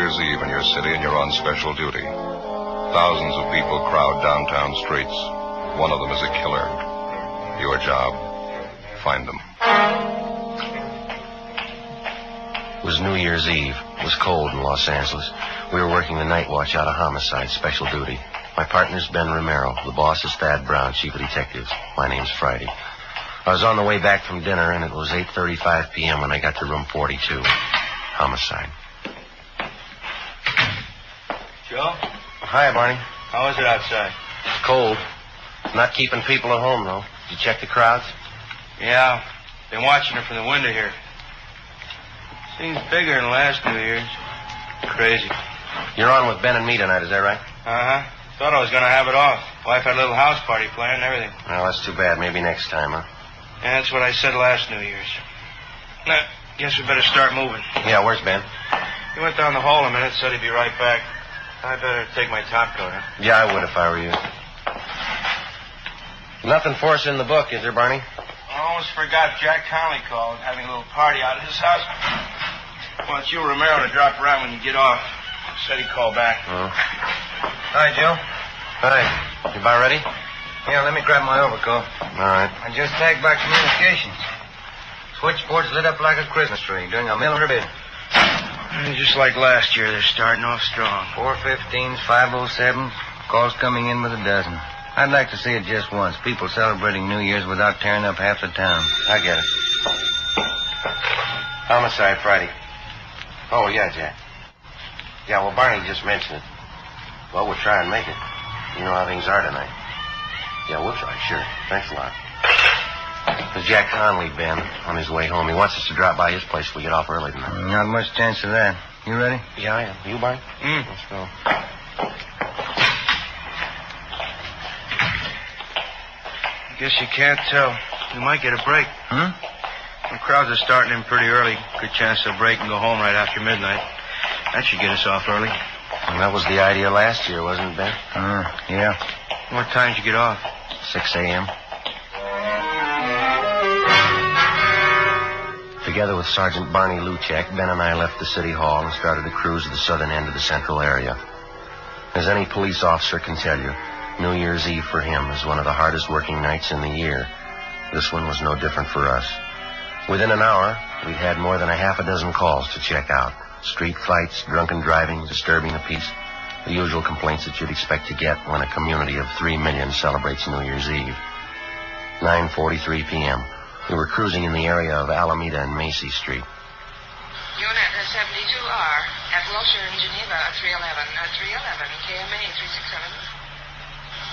Year's Eve in your city and you're on special duty. Thousands of people crowd downtown streets. One of them is a killer. Your job, find them. It was New Year's Eve. It was cold in Los Angeles. We were working the night watch out of Homicide, special duty. My partner's Ben Romero. The boss is Thad Brown, chief of detectives. My name's Friday. I was on the way back from dinner, and it was 8:35 p.m. when I got to room 42. Homicide. Joe? Hi, Barney. How is it outside? It's cold. Not keeping people at home, though. Did you check the crowds? Yeah. Been watching it from the window here. Seems bigger than last New Year's. Crazy. You're on with Ben and me tonight, is that right? Uh-huh. Thought I was going to have it off. Wife had a little house party planned and everything. Well, that's too bad. Maybe next time, huh? Yeah, that's what I said last New Year's. Nah, guess we better start moving. Yeah, where's Ben? He went down the hall a minute, said he'd be right back. I better take my top coat, huh? Yeah, I would if I were you. Nothing for us in the book, is there, Barney? I almost forgot Jack Conley called, having a little party out at his house. Wants you, Romero, to drop around when you get off. Said he'd call back. Oh. Hi, Joe. Hi. You about ready? Yeah, let me grab my overcoat. All right. I just tagged back communications. Switchboard's lit up like a Christmas tree during a millimeter bid. Just like last year, they're starting off strong. 415s, 507s, calls coming in with a dozen. I'd like to see it just once. People celebrating New Year's without tearing up half the town. I get it. Homicide Friday. Oh, yeah, Jack. Yeah, well, Barney just mentioned it. Well, we'll try and make it. You know how things are tonight. Yeah, we'll try, sure. Thanks a lot. There's Jack Conley, Ben, on his way home. He wants us to drop by his place if we get off early tonight. Not much chance of that. You ready? Yeah, I am. You, Barney? Let's go. Guess you can't tell. We might get a break. The crowds are starting in pretty early. Good chance they'll break and go home right after midnight. That should get us off early. And that was the idea last year, wasn't it, Ben? Yeah. What time did you get off? 6 a.m. Together with Sergeant Barney Luchek, Ben and I left the city hall and started a cruise to the southern end of the central area. As any police officer can tell you, New Year's Eve for him is one of the hardest working nights in the year. This one was no different for us. Within an hour, we'd had more than a half a dozen calls to check out. Street fights, drunken driving, disturbing the peace. The usual complaints that you'd expect to get when a community of 3 million celebrates New Year's Eve. 9:43 p.m. We were cruising in the area of Alameda and Macy Street. Unit 72R at Wilshire in Geneva at 311. 311, KMA 367.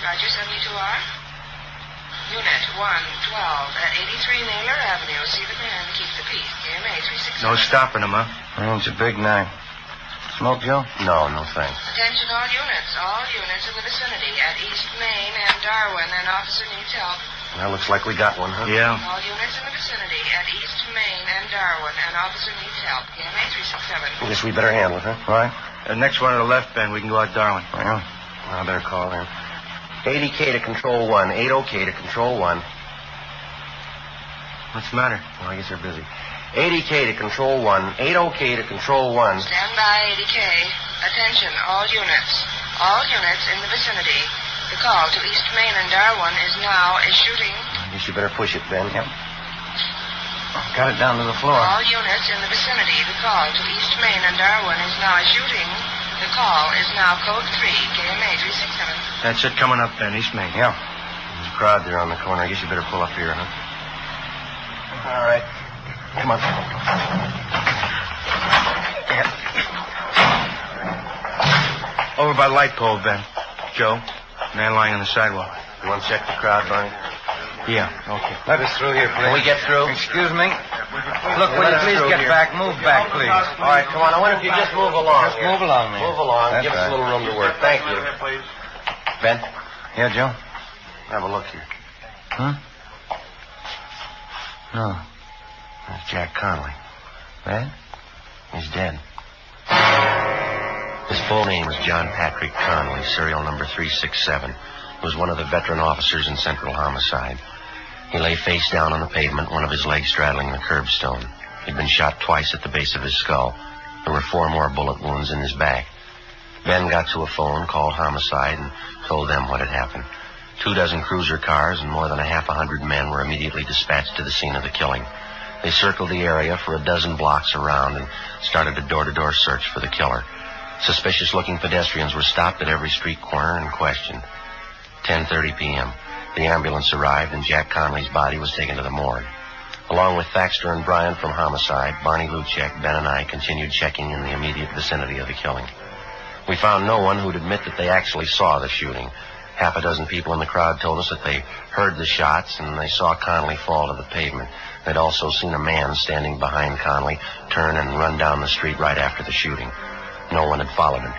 Roger, 72R. Unit 112 at 83 Naylor Avenue. See the man, keep the peace. KMA 367. No stopping them, huh? It's a big night. Smoke, Joe? No, thanks. Attention all units in the vicinity at East Main and Darwin. An officer needs help. Well, looks like we got one, huh? Yeah. All units in the vicinity at East Main and Darwin. An officer needs help. KMA 367. I guess we better handle it, huh? All right. Next one to the left, Ben. We can go out Darwin. Well, I better call in. 80K to Control 1. 80K to Control 1. What's the matter? Oh, I guess they're busy. 80K to Control 1. 80K to Control 1. Stand by, 80K. Attention, all units. All units in the vicinity. The call to East Main and Darwin is now a shooting. I guess you better push it, Ben. Yep. Got it down to the floor. All units in the vicinity. The call to East Main and Darwin is now a shooting. The call is now code 3, KMA 367. That's it coming up, Ben. East Main. Yeah. There's a crowd there on the corner. I guess you better pull up here, huh? All right. Come on. Yeah. Over by the light pole, Ben. Joe, man lying on the sidewalk. You want to check the crowd, Barney? Yeah, okay. Let us through here, please. Can we get through? Excuse me. Look, will you please get back? Move back, please. All right, come on. I wonder if you just move along. Just move along, man. Move along. That's Give us a right. little room to work. Thank you. Ben, Yeah, Joe? have a look here. Huh? No. That's Jack Conley. That? He's dead. His full name is John Patrick Conley, serial number 367. He was one of the veteran officers in Central Homicide. He lay face down on the pavement, one of his legs straddling the curbstone. He'd been shot twice at the base of his skull. There were 4 more bullet wounds in his back. Ben got to a phone, called homicide, and told them what had happened. 24 cruiser cars and more than 100 men were immediately dispatched to the scene of the killing. They circled the area for a dozen blocks around and started a door-to-door search for the killer. Suspicious-looking pedestrians were stopped at every street corner and questioned. 10:30 p.m. The ambulance arrived and Jack Conley's body was taken to the morgue. Along with Thaxter and Bryan from homicide, Barney Luchek, Ben, and I continued checking in the immediate vicinity of the killing. We found no one who'd admit that they actually saw the shooting. 6 people in the crowd told us that they heard the shots and they saw Conley fall to the pavement. They'd also seen a man standing behind Conley turn and run down the street right after the shooting. No one had followed him.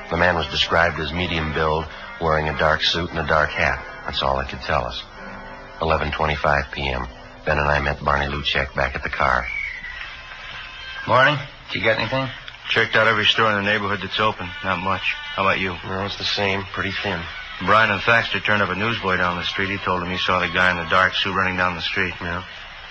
The man was described as medium build, wearing a dark suit and a dark hat. That's all they could tell us. 11:25 p.m. Ben and I met Barney Luchek back at the car. Morning. Did you get anything? Checked out every store in the neighborhood that's open. Not much. How about you? No, it's the same. Pretty thin. Bryan and Thaxter turned up a newsboy down the street. He told him he saw the guy in the dark suit running down the street. Yeah.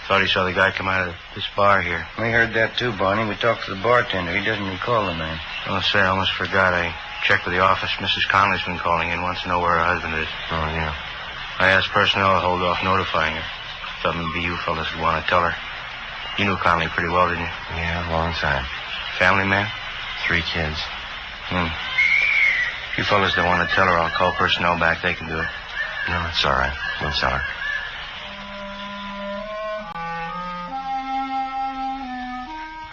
Thought he saw the guy come out of this bar here. We heard that too, Barney. We talked to the bartender. He doesn't recall the man. I'll say, I almost forgot. I checked with the office. Mrs. Conley's been calling in. Wants to know where her husband is. Oh, yeah. I asked personnel to hold off notifying her. Thought maybe you fellas would want to tell her. You knew Conley pretty well, didn't you? Yeah, long time. Family man? 3 kids. If you fellas don't want to tell her, I'll call personnel back. They can do it. No, it's all right. We'll tell her.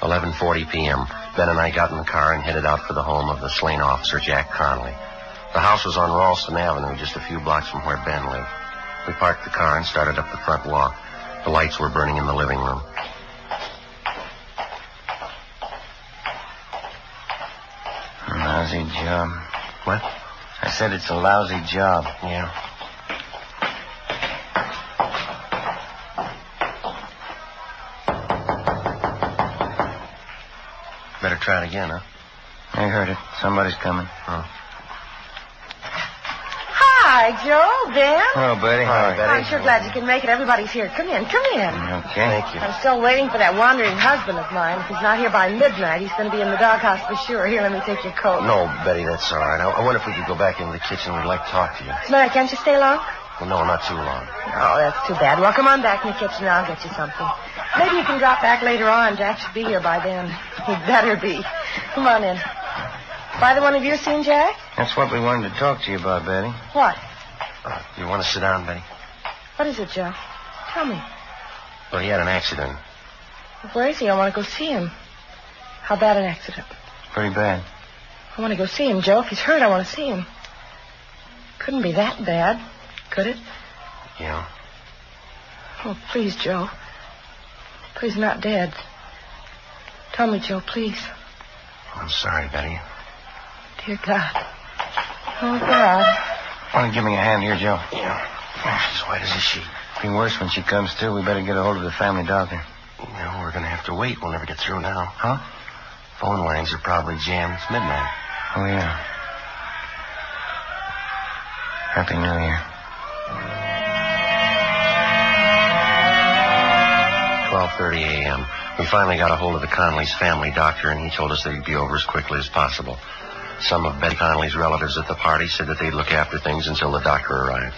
11:40 p.m. Ben and I got in the car and headed out for the home of the slain officer, Jack Conley. The house was on Ralston Avenue, just a few blocks from where Ben lived. We parked the car and started up the front walk. The lights were burning in the living room. A lousy job. What? I said it's a lousy job. Yeah. Better try it again, huh? I heard it. Somebody's coming. Oh. Hi, Joe, Ben. Hello, Betty. Hi, Betty. I'm sure glad you can make it. Everybody's here. Come in, come in. Okay. Thank you. I'm still waiting for that wandering husband of mine. If he's not here by midnight, he's going to be in the doghouse for sure. Here, let me take your coat. No, Betty, that's all right. I wonder if we could go back into the kitchen. We'd like to talk to you. What's the matter? Can't you stay long? Well, no, not too long. Oh, that's too bad. Well, come on back in the kitchen and I'll get you something. Maybe you can drop back later on. Jack should be here by then. He'd better be. Come on in. Either one of you seen Jack? That's what we wanted to talk to you about, Betty. What? You want to sit down, Betty? What is it, Joe? Tell me. Well, he had an accident. Where is he? I want to go see him. How bad an accident? Pretty bad. I want to go see him, Joe. If he's hurt, I want to see him. Couldn't be that bad, could it? Yeah. Oh, please, Joe. Please, not dead. Tell me, Joe, please. I'm sorry, Betty. Dear God. Oh, God. Want to give me a hand here, Joe? Yeah. She's white as a sheet. Be worse when she comes to. We better get a hold of the family doctor. No, we're going to have to wait. We'll never get through now. Huh? Phone lines are probably jammed. It's midnight. Oh, yeah. Happy New Year. 12:30 a.m. We finally got a hold of the Conley's family doctor, and he told us that he'd be over as quickly as possible. Some of Betty Conley's relatives at the party said that they'd look after things until the doctor arrived.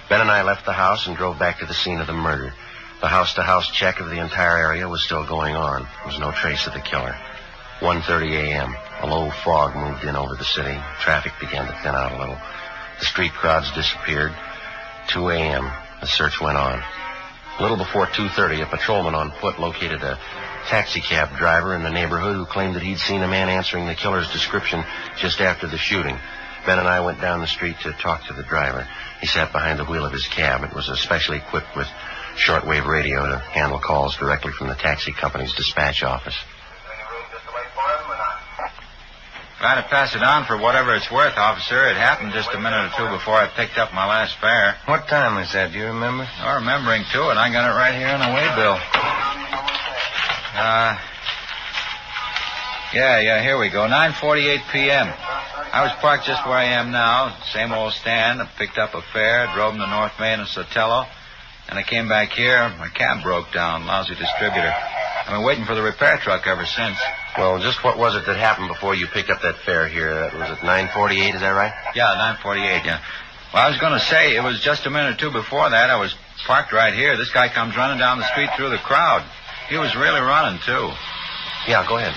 Ben and I left the house and drove back to the scene of the murder. The house-to-house check of the entire area was still going on. There was no trace of the killer. 1:30 a.m. A low fog moved in over the city. Traffic began to thin out a little. The street crowds disappeared. 2 a.m. The search went on. A little before 2:30, a patrolman on foot located a taxicab driver in the neighborhood who claimed that he'd seen a man answering the killer's description just after the shooting. Ben and I went down the street to talk to the driver. He sat behind the wheel of his cab. It was especially equipped with shortwave radio to handle calls directly from the taxi company's dispatch office. Glad to pass it on for whatever it's worth, officer. It happened just a minute or two before I picked up my last fare. What time was that? Do you remember? Oh, remembering to it. I got it right here on the way bill. Yeah, here we go. 9:48 p.m. I was parked just where I am now. Same old stand. I picked up a fare, drove them to North Main and Sotelo. And I came back here. My cab broke down. Lousy distributor. I've been waiting for the repair truck ever since. Well, just what was it that happened before you picked up that fare here? That was at 9:48, is that right? Yeah, 9:48, yeah. Well, I was going to say, it was just a minute or two before that. I was parked right here. This guy comes running down the street through the crowd. He was really running, too. Yeah, go ahead.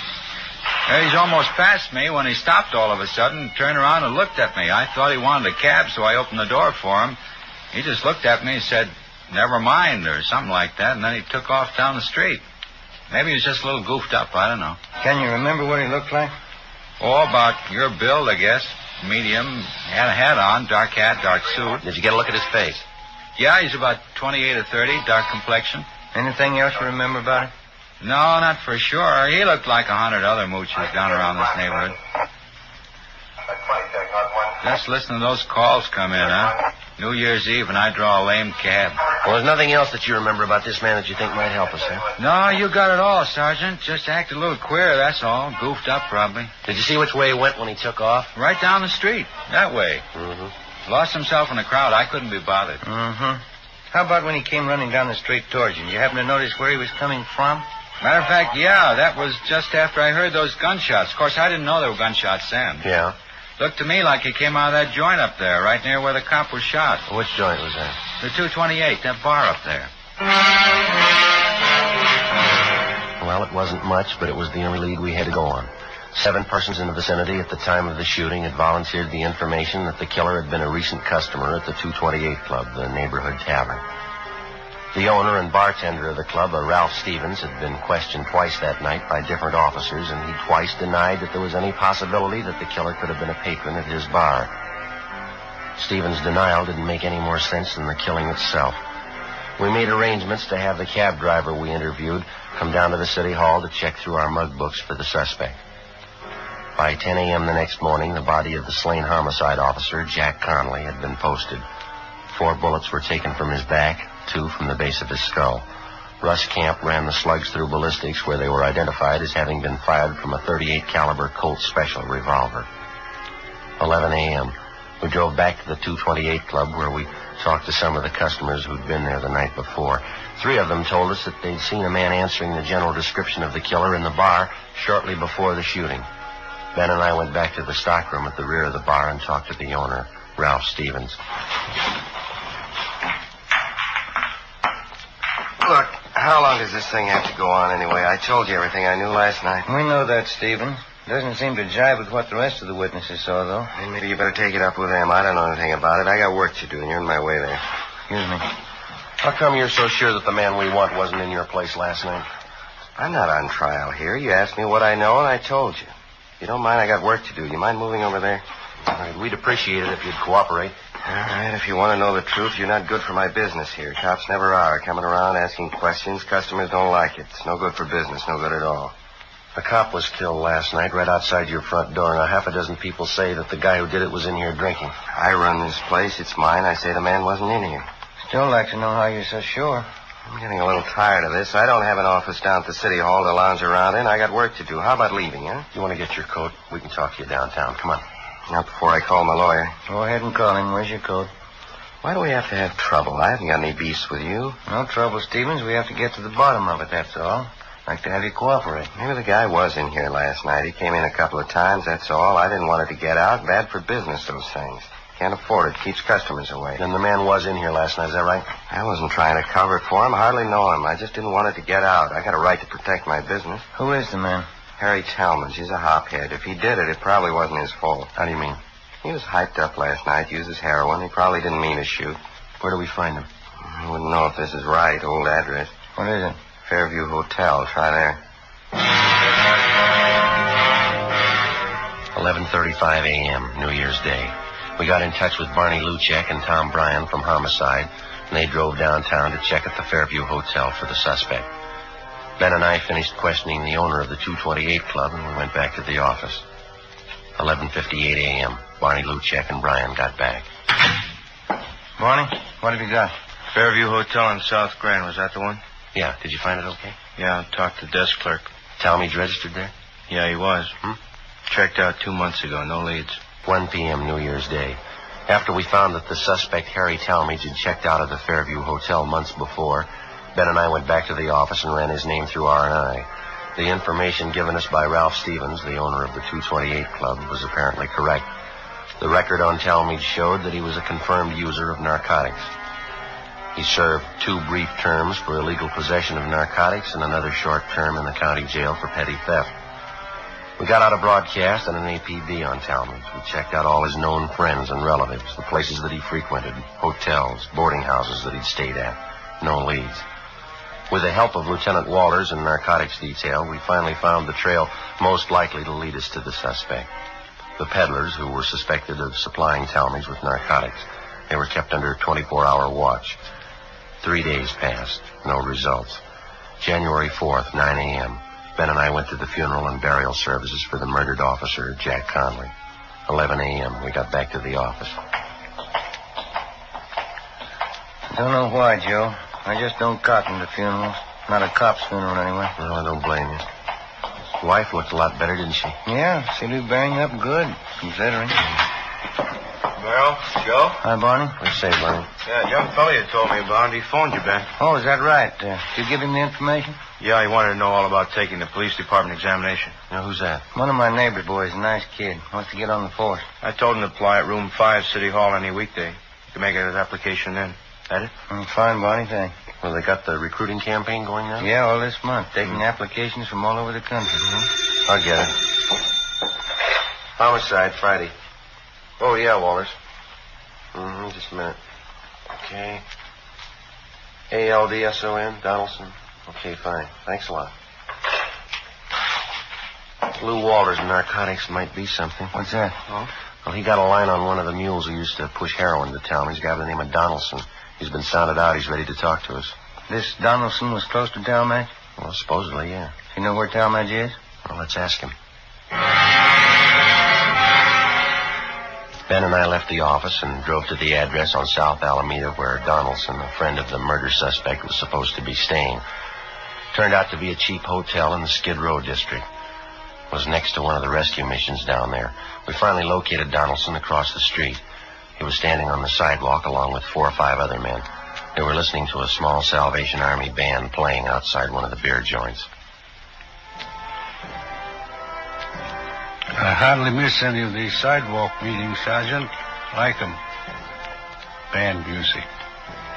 He's almost past me when he stopped all of a sudden, turned around and looked at me. I thought he wanted a cab, so I opened the door for him. He just looked at me and said, "Never mind," or something like that, and then he took off down the street. Maybe he was just a little goofed up, I don't know. Can you remember what he looked like? Oh, about your build, I guess. Medium, had a hat on, dark hat, dark suit. Did you get a look at his face? Yeah, he's about 28 or 30, dark complexion. Anything else you remember about it? No, not for sure. He looked like 100 other moochers down around this neighborhood. Just listen to those calls come in, huh? New Year's Eve, and I draw a lame cab. Well, there's nothing else that you remember about this man that you think might help us, huh? No, you got it all, Sergeant. Just acted a little queer, that's all. Goofed up, probably. Did you see which way he went when he took off? Right down the street. That way. Mm-hmm. Lost himself in the crowd. I couldn't be bothered. Mm-hmm. How about when he came running down the street towards you? Did you happen to notice where he was coming from? Matter of fact, yeah, that was just after I heard those gunshots. Of course, I didn't know there were gunshots then. Yeah. Looked to me like he came out of that joint up there, right near where the cop was shot. Which joint was that? The 228, that bar up there. Well, it wasn't much, but it was the only lead we had to go on. 7 persons in the vicinity at the time of the shooting had volunteered the information that the killer had been a recent customer at the 228 Club, the neighborhood tavern. The owner and bartender of the club, a Ralph Stevens, had been questioned twice that night by different officers, and he twice denied that there was any possibility that the killer could have been a patron at his bar. Stevens' denial didn't make any more sense than the killing itself. We made arrangements to have the cab driver we interviewed come down to the city hall to check through our mug books for the suspect. By 10 a.m. the next morning, the body of the slain homicide officer, Jack Conley, had been posted. 4 bullets were taken from his back, 2 from the base of his skull. Russ Camp ran the slugs through ballistics, where they were identified as having been fired from a .38 caliber Colt Special revolver. 11 a.m. We drove back to the 228 Club, where we talked to some of the customers who'd been there the night before. 3 of them told us that they'd seen a man answering the general description of the killer in the bar shortly before the shooting. Ben and I went back to the stockroom at the rear of the bar and talked to the owner, Ralph Stevens. Look, how long does this thing have to go on anyway? I told you everything I knew last night. We know that, Stephen. Doesn't seem to jive with what the rest of the witnesses saw, though. Hey, maybe you better take it up with them. I don't know anything about it. I got work to do, and you're in my way there. Excuse me. How come you're so sure that the man we want wasn't in your place last night? I'm not on trial here. You asked me what I know, and I told you. If you don't mind, I got work to do. You mind moving over there? All right, we'd appreciate it if you'd cooperate. All right, if you want to know the truth, you're not good for my business here. Cops never are. Coming around asking questions, customers don't like it. It's no good for business, no good at all. A cop was killed last night right outside your front door. Now, 6 people say that the guy who did it was in here drinking. I run this place. It's mine. I say the man wasn't in here. Still like to know how you're so sure. I'm getting a little tired of this. I don't have an office down at the city hall to lounge around in. I got work to do. How about leaving, huh? You want to get your coat? We can talk to you downtown. Come on. Not before I call my lawyer. Go ahead and call him. Where's your coat? Why do we have to have trouble? I haven't got any beefs with you. No trouble, Stevens. We have to get to the bottom of it, that's all. I'd like to have you cooperate. Maybe the guy was in here last night. He came in a couple of times, that's all. I didn't want it to get out. Bad for business, those things. Can't afford it. Keeps customers away. Then the man was in here last night, is that right? I wasn't trying to cover it for him. I hardly know him. I just didn't want it to get out. I got a right to protect my business. Who is the man? Harry Talmadge. He's a hophead. If he did it, it probably wasn't his fault. How do you mean? He was hyped up last night, uses heroin. He probably didn't mean to shoot. Where do we find him? I wouldn't know if this is right. Old address. What is it? Fairview Hotel. Try there. 11:35 a.m., New Year's Day. We got in touch with Barney Luchek and Tom Bryan from Homicide, and they drove downtown to check at the Fairview Hotel for the suspect. Ben and I finished questioning the owner of the 228 Club, and we went back to the office. 11:58 a.m., Barney Luchek and Bryan got back. Barney, what have you got? Fairview Hotel on South Grand. Was that the one? Yeah, did you find it okay? Yeah, I talked to the desk clerk. Talmadge registered there? Yeah, he was. Checked out 2 months ago. No leads. 1 p.m. New Year's Day. After we found that the suspect, Harry Talmadge, had checked out of the Fairview Hotel months before, Ben and I went back to the office and ran his name through R&I. The information given us by Ralph Stevens, the owner of the 228 Club, was apparently correct. The record on Talmadge showed that he was a confirmed user of narcotics. He served 2 brief terms for illegal possession of narcotics and another short term in the county jail for petty theft. We got out a broadcast and an APB on Talmadge. We checked out all his known friends and relatives, the places that he frequented, hotels, boarding houses that he'd stayed at. No leads. With the help of Lieutenant Walters and narcotics detail, we finally found the trail most likely to lead us to the suspect. The peddlers who were suspected of supplying Talmadge with narcotics. They were kept under a 24-hour watch. 3 days passed. No results. January 4th, 9 a.m. Ben and I went to the funeral and burial services for the murdered officer, Jack Conley. 11 a.m. We got back to the office. Don't know why, Joe. I just don't cotton to funerals. Not a cop's funeral, anyway. Well, I don't blame you. His wife looked a lot better, didn't she? Yeah, seemed to be bearing up good, considering. Well, Joe? Hi, Barney. What do you say, Barney? Yeah, a young fella you told me about. He phoned you, Ben. Oh, is that right? Did you give him the information? Yeah, he wanted to know all about taking the police department examination. Now, who's that? One of my neighbor boys, a nice kid. Wants to get on the force. I told him to apply at room 5, City Hall, any weekday. You can make his application then. That it? Fine, Barney, thanks. Well, they got the recruiting campaign going now? Yeah, all this month. Taking applications from all over the country. I'll get it. Homicide, Friday. Oh, yeah, Walters. Just a minute. Okay. A-L-D-S-O-N, Donaldson. Okay, fine. Thanks a lot. Lou Walters and narcotics might be something. What's that? Oh? Well, he got a line on one of the mules who used to push heroin to town. He's a guy by the name of Donaldson. He's been sounded out. He's ready to talk to us. This Donaldson was close to Talmadge? Well, supposedly, yeah. You know where Talmadge is? Well, let's ask him. Ben and I left the office and drove to the address on South Alameda where Donaldson, a friend of the murder suspect, was supposed to be staying. Turned out to be a cheap hotel in the Skid Row district. It was next to one of the rescue missions down there. We finally located Donaldson across the street. He was standing on the sidewalk along with 4 or 5 other men. They were listening to a small Salvation Army band playing outside one of the beer joints. I hardly miss any of these sidewalk meetings, Sergeant. Like 'em. Band music.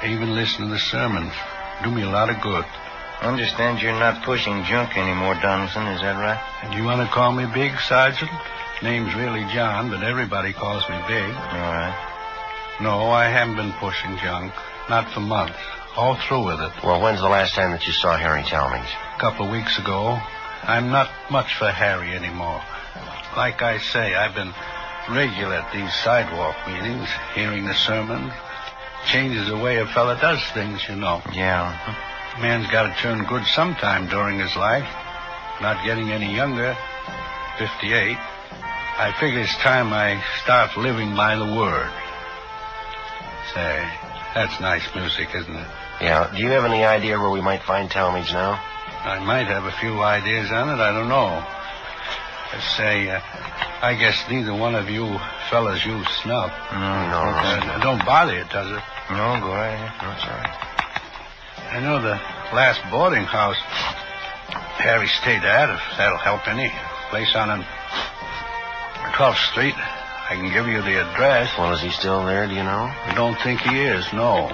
I even listen to the sermons. Do me a lot of good. I understand you're not pushing junk anymore, Donaldson. Is that right? And you want to call me Big, Sergeant? Name's really John, but everybody calls me Big. All right. No, I haven't been pushing junk. Not for months. All through with it. Well, when's the last time that you saw Harry Talmadge? A couple of weeks ago. I'm not much for Harry anymore. Like I say, I've been regular at these sidewalk meetings, hearing the sermons. Changes the way a fella does things, you know. Yeah. A man's got to turn good sometime during his life. Not getting any younger. 58. I figure it's time I start living by the word. Say, that's nice music, isn't it? Yeah. Do you have any idea where we might find Talmadge now? I might have a few ideas on it. I don't know. Say, I guess neither one of you fellas use snuff. No. Don't bother you, does it? No, go right ahead. No, it's all right. I know the last boarding house Harry stayed at, if that'll help any. Place on 12th Street. I can give you the address. Well, is he still there, do you know? I don't think he is, no.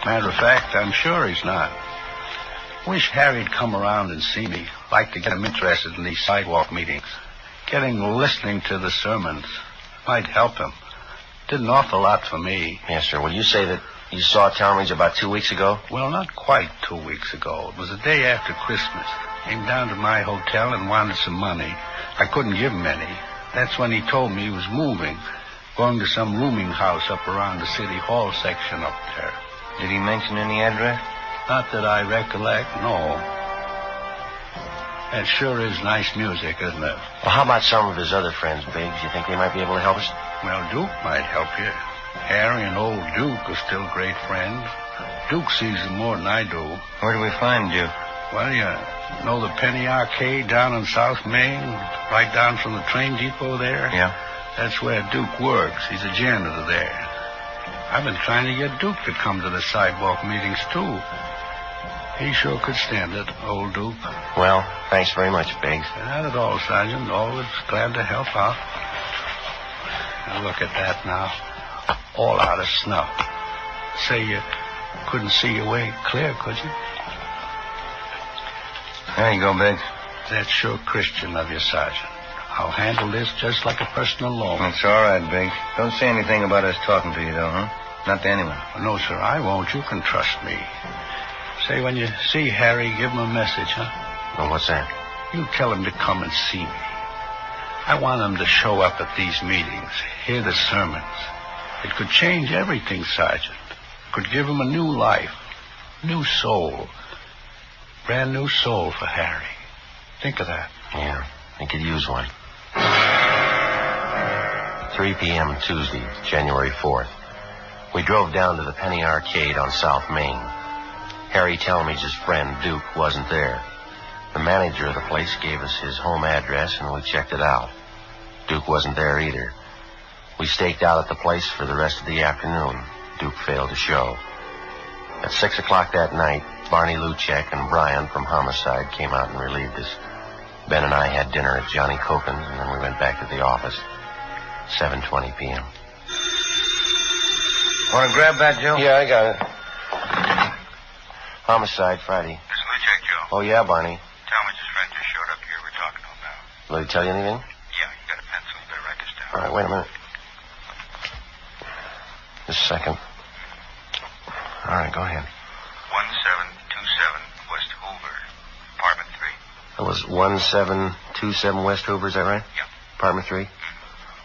Matter of fact, I'm sure he's not. Wish Harry'd come around and see me. Like to get him interested in these sidewalk meetings. Getting listening to the sermons might help him. Did an awful lot for me. Yes, sir. Will you say that you saw Talmadge about 2 weeks ago? Well, not quite 2 weeks ago. It was the day after Christmas. Came down to my hotel and wanted some money. I couldn't give him any. That's when he told me he was moving. Going to some rooming house up around the City Hall section up there. Did he mention any address? Not that I recollect, no. That sure is nice music, isn't it? Well, how about some of his other friends, Biggs? You think they might be able to help us? Well, Duke might help you. Harry and old Duke are still great friends. Duke sees them more than I do. Where do we find Duke? Well, you know the Penny Arcade down on South Main? Right down from the train depot there? Yeah. That's where Duke works. He's a janitor there. I've been trying to get Duke to come to the sidewalk meetings, too. He sure could stand it, old Duke. Well, thanks very much, Biggs. Not at all, Sergeant. Always glad to help out. Now, look at that now. All out of snuff. Say you couldn't see your way clear, could you? There you go, Biggs. That's sure Christian of you, Sergeant. I'll handle this just like a personal loan. It's all right, Biggs. Don't say anything about us talking to you, though, huh? Not to anyone. No, sir, I won't. You can trust me. Say, when you see Harry, give him a message, huh? Well, what's that? You tell him to come and see me. I want him to show up at these meetings, hear the sermons. It could change everything, Sergeant. Could give him a new life, new soul. Brand new soul for Harry. Think of that. Yeah, he could use one. 3 p.m. Tuesday, January 4th. We drove down to the Penny Arcade on South Main. Harry Talmadge's friend, Duke, wasn't there. The manager of the place gave us his home address, and we checked it out. Duke wasn't there either. We staked out at the place for the rest of the afternoon. Duke failed to show. At 6 o'clock that night, Barney Luchek and Brian from Homicide came out and relieved us. Ben and I had dinner at Johnny Cokin's, and then we went back to the office. 7:20 p.m. Want to grab that, Joe? Yeah, I got it. Homicide, Friday. This is Luchek, Joe. Oh, yeah, Barney. Talmadge's friend just showed up here. We're talking to him now. Will he tell you anything? Yeah, you got a pencil. You better write this down. All right, wait a minute. Just a second. All right, go ahead. 1727 West Hoover, apartment 3. That was 1727 West Hoover, is that right? Yeah. Apartment 3?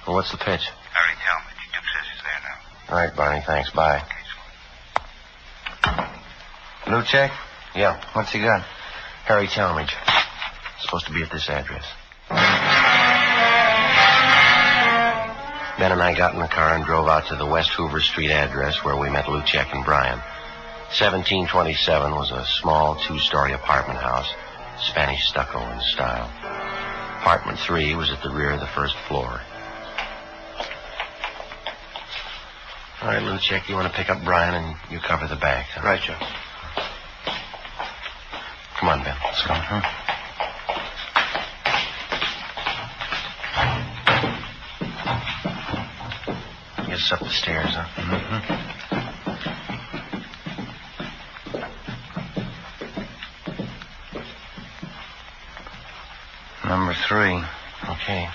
Well, what's the pitch? Harry Talmadge. Duke says he's there now. All right, Barney, thanks. Bye. Luchek? Yeah. What's he got? Harry Talmadge. Supposed to be at this address. Ben and I got in the car and drove out to the West Hoover Street address where we met Luchek and Brian. 1727 was a small 2-story apartment house, Spanish stucco in style. Apartment 3 was at the rear of the first floor. All right, Luchek, you want to pick up Brian and you cover the back. Huh? Right, Joe. Come on, Ben. Let's go. Get us up the stairs, huh? Mm-hmm. Number 3. Okay.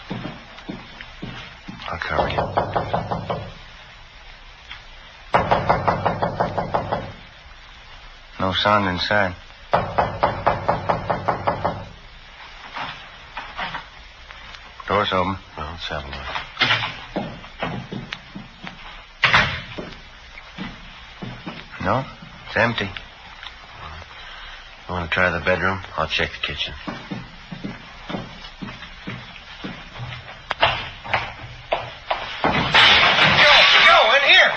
I'll cover you. No sound inside. Door's open. Well, let's have a look. No, it's empty. You want to try the bedroom? I'll check the kitchen. Joe, in here.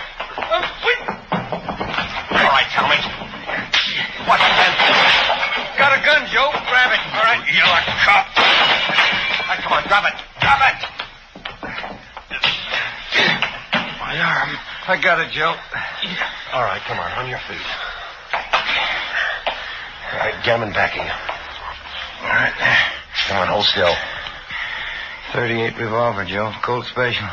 All right, Talmadge. What's the gun? Got a gun, Joe. Grab it. All right. You're a cop. All right, come on, drop it. Drop it. My arm. I got it, Joe. All right, come on your feet. All right, get him in backing. All right. Come on, hold still. 38 revolver, Joe. Colt special.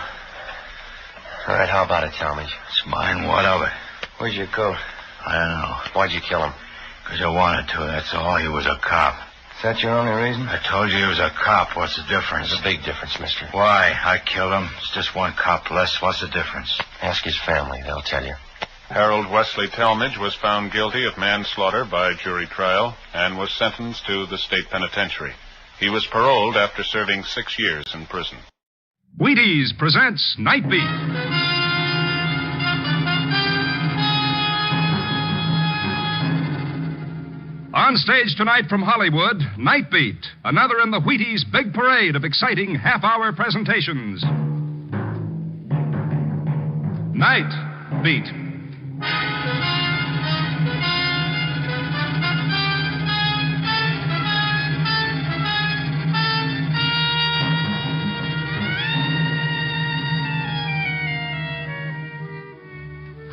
All right, how about it, Talmadge? It's mine. What of it? Where's your coat? I don't know. Why'd you kill him? Because I wanted to, that's all. He was a cop. Is that your only reason? I told you he was a cop. What's the difference? There's a big difference, mister. Why? I killed him. It's just one cop less. What's the difference? Ask his family. They'll tell you. Harold Wesley Talmadge was found guilty of manslaughter by jury trial and was sentenced to the state penitentiary. He was paroled after serving 6 years in prison. Wheaties presents Night Beat. On stage tonight from Hollywood, Night Beat, another in the Wheaties' big parade of exciting half-hour presentations. Night Beat.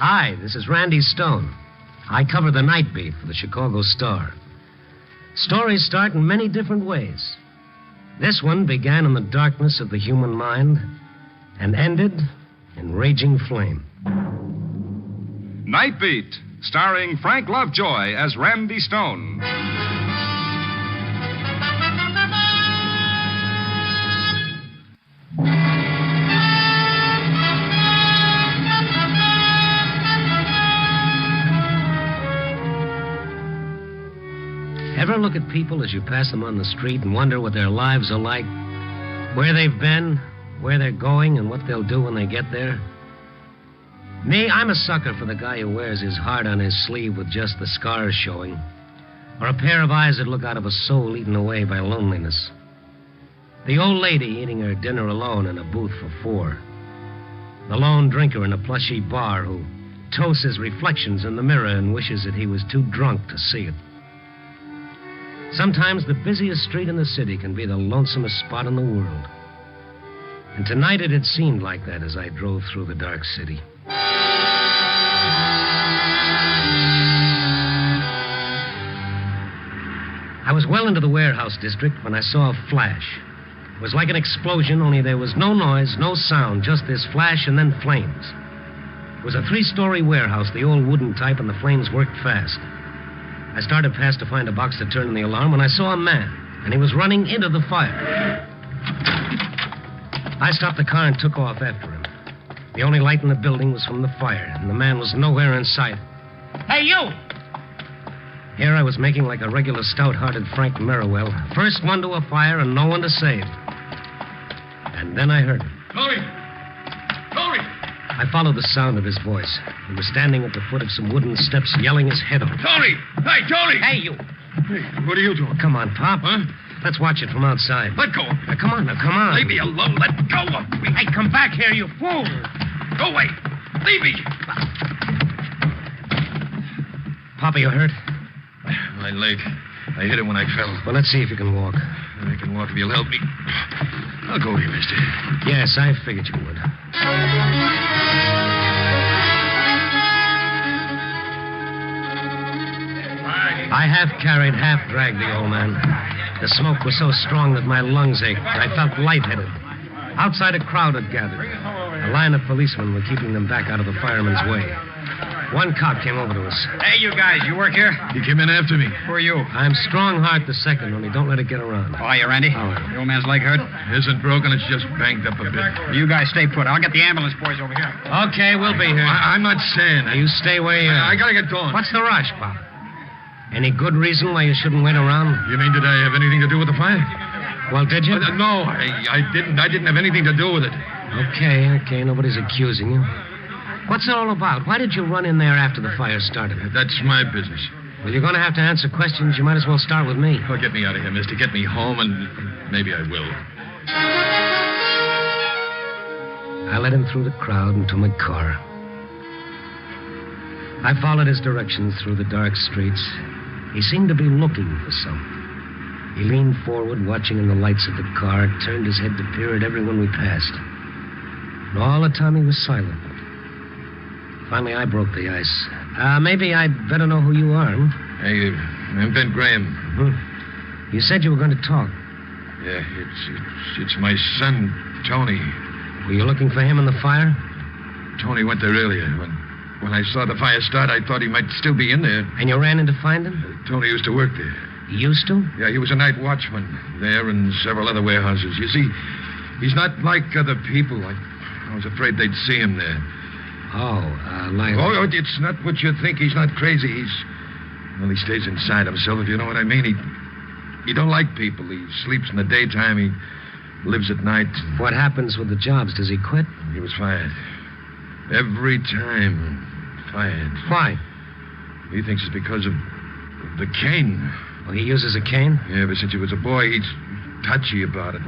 Hi, this is Randy Stone. I cover the night beat for the Chicago Star. Stories start in many different ways. This one began in the darkness of the human mind and ended in raging flame. Night Beat, starring Frank Lovejoy as Randy Stone. Ever look at people as you pass them on the street and wonder what their lives are like? Where they've been, where they're going, and what they'll do when they get there? Me, I'm a sucker for the guy who wears his heart on his sleeve with just the scars showing. Or a pair of eyes that look out of a soul eaten away by loneliness. The old lady eating her dinner alone in a booth for 4. The lone drinker in a plushy bar who toasts his reflections in the mirror and wishes that he was too drunk to see it. Sometimes the busiest street in the city can be the lonesomest spot in the world. And tonight it had seemed like that as I drove through the dark city. I was well into the warehouse district when I saw a flash. It was like an explosion, only there was no noise, no sound, just this flash and then flames. It was a 3-story warehouse, the old wooden type, and the flames worked fast. I started past to find a box to turn on the alarm when I saw a man, and he was running into the fire. I stopped the car and took off after him. The only light in the building was from the fire, and the man was nowhere in sight. Hey, you! Here I was making like a regular stout-hearted Frank Merriwell. First one to a fire and no one to save. And then I heard him. Tony! Tony! I followed the sound of his voice. He was standing at the foot of some wooden steps, yelling his head off. Tony! Hey, Tony! Hey, you! Hey, what are you doing? Come on, Pop. Huh? Let's watch it from outside. Let go of me. Now, come on, now, come on. Leave me alone. Let go of me. Hey, come back here, you fool. Go away. Leave me. Papa, you hurt? My leg. I hit it when I fell. Well, let's see if you can walk. I can walk if you'll help me. I'll go here, mister. Yes, I figured you would. I half carried, half dragged the old man. The smoke was so strong that my lungs ached. I felt lightheaded. Outside, a crowd had gathered. A line of policemen were keeping them back out of the fireman's way. One cop came over to us. Hey, you guys, you work here? He came in after me. Who are you? I'm Strongheart the second, only don't let it get around. Oh, you Randy? Oh. The old man's leg hurt? Isn't broken, it's just banged up a bit. You guys stay put. I'll get the ambulance boys over here. Okay, we'll be here. I'm not saying Now, that. you stay where you are. I gotta get going. What's the rush, Pop? Any good reason why you shouldn't wait around? You mean did I have anything to do with the fire? Well, did you? No, I didn't. I didn't have anything to do with it. Okay. Nobody's accusing you. What's it all about? Why did you run in there after the fire started? That's my business. Well, you're going to have to answer questions. You might as well start with me. Well, get me out of here, mister. Get me home, and maybe I will. I led him through the crowd and to my car. I followed his directions through the dark streets. He seemed to be looking for something. He leaned forward, watching in the lights of the car, turned his head to peer at everyone we passed. And all the time he was silent. Finally, I broke the ice. Maybe I'd better know who you are, huh? Hey, I'm Ben Graham. Mm-hmm. You said you were going to talk. Yeah, it's my son, Tony. Were you looking for him in the fire? Tony went there earlier. When I saw the fire start, I thought he might still be in there. And you ran in to find him? Tony used to work there. He used to? Yeah, he was a night watchman there and several other warehouses. You see, he's not like other people. I was afraid they'd see him there. Oh, like... Oh, it's not what you think. He's not crazy. He stays inside himself, if you know what I mean. He don't like people. He sleeps in the daytime. He lives at night. What happens with the jobs? Does he quit? He was fired. Every time. Fired. Why? He thinks it's because of the cane. Oh, he uses a cane? Yeah, ever since he was a boy, he's touchy about it.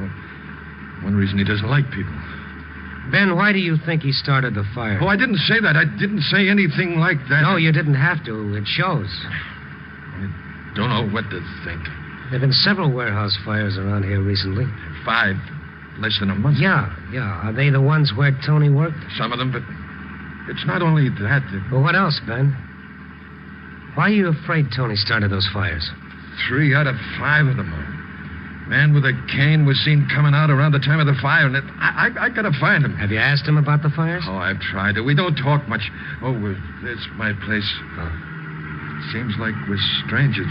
One reason he doesn't like people. Ben, why do you think he started the fire? Oh, I didn't say that. I didn't say anything like that. No, you didn't have to. It shows. I don't know what to think. There have been several warehouse fires around here recently. 5. Less than a month. Yeah. Are they the ones where Tony worked? Some of them, but it's not only that. Well, what else, Ben? Why are you afraid Tony started those fires? 3 out of 5 of them. Man with a cane was seen coming out around the time of the fire, and I gotta find him. Have you asked him about the fires? Oh, I've tried to. We don't talk much. Oh, it's my place. Oh. Seems like we're strangers.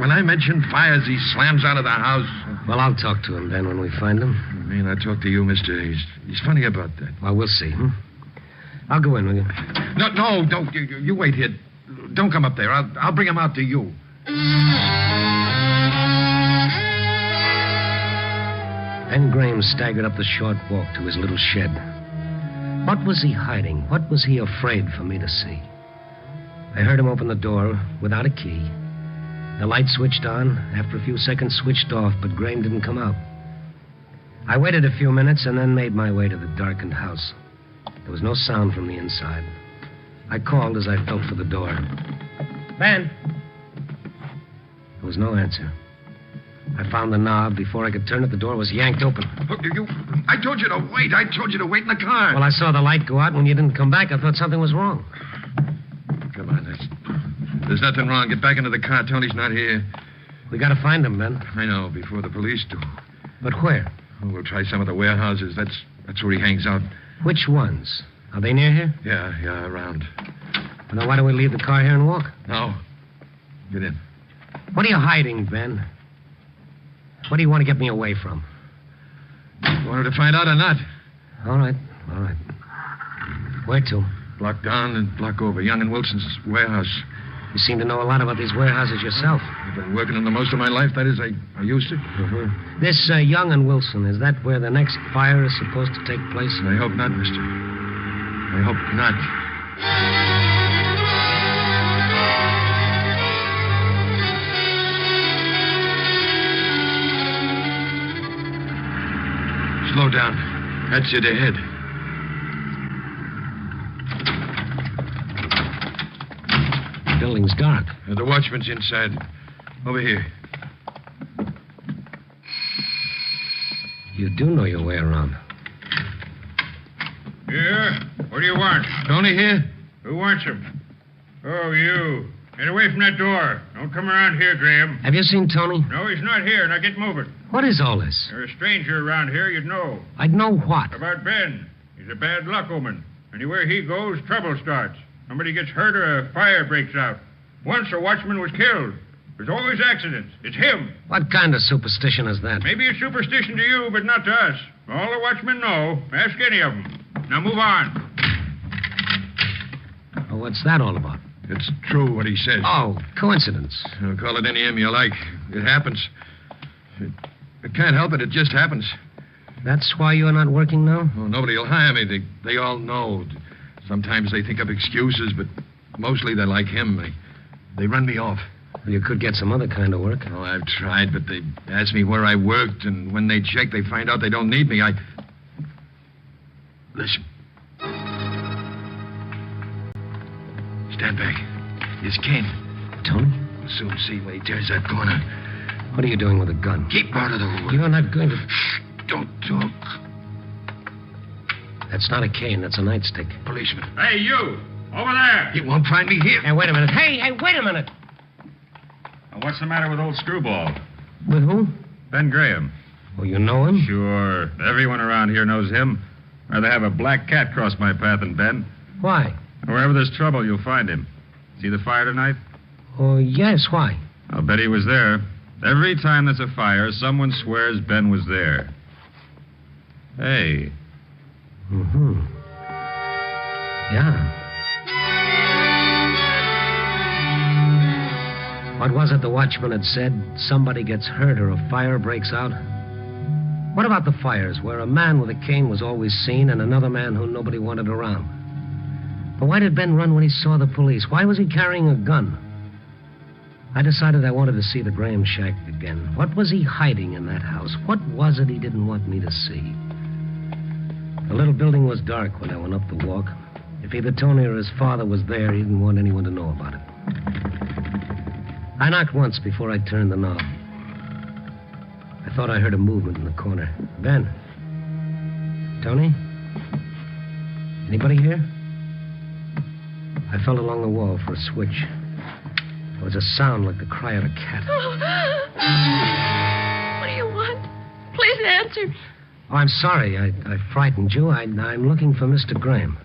When I mention fires, he slams out of the house. Well, I'll talk to him then when we find him. I mean, I talk to you, mister. He's funny about that. Well, we'll see. I'll go in with you. No, don't. You wait here. Don't come up there. I'll bring him out to you. Ben Graham staggered up the short walk to his little shed. What was he hiding? What was he afraid for me to see? I heard him open the door without a key. The light switched on. After a few seconds, switched off, but Graham didn't come out. I waited a few minutes and then made my way to the darkened house. There was no sound from the inside. I called as I felt for the door. Ben! There was no answer. I found the knob. Before I could turn it, the door was yanked open. I told you to wait. I told you to wait in the car. Well, I saw the light go out. When you didn't come back, I thought something was wrong. Come on, there's nothing wrong. Get back into the car. Tony's not here. We gotta find him, Ben. I know, before the police do. But where? Oh, we'll try some of the warehouses. That's where he hangs out. Which ones? Are they near here? Yeah, around. Well, then why don't we leave the car here and walk? No. Get in. What are you hiding, Ben? What do you want to get me away from? You wanted to find out or not? All right. Where to? Block down and block over. Young and Wilson's warehouse. You seem to know a lot about these warehouses yourself. I've been working in them most of my life. That is, I used to. Mm-hmm. This Young and Wilson, is that where the next fire is supposed to take place? I hope not, mister. I hope not. Slow down. That's it ahead. The building's dark. The watchman's inside. Over here. You do know your way around. Yeah? What do you want? Tony here? Who wants him? Oh, you. Get away from that door. Don't come around here, Graham. Have you seen Tony? No, he's not here. Now get moving. What is all this? You're a stranger around here, you'd know. I'd know what? About Ben. He's a bad luck omen. Anywhere he goes, trouble starts. Somebody gets hurt or a fire breaks out. Once a watchman was killed. There's always accidents. It's him. What kind of superstition is that? Maybe it's superstition to you, but not to us. All the watchmen know. Ask any of them. Now move on. Oh, what's that all about? It's true what he said. Oh, coincidence. Call it any name you like. It happens. It can't help it. It just happens. That's why you're not working now? Oh, nobody will hire me. They all know. Sometimes they think of excuses, but mostly they're like him. They run me off. Well, you could get some other kind of work. Oh, I've tried, but they ask me where I worked, and when they check, they find out they don't need me. Listen. Stand back. Here's Ken. Tony? We'll soon see when he turns that corner. What are you doing with a gun? Keep out of the way. You're not going to... Shh, don't talk. That's not a cane. That's a nightstick. Policeman. Hey, you! Over there! You won't find me here. Hey, wait a minute. Hey, wait a minute. What's the matter with old Screwball? With who? Ben Graham. Oh, you know him? Sure. Everyone around here knows him. Rather have a black cat cross my path than Ben. Why? Wherever there's trouble, you'll find him. See the fire tonight? Oh, yes. Why? I'll bet he was there. Every time there's a fire, someone swears Ben was there. Hey. Mm-hmm. Yeah. What was it the watchman had said? Somebody gets hurt or a fire breaks out? What about the fires where a man with a cane was always seen and another man who nobody wanted around? But why did Ben run when he saw the police? Why was he carrying a gun? I decided I wanted to see the Graham shack again. What was he hiding in that house? What was it he didn't want me to see? The little building was dark when I went up the walk. If either Tony or his father was there, he didn't want anyone to know about it. I knocked once before I turned the knob. I thought I heard a movement in the corner. Ben? Tony? Anybody here? I felt along the wall for a switch. There was a sound like the cry of a cat. What do you want? Please answer. Oh, I'm sorry. I frightened you. I'm looking for Mr. Graham.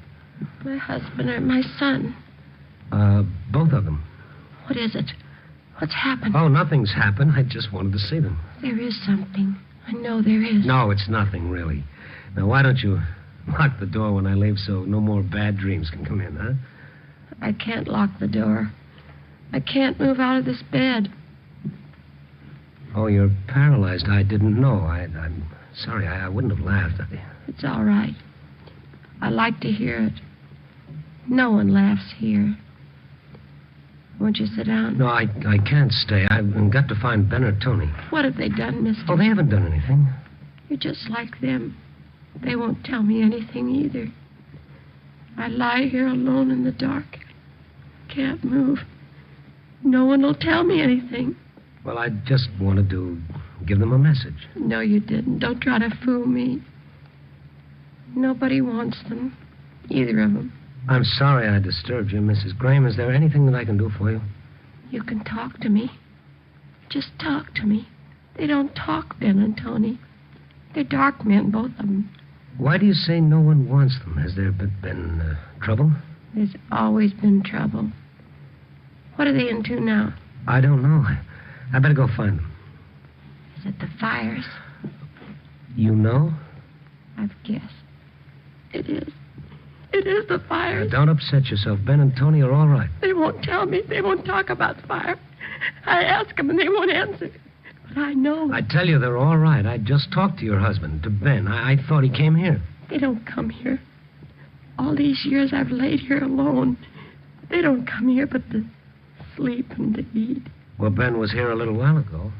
My husband or my son? Both of them. What is it? What's happened? Oh, nothing's happened. I just wanted to see them. There is something. I know there is. No, it's nothing, really. Now, why don't you lock the door when I leave so no more bad dreams can come in, huh? I can't lock the door. I can't move out of this bed. Oh, you're paralyzed. I didn't know. I'm sorry. I wouldn't have laughed at you. It's all right. I like to hear it. No one laughs here. Won't you sit down? No, I can't stay. I've got to find Ben or Tony. What have they done, mister? Oh, they haven't done anything. You're just like them. They won't tell me anything either. I lie here alone in the dark. Can't move. No one will tell me anything. Well, I just wanted to give them a message. No, you didn't. Don't try to fool me. Nobody wants them. Either of them. I'm sorry I disturbed you, Mrs. Graham. Is there anything that I can do for you? You can talk to me. Just talk to me. They don't talk, Ben and Tony. They're dark men, both of them. Why do you say no one wants them? Has there been trouble? There's always been trouble. What are they into now? I don't know. I better go find them. Is it the fires? You know? I've guessed. It is. It is the fires. Don't upset yourself. Ben and Tony are all right. They won't tell me. They won't talk about fire. I ask them and they won't answer. But I know. I tell you, they're all right. I just talked to your husband, to Ben. I thought he came here. They don't come here. All these years I've laid here alone. They don't come here but to sleep and to eat. Well, Ben was here a little while ago.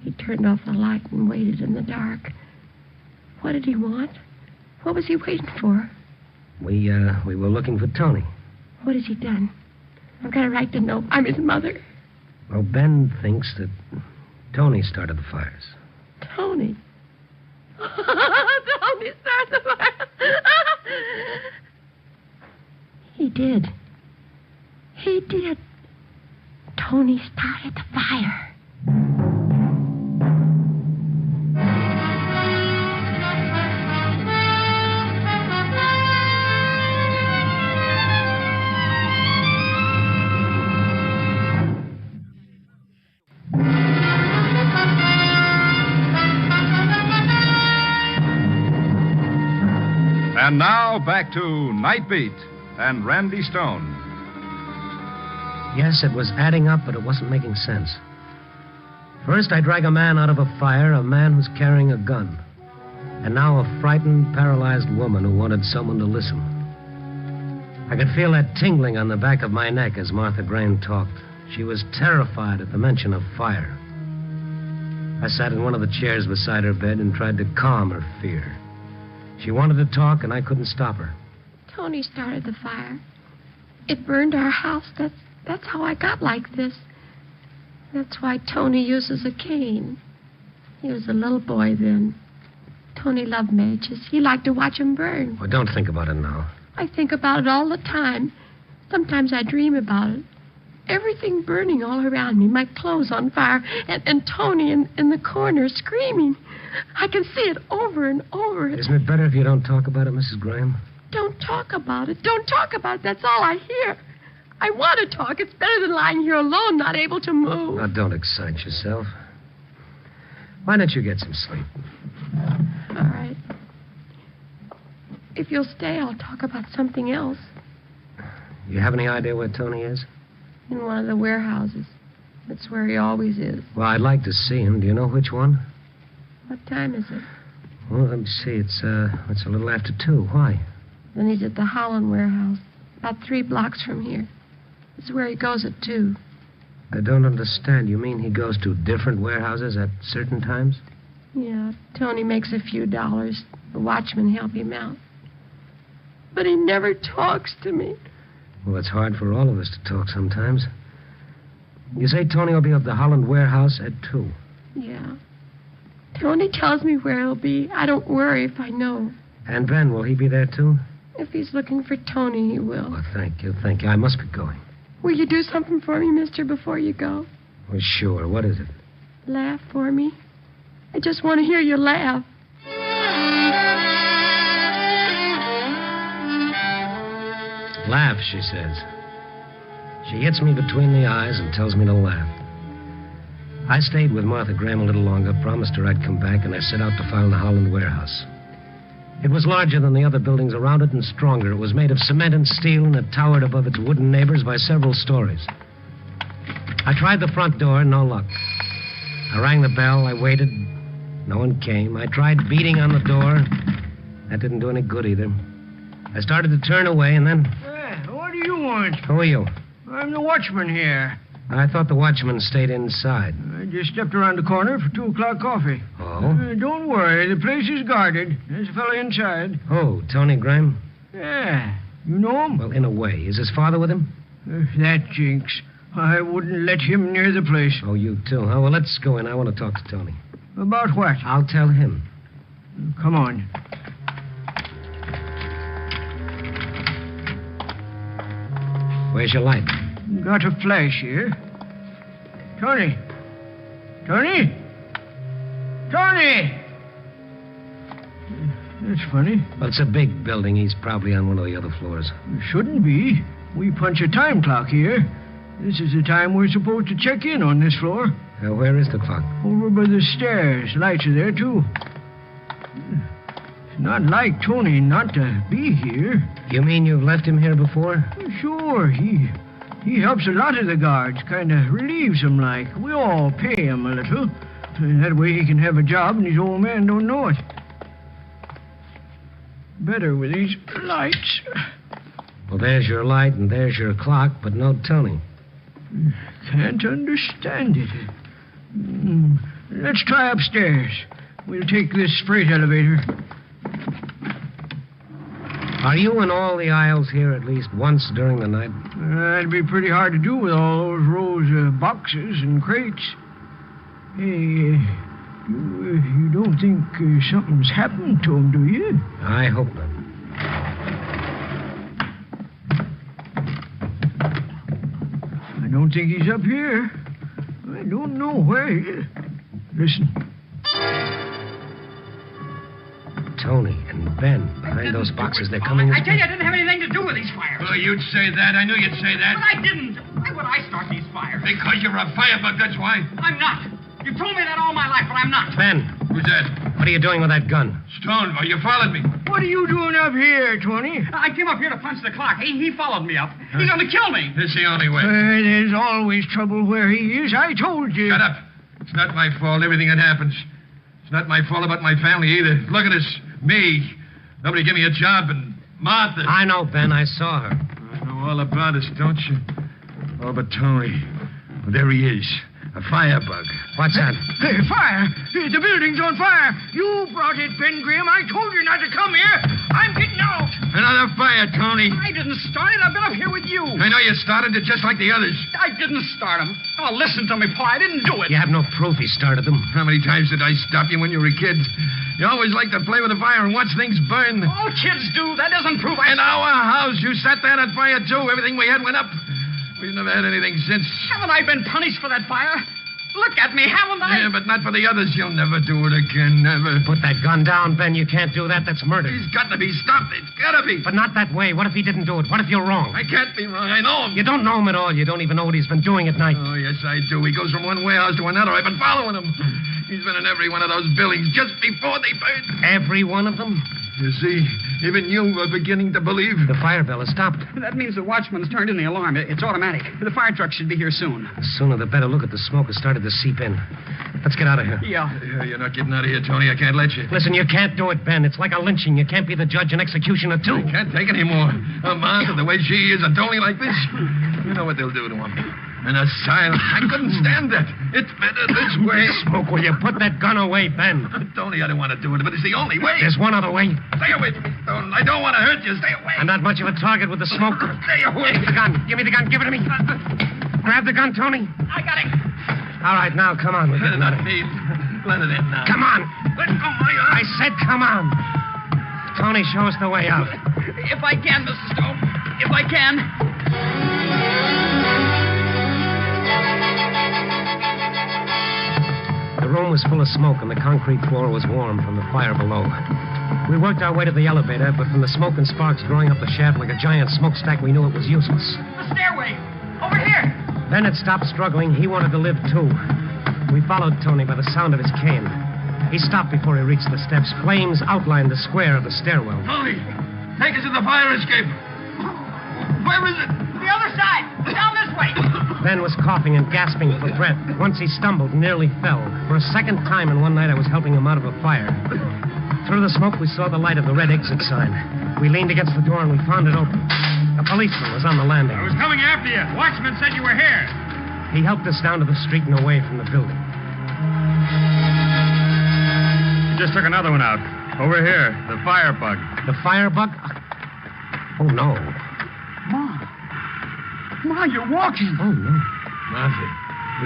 He turned off the light and waited in the dark. What did he want? What was he waiting for? We were looking for Tony. What has he done? I've got a right to know. I'm his mother. Well, Ben thinks that Tony started the fires. Tony? Tony started the fires. He did. He did. Tony started the fire. And now back to Night Beat and Randy Stone. Yes, it was adding up, but it wasn't making sense. First, I drag a man out of a fire, a man who's carrying a gun. And now a frightened, paralyzed woman who wanted someone to listen. I could feel that tingling on the back of my neck as Martha Graham talked. She was terrified at the mention of fire. I sat in one of the chairs beside her bed and tried to calm her fear. She wanted to talk, and I couldn't stop her. Tony started the fire. It burned our house. That's how I got like this. That's why Tony uses a cane. He was a little boy then. Tony loved matches. He liked to watch them burn. Well, don't think about it now. I think about it all the time. Sometimes I dream about it. Everything burning all around me, my clothes on fire, and Tony in the corner screaming. I can see it over and over. Isn't it better if you don't talk about it, Mrs. Graham? Don't talk about it. Don't talk about it. That's all I hear. I want to talk. It's better than lying here alone, not able to move. Now, don't excite yourself. Why don't you get some sleep? All right. If you'll stay, I'll talk about something else. You have any idea where Tony is? In one of the warehouses. That's where he always is. Well, I'd like to see him. Do you know which one? What time is it? Well, let me see. It's a little after 2. Why? Then he's at the Holland warehouse, about 3 blocks from here. It's where he goes at 2. I don't understand. You mean he goes to different warehouses at certain times? Yeah, Tony makes a few dollars. The watchmen help him out. But he never talks to me. Well, it's hard for all of us to talk sometimes. You say Tony will be at the Holland warehouse at 2. Yeah. Tony tells me where he'll be. I don't worry if I know. And Ben, will he be there too? If he's looking for Tony, he will. Oh, thank you. I must be going. Will you do something for me, mister, before you go? Well, sure. What is it? Laugh for me. I just want to hear you laugh. Laugh, she says. She hits me between the eyes and tells me to laugh. I stayed with Martha Graham a little longer, promised her I'd come back, and I set out to find the Holland warehouse. It was larger than the other buildings around it and stronger. It was made of cement and steel, and it towered above its wooden neighbors by several stories. I tried the front door, no luck. I rang the bell, I waited. No one came. I tried beating on the door. That didn't do any good either. I started to turn away, and then... What do you want? Who are you? I'm the watchman here. I thought the watchman stayed inside. I just stepped around the corner for 2 o'clock coffee. Oh? Don't worry, the place is guarded. There's a fellow inside. Oh, Tony Graham? Yeah. You know him? Well, in a way. Is his father with him? That jinx. I wouldn't let him near the place. Oh, you too, huh? Well, let's go in. I want to talk to Tony. About what? I'll tell him. Come on. Where's your light? Got a flash here. Tony! Tony! Tony! That's funny. Well, it's a big building. He's probably on one of the other floors. Shouldn't be. We punch a time clock here. This is the time we're supposed to check in on this floor. Where is the clock? Over by the stairs. Lights are there, too. It's not like Tony not to be here. You mean you've left him here before? Sure. He helps a lot of the guards. Kind of relieves them like. We all pay him a little. That way he can have a job and his old man don't know it. Better with these lights. Well, there's your light and there's your clock, but no Tony. Can't understand it. Let's try upstairs. We'll take this freight elevator. Are you in all the aisles here at least once during the night? That'd be pretty hard to do with all those rows of boxes and crates. Hey, you don't think something's happened to him, do you? I hope not. I don't think he's up here. I don't know where he is. Listen. Tony and Ben behind those boxes. They're coming. I tell you, I didn't have anything to do with these fires. Oh, you'd say that. I knew you'd say that. But I didn't. Why would I start these fires? Because you're a firebug, that's why. I'm not. You told me that all my life, but I'm not. Ben. Who's that? What are you doing with that gun? Stone, you followed me. What are you doing up here, Tony? I came up here to punch the clock. He followed me up. He's going to kill me. This is the only way. There's always trouble where he is. I told you. Shut up. It's not my fault, everything that happens. It's not my fault about my family either. Look at us. Me. Nobody gave me a job, and Martha. I know, Ben. I saw her. I know all about us, don't you? Oh, but Tony. Well, there he is. A firebug. What's that? Fire! The building's on fire! You brought it, Ben Graham. I told you not to come here. I'm getting out. Another fire, Tony. I didn't start it. I've been up here with you. I know you started it just like the others. I didn't start them. Oh, listen to me, Pa. I didn't do it. You have no proof he started them. How many times did I stop you when you were a kid? You always like to play with the fire and watch things burn. All kids do. That doesn't prove In our house, you sat there on fire, too. Everything we had went up. We've never had anything since. Haven't I been punished for that fire? Look at me, haven't I? Yeah, but not for the others. You'll never do it again, never. Put that gun down, Ben. You can't do that. That's murder. He's got to be stopped. It's got to be. But not that way. What if he didn't do it? What if you're wrong? I can't be wrong. I know him. You don't know him at all. You don't even know what he's been doing at night. Oh, yes, I do. He goes from one warehouse to another. I've been following him. He's been in every one of those buildings just before they burned. Every one of them? You see, even you are beginning to believe. The fire bell has stopped. That means the watchman's turned in the alarm. It's automatic. The fire truck should be here soon. The sooner the better. Look at the smoke has started to seep in. Let's get out of here. Yeah. You're not getting out of here, Tony. I can't let you. Listen, you can't do it, Ben. It's like a lynching. You can't be the judge and executioner, too. I can't take any more. Martha, the way she is, and Tony like this. You know what they'll do to him. An asylum. I couldn't stand that. It's better this way. Smoke, will you put that gun away, Ben? Tony, I don't want to do it, but it's the only way. There's one other way. Stay away from me, Stone. I don't want to hurt you. Stay away. I'm not much of a target with the smoke. Stay away. Give me the gun. Give me the gun. Give it to me. Grab the gun, Tony. I got it. All right, now, come on. We're getting out of here. Let it in now. Come on. Let go my arm. I said come on. Tony, show us the way out. If I can, Mr. Stone. If I can. The room was full of smoke, and the concrete floor was warm from the fire below. We worked our way to the elevator, but from the smoke and sparks growing up the shaft like a giant smokestack, we knew it was useless. The stairway! Over here! Bennett stopped struggling. He wanted to live, too. We followed Tony by the sound of his cane. He stopped before he reached the steps. Flames outlined the square of the stairwell. Tony, take us to the fire escape. Where is it? The other side! Down this way! Ben was coughing and gasping for breath. Once he stumbled and nearly fell. For a second time in one night, I was helping him out of a fire. Through the smoke, we saw the light of the red exit sign. We leaned against the door and we found it open. A policeman was on the landing. I was coming after you. Watchman said you were here. He helped us down to the street and away from the building. You just took another one out. Over here, the firebug. The firebug? Oh, no. Ma, you're walking. Oh, no. Martha,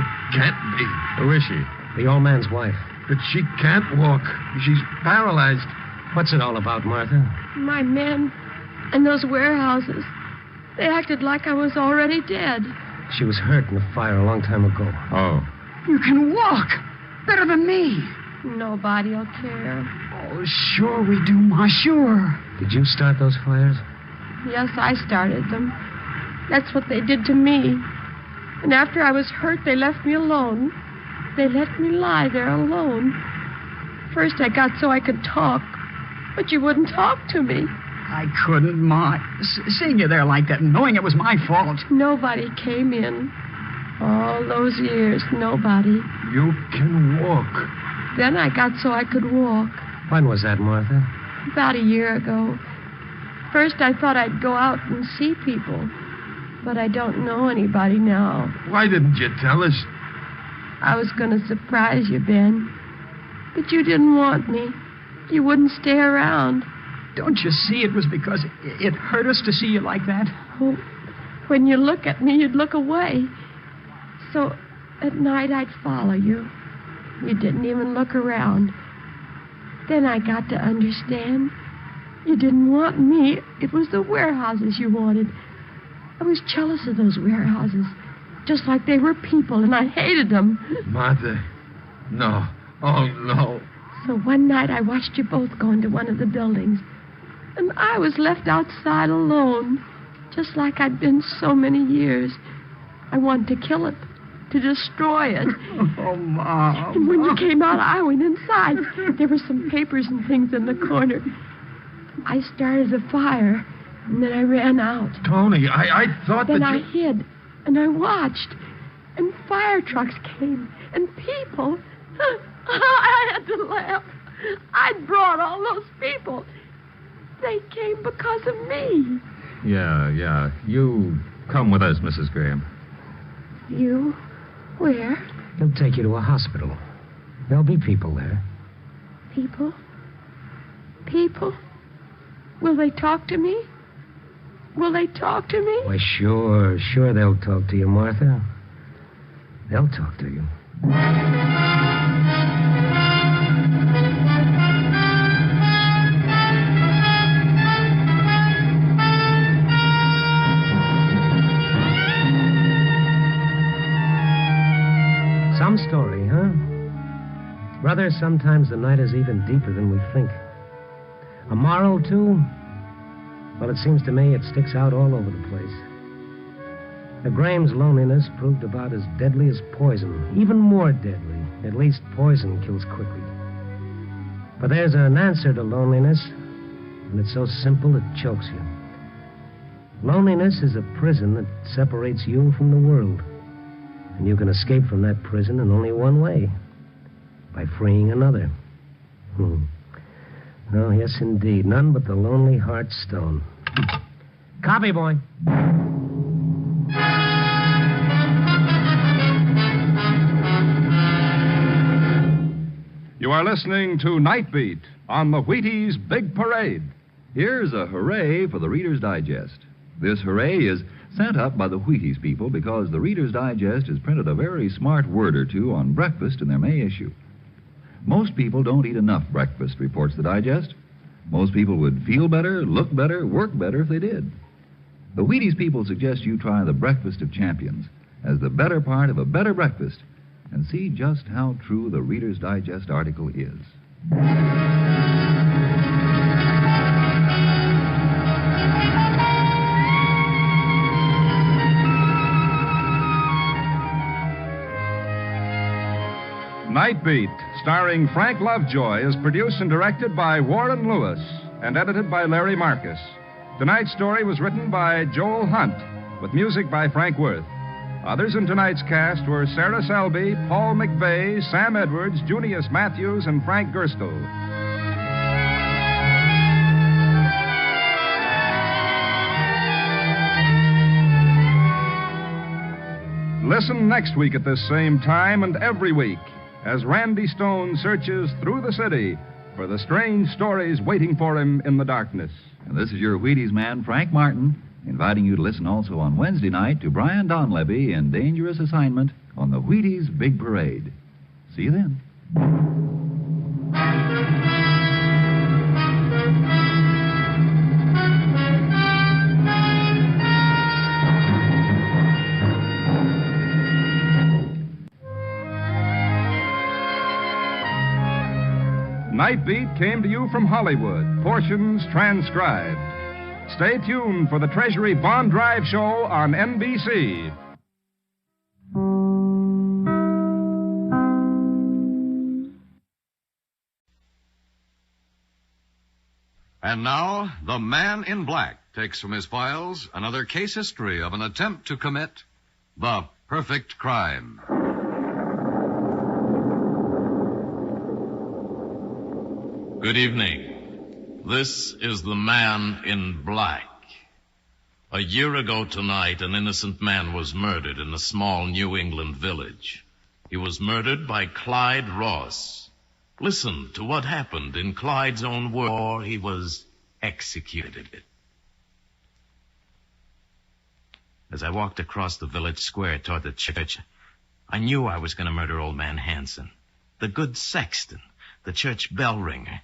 it can't be. Who is she? The old man's wife. But she can't walk. She's paralyzed. What's it all about, Martha? My men and those warehouses. They acted like I was already dead. She was hurt in the fire a long time ago. Oh. You can walk. Better than me. Nobody'll care. Oh, sure we do, Ma, sure. Did you start those fires? Yes, I started them. That's what they did to me. And after I was hurt, they left me alone. They let me lie there alone. First, I got so I could talk, but you wouldn't talk to me. I couldn't, Ma. Seeing you there like that and knowing it was my fault. Nobody came in. All those years, nobody. You can walk. Then I got so I could walk. When was that, Martha? About a year ago. First, I thought I'd go out and see people. But I don't know anybody now. Why didn't you tell us? I was going to surprise you, Ben. But you didn't want me. You wouldn't stay around. Don't you see it was because it hurt us to see you like that? Oh, when you look at me, you'd look away. So at night, I'd follow you. You didn't even look around. Then I got to understand. You didn't want me. It was the warehouses you wanted. I was jealous of those warehouses. Just like they were people, and I hated them. Martha, no. Oh, no. So one night I watched you both go into one of the buildings. And I was left outside alone, just like I'd been so many years. I wanted to kill it, to destroy it. Oh, Mom. And when you came out, I went inside. There were some papers and things in the corner. I started a fire, and then I ran out. Tony, I thought then that I hid, and I watched. And fire trucks came, and people. I had to laugh. I'd brought all those people. They came because of me. Yeah. You come with us, Mrs. Graham. You? Where? He'll take you to a hospital. There'll be people there. People? People? Will they talk to me? Will they talk to me? Why, sure they'll talk to you, Martha. They'll talk to you. Some story, huh? Brother, sometimes the night is even deeper than we think. A moral, too? Well, it seems to me it sticks out all over the place. The Graham's loneliness proved about as deadly as poison, even more deadly. At least poison kills quickly. But there's an answer to loneliness, and it's so simple it chokes you. Loneliness is a prison that separates you from the world. And you can escape from that prison in only one way. By freeing another. Oh, yes, indeed. None but the lonely heart's stone. Copy, boy. You are listening to Night Beat on the Wheaties Big Parade. Here's a hooray for the Reader's Digest. This hooray is sent up by the Wheaties people because the Reader's Digest has printed a very smart word or two on breakfast in their May issue. Most people don't eat enough breakfast, reports the Digest. Most people would feel better, look better, work better if they did. The Wheaties people suggest you try the Breakfast of Champions as the better part of a better breakfast. and see just how true the Reader's Digest article is. Night Beat, starring Frank Lovejoy, is produced and directed by Warren Lewis and edited by Larry Marcus. Tonight's story was written by Joel Hunt, with music by Frank Worth. Others in tonight's cast were Sarah Selby, Paul McVeigh, Sam Edwards, Junius Matthews, and Frank Gerstle. Listen next week at this same time and every week as Randy Stone searches through the city for the strange stories waiting for him in the darkness. And this is your Wheaties man, Frank Martin, inviting you to listen also on Wednesday night to Brian Donlevy in Dangerous Assignment on the Wheaties Big Parade. See you then. Night Beat came to you from Hollywood, portions transcribed. Stay tuned for the Treasury Bond Drive show on NBC. And now, the Man in Black takes from his files another case history of an attempt to commit the perfect crime. Good evening. This is the Man in Black. A year ago tonight, an innocent man was murdered in a small New England village. He was murdered by Clyde Ross. Listen to what happened in Clyde's own words. He was executed. As I walked across the village square toward the church, I knew I was going to murder old man Hanson, the good sexton, the church bell ringer.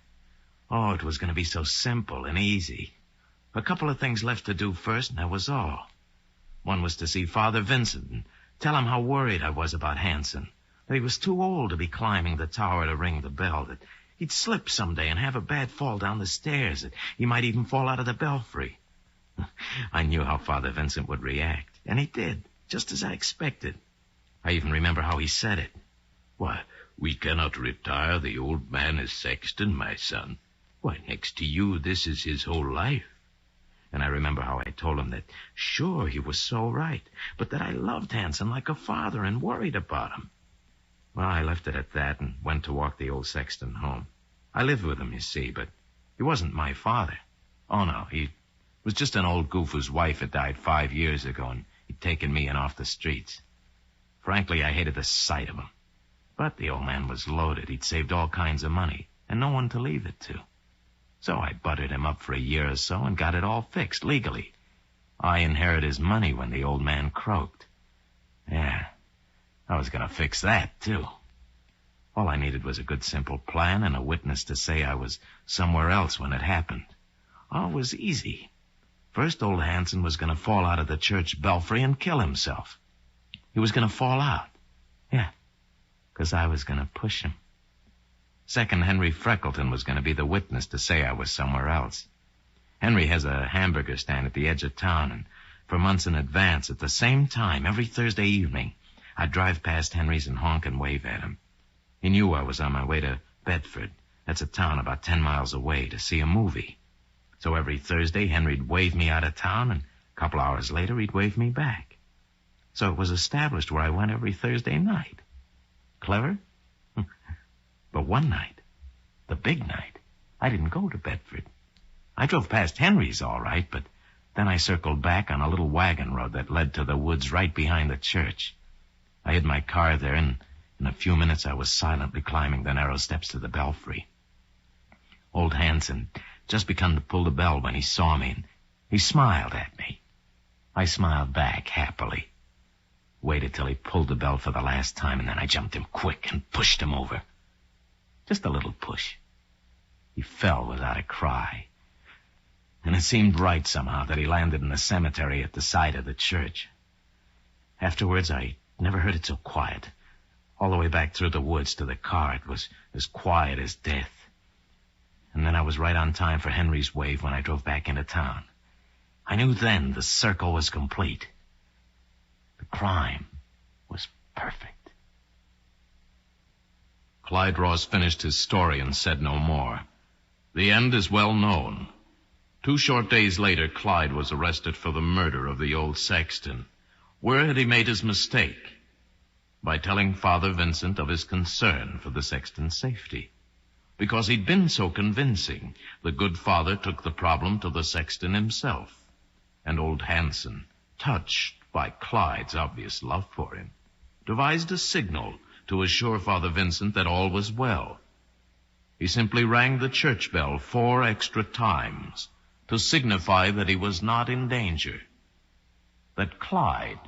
Oh, it was going to be so simple and easy. A couple of things left to do first, and that was all. One was to see Father Vincent and tell him how worried I was about Hanson, that he was too old to be climbing the tower to ring the bell, that he'd slip someday and have a bad fall down the stairs, that he might even fall out of the belfry. I knew how Father Vincent would react, and he did, just as I expected. I even remember how he said it. "Why, we cannot retire the old man as sexton, my son. Why, next to you, this is his whole life." And I remember how I told him that, sure, he was so right, but that I loved Hanson like a father and worried about him. Well, I left it at that and went to walk the old sexton home. I lived with him, you see, but he wasn't my father. Oh, no, he was just an old goof whose wife had died 5 years ago, and he'd taken me in off the streets. Frankly, I hated the sight of him. But the old man was loaded. He'd saved all kinds of money, and no one to leave it to. So I buttered him up for a year or so and got it all fixed legally. I inherited his money when the old man croaked. Yeah, I was going to fix that, too. All I needed was a good, simple plan and a witness to say I was somewhere else when it happened. All was easy. First, old Hanson was going to fall out of the church belfry and kill himself. He was going to fall out. Yeah, because I was going to push him. Second, Henry Freckleton was going to be the witness to say I was somewhere else. Henry has a hamburger stand at the edge of town, and for months in advance, at the same time, every Thursday evening, I'd drive past Henry's and honk and wave at him. He knew I was on my way to Bedford. That's a town about 10 miles away, to see a movie. So every Thursday, Henry'd wave me out of town, and a couple hours later, he'd wave me back. So it was established where I went every Thursday night. Clever? But one night, the big night, I didn't go to Bedford. I drove past Henry's all right, but then I circled back on a little wagon road that led to the woods right behind the church. I hid my car there, and in a few minutes I was silently climbing the narrow steps to the belfry. Old Hanson just begun to pull the bell when he saw me, and he smiled at me. I smiled back happily. Waited till he pulled the bell for the last time, and then I jumped him quick and pushed him over. Just a little push. He fell without a cry. And it seemed right somehow that he landed in the cemetery at the side of the church. Afterwards, I never heard it so quiet. All the way back through the woods to the car, it was as quiet as death. And then I was right on time for Henry's wave when I drove back into town. I knew then the circle was complete. The crime was perfect. Clyde Ross finished his story and said no more. The end is well known. 2 short days later, Clyde was arrested for the murder of the old sexton. Where had he made his mistake? By telling Father Vincent of his concern for the sexton's safety. Because he'd been so convincing, the good father took the problem to the sexton himself. And old Hanson, touched by Clyde's obvious love for him, devised a signal to assure Father Vincent that all was well. He simply rang the church bell 4 extra times to signify that he was not in danger, that Clyde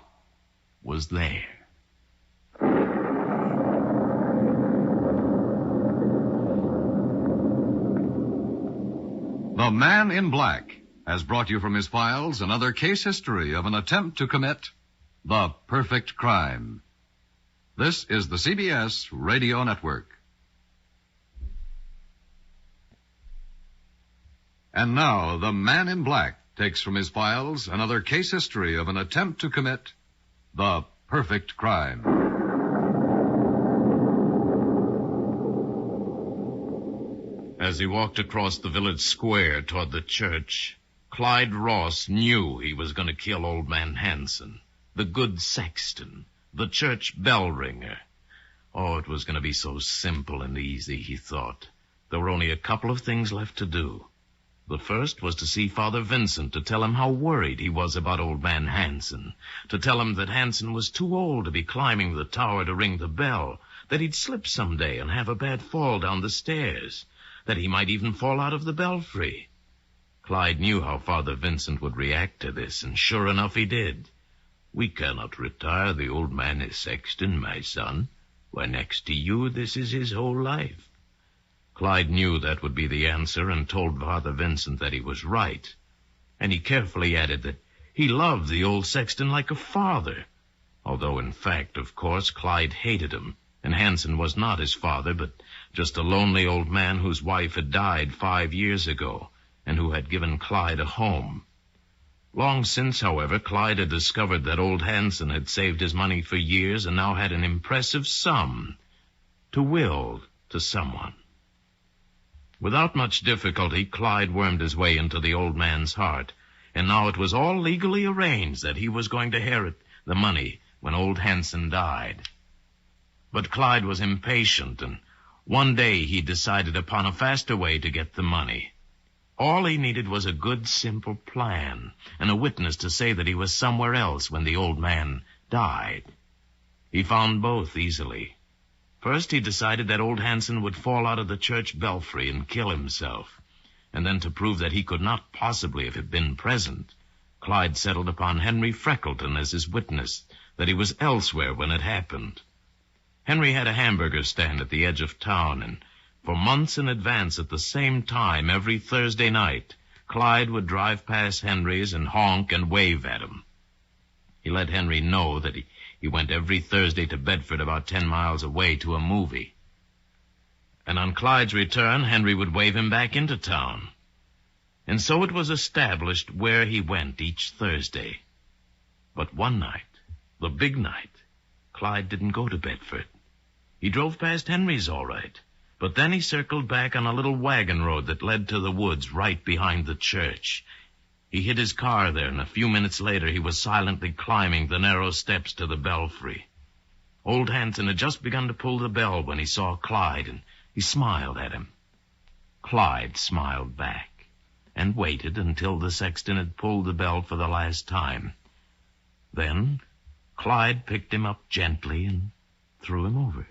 was there. The Man in Black has brought you from his files another case history of an attempt to commit the perfect crime. This is the CBS Radio Network. And now, The Man in Black takes from his files another case history of an attempt to commit the perfect crime. As he walked across the village square toward the church, Clyde Ross knew he was going to kill old man Hanson, the good sexton, the church bell ringer. Oh, it was going to be so simple and easy, he thought. There were only a couple of things left to do. The first was to see Father Vincent to tell him how worried he was about old man Hanson, to tell him that Hanson was too old to be climbing the tower to ring the bell, that he'd slip someday and have a bad fall down the stairs, that he might even fall out of the belfry. Clyde knew how Father Vincent would react to this, and sure enough he did. "We cannot retire the old man as sexton, my son. Why, next to you, this is his whole life." Clyde knew that would be the answer and told Father Vincent that he was right. And he carefully added that he loved the old sexton like a father, although in fact, of course, Clyde hated him, and Hanson was not his father, but just a lonely old man whose wife had died 5 years ago, and who had given Clyde a home. Long since, however, Clyde had discovered that old Hanson had saved his money for years and now had an impressive sum to will to someone. Without much difficulty, Clyde wormed his way into the old man's heart, and now it was all legally arranged that he was going to inherit the money when old Hanson died. But Clyde was impatient, and one day he decided upon a faster way to get the money. All he needed was a good, simple plan, and a witness to say that he was somewhere else when the old man died. He found both easily. First, he decided that old Hanson would fall out of the church belfry and kill himself. And then, to prove that he could not possibly have been present, Clyde settled upon Henry Freckleton as his witness, that he was elsewhere when it happened. Henry had a hamburger stand at the edge of town, and for months in advance at the same time every Thursday night, Clyde would drive past Henry's and honk and wave at him. He let Henry know that he went every Thursday to Bedford, about 10 miles away, to a movie. And on Clyde's return, Henry would wave him back into town. And so it was established where he went each Thursday. But one night, the big night, Clyde didn't go to Bedford. He drove past Henry's all right, but then he circled back on a little wagon road that led to the woods right behind the church. He hid his car there, and a few minutes later he was silently climbing the narrow steps to the belfry. Old Hanson had just begun to pull the bell when he saw Clyde, and he smiled at him. Clyde smiled back and waited until the sexton had pulled the bell for the last time. Then Clyde picked him up gently and threw him over.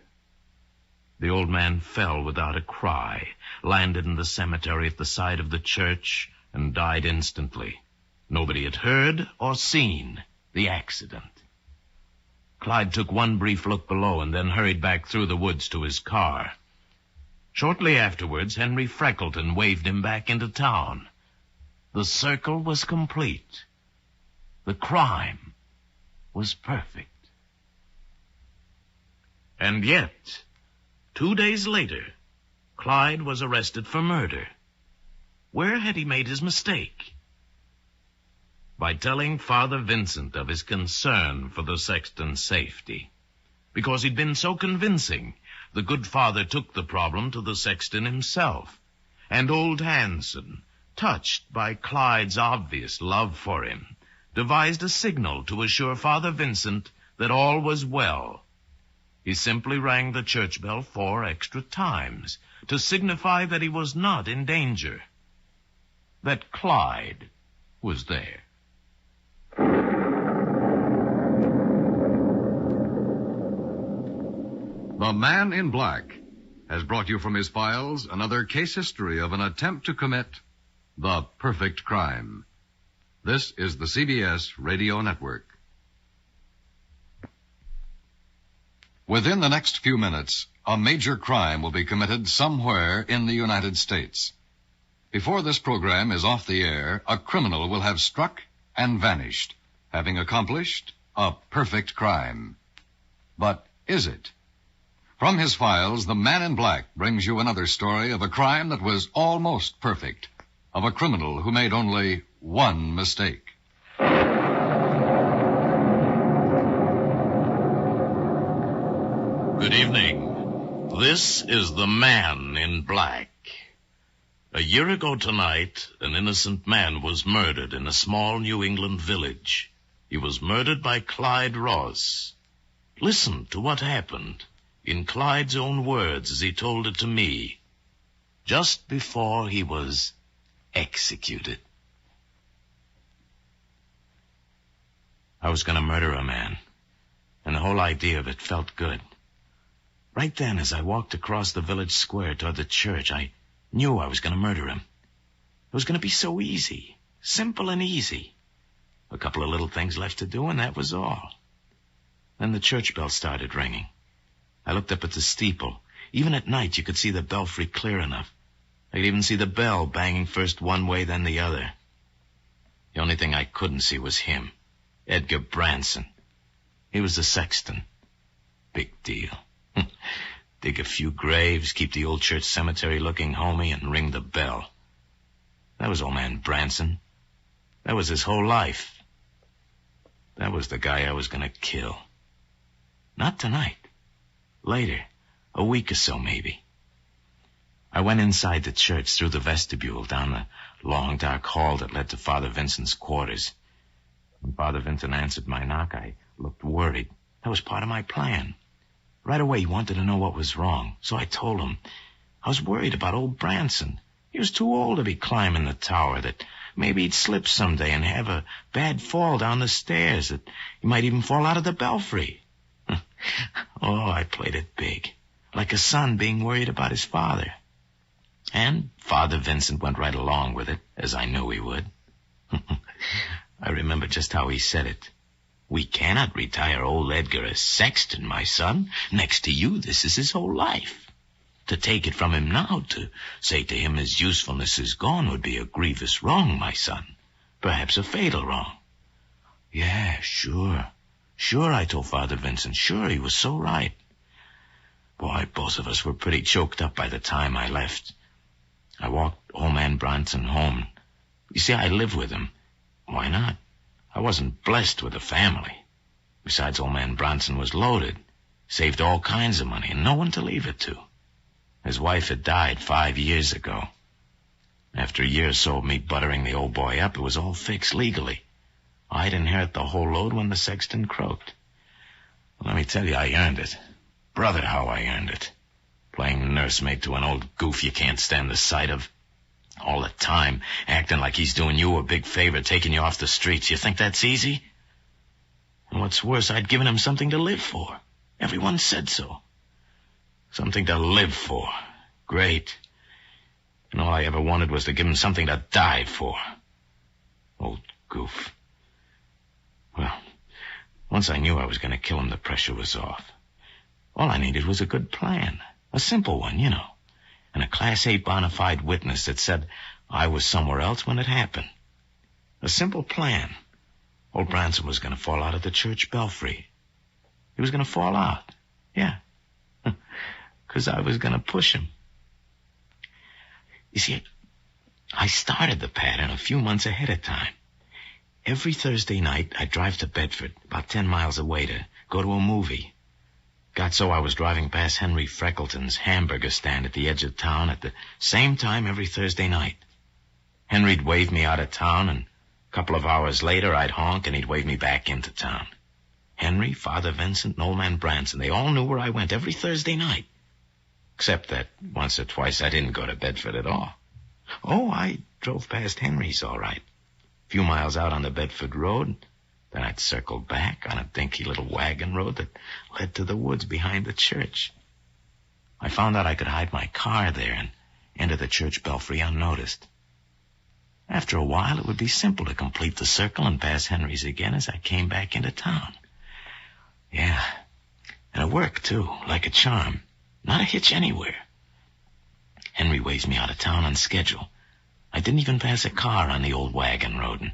The old man fell without a cry, landed in the cemetery at the side of the church, and died instantly. Nobody had heard or seen the accident. Clyde took one brief look below and then hurried back through the woods to his car. Shortly afterwards, Henry Freckleton waved him back into town. The circle was complete. The crime was perfect. And yet, 2 days later, Clyde was arrested for murder. Where had he made his mistake? By telling Father Vincent of his concern for the sexton's safety. Because he'd been so convincing, the good father took the problem to the sexton himself. And old Hanson, touched by Clyde's obvious love for him, devised a signal to assure Father Vincent that all was well. He simply rang the church bell 4 extra times to signify that he was not in danger. That Clyde was there. The Man in Black has brought you from his files another case history of an attempt to commit the perfect crime. This is the CBS Radio Network. Within the next few minutes, a major crime will be committed somewhere in the United States. Before this program is off the air, a criminal will have struck and vanished, having accomplished a perfect crime. But is it? From his files, the Man in Black brings you another story of a crime that was almost perfect, of a criminal who made only one mistake. Good evening. This is the Man in Black. A year ago tonight, an innocent man was murdered in a small New England village. He was murdered by Clyde Ross. Listen to what happened, in Clyde's own words as he told it to me, just before he was executed. I was going to murder a man, and the whole idea of it felt good. Right then, as I walked across the village square toward the church, I knew I was going to murder him. It was going to be so easy, simple and easy. A couple of little things left to do, and that was all. Then the church bell started ringing. I looked up at the steeple. Even at night, you could see the belfry clear enough. I could even see the bell banging first one way, then the other. The only thing I couldn't see was him, Edgar Branson. He was the sexton. Big deal. Dig a few graves, keep the old church cemetery looking homey, and ring the bell. That was old man Branson. That was his whole life. That was the guy I was going to kill. Not tonight. Later. A week or so, maybe. I went inside the church through the vestibule, down the long, dark hall that led to Father Vincent's quarters. When Father Vincent answered my knock, I looked worried. That was part of my plan. Right away, he wanted to know what was wrong, so I told him. I was worried about old Branson. He was too old to be climbing the tower, that maybe he'd slip someday and have a bad fall down the stairs, that he might even fall out of the belfry. Oh, I played it big, like a son being worried about his father. And Father Vincent went right along with it, as I knew he would. I remember just how he said it. We cannot retire old Edgar as sexton, my son. Next to you, this is his whole life. To take it from him now, to say to him his usefulness is gone, would be a grievous wrong, my son. Perhaps a fatal wrong. Yeah, sure. Sure, I told Father Vincent. Sure, he was so right. Boy, both of us were pretty choked up by the time I left. I walked old man Branson home. You see, I lived with him. Why not? I wasn't blessed with a family. Besides, old man Branson was loaded. Saved all kinds of money and no one to leave it to. His wife had died 5 years ago. After a year or so of me buttering the old boy up, it was all fixed legally. I'd inherit the whole load when the sexton croaked. Well, let me tell you, I earned it. Brother, how I earned it. Playing nursemaid to an old goof you can't stand the sight of. All the time, acting like he's doing you a big favor, taking you off the streets. You think that's easy? And what's worse, I'd given him something to live for. Everyone said so. Something to live for. Great. And all I ever wanted was to give him something to die for. Old goof. Well, once I knew I was going to kill him, the pressure was off. All I needed was a good plan. A simple one, you know. And a Class A bona fide witness that said I was somewhere else when it happened. A simple plan. Old Branson was going to fall out of the church belfry. He was going to fall out. Yeah. 'cause I was going to push him. You see, I started the pattern a few months ahead of time. Every Thursday night, I'd drive to Bedford, about 10 miles away, to go to a movie. Got so I was driving past Henry Freckleton's hamburger stand at the edge of town at the same time every Thursday night. Henry'd wave me out of town, and a couple of hours later, I'd honk, and he'd wave me back into town. Henry, Father Vincent, and Old Man Branson, they all knew where I went every Thursday night. Except that once or twice I didn't go to Bedford at all. Oh, I drove past Henry's all right. A few miles out on the Bedford Road. Then I'd circle back on a dinky little wagon road that led to the woods behind the church. I found out I could hide my car there and enter the church belfry unnoticed. After a while, it would be simple to complete the circle and pass Henry's again as I came back into town. Yeah, and it worked, too, like a charm. Not a hitch anywhere. Henry waves me out of town on schedule. I didn't even pass a car on the old wagon road, and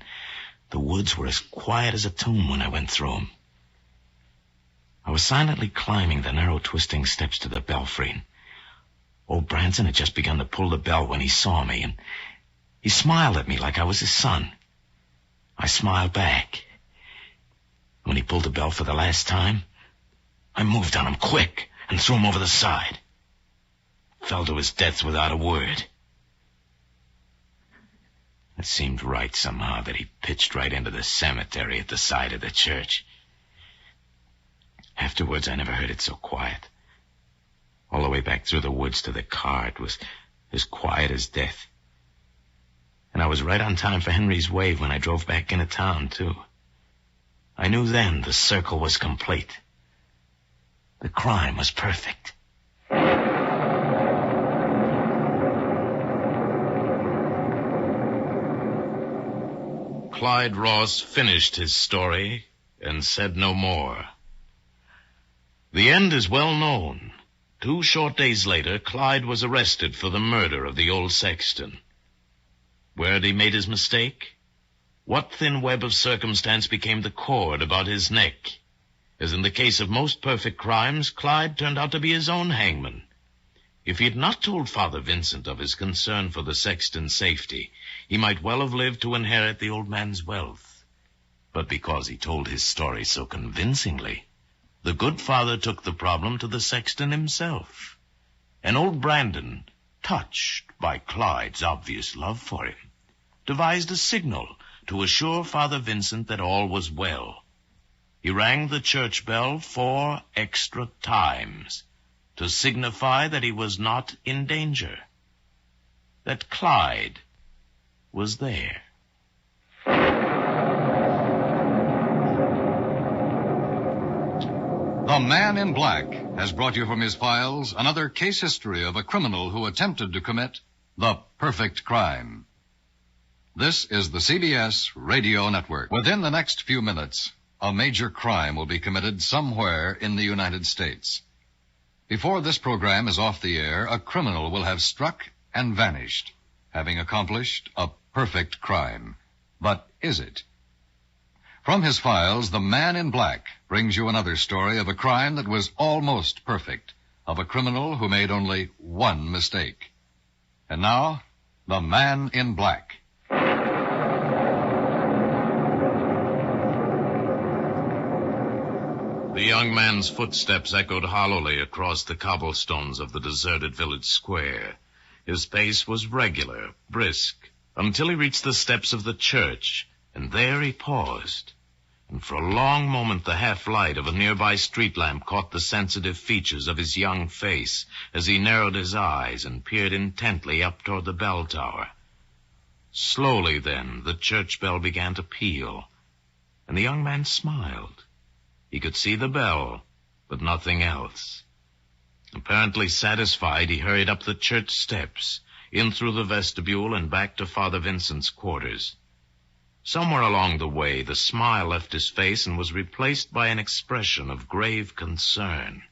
the woods were as quiet as a tomb when I went through them. I was silently climbing the narrow, twisting steps to the belfry, and old Branson had just begun to pull the bell when he saw me, and he smiled at me like I was his son. I smiled back. When he pulled the bell for the last time, I moved on him quick and threw him over the side. Fell to his death without a word. It seemed right somehow that he pitched right into the cemetery at the side of the church. Afterwards, I never heard it so quiet. All the way back through the woods to the car, it was as quiet as death. And I was right on time for Henry's wave when I drove back into town, too. I knew then the circle was complete. The crime was perfect. Clyde Ross finished his story and said no more. The end is well known. 2 short days later, Clyde was arrested for the murder of the old sexton. Where had he made his mistake? What thin web of circumstance became the cord about his neck? As in the case of most perfect crimes, Clyde turned out to be his own hangman. If he had not told Father Vincent of his concern for the sexton's safety, he might well have lived to inherit the old man's wealth. But because he told his story so convincingly, the good father took the problem to the sexton himself. And old Brandon, touched by Clyde's obvious love for him, devised a signal to assure Father Vincent that all was well. He rang the church bell 4 extra times to signify that he was not in danger, that Clyde was there. The Man in Black has brought you from his files another case history of a criminal who attempted to commit the perfect crime. This is the CBS Radio Network. Within the next few minutes, a major crime will be committed somewhere in the United States. Before this program is off the air, a criminal will have struck and vanished, having accomplished a perfect crime. But is it? From his files, The Man in Black brings you another story of a crime that was almost perfect, of a criminal who made only one mistake. And now, The Man in Black. The young man's footsteps echoed hollowly across the cobblestones of the deserted village square. His pace was regular, brisk, until he reached the steps of the church, and there he paused. And for a long moment the half-light of a nearby street lamp caught the sensitive features of his young face as he narrowed his eyes and peered intently up toward the bell tower. Slowly then, the church bell began to peal, and the young man smiled. He could see the bell, but nothing else. Apparently satisfied, he hurried up the church steps, in through the vestibule and back to Father Vincent's quarters. Somewhere along the way, the smile left his face and was replaced by an expression of grave concern.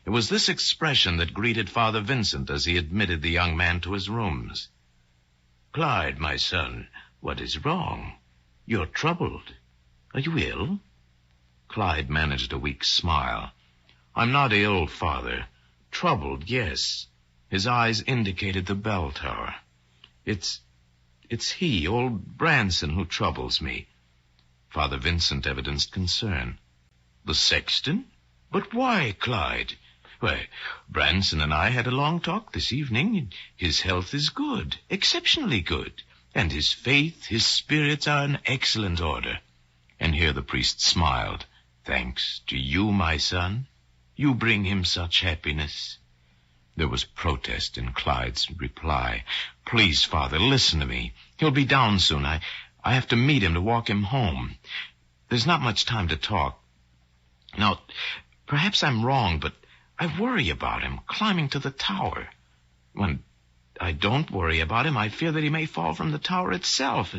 It was this expression that greeted Father Vincent as he admitted the young man to his rooms. "Clyde, my son, what is wrong? You're troubled. Are you ill?" Clyde managed a weak smile. "I'm not ill, Father, Troubled, yes. His eyes indicated the bell tower. It's he, old Branson, who troubles me. Father Vincent evidenced concern. The sexton? But why, Clyde? Why, Branson and I had a long talk this evening. His health is good, exceptionally good. And his faith, his spirits are in excellent order. And here the priest smiled. Thanks to you, my son. You bring him such happiness. There was protest in Clyde's reply. Please, Father, listen to me. He'll be down soon. I have to meet him to walk him home. There's not much time to talk. Now, perhaps I'm wrong, but I worry about him climbing to the tower. When I don't worry about him, I fear that he may fall from the tower itself.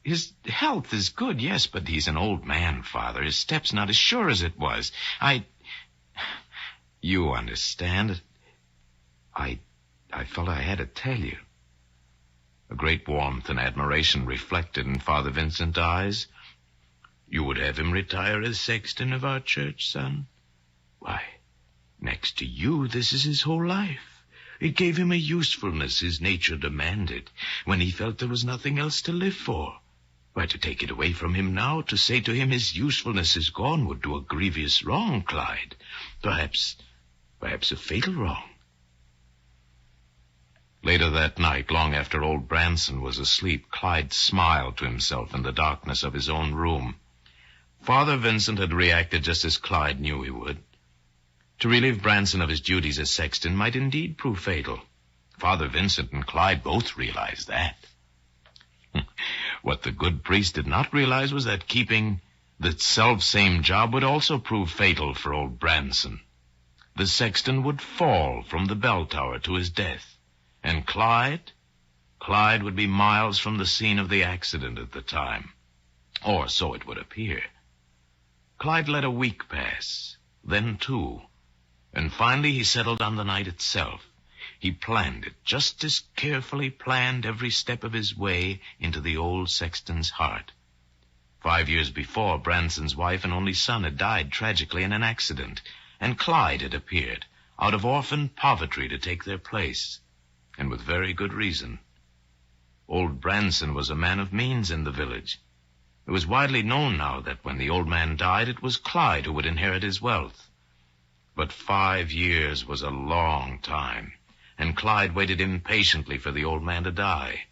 His health is good, yes, but he's an old man, Father. His step's not as sure as it was. You understand. I felt I had to tell you. A great warmth and admiration reflected in Father Vincent's eyes. You would have him retire as sexton of our church, son? Why, next to you, this is his whole life. It gave him a usefulness his nature demanded, when he felt there was nothing else to live for. Why, to take it away from him now, to say to him his usefulness is gone, would do a grievous wrong, Clyde. Perhaps a fatal wrong. Later that night, long after old Branson was asleep, Clyde smiled to himself in the darkness of his own room. Father Vincent had reacted just as Clyde knew he would. To relieve Branson of his duties as sexton might indeed prove fatal. Father Vincent and Clyde both realized that. What the good priest did not realize was that keeping the self-same job would also prove fatal for old Branson. The sexton would fall from the bell tower to his death. And Clyde would be miles from the scene of the accident at the time. Or so it would appear. Clyde let a week pass, then 2. And finally he settled on the night itself. He planned it, just as carefully planned every step of his way into the old sexton's heart. 5 years before, Branson's wife and only son had died tragically in an accident, and Clyde had appeared, out of orphan poverty, to take their place. And with very good reason. Old Branson was a man of means in the village. It was widely known now that when the old man died, it was Clyde who would inherit his wealth. But 5 years was a long time, and Clyde waited impatiently for the old man to die.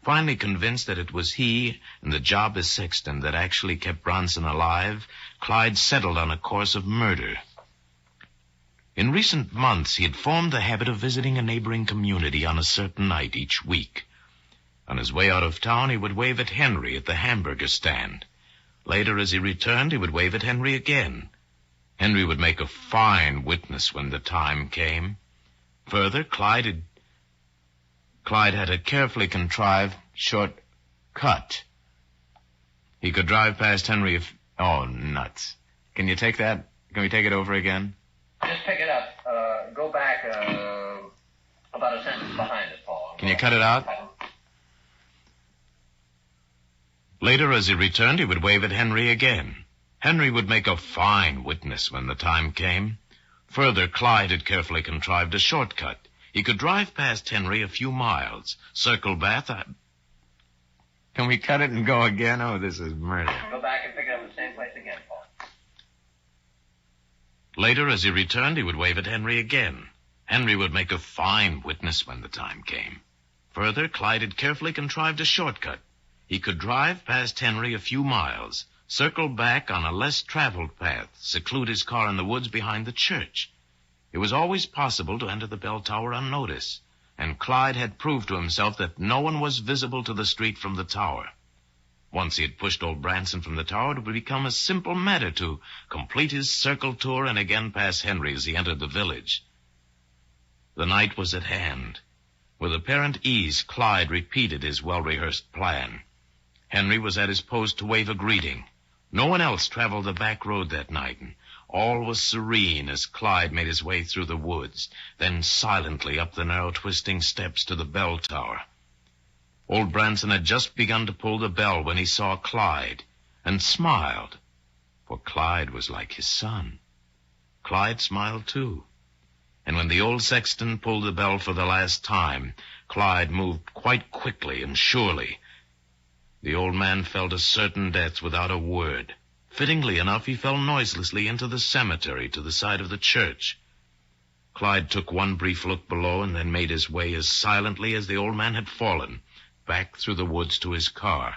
Finally convinced that it was he and the job as sexton that actually kept Branson alive, Clyde settled on a course of murder. In recent months, he had formed the habit of visiting a neighboring community on a certain night each week. On his way out of town, he would wave at Henry at the hamburger stand. Later, as he returned, he would wave at Henry again. Henry would make a fine witness when the time came. Further, Clyde had a carefully contrived short cut. He could drive past Henry if... Oh, nuts. Can you take that? Can we take it over again? Just pick it up. Go back about a sentence behind it, Paul. Can you cut it out? Later, as he returned, he would wave at Henry again. Henry would make a fine witness when the time came. Further, Clyde had carefully contrived a shortcut. He could drive past Henry a few miles, circle back... Can we cut it and go again? Oh, this is murder. Go back and pick it up in the same place again, Paul. Later, as he returned, he would wave at Henry again. Henry would make a fine witness when the time came. Further, Clyde had carefully contrived a shortcut. He could drive past Henry a few miles, circle back on a less traveled path, seclude his car in the woods behind the church. It was always possible to enter the bell tower unnoticed, and Clyde had proved to himself that no one was visible to the street from the tower. Once he had pushed old Branson from the tower, it would become a simple matter to complete his circle tour and again pass Henry as he entered the village. The night was at hand. With apparent ease, Clyde repeated his well-rehearsed plan. Henry was at his post to wave a greeting. No one else traveled the back road that night, and all was serene as Clyde made his way through the woods, then silently up the narrow twisting steps to the bell tower. Old Branson had just begun to pull the bell when he saw Clyde, and smiled, for Clyde was like his son. Clyde smiled, too. And when the old sexton pulled the bell for the last time, Clyde moved quite quickly and surely. The old man fell to certain death without a word. Fittingly enough, he fell noiselessly into the cemetery to the side of the church. Clyde took one brief look below and then made his way as silently as the old man had fallen, back through the woods to his car.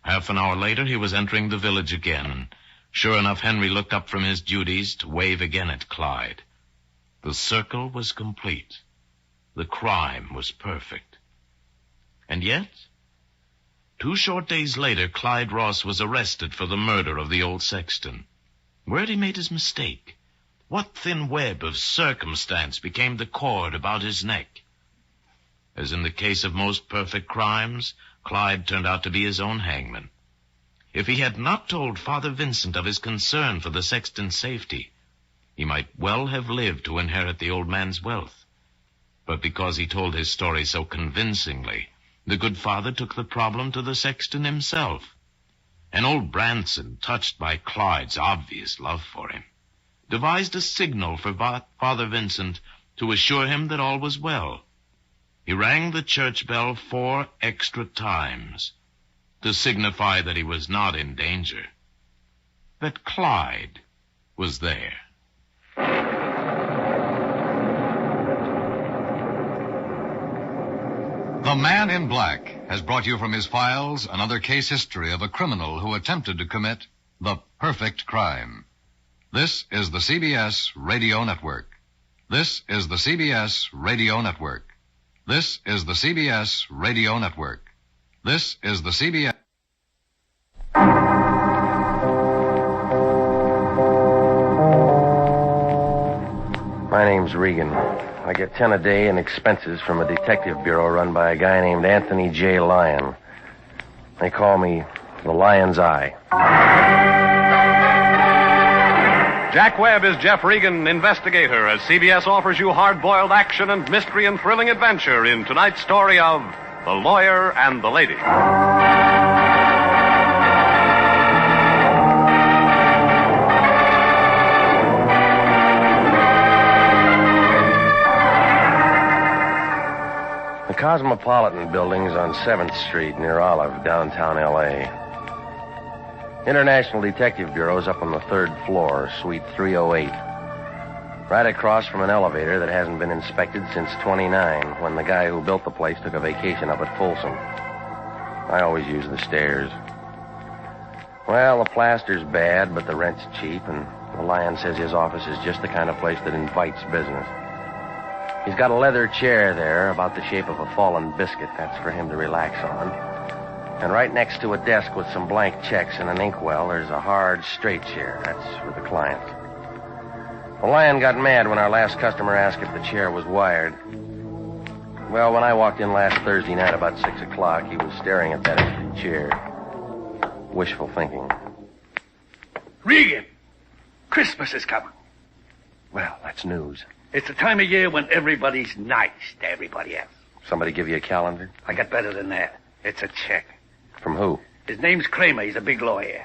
Half an hour later, he was entering the village again, and sure enough, Henry looked up from his duties to wave again at Clyde. The circle was complete. The crime was perfect. And yet, 2 short days later, Clyde Ross was arrested for the murder of the old sexton. Where had he made his mistake? What thin web of circumstance became the cord about his neck? As in the case of most perfect crimes, Clyde turned out to be his own hangman. If he had not told Father Vincent of his concern for the sexton's safety, he might well have lived to inherit the old man's wealth. But because he told his story so convincingly, the good father took the problem to the sexton himself. And old Branson, touched by Clyde's obvious love for him, devised a signal for Father Vincent to assure him that all was well. He rang the church bell 4 extra times to signify that he was not in danger, that Clyde was there. The Man in Black has brought you from his files another case history of a criminal who attempted to commit the perfect crime. This is the CBS Radio Network. This is the CBS Radio Network. This is the CBS Radio Network. This is the CBS... My name's Regan. I get 10 a day in expenses from a detective bureau run by a guy named Anthony J. Lyon. They call me the Lion's Eye. Jack Webb is Jeff Regan, investigator, as CBS offers you hard-boiled action and mystery and thrilling adventure in tonight's story of The Lawyer and the Lady. The Cosmopolitan Building's on 7th Street near Olive, downtown L.A. International Detective Bureau's up on the 3rd floor, suite 308. Right across from an elevator that hasn't been inspected since 29, when the guy who built the place took a vacation up at Folsom. I always use the stairs. Well, the plaster's bad, but the rent's cheap, and the Lion says his office is just the kind of place that invites business. He's got a leather chair there, about the shape of a fallen biscuit. That's for him to relax on. And right next to a desk with some blank checks and an inkwell, there's a hard, straight chair. That's for the client. The Lion got mad when our last customer asked if the chair was wired. Well, when I walked in last Thursday night about 6 o'clock, he was staring at that empty chair. Wishful thinking. Regan, Christmas is coming. Well, that's news. It's the time of year when everybody's nice to everybody else. Somebody give you a calendar? I got better than that. It's a check. From who? His name's Kramer. He's a big lawyer.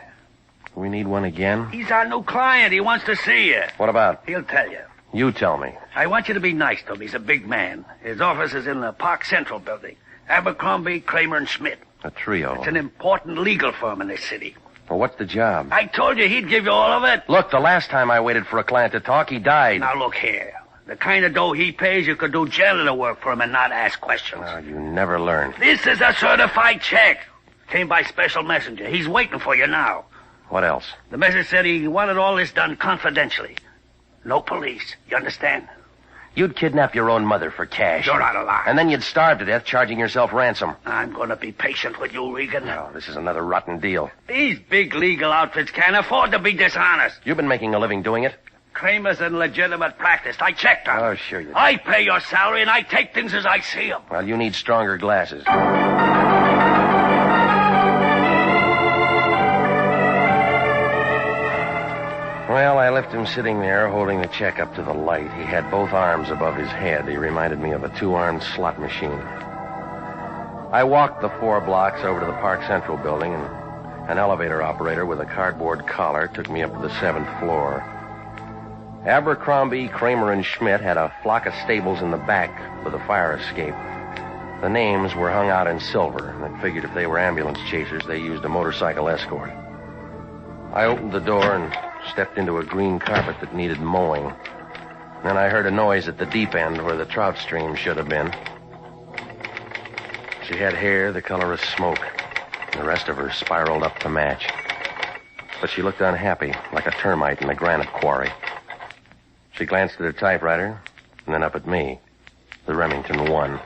We need one again? He's our new client. He wants to see you. What about? He'll tell you. You tell me. I want you to be nice to him. He's a big man. His office is in the Park Central building. Abercrombie, Kramer, and Schmidt. A trio. It's an important legal firm in this city. Well, what's the job? I told you he'd give you all of it. Look, the last time I waited for a client to talk, he died. Now, look here. The kind of dough he pays, you could do janitor work for him and not ask questions. Oh, you never learn. This is a certified check. Came by special messenger. He's waiting for you now. What else? The message said he wanted all this done confidentially. No police. You understand? You'd kidnap your own mother for cash. You're out of line. And then you'd starve to death charging yourself ransom. I'm going to be patient with you, Regan. No, this is another rotten deal. These big legal outfits can't afford to be dishonest. You've been making a living doing it? Kramer's in legitimate practice. I checked him. Oh, sure you do. I pay your salary, and I take things as I see them. Well, you need stronger glasses. Well, I left him sitting there holding the check up to the light. He had both arms above his head. He reminded me of a 2-armed slot machine. I walked the 4 blocks over to the Park Central building, and an elevator operator with a cardboard collar took me up to the 7th floor. Abercrombie, Kramer, and Schmidt had a flock of stables in the back with a fire escape. The names were hung out in silver, and I figured if they were ambulance chasers, they used a motorcycle escort. I opened the door and stepped into a green carpet that needed mowing. Then I heard a noise at the deep end where the trout stream should have been. She had hair the color of smoke. The rest of her spiraled up to match. But she looked unhappy, like a termite in a granite quarry. She glanced at her typewriter, and then up at me. The Remington 1.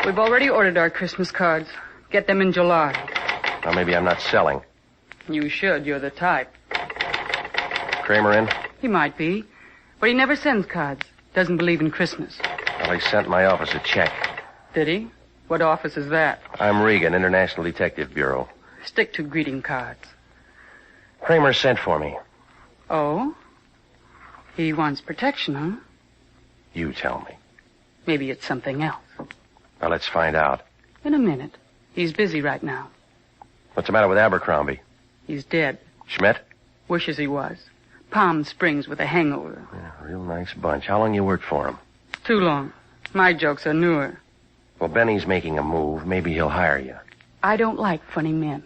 We've already ordered our Christmas cards. Get them in July. Now, maybe I'm not selling. You should. You're the type. Kramer in? He might be. But he never sends cards. Doesn't believe in Christmas. Well, he sent my office a check. Did he? What office is that? I'm Regan, International Detective Bureau. Stick to greeting cards. Kramer sent for me. Oh? He wants protection, huh? You tell me. Maybe it's something else. Well, let's find out. In a minute. He's busy right now. What's the matter with Abercrombie? He's dead. Schmidt? Wishes he was. Palm Springs with a hangover. Yeah, real nice bunch. How long you worked for him? Too long. My jokes are newer. Well, Benny's making a move. Maybe he'll hire you. I don't like funny men.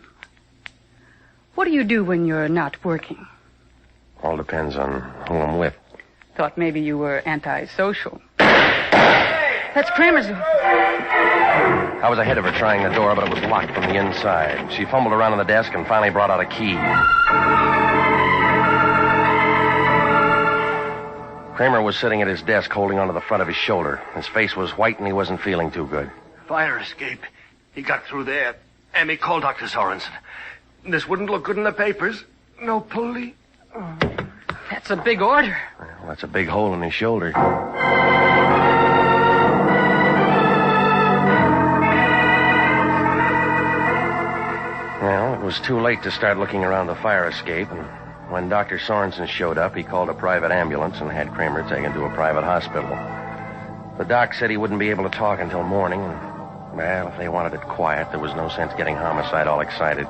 What do you do when you're not working? All depends on who I'm with. Thought maybe you were antisocial. That's Kramer's. I was ahead of her trying the door, but it was locked from the inside. She fumbled around on the desk and finally brought out a key. Kramer was sitting at his desk holding onto the front of his shoulder. His face was white and he wasn't feeling too good. Fire escape. He got through there. And he called Dr. Sorensen. This wouldn't look good in the papers. No police. Oh, that's a big order. Well, that's a big hole in his shoulder. Well, it was too late to start looking around the fire escape, and when Dr. Sorensen showed up, he called a private ambulance and had Kramer taken to a private hospital. The doc said he wouldn't be able to talk until morning, and, well, if they wanted it quiet, there was no sense getting Homicide all excited.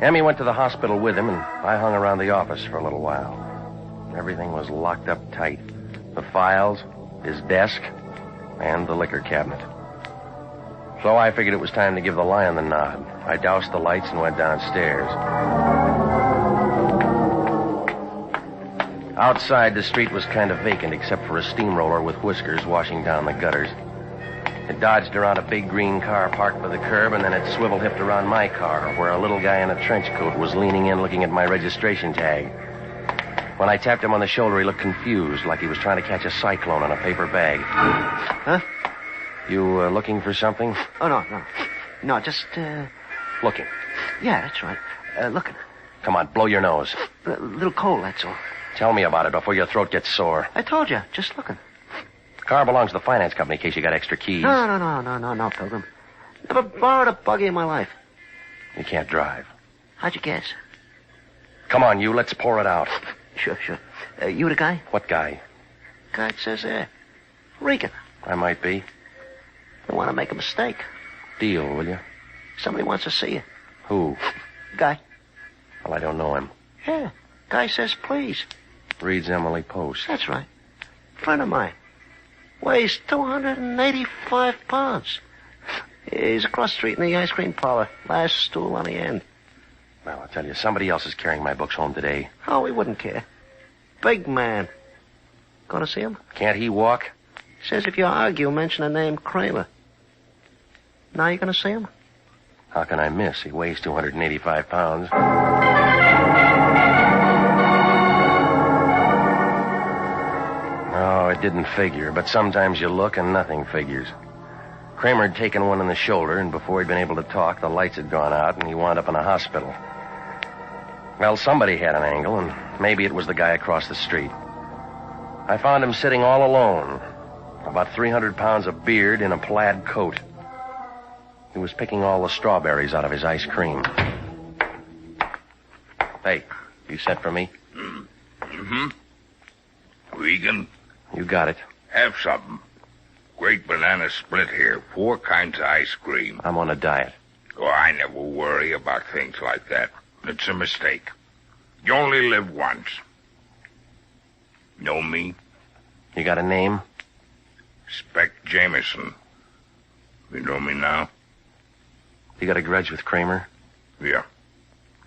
Emmy went to the hospital with him, and I hung around the office for a little while. Everything was locked up tight. The files, his desk, and the liquor cabinet. So I figured it was time to give the lion the nod. I doused the lights and went downstairs. Outside, the street was kind of vacant except for a steamroller with whiskers washing down the gutters. It dodged around a big green car parked by the curb, and then it swivel-hipped around my car, where a little guy in a trench coat was leaning in looking at my registration tag. When I tapped him on the shoulder, he looked confused, like he was trying to catch a cyclone in a paper bag. Huh? You looking for something? Oh, no. No, just, Looking. Yeah, that's right. Looking. Come on, blow your nose. A little cold, that's all. Tell me about it before your throat gets sore. I told you, just looking. The car belongs to the finance company in case you got extra keys. No, Pilgrim. Never borrowed a buggy in my life. You can't drive. How'd you guess? Come on, you. Let's pour it out. Sure. You the guy? What guy? Guy that says there. Regan. I might be. Don't want to make a mistake. Deal, will you? Somebody wants to see you. Who? Guy. Well, I don't know him. Yeah. Guy says please. Reads Emily Post. That's right. Friend of mine. Weighs 285 pounds. He's across the street in the ice cream parlor. Last stool on the end. Well, I'll tell you, somebody else is carrying my books home today. Oh, we wouldn't care. Big man. Gonna see him? Can't he walk? Says if you argue, mention the name Kramer. Now you gonna see him? How can I miss? He weighs 285 pounds. Oh, it didn't figure, but sometimes you look and nothing figures. Kramer had taken one in the shoulder, and before he'd been able to talk, the lights had gone out, and he wound up in a hospital. Well, somebody had an angle, and maybe it was the guy across the street. I found him sitting all alone, about 300 pounds of beard in a plaid coat. He was picking all the strawberries out of his ice cream. Hey, you sent for me? Mm-hmm. Regan? You got it. Have something. Great banana split here. 4 kinds of ice cream. I'm on a diet. Oh, I never worry about things like that. It's a mistake. You only live once. Know me? You got a name? Spec Jameson. You know me now? You got a grudge with Kramer? Yeah.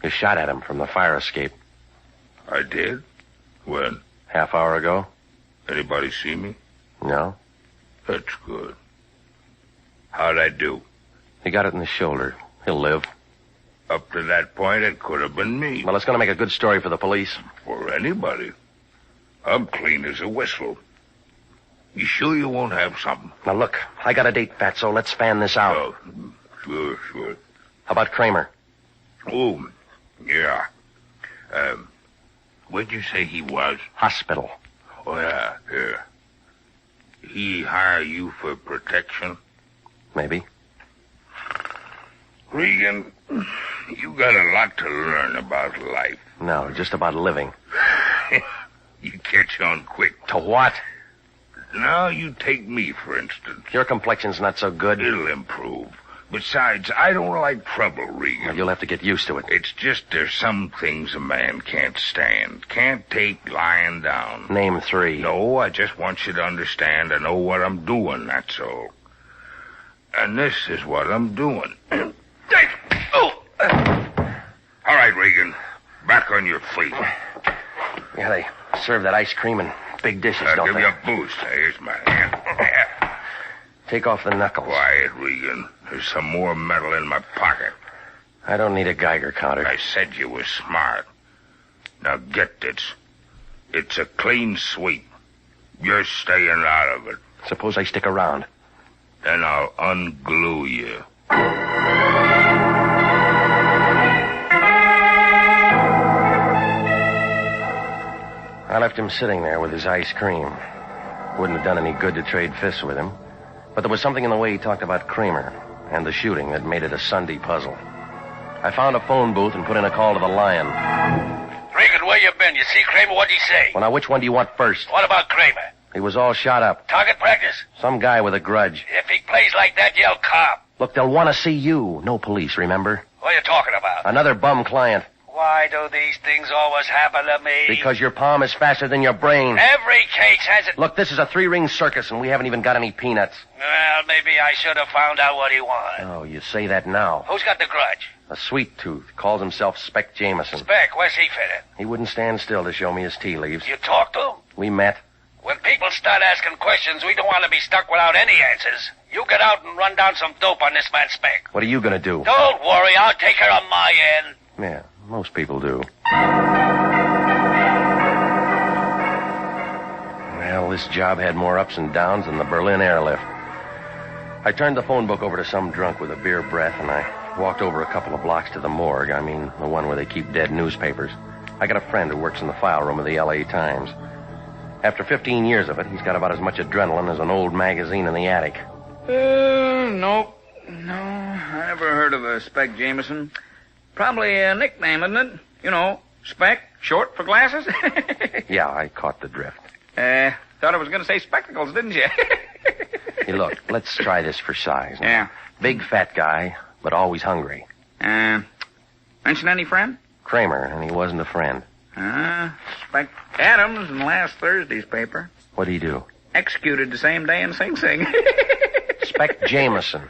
You shot at him from the fire escape. I did? When? Half hour ago? Anybody see me? No. That's good. How'd I do? He got it in the shoulder. He'll live. Up to that point, it could have been me. Well, it's going to make a good story for the police. For anybody. I'm clean as a whistle. You sure you won't have something? Now, look, I got a date, Fatso. Let's fan this out. Oh, sure. How about Kramer? Oh, yeah. Where'd you say he was? Hospital. Oh, yeah. He hire you for protection? Maybe. Regan, you got a lot to learn about life. No, just about living. You catch on quick. To what? Now, you take me, for instance. Your complexion's not so good. It'll improve. Besides, I don't like trouble, Regan. Well, you'll have to get used to it. It's just there's some things a man can't stand. Can't take lying down. Name 3. No, I just want you to understand I know what I'm doing, that's all. And this is what I'm doing. All right, Regan. Back on your feet. Yeah, they serve that ice cream in big dishes, I'll don't give they? you a boost. Here's my hand. Take off the knuckles. Quiet, Regan. There's some more metal in my pocket. I don't need a Geiger counter. I said you were smart. Now get this. It's a clean sweep. You're staying out of it. Suppose I stick around. Then I'll unglue you. I left him sitting there with his ice cream. Wouldn't have done any good to trade fists with him. But there was something in the way he talked about Kramer and the shooting that made it a Sunday puzzle. I found a phone booth and put in a call to the Lion. Regan, where you been? You see Kramer? What'd he say? Well, now, which one do you want first? What about Kramer? He was all shot up. Target practice? Some guy with a grudge. If he plays like that, yell cop. Look, they'll want to see you. No police, remember? What are you talking about? Another bum client. Why do these things always happen to me? Because your palm is faster than your brain. Every case has it. Look, this is a 3-ring circus, and we haven't even got any peanuts. Well, maybe I should have found out what he wanted. Oh, you say that now. Who's got the grudge? A sweet tooth. Calls himself Spec Jameson. Spec, where's he fit in? He wouldn't stand still to show me his tea leaves. You talked to him? We met. When people start asking questions, we don't want to be stuck without any answers. You get out and run down some dope on this man Spec. What are you going to do? Don't worry, I'll take care of my end. Yeah, most people do. Well, this job had more ups and downs than the Berlin airlift. I turned the phone book over to some drunk with a beer breath, and I walked over a couple of blocks to the morgue. I mean, the one where they keep dead newspapers. I got a friend who works in the file room of the L.A. Times. After 15 years of it, he's got about as much adrenaline as an old magazine in the attic. Nope. No, I never heard of a Spec Jameson. Probably a nickname, isn't it? You know, Spec, short for glasses? Yeah, I caught the drift. Thought I was going to say spectacles, didn't you? Hey, look, let's try this for size. Now. Yeah. Big fat guy, but always hungry. Mention any friend? Kramer, and he wasn't a friend. Spec Adams in last Thursday's paper. What'd he do? Executed the same day in Sing Sing. Spec Jameson.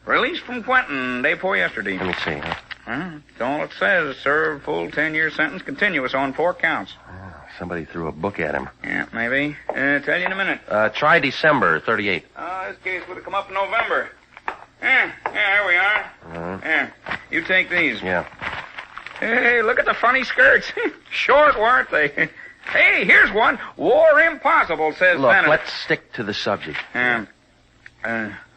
Released from Quentin day before yesterday. Let me see. That's all it says. Served full 10-year sentence, continuous on 4 counts. Somebody threw a book at him. Yeah, maybe. Tell you in a minute. Try December 38. This case would have come up in November. Yeah, here we are. Yeah, you take these. Yeah. Hey, look at the funny skirts. Short, weren't they? Hey, here's one. War impossible, says Look, Senator. let's stick to the subject.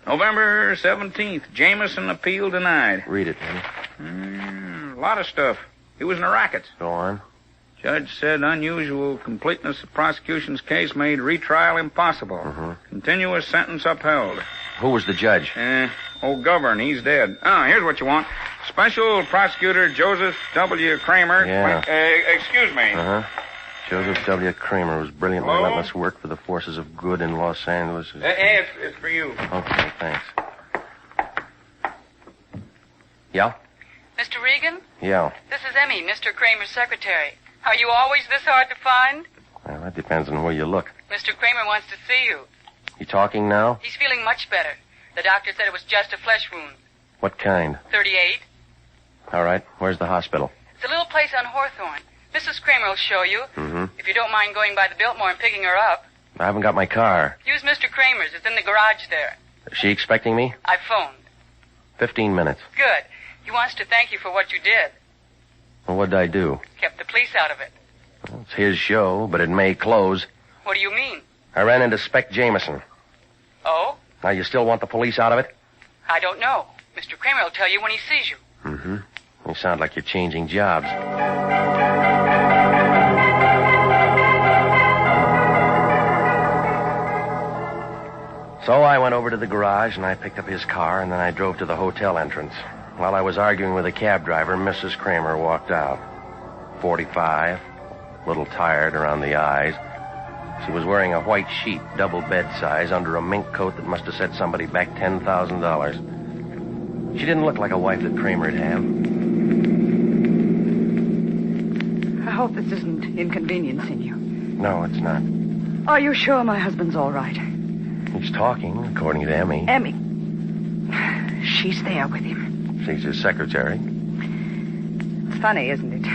November 17th, Jameson appeal denied. Read it, Eddie. A lot of stuff. He was in a racket. Go on. Judge said unusual completeness of prosecution's case made retrial impossible. Continuous sentence upheld. Who was the judge? Old Govern, he's dead. Here's what you want. Special prosecutor Joseph W. Kramer. Yeah. Excuse me. Joseph W. Kramer was brilliantly Hello? relentless work for the forces of good in Los Angeles. Hey, it's for you. Okay, thanks. Yeah? Mr. Regan? Yeah. This is Emmy, Mr. Kramer's secretary. Are you always this hard to find? Well, that depends on where you look. Mr. Kramer wants to see you. You talking now? He's feeling much better. The doctor said it was just a flesh wound. What kind? 38. All right. Where's the hospital? It's a little place on Hawthorne. Mrs. Kramer will show you. Mm-hmm. If you don't mind going by the Biltmore and picking her up. I haven't got my car. Use Mr. Kramer's. It's in the garage there. Is she expecting me? I phoned. 15 minutes. Good. He wants to thank you for what you did. Well, what'd I do? Kept the police out of it. Well, it's his show, but it may close. What do you mean? I ran into Spec Jameson. Oh? Now, you still want the police out of it? I don't know. Mr. Kramer will tell you when he sees you. Mm-hmm. You sound like you're changing jobs. So I went over to the garage and I picked up his car and then I drove to the hotel entrance. While I was arguing with the cab driver, Mrs. Kramer walked out. 45, a little tired around the eyes. She was wearing a white sheet, double bed size, under a mink coat that must have set somebody back $10,000. She didn't look like a wife that Kramer'd have. I hope this isn't inconveniencing you. No, it's not. Are you sure my husband's all right? He's talking, according to Emmy. Emmy. She's there with him. She's his secretary. It's funny, isn't it?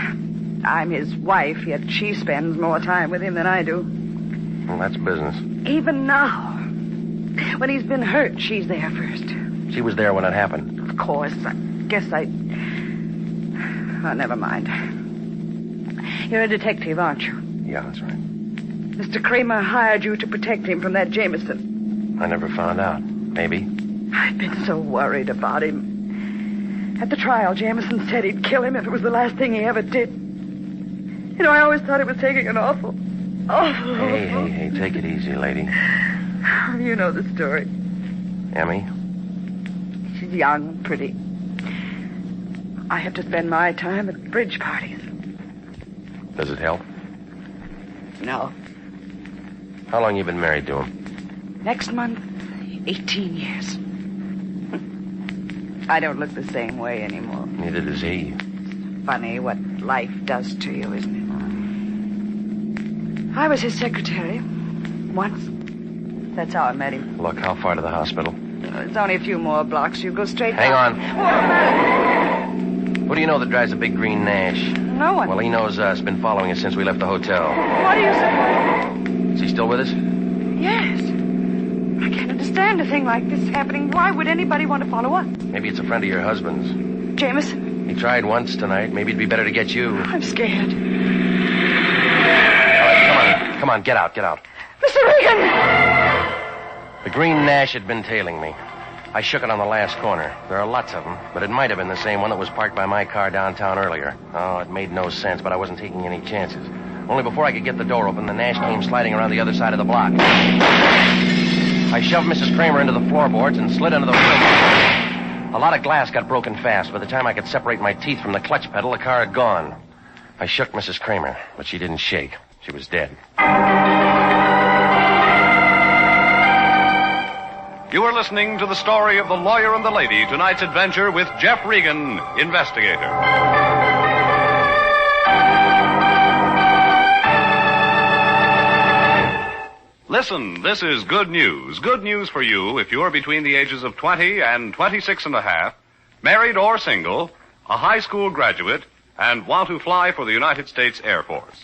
I'm his wife, yet she spends more time with him than I do. Well, that's business. Even now. When he's been hurt, she's there first. She was there when it happened. Of course. I guess I... Oh, never mind. You're a detective, aren't you? Yeah, that's right. Mr. Kramer hired you to protect him from that Jameson. I never found out. Maybe. I've been so worried about him. At the trial, Jameson said he'd kill him if it was the last thing he ever did. You know, I always thought it was taking an awful... Hey, take it easy, lady. You know the story. Emmy? She's young and pretty. I have to spend my time at bridge parties. Does it help? No. How long you been married to him? Next month, 18 years. I don't look the same way anymore. Neither does he. Funny what life does to you, isn't it? I was his secretary. Once. That's how I met him. Look, how far to the hospital? It's only a few more blocks. You go straight Hang down. Who do you know that drives a big green Nash? No one. Well, he knows us. Been following us since we left the hotel. What do you say? Is he still with us? Yes. I can't understand a thing like this happening. Why would anybody want to follow us? Maybe it's a friend of your husband's. Jameson? He tried once tonight. Maybe it'd be better to get you. I'm scared. All right, come on, get out. Mr. Regan! The green Nash had been tailing me. I shook it on the last corner. There are lots of them, but it might have been the same one that was parked by my car downtown earlier. Oh, it made no sense, but I wasn't taking any chances. Only before I could get the door open, the Nash came sliding around the other side of the block. I shoved Mrs. Kramer into the floorboards and slid into the window. A lot of glass got broken fast. By the time I could separate my teeth from the clutch pedal, the car had gone. I shook Mrs. Kramer, but she didn't shake. She was dead. You are listening to the story of The Lawyer and the Lady, tonight's adventure with Jeff Regan, investigator. Listen, this is good news. Good news for you if you're between the ages of 20 and 26 and a half, married or single, a high school graduate, and want to fly for the United States Air Force.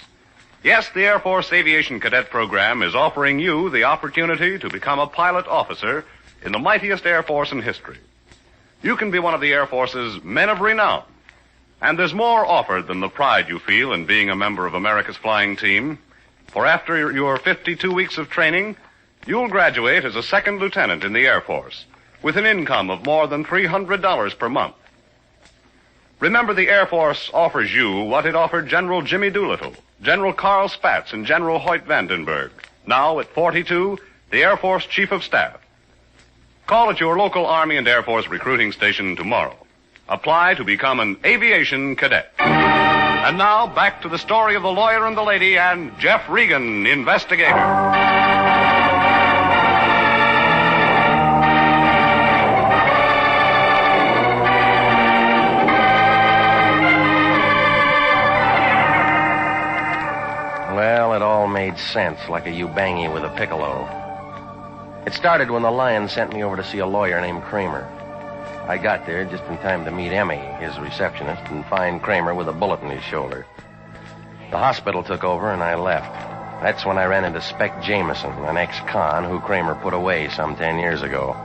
Yes, the Air Force Aviation Cadet Program is offering you the opportunity to become a pilot officer in the mightiest Air Force in history. You can be one of the Air Force's men of renown. And there's more offered than the pride you feel in being a member of America's flying team. For after your 52 weeks of training, you'll graduate as a second lieutenant in the Air Force with an income of more than $300 per month. Remember, the Air Force offers you what it offered General Jimmy Doolittle, General Carl Spaatz, and General Hoyt Vandenberg. Now, at 42, the Air Force Chief of Staff. Call at your local Army and Air Force recruiting station tomorrow. Apply to become an aviation cadet. And now, back to the story of The Lawyer and the Lady and Jeff Regan, investigator. sense, like a Ubangi with a piccolo. It started when the Lion sent me over to see a lawyer named Kramer. I got there just in time to meet Emmy, his receptionist, and find Kramer with a bullet in his shoulder. The hospital took over, and I left. That's when I ran into Spec Jameson, an ex-con who Kramer put away some 10 years ago.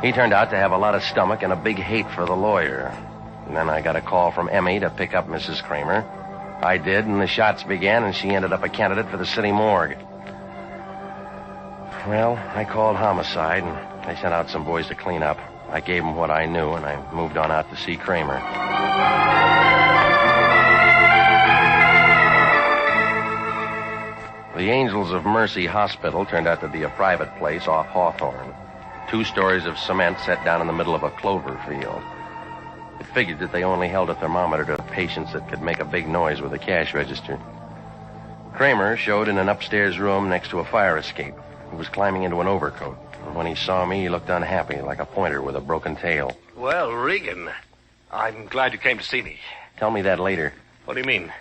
He turned out to have a lot of stomach and a big hate for the lawyer. And then I got a call from Emmy to pick up Mrs. Kramer. I did, and the shots began, and she ended up a candidate for the city morgue. Well, I called homicide, and they sent out some boys to clean up. I gave them what I knew, and I moved on out to see Kramer. The Angels of Mercy Hospital turned out to be a private place off Hawthorne. 2 stories of cement set down in the middle of a clover field. It figured that they only held a thermometer to patients that could make a big noise with a cash register. Kramer showed in an upstairs room next to a fire escape. He was climbing into an overcoat. And when he saw me, he looked unhappy, like a pointer with a broken tail. Well, Regan, I'm glad you came to see me. Tell me that later. What do you mean?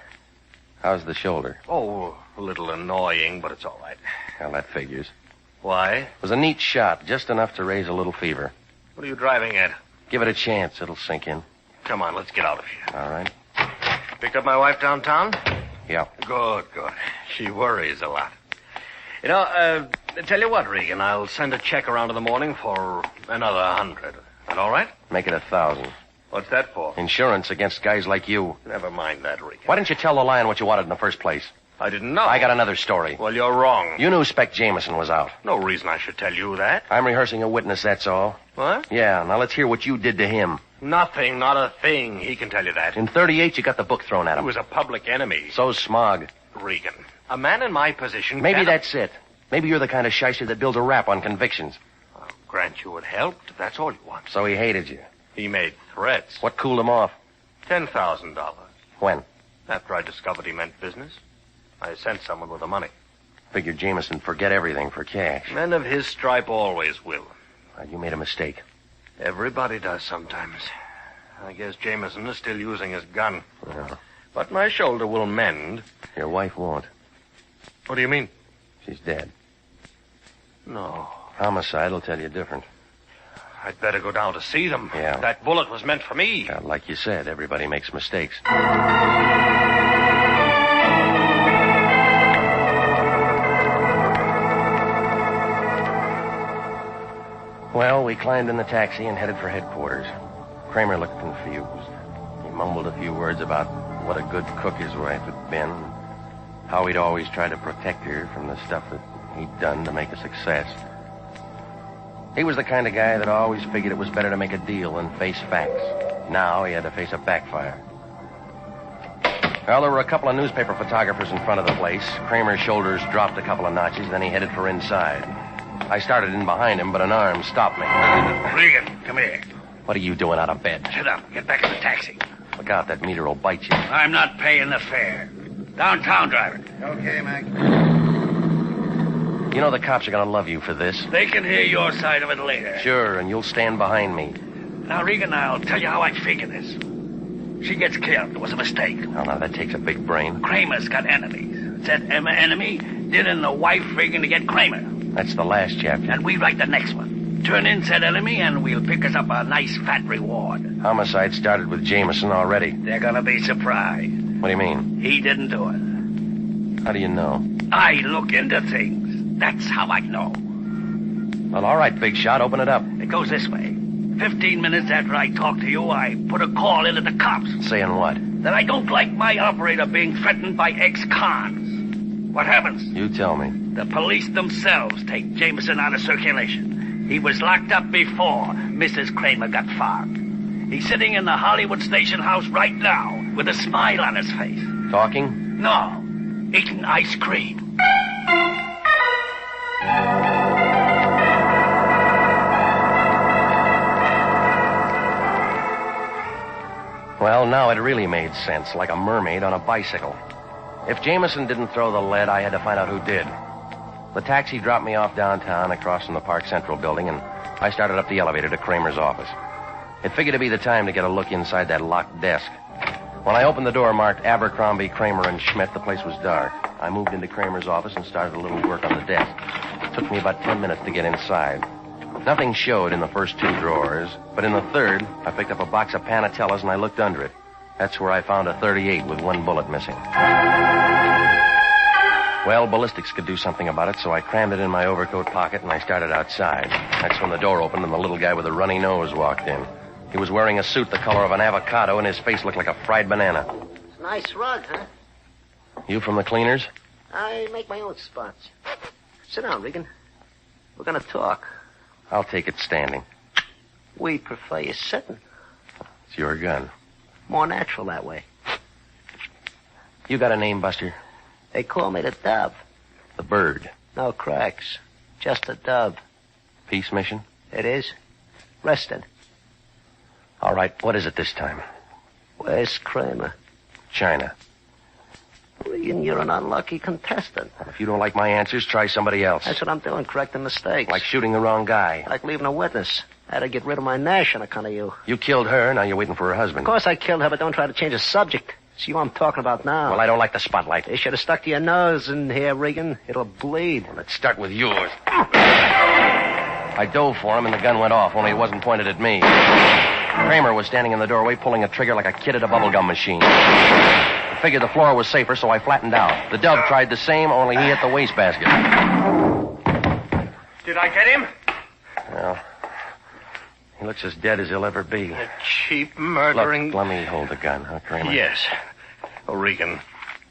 How's the shoulder? Oh, a little annoying, but it's all right. Well, that figures. Why? It was a neat shot, just enough to raise a little fever. What are you driving at? Give it a chance. It'll sink in. Come on, let's get out of here. All right. Pick up my wife downtown? Yeah. Good. She worries a lot. You know, tell you what, Regan, I'll send a check around in the morning for another 100. That all right? Make it 1,000. What's that for? Insurance against guys like you. Never mind that, Regan. Why didn't you tell the Lion what you wanted in the first place? I didn't know. I got another story. Well, you're wrong. You knew Spec Jameson was out. No reason I should tell you that. I'm rehearsing a witness, that's all. What? Yeah, now let's hear what you did to him. Nothing, not a thing. He can tell you that. In 38, you got the book thrown at him. He was a public enemy. So's Smog. Regan, a man in my position Maybe cannot... that's it. Maybe you're the kind of shyster that builds a rap on convictions. I'll grant you it helped, if that's all you want. So he hated you. He made threats. What cooled him off? $10,000. When? After I discovered he meant business. I sent someone with the money. Figured Jameson'd forget everything for cash. Men of his stripe always will. You made a mistake. Everybody does sometimes. I guess Jameson is still using his gun. Yeah. But my shoulder will mend. Your wife won't. What do you mean? She's dead. No. Homicide will tell you different. I'd better go down to see them. Yeah. That bullet was meant for me. Yeah, like you said, everybody makes mistakes. Well, we climbed in the taxi and headed for headquarters. Kramer looked confused. He mumbled a few words about what a good cook his wife had been, and how he'd always tried to protect her from the stuff that he'd done to make a success. He was the kind of guy that always figured it was better to make a deal than face facts. Now he had to face a backfire. Well, there were a couple of newspaper photographers in front of the place. Kramer's shoulders dropped a couple of notches, then he headed for inside. I started in behind him, but an arm stopped me. Regan, come here. What are you doing out of bed? Sit up. Get back in the taxi. Look out, that meter will bite you. I'm not paying the fare. Downtown driver. Okay, Mac. You know the cops are going to love you for this. They can hear your side of it later. Sure, and you'll stand behind me. Now, Regan, I'll tell you how I figure this. She gets killed. It was a mistake. Oh, now, that takes a big brain. Kramer's got enemies. Said Emma enemy, didn't the wife Regan to get Kramer. That's the last chapter. And we write the next one. Turn in said enemy, and we'll pick us up a nice fat reward. Homicide started with Jameson already. They're gonna be surprised. What do you mean? He didn't do it. How do you know? I look into things. That's how I know. Well, all right, big shot. Open it up. It goes this way. 15 minutes after I talk to you, I put a call into the cops. Saying what? That I don't like my operator being threatened by ex-cons. What happens? You tell me. The police themselves take Jameson out of circulation. He was locked up before Mrs. Kramer got fogged. He's sitting in the Hollywood station house right now with a smile on his face. Talking? No. Eating ice cream. Well, now it really made sense, like a mermaid on a bicycle. If Jameson didn't throw the lead, I had to find out who did. The taxi dropped me off downtown across from the Park Central building, and I started up the elevator to Kramer's office. It figured to be the time to get a look inside that locked desk. When I opened the door marked Abercrombie, Kramer, and Schmidt, the place was dark. I moved into Kramer's office and started a little work on the desk. It took me about 10 minutes to get inside. Nothing showed in the first 2 drawers, but in the third, I picked up a box of Panatellas and I looked under it. That's where I found a .38 with 1 bullet missing. Well, ballistics could do something about it, so I crammed it in my overcoat pocket and I started outside. That's when the door opened and the little guy with the runny nose walked in. He was wearing a suit the color of an avocado and his face looked like a fried banana. It's a nice rug, huh? You from the cleaners? I make my own spots. Sit down, Regan. We're going to talk. I'll take it standing. We prefer you sitting. It's your gun. More natural that way. You got a name, Buster? They call me the Dove. The bird. No cracks. Just a dove. Peace mission? It is. Rested. All right, what is it this time? Where's Kramer? China. Regan, you're an unlucky contestant. If you don't like my answers, try somebody else. That's what I'm doing, correcting mistakes. Like shooting the wrong guy. Like leaving a witness. I had to get rid of my Nash on account of you. You killed her, now you're waiting for her husband. Of course I killed her, but don't try to change the subject. It's you I'm talking about now. Well, I don't like the spotlight. You should have stuck to your nose in here, Regan. It'll bleed. Well, let's start with yours. I dove for him, and the gun went off, only it wasn't pointed at me. Kramer was standing in the doorway, pulling a trigger like a kid at a bubblegum machine. I figured the floor was safer, so I flattened out. The Dove tried the same, only he hit the wastebasket. Did I get him? Well, he looks as dead as he'll ever be. A cheap murdering... Look, let me hold the gun, huh, Kramer? Yes. Oh, Regan,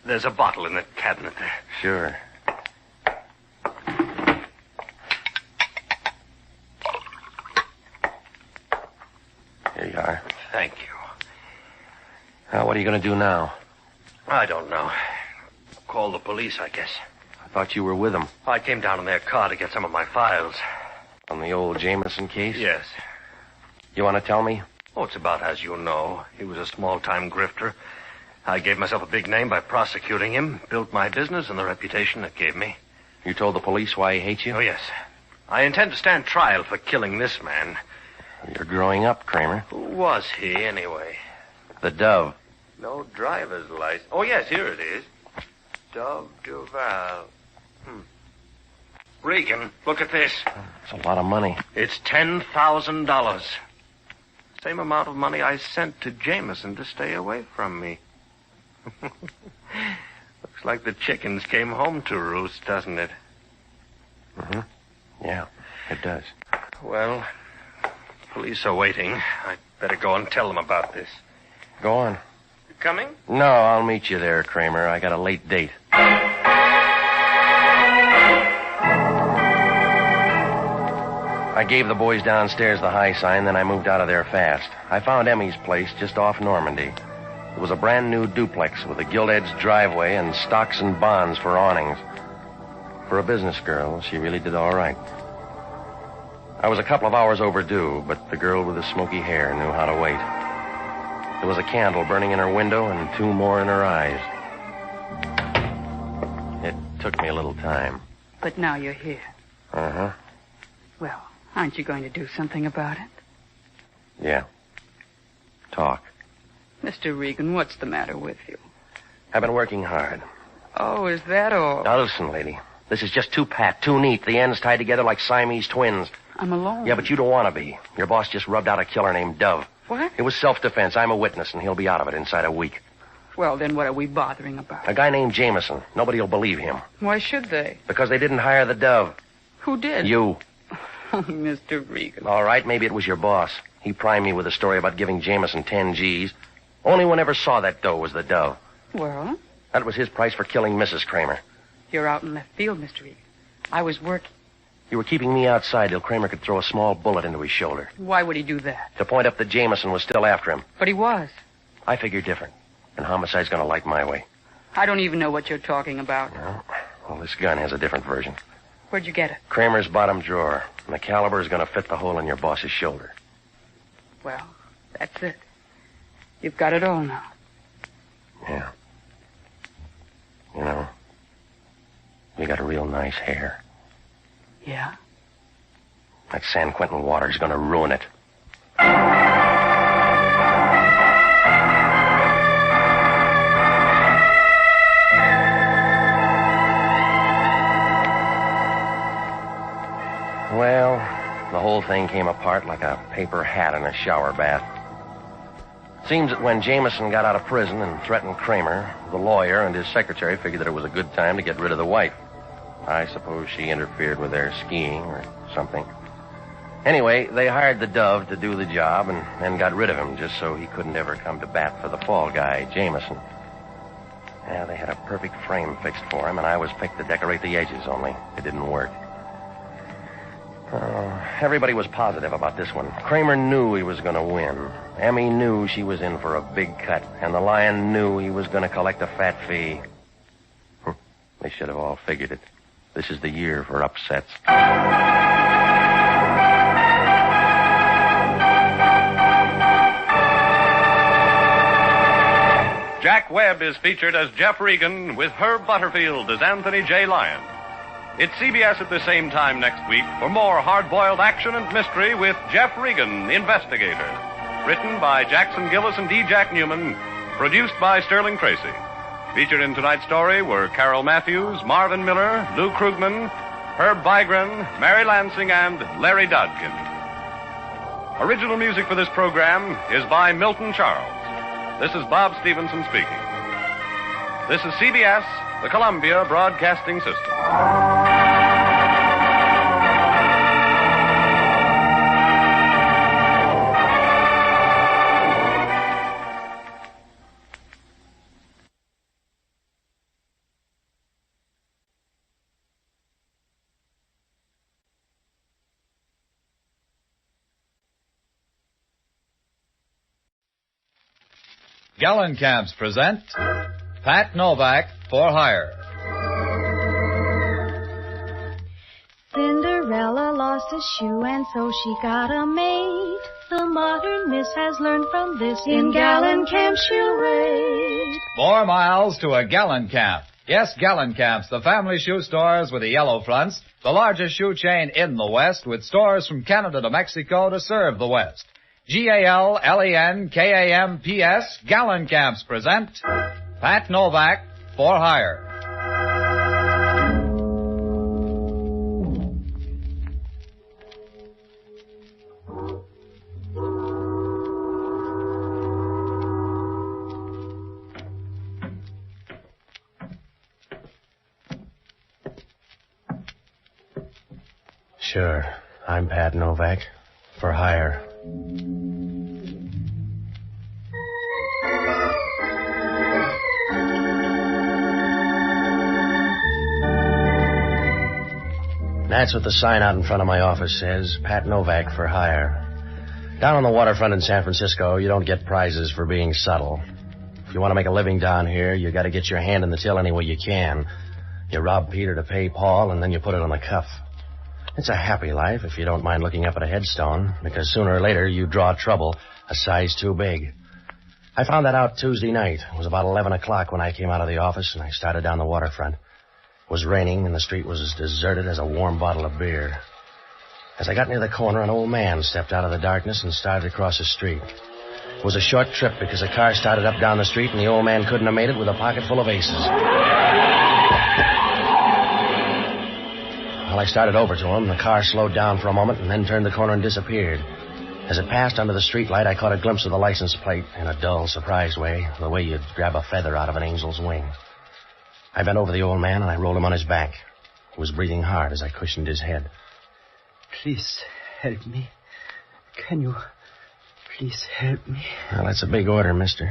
there's a bottle in the cabinet there. Sure. Here you are. Thank you. Now, what are you going to do now? I don't know. Call the police, I guess. I thought you were with them. I came down in their car to get some of my files. On the old Jameson case? Yes. You want to tell me? Oh, it's about as you know. He was a small-time grifter. I gave myself a big name by prosecuting him, built my business and the reputation it gave me. You told the police why he hates you? Oh, yes. I intend to stand trial for killing this man. You're growing up, Kramer. Who was he, anyway? The Dove. No driver's license. Oh, yes, here it is. Dove Duval. Regan, look at this. It's a lot of money. It's $10,000. Same amount of money I sent to Jameson to stay away from me. Looks like the chickens came home to roost, doesn't it? Mm-hmm. Yeah, it does. Well, police are waiting. I'd better go and tell them about this. Go on. You coming? No, I'll meet you there, Kramer. I got a late date. I gave the boys downstairs the high sign, then I moved out of there fast. I found Emmy's place just off Normandy. It was a brand new duplex with a gilt-edged driveway and stocks and bonds for awnings. For a business girl, she really did all right. I was a couple of hours overdue, but the girl with the smoky hair knew how to wait. There was a candle burning in her window and 2 more in her eyes. It took me a little time. But now you're here. Uh-huh. Well, aren't you going to do something about it? Yeah. Talk. Mr. Regan, what's the matter with you? I've been working hard. Oh, is that all? Now listen, lady. This is just too pat, too neat. The ends tied together like Siamese twins. I'm alone. Yeah, but you don't want to be. Your boss just rubbed out a killer named Dove. What? It was self-defense. I'm a witness, and he'll be out of it inside a week. Well, then what are we bothering about? A guy named Jameson. Nobody will believe him. Why should they? Because they didn't hire the Dove. Who did? You. Oh, Mr. Regan. All right, maybe it was your boss. He primed me with a story about giving Jameson 10 G's. Only one ever saw that dough was the Dove. Well? That was his price for killing Mrs. Kramer. You're out in left field, Mr. Regan. I was working. You were keeping me outside till Kramer could throw a small bullet into his shoulder. Why would he do that? To point up that Jameson was still after him. But he was. I figure different. And homicide's gonna like my way. I don't even know what you're talking about. Well, this gun has a different version. Where'd you get it? Kramer's bottom drawer. And the caliber is gonna fit the hole in your boss's shoulder. Well, that's it. You've got it all now. Yeah. You know, you got a real nice hair. Yeah? That San Quentin water's gonna ruin it. thing came apart like a paper hat in a shower bath. Seems that when Jameson got out of prison and threatened Kramer, the lawyer and his secretary figured that it was a good time to get rid of the wife. I suppose she interfered with their skiing or something. Anyway, they hired the Dove to do the job and then got rid of him just so he couldn't ever come to bat for the fall guy, Jameson. Yeah, they had a perfect frame fixed for him, and I was picked to decorate the edges, only it didn't work. Everybody was positive about this one. Kramer knew he was going to win. Emmy knew she was in for a big cut, and the Lion knew he was going to collect a fat fee. They should have all figured it. This is the year for upsets. Jack Webb is featured as Jeff Regan with Herb Butterfield as Anthony J. Lyon. It's CBS at the same time next week for more hard-boiled action and mystery with Jeff Regan, the investigator. Written by Jackson Gillis and D. Jack Newman. Produced by Sterling Tracy. Featured in tonight's story were Carol Matthews, Marvin Miller, Lou Krugman, Herb Vigran, Mary Lansing, and Larry Dodkin. Original music for this program is by Milton Charles. This is Bob Stevenson speaking. This is CBS, the Columbia Broadcasting System. Gallencamps present Pat Novak for Hire. Cinderella lost a shoe and so she got a maid. The modern miss has learned from this in Gallencamp charade. 4 miles to a Gallencamp. Yes, Gallencamps, the family shoe stores with the yellow fronts, the largest shoe chain in the West with stores from Canada to Mexico to serve the West. Gallenkamps, Gallencamps present Pat Novak for Hire. Sure, I'm Pat Novak for hire. That's what the sign out in front of my office says, Pat Novak for hire. Down on the waterfront in San Francisco, you don't get prizes for being subtle. If you want to make a living down here, you got to get your hand in the till any way you can. You rob Peter to pay Paul, and then you put it on the cuff. It's a happy life if you don't mind looking up at a headstone, because sooner or later you draw trouble a size too big. I found that out Tuesday night. It was about 11 o'clock when I came out of the office, and I started down the waterfront. It was raining, and the street was as deserted as a warm bottle of beer. As I got near the corner, an old man stepped out of the darkness and started across the street. It was a short trip because the car started up down the street, and the old man couldn't have made it with a pocket full of aces. Well, I started over to him. The car slowed down for a moment and then turned the corner and disappeared. As it passed under the streetlight, I caught a glimpse of the license plate in a dull, surprised way, the way you'd grab a feather out of an angel's wing. I bent over the old man and I rolled him on his back. He was breathing hard as I cushioned his head. Please help me. Can you please help me? Well, that's a big order, mister.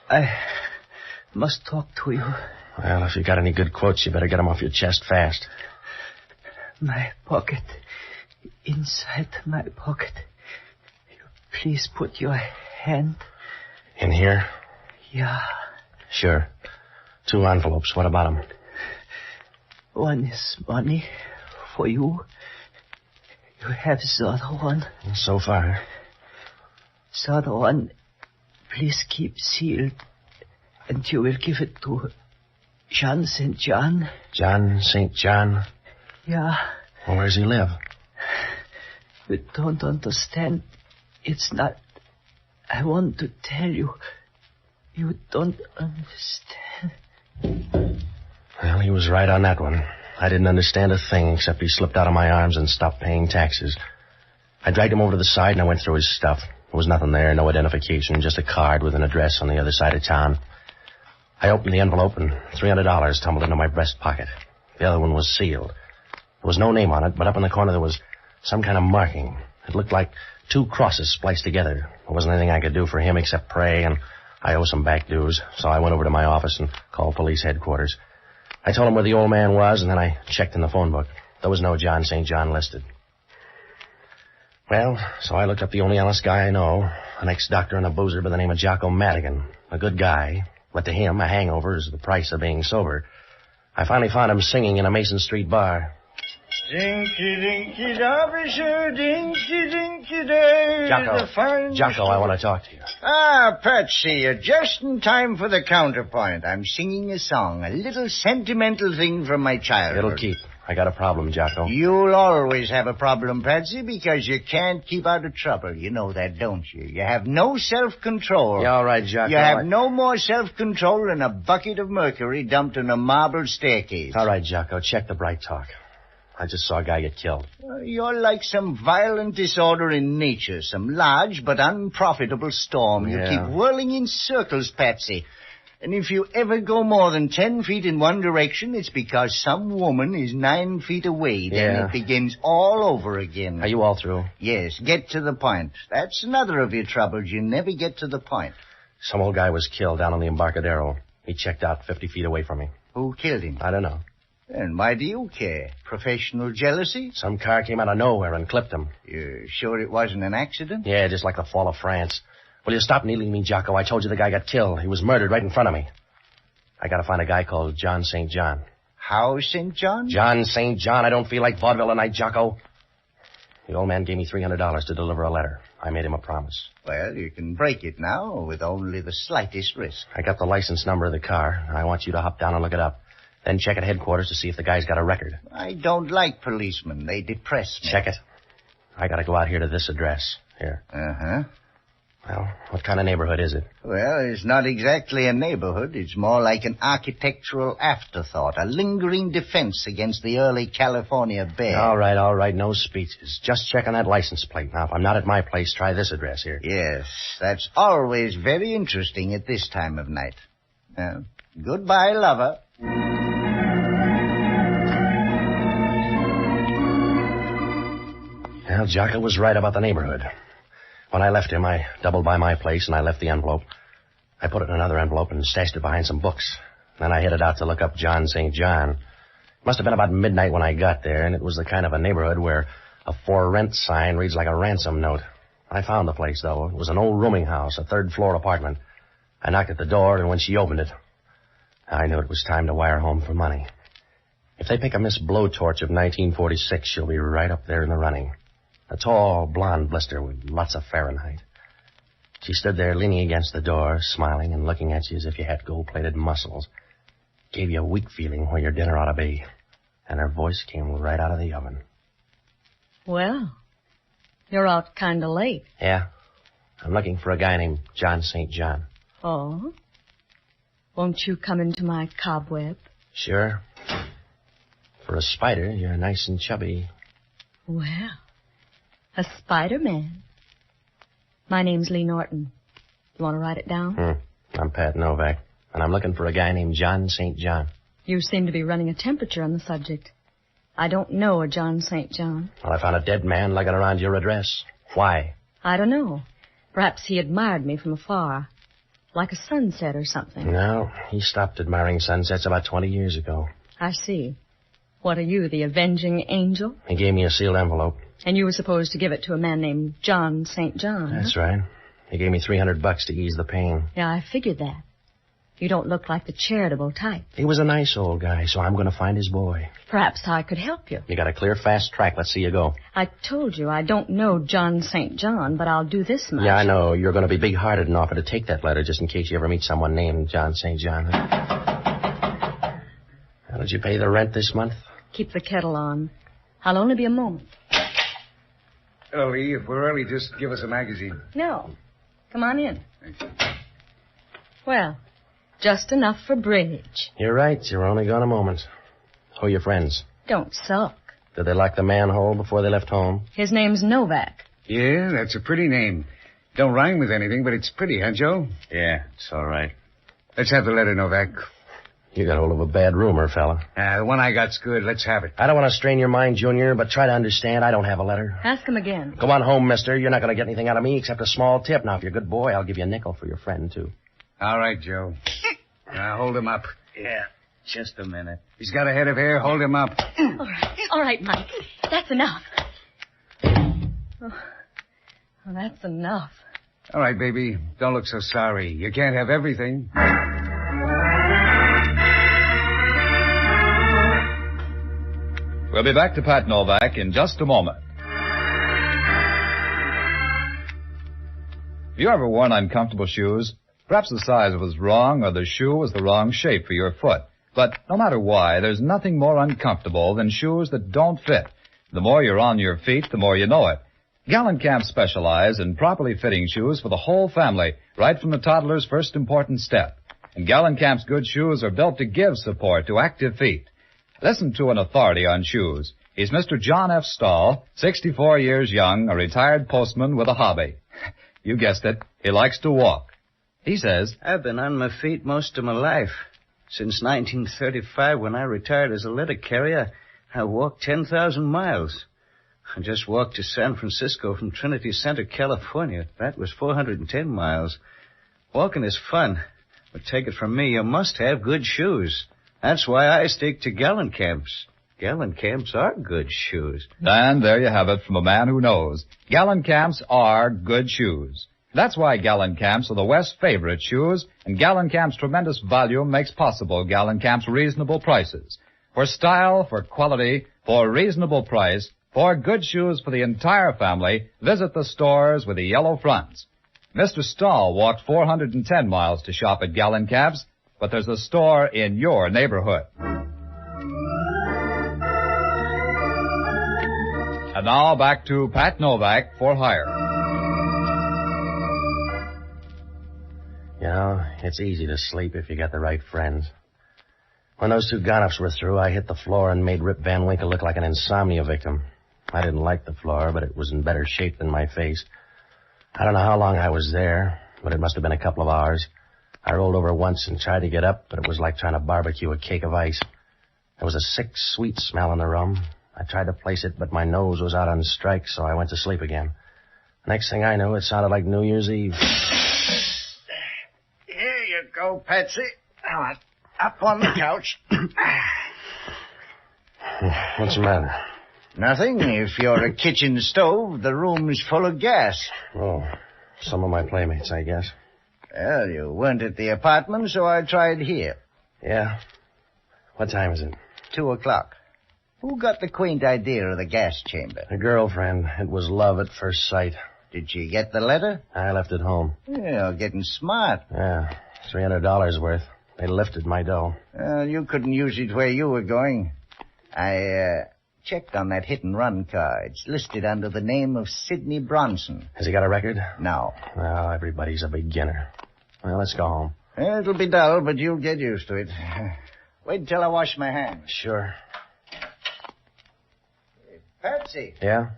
I must talk to you. Well, if you got any good quotes, you better get them off your chest fast. My pocket. Inside my pocket. You please put your hand. In here? Yeah. Sure. 2 envelopes. What about them? One is money for you. You have the other one. So far. The other one, please keep sealed. And you will give it to John St. John. John St. John? Yeah. Well, where does he live? You don't understand. It's not... I want to tell you. You don't understand. Well, he was right on that one. I didn't understand a thing except he slipped out of my arms and stopped paying taxes. I dragged him over to the side and I went through his stuff. There was nothing there, no identification, just a card with an address on the other side of town. I opened the envelope and $300 tumbled into my breast pocket. The other one was sealed. There was no name on it, but up in the corner there was some kind of marking. It looked like 2 crosses spliced together. There wasn't anything I could do for him except pray, and I owe some back dues, so I went over to my office and called police headquarters. I told them where the old man was, and then I checked in the phone book. There was no John St. John listed. Well, so I looked up the only honest guy I know, an ex-doctor and a boozer by the name of Jocko Madigan. A good guy, but to him, a hangover is the price of being sober. I finally found him singing in a Mason Street bar. Dinky, dinky, Derbyshire, dinky, dinky, day. Jocko, I want to talk to you. Ah, Patsy, you're just in time for the counterpoint. I'm singing a song, a little sentimental thing from my childhood. It'll keep. I got a problem, Jocko. You'll always have a problem, Patsy, because you can't keep out of trouble. You know that, don't you? You have no self-control. Yeah, all right, Jocko. You have no more self-control than a bucket of mercury dumped in a marble staircase. All right, Jocko, check the bright talk. I just saw a guy get killed. You're like some violent disorder in nature, some large but unprofitable storm. Yeah. You keep whirling in circles, Patsy. And if you ever go more than 10 feet in one direction, it's because some woman is 9 feet away. Then it begins all over again. Are you all through? Yes, get to the point. That's another of your troubles. You never get to the point. Some old guy was killed down on the Embarcadero. He checked out 50 feet away from me. Who killed him? I don't know. And why do you care? Professional jealousy? Some car came out of nowhere and clipped him. You're sure it wasn't an accident? Yeah, just like the fall of France. Will you stop needling me, Jocko? I told you the guy got killed. He was murdered right in front of me. I gotta find a guy called John St. John. How, St. John? John St. John. I don't feel like vaudeville tonight, Jocko. The old man gave me $300 to deliver a letter. I made him a promise. Well, you can break it now with only the slightest risk. I got the license number of the car. I want you to hop down and look it up. Then check at headquarters to see if the guy's got a record. I don't like policemen. They depress me. Check it. I gotta go out here to this address. Here. Uh-huh. Well, what kind of neighborhood is it? Well, it's not exactly a neighborhood. It's more like an architectural afterthought, a lingering defense against the early California bear. All right. No speeches. Just check on that license plate. Now, if I'm not at my place, try this address here. Yes, that's always very interesting at this time of night. Goodbye, lover. Well, Jocko was right about the neighborhood. When I left him, I doubled by my place and I left the envelope. I put it in another envelope and stashed it behind some books. Then I headed out to look up John St. John. It must have been about midnight when I got there, and it was the kind of a neighborhood where a for rent sign reads like a ransom note. I found the place, though. It was an old rooming house, a third-floor apartment. I knocked at the door, and when she opened it, I knew it was time to wire home for money. If they pick a Miss Blowtorch of 1946, she'll be right up there in the running. A tall, blonde blister with lots of Fahrenheit. She stood there leaning against the door, smiling and looking at you as if you had gold-plated muscles. Gave you a weak feeling where your dinner ought to be. And her voice came right out of the oven. Well, you're out kind of late. Yeah. I'm looking for a guy named John St. John. Oh? Won't you come into my cobweb? Sure. For a spider, you're nice and chubby. Well, a Spider-Man. My name's Lee Norton. You want to write it down? I'm Pat Novak, and I'm looking for a guy named John St. John. You seem to be running a temperature on the subject. I don't know a John St. John. Well, I found a dead man lugging around your address. Why? I don't know. Perhaps he admired me from afar. Like a sunset or something. No, he stopped admiring sunsets about 20 years ago. I see. What are you, the avenging angel? He gave me a sealed envelope. And you were supposed to give it to a man named John St. John. That's right. He gave me $300 to ease the pain. Yeah, I figured that. You don't look like the charitable type. He was a nice old guy, so I'm going to find his boy. Perhaps I could help you. You got a clear, fast track. Let's see you go. I told you I don't know John St. John, but I'll do this much. Yeah, I know. You're going to be big-hearted and offer to take that letter just in case you ever meet someone named John St. John. How did you pay the rent this month? Keep the kettle on. I'll only be a moment. Hello, Lee. If we're early, just give us a magazine. No. Come on in. Well, just enough for bridge. You're right. You're only gone a moment. Who are your friends? Don't sulk. Did they lock the manhole before they left home? His name's Novak. Yeah, that's a pretty name. Don't rhyme with anything, but it's pretty, huh, Joe? Yeah, it's all right. Let's have the letter, Novak. You got hold of a bad rumor, fella. The one I got's good. Let's have it. I don't want to strain your mind, Junior, but try to understand. I don't have a letter. Ask him again. Go on home, mister. You're not going to get anything out of me except a small tip. Now, if you're a good boy, I'll give you a nickel for your friend, too. All right, Joe. Now, hold him up. Yeah, just a minute. He's got a head of hair. Hold him up. All right, Mike. That's enough. Oh, that's enough. All right, baby. Don't look so sorry. You can't have everything. We'll be back to Pat Novak in just a moment. Have you ever worn uncomfortable shoes? Perhaps the size was wrong or the shoe was the wrong shape for your foot. But no matter why, there's nothing more uncomfortable than shoes that don't fit. The more you're on your feet, the more you know it. Gallenkamp specialize in properly fitting shoes for the whole family, right from the toddler's first important step. And Gallenkamp's good shoes are built to give support to active feet. Listen to an authority on shoes. He's Mr. John F. Stahl, 64 years young, a retired postman with a hobby. You guessed it. He likes to walk. He says, I've been on my feet most of my life. Since 1935, when I retired as a letter carrier, I walked 10,000 miles. I just walked to San Francisco from Trinity Center, California. That was 410 miles. Walking is fun, but take it from me, you must have good shoes. That's why I stick to Gallenkamps. Gallenkamps are good shoes. And there you have it from a man who knows. Gallenkamps are good shoes. That's why Gallenkamps are the West's favorite shoes, and Gallenkamp's tremendous volume makes possible Gallenkamp's reasonable prices. For style, for quality, for reasonable price, for good shoes for the entire family, visit the stores with the yellow fronts. Mr. Stahl walked 410 miles to shop at Gallenkamp's, but there's a store in your neighborhood. And now back to Pat Novak for hire. You know, it's easy to sleep if you got the right friends. When those two gonifs were through, I hit the floor and made Rip Van Winkle look like an insomnia victim. I didn't like the floor, but it was in better shape than my face. I don't know how long I was there, but it must have been a couple of hours. I rolled over once and tried to get up, but it was like trying to barbecue a cake of ice. There was a sick, sweet smell in the room. I tried to place it, but my nose was out on strike, so I went to sleep again. Next thing I knew, it sounded like New Year's Eve. Here you go, Patsy. Now, up on the couch. What's the matter? Nothing. If you're a kitchen stove, the room's full of gas. Oh, some of my playmates, I guess. Well, you weren't at the apartment, so I tried here. Yeah? What time is it? 2:00. Who got the quaint idea of the gas chamber? A girlfriend. It was love at first sight. Did she get the letter? I left it home. Yeah, getting smart. Yeah, $300 worth. They lifted my dough. You couldn't use it where you were going. I checked on that hit-and-run car. It's listed under the name of Sidney Bronson. Has he got a record? No. Well, everybody's a beginner. Well, let's go home. It'll be dull, but you'll get used to it. Wait until I wash my hands. Sure. Patsy. Yeah?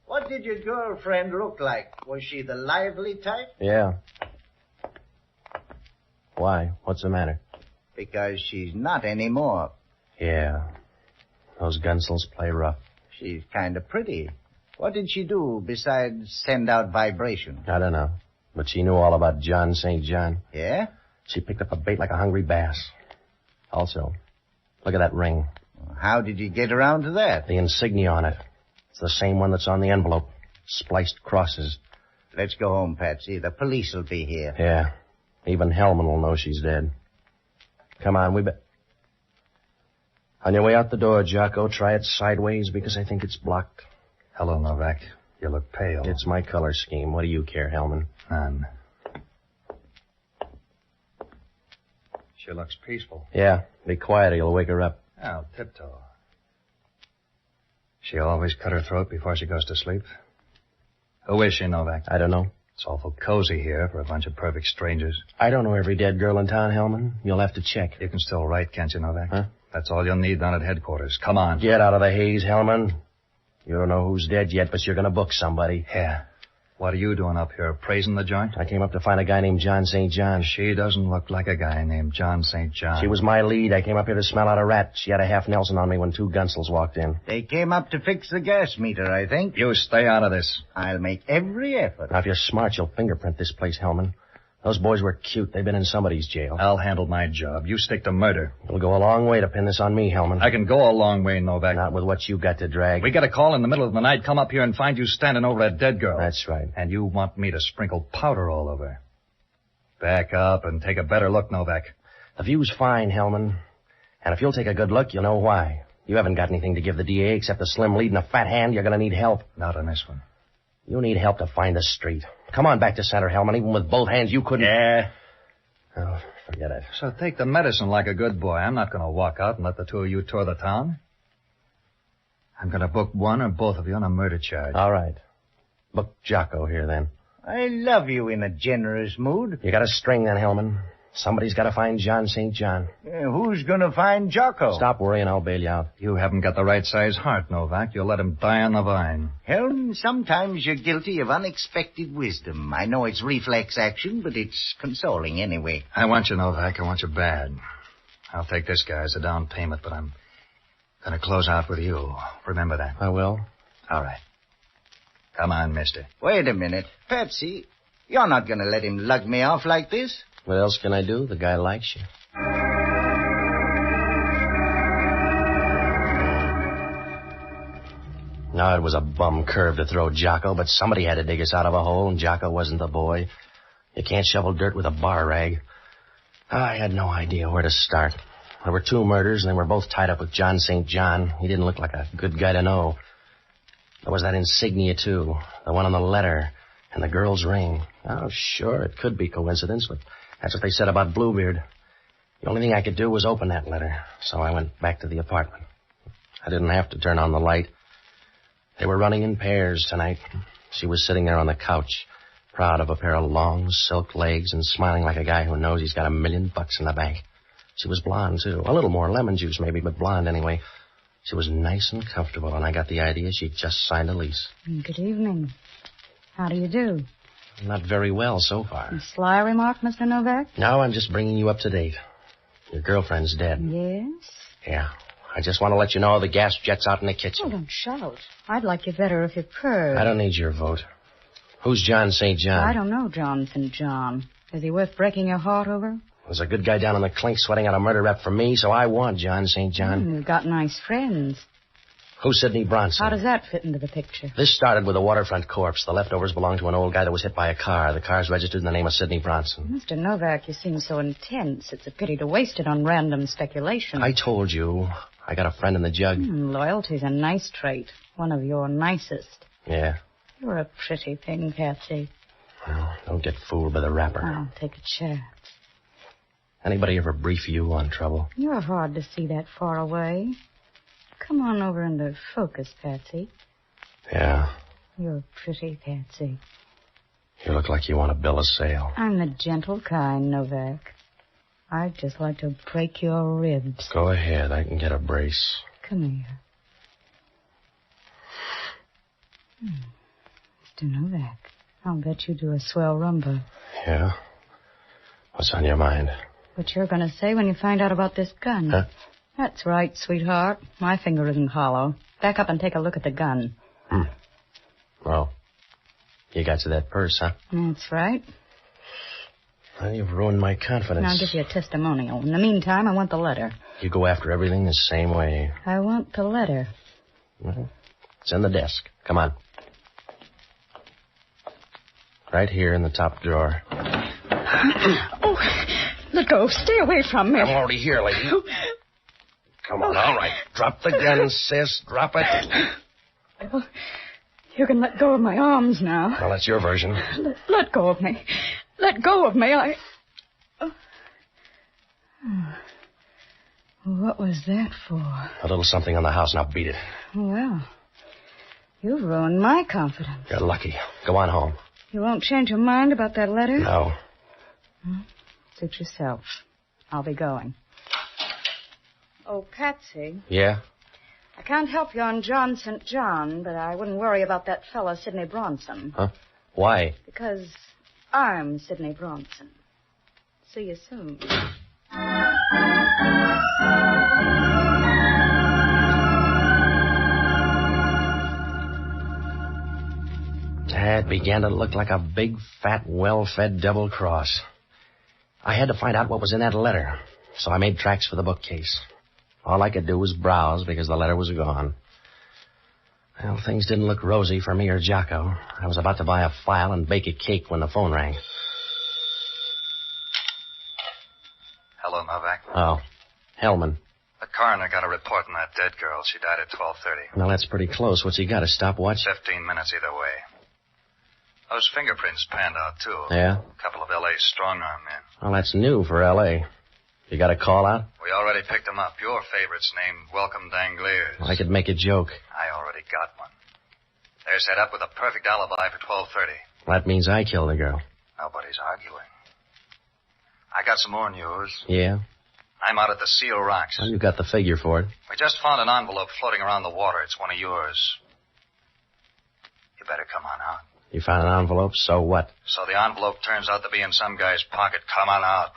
What did your girlfriend look like? Was she the lively type? Yeah. Why? What's the matter? Because she's not anymore. Yeah. Those gunsels play rough. She's kind of pretty. What did she do besides send out vibration? I don't know. But she knew all about John St. John. Yeah? She picked up a bait like a hungry bass. Also, look at that ring. How did you get around to that? The insignia on it. It's the same one that's on the envelope. Spliced crosses. Let's go home, Patsy. The police will be here. Yeah. Even Hellman will know she's dead. Come on, On your way out the door, Jocko, try it sideways because I think it's blocked. Hello, Novak. You look pale. It's my color scheme. What do you care, Hellman? None. She looks peaceful. Yeah. Be quiet or you'll wake her up. I'll tiptoe. She always cut her throat before she goes to sleep. Who is she, Novak? I don't know. It's awful cozy here for a bunch of perfect strangers. I don't know every dead girl in town, Hellman. You'll have to check. You can still write, can't you, Novak? Huh? That's all you'll need down at headquarters. Come on. Get out of the haze, Hellman. You don't know who's dead yet, but you're going to book somebody. Yeah. What are you doing up here, appraising the joint? I came up to find a guy named John St. John. She doesn't look like a guy named John St. John. She was my lead. I came up here to smell out a rat. She had a half Nelson on me when 2 gunsels walked in. They came up to fix the gas meter, I think. You stay out of this. I'll make every effort. Now, if you're smart, you'll fingerprint this place, Hellman. Those boys were cute. They've been in somebody's jail. I'll handle my job. You stick to murder. It'll go a long way to pin this on me, Hellman. I can go a long way, Novak. Not with what you got to drag. We get a call in the middle of the night, come up here and find you standing over a dead girl. That's right. And you want me to sprinkle powder all over. Back up and take a better look, Novak. The view's fine, Hellman. And if you'll take a good look, you'll know why. You haven't got anything to give the DA except a slim lead and a fat hand. You're going to need help. Not on this one. You need help to find the street. Come on back to center, Hellman. Even with both hands, you couldn't... Yeah. Oh, forget it. So take the medicine like a good boy. I'm not going to walk out and let the two of you tour the town. I'm going to book one or both of you on a murder charge. All right. Book Jocko here, then. I love you in a generous mood. You got a string, then, Hellman. Somebody's got to find John St. John. Who's going to find Jocko? Stop worrying, I'll bail you out. You haven't got the right size heart, Novak. You'll let him die on the vine. Helm, sometimes you're guilty of unexpected wisdom. I know it's reflex action, but it's consoling anyway. I want you, Novak. I want you bad. I'll take this guy as a down payment, but I'm going to close out with you. Remember that. I will. All right. Come on, mister. Wait a minute. Patsy, you're not going to let him lug me off like this? What else can I do? The guy likes you. No, it was a bum curve to throw Jocko, but somebody had to dig us out of a hole, and Jocko wasn't the boy. You can't shovel dirt with a bar rag. I had no idea where to start. There were 2 murders, and they were both tied up with John St. John. He didn't look like a good guy to know. There was that insignia, too. The one on the letter. And the girl's ring. Oh, sure, it could be coincidence, but that's what they said about Bluebeard. The only thing I could do was open that letter, so I went back to the apartment. I didn't have to turn on the light. They were running in pairs tonight. She was sitting there on the couch, proud of a pair of long silk legs and smiling like a guy who knows he's got $1 million in the bank. She was blonde, too. A little more lemon juice, maybe, but blonde anyway. She was nice and comfortable, and I got the idea she'd just signed a lease. Good evening. How do you do? Not very well so far. A sly remark, Mr. Novak? No, I'm just bringing you up to date. Your girlfriend's dead. Yes? Yeah. I just want to let you know the gas jet's out in the kitchen. Oh, don't shout. I'd like you better if you purred. I don't need your vote. Who's John St. John? I don't know John St. John. Is he worth breaking your heart over? There's a good guy down on the clink sweating out a murder rap for me, so I want John St. John. You've got nice friends. Who's Sidney Bronson? How does that fit into the picture? This started with a waterfront corpse. The leftovers belong to an old guy that was hit by a car. The car's registered in the name of Sidney Bronson. Mr. Novak, you seem so intense. It's a pity to waste it on random speculation. I told you. I got a friend in the jug. Loyalty's a nice trait. One of your nicest. Yeah. You're a pretty thing, Patsy. Well, don't get fooled by the rapper. I'll take a chance. Anybody ever brief you on trouble? You're hard to see that far away. Come on over into focus, Patsy. Yeah. You're pretty, Patsy. You look like you want to bill a sale. I'm the gentle kind, Novak. I'd just like to break your ribs. Go ahead. I can get a brace. Come here. Mr. Novak, I'll bet you do a swell rumba. Yeah? What's on your mind? What you're going to say when you find out about this gun. Huh? That's right, sweetheart. My finger isn't hollow. Back up and take a look at the gun. Well, you got to that purse, huh? That's right. Well, you've ruined my confidence. I'll give you a testimonial. In the meantime, I want the letter. You go after everything the same way. I want the letter. Well, it's in the desk. Come on. Right here in the top drawer. Oh, let go. Stay away from me. I'm already here, lady. Come on, all right. Drop the gun, sis. Drop it. Well, you can let go of my arms now. Well, that's your version. Let go of me. Let go of me. What was that for? A little something on the house. Now beat it. Well, you've ruined my confidence. You're lucky. Go on home. You won't change your mind about that letter? No. Suit yourself. I'll be going. Oh, Patsy, Yeah? I can't help you on John St. John, but I wouldn't worry about that fella, Sidney Bronson. Huh? Why? Because I'm Sidney Bronson. See you soon. It began to look like a big, fat, well-fed double cross. I had to find out what was in that letter, so I made tracks for the bookcase. All I could do was browse because the letter was gone. Well, things didn't look rosy for me or Jocko. I was about to buy a file and bake a cake when the phone rang. Hello, Novak. Oh, Hellman. The coroner got a report on that dead girl. She died at 12:30. Well, that's pretty close. What's he got, a stopwatch? 15 minutes either way. Those fingerprints panned out, too. Yeah? A couple of L.A. strong-arm men. Well, that's new for L.A. You got a call out? We already picked them up. Your favorite's named Welcome Dangliers. I could make a joke. I already got one. They're set up with a perfect alibi for 12:30. That means I killed the girl. Nobody's arguing. I got some more news. Yeah? I'm out at the Seal Rocks. Well, you got the figure for it. We just found an envelope floating around the water. It's one of yours. You better come on out. You found an envelope, so what? So the envelope turns out to be in some guy's pocket. Come on out.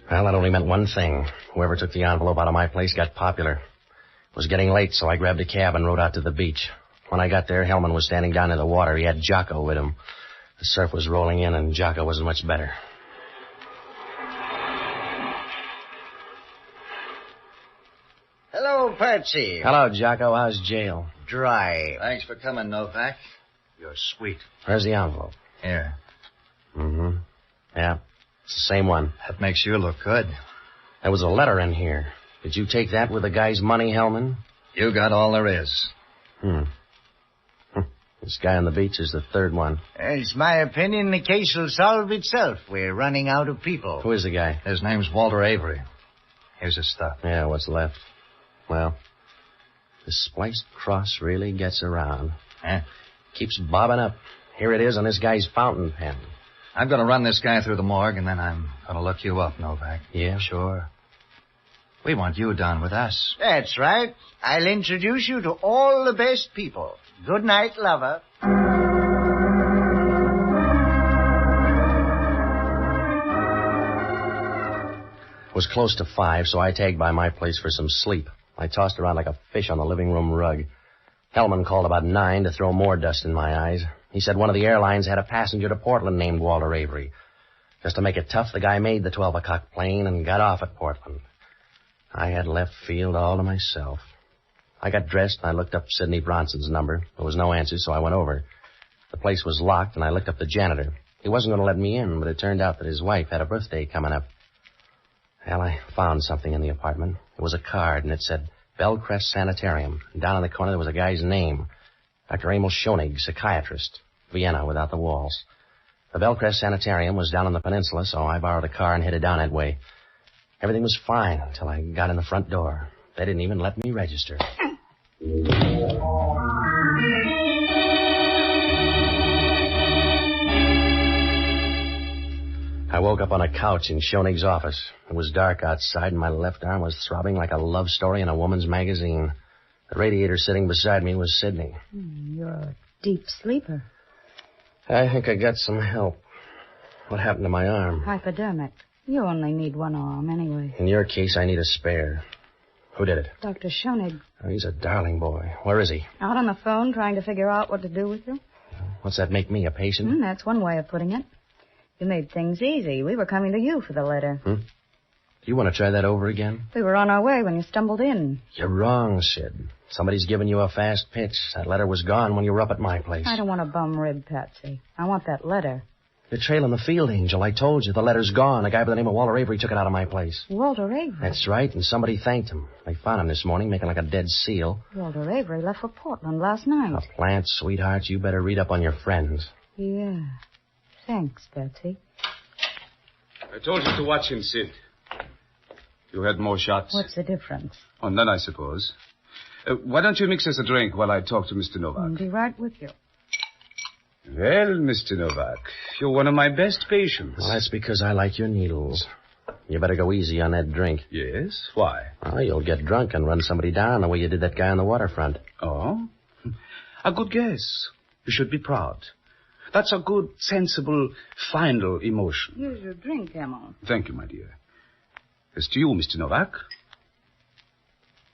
Well, that only meant one thing. Whoever took the envelope out of my place got popular. It was getting late, so I grabbed a cab and rode out to the beach. When I got there, Hellman was standing down in the water. He had Jocko with him. The surf was rolling in, and Jocko wasn't much better. Hello, Patsy. Hello, Jocko. How's jail? Dry. Thanks for coming, Novak. You're sweet. Where's the envelope? Here. Mm-hmm. Yeah, it's the same one. That makes you look good. There was a letter in here. Did you take that with the guy's money, Hellman? You got all there is. This guy on the beach is the third one. It's my opinion the case will solve itself. We're running out of people. Who is the guy? His name's Walter Avery. Here's his stuff. Yeah, what's left? Well, the spliced cross really gets around. Eh? Keeps bobbing up. Here it is on this guy's fountain pen. I'm going to run this guy through the morgue, and then I'm going to look you up, Novak. Yeah? Sure. We want you down with us. That's right. I'll introduce you to all the best people. Good night, lover. It was close to 5, so I tagged by my place for some sleep. I tossed around like a fish on the living room rug. Hellman called about 9 to throw more dust in my eyes. He said one of the airlines had a passenger to Portland named Walter Avery. Just to make it tough, the guy made the 12 o'clock plane and got off at Portland. I had left field all to myself. I got dressed and I looked up Sidney Bronson's number. There was no answer, so I went over. The place was locked, and I looked up the janitor. He wasn't going to let me in, but it turned out that his wife had a birthday coming up. Well, I found something in the apartment. It was a card, and it said Bellcrest Sanitarium. And down in the corner there was a guy's name. Dr. Emil Schoenig, psychiatrist. Vienna, without the walls. The Bellcrest Sanitarium was down on the peninsula, so I borrowed a car and headed down that way. Everything was fine until I got in the front door. They didn't even let me register. I woke up on a couch in Schoenig's office. It was dark outside, and my left arm was throbbing like a love story in a woman's magazine. The radiator sitting beside me was Sidney. You're a deep sleeper. I think I got some help. What happened to my arm? Hypodermic. You only need one arm anyway. In your case, I need a spare. Who did it? Dr. Schoenig. Oh, he's a darling boy. Where is he? Out on the phone trying to figure out what to do with you. What's that make me, a patient? That's one way of putting it. You made things easy. We were coming to you for the letter. Do you want to try that over again? We were on our way when you stumbled in. You're wrong, Sid. Somebody's given you a fast pitch. That letter was gone when you were up at my place. I don't want a bum rib, Patsy. I want that letter. You're trailing the field angel. I told you. The letter's gone. A guy by the name of Walter Avery took it out of my place. Walter Avery? That's right, and somebody thanked him. They found him this morning making like a dead seal. Walter Avery left for Portland last night. A plant, sweetheart. You better read up on your friends. Yeah. Thanks, Patsy. I told you to watch him, Sid. You had more shots. What's the difference? Oh, none, I suppose. Why don't you mix us a drink while I talk to Mr. Novak? I'll be right with you. Well, Mr. Novak, you're one of my best patients. Well, that's because I like your needles. You better go easy on that drink. Yes? Why? Well, you'll get drunk and run somebody down the way you did that guy on the waterfront. Oh? A good guess. You should be proud. That's a good, sensible, final emotion. Here's your drink, Emma. Thank you, my dear. As to you, Mr. Novak.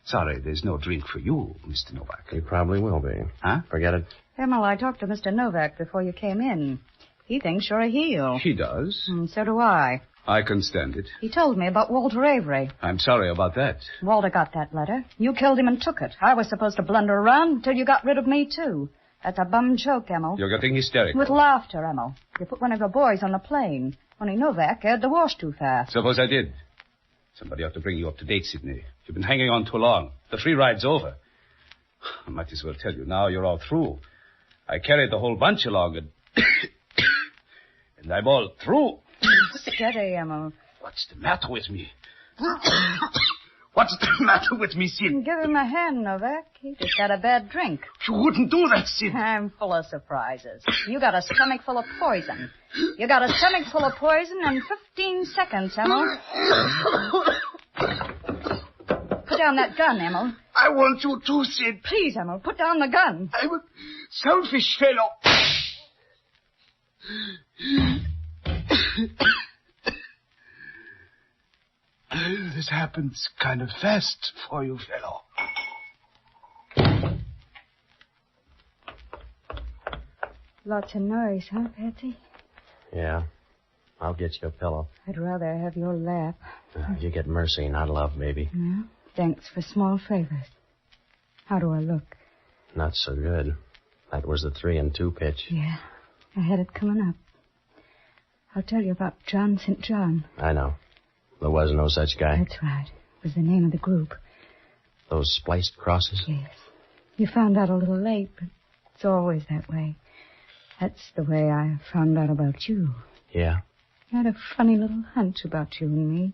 Sorry, there's no drink for you, Mr. Novak. He probably will be. Huh? Forget it. Emma, I talked to Mr. Novak before you came in. He thinks you're a heel. He does. And so do I. I can stand it. He told me about Walter Avery. I'm sorry about that. Walter got that letter. You killed him and took it. I was supposed to blunder around until you got rid of me, too. That's a bum joke, Emma. You're getting hysterical. With laughter, Emma. You put one of your boys on a plane. Only Novak aired the wash too fast. Suppose I did. Somebody ought to bring you up to date, Sidney. You've been hanging on too long. The free ride's over. I might as well tell you now you're all through. I carried the whole bunch along and... and I'm all through. Steady, Emma. What's the matter with me? What's the matter with me, Sid? Give him a hand, Novak. He just had a bad drink. You wouldn't do that, Sid. I'm full of surprises. You got a stomach full of poison. You got a stomach full of poison in 15 seconds, Emma. Put down that gun, Emma. I want you to, Sid. Please, Emma, put down the gun. I'm a selfish fellow. This happens kind of fast for you, fellow. Lots of noise, huh, Patsy? Yeah. I'll get you a pillow. I'd rather have your lap. You get mercy, not love, baby. Yeah? Thanks for small favors. How do I look? Not so good. That was the 3-2 pitch. Yeah. I had it coming up. I'll tell you about John St. John. I know. There was no such guy. That's right. It was the name of the group. Those spliced crosses? Yes. You found out a little late, but it's always that way. That's the way I found out about you. Yeah? I had a funny little hunch about you and me.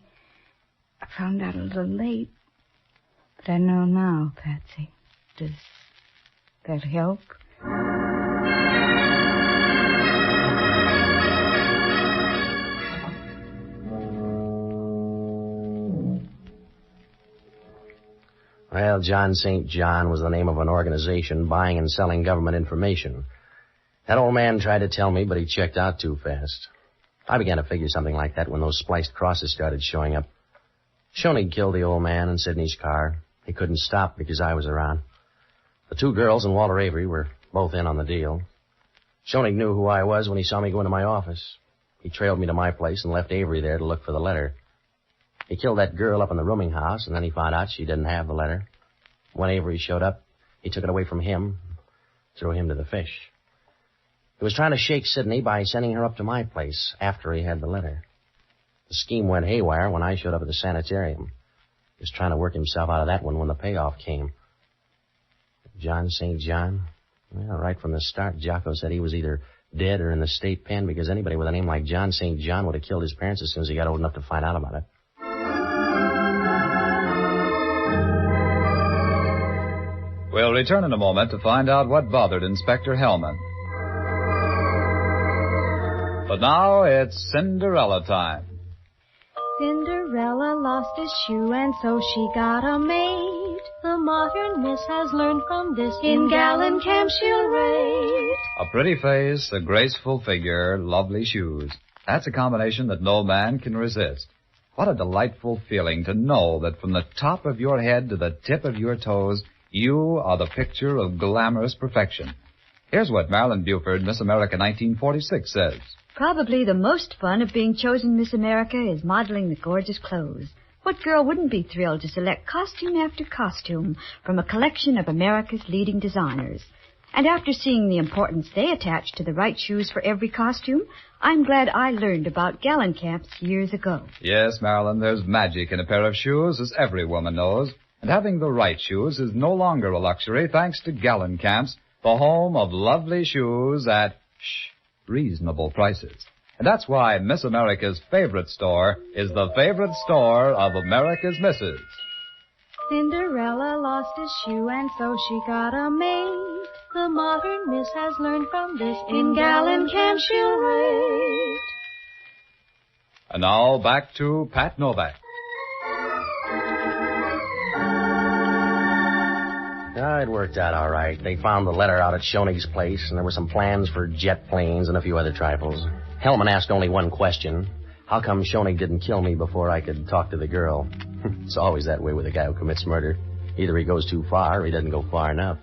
I found out a little late, but I know now, Patsy. Does that help? Well, John St. John was the name of an organization buying and selling government information. That old man tried to tell me, but he checked out too fast. I began to figure something like that when those spliced crosses started showing up. Schoenig killed the old man in Sidney's car. He couldn't stop because I was around. The 2 girls and Walter Avery were both in on the deal. Schoenig knew who I was when he saw me go into my office. He trailed me to my place and left Avery there to look for the letter. He killed that girl up in the rooming house, and then he found out she didn't have the letter. When Avery showed up, he took it away from him, threw him to the fish. He was trying to shake Sidney by sending her up to my place after he had the letter. The scheme went haywire when I showed up at the sanitarium. He was trying to work himself out of that one when the payoff came. John St. John? Well, right from the start, Jocko said he was either dead or in the state pen because anybody with a name like John St. John would have killed his parents as soon as he got old enough to find out about it. We'll return in a moment to find out what bothered Inspector Hellman. But now it's Cinderella time. Cinderella lost a shoe and so she got a maid. The modern miss has learned from this. In gallant camp she'll raid. A pretty face, a graceful figure, lovely shoes. That's a combination that no man can resist. What a delightful feeling to know that from the top of your head to the tip of your toes, you are the picture of glamorous perfection. Here's what Marilyn Buford, Miss America 1946, says. Probably the most fun of being chosen Miss America is modeling the gorgeous clothes. What girl wouldn't be thrilled to select costume after costume from a collection of America's leading designers? And after seeing the importance they attach to the right shoes for every costume, I'm glad I learned about Gallencamps years ago. Yes, Marilyn, there's magic in a pair of shoes, as every woman knows. And having the right shoes is no longer a luxury thanks to Gallencamps, the home of lovely shoes at reasonable prices. And that's why Miss America's favorite store is the favorite store of America's misses. Cinderella lost a shoe and so she got a maid. The modern miss has learned from this in gallon can she'll rate. And now back to Pat Novak. It worked out all right. They found the letter out at Shoney's place, and there were some plans for jet planes and a few other trifles. Hellman asked only one question. How come Shoney didn't kill me before I could talk to the girl? It's always that way with a guy who commits murder. Either he goes too far or he doesn't go far enough.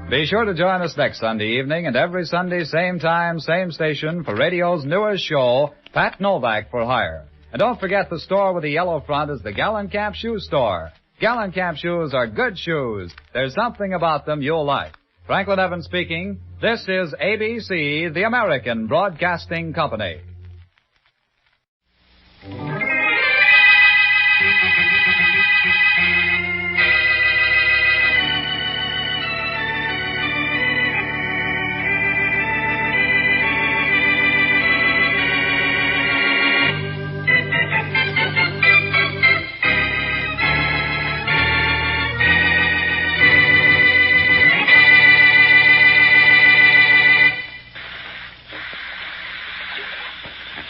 Be sure to join us next Sunday evening and every Sunday, same time, same station for radio's newest show, Pat Novak for Hire. And don't forget the store with the yellow front is the Gallon Cap Shoe Store. Gallon Cap shoes are good shoes. There's something about them you'll like. Franklin Evans speaking. This is ABC, the American Broadcasting Company.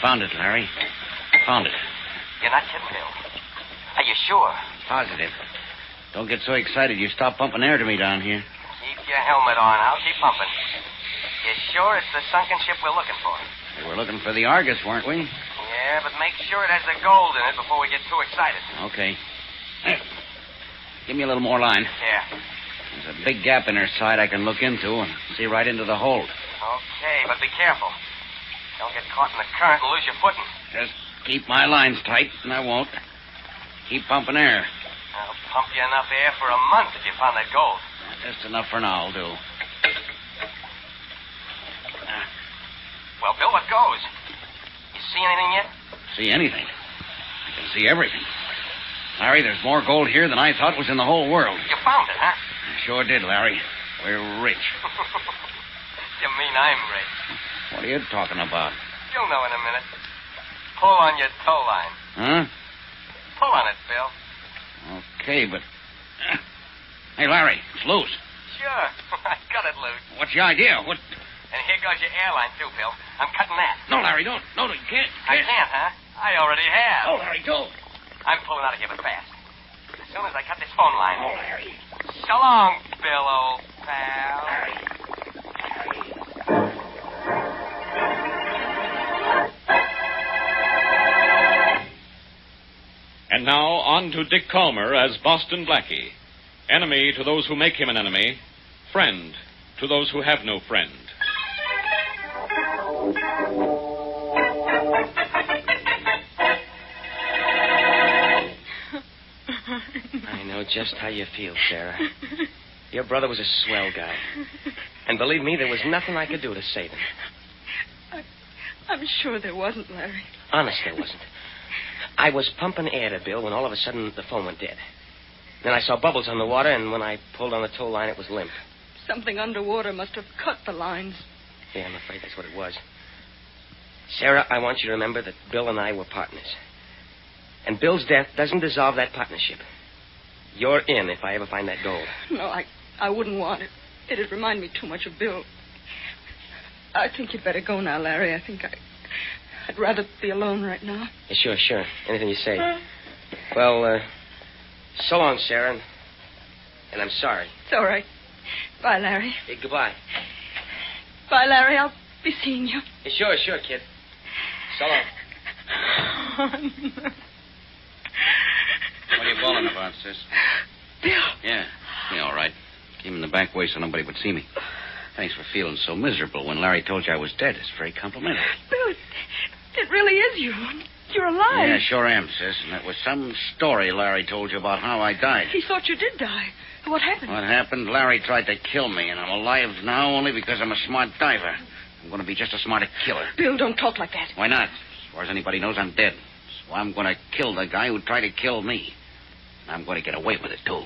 Found it, Larry. Found it. You're not kidding, Bill. Are you sure? Positive. Don't get so excited you stop pumping air to me down here. Keep your helmet on. I'll keep pumping. You sure it's the sunken ship we're looking for? We were looking for the Argus, weren't we? Yeah, but make sure it has the gold in it before we get too excited. Okay. Here. Give me a little more line. Yeah. There's a big gap in her side I can look into and see right into the hold. Okay, but be careful. Don't get caught in the current and lose your footing. Just keep my lines tight, and I won't. Keep pumping air. I'll pump you enough air for a month if you found that gold. Just enough for now, I'll do. Well, Bill, what goes? You see anything yet? See anything? I can see everything. Larry, there's more gold here than I thought was in the whole world. You found it, huh? I sure did, Larry. We're rich. You mean I'm rich? What are you talking about? You'll know in a minute. Pull on your tow line. Huh? Pull on it, Bill. Okay, but... Hey, Larry, it's loose. Sure. I got it loose. What's your idea? What... And here goes your airline, too, Bill. I'm cutting that. No, Larry, don't. No, you can't. I can't, huh? I already have. Oh, Larry, don't. I'm pulling out of here, but fast. As soon as I cut this phone line. Oh, Larry. So long, Bill, old pal. Larry. And now on to Dick Calmer as Boston Blackie. Enemy to those who make him an enemy. Friend to those who have no friend. I know just how you feel, Sarah. Your brother was a swell guy. And believe me, there was nothing I could do to save him. I'm sure there wasn't, Larry. Honest, there wasn't. I was pumping air to Bill when all of a sudden the phone went dead. Then I saw bubbles on the water, and when I pulled on the tow line, it was limp. Something underwater must have cut the lines. Yeah, I'm afraid that's what it was. Sarah, I want you to remember that Bill and I were partners. And Bill's death doesn't dissolve that partnership. You're in if I ever find that gold. No, I wouldn't want it. It'd remind me too much of Bill. I think you'd better go now, Larry. I think I'd rather be alone right now. Yeah, sure. Anything you say. Well, so long, Sarah. And I'm sorry. It's all right. Bye, Larry. Hey, goodbye. Bye, Larry. I'll be seeing you. Yeah, sure, kid. So long. What are you bawling about, sis? Bill. Yeah, all right. Came in the back way so nobody would see me. Thanks for feeling so miserable when Larry told you I was dead. It's very complimentary. Bill, it really is you. You're alive. Yeah, sure am, sis. And that was some story Larry told you about how I died. He thought you did die. What happened? What happened? Larry tried to kill me, and I'm alive now only because I'm a smart diver. I'm going to be just as smart a killer. Bill, don't talk like that. Why not? As far as anybody knows, I'm dead. So I'm going to kill the guy who tried to kill me. And I'm going to get away with it, too.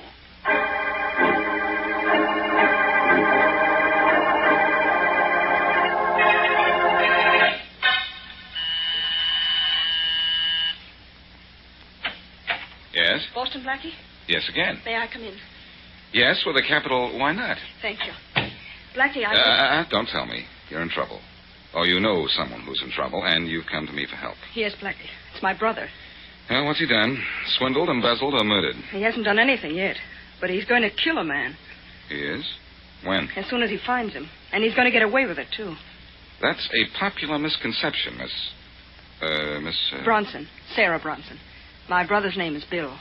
Boston Blackie? Yes, again. May I come in? Yes, with a capital why not? Thank you. Blackie, I... Don't tell me. You're in trouble. Oh, you know someone who's in trouble, and you've come to me for help. Yes, Blackie. It's my brother. Well, what's he done? Swindled, embezzled, or murdered? He hasn't done anything yet. But he's going to kill a man. He is? When? As soon as he finds him. And he's going to get away with it, too. That's a popular misconception, Miss... Bronson. Sarah Bronson. My brother's name is Bill.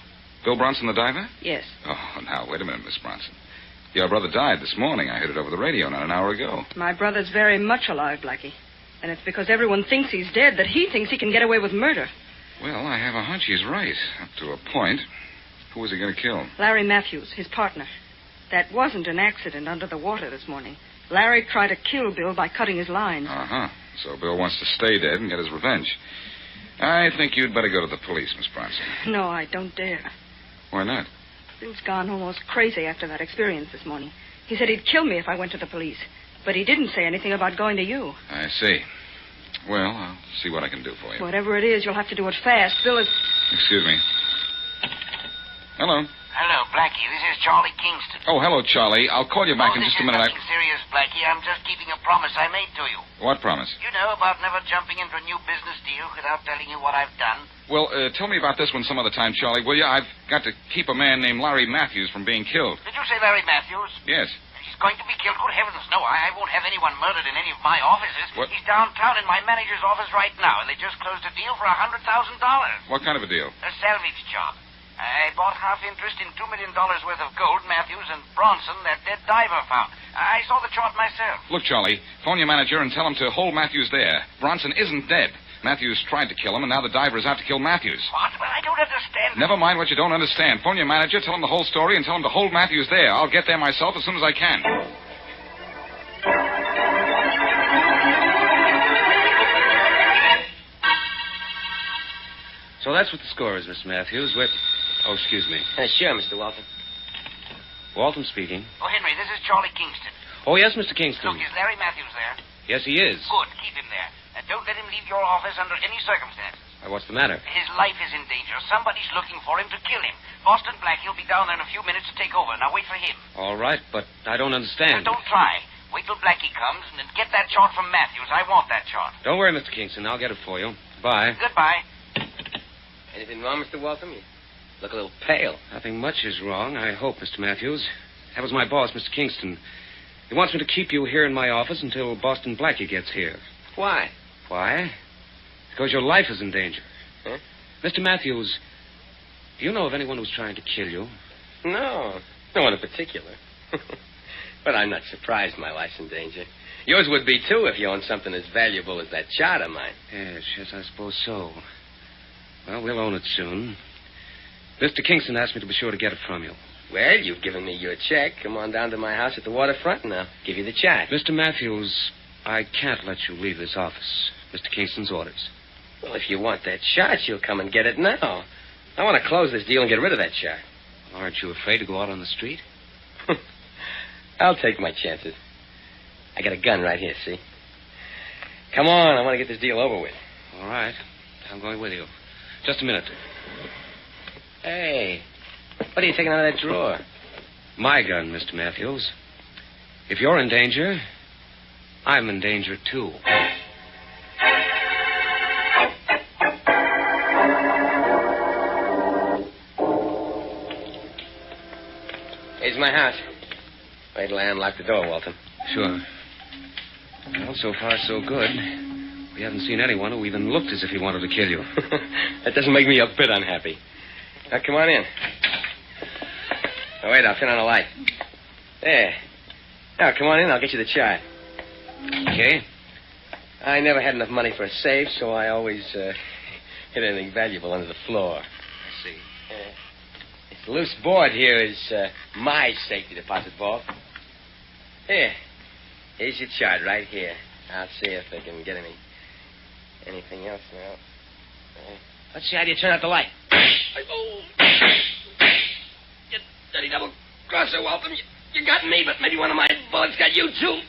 Bill Bronson, the diver? Yes. Oh, now, wait a minute, Miss Bronson. Your brother died this morning. I heard it over the radio not an hour ago. My brother's very much alive, Blackie. And it's because everyone thinks he's dead that he thinks he can get away with murder. Well, I have a hunch he's right, up to a point. Who was he going to kill? Larry Matthews, his partner. That wasn't an accident under the water this morning. Larry tried to kill Bill by cutting his lines. Uh-huh. So Bill wants to stay dead and get his revenge. I think you'd better go to the police, Miss Bronson. No, I don't dare. Why not? Bill's gone almost crazy after that experience this morning. He said he'd kill me if I went to the police. But he didn't say anything about going to you. I see. Well, I'll see what I can do for you. Whatever it is, you'll have to do it fast. Bill is... Excuse me. Hello. Hello, Blackie. This is Charlie Kingston. Oh, hello, Charlie. I'll call you back in just a minute. Nothing serious, Blackie. I'm just keeping a promise I made to you. What promise? You know about never jumping into a new business deal without telling you what I've done? Well, tell me about this one some other time, Charlie, will you? I've got to keep a man named Larry Matthews from being killed. Did you say Larry Matthews? Yes. He's going to be killed? Good heavens, no. I won't have anyone murdered in any of my offices. What? He's downtown in my manager's office right now, and they just closed a deal for $100,000. What kind of a deal? A salvage job. I bought half interest in $2 million worth of gold Matthews and Bronson, that dead diver, found. I saw the chart myself. Look, Charlie, phone your manager and tell him to hold Matthews there. Bronson isn't dead. Matthews tried to kill him, and now the diver is out to kill Matthews. What? Well, I don't understand. Never mind what you don't understand. Phone your manager, tell him the whole story, and tell him to hold Matthews there. I'll get there myself as soon as I can. So that's what the score is, Miss Matthews. Oh, excuse me. Sure, Mr. Walton. Walton speaking. Oh, Henry, this is Charlie Kingston. Oh, yes, Mr. Kingston. Look, is Larry Matthews there? Yes, he is. Good. Keep him there. And don't let him leave your office under any circumstances. What's the matter? His life is in danger. Somebody's looking for him to kill him. Boston Blackie will be down there in a few minutes to take over. Now wait for him. All right, but I don't understand. Don't try. Wait till Blackie comes and then get that chart from Matthews. I want that chart. Don't worry, Mr. Kingston. I'll get it for you. Bye. Goodbye. Anything wrong, Mr. Waltham? You look a little pale. Nothing much is wrong, I hope, Mr. Matthews. That was my boss, Mr. Kingston. He wants me to keep you here in my office until Boston Blackie gets here. Why? Why? Because your life is in danger. Huh? Mr. Matthews, do you know of anyone who's trying to kill you? No. No one in particular. But I'm not surprised my life's in danger. Yours would be, too, if you owned something as valuable as that chart of mine. Yes, I suppose so. Well, we'll own it soon. Mr. Kingston asked me to be sure to get it from you. Well, you've given me your check. Come on down to my house at the waterfront, and I'll give you the chart. Mr. Matthews, I can't let you leave this office. Mr. Kingston's orders. Well, if you want that chart, you'll come and get it now. I want to close this deal and get rid of that chart. Aren't you afraid to go out on the street? I'll take my chances. I got a gun right here, see? Come on, I want to get this deal over with. All right. I'm going with you. Just a minute. Hey, what are you taking out of that drawer? My gun, Mr. Matthews. If you're in danger, I'm in danger, too. Here's my house. Wait till I unlock the door, Walton. Sure. Well, so far, so good. We haven't seen anyone who even looked as if he wanted to kill you. That doesn't make me a bit unhappy. Now, come on in. Oh, wait, I'll turn on the light. There. Now, come on in. I'll get you the chart. Okay. I never had enough money for a safe, so I always hid anything valuable under the floor. I see. This loose board here is my safety deposit vault. Here. Here's your chart right here. I'll see if I can get anything else now. Let's see how do you turn out the light. Oh. You dirty double-crosser, Waltham. You got me, but maybe one of my bullets got you, too.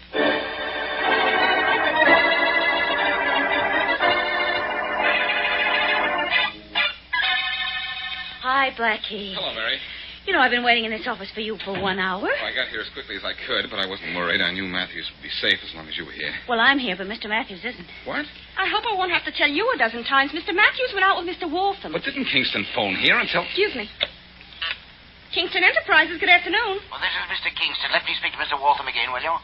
Hi, Blackie. Hello, Mary. You know, I've been waiting in this office for you for 1 hour. Well, I got here as quickly as I could, but I wasn't worried. I knew Matthews would be safe as long as you were here. Well, I'm here, but Mr. Matthews isn't. What? I hope I won't have to tell you a dozen times. Mr. Matthews went out with Mr. Waltham. But didn't Kingston phone here and tell... Excuse me. Kingston Enterprises, good afternoon. Well, this is Mr. Kingston. Let me speak to Mr. Waltham again, will you?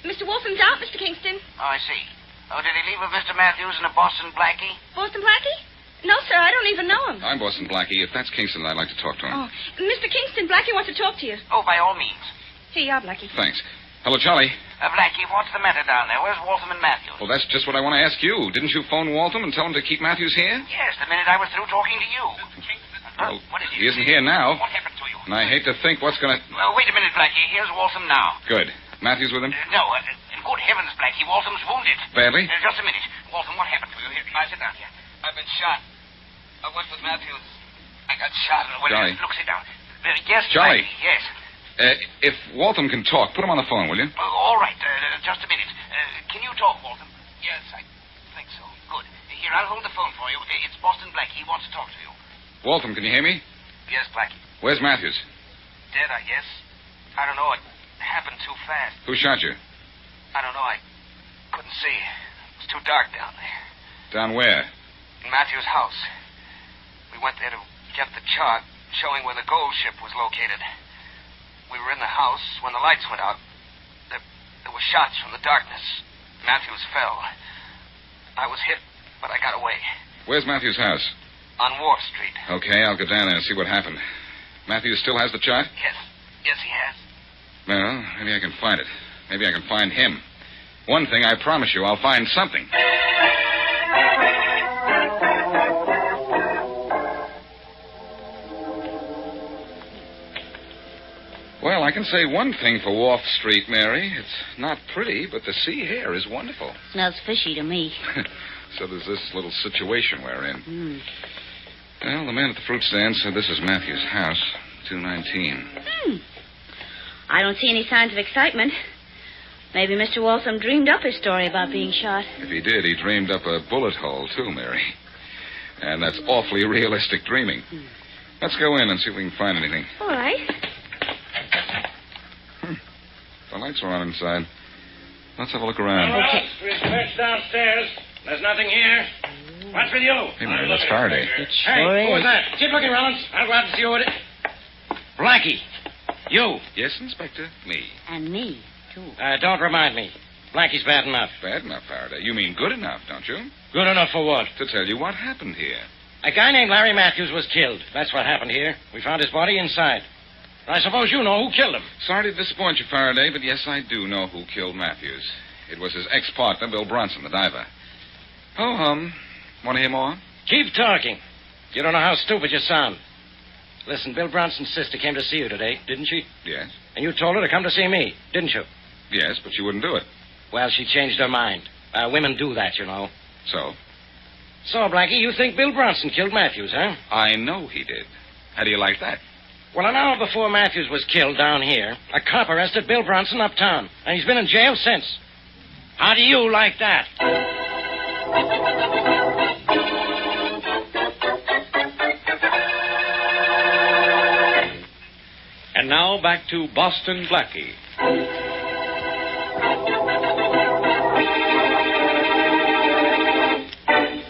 Mr. Waltham's out, Mr. Kingston. Oh, I see. Oh, did he leave with Mr. Matthews and a Boston Blackie? Boston Blackie? No, sir, I don't even know him. I'm Boston Blackie. If that's Kingston, I'd like to talk to him. Oh, Mr. Kingston, Blackie wants to talk to you. Oh, by all means. Here you are, Blackie. Thanks. Hello, Charlie. Blackie, what's the matter down there? Where's Waltham and Matthews? Well, that's just what I want to ask you. Didn't you phone Waltham and tell him to keep Matthews here? Yes, the minute I was through talking to you. Well, what is it? he isn't here now. What happened to you? And I hate to think what's going to... Well, wait a minute, Blackie. Here's Waltham now. Good. Matthews with him? No, good heavens, Blackie. Waltham's wounded. Badly? Just a minute. Waltham, what happened to you? Here, sit down here. I've been shot. I went with Matthews. I got shot. Well, Charlie. Look, sit down. Yes, Charlie. Blackie, yes. If Waltham can talk, put him on the phone, will you? All right. Just a minute. Can you talk, Waltham? Yes, I think so. Good. Here, I'll hold the phone for you. It's Boston Blackie. He wants to talk to you. Waltham, can you hear me? Yes, Blackie. Where's Matthews? Dead, I guess. I don't know. It happened too fast. Who shot you? I don't know. I couldn't see. It was too dark down there. Down where? In Matthews' house. We went there to get the chart showing where the gold ship was located. We were in the house when the lights went out. There were shots from the darkness. Matthews fell. I was hit, but I got away. Where's Matthews' house? On Wharf Street. Okay, I'll go down there and see what happened. Matthews still has the chart? Yes. Yes, he has. Well, maybe I can find it. Maybe I can find him. One thing, I promise you, I'll find something. Well, I can say one thing for Wharf Street, Mary. It's not pretty, but the sea here is wonderful. Smells fishy to me. So there's this little situation we're in. Well, the man at the fruit stand said this is Matthew's house, 219. I don't see any signs of excitement. Maybe Mr. Waltham dreamed up his story about being shot. If he did, he dreamed up a bullet hole, too, Mary. And that's awfully realistic dreaming. Let's go in and see if we can find anything. All right. The lights are on inside. Let's have a look around. Okay. We searched downstairs. There's nothing here. What's with you? Hey, Mary, that's Faraday. Hey, who was that? Keep looking, Rollins. I'll go out and see who it is. Blackie. You. Yes, Inspector. Me. And me, too. Don't remind me. Blackie's bad enough. Bad enough, Faraday. You mean good enough, don't you? Good enough for what? To tell you what happened here. A guy named Larry Matthews was killed. That's what happened here. We found his body inside. I suppose you know who killed him. Sorry to disappoint you, Faraday, but yes, I do know who killed Matthews. It was his ex-partner, Bill Bronson, the diver. Ho-hum. Want to hear more? Keep talking. You don't know how stupid you sound. Listen, Bill Bronson's sister came to see you today, didn't she? Yes. And you told her to come to see me, didn't you? Yes, but she wouldn't do it. Well, she changed her mind. Women do that, you know. So? So, Blackie, you think Bill Bronson killed Matthews, huh? I know he did. How do you like that? Well, an hour before Matthews was killed down here, a cop arrested Bill Bronson uptown, and he's been in jail since. How do you like that? And now back to Boston Blackie.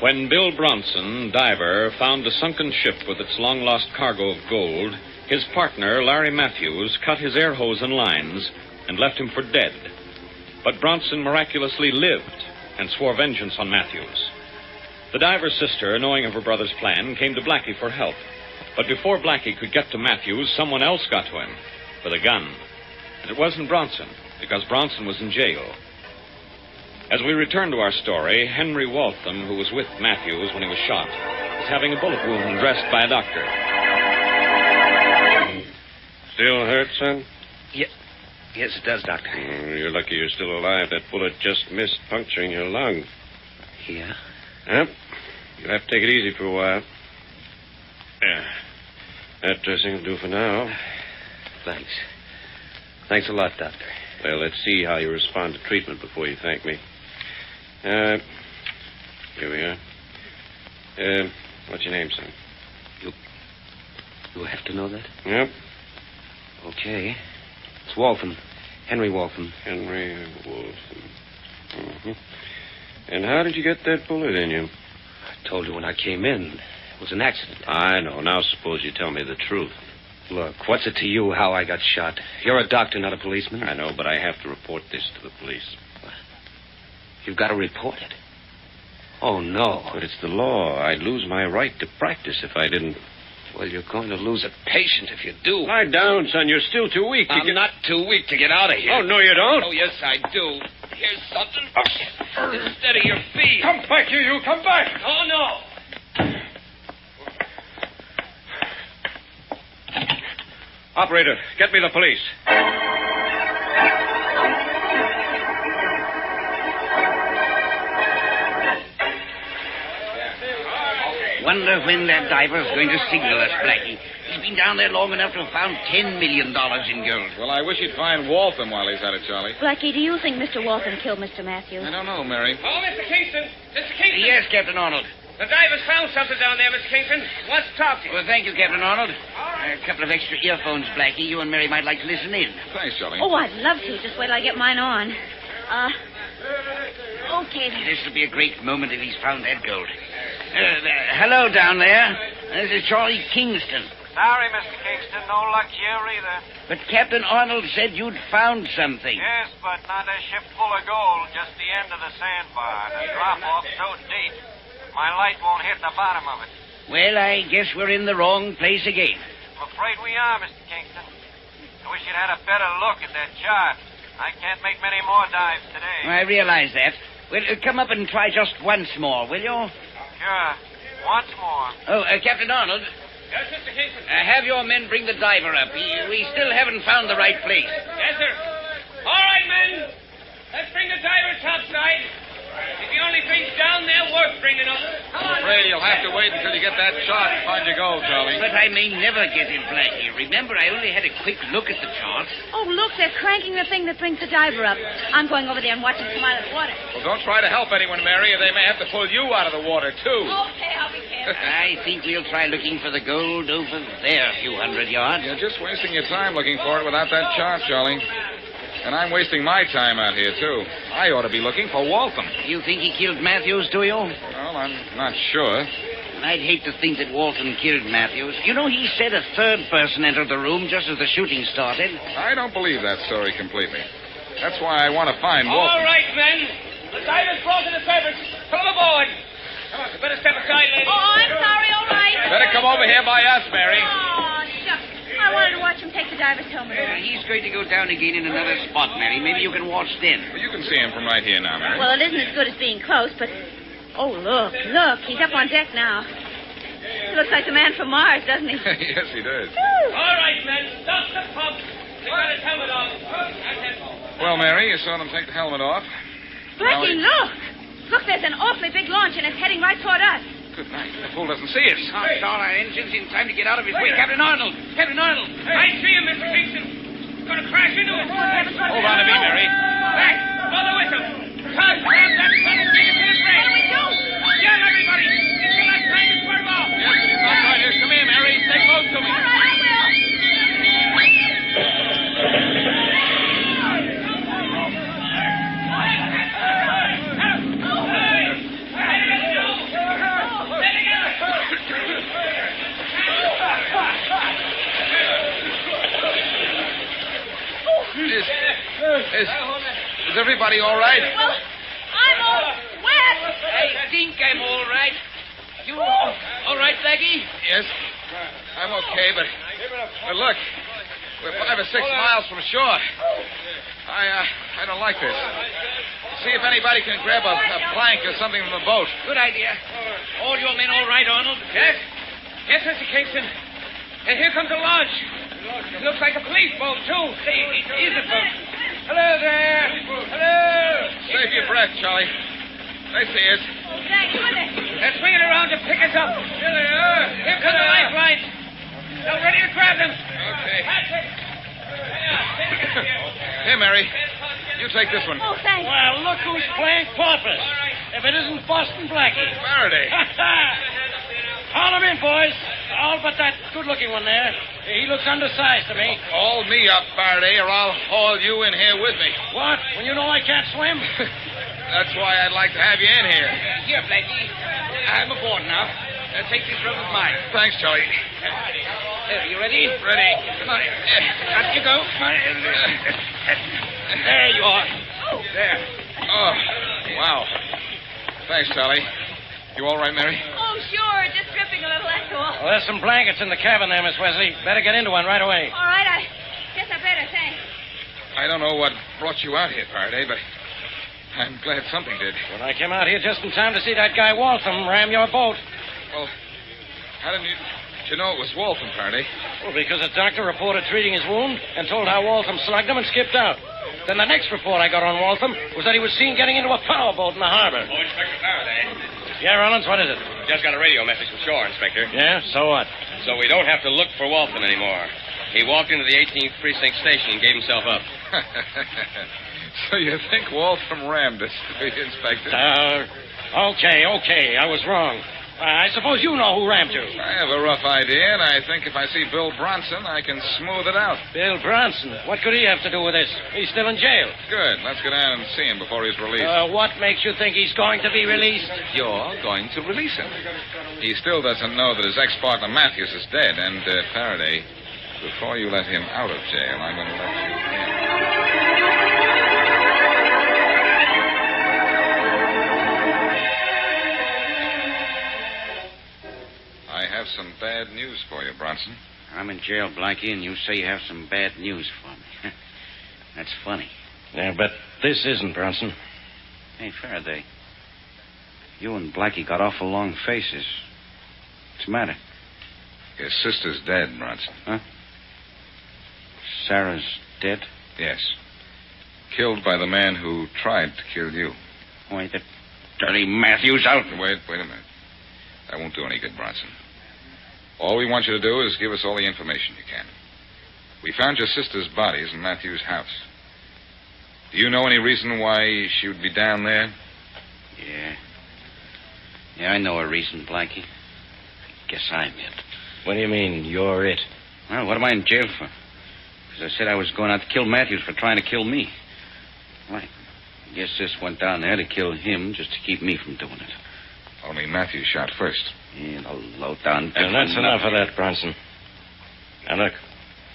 When Bill Bronson, diver, found a sunken ship with its long-lost cargo of gold, his partner, Larry Matthews, cut his air hose and lines and left him for dead. But Bronson miraculously lived and swore vengeance on Matthews. The diver's sister, knowing of her brother's plan, came to Blackie for help. But before Blackie could get to Matthews, someone else got to him with a gun. And it wasn't Bronson, because Bronson was in jail. As we return to our story, Henry Waltham, who was with Matthews when he was shot, is having a bullet wound dressed by a doctor. Still hurt, son? Yes, it does, Doctor. You're lucky you're still alive. That bullet just missed puncturing your lung. Yeah? Yep. You'll have to take it easy for a while. Yeah. That dressing will do for now. Thanks. Thanks a lot, Doctor. Well, let's see how you respond to treatment before you thank me. Here we are. What's your name, son? You have to know that? Yep. Okay. It's Waltham. Henry Waltham. Henry Waltham. Mm-hmm. And how did you get that bullet in you? I told you when I came in. It was an accident. I know. Now suppose you tell me the truth. Look, what's it to you how I got shot? You're a doctor, not a policeman. I know, but I have to report this to the police. You've got to report it. Oh, no. But it's the law. I'd lose my right to practice if I didn't. Well, you're going to lose a patient if you do. Lie down, son. You're still too weak to I'm not too weak to get out of here. Oh, no, you don't? Oh, yes, I do. Here's something. Steady your feet. Come back here, you. Come back. Oh, no. Operator, get me the police. Wonder when that diver's going to signal us, Blackie. He's been down there long enough to have found $10 million in gold. Well, I wish he'd find Waltham while he's at it, Charlie. Blackie, do you think Mr. Waltham killed Mr. Matthews? I don't know, Mary. Oh, Mr. Kingston. Mr. Kingston. Yes, Captain Arnold. The diver's found something down there, Mr. Kingston. He wants to talk to you. Well, thank you, Captain Arnold. A couple of extra earphones, Blackie. You and Mary might like to listen in. Thanks, Charlie. Oh, I'd love to. Just wait till I get mine on. Okay, then. This will be a great moment if he's found that gold. Hello down there. This is Charlie Kingston. Sorry, Mr. Kingston. No luck here either. But Captain Arnold said you'd found something. Yes, but not a ship full of gold. Just the end of the sandbar. The drop-off so deep. My light won't hit the bottom of it. Well, I guess we're in the wrong place again. I'm afraid we are, Mr. Kingston. I wish you'd had a better look at that chart. I can't make many more dives today. I realize that. Well, come up and try just once more, will you? Sure. Once more. Oh, Captain Arnold. Yes, Mr. Kingston. Have your men bring the diver up. We still haven't found the right place. Yes, sir. All right, men. Let's bring the diver topside. It's the only place down there worth bringing up. I'm afraid you'll have to wait until you get that chart to find your gold, Charlie. But I may never get it, Blackie. Remember, I only had a quick look at the chart. Oh, look, they're cranking the thing that brings the diver up. I'm going over there and watch it come out of the water. Well, don't try to help anyone, Mary, or they may have to pull you out of the water, too. Okay, I'll be careful. I think we'll try looking for the gold over there a few hundred yards. You're just wasting your time looking for it without that chart, Charlie. And I'm wasting my time out here, too. I ought to be looking for Waltham. You think he killed Matthews, do you? Well, I'm not sure. I'd hate to think that Waltham killed Matthews. You know, he said a third person entered the room just as the shooting started. I don't believe that story completely. That's why I want to find Waltham. All right, men. The diver's brought to the surface. Come aboard. Come on, you better step aside, lady. Oh, I'm sorry, all right. Better come over here by us, Mary. Oh, shucks. I wanted to watch him take the diver's helmet off. He's going to go down again in another spot, Mary. Maybe you can watch then. Well, you can see him from right here now, Mary. Well, it isn't as good as being close, but... Oh, look. He's up on deck now. He looks like the man from Mars, doesn't he? Yes, he does. All right, men. Stop the pump. They got his helmet on. Well, Mary, you saw them take the helmet off. Blackie, look. Look, there's an awfully big launch, and it's heading right toward us. Good night. The fool doesn't see us. Can't start our engines in time to get out of his way. Captain Arnold! Captain Arnold! I see him, Mr. Kingston. Going to crash into us. Hold on to me, Mary. Back. Blow the whistle. Tom, grab that son and bring it to the frame. What do we do? Yell, everybody. Until that time is swerve off. Yes, he's not right here. Come here, Mary. Stay close to me. All right, I will. Is everybody all right? Well, I'm all wet. I think I'm all right. You all right, Blackie? Yes. I'm okay, but look, we're 5 or 6 miles from shore. I don't like this. See if anybody can grab a plank or something from the boat. Good idea. All your men all right, Arnold? Yes. Yes, Mr. Kingston. And here comes a launch. It looks like a police boat, too. Say, it is a boat. Hello there. Hello. Save your breath, Charlie. They see us. Oh, thanks. Where are they? They're swinging around to pick us up. Here they are. Here come the lifelines. They're ready to grab them. Okay. That's it. Here, Mary. You take this one. Oh, thanks. Well, look who's playing paupers. If it isn't Boston Blackie. Faraday. Haul him in, boys. All but that good-looking one there. He looks undersized to me. Hold me up, Faraday, or I'll haul you in here with me. What? When you know I can't swim? That's why I'd like to have you in here. Here, Blackie. I'm aboard now. Take this rope of mine. Thanks, Charlie. You ready? Ready. Come on. Up you go. Come on. There you are. There. Oh, wow. Thanks, Charlie. You all right, Mary? Oh, sure. Just dripping a little, that's all. Well, there's some blankets in the cabin there, Miss Wesley. Better get into one right away. All right, I guess I better, thanks. I don't know what brought you out here, Faraday, but I'm glad something did. Well, I came out here just in time to see that guy Waltham ram your boat. Well, how did you know it was Waltham, Faraday? Well, because the doctor reported treating his wound and told how Waltham slugged him and skipped out. Then the next report I got on Waltham was that he was seen getting into a power boat in the harbor. Oh, Inspector Faraday. Yeah, Rollins, what is it? Just got a radio message from shore, Inspector. Yeah, so what? So we don't have to look for Waltham anymore. He walked into the 18th Precinct Station and gave himself up. So you think Waltham rammed us, Inspector? Okay. I was wrong. I suppose you know who rammed you. I have a rough idea, and I think if I see Bill Bronson, I can smooth it out. Bill Bronson? What could he have to do with this? He's still in jail. Good. Let's go down and see him before he's released. What makes you think he's going to be released? You're going to release him. He still doesn't know that his ex-partner Matthews is dead, and, Faraday, before you let him out of jail, I'm going to let you in. I have some bad news for you, Bronson. I'm in jail, Blackie, and you say you have some bad news for me. That's funny. Yeah, but this isn't, Bronson. Hey, Faraday. You and Blackie got awful long faces. What's the matter? Your sister's dead, Bronson. Huh? Sarah's dead? Yes. Killed by the man who tried to kill you. Wait, that dirty Matthews out. Wait a minute. That won't do any good, Bronson. All we want you to do is give us all the information you can. We found your sister's bodies in Matthew's house. Do you know any reason why she would be down there? Yeah, I know a reason, Blackie. I guess I'm it. What do you mean, you're it? Well, what am I in jail for? Because I said I was going out to kill Matthews for trying to kill me. Well, I guess this went down there to kill him just to keep me from doing it. Only Matthews shot first. Yeah, the low-down... And that's enough of that, Bronson. Now, look,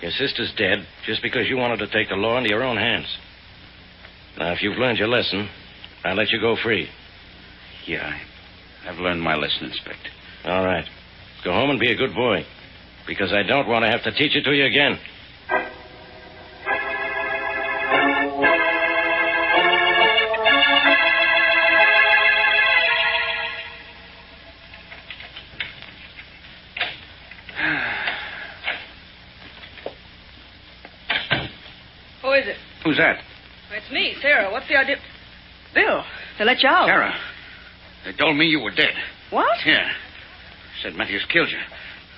your sister's dead just because you wanted to take the law into your own hands. Now, if you've learned your lesson, I'll let you go free. Yeah, I've learned my lesson, Inspector. All right. Go home and be a good boy, because I don't want to have to teach it to you again. Who is it? Who's that? It's me, Sarah. What's the idea? Bill, they let you out. Sarah. They told me you were dead. What? Yeah. Said Matthews killed you.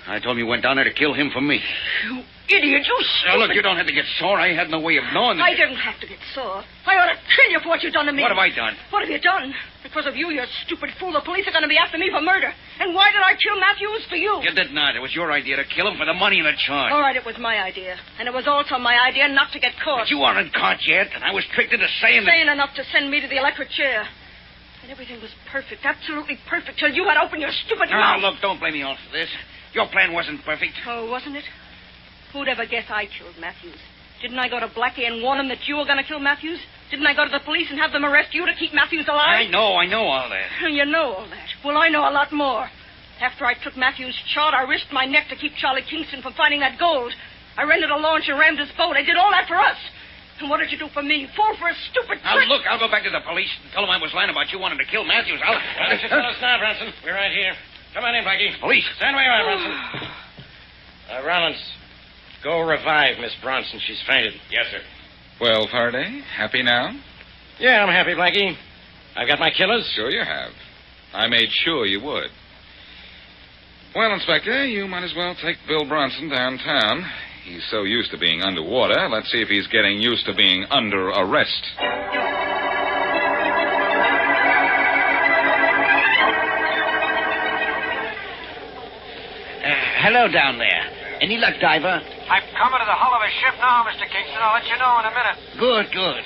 I told him you went down there to kill him for me. You idiot, you stupid... Now, look, you don't have to get sore. I had no way of knowing that... I didn't have to get sore. I ought to kill you for what you've done to me. What have I done? What have you done? Because of you, you stupid fool, the police are going to be after me for murder. And why did I kill Matthews? For you. You did not. It was your idea to kill him for the money and the charge. All right, it was my idea. And it was also my idea not to get caught. But you aren't caught yet, and I was tricked into saying that... Saying enough to send me to the electric chair. And everything was perfect, absolutely perfect, till you had opened your stupid mouth. Now, look, don't blame me all for this. Your plan wasn't perfect. Oh, wasn't it? Who'd ever guess I killed Matthews? Didn't I go to Blackie and warn him that you were going to kill Matthews? Didn't I go to the police and have them arrest you to keep Matthews alive? I know all that. You know all that. Well, I know a lot more. After I took Matthews' shot, I risked my neck to keep Charlie Kingston from finding that gold. I rented a launch and rammed his boat. I did all that for us. And what did you do for me? Fall for a stupid Now, trick. look, I'll go back to the police and tell them I was lying about you wanting to kill Matthews. Why don't you tell us now, Bronson? We're right here. Come on in, Blackie. Police. Stand where you are, Bronson. Rollins, go revive Miss Bronson. She's fainted. Yes, sir. Well, Faraday, happy now? Yeah, I'm happy, Blackie. I've got my killers. Sure you have. I made sure you would. Well, Inspector, you might as well take Bill Bronson downtown. He's so used to being underwater. Let's see if he's getting used to being under arrest. hello down there. Any luck, Diver? I'm coming to the hull of a ship now, Mr. Kingston. I'll let you know in a minute. Good, good.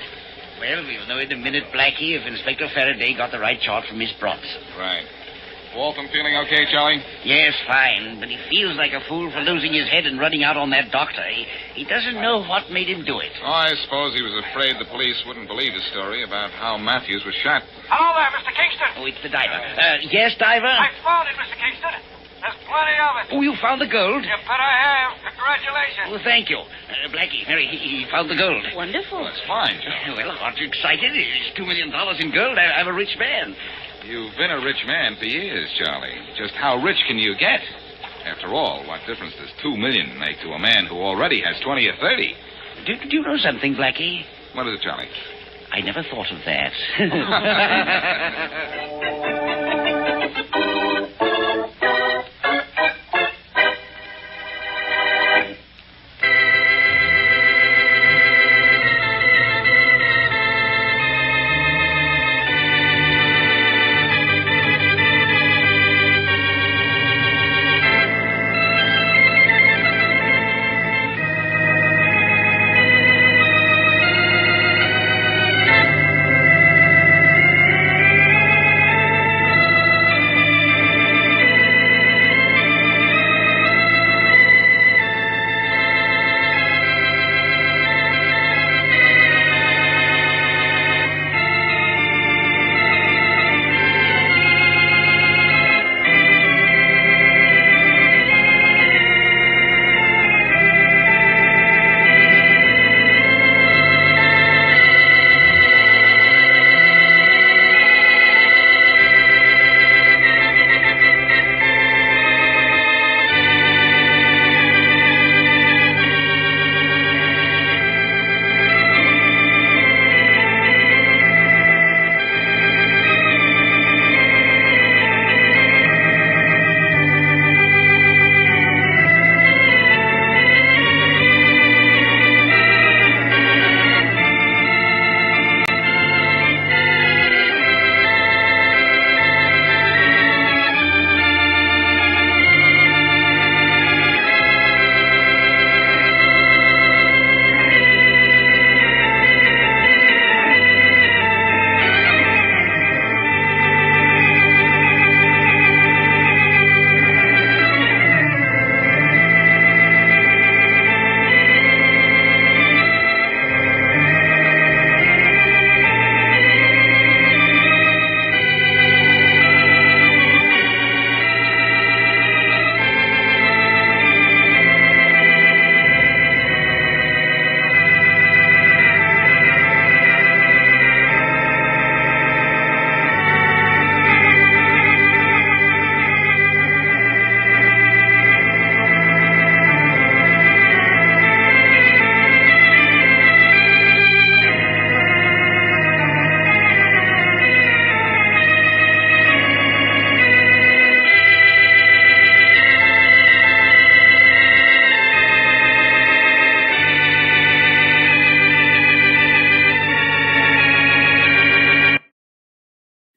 Well, we'll know in a minute, Blackie, if Inspector Faraday got the right chart from Miss Bronson. Right. Walton feeling okay, Charlie? Yes, fine, but he feels like a fool for losing his head and running out on that doctor. He doesn't know what made him do it. Oh, I suppose he was afraid the police wouldn't believe his story about how Matthews was shot. Hello there, Mr. Kingston. Oh, it's the diver. Yes, Diver? I found it, Mr. Kingston. There's plenty of it. Oh, you found the gold? You bet I have. Congratulations. Well, thank you. Blackie, Mary, he found the gold. Wonderful. That's fine, Joe. Well, aren't you excited? It's $2 million in gold. I'm a rich man. You've been a rich man for years, Charlie. Just how rich can you get? After all, what difference does $2 million make to a man who already has 20 or 30? Do you know something, Blackie? What is it, Charlie? I never thought of that.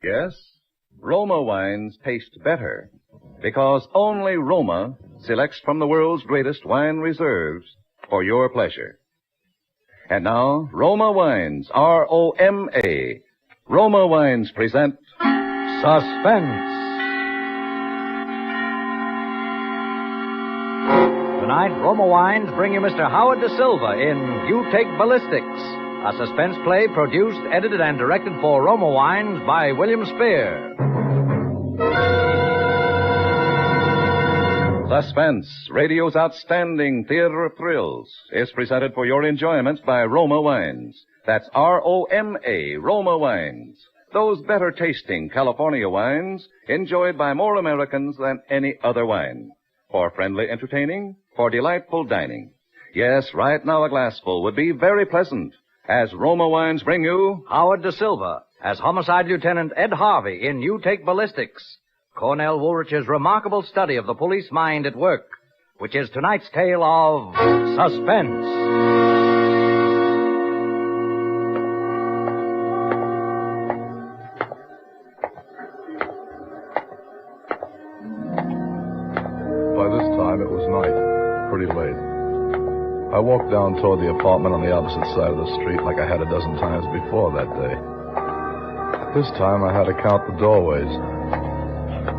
Yes, Roma wines taste better because only Roma selects from the world's greatest wine reserves for your pleasure. And now, Roma Wines, R-O-M-A. Roma Wines present Suspense. Tonight, Roma Wines bring you Mr. Howard Da Silva in You Take Ballistics, a suspense play produced, edited, and directed for Roma Wines by William Spear. Suspense, radio's outstanding theater of thrills, is presented for your enjoyment by Roma Wines. That's R-O-M-A, Roma Wines. Those better tasting California wines enjoyed by more Americans than any other wine. For friendly entertaining, for delightful dining. Yes, right now a glassful would be very pleasant. As Roma Wines bring you Howard Da Silva as Homicide Lieutenant Ed Harvey in You Take Ballistics, Cornell Woolrich's remarkable study of the police mind at work, which is tonight's tale of Suspense. By this time, it was pretty late. I walked down toward the apartment on the opposite side of the street like I had a dozen times before that day. This time I had to count the doorways.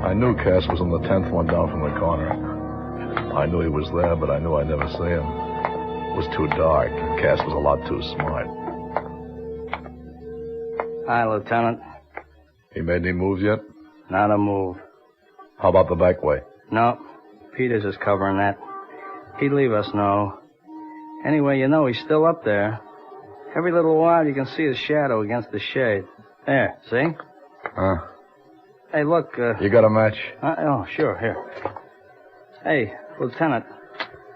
I knew Cass was on the 10th one down from the corner. I knew he was there, but I knew I'd never see him. It was too dark. Cass was a lot too smart. Hi, Lieutenant. He made any moves yet? Not a move. How about the back way? No. Peters is covering that. He'd leave us know. Anyway, you know he's still up there. Every little while you can see his shadow against the shade. There, see? Huh? Hey, look, You got a match? Oh, sure, here. Hey, Lieutenant,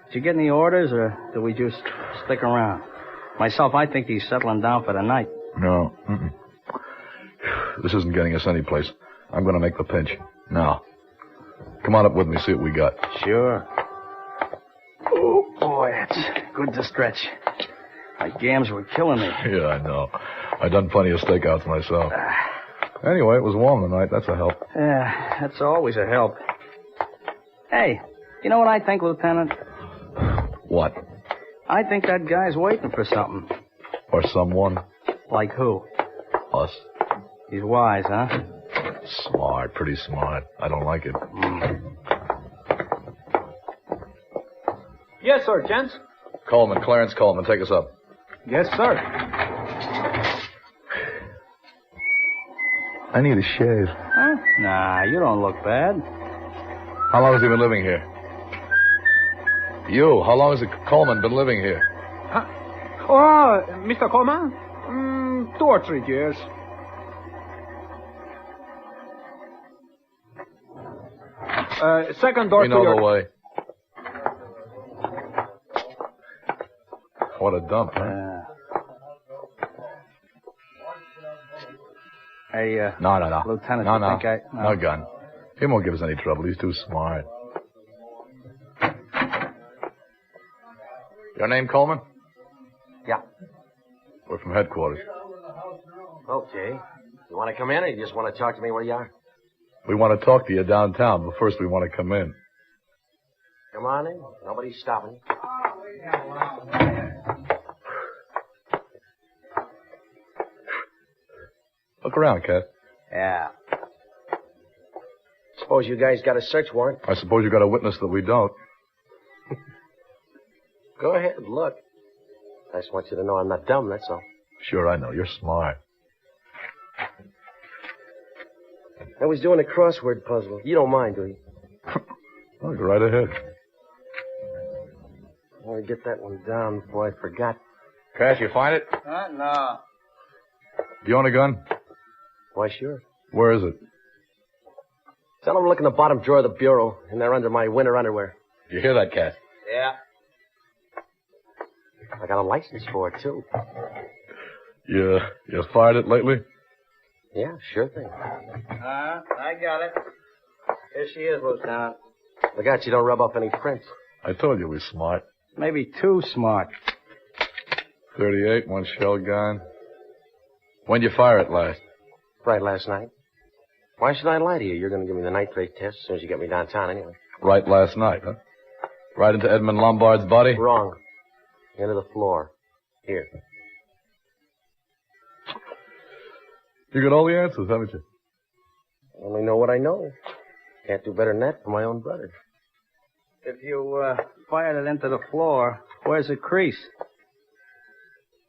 did you get any orders, or do we just stick around? Myself, I think he's settling down for the night. No. Mm-mm. This isn't getting us anyplace. I'm going to make the pinch. Now. Come on up with me, see what we got. Sure. Oh, boy, that's good to stretch. My gams were killing me. Yeah, I know. I done plenty of stakeouts myself. Anyway, it was warm tonight. That's a help. Yeah, that's always a help. Hey, you know what I think, Lieutenant? What? I think that guy's waiting for something. Or someone. Like who? Us. He's wise, huh? Smart, pretty smart. I don't like it. Yes, sir, gents. Coleman, Clarence Coleman, take us up. Yes, sir. I need a shave. Huh? Nah, you don't look bad. How long has he been living here? You, how long has Coleman been living here? Huh? Oh, Mr. Coleman? 2 or 3 years. Second door we to know your... the way. What a dump, huh? Hey, No. Lieutenant, No. you think No gun. He won't give us any trouble. He's too smart. Your name, Coleman? Yeah. We're from headquarters. Okay. You want to come in, or you just want to talk to me where you are? We want to talk to you downtown, but first we want to come in. Come on in. Nobody's stopping you. Look around, Cat. Yeah. Suppose you guys got a search warrant. I suppose you got a witness that we don't. Go ahead, look. I just want you to know I'm not dumb, that's all. Sure, I know. You're smart. I was doing a crossword puzzle. You don't mind, do you? Oh, go right ahead. I want to get that one down before I forgot. Cash, you find it? No. Do you own a gun? Why, sure. Where is it? Tell them to look in the bottom drawer of the bureau, and they're under my winter underwear. You hear that, Cash? Yeah. I got a license for it, too. You fired it lately? Yeah, sure thing. I got it. Here she is, Lieutenant. Look out, you don't rub off any prints. I told you we're smart. Maybe too smart. 38, one shell gun. When'd you fire it last? Right last night. Why should I lie to you? You're going to give me the nitrate test as soon as you get me downtown anyway. Right last night, huh? Right into Edmund Lombard's body? Wrong. Into the floor. Here. You got all the answers, haven't you? I only know what I know. Can't do better than that for my own brother. If you fired it into the floor, where's the crease?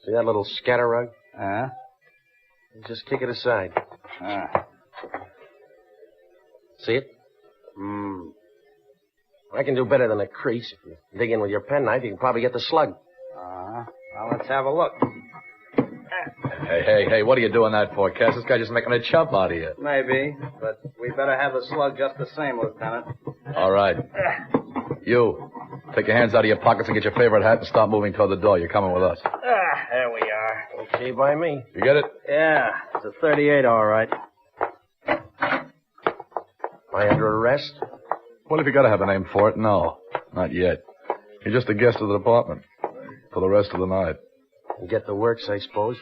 See that little scatter rug? Just kick it aside. See it? I can do better than a crease. If you dig in with your penknife, you can probably get the slug. Well, let's have a look. Hey, what are you doing that for, Cass? This guy's just making a chump out of you. Maybe, but we better have the slug just the same, Lieutenant. All right. You, take your hands out of your pockets and get your favorite hat and start moving toward the door. You're coming with us. There we are. Okay by me. You get it? Yeah, it's a 38, all right. Am I under arrest? Well, if you got to have a name for it, no. Not yet. You're just a guest of the department. For the rest of the night. You get the works, I suppose.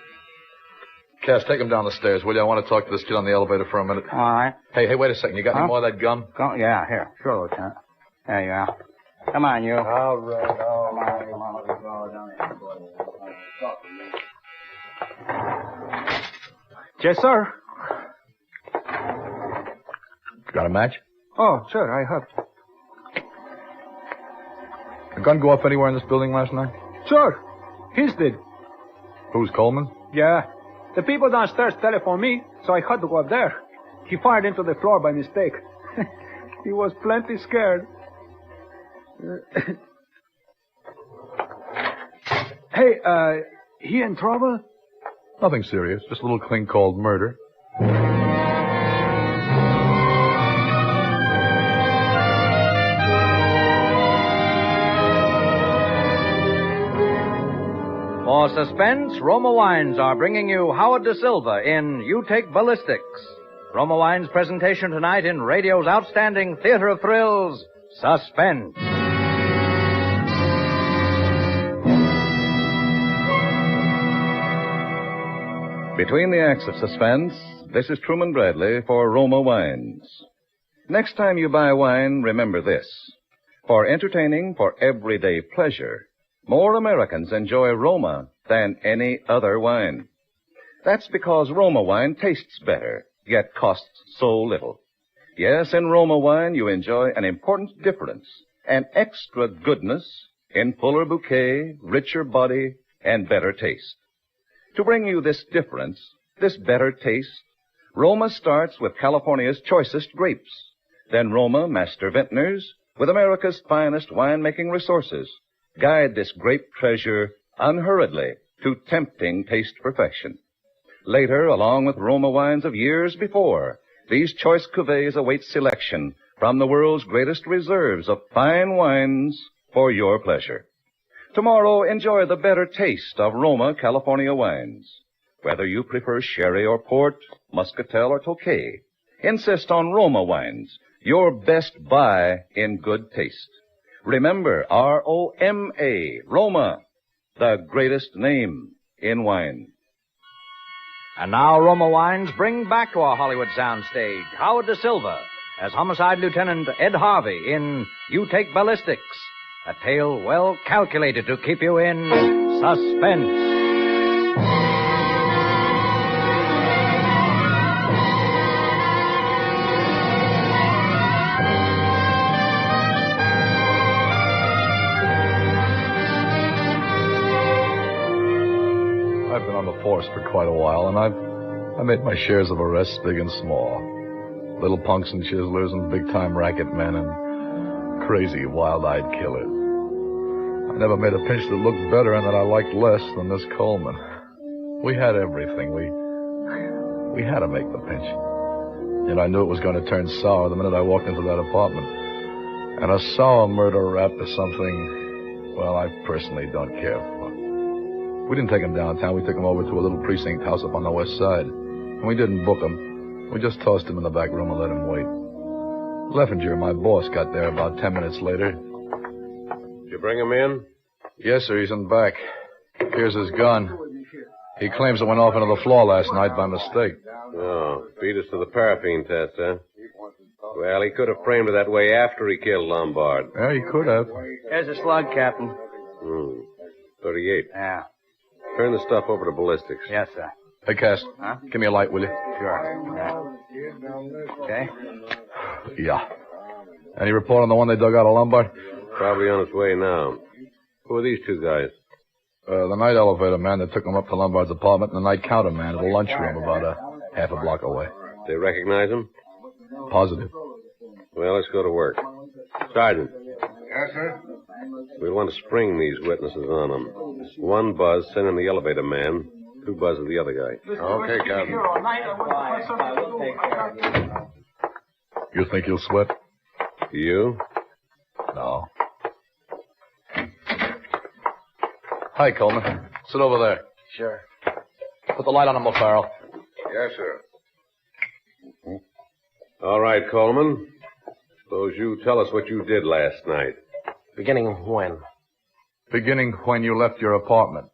Cass, take him down the stairs, will you? I want to talk to this kid on the elevator for a minute. All right. Hey, wait a second. You got any more of that gum? Yeah, here. Sure, Lieutenant. There you are. Come on, you. All right. Yes, sir. Got a match? Oh, sure, I have. A gun go off anywhere in this building last night? Sure. His did. Who's Coleman? Yeah. The people downstairs telephoned me, so I had to go up there. He fired into the floor by mistake. He was plenty scared. Hey, he in trouble? Nothing serious. Just a little thing called murder. For Suspense, Roma Wines are bringing you Howard Da Silva in You Take Ballistics. Roma Wines' presentation tonight in radio's outstanding theater of thrills, Suspense. Between the acts of Suspense, this is Truman Bradley for Roma Wines. Next time you buy wine, remember this. For entertaining, for everyday pleasure, more Americans enjoy Roma than any other wine. That's because Roma wine tastes better, yet costs so little. Yes, in Roma wine you enjoy an important difference, an extra goodness in fuller bouquet, richer body, and better taste. To bring you this difference, this better taste, Roma starts with California's choicest grapes. Then Roma Master Vintners, with America's finest winemaking resources, guide this grape treasure unhurriedly to tempting taste perfection. Later, along with Roma wines of years before, these choice cuvées await selection from the world's greatest reserves of fine wines for your pleasure. Tomorrow, enjoy the better taste of Roma California wines. Whether you prefer sherry or port, muscatel or tokay, insist on Roma wines, your best buy in good taste. Remember, R-O-M-A, Roma, the greatest name in wine. And now Roma Wines bring back to our Hollywood soundstage Howard Da Silva as Homicide Lieutenant Ed Harvey in You Take Ballistics, a tale well calculated to keep you in suspense. I've been on the force for quite a while, and I've made my shares of arrests big and small. Little punks and chiselers and big-time racket men and crazy, wild-eyed killers. I never made a pinch that looked better and that I liked less than this Coleman. We had everything. We had to make the pinch. And I knew it was going to turn sour the minute I walked into that apartment. And a sour murder rap is something, well, I personally don't care for. We didn't take him downtown. We took him over to a little precinct house up on the west side. And we didn't book him. We just tossed him in the back room and let him wait. Leffinger, my boss, got there about 10 minutes later. Did you bring him in? Yes, sir. He's in back. Here's his gun. He claims it went off into the floor last night by mistake. Oh, beat us to the paraffin test, huh? Well, he could have framed it that way after he killed Lombard. Yeah, he could have. There's a slug, Captain. 38. Yeah. Turn the stuff over to ballistics. Yes, sir. Hey, Cass. Huh? Give me a light, will you? Sure. Okay. Yeah. Any report on the one they dug out of Lombard? Probably on its way now. Who are these two guys? The night elevator man that took him up to Lombard's apartment and the night counter man at the lunchroom about a half a block away. They recognize him? Positive. Well, let's go to work. Sergeant. Yes, sir? We'll want to spring these witnesses on them. One buzz, send in the elevator man. 2 buzzes the other guy. Okay, Captain. You think you'll sweat? You? No. Hi, Coleman. Sit over there. Sure. Put the light on him, O'Farrell. Yes, sir. All right, Coleman. Suppose you tell us what you did last night. Beginning when? Beginning when you left your apartment.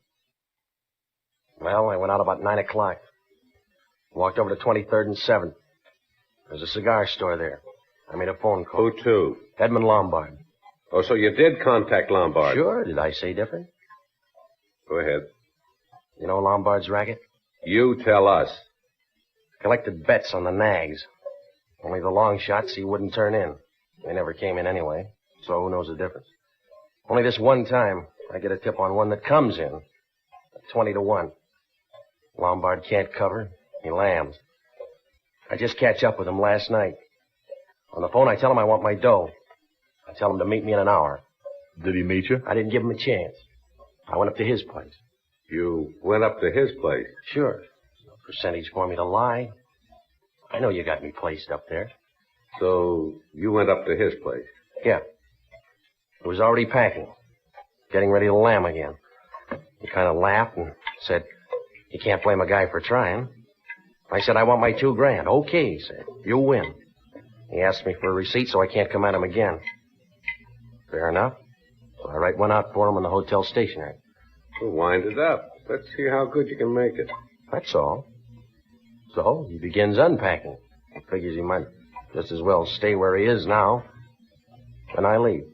Well, I went out about 9 o'clock. Walked over to 23rd and 7th. There's a cigar store there. I made a phone call. Who to? Edmund Lombard. Oh, so you did contact Lombard? Sure. Did I say different? Go ahead. You know Lombard's racket? You tell us. Collected bets on the nags. Only the long shots he wouldn't turn in. They never came in anyway, so who knows the difference? Only this one time, I get a tip on one that comes in. 20-1. Lombard can't cover. He lambs. I just catch up with him last night. On the phone, I tell him I want my dough. I tell him to meet me in an hour. Did he meet you? I didn't give him a chance. I went up to his place. You went up to his place? Sure. No percentage for me to lie. I know you got me placed up there. So you went up to his place? Yeah. He was already packing. Getting ready to lamb again. He kind of laughed and said, you can't blame a guy for trying. I said, I want my $2,000. Okay, he said. You win. He asked me for a receipt so I can't come at him again. Fair enough. So I write one out for him in the hotel stationery. Well, wind it up. Let's see how good you can make it. That's all. So he begins unpacking. He figures he might just as well stay where he is now. Then I leave.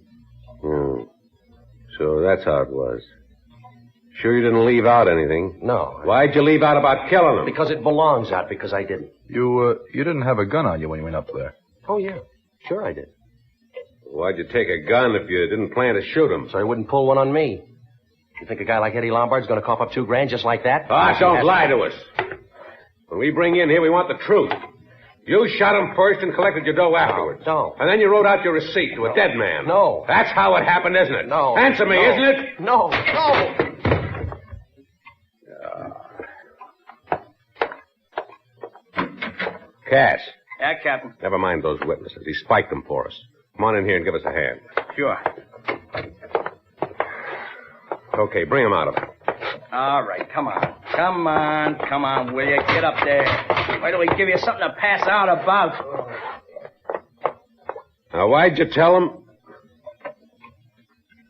So that's how it was. Sure you didn't leave out anything? No. Why'd you leave out about killing him? Because it belongs out, because I didn't. You didn't have a gun on you when you went up there. Oh, yeah. Sure I did. Why'd you take a gun if you didn't plan to shoot him? So he wouldn't pull one on me. You think a guy like Eddie Lombard's going to cough up $2,000 just like that? Don't lie to us. When we bring you in here, we want the truth. You shot him first and collected your dough afterwards. No. And then you wrote out your receipt to a dead man. No. That's how it happened, isn't it? No. Answer me, isn't it? No. No. Cash. Yeah, Captain. Never mind those witnesses. He spiked them for us. Come on in here and give us a hand. Sure. Okay, bring him out of it. All right, come on. Come on, will you? Get up there. Why don't we give you something to pass out about? Now, why'd you tell him?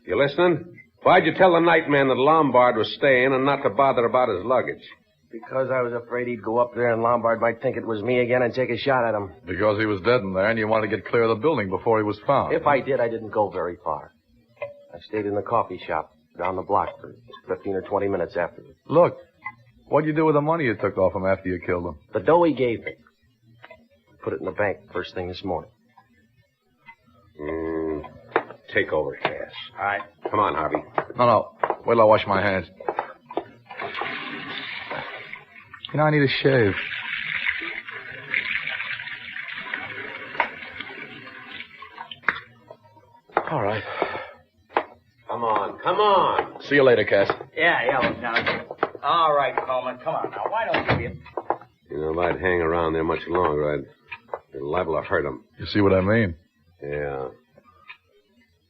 You listening? Why'd you tell the night man that Lombard was staying and not to bother about his luggage? Because I was afraid he'd go up there and Lombard might think it was me again and take a shot at him. Because he was dead in there and you wanted to get clear of the building before he was found. If I did, I didn't go very far. I stayed in the coffee shop down the block for 15 or 20 minutes afterwards. Look, what'd you do with the money you took off him after you killed him? The dough he gave me. Put it in the bank first thing this morning. Take over, Cass. All right. Come on, Harvey. No. Wait till I wash my hands. You know, I need a shave. All right. Come on. See you later, Cass. Yeah, Lieutenant. All right, Coleman, come on now. Why don't you... You know, if I'd hang around there much longer, I'd be liable to hurt him. You see what I mean? Yeah.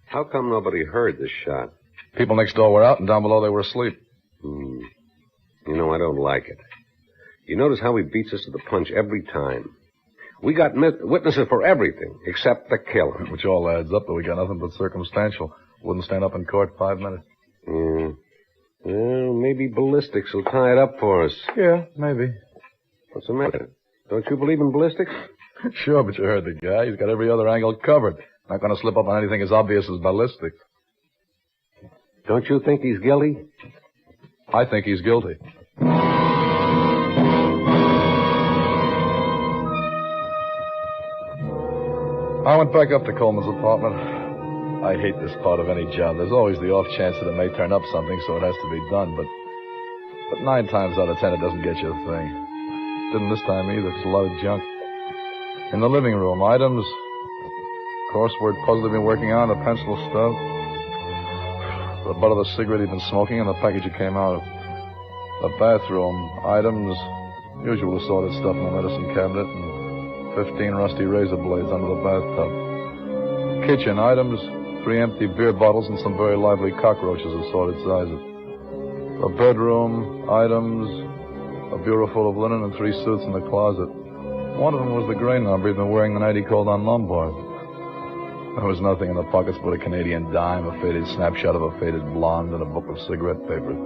How come nobody heard the shot? People next door were out, and down below they were asleep. You know, I don't like it. You notice how he beats us to the punch every time. We got witnesses for everything, except the killing. Which all adds up, but we got nothing but circumstantial. Wouldn't stand up in court 5 minutes. Yeah. Well, maybe ballistics will tie it up for us. Yeah, maybe. What's the matter? Don't you believe in ballistics? Sure, but you heard the guy. He's got every other angle covered. Not going to slip up on anything as obvious as ballistics. Don't you think he's guilty? I think he's guilty. I went back up to Coleman's apartment. I hate this part of any job. There's always the off chance that it may turn up something, so it has to be done. But 9 times out of 10, it doesn't get you a thing. Didn't this time either. It's a lot of junk. In the living room, items, crossword puzzle he'd been working on, a pencil stub, the butt of the cigarette he'd been smoking, and the package it came out of. The bathroom, items, usual assorted stuff in the medicine cabinet, and 15 rusty razor blades under the bathtub. Kitchen, items, 3 empty beer bottles and some very lively cockroaches of assorted sizes. The bedroom, items, a bureau full of linen and 3 suits in the closet. One of them was the gray number he'd been wearing the night he called on Lombard. There was nothing in the pockets but a Canadian dime, a faded snapshot of a faded blonde, and a book of cigarette papers.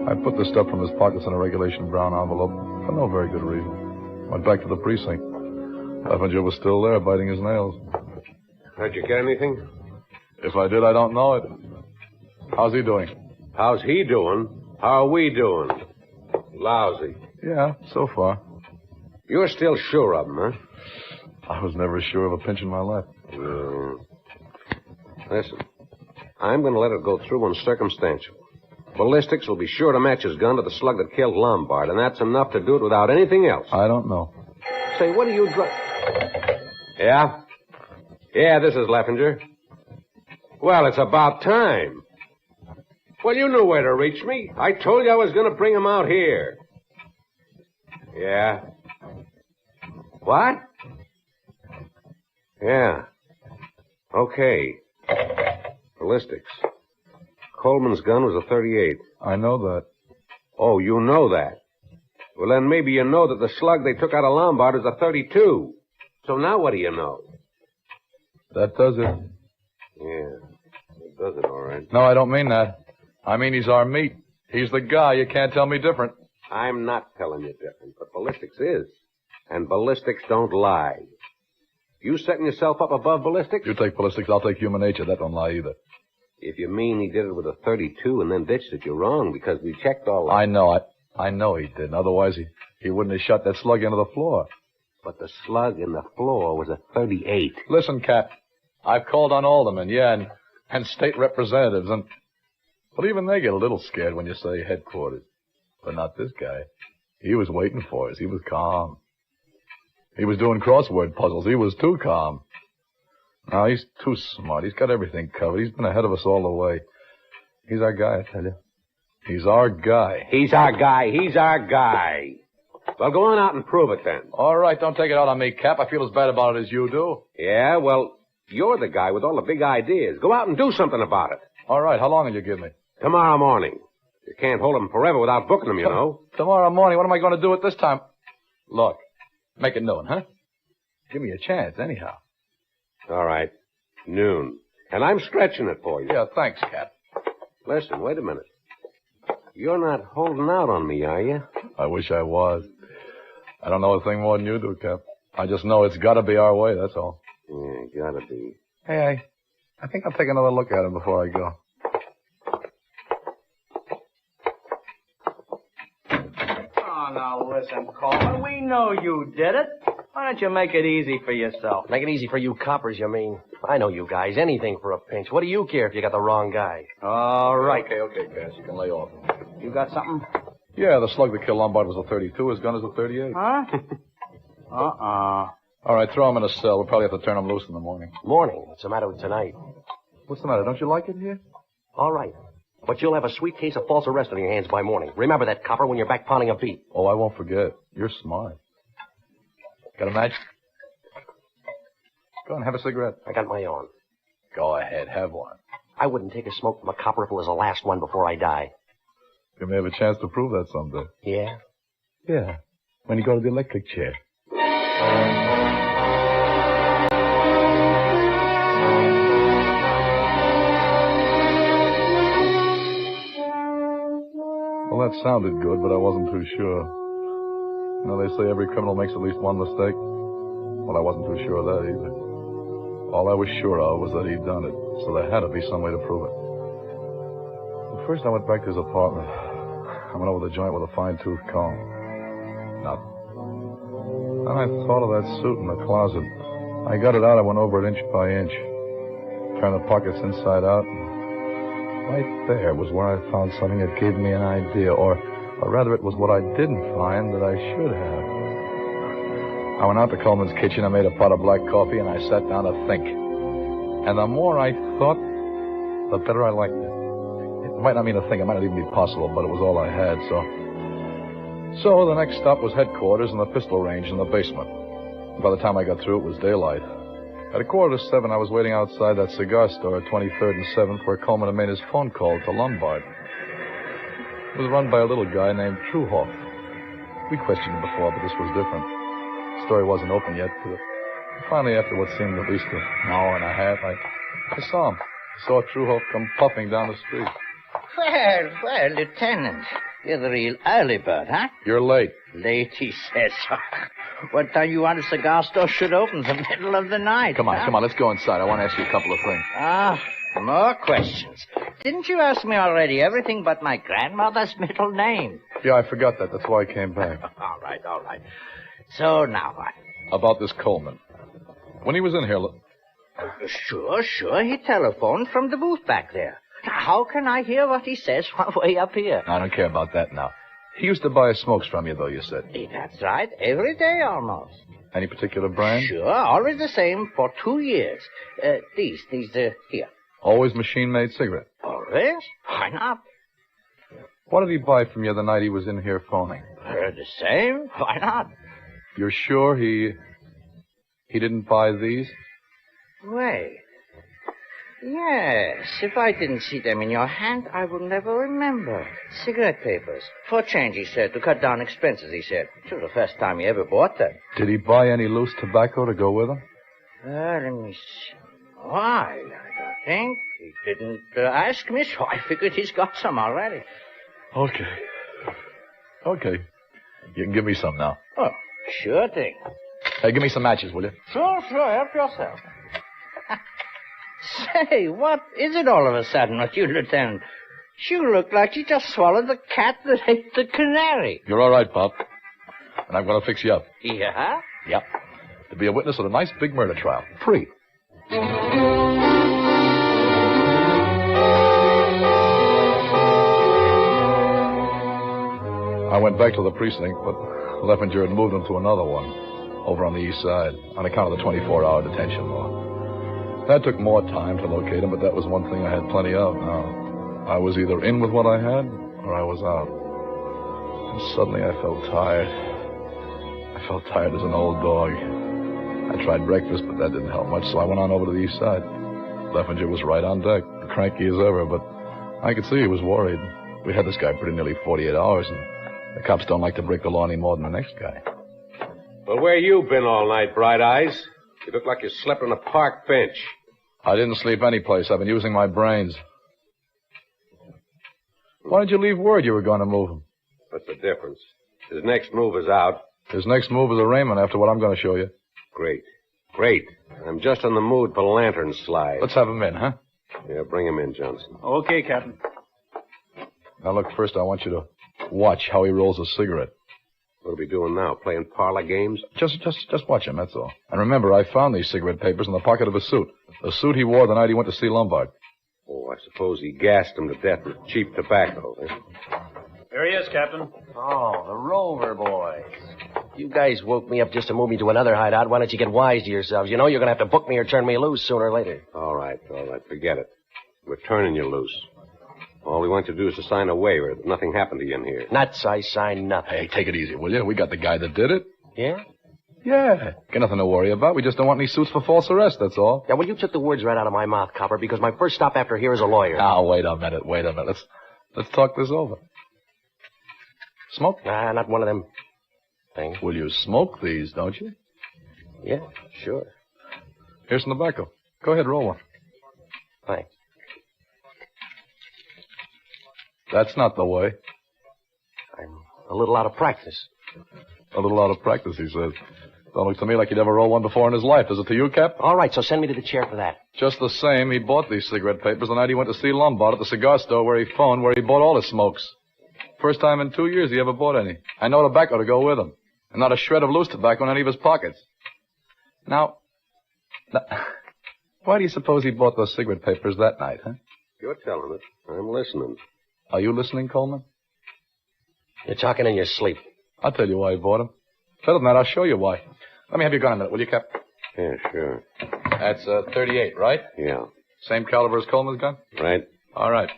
I put the stuff from his pockets in a regulation brown envelope for no very good reason. Went back to the precinct. Clevenger was still there, biting his nails. How'd you get anything? If I did, I don't know it. How's he doing? How's he doing? How are we doing? Lousy. Yeah, so far. You're still sure of him, huh? I was never sure of a pinch in my life. Listen, I'm going to let it go through on circumstantial. Ballistics will be sure to match his gun to the slug that killed Lombard, and that's enough to do it without anything else. I don't know. Say, what are you Yeah? Yeah, this is Leffinger. Well, it's about time. Well, you knew where to reach me. I told you I was going to bring him out here. Yeah? What? Yeah. Okay. Ballistics. Coleman's gun was a .38. I know that. Oh, you know that. Well, then maybe you know that the slug they took out of Lombard is a .32. So now what do you know? That does it. Yeah, it does it all right. No, I don't mean that. I mean he's our meat. He's the guy. You can't tell me different. I'm not telling you different, but ballistics is. And ballistics don't lie. You setting yourself up above ballistics? You take ballistics, I'll take human nature. That don't lie either. If you mean he did it with a .32 and then ditched it, you're wrong, because we checked all that. I know he didn't. Otherwise, he wouldn't have shot that slug into the floor. But the slug in the floor was a .38. Listen, Cap, I've called on aldermen, and state representatives, but even they get a little scared when you say headquarters. But not this guy. He was waiting for us. He was calm. He was doing crossword puzzles. He was too calm. No, he's too smart. He's got everything covered. He's been ahead of us all the way. He's our guy, I tell you. He's our guy. He's our guy. He's our guy. Well, go on out and prove it then. All right, don't take it out on me, Cap. I feel as bad about it as you do. Yeah, well, you're the guy with all the big ideas. Go out and do something about it. All right, how long will you give me? Tomorrow morning. You can't hold them forever without booking them, you know. Tomorrow morning? What am I going to do at this time? Look, make it noon, huh? Give me a chance, anyhow. All right. Noon. And I'm stretching it for you. Yeah, thanks, Cap. Listen, wait a minute. You're not holding out on me, are you? I wish I was. I don't know a thing more than you do, Cap. I just know it's got to be our way, that's all. Yeah, gotta be. Hey, I think I'll take another look at him before I go. Oh, now listen, Coleman. We know you did it. Why don't you make it easy for yourself? Make it easy for you coppers, you mean? I know you guys. Anything for a pinch. What do you care if you got the wrong guy? All right. Okay, Cass. You can lay off. You got something? Yeah, the slug that killed Lombard was a .32. His gun is a .38. Huh? All right, throw him in a cell. We'll probably have to turn him loose in the morning. Morning? What's the matter with tonight? What's the matter? Don't you like it here? All right. But you'll have a sweet case of false arrest on your hands by morning. Remember that, copper, when you're back pounding a beat. Oh, I won't forget. You're smart. Got a match? Go on, have a cigarette. I got my own. Go ahead, have one. I wouldn't take a smoke from a copper if it was the last one before I die. You may have a chance to prove that someday. Yeah? Yeah. When you go to the electric chair. Well, that sounded good, but I wasn't too sure. You know, they say every criminal makes at least one mistake. Well, I wasn't too sure of that either. All I was sure of was that he'd done it, so there had to be some way to prove it. But first, I went back to his apartment. I went over the joint with a fine-tooth comb. Nothing. Then I thought of that suit in the closet. I got it out. I went over it inch by inch. Turned the pockets inside out. And right there was where I found something that gave me an idea, or rather it was what I didn't find that I should have. I went out to Coleman's kitchen, I made a pot of black coffee, and I sat down to think. And the more I thought, the better I liked it. It might not mean a thing, it might not even be possible, but it was all I had, So the next stop was headquarters and the pistol range in the basement. By the time I got through, it was daylight. At 7:15, I was waiting outside that cigar store at 23rd and 7th where Coleman had made his phone call to Lombard. It was run by a little guy named Truhoff. We questioned him before, but this was different. The story wasn't open yet, but finally, after what seemed at least an hour and a half, I saw him. I saw Truhoff come puffing down the street. Well, Lieutenant, you're the real early bird, huh? You're late. Late, he says. What time you want a cigar store should open? The middle of the night. Come on, let's go inside. I want to ask you a couple of things. More questions. Didn't you ask me already everything but my grandmother's middle name? Yeah, I forgot that. That's why I came back. All right. So now what? About this Coleman. When he was in here... Sure. He telephoned from the booth back there. How can I hear what he says from way up here? I don't care about that now. He used to buy smokes from you, though, you said. That's right. Every day almost. Any particular brand? Sure. Always the same for 2 years. These, here. Always machine-made cigarette? Always? Why not? What did he buy from you the night he was in here phoning? The same? Why not? You're sure he didn't buy these? Wait. Yes. If I didn't see them in your hand, I would never remember. Cigarette papers. For change, he said. To cut down expenses, he said. It was the first time he ever bought them. Did he buy any loose tobacco to go with them? Let me see. Why, I don't think. He didn't ask me, so I figured he's got some already. Okay. You can give me some now. Oh, sure thing. Hey, give me some matches, will you? Sure. Help yourself. Say, what is it all of a sudden with you, Lieutenant? You look like you just swallowed the cat that ate the canary. You're all right, Pop. And I'm going to fix you up. Yeah? Yep. To be a witness at a nice big murder trial. Free. I went back to the precinct, but Leffinger had moved him to another one, over on the east side, on account of the 24-hour detention law. That took more time to locate him, but that was one thing I had plenty of now. I was either in with what I had, or I was out. And suddenly I felt tired. I felt tired as an old dog. I tried breakfast, but that didn't help much, so I went on over to the east side. Leffinger was right on deck, cranky as ever, but I could see he was worried. We had this guy pretty nearly 48 hours, and the cops don't like to break the law any more than the next guy. Well, where you been all night, Bright Eyes? You look like you slept on a park bench. I didn't sleep anyplace. I've been using my brains. Why did you leave word you were going to move him? What's the difference? His next move is out. His next move is arraignment after what I'm going to show you. Great. I'm just in the mood for lantern slide. Let's have him in, huh? Yeah, bring him in, Johnson. Okay, Captain. Now, look, first I want you to watch how he rolls a cigarette. What are we doing now, playing parlor games? Just watch him, that's all. And remember, I found these cigarette papers in the pocket of his suit. The suit he wore the night he went to see Lombard. Oh, I suppose he gassed him to death with cheap tobacco, eh? Here he is, Captain. Oh, the Rover boys. You guys woke me up just to move me to another hideout. Why don't you get wise to yourselves? You know you're going to have to book me or turn me loose sooner or later. All right. Forget it. We're turning you loose. All we want you to do is to sign a waiver that nothing happened to you in here. Nuts, I signed nothing. Hey, take it easy, will you? We got the guy that did it. Yeah? Yeah. Got nothing to worry about. We just don't want any suits for false arrest, that's all. Yeah, well, you took the words right out of my mouth, Copper, because my first stop after here is a lawyer. Now, wait a minute. Let's talk this over. Smoke? Nah, not one of them things. Will you smoke these, don't you? Yeah, sure. Here's some tobacco. Go ahead, roll one. Thanks. That's not the way. I'm a little out of practice. A little out of practice, he says. Don't look to me like he'd ever rolled one before in his life. Does it to you, Cap? All right, so send me to the chair for that. Just the same, he bought these cigarette papers the night he went to see Lombard at the cigar store where he phoned, where he bought all his smokes. First time in 2 years he ever bought any. And no tobacco to go with him. And not a shred of loose tobacco in any of his pockets. Now, why do you suppose he bought those cigarette papers that night, huh? You're telling it. I'm listening. Are you listening, Coleman? You're talking in your sleep. I'll tell you why he bought them. Better than that, I'll show you why. Let me have your gun a minute, will you, Cap? Yeah, sure. That's 38, right? Yeah. Same caliber as Coleman's gun? Right. All right.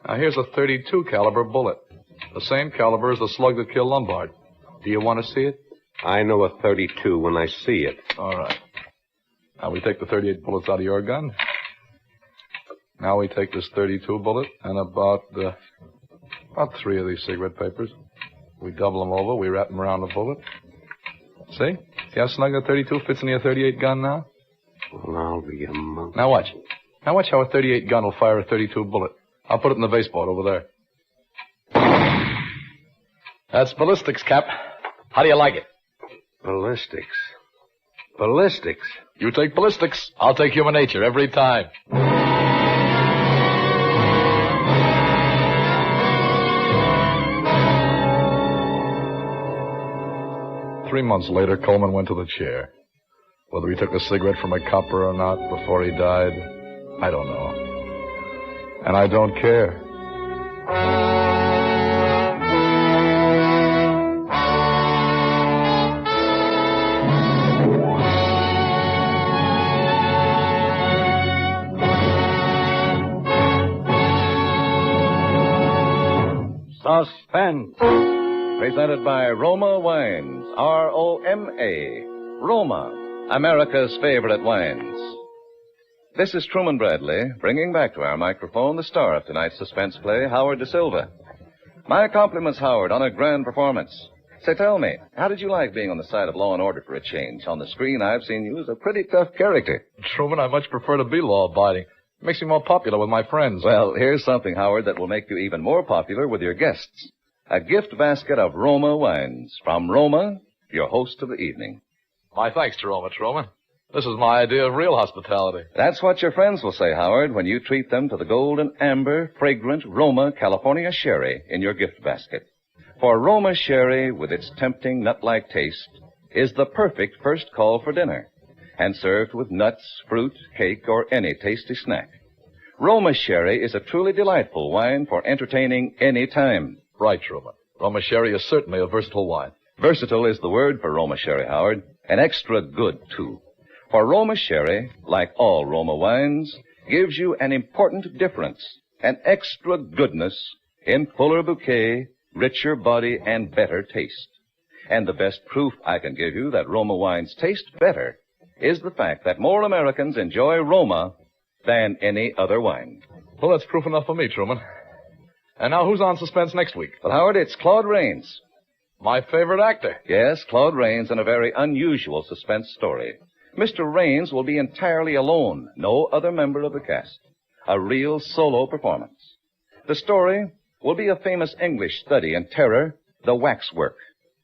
Now, here's a .32 caliber bullet. The same caliber as the slug that killed Lombard. Do you want to see it? I know a .32 when I see it. All right. Now, we take the 38 bullets out of your gun. Now we take this .32 bullet and about 3 of these cigarette papers. We double them over. We wrap them around the bullet. See? See how snug the .32 fits in your .38 gun now? Well, I'll be a monk. Now watch. Now watch how a .38 gun will fire a .32 bullet. I'll put it in the baseboard over there. That's ballistics, Cap. How do you like it? Ballistics. Ballistics? You take ballistics. I'll take human nature every time. 3 months later, Coleman went to the chair. Whether he took a cigarette from a copper or not before he died, I don't know. And I don't care. Suspense. Presented by Roma Wines, R-O-M-A. Roma, America's favorite wines. This is Truman Bradley, bringing back to our microphone the star of tonight's suspense play, Howard Da Silva. My compliments, Howard, on a grand performance. Say, tell me, how did you like being on the side of Law and Order for a change? On the screen, I've seen you as a pretty tough character. Truman, I much prefer to be law-abiding. It makes me more popular with my friends. Well, here's something, Howard, that will make you even more popular with your guests. A gift basket of Roma wines. From Roma, your host of the evening. My thanks to Roma, Truman. This is my idea of real hospitality. That's what your friends will say, Howard, when you treat them to the golden amber, fragrant Roma California sherry in your gift basket. For Roma sherry, with its tempting nut-like taste, is the perfect first call for dinner, and served with nuts, fruit, cake, or any tasty snack. Roma sherry is a truly delightful wine for entertaining any time. Right, Truman. Roma sherry is certainly a versatile wine. Versatile is the word for Roma sherry, Howard, and extra good, too. For Roma sherry, like all Roma wines, gives you an important difference, an extra goodness in fuller bouquet, richer body, and better taste. And the best proof I can give you that Roma wines taste better is the fact that more Americans enjoy Roma than any other wine. Well, that's proof enough for me, Truman. And now who's on Suspense next week? Well, Howard, it's Claude Rains. My favorite actor. Yes, Claude Rains in a very unusual suspense story. Mr. Rains will be entirely alone, no other member of the cast. A real solo performance. The story will be a famous English study in terror, The Waxwork.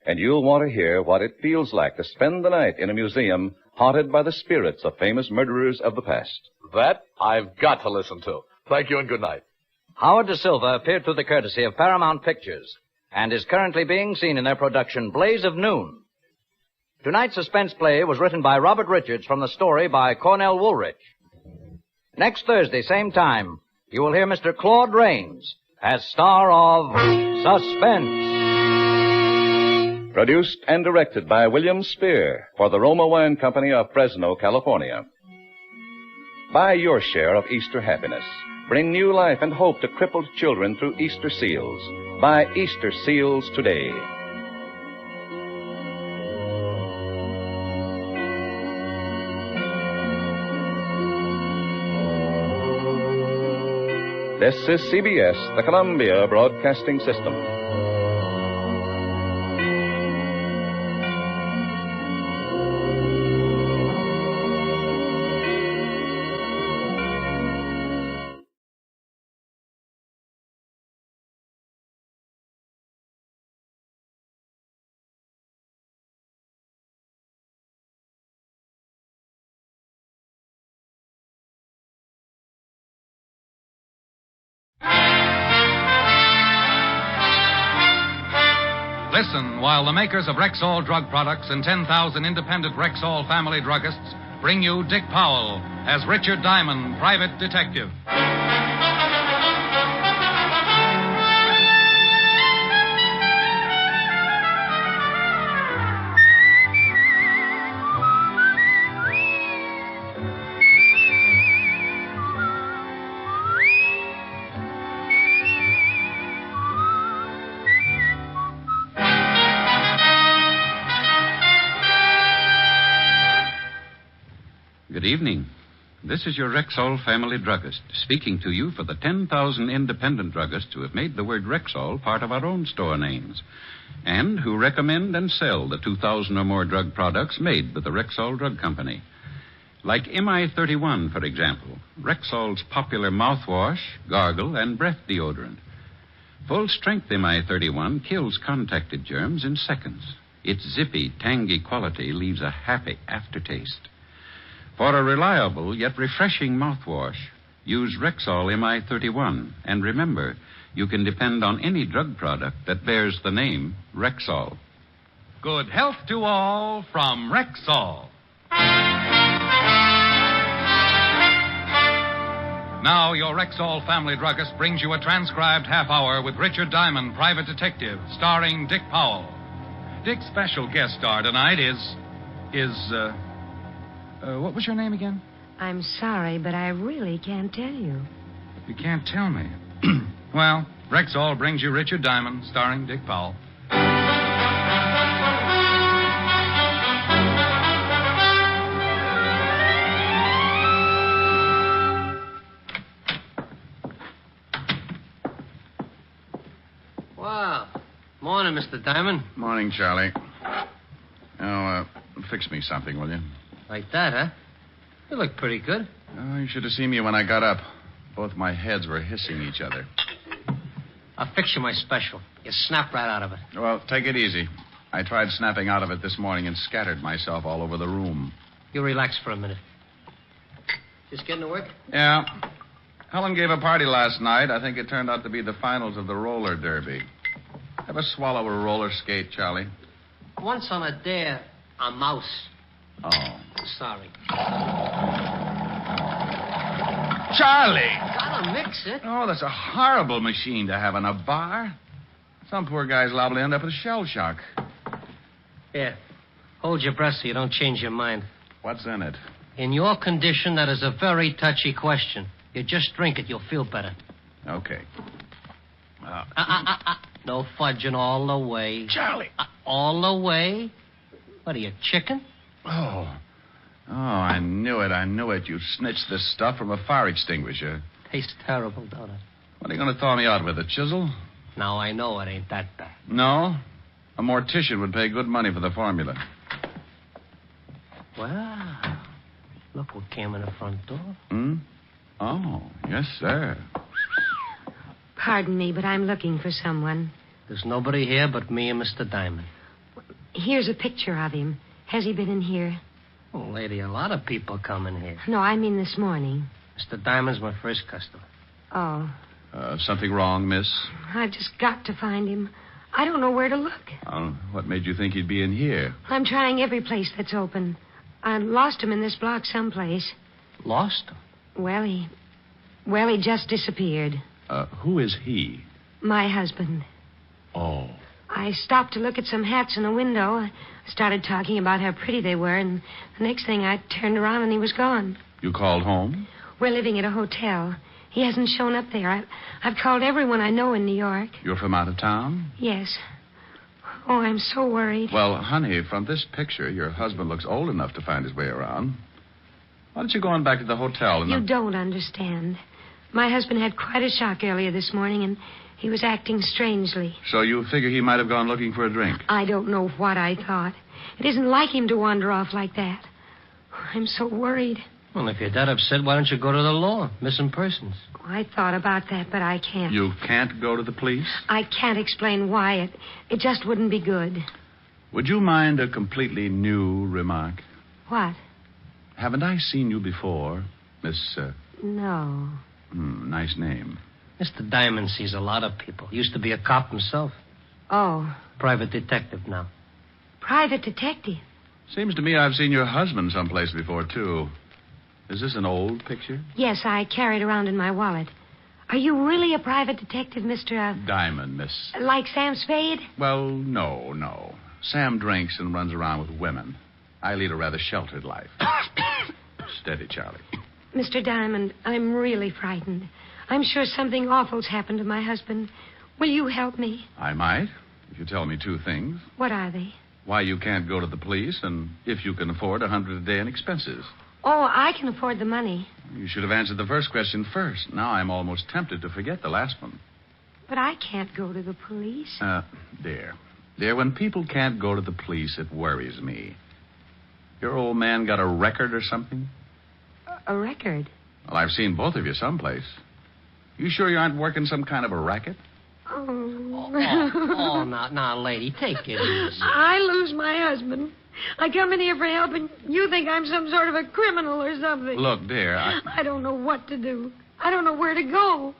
And you'll want to hear what it feels like to spend the night in a museum haunted by the spirits of famous murderers of the past. That I've got to listen to. Thank you and good night. Howard Da Silva appeared through the courtesy of Paramount Pictures and is currently being seen in their production Blaze of Noon. Tonight's suspense play was written by Robert Richards from the story by Cornell Woolrich. Next Thursday, same time, you will hear Mr. Claude Rains as star of Suspense. Produced and directed by William Spear for the Roma Wine Company of Fresno, California. Buy your share of Easter happiness. Bring new life and hope to crippled children through Easter seals. Buy Easter seals today. This is CBS, the Columbia Broadcasting System. Listen while the makers of Rexall drug products and 10,000 independent Rexall family druggists bring you Dick Powell as Richard Diamond, private detective. Good evening. This is your Rexall family druggist speaking to you for the 10,000 independent druggists who have made the word Rexall part of our own store names and who recommend and sell the 2,000 or more drug products made by the Rexall Drug Company. Like MI-31, for example, Rexall's popular mouthwash, gargle, and breath deodorant. Full-strength MI-31 kills contacted germs in seconds. Its zippy, tangy quality leaves a happy aftertaste. For a reliable yet refreshing mouthwash, use Rexall MI-31. And remember, you can depend on any drug product that bears the name Rexall. Good health to all from Rexall. Now, your Rexall family druggist brings you a transcribed half hour with Richard Diamond, Private Detective, starring Dick Powell. Dick's special guest star tonight is what was your name again? I'm sorry, but I really can't tell you. You can't tell me. Well, Rexall brings you Richard Diamond, starring Dick Powell. Wow. Morning, Mr. Diamond. Morning, Charlie. Oh, fix me something, will you? Like that, huh? You look pretty good. Oh, you should have seen me when I got up. Both my heads were hissing each other. I'll fix you my special. You snap right out of it. Well, take it easy. I tried snapping out of it this morning and scattered myself all over the room. You relax for a minute. Just getting to work? Yeah. Helen gave a party last night. I think it turned out to be the finals of the roller derby. Ever swallow a roller skate, Charlie? Once on a dare, a mouse. Oh. Sorry. Charlie! Gotta mix it. Oh, that's a horrible machine to have in a bar. Some poor guy's liable to end up with shell shock. Here. Hold your breath so you don't change your mind. What's in it? In your condition, that is a very touchy question. You just drink it, you'll feel better. Okay. No fudging all the way. Charlie! All the way? What are you, chicken? Oh, I knew it. You snitched this stuff from a fire extinguisher. Tastes terrible, don't it? What are you going to thaw me out with, a chisel? Now, I know it ain't that bad. No? A mortician would pay good money for the formula. Well, look what came in the front door. Hmm? Oh, yes, sir. Pardon me, but I'm looking for someone. There's nobody here but me and Mr. Diamond. Here's a picture of him. Has he been in here? Oh, lady, a lot of people come in here. No, I mean this morning. Mr. Diamond's my first customer. Oh. Something wrong, miss? I've just got to find him. I don't know where to look. What made you think he'd be in here? I'm trying every place that's open. I lost him in this block someplace. Lost him? Well, he just disappeared. Who is he? My husband. Oh. I stopped to look at some hats in a window. I started talking about how pretty they were, and the next thing I turned around and he was gone. You called home? We're living at a hotel. He hasn't shown up there. I've called everyone I know in New York. You're from out of town? Yes. Oh, I'm so worried. Well, honey, from this picture, your husband looks old enough to find his way around. Why don't you go on back to the hotel and... You don't understand. My husband had quite a shock earlier this morning, and he was acting strangely. So you figure he might have gone looking for a drink? I don't know what I thought. It isn't like him to wander off like that. I'm so worried. Well, if you're that upset, why don't you go to the law? Missing persons. I thought about that, but I can't. You can't go to the police? I can't explain why. It just wouldn't be good. Would you mind a completely new remark? What? Haven't I seen you before, Miss... No. Nice name. Mr. Diamond sees a lot of people. Used to be a cop himself. Oh. Private detective now. Private detective? Seems to me I've seen your husband someplace before, too. Is this an old picture? Yes, I carry it around in my wallet. Are you really a private detective, Mr. Diamond, Miss... Like Sam Spade? Well, no. Sam drinks and runs around with women. I lead a rather sheltered life. Steady, Charlie. Mr. Diamond, I'm really frightened. I'm sure something awful's happened to my husband. Will you help me? I might, if you tell me two things. What are they? Why you can't go to the police, and if you can afford $100 a day in expenses. Oh, I can afford the money. You should have answered the first question first. Now I'm almost tempted to forget the last one. But I can't go to the police. Dear, when people can't go to the police, it worries me. Your old man got a record or something? A record? Well, I've seen both of you someplace. You sure you aren't working some kind of a racket? Oh, now, lady, take it easy. I lose my husband. I come in here for help, and you think I'm some sort of a criminal or something. Look, dear, I don't know what to do. I don't know where to go.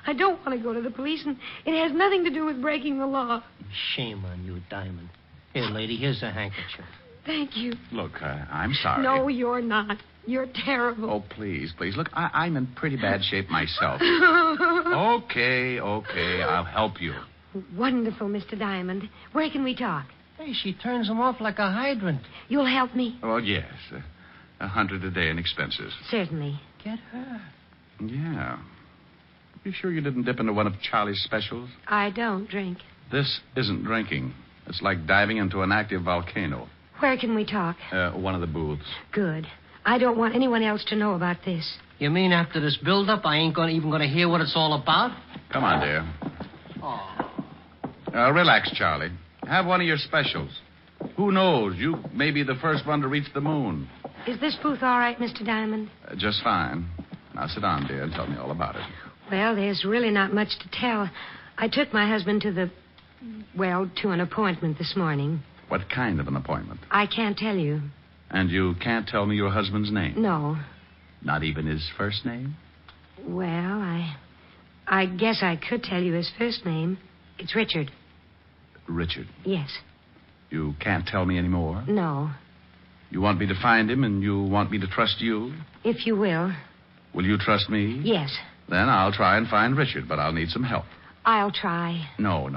I don't want to go to the police, and it has nothing to do with breaking the law. Shame on you, Diamond. Here, lady, here's a handkerchief. Thank you. Look, I'm sorry. No, you're not. You're terrible. Oh, please. Look, I'm in pretty bad shape myself. Okay. I'll help you. Wonderful, Mr. Diamond. Where can we talk? Hey, she turns him off like a hydrant. You'll help me? Oh, yes. $100 a day in expenses. Certainly. Get her. Yeah. You sure you didn't dip into one of Charlie's specials? I don't drink. This isn't drinking. It's like diving into an active volcano. Where can we talk? One of the booths. Good. I don't want anyone else to know about this. You mean after this build-up, I ain't even gonna hear what it's all about? Come on, dear. Oh. Relax, Charlie. Have one of your specials. Who knows? You may be the first one to reach the moon. Is this booth all right, Mr. Diamond? Just fine. Now sit down, dear, and tell me all about it. Well, there's really not much to tell. I took my husband to an appointment this morning. What kind of an appointment? I can't tell you. And you can't tell me your husband's name? No. Not even his first name? Well, I guess I could tell you his first name. It's Richard. Richard? Yes. You can't tell me any more? No. You want me to find him and you want me to trust you? If you will. Will you trust me? Yes. Then I'll try and find Richard, but I'll need some help. I'll try. No,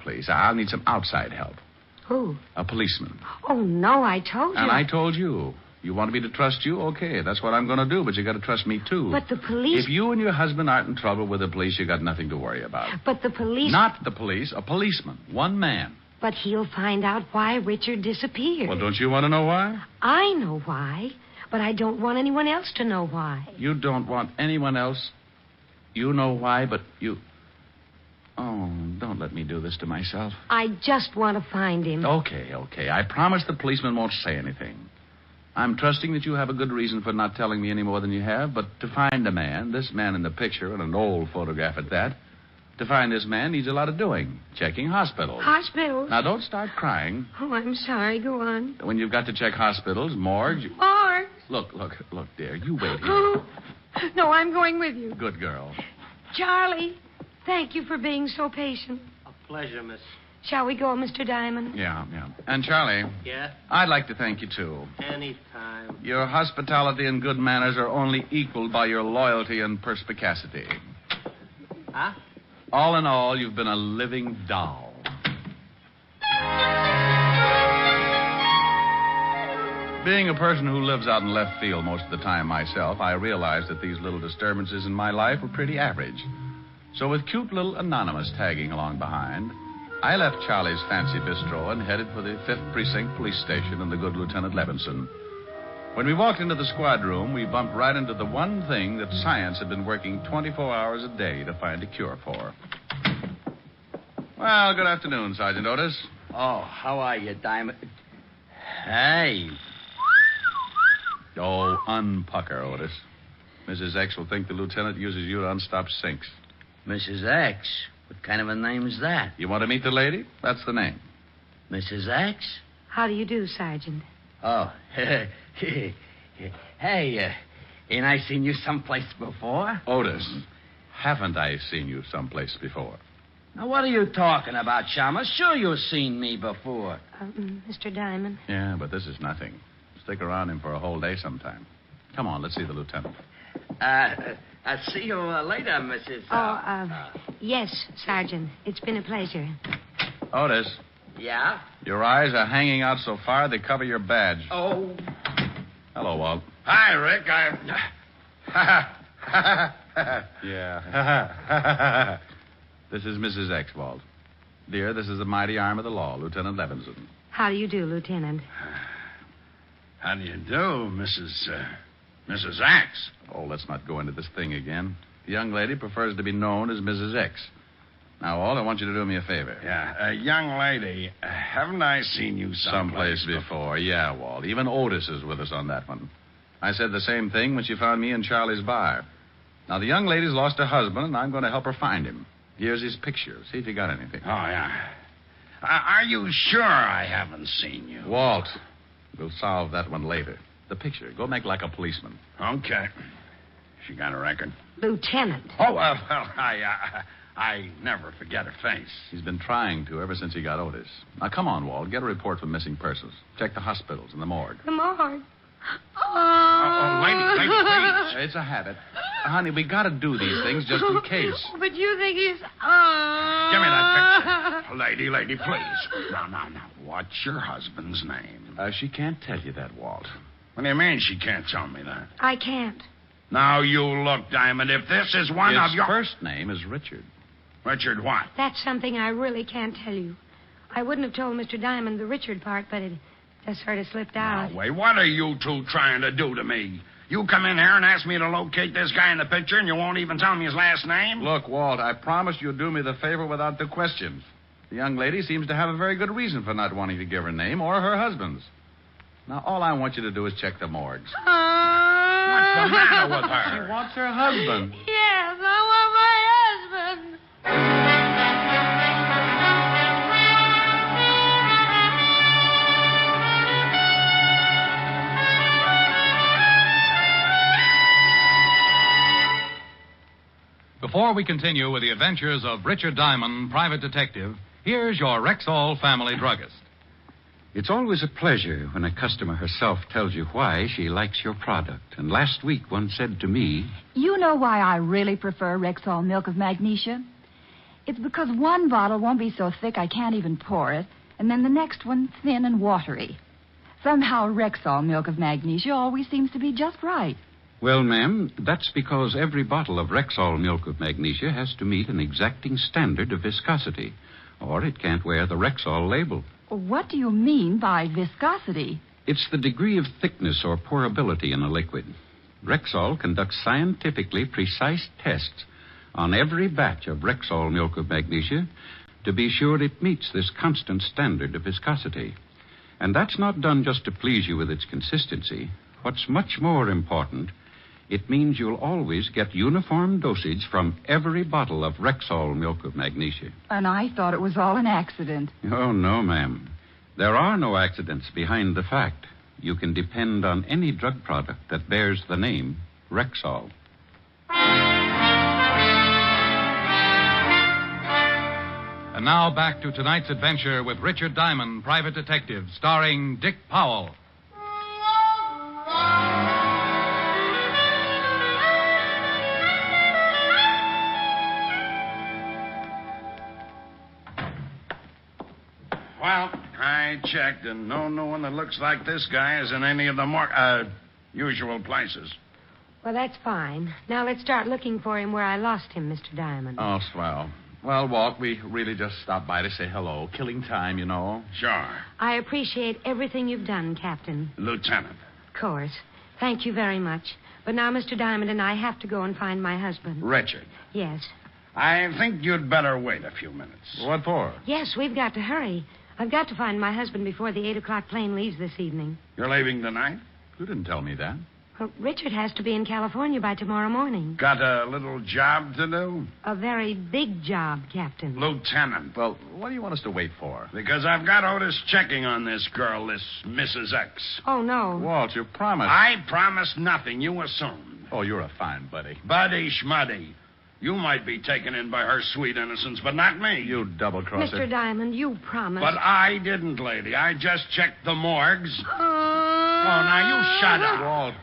please. I'll need some outside help. Who? A policeman. Oh, no, I told you. And I told you. You want me to trust you? Okay, that's what I'm going to do, but you got to trust me, too. But the police... If you and your husband aren't in trouble with the police, you got nothing to worry about. But the police... Not the police, a policeman. One man. But he'll find out why Richard disappeared. Well, don't you want to know why? I know why, but I don't want anyone else to know why. You don't want anyone else? You know why, but you... Oh, don't let me do this to myself. I just want to find him. Okay. I promise the policeman won't say anything. I'm trusting that you have a good reason for not telling me any more than you have, but to find a man, this man in the picture, and an old photograph at that, to find this man needs a lot of doing. Checking hospitals. Hospitals? Now, don't start crying. Oh, I'm sorry. Go on. When you've got to check hospitals, morgues... Morgues? Look, dear. You wait here. Oh, no, I'm going with you. Good girl. Charlie, thank you for being so patient. A pleasure, miss. Shall we go, Mr. Diamond? Yeah. And, Charlie... Yeah? I'd like to thank you, too. Anytime. Your hospitality and good manners are only equaled by your loyalty and perspicacity. Huh? All in all, you've been a living doll. Being a person who lives out in left field most of the time myself, I realized that these little disturbances in my life were pretty average. So with cute little Anonymous tagging along behind, I left Charlie's fancy bistro and headed for the 5th Precinct Police Station and the good Lieutenant Levinson. When we walked into the squad room, we bumped right into the one thing that science had been working 24 hours a day to find a cure for. Well, good afternoon, Sergeant Otis. Oh, how are you, Diamond? Hey. Oh, unpucker, Otis. Mrs. X will think the lieutenant uses you to unstop sinks. Mrs. X? What kind of a name is that? You want to meet the lady? That's the name. Mrs. X? How do you do, Sergeant? Oh, hey, ain't I seen you someplace before? Otis, haven't I seen you someplace before? Now, what are you talking about, Chama? Sure you've seen me before. Mr. Diamond? Yeah, but this is nothing. Stick around him for a whole day sometime. Come on, let's see the lieutenant. I'll see you later, Mrs. Yes, Sergeant. It's been a pleasure. Otis. Yeah? Your eyes are hanging out so far they cover your badge. Oh. Hello, Walt. Hi, Rick. Yeah. This is Mrs. X, Walt. Dear, this is the mighty arm of the law, Lieutenant Levinson. How do you do, Lieutenant? How do you do, Mrs. X? Oh, let's not go into this thing again. The young lady prefers to be known as Mrs. X. Now, Walt, I want you to do me a favor. Yeah, young lady, haven't I seen you someplace before? Yeah, Walt. Even Otis is with us on that one. I said the same thing when she found me in Charlie's bar. Now, the young lady's lost her husband, and I'm going to help her find him. Here's his picture. See if you got anything. Oh, yeah. Are you sure I haven't seen you? Walt, we'll solve that one later. The picture. Go make like a policeman. Okay. She got a record? Lieutenant. Oh, well, I never forget her face. He's been trying to ever since he got Otis. Now, come on, Walt. Get a report for missing persons. Check the hospitals and the morgue. The morgue. Lady, please. It's a habit. Honey, we got to do these things just in case. But you think he's... Give me that picture. Lady, please. Now. What's your husband's name? She can't tell you that, Walt. What do you mean she can't tell me that? I can't. Now, you look, Diamond. If this is one of your... His first name is Richard. Richard what? That's something I really can't tell you. I wouldn't have told Mr. Diamond the Richard part, but it just sort of slipped out. Now, wait, what are you two trying to do to me? You come in here and ask me to locate this guy in the picture, and you won't even tell me his last name? Look, Walt, I promise you'll do me the favor without the questions. The young lady seems to have a very good reason for not wanting to give her name or her husband's. Now, all I want you to do is check the morgues. What's the matter with her? She wants her husband. Yes, I want my husband. Before we continue with the adventures of Richard Diamond, private detective, here's your Rexall family druggist. It's always a pleasure when a customer herself tells you why she likes your product. And last week, one said to me... You know why I really prefer Rexall milk of magnesia? It's because one bottle won't be so thick I can't even pour it, and then the next one thin and watery. Somehow Rexall milk of magnesia always seems to be just right. Well, ma'am, that's because every bottle of Rexall milk of magnesia has to meet an exacting standard of viscosity, or it can't wear the Rexall label. What do you mean by viscosity? It's the degree of thickness or pourability in a liquid. Rexall conducts scientifically precise tests on every batch of Rexall milk of magnesia to be sure it meets this constant standard of viscosity. And that's not done just to please you with its consistency. What's much more important, it means you'll always get uniform dosage from every bottle of Rexall milk of magnesia. And I thought it was all an accident. Oh, no, ma'am. There are no accidents behind the fact. You can depend on any drug product that bears the name Rexall. And now back to tonight's adventure with Richard Diamond, private detective, starring Dick Powell. Well, I checked, and no one that looks like this guy is in any of the usual places. Well, that's fine. Now let's start looking for him where I lost him, Mr. Diamond. Oh, swell. Well, Walt, we really just stopped by to say hello. Killing time, you know. Sure. I appreciate everything you've done, Captain. Lieutenant. Of course. Thank you very much. But now Mr. Diamond and I have to go and find my husband. Richard. Yes. I think you'd better wait a few minutes. What for? Yes, we've got to hurry. I've got to find my husband before the 8 o'clock plane leaves this evening. You're leaving tonight? You didn't tell me that. Well, Richard has to be in California by tomorrow morning. Got a little job to do? A very big job, Captain. Lieutenant. Well, what do you want us to wait for? Because I've got Otis checking on this girl, this Mrs. X. Oh, no. Walt, you promised. I promised nothing. You assumed. Oh, you're a fine buddy. Buddy schmuddy. You might be taken in by her sweet innocence, but not me. You double-crosser. Mr. Diamond, you promised. But I didn't, lady. I just checked the morgues. Oh, now you shut up. Walt.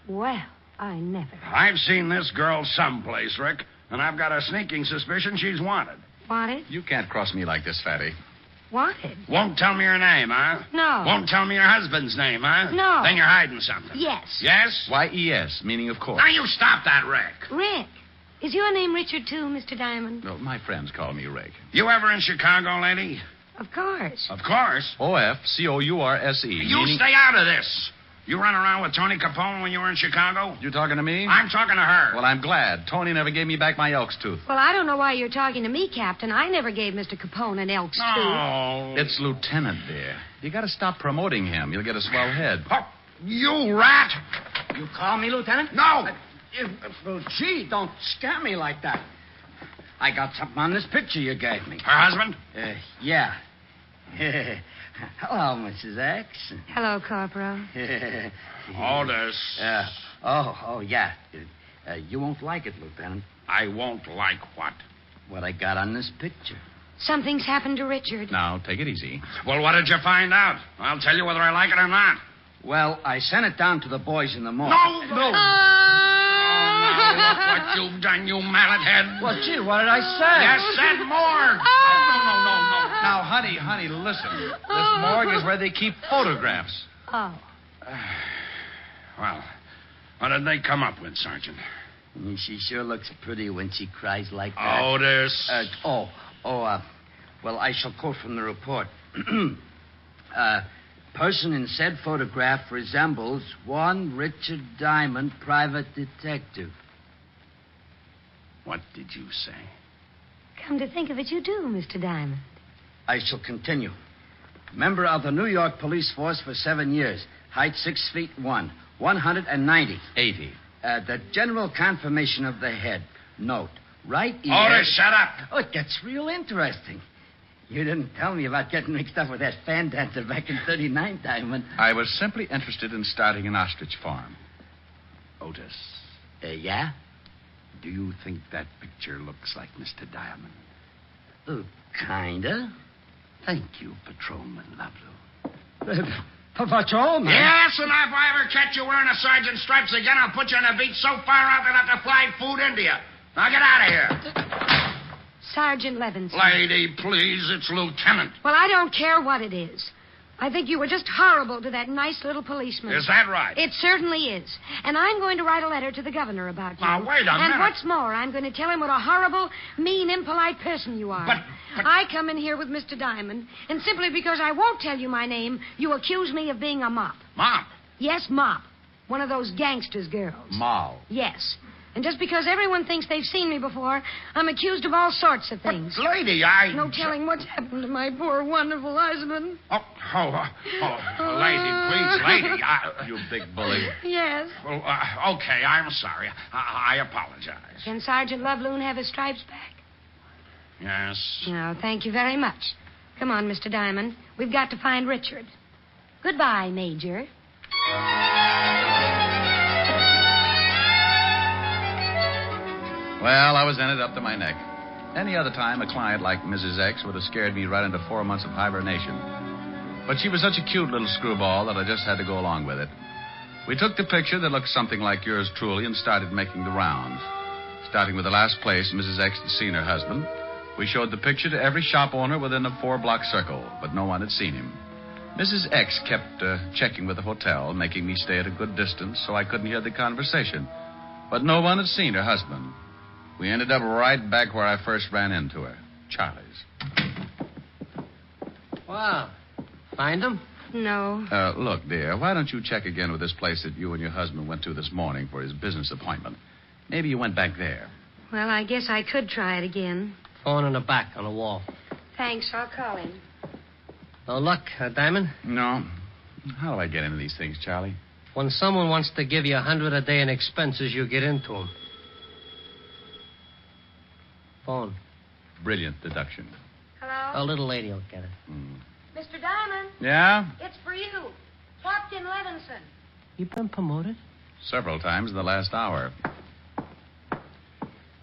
Well, I never. I've seen this girl someplace, Rick, and I've got a sneaking suspicion she's wanted. Wanted? You can't cross me like this, Fatty. Wanted? Won't tell me your name, huh? No. Won't tell me your husband's name, huh? No. Then you're hiding something. Yes. Yes? Why, yes, meaning of course. Now you stop that, Rick. Rick. Is your name Richard, too, Mr. Diamond? No, my friends call me Rick. You ever in Chicago, lady? Of course. Of course. O-F-C-O-U-R-S-E. You stay out of this. You run around with Tony Capone when you were in Chicago? You talking to me? I'm talking to her. Well, I'm glad. Tony never gave me back my elk's tooth. Well, I don't know why you're talking to me, Captain. I never gave Mr. Capone an elk's tooth. Oh. It's Lieutenant, dear. You got to stop promoting him. You'll get a swell head. Oh, you rat! You call me Lieutenant? No! Well, gee, don't scare me like that. I got something on this picture you gave me. Her husband? Yeah. Hello, Mrs. X. Hello, Corporal. Otis. Oh, yeah. You won't like it, Lieutenant. I won't like what? what I got on this picture. Something's happened to Richard. Now, take it easy. Well, what did you find out? I'll tell you whether I like it or not. Well, I sent it down to the boys in the morgue. No! Look what you've done, you mallet head. Well, gee, what did I say? You said morgue. No. Now, honey, listen. This morgue is where they keep photographs. Oh. Well, what did they come up with, Sergeant? She sure looks pretty when she cries like that. Otis. Well, I shall quote from the report. Person in said photograph resembles one Richard Diamond, private detective. What did you say? Come to think of it, you do, Mr. Diamond. I shall continue. Member of the New York police force for 7 years. Height 6'1", 190. 80. The general conformation of the head. Note, right ear... Otis, shut up. Oh, it gets real interesting. You didn't tell me about getting mixed up with that fan dancer back in 39, Diamond. I was simply interested in starting an ostrich farm. Otis. Yeah? Do you think that picture looks like Mr. Diamond? Oh, kinda. Thank you, Patrolman Lovelow. Patrolman? Yes, and if I ever catch you wearing a sergeant's stripes again, I'll put you on a beach so far out that I'll have to fly food into you. Now get out of here. Sergeant Levinson. Lady, please, it's Lieutenant. Well, I don't care what it is. I think you were just horrible to that nice little policeman. Is that right? It certainly is. And I'm going to write a letter to the governor about you. Now, wait a minute. And what's more, I'm going to tell him what a horrible, mean, impolite person you are. But... I come in here with Mr. Diamond, and simply because I won't tell you my name, you accuse me of being a mop. Mop? Yes, mop. One of those gangsters' girls. Moll. Yes. And just because everyone thinks they've seen me before, I'm accused of all sorts of things. But, lady, I... No telling what's happened to my poor, wonderful husband. Lady, please, lady. You big bully. Yes. Well, okay, I'm sorry. I apologize. Can Sergeant Loveloon have his stripes back? Yes. No, thank you very much. Come on, Mr. Diamond. We've got to find Richard. Goodbye, Major. Well, I was ended up to my neck. Any other time, a client like Mrs. X would have scared me right into 4 months of hibernation. But she was such a cute little screwball that I just had to go along with it. We took the picture that looked something like yours truly and started making the rounds. Starting with the last place Mrs. X had seen her husband, we showed the picture to every shop owner within a 4-block circle, but no one had seen him. Mrs. X kept checking with the hotel, making me stay at a good distance so I couldn't hear the conversation. But no one had seen her husband. We ended up right back where I first ran into her, Charlie's. Wow. Find him? No. Look, dear, why don't you check again with this place that you and your husband went to this morning for his business appointment? Maybe you went back there. Well, I guess I could try it again. Phone in the back on the wall. Thanks. I'll call him. No luck, Diamond? No. How do I get into these things, Charlie? When someone wants to give you $100 a day in expenses, you get into them. Phone. Brilliant deduction. Hello? A little lady will get it. Mr. Diamond? Yeah? It's for you. Captain Levinson. You been promoted? Several times in the last hour.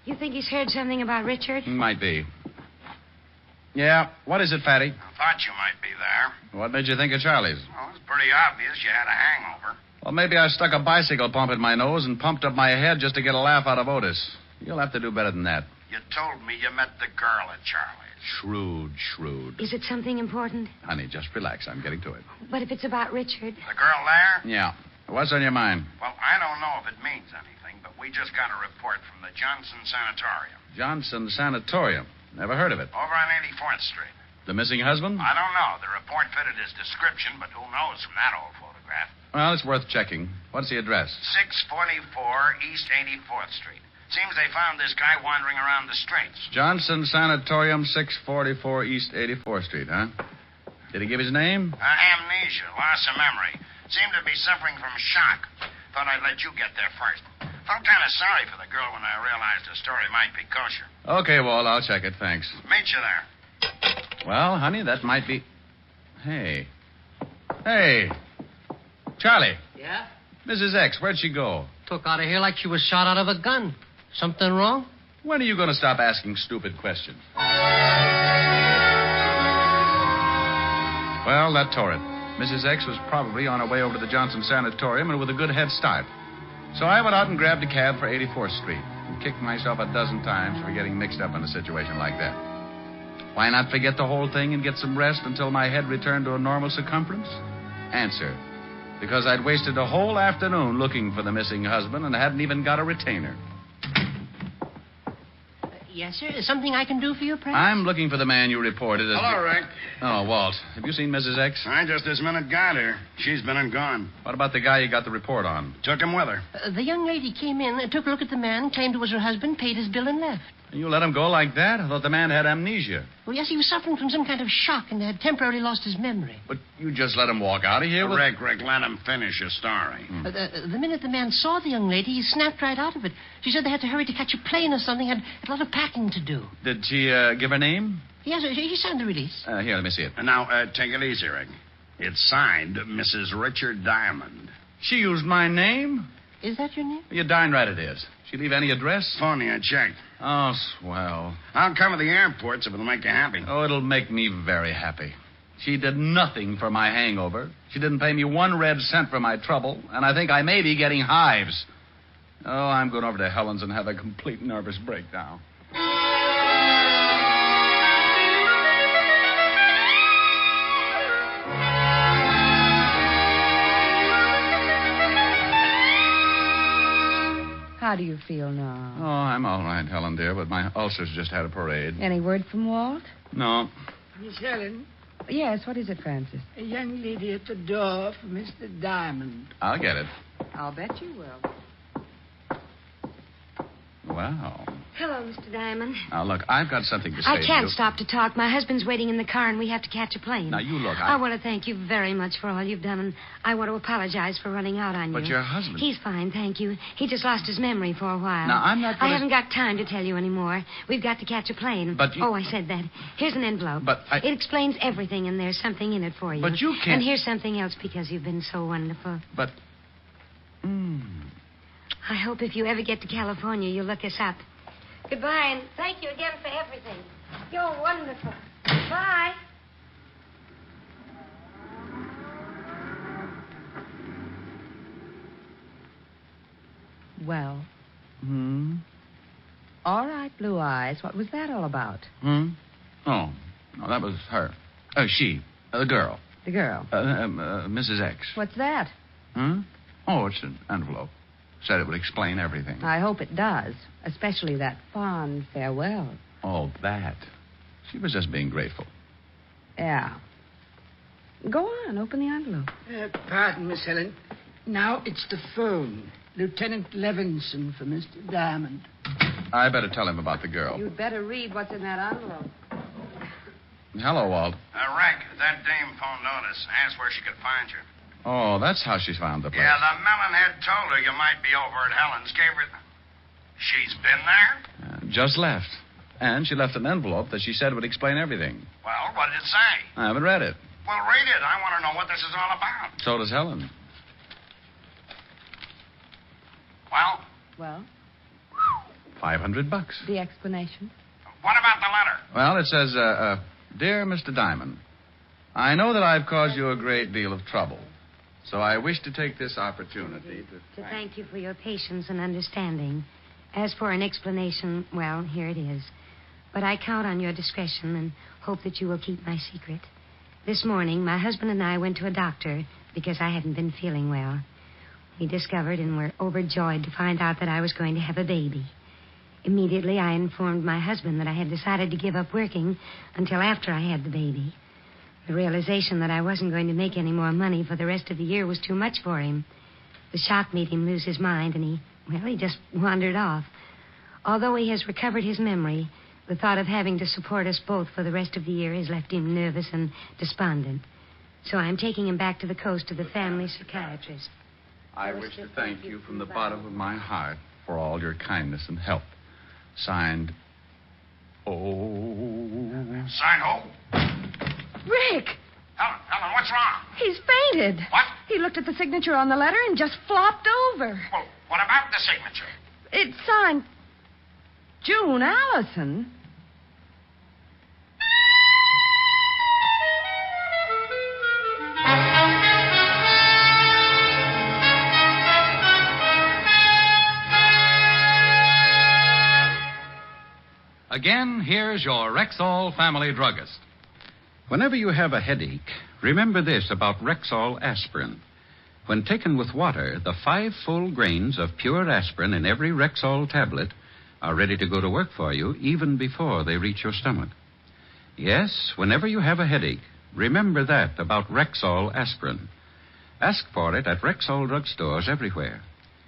You think he's heard something about Richard? Might be. Yeah, what is it, Fatty? I thought you might be there. What made you think of Charlie's? Well, it's pretty obvious you had a hangover. Well, maybe I stuck a bicycle pump in my nose and pumped up my head just to get a laugh out of Otis. You'll have to do better than that. You told me you met the girl at Charlie's. Shrewd. Is it something important? Honey, just relax. I'm getting to it. But if it's about Richard... The girl there? Yeah. What's on your mind? Well, I don't know if it means anything, but we just got a report from the Johnson Sanatorium. Johnson Sanatorium. Never heard of it. Over on 84th Street. The missing husband? I don't know. The report fitted his description, but who knows from that old photograph. Well, it's worth checking. What's the address? 644 East 84th Street. Seems they found this guy wandering around the streets. Johnson Sanatorium, 644 East 84th Street, huh? Did he give his name? Amnesia, loss of memory. Seemed to be suffering from shock. Thought I'd let you get there first. Felt kind of sorry for the girl when I realized the story might be kosher. Okay, Walt, I'll check it, thanks. Meet you there. Well, honey, that might be... Hey, Charlie. Yeah? Mrs. X, where'd she go? Took out of here like she was shot out of a gun. Something wrong? When are you going to stop asking stupid questions? Well, that tore it. Mrs. X was probably on her way over to the Johnson Sanatorium and with a good head start. So I went out and grabbed a cab for 84th Street and kicked myself a dozen times for getting mixed up in a situation like that. Why not forget the whole thing and get some rest until my head returned to a normal circumference? Answer: because I'd wasted a whole afternoon looking for the missing husband and hadn't even got a retainer. Yes, sir. Is something I can do for you, perhaps? I'm looking for the man you reported as... Hello, Rick. Oh, Walt. Have you seen Mrs. X? I just this minute got her. She's been and gone. What about the guy you got the report on? Took him with her. The young lady came in, took a look at the man, claimed it was her husband, paid his bill, and left. You let him go like that? I thought the man had amnesia. Well, yes, he was suffering from some kind of shock and had temporarily lost his memory. But you just let him walk out of here with... Rick, let him finish his story. The minute the man saw the young lady, he snapped right out of it. She said they had to hurry to catch a plane or something, had a lot of packing to do. Did she give her name? Yes, he signed the release. Here, let me see it. Now, take it easy, Rick. It's signed Mrs. Richard Diamond. She used my name? Is that your name? You're darn right it is. She leave any address? Phony, I checked. Oh, swell. I'll cover the airports if it'll make you happy. Oh, it'll make me very happy. She did nothing for my hangover. She didn't pay me 1 red cent for my trouble, and I think I may be getting hives. Oh, I'm going over to Helen's and have a complete nervous breakdown. How do you feel now? Oh, I'm all right, Helen, dear, but my ulcer's just had a parade. Any word from Walt? No. Miss Helen, Yes, what is it, Francis? a young lady at the door for Mr. Diamond. I'll get it. I'll bet you will. Wow. Hello, Mr. Diamond. Now, look, I've got something to say I to can't you. stop to talk. My husband's waiting in the car, and we have to catch a plane. Now, you look, I want to thank you very much for all you've done, and I want to apologize for running out on you. But your husband... He's fine, thank you. He just lost his memory for a while. Now, I'm not gonna... I haven't got time to tell you anymore. We've got to catch a plane. But you... Oh, I said that. Here's an envelope. But I... It explains everything, and there's something in it for you. But you can't... And here's something else because you've been so wonderful. But... I hope if you ever get to California, you'll look us up. Goodbye, and thank you again for everything. You're wonderful. Bye. Well. All right, Blue Eyes. What was that all about? Oh, no, that was her. She. The girl. The girl. Mrs. X. What's that? Oh, it's an envelope. Said it would explain everything. I hope it does, especially that fond farewell. Oh, that. She was just being grateful. Yeah. Go on, open the envelope. Pardon, Miss Helen. Now it's the phone. Lieutenant Levinson for Mr. Diamond. I better tell him about the girl. You'd better read what's in that envelope. Hello, Walt. Rick, that dame phoned Otis. Asked where she could find you. Oh, that's how she found the place. Yeah, the melonhead told her you might be over at Helen's. Gave her... She's been there? Just left. And she left an envelope that she said would explain everything. Well, what did it say? I haven't read it. Well, read it. I want to know what this is all about. So does Helen. Well? $500. The explanation? What about the letter? Well, it says, Dear Mr. Diamond, I know that I've caused you a great deal of trouble. So I wish to take this opportunity to thank you for your patience and understanding. As for an explanation, well, here it is. But I count on your discretion and hope that you will keep my secret. This morning, my husband and I went to a doctor because I hadn't been feeling well. We discovered and were overjoyed to find out that I was going to have a baby. Immediately, I informed my husband that I had decided to give up working until after I had the baby. The realization that I wasn't going to make any more money for the rest of the year was too much for him. The shock made him lose his mind, and he just wandered off. Although he has recovered his memory, the thought of having to support us both for the rest of the year has left him nervous and despondent. So I'm taking him back to the coast to the family psychiatrist. I wish to thank you from the bottom of my heart for all your kindness and help. Signed, Sign who? Rick! Helen, what's wrong? He's fainted. What? He looked at the signature on the letter and just flopped over. Well, what about the signature? It's signed June Allison? Again, here's your Rexall family druggist. Whenever you have a headache, remember this about Rexall aspirin. When taken with water, the 5 full grains of pure aspirin in every Rexall tablet are ready to go to work for you even before they reach your stomach. Yes, whenever you have a headache, remember that about Rexall aspirin. Ask for it at Rexall drugstores everywhere.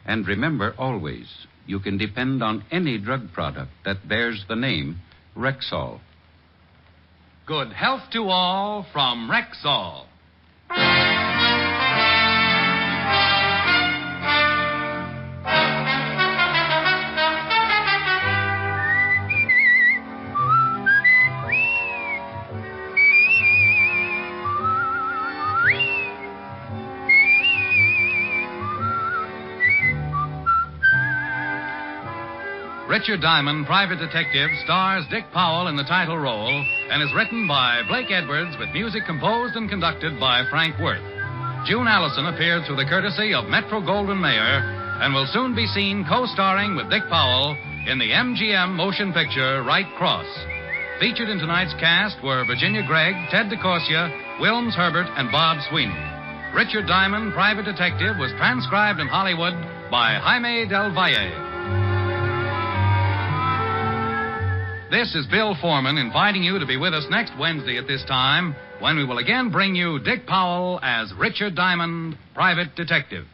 And remember always, you can depend on any drug product that bears the name Rexall. Good health to all from Rexall. Richard Diamond, Private Detective, stars Dick Powell in the title role and is written by Blake Edwards with music composed and conducted by Frank Worth. June Allison appeared through the courtesy of Metro-Goldwyn-Mayer and will soon be seen co-starring with Dick Powell in the MGM motion picture Right Cross. Featured in tonight's cast were Virginia Gregg, Ted DeCorsia, Wilms Herbert, and Bob Sweeney. Richard Diamond, Private Detective, was transcribed in Hollywood by Jaime Del Valle. This is Bill Foreman inviting you to be with us next Wednesday at this time when we will again bring you Dick Powell as Richard Diamond, Private Detective.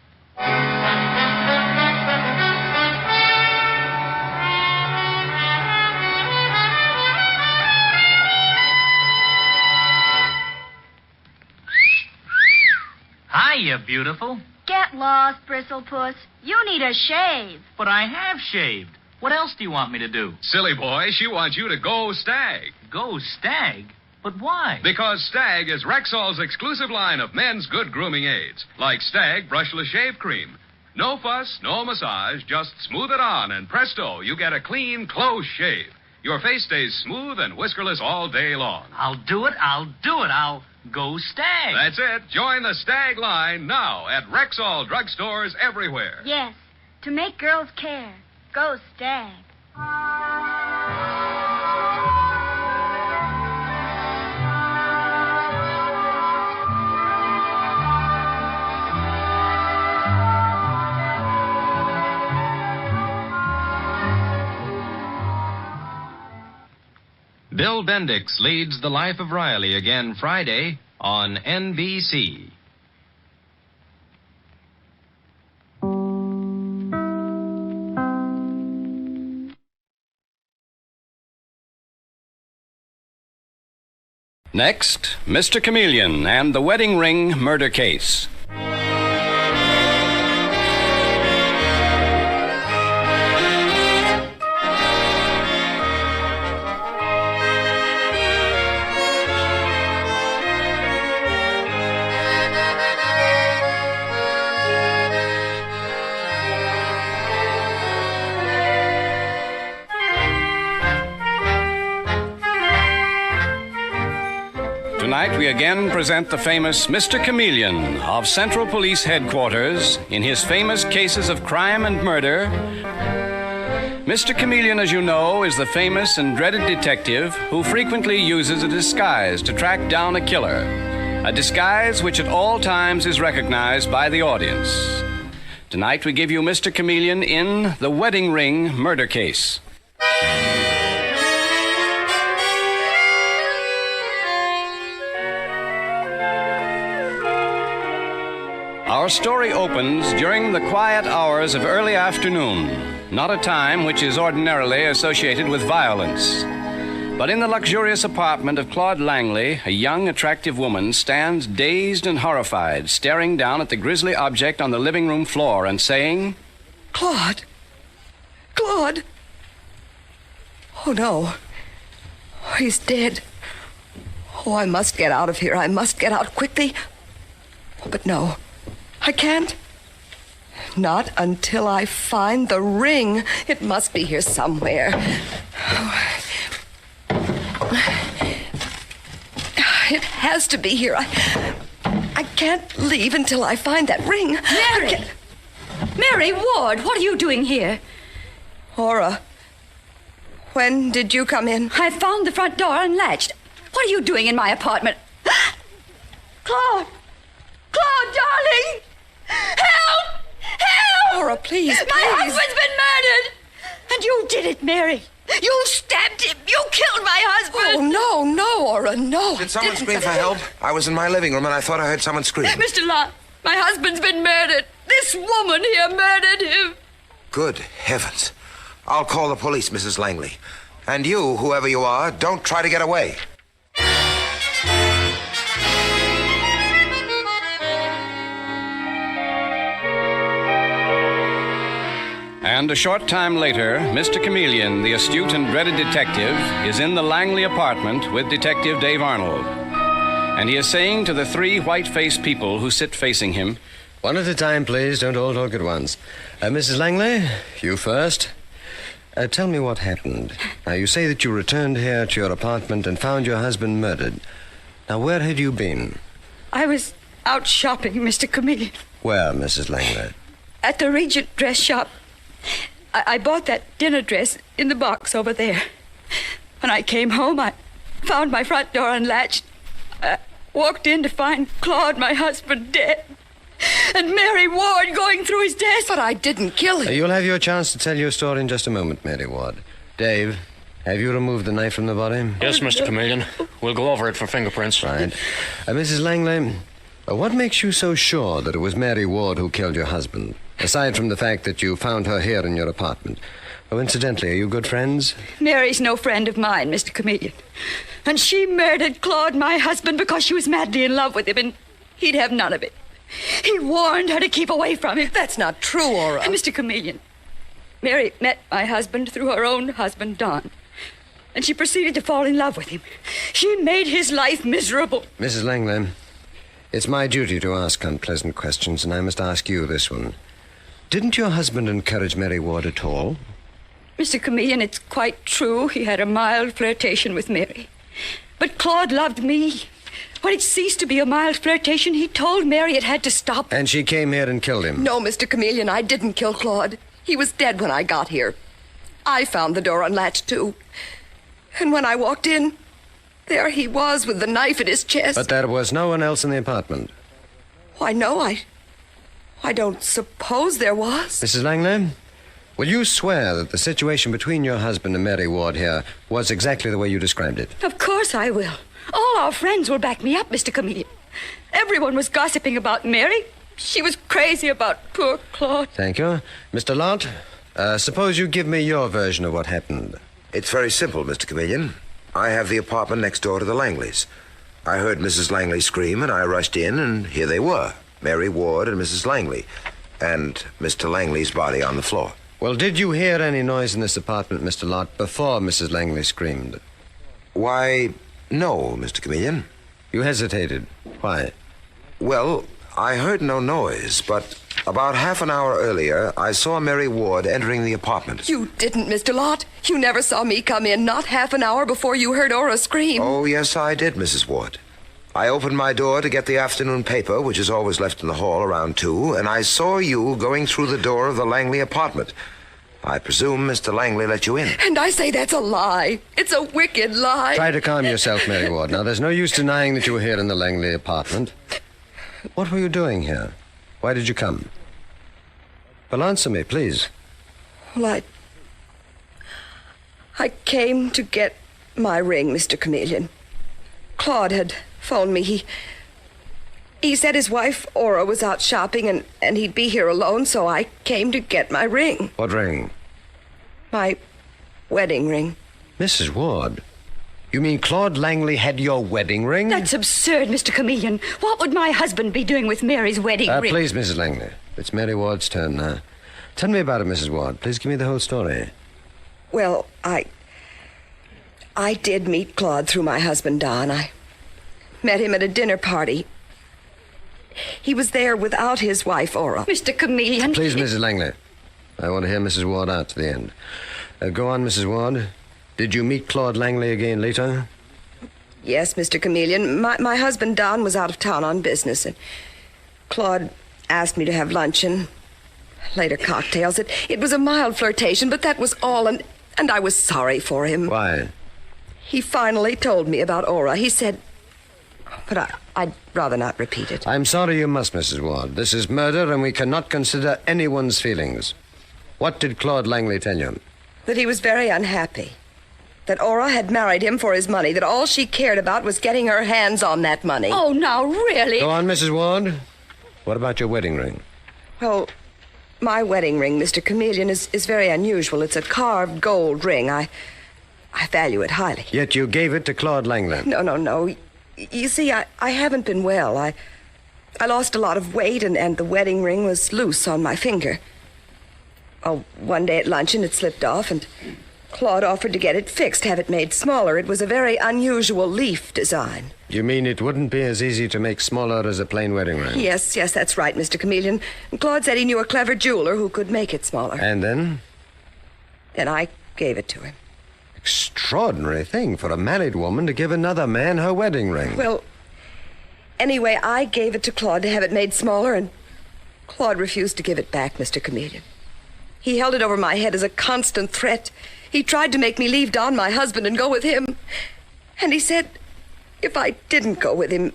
Hiya, beautiful. Get lost, Bristlepuss. You need a shave. But I have shaved. What else do you want me to do? Silly boy, she wants you to go Stag. Go Stag? But why? Because Stag is Rexall's exclusive line of men's good grooming aids, like Stag Brushless Shave Cream. No fuss, no massage, just smooth it on, and presto, you get a clean, close shave. Your face stays smooth and whiskerless all day long. I'll do it. I'll go Stag. That's it. Join the Stag line now at Rexall drugstores everywhere. Yes, to make girls care. Go Stag. Bill Bendix leads The Life of Riley again Friday on NBC. Next, Mr. Chameleon and the Wedding Ring Murder Case. Tonight we again present the famous Mr. Chameleon of Central Police Headquarters in his famous cases of crime and murder. Mr. Chameleon, as you know, is the famous and dreaded detective who frequently uses a disguise to track down a killer, a disguise which at all times is recognized by the audience. Tonight we give you Mr. Chameleon in The Wedding Ring Murder Case. Our story opens during the quiet hours of early afternoon, not a time which is ordinarily associated with violence. But in the luxurious apartment of Claude Langley, a young, attractive woman stands dazed and horrified, staring down at the grisly object on the living room floor and saying, Claude! Claude! Oh, no. He's dead. Oh, I must get out of here. I must get out quickly. Oh, but no. I can't. Not until I find the ring. It must be here somewhere. It has to be here. I can't leave until I find that ring. Mary! Mary Ward, what are you doing here? Aura, when did you come in? I found the front door unlatched. What are you doing in my apartment? Claude! Claude, darling! Help! Help! Aura, please, My husband's been murdered! And you did it, Mary. You stabbed him. You killed my husband. Oh, no, Aura, no. Did someone scream for help? I was in my living room and I thought I heard someone scream. Mr. Lott, my husband's been murdered. This woman here murdered him. Good heavens. I'll call the police, Mrs. Langley. And you, whoever you are, don't try to get away. And a short time later, Mr. Chameleon, the astute and dreaded detective, is in the Langley apartment with Detective Dave Arnold. And he is saying to the three white-faced people who sit facing him, "One at a time, please. Don't all talk at once. Mrs. Langley, you first. Tell me what happened. Now, you say that you returned here to your apartment and found your husband murdered. Now, where had you been? I was out shopping, Mr. Chameleon. Where, Mrs. Langley? At the Regent dress shop. I bought that dinner dress in the box over there. When I came home, I found my front door unlatched. I walked in to find Claude, my husband, dead. And Mary Ward going through his desk. But I didn't kill him. You'll have your chance to tell your story in just a moment, Mary Ward. Dave, have you removed the knife from the body? Yes, Mr. Chameleon. We'll go over it for fingerprints. Right. Mrs. Langley, what makes you so sure that it was Mary Ward who killed your husband? Aside from the fact that you found her here in your apartment. Oh, incidentally, are you good friends? Mary's no friend of mine, Mr. Chameleon. And she murdered Claude, my husband, because she was madly in love with him, and he'd have none of it. He warned her to keep away from him. That's not true, Aura. Mr. Chameleon, Mary met my husband through her own husband, Don. And she proceeded to fall in love with him. She made his life miserable. Mrs. Langley, it's my duty to ask unpleasant questions, and I must ask you this one. Didn't your husband encourage Mary Ward at all? Mr. Chameleon, it's quite true he had a mild flirtation with Mary. But Claude loved me. When it ceased to be a mild flirtation, he told Mary it had to stop. And she came here and killed him? No, Mr. Chameleon, I didn't kill Claude. He was dead when I got here. I found the door unlatched, too. And when I walked in, there he was with the knife at his chest. But there was no one else in the apartment? Why, no, I don't suppose there was. Mrs. Langley, will you swear that the situation between your husband and Mary Ward here was exactly the way you described it? Of course I will. All our friends will back me up, Mr. Chameleon. Everyone was gossiping about Mary. She was crazy about poor Claude. Thank you. Mr. Lott, suppose you give me your version of what happened. It's very simple, Mr. Chameleon. I have the apartment next door to the Langleys. I heard Mrs. Langley scream, and I rushed in, and here they were. Mary Ward and Mrs. Langley, and Mr. Langley's body on the floor. Well, did you hear any noise in this apartment, Mr. Lott, before Mrs. Langley screamed? Why, no, Mr. Chameleon. You hesitated. Why? Well, I heard no noise, but about half an hour earlier, I saw Mary Ward entering the apartment. You didn't, Mr. Lott. You never saw me come in, not half an hour before you heard Aura scream. Oh, yes, I did, Mrs. Ward. I opened my door to get the afternoon paper, which is always left in the hall around 2, and I saw you going through the door of the Langley apartment. I presume Mr. Langley let you in. And I say that's a lie. It's a wicked lie. Try to calm yourself, Mary Ward. Now, there's no use denying that you were here in the Langley apartment. What were you doing here? Why did you come? Well, answer me, please. Well, I came to get my ring, Mr. Chameleon. Claude had phoned me. He said his wife, Aura, was out shopping and he'd be here alone, so I came to get my ring. What ring? My wedding ring. Mrs. Ward, you mean Claude Langley had your wedding ring? That's absurd, Mr. Chameleon. What would my husband be doing with Mary's wedding ring? Please, Mrs. Langley. It's Mary Ward's turn now. Tell me about it, Mrs. Ward. Please give me the whole story. Well, I did meet Claude through my husband, Don. I met him at a dinner party. he was there without his wife, Ora. Mr. Chameleon. Please, Mrs. Langley. I want to hear Mrs. Ward out to the end. Go on, Mrs. Ward. Did you meet Claude Langley again later? Yes, Mr. Chameleon. My husband, Don, was out of town on business, and Claude asked me to have luncheon. Later, cocktails. It was a mild flirtation, but that was all, and I was sorry for him. Why? He finally told me about Ora. He said... But I'd rather not repeat it. I'm sorry you must, Mrs. Ward. This is murder, and we cannot consider anyone's feelings. What did Claude Langley tell you? That he was very unhappy. That Ora had married him for his money. That all she cared about was getting her hands on that money. Oh, now, really? Go on, Mrs. Ward. What about your wedding ring? Well, my wedding ring, Mr. Chameleon, is very unusual. It's a carved gold ring. I value it highly. Yet you gave it to Claude Langley. No. You see, I haven't been well. I lost a lot of weight, and the wedding ring was loose on my finger. Oh, one day at luncheon, it slipped off, and Claude offered to get it fixed, have it made smaller. It was a very unusual leaf design. You mean it wouldn't be as easy to make smaller as a plain wedding ring? Yes, that's right, Mr. Chameleon. And Claude said he knew a clever jeweler who could make it smaller. And then? Then I gave it to him. Extraordinary thing for a married woman to give another man her wedding ring. Well, anyway, I gave it to Claude to have it made smaller, and Claude refused to give it back, Mr. Chameleon. He held it over my head as a constant threat. He tried to make me leave Don, my husband, and go with him. And he said if I didn't go with him,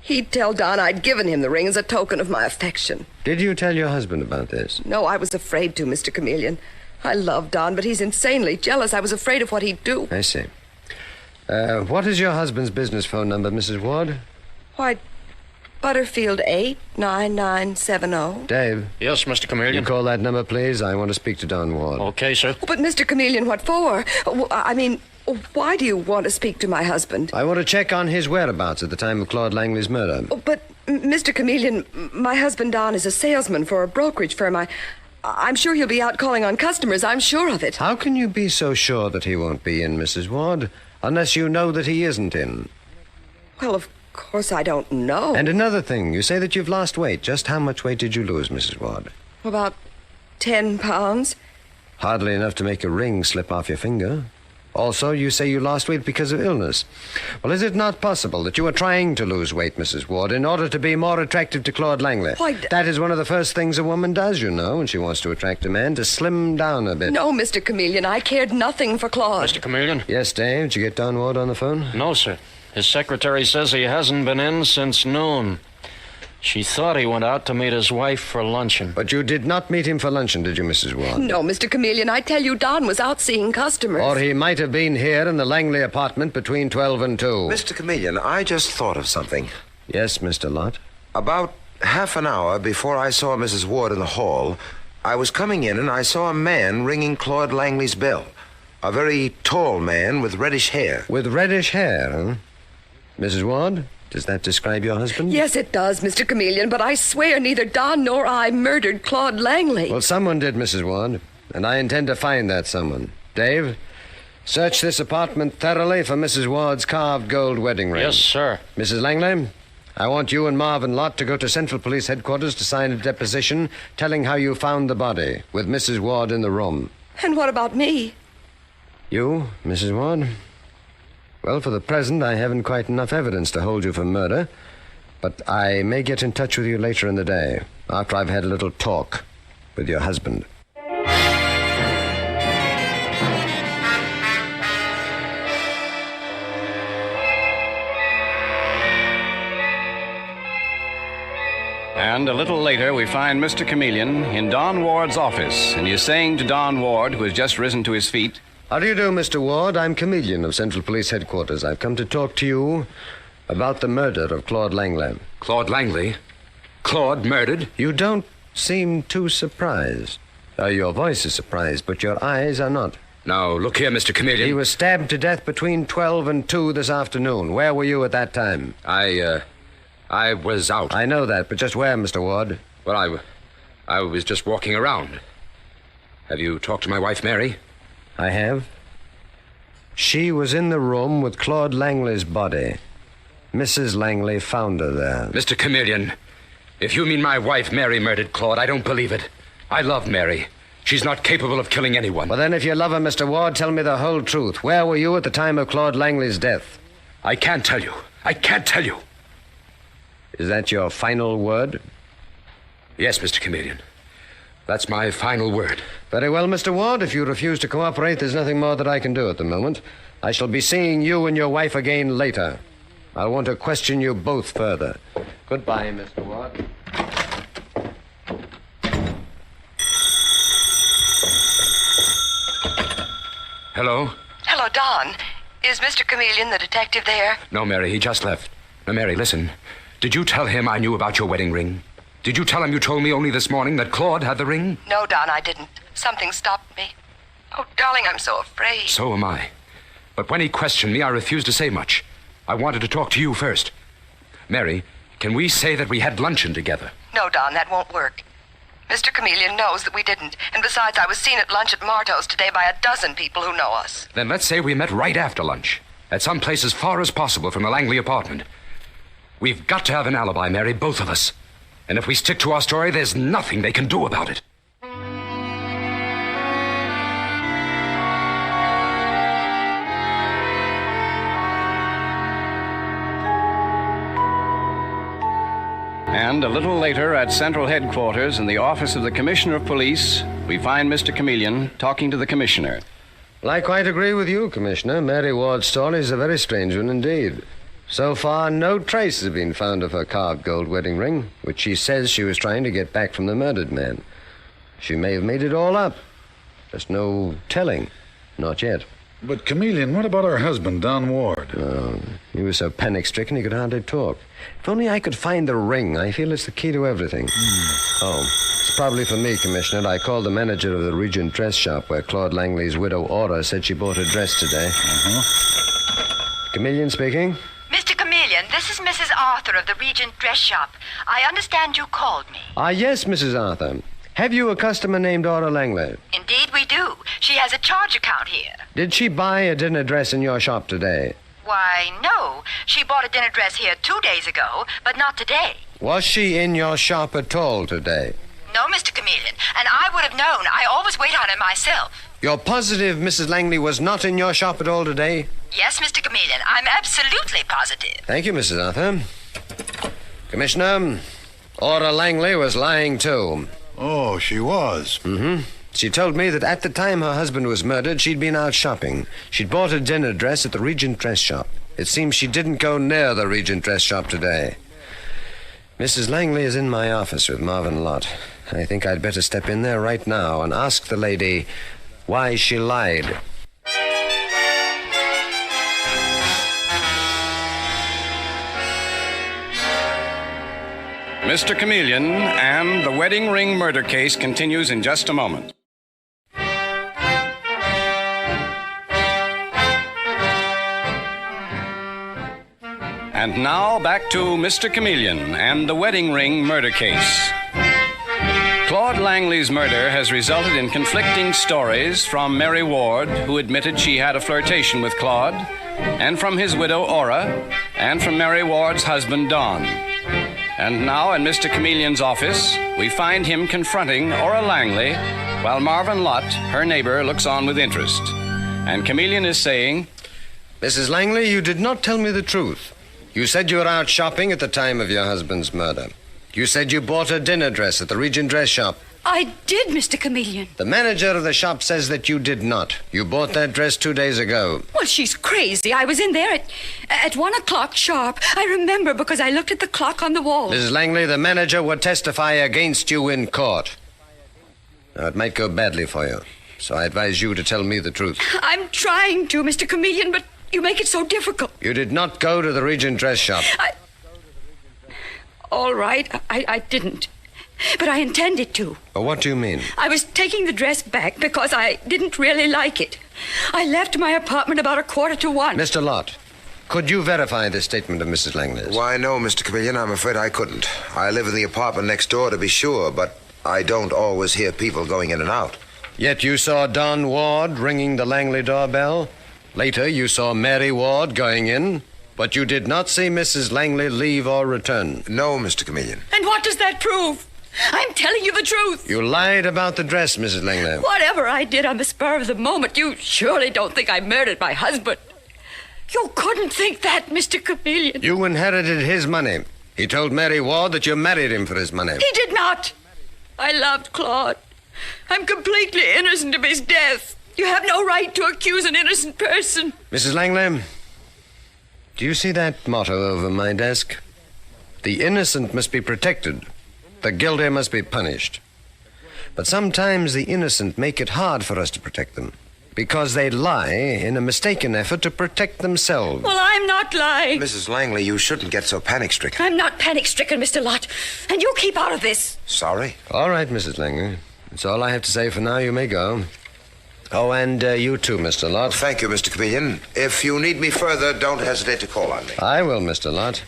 he'd tell Don I'd given him the ring as a token of my affection. Did you tell your husband about this? No, I was afraid to, Mr. Chameleon. I love Don, but he's insanely jealous. I was afraid of what he'd do. I see. What is your husband's business phone number, Mrs. Ward? Why, Butterfield 89970. Dave. Yes, Mr. Chameleon. You call that number, please. I want to speak to Don Ward. Okay, sir. Oh, but Mr. Chameleon, what for? I mean, why do you want to speak to my husband? I want to check on his whereabouts at the time of Claude Langley's murder. Oh, but, Mr. Chameleon, my husband Don is a salesman for a brokerage firm. I'm sure he'll be out calling on customers. I'm sure of it. How can you be so sure that he won't be in, Mrs. Ward, unless you know that he isn't in? Well, of course I don't know. And another thing, you say that you've lost weight. Just how much weight did you lose, Mrs. Ward? About 10 pounds. Hardly enough to make a ring slip off your finger. Also, you say you lost weight because of illness. Well, is it not possible that you were trying to lose weight, Mrs. Ward, in order to be more attractive to Claude Langley? Why, that is one of the first things a woman does, you know, when she wants to attract a man, to slim down a bit. No, Mr. Chameleon, I cared nothing for Claude. Mr. Chameleon? Yes, Dave? Did you get Don Ward on the phone? No, sir. His secretary says he hasn't been in since noon. She thought he went out to meet his wife for luncheon. But you did not meet him for luncheon, did you, Mrs. Ward? No, Mr. Chameleon, I tell you, Don was out seeing customers. Or he might have been here in the Langley apartment between 12 and 2. Mr. Chameleon, I just thought of something. Yes, Mr. Lott? About half an hour before I saw Mrs. Ward in the hall, I was coming in and I saw a man ringing Claude Langley's bell. A very tall man with reddish hair. With reddish hair, huh? Mrs. Ward? Does that describe your husband? Yes, it does, Mr. Chameleon, but I swear neither Don nor I murdered Claude Langley. Well, someone did, Mrs. Ward, and I intend to find that someone. Dave, search this apartment thoroughly for Mrs. Ward's carved gold wedding ring. Yes, sir. Mrs. Langley, I want you and Marvin Lott to go to Central Police Headquarters to sign a deposition telling how you found the body, with Mrs. Ward in the room. And what about me? You, Mrs. Ward? Well, for the present, I haven't quite enough evidence to hold you for murder. But I may get in touch with you later in the day, after I've had a little talk with your husband. And a little later, we find Mr. Chameleon in Don Ward's office, and he's saying to Don Ward, who has just risen to his feet, "How do you do, Mr. Ward? I'm Chameleon of Central Police Headquarters. I've come to talk to you about the murder of Claude Langley." Claude Langley? Claude murdered? You don't seem too surprised. Your voice is surprised, but your eyes are not. Now, look here, Mr. Chameleon. He was stabbed to death between 12 and 2 this afternoon. Where were you at that time? I was out. I know that, but just where, Mr. Ward? Well, I was just walking around. Have you talked to my wife, Mary? I have. She was in the room with Claude Langley's body. Mrs. Langley found her there. Mr. Chameleon, If you mean my wife, Mary, murdered Claude, I don't believe it. I love Mary. She's not capable of killing anyone. Well, then, if you love her, Mr. Ward, tell me the whole truth. Where were you at the time of Claude Langley's death? I can't tell you. I can't tell you. Is that your final word? Yes, Mr. Chameleon. That's my final word. Very well, Mr. Ward. If you refuse to cooperate, there's nothing more that I can do at the moment. I shall be seeing you and your wife again later. I'll want to question you both further. Goodbye, Mr. Ward. Hello? Hello, Don. Is Mr. Chameleon the detective there? No, Mary, he just left. Now, Mary, listen. Did you tell him I knew about your wedding ring? Did you tell him you told me only this morning that Claude had the ring? No, Don, I didn't. Something stopped me. Oh, darling, I'm so afraid. So am I. But when he questioned me, I refused to say much. I wanted to talk to you first. Mary, can we say that we had luncheon together? No, Don, that won't work. Mr. Chameleon knows that we didn't. And besides, I was seen at lunch at Marto's today by a dozen people who know us. Then let's say we met right after lunch, at some place as far as possible from the Langley apartment. We've got to have an alibi, Mary, both of us. And if we stick to our story, there's nothing they can do about it. And a little later at Central Headquarters in the office of the Commissioner of Police, we find Mr. Chameleon talking to the Commissioner. Well, I quite agree with you, Commissioner. Mary Ward's story is a very strange one indeed. So far, no trace has been found of her carved gold wedding ring, which she says she was trying to get back from the murdered man. She may have made it all up. There's no telling. Not yet. But, Chameleon, what about her husband, Don Ward? Oh, he was so panic-stricken he could hardly talk. If only I could find the ring. I feel it's the key to everything. Oh, it's probably for me, Commissioner. I called the manager of the Regent dress shop where Claude Langley's widow, Aura, said she bought her dress today. Chameleon speaking. Mr. Chameleon, this is Mrs. Arthur of the Regent dress shop. I understand you called me. Ah, yes, Mrs. Arthur. Have you a customer named Aura Langley? Indeed we do. She has a charge account here. Did she buy a dinner dress in your shop today? Why, no. She bought a dinner dress here 2 days ago, but not today. Was she in your shop at all today? No, Mr. Chameleon, and I would have known. I always wait on her myself. You're positive Mrs. Langley was not in your shop at all today? Yes, Mr. Chameleon, I'm absolutely positive. Thank you, Mrs. Arthur. Commissioner, Aura Langley was lying too. Oh, she was? Mm-hmm. She told me that at the time her husband was murdered, she'd been out shopping. She'd bought a dinner dress at the Regent dress shop. It seems she didn't go near the Regent dress shop today. Mrs. Langley is in my office with Marvin Lott. I think I'd better step in there right now and ask the lady why she lied. Mr. Chameleon and the wedding ring murder case continues in just a moment. And now back to Mr. Chameleon and the wedding ring murder case. Claude Langley's murder has resulted in conflicting stories from Mary Ward, who admitted she had a flirtation with Claude, and from his widow, Aura, and from Mary Ward's husband, Don. And now in Mr. Chameleon's office, we find him confronting Aura Langley, while Marvin Lott, her neighbor, looks on with interest. And Chameleon is saying, Mrs. Langley, you did not tell me the truth. You said you were out shopping at the time of your husband's murder. You said you bought a dinner dress at the Regent dress shop. I did, Mr. Chameleon. The manager of the shop says that you did not. You bought that dress 2 days ago. Well, she's crazy. I was in there at 1 o'clock sharp. I remember because I looked at the clock on the wall. Mrs. Langley, the manager would testify against you in court. Now, it might go badly for you, so I advise you to tell me the truth. I'm trying to, Mr. Chameleon, but you make it so difficult. You did not go to the Regent dress shop. All right, I didn't. But I intended to. What do you mean? I was taking the dress back because I didn't really like it. I left my apartment about 1:45. Mr. Lott, could you verify this statement of Mrs. Langley's? Why, no, Mr. Chameleon, I'm afraid I couldn't. I live in the apartment next door, to be sure, but I don't always hear people going in and out. Yet you saw Don Ward ringing the Langley doorbell. Later, you saw Mary Ward going in. But you did not see Mrs. Langley leave or return. No, Mr. Chameleon. And what does that prove? I'm telling you the truth. You lied about the dress, Mrs. Langley. Whatever I did on the spur of the moment, you surely don't think I murdered my husband. You couldn't think that, Mr. Chameleon. You inherited his money. He told Mary Ward that you married him for his money. He did not. I loved Claude. I'm completely innocent of his death. You have no right to accuse an innocent person. Mrs. Langley, do you see that motto over my desk? The innocent must be protected. The guilty must be punished. But sometimes the innocent make it hard for us to protect them because they lie in a mistaken effort to protect themselves. Well, I'm not lying. Mrs. Langley, you shouldn't get so panic-stricken. I'm not panic-stricken, Mr. Lott. And you keep out of this. Sorry. All right, Mrs. Langley. That's all I have to say for now. You may go. Oh, and you too, Mr. Lott. Thank you, Mr. Chameleon. If you need me further, don't hesitate to call on me. I will, Mr. Lott.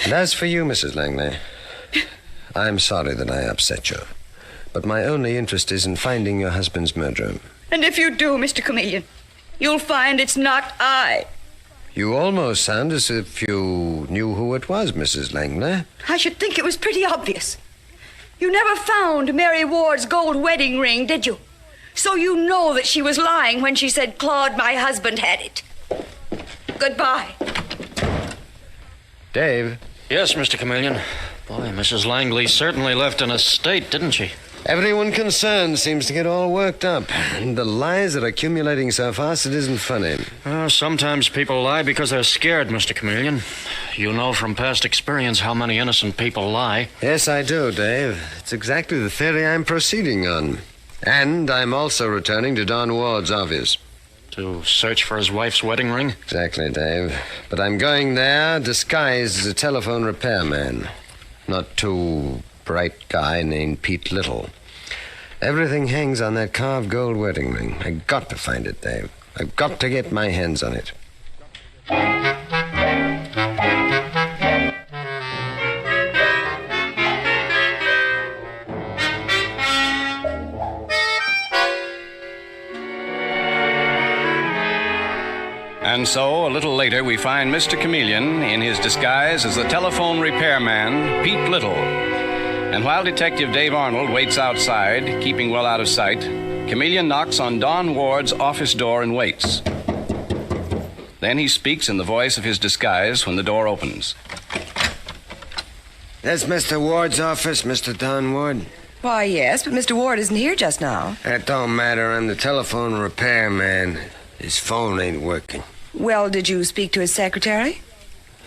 And as for you, Mrs. Langley, I'm sorry that I upset you. But my only interest is in finding your husband's murderer. And if you do, Mr. Chameleon, you'll find it's not I. You almost sound as if you knew who it was, Mrs. Langley. I should think it was pretty obvious. You never found Mary Ward's gold wedding ring, did you? So you know that she was lying when she said Claude, my husband, had it. Goodbye. Dave? Yes, Mr. Chameleon. Boy, Mrs. Langley certainly left in a state, didn't she? Everyone concerned seems to get all worked up. And the lies are accumulating so fast it isn't funny. Sometimes people lie because they're scared, Mr. Chameleon. You know from past experience how many innocent people lie. Yes, I do, Dave. It's exactly the theory I'm proceeding on. And I'm also returning to Don Ward's office. To search for his wife's wedding ring? Exactly, Dave. But I'm going there disguised as a telephone repairman. Not too bright guy named Pete Little. Everything hangs on that carved gold wedding ring. I got to find it, Dave. I've got to get my hands on it. And so, a little later, we find Mr. Chameleon in his disguise as the telephone repairman, Pete Little. And while Detective Dave Arnold waits outside, keeping well out of sight, Chameleon knocks on Don Ward's office door and waits. Then he speaks in the voice of his disguise when the door opens. That's Mr. Ward's office, Mr. Don Ward. Why, yes, but Mr. Ward isn't here just now. That don't matter. I'm the telephone repairman. His phone ain't working. Well, did you speak to his secretary?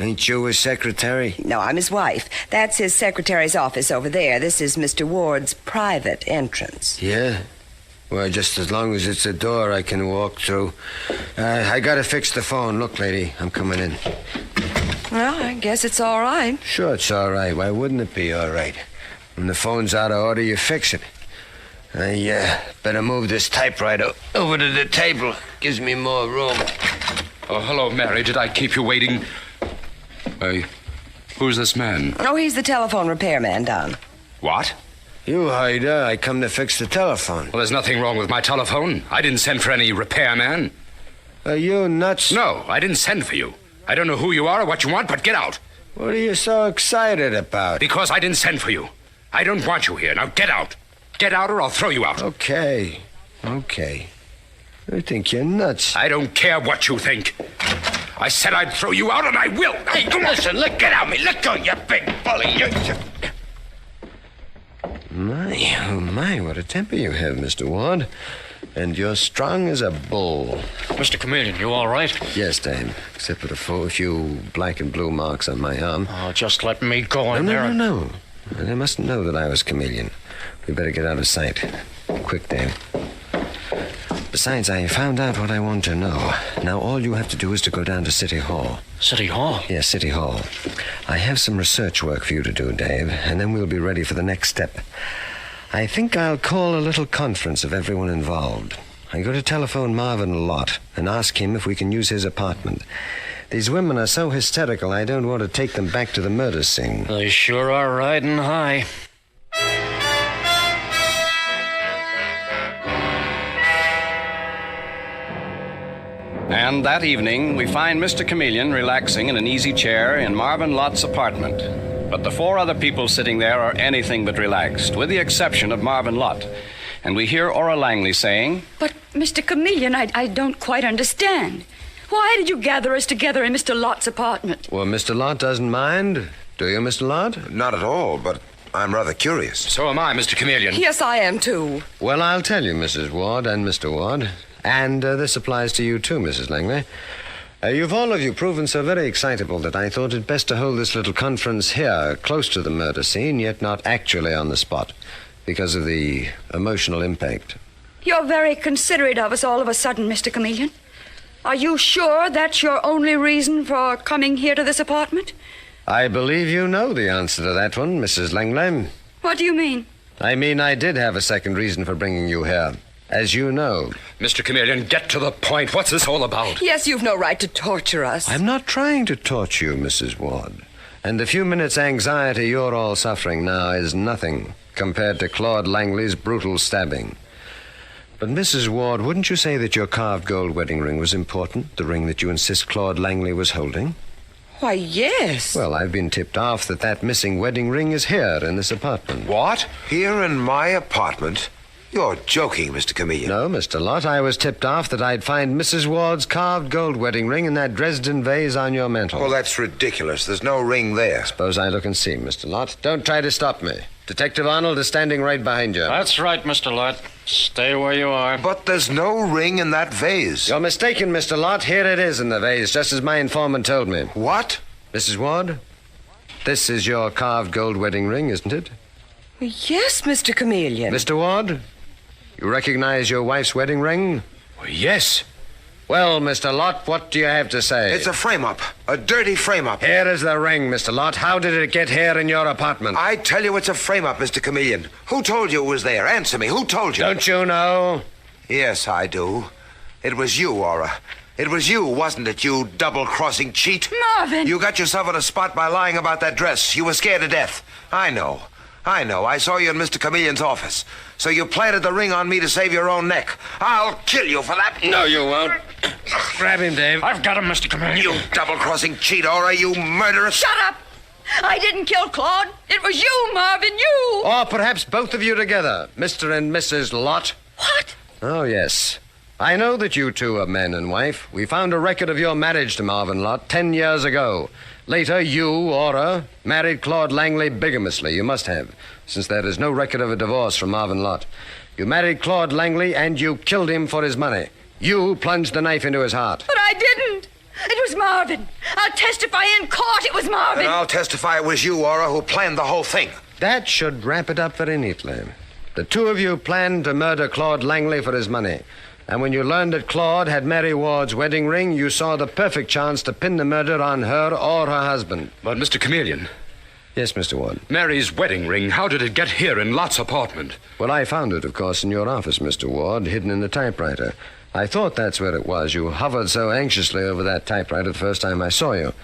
Ain't you his secretary? No, I'm his wife. That's his secretary's office over there. This is Mr. Ward's private entrance. Yeah? Well, just as long as it's a door I can walk through. I gotta fix the phone. Look, lady, I'm coming in. Well, I guess it's all right. Sure, it's all right. Why wouldn't it be all right? When the phone's out of order, you fix it. I better move this typewriter over to the table. Gives me more room. Oh, hello, Mary. Did I keep you waiting? Who's this man? Oh, he's the telephone repairman, Don. What? You hired her. I come to fix the telephone. Well, there's nothing wrong with my telephone. I didn't send for any repairman. Are you nuts? No, I didn't send for you. I don't know who you are or what you want, but get out. What are you so excited about? Because I didn't send for you. I don't want you here. Now get out. Get out or I'll throw you out. Okay. I think you're nuts. I don't care what you think. I said I'd throw you out, and I will. Hey, listen, get out of me. Let go, you big bully. My, what a temper you have, Mr. Ward. And you're strong as a bull. Mr. Chameleon, you all right? Yes, Dave. Except for a few black and blue marks on my arm. Oh, just let me go in there. No. They mustn't know that I was Chameleon. We better get out of sight. Quick, Dave. Besides, I found out what I want to know. Now all you have to do is to go down to City Hall. City Hall? Yes, City Hall. I have some research work for you to do, Dave, and then we'll be ready for the next step. I think I'll call a little conference of everyone involved. I'm going to telephone Marvin Lott and ask him if we can use his apartment. These women are so hysterical, I don't want to take them back to the murder scene. They sure are riding high. And that evening, we find Mr. Chameleon relaxing in an easy chair in Marvin Lott's apartment. But the 4 other people sitting there are anything but relaxed, with the exception of Marvin Lott. And we hear Ora Langley saying, But, Mr. Chameleon, I don't quite understand. Why did you gather us together in Mr. Lott's apartment? Well, Mr. Lott doesn't mind. Do you, Mr. Lott? Not at all, but I'm rather curious. So am I, Mr. Chameleon. Yes, I am, too. Well, I'll tell you, Mrs. Ward and Mr. Ward. And this applies to you, too, Mrs. Langley. You've all of you proven so very excitable that I thought it best to hold this little conference here, close to the murder scene, yet not actually on the spot, because of the emotional impact. You're very considerate of us all of a sudden, Mr. Chameleon. Are you sure that's your only reason for coming here to this apartment? I believe you know the answer to that one, Mrs. Langley. What do you mean? I mean I did have a second reason for bringing you here. As you know. Mr. Chameleon, get to the point. What's this all about? Yes, you've no right to torture us. I'm not trying to torture you, Mrs. Ward. And the few minutes' anxiety you're all suffering now is nothing compared to Claude Langley's brutal stabbing. But, Mrs. Ward, wouldn't you say that your carved gold wedding ring was important? The ring that you insist Claude Langley was holding? Why, yes. Well, I've been tipped off that missing wedding ring is here in this apartment. What? Here in my apartment? You're joking, Mr. Chameleon. No, Mr. Lott. I was tipped off that I'd find Mrs. Ward's carved gold wedding ring in that Dresden vase on your mantel. Well, that's ridiculous. There's no ring there. Suppose I look and see, Mr. Lott. Don't try to stop me. Detective Arnold is standing right behind you. That's right, Mr. Lott. Stay where you are. But there's no ring in that vase. You're mistaken, Mr. Lott. Here it is in the vase, just as my informant told me. What? Mrs. Ward, this is your carved gold wedding ring, isn't it? Yes, Mr. Chameleon. Mr. Ward, you recognize your wife's wedding ring? Yes. Well, Mr. Lott, what do you have to say? It's a frame-up. A dirty frame-up. Here is the ring, Mr. Lott. How did it get here in your apartment? I tell you it's a frame-up, Mr. Chameleon. Who told you it was there? Answer me. Who told you? Don't you know? Yes, I do. It was you, Ora. It was you, wasn't it, you double-crossing cheat? Marvin! You got yourself in a spot by lying about that dress. You were scared to death. I know. I saw you in Mr. Chameleon's office. So you planted the ring on me to save your own neck. I'll kill you for that. No, you won't. Grab him, Dave. I've got him, Mr. Chameleon. You double-crossing cheat, Ora, you murderess. Shut up! I didn't kill Claude. It was you, Marvin, you! Or perhaps both of you together, Mr. and Mrs. Lott. What? Oh, yes. I know that you two are man and wife. We found a record of your marriage to Marvin Lott 10 years ago. Later, you, Ora, married Claude Langley bigamously. You must have, since there is no record of a divorce from Marvin Lott. You married Claude Langley and you killed him for his money. You plunged the knife into his heart. But I didn't. It was Marvin. I'll testify in court it was Marvin. And I'll testify it was you, Ora, who planned the whole thing. That should wrap it up very neatly. The two of you planned to murder Claude Langley for his money. And when you learned that Claude had Mary Ward's wedding ring, you saw the perfect chance to pin the murder on her or her husband. But, Mr. Chameleon. Yes, Mr. Ward. Mary's wedding ring, how did it get here in Lott's apartment? Well, I found it, of course, in your office, Mr. Ward, hidden in the typewriter. I thought that's where it was. You hovered so anxiously over that typewriter the first time I saw you.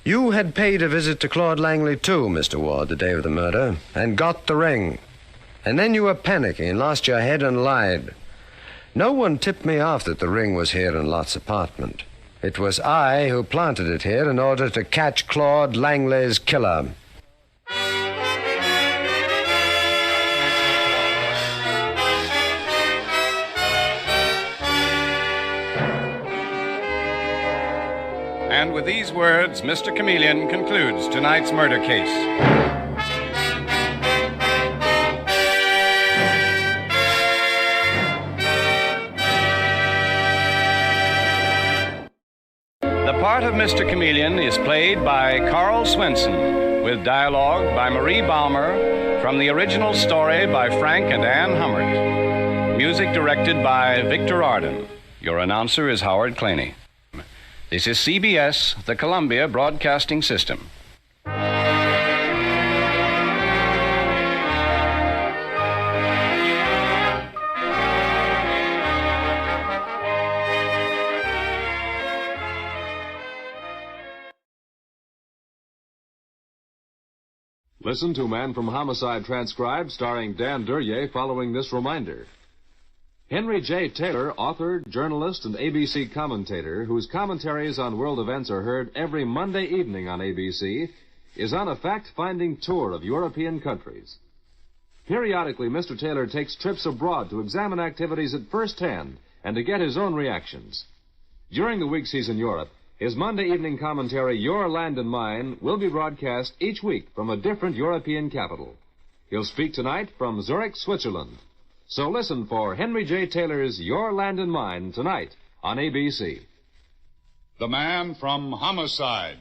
You had paid a visit to Claude Langley, too, Mr. Ward, the day of the murder, and got the ring. And then you were panicking, lost your head, and lied. No one tipped me off that the ring was here in Lott's apartment. It was I who planted it here in order to catch Claude Langley's killer. And with these words, Mr. Chameleon concludes tonight's murder case. The part of Mr. Chameleon is played by Carl Swenson, with dialogue by Marie Baumer, from the original story by Frank and Ann Hummert. Music directed by Victor Arden. Your announcer is Howard Claney. This is CBS, the Columbia Broadcasting System. Listen to Man from Homicide transcribed starring Dan Duryea following this reminder. Henry J. Taylor, author, journalist, and ABC commentator, whose commentaries on world events are heard every Monday evening on ABC, is on a fact-finding tour of European countries. Periodically, Mr. Taylor takes trips abroad to examine activities at first hand and to get his own reactions. During the weeks he's in Europe, his Monday evening commentary, Your Land and Mine, will be broadcast each week from a different European capital. He'll speak tonight from Zurich, Switzerland. So listen for Henry J. Taylor's Your Land and Mine tonight on ABC. The Man from Homicide.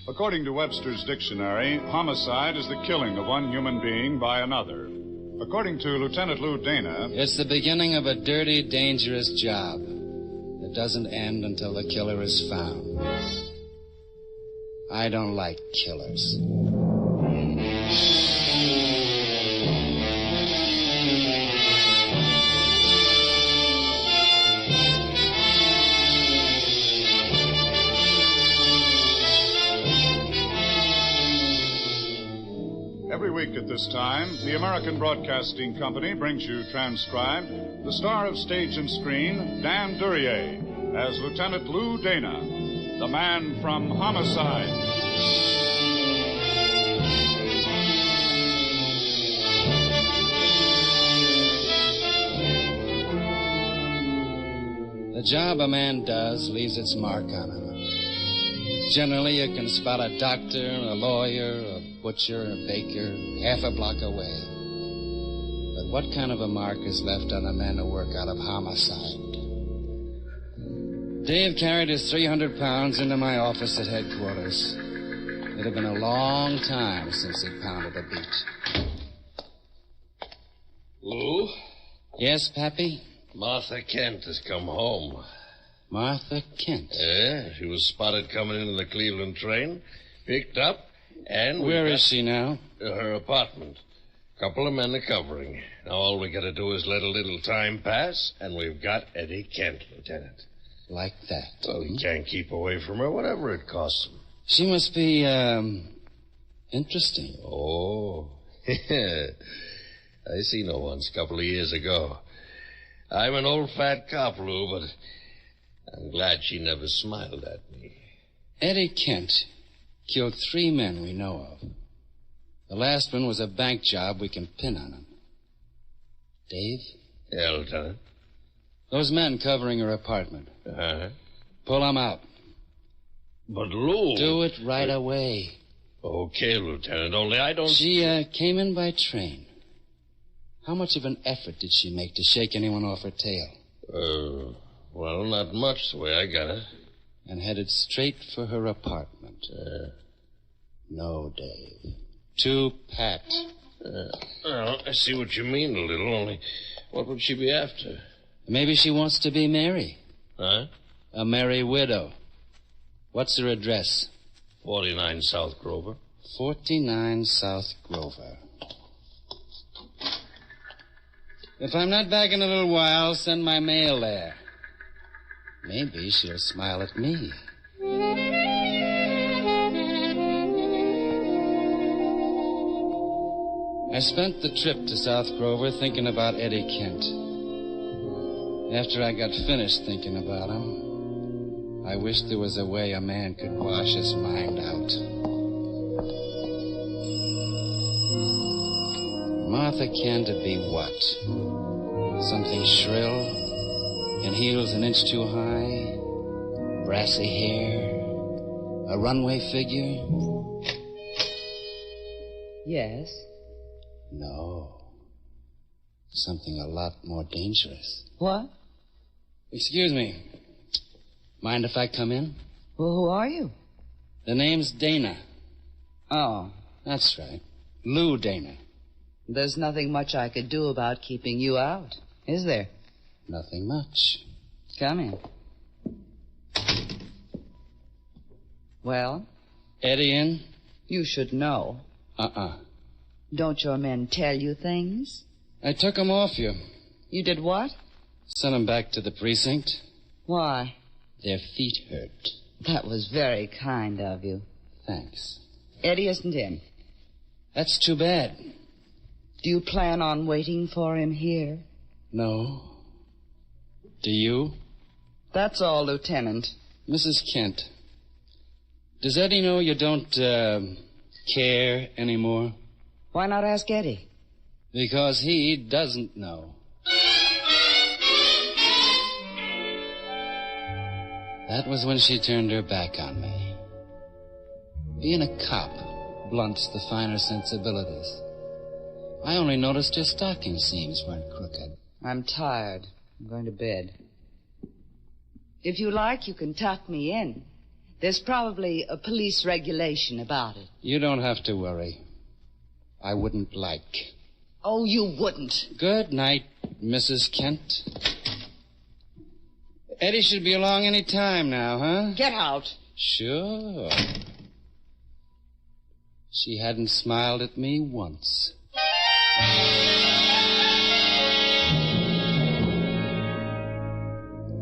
According to Webster's dictionary, homicide is the killing of one human being by another. According to Lieutenant Lou Dana, it's the beginning of a dirty, dangerous job that doesn't end until the killer is found. I don't like killers. every week at this time, the American Broadcasting Company brings you transcribed the star of stage and screen, Dan Duryea, as Lieutenant Lou Dana, the man from Homicide. The job a man does leaves its mark on him. Generally, you can spot a doctor, a lawyer, a butcher, a baker, half a block away. But what kind of a mark is left on the men who work out of homicide? Dave carried his 300 pounds into my office at headquarters. It had been a long time since he'd pounded a beat. Lou? Yes, Pappy? Martha Kent has come home. Martha Kent? Yeah, she was spotted coming into the Cleveland train, picked up, and... Where is she now? Her apartment. Couple of men are covering. Now all we got to do is let a little time pass, and we've got Eddie Kent, Lieutenant. Like that? Well, we can't keep away from her, whatever it costs him. She must be, interesting. Oh. I seen her once a couple of years ago. I'm an old fat cop, Lou, but I'm glad she never smiled at me. Eddie Kent killed 3 men we know of. The last one was a bank job we can pin on him. Dave? Yeah, Lieutenant. Those men covering her apartment. Uh-huh. Pull them out. But, Lou... Do it right away. Okay, Lieutenant, only I don't... She came in by train. How much of an effort did she make to shake anyone off her tail? Well, not much, the way I got it. And headed straight for her apartment. No, Dave. Too pat. Well, I see what you mean a little, only what would she be after? Maybe she wants to be Mary. Huh? A merry widow. What's her address? 49 South Grover. 49 South Grover. If I'm not back in a little while, send my mail there. Maybe she'll smile at me. I spent the trip to South Grover thinking about Eddie Kent. After I got finished thinking about him, I wished there was a way a man could wash his mind out. Martha Kent would be what? Something shrill, in heels an inch too high, brassy hair, a runway figure? Yes? No. Something a lot more dangerous. What? Excuse me. Mind if I come in? Well, who are you? The name's Dana. Oh. That's right. Lou Dana. There's nothing much I could do about keeping you out, is there? Nothing much. Come in. Well? Eddie in? You should know. Don't your men tell you things? I took 'em off you. You did what? Sent 'em back to the precinct. Why? Their feet hurt. That was very kind of you. Thanks. Eddie isn't in. That's too bad. Do you plan on waiting for him here? No. Do you? That's all, Lieutenant. Mrs. Kent, does Eddie know you don't, care anymore? Why not ask Eddie? Because he doesn't know. That was when she turned her back on me. Being a cop blunts the finer sensibilities. I only noticed your stocking seams weren't crooked. I'm tired. I'm going to bed. If you like, you can tuck me in. There's probably a police regulation about it. You don't have to worry. I wouldn't like. Oh, you wouldn't. Good night, Mrs. Kent. Eddie should be along any time now, huh? Get out. Sure. She hadn't smiled at me once.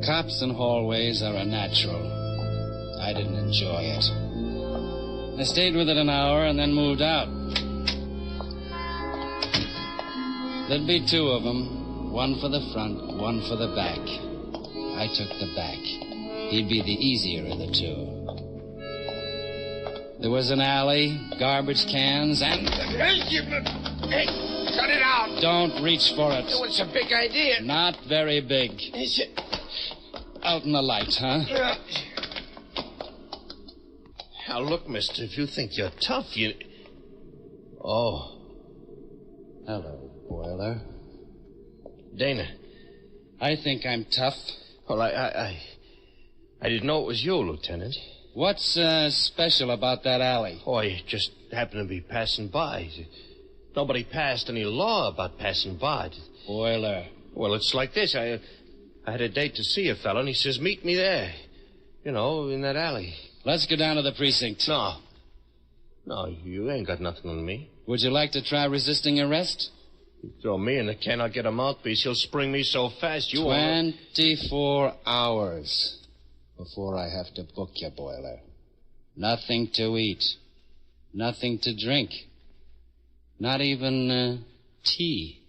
Cops in hallways are a natural. I didn't enjoy it. I stayed with it an hour and then moved out. There'd be two of them, one for the front, one for the back. I took the back. He'd be the easier of the two. There was an alley, garbage cans, and... Hey, cut it out. Don't reach for it. It was a big idea. Not very big. Is it? Out in the light, huh? Now, look, mister, if you think you're tough, you... Oh. Hello, Boiler. Dana. I think I'm tough. Well, I didn't know it was you, Lieutenant. What's special about that alley? Oh, I just happened to be passing by. Nobody passed any law about passing by. Boiler. Well, it's like this. I had a date to see a fellow, and he says, meet me there. You know, in that alley. Let's go down to the precinct. No. No, you ain't got nothing on me. Would you like to try resisting arrest? You throw me in the can, I'll get a mouthpiece. He'll spring me so fast, you 24 hours before I have to book you, Boiler. Nothing to eat. Nothing to drink. Not even, tea.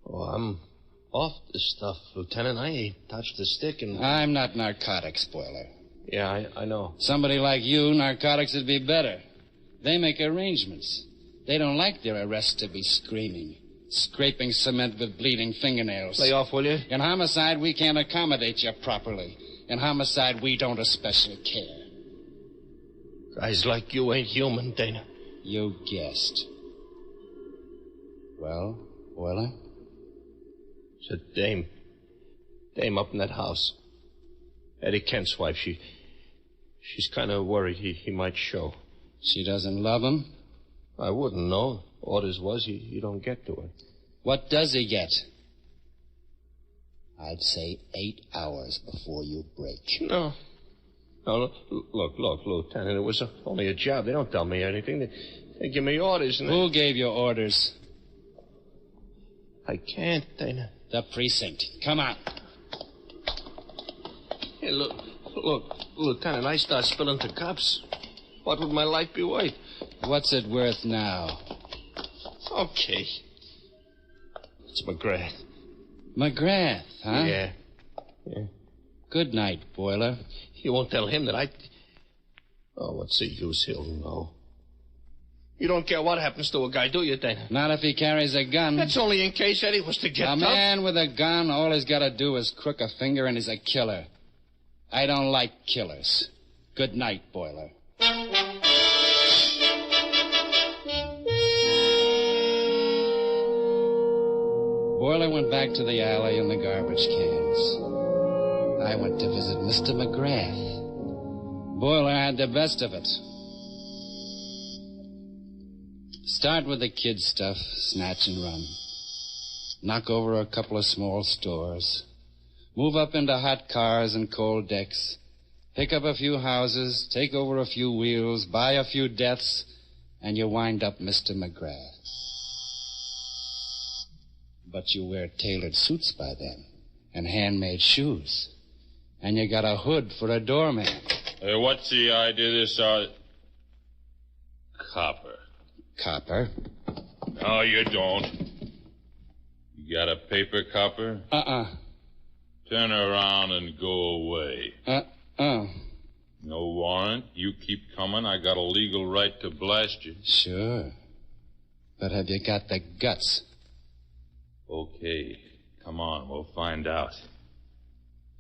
Oh, I'm off this stuff, Lieutenant. I ain't touched the stick and... I'm not narcotics, Boiler. Yeah, I know. Somebody like you, narcotics would be better. They make arrangements. They don't like their arrests to be screaming, scraping cement with bleeding fingernails. Lay off, will you? In homicide, we can't accommodate you properly. In homicide, we don't especially care. Guys like you ain't human, Dana. You guessed. Well, Boiler? It's a dame. Dame up in that house. Eddie Kent's wife. She's kind of worried he might show. She doesn't love him? I wouldn't know. Orders was he don't get to her. What does he get? I'd say 8 hours before you break. No. No, look, Lieutenant, it was only a job. They don't tell me anything. They give me orders. And Who gave you orders? I can't, Dana. The precinct. Come on. Hey, look, Lieutenant, I start spilling to cops. What would my life be worth? What's it worth now? Okay. It's McGrath. McGrath, huh? Yeah. Good night, Boiler. You won't tell him that I... Oh, what's the use? He'll know. You don't care what happens to a guy, do you, Dana? Not if he carries a gun. That's only in case Eddie was to get A tough. man with a gun, all he's got to do is crook a finger and he's a killer. I don't like killers. Good night, Boiler. Boiler went back to the alley and the garbage cans. I went to visit Mr. McGrath. Boiler had the best of it. Start with the kid stuff, snatch and run. Knock over a couple of small stores. Move up into hot cars and cold decks. Pick up a few houses, take over a few wheels, buy a few deaths, and you wind up Mr. McGrath. But you wear tailored suits by then, and handmade shoes. And you got a hood for a doorman. Hey, what's the idea of this, Copper? Copper? No, you don't. got a paper, copper? Turn around and go away. No warrant. You keep coming. I got a legal right to blast you. Sure. But have you got the guts? Okay. Come on. We'll find out.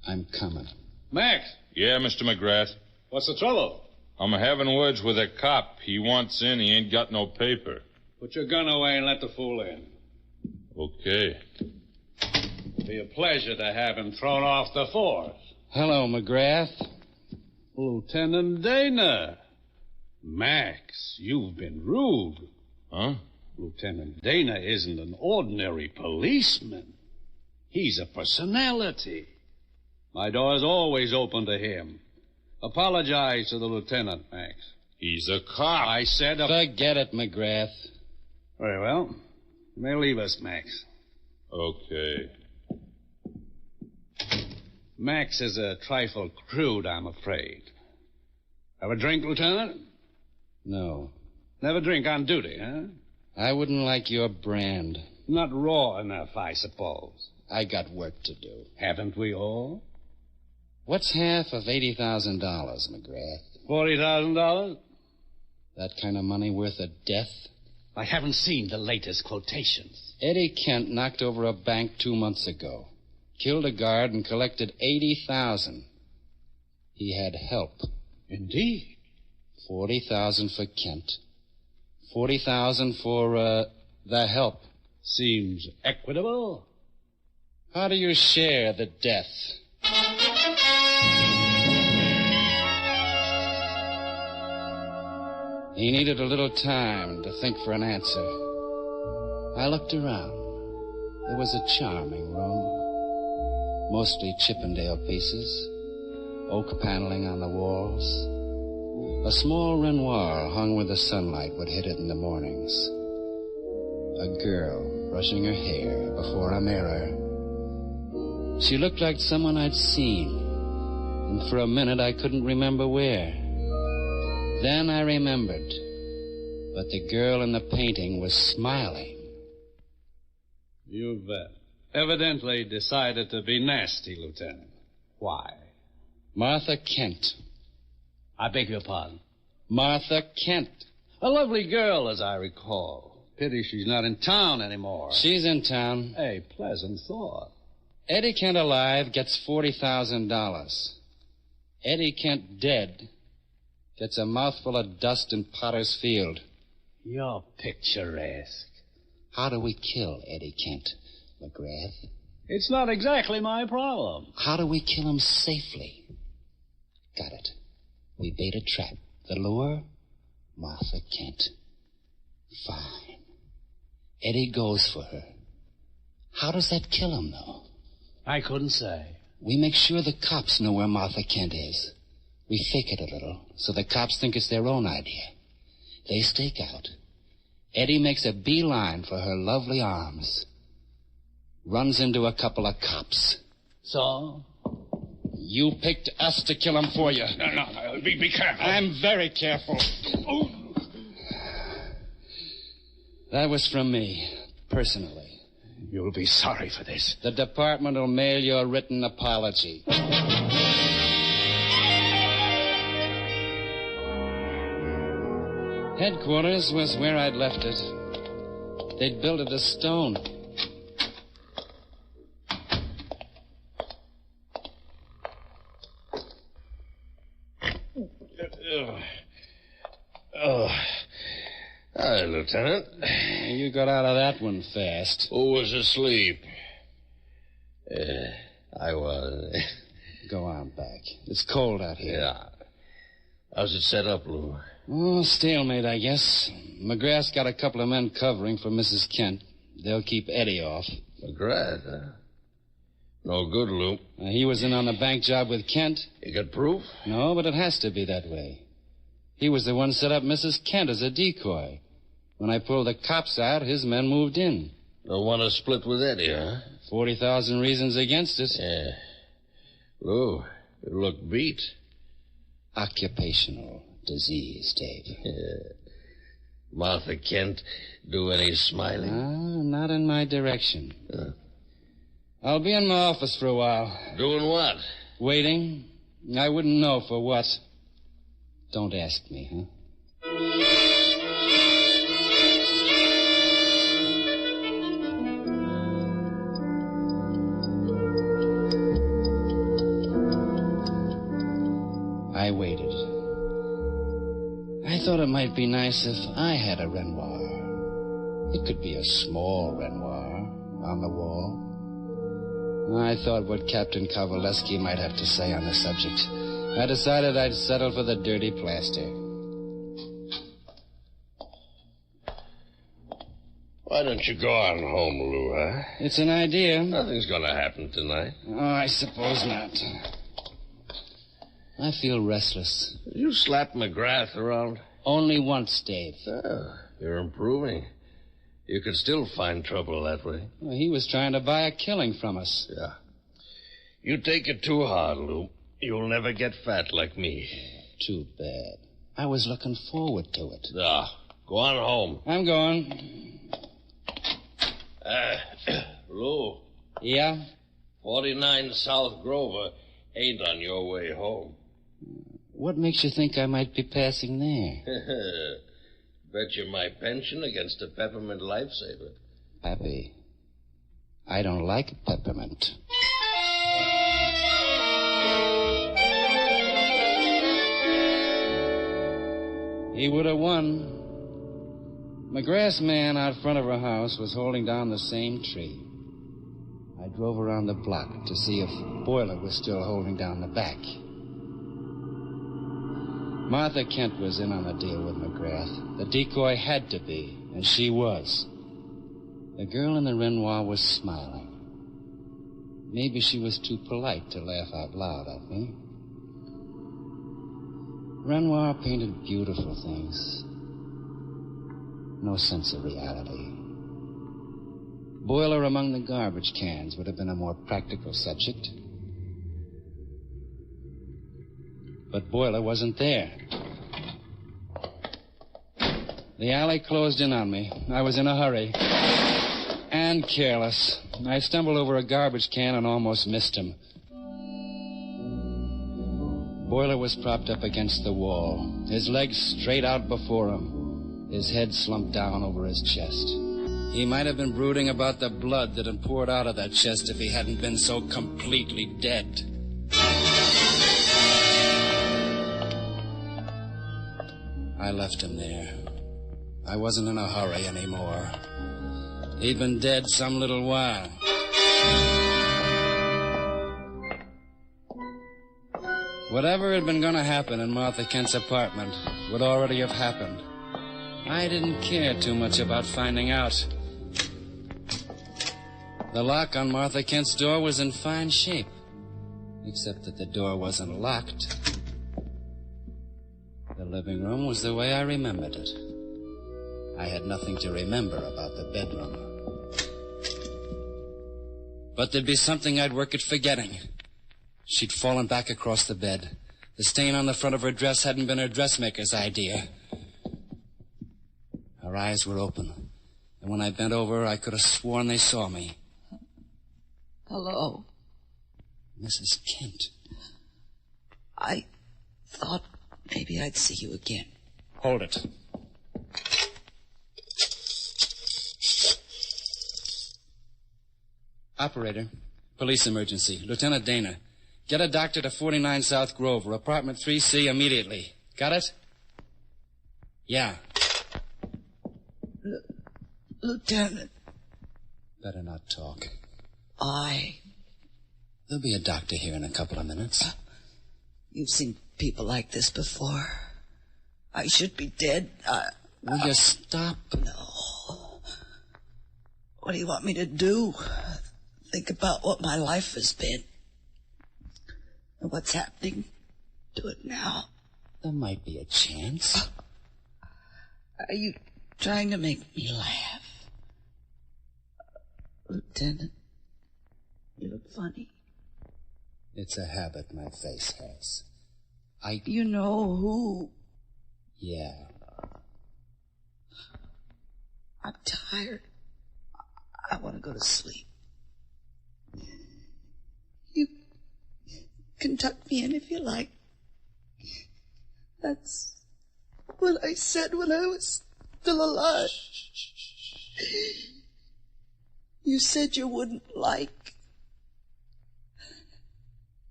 I'm coming. Max! Yeah, Mr. McGrath? What's the trouble? I'm having words with a cop. He wants in. He ain't got no paper. Put your gun away and let the fool in. Okay. It'll be a pleasure to have him thrown off the force. Hello, McGrath. Lieutenant Dana. Max, you've been rude. Huh? Lieutenant Dana isn't an ordinary policeman. He's a personality. My door's always open to him. Apologize to the lieutenant, Max. He's a cop. I said Forget it, McGrath. Very well. You may leave us, Max. Okay. Max is a trifle crude, I'm afraid. Have a drink, Lieutenant? No. Never drink on duty, huh? I wouldn't like your brand. Not raw enough, I suppose. I got work to do. Haven't we all? What's half of $80,000, McGrath? $40,000? That kind of money worth a death? I haven't seen the latest quotations. Eddie Kent knocked over a bank 2 months ago. Killed a guard and collected $80,000. He had help. Indeed. $40,000 for Kent. $40,000 for, the help. Seems equitable. How do you share the death? He needed a little time to think for an answer. I looked around. It was a charming room. Mostly Chippendale pieces. Oak paneling on the walls. A small Renoir hung where the sunlight would hit it in the mornings. A girl brushing her hair before a mirror. She looked like someone I'd seen. And for a minute I couldn't remember where. Then I remembered. But the girl in the painting was smiling. You've evidently decided to be nasty, Lieutenant. Why? Martha Kent. I beg your pardon? Martha Kent. A lovely girl, as I recall. Pity she's not in town anymore. She's in town. A pleasant thought. Eddie Kent alive gets $40,000. Eddie Kent dead gets a mouthful of dust in Potter's Field. You're picturesque. How do we kill Eddie Kent, McGrath? It's not exactly my problem. How do we kill him safely? Got it. We bait a trap. The lure? Martha Kent. Fine. Eddie goes for her. How does that kill him, though? I couldn't say. We make sure the cops know where Martha Kent is. We fake it a little, so the cops think it's their own idea. They stake out. Eddie makes a beeline for her lovely arms. Runs into a couple of cops. So? You picked us to kill him for you. No. Be careful. I'm very careful. Oh. That was from me, personally. You'll be sorry for this. The department will mail you a written apology. Headquarters was where I'd left it. They'd built it of stone. Hi, Lieutenant. You got out of that one fast. Who was asleep? I was. Go on back. It's cold out here. Yeah. How's it set up, Lou? Oh, stalemate, I guess. McGrath's got a couple of men covering for Mrs. Kent. They'll keep Eddie off. McGrath, huh? No good, Lou. He was in on the bank job with Kent. You got proof? No, but it has to be that way. He was the one set up Mrs. Kent as a decoy. When I pulled the cops out, his men moved in. Don't want to split with Eddie, huh? 40,000 reasons against it. Yeah. Lou, you look beat. Occupational disease, Dave. Yeah. Martha Kent do any smiling? Not in my direction. I'll be in my office for a while. Doing what? Waiting. I wouldn't know for what. Don't ask me, huh? I waited. I thought it might be nice if I had a Renoir. It could be a small Renoir on the wall. I thought what Captain Kowaleski might have to say on the subject. I decided I'd settle for the dirty plaster. Why don't you go on home, Lou, huh? It's an idea. Nothing's gonna happen tonight. Oh, I suppose not. I feel restless. You slapped McGrath around? Only once, Dave. Oh, you're improving. You could still find trouble that way. Well, he was trying to buy a killing from us. Yeah. You take it too hard, Lou. You'll never get fat like me. Too bad. I was looking forward to it. Go on home. I'm going. Lou. Yeah? 49 South Grover ain't on your way home. What makes you think I might be passing there? Bet you my pension against a peppermint lifesaver. Pappy, I don't like peppermint. He would have won. McGrath's man out front of her house was holding down the same tree. I drove around the block to see if Boiler was still holding down the back. Martha Kent was in on the deal with McGrath. The decoy had to be, and she was. The girl in the Renoir was smiling. Maybe she was too polite to laugh out loud at me. Renoir painted beautiful things. No sense of reality. Boiler among the garbage cans would have been a more practical subject. But Boiler wasn't there. The alley closed in on me. I was in a hurry. And careless. I stumbled over a garbage can and almost missed him. Boiler was propped up against the wall, his legs straight out before him, his head slumped down over his chest. He might have been brooding about the blood that had poured out of that chest if he hadn't been so completely dead. I left him there. I wasn't in a hurry anymore. He'd been dead some little while. Whatever had been going to happen in Martha Kent's apartment would already have happened. I didn't care too much about finding out. The lock on Martha Kent's door was in fine shape, except that the door wasn't locked. The living room was the way I remembered it. I had nothing to remember about the bedroom. But there'd be something I'd work at forgetting. She'd fallen back across the bed. The stain on the front of her dress hadn't been her dressmaker's idea. Her eyes were open, and when I bent over, I could have sworn they saw me. Hello. Mrs. Kent. I thought maybe I'd see you again. Hold it. Operator, police emergency. Lieutenant Dana. Get a doctor to 49 South Grover, apartment 3C immediately. Got it? Yeah. Lieutenant. Better not talk. There'll be a doctor here in a couple of minutes. You've seen people like this before. I should be dead. Will you stop? No. What do you want me to do? Think about what my life has been. And what's happening to it now. There might be a chance. Are you trying to make me laugh? Lieutenant, you look funny. It's a habit my face has. You know who? Yeah. I'm tired. I want to go to sleep. can tuck me in if you like. That's what I said when I was still alive. You said you wouldn't like.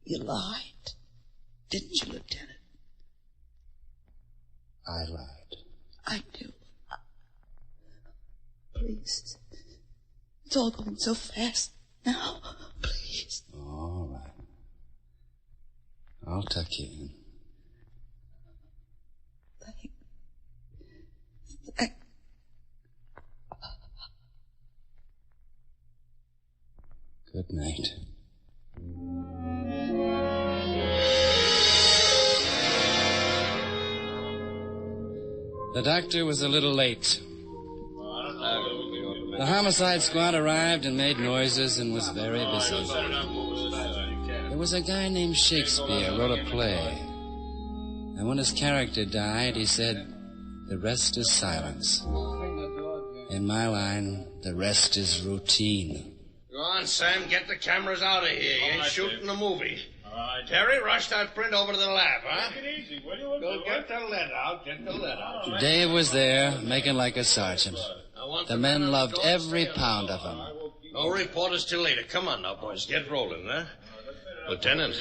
You lied, didn't you, Lieutenant? I lied. I do. Please. It's all going so fast now. Please. All right. I'll tuck you in. Good night. The doctor was a little late. The homicide squad arrived and made noises and was very busy. There was a guy named Shakespeare, wrote a play. And when his character died, he said, "The rest is silence." In my line, the rest is routine. Go on, Sam, get the cameras out of here. You ain't shooting a movie. Terry, rush that print over to the lab, huh? Take it easy, will you? Go get the lead out, Dave was there, making like a sergeant. The men loved every pound of him. No reporters till later. Come on now, boys, get rolling, huh? Lieutenant.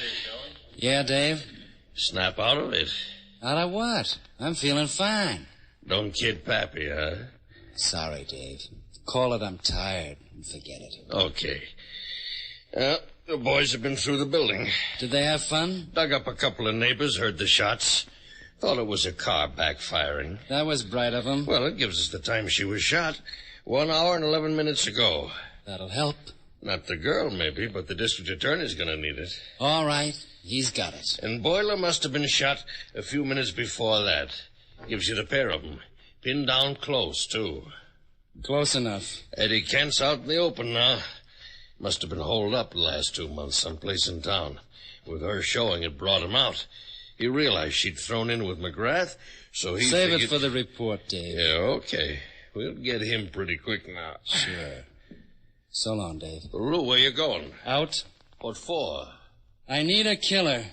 Yeah, Dave? Snap out of it. Out of what? I'm feeling fine. Don't kid Pappy, huh? Sorry, Dave. Call it I'm tired and forget it. Okay. The boys have been through the building. Did they have fun? Dug up a couple of neighbors, heard the shots. Thought it was a car backfiring. That was bright of them. Well, it gives us the time she was shot. 1 hour and 11 minutes ago. That'll help. Not the girl, maybe, but the district attorney's going to need it. All right. He's got it. And Boiler must have been shot a few minutes before that. Gives you the pair of them. Pinned down close, too. Close enough. Eddie Kent's out in the open now. Must have been holed up the last 2 months someplace in town. With her showing, it brought him out. He realized she'd thrown in with McGrath, so he Save figured... it for the report, Dave. Yeah, okay. We'll get him pretty quick now. Sure. So long, Dave. Lou, where you going? Out. What for? I need a killer.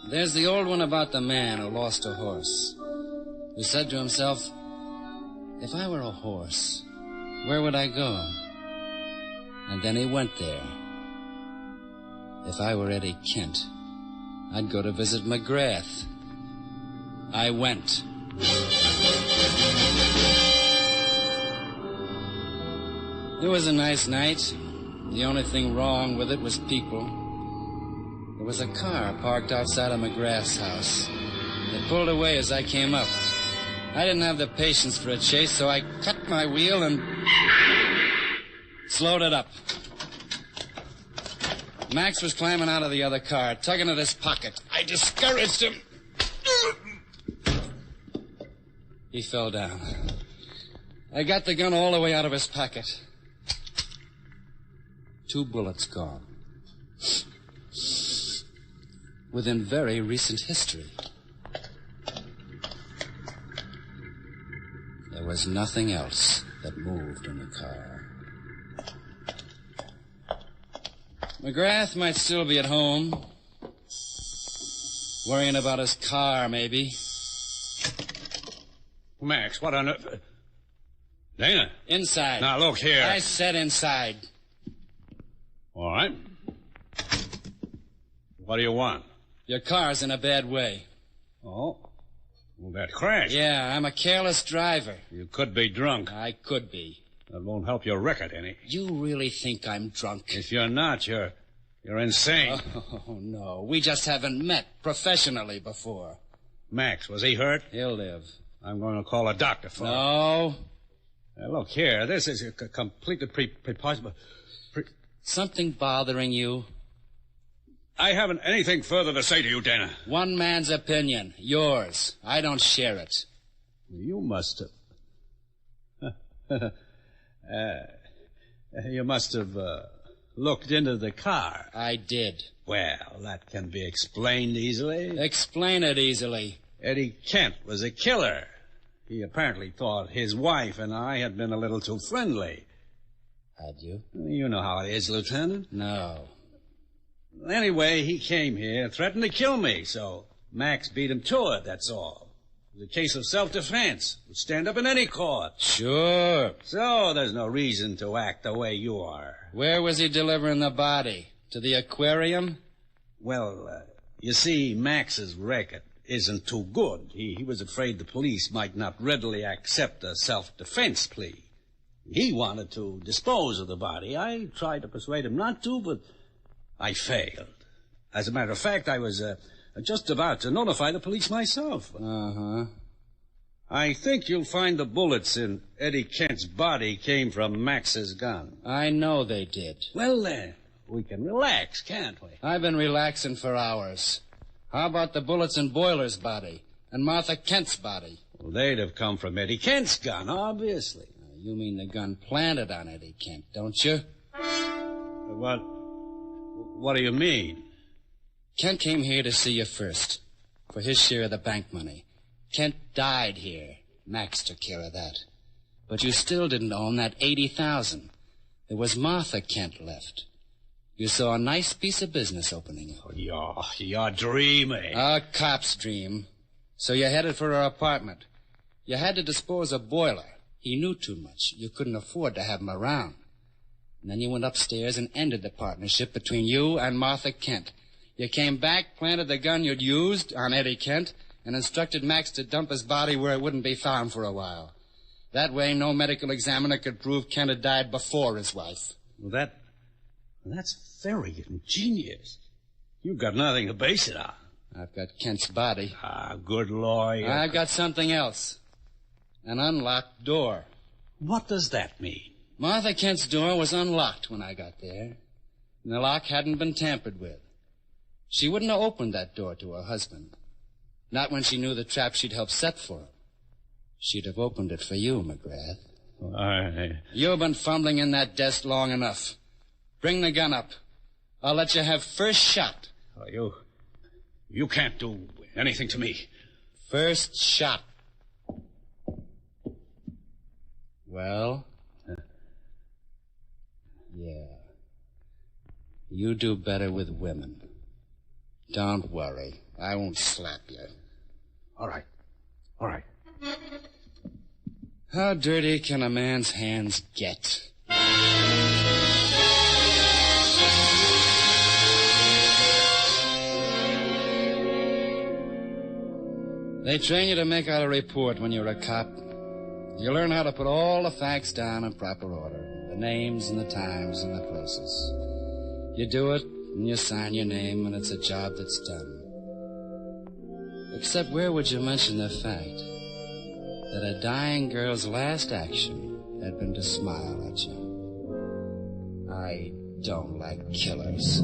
There's the old one about the man who lost a horse, who said to himself, if I were a horse, where would I go? And then he went there. If I were Eddie Kent, I'd go to visit McGrath. I went. It was a nice night. The only thing wrong with it was people. There was a car parked outside of McGrath's house. It pulled away as I came up. I didn't have the patience for a chase, so I cut my wheel and slowed it up. Max was climbing out of the other car, tugging at his pocket. I discouraged him. He fell down. I got the gun all the way out of his pocket. 2 bullets gone. Within very recent history. There was nothing else that moved in the car. McGrath might still be at home. Worrying about his car, maybe. Max, what on earth? Dana? Inside. Now, look here. I said inside. All right. What do you want? Your car's in a bad way. Oh? Well, that crash. Yeah, I'm a careless driver. You could be drunk. I could be. That won't help your record any. You really think I'm drunk? If you're not, you're insane. Oh, no. We just haven't met professionally before. Max, was he hurt? He'll live. I'm going to call a doctor for him. No. Look here, this is completely preposterous. Something bothering you? I haven't anything further to say to you, Dana. One man's opinion. Yours. I don't share it. You must have... you must have looked into the car. I did. Well, that can be explained easily. Explain it easily. Eddie Kent was a killer. He apparently thought his wife and I had been a little too friendly. Had you? You know how it is, Lieutenant. No. Anyway, he came here, threatened to kill me, so Max beat him to it, that's all. It was a case of self-defense. Would stand up in any court. Sure. So there's no reason to act the way you are. Where was he delivering the body? To the aquarium? Well, you see, Max's record isn't too good. He was afraid the police might not readily accept a self-defense plea. He wanted to dispose of the body. I tried to persuade him not to, but I failed. As a matter of fact, I was just about to notify the police myself. Uh-huh. I think you'll find the bullets in Eddie Kent's body came from Max's gun. I know they did. Well, we can relax, can't we? I've been relaxing for hours. How about the bullets in Boiler's body and Martha Kent's body? Well, they'd have come from Eddie Kent's gun, obviously. You mean the gun planted on Eddie Kent, don't you? What do you mean? Kent came here to see you first, for his share of the bank money. Kent died here. Max took care of that. But you still didn't own that $80,000. There was Martha Kent left. You saw a nice piece of business opening up. Oh, you're dreaming. A cop's dream. So you headed for her apartment. You had to dispose of Boiler. He knew too much. You couldn't afford to have him around. And then you went upstairs and ended the partnership between you and Martha Kent. You came back, planted the gun you'd used on Eddie Kent, and instructed Max to dump his body where it wouldn't be found for a while. That way, no medical examiner could prove Kent had died before his wife. Well, that's very ingenious. You've got nothing to base it on. I've got Kent's body. Good lawyer. I've got something else. An unlocked door. What does that mean? Martha Kent's door was unlocked when I got there, and the lock hadn't been tampered with. She wouldn't have opened that door to her husband. Not when she knew the trap she'd helped set for him. She'd have opened it for you, McGrath. You've been fumbling in that desk long enough. Bring the gun up. I'll let you have first shot. You can't do anything to me. First shot. Well? Yeah. You do better with women. Don't worry. I won't slap you. All right. How dirty can a man's hands get? They train you to make out a report when you're a cop. You learn how to put all the facts down in proper order. The names and the times and the places. You do it, and you sign your name, and it's a job that's done. Except where would you mention the fact that a dying girl's last action had been to smile at you? I don't like killers.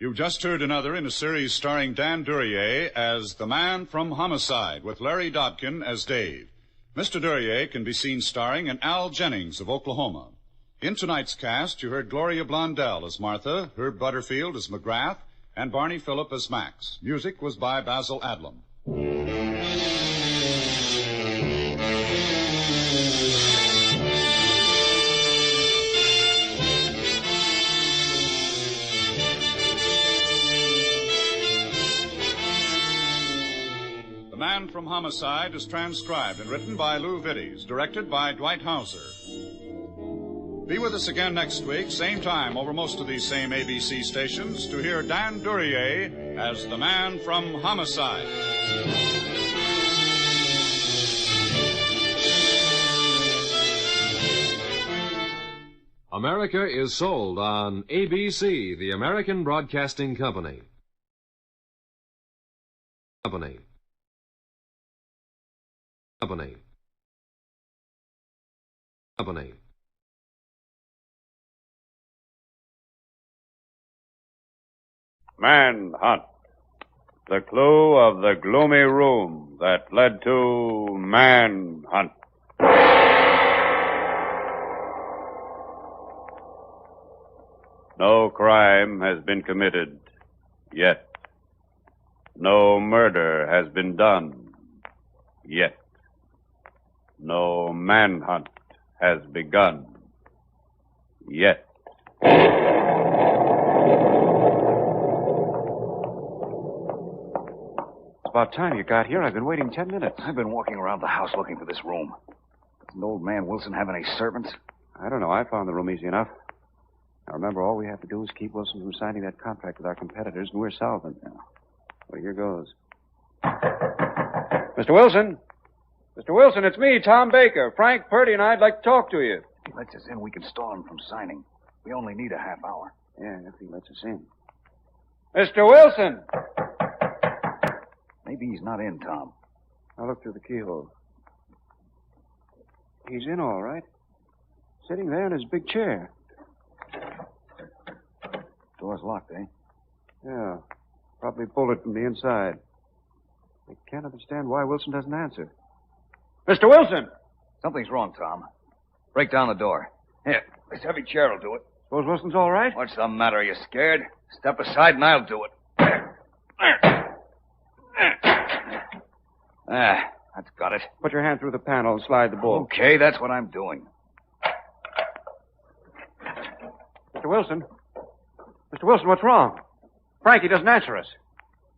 You've just heard another in a series starring Dan Duryea as the man from Homicide, with Larry Dobkin as Dave. Mr. Duryea can be seen starring in Al Jennings of Oklahoma. In tonight's cast, you heard Gloria Blondell as Martha, Herb Butterfield as McGrath, and Barney Phillip as Max. Music was by Basil Adlam. The Man from Homicide is transcribed and written by Lou Vittes, directed by Dwight Hauser. Be with us again next week, same time, over most of these same ABC stations, to hear Dan Duryea as the Man from Homicide. America is sold on ABC, the American Broadcasting Company. Manhunt. The clue of the gloomy room that led to manhunt. No crime has been committed yet. No murder has been done yet. No manhunt has begun yet. It's about time you got here. I've been waiting 10 minutes. I've been walking around the house looking for this room. Doesn't old man Wilson have any servants? I don't know. I found the room easy enough. Now, remember, all we have to do is keep Wilson from signing that contract with our competitors, and we're solvent now. Well, here goes. Mr. Wilson! Mr. Wilson, it's me, Tom Baker. Frank Purdy and I'd like to talk to you. If he lets us in, we can stall him from signing. We only need a half hour. Yeah, if he lets us in. Mr. Wilson! Maybe he's not in, Tom. I'll look through the keyhole. He's in all right. Sitting there in his big chair. Door's locked, eh? Yeah. Probably bolted from the inside. I can't understand why Wilson doesn't answer. Mr. Wilson! Something's wrong, Tom. Break down the door. Here, this heavy chair will do it. Suppose Wilson's all right? What's the matter? Are you scared? Step aside and I'll do it. That's got it. Put your hand through the panel and slide the bolt. Okay, that's what I'm doing. Mr. Wilson? Mr. Wilson, what's wrong? Frankie doesn't answer us.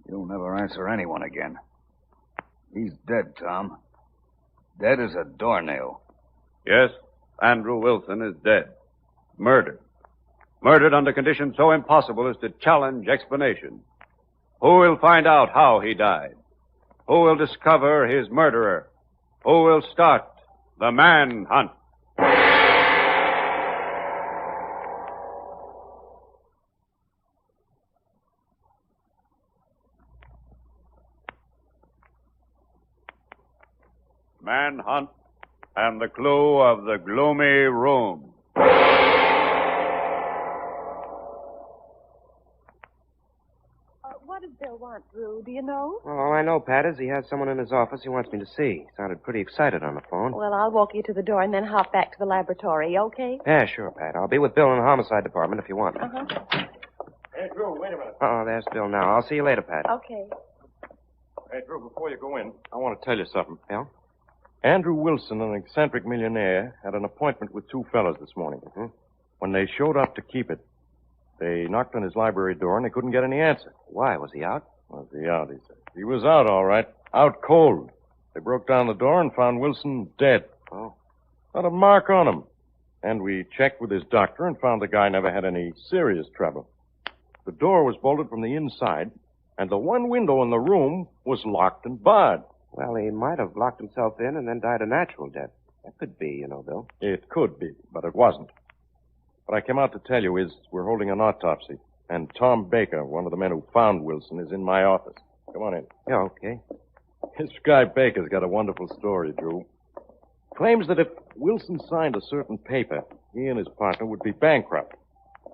You'll never answer anyone again. He's dead, Tom. Dead as a doornail. Yes, Andrew Wilson is dead. Murdered. Murdered under conditions so impossible as to challenge explanation. Who will find out how he died? Who will discover his murderer? Who will start the manhunt? Manhunt and the clue of the gloomy room. What does Bill want, Drew? Do you know? All I know, Pat, is he has someone in his office he wants me to see. Sounded pretty excited on the phone. Well, I'll walk you to the door and then hop back to the laboratory, okay? Yeah, sure, Pat. I'll be with Bill in the homicide department if you want me. Uh-huh. Hey, Drew, wait a minute. Uh-oh, there's Bill now. I'll see you later, Pat. Okay. Hey, Drew, before you go in, I want to tell you something. Yeah? Andrew Wilson, an eccentric millionaire, had an appointment with two fellas this morning. Mm-hmm. When they showed up to keep it, they knocked on his library door and they couldn't get any answer. Why? Was he out? Was he out, he said. He was out, all right. Out cold. They broke down the door and found Wilson dead. Oh. Not a mark on him. And we checked with his doctor and found the guy never had any serious trouble. The door was bolted from the inside, and the one window in the room was locked and barred. Well, he might have locked himself in and then died a natural death. That could be, you know, Bill. It could be, but it wasn't. What I came out to tell you is we're holding an autopsy, and Tom Baker, one of the men who found Wilson, is in my office. Come on in. Yeah, okay. This guy Baker's got a wonderful story, Drew. Claims that if Wilson signed a certain paper, he and his partner would be bankrupt.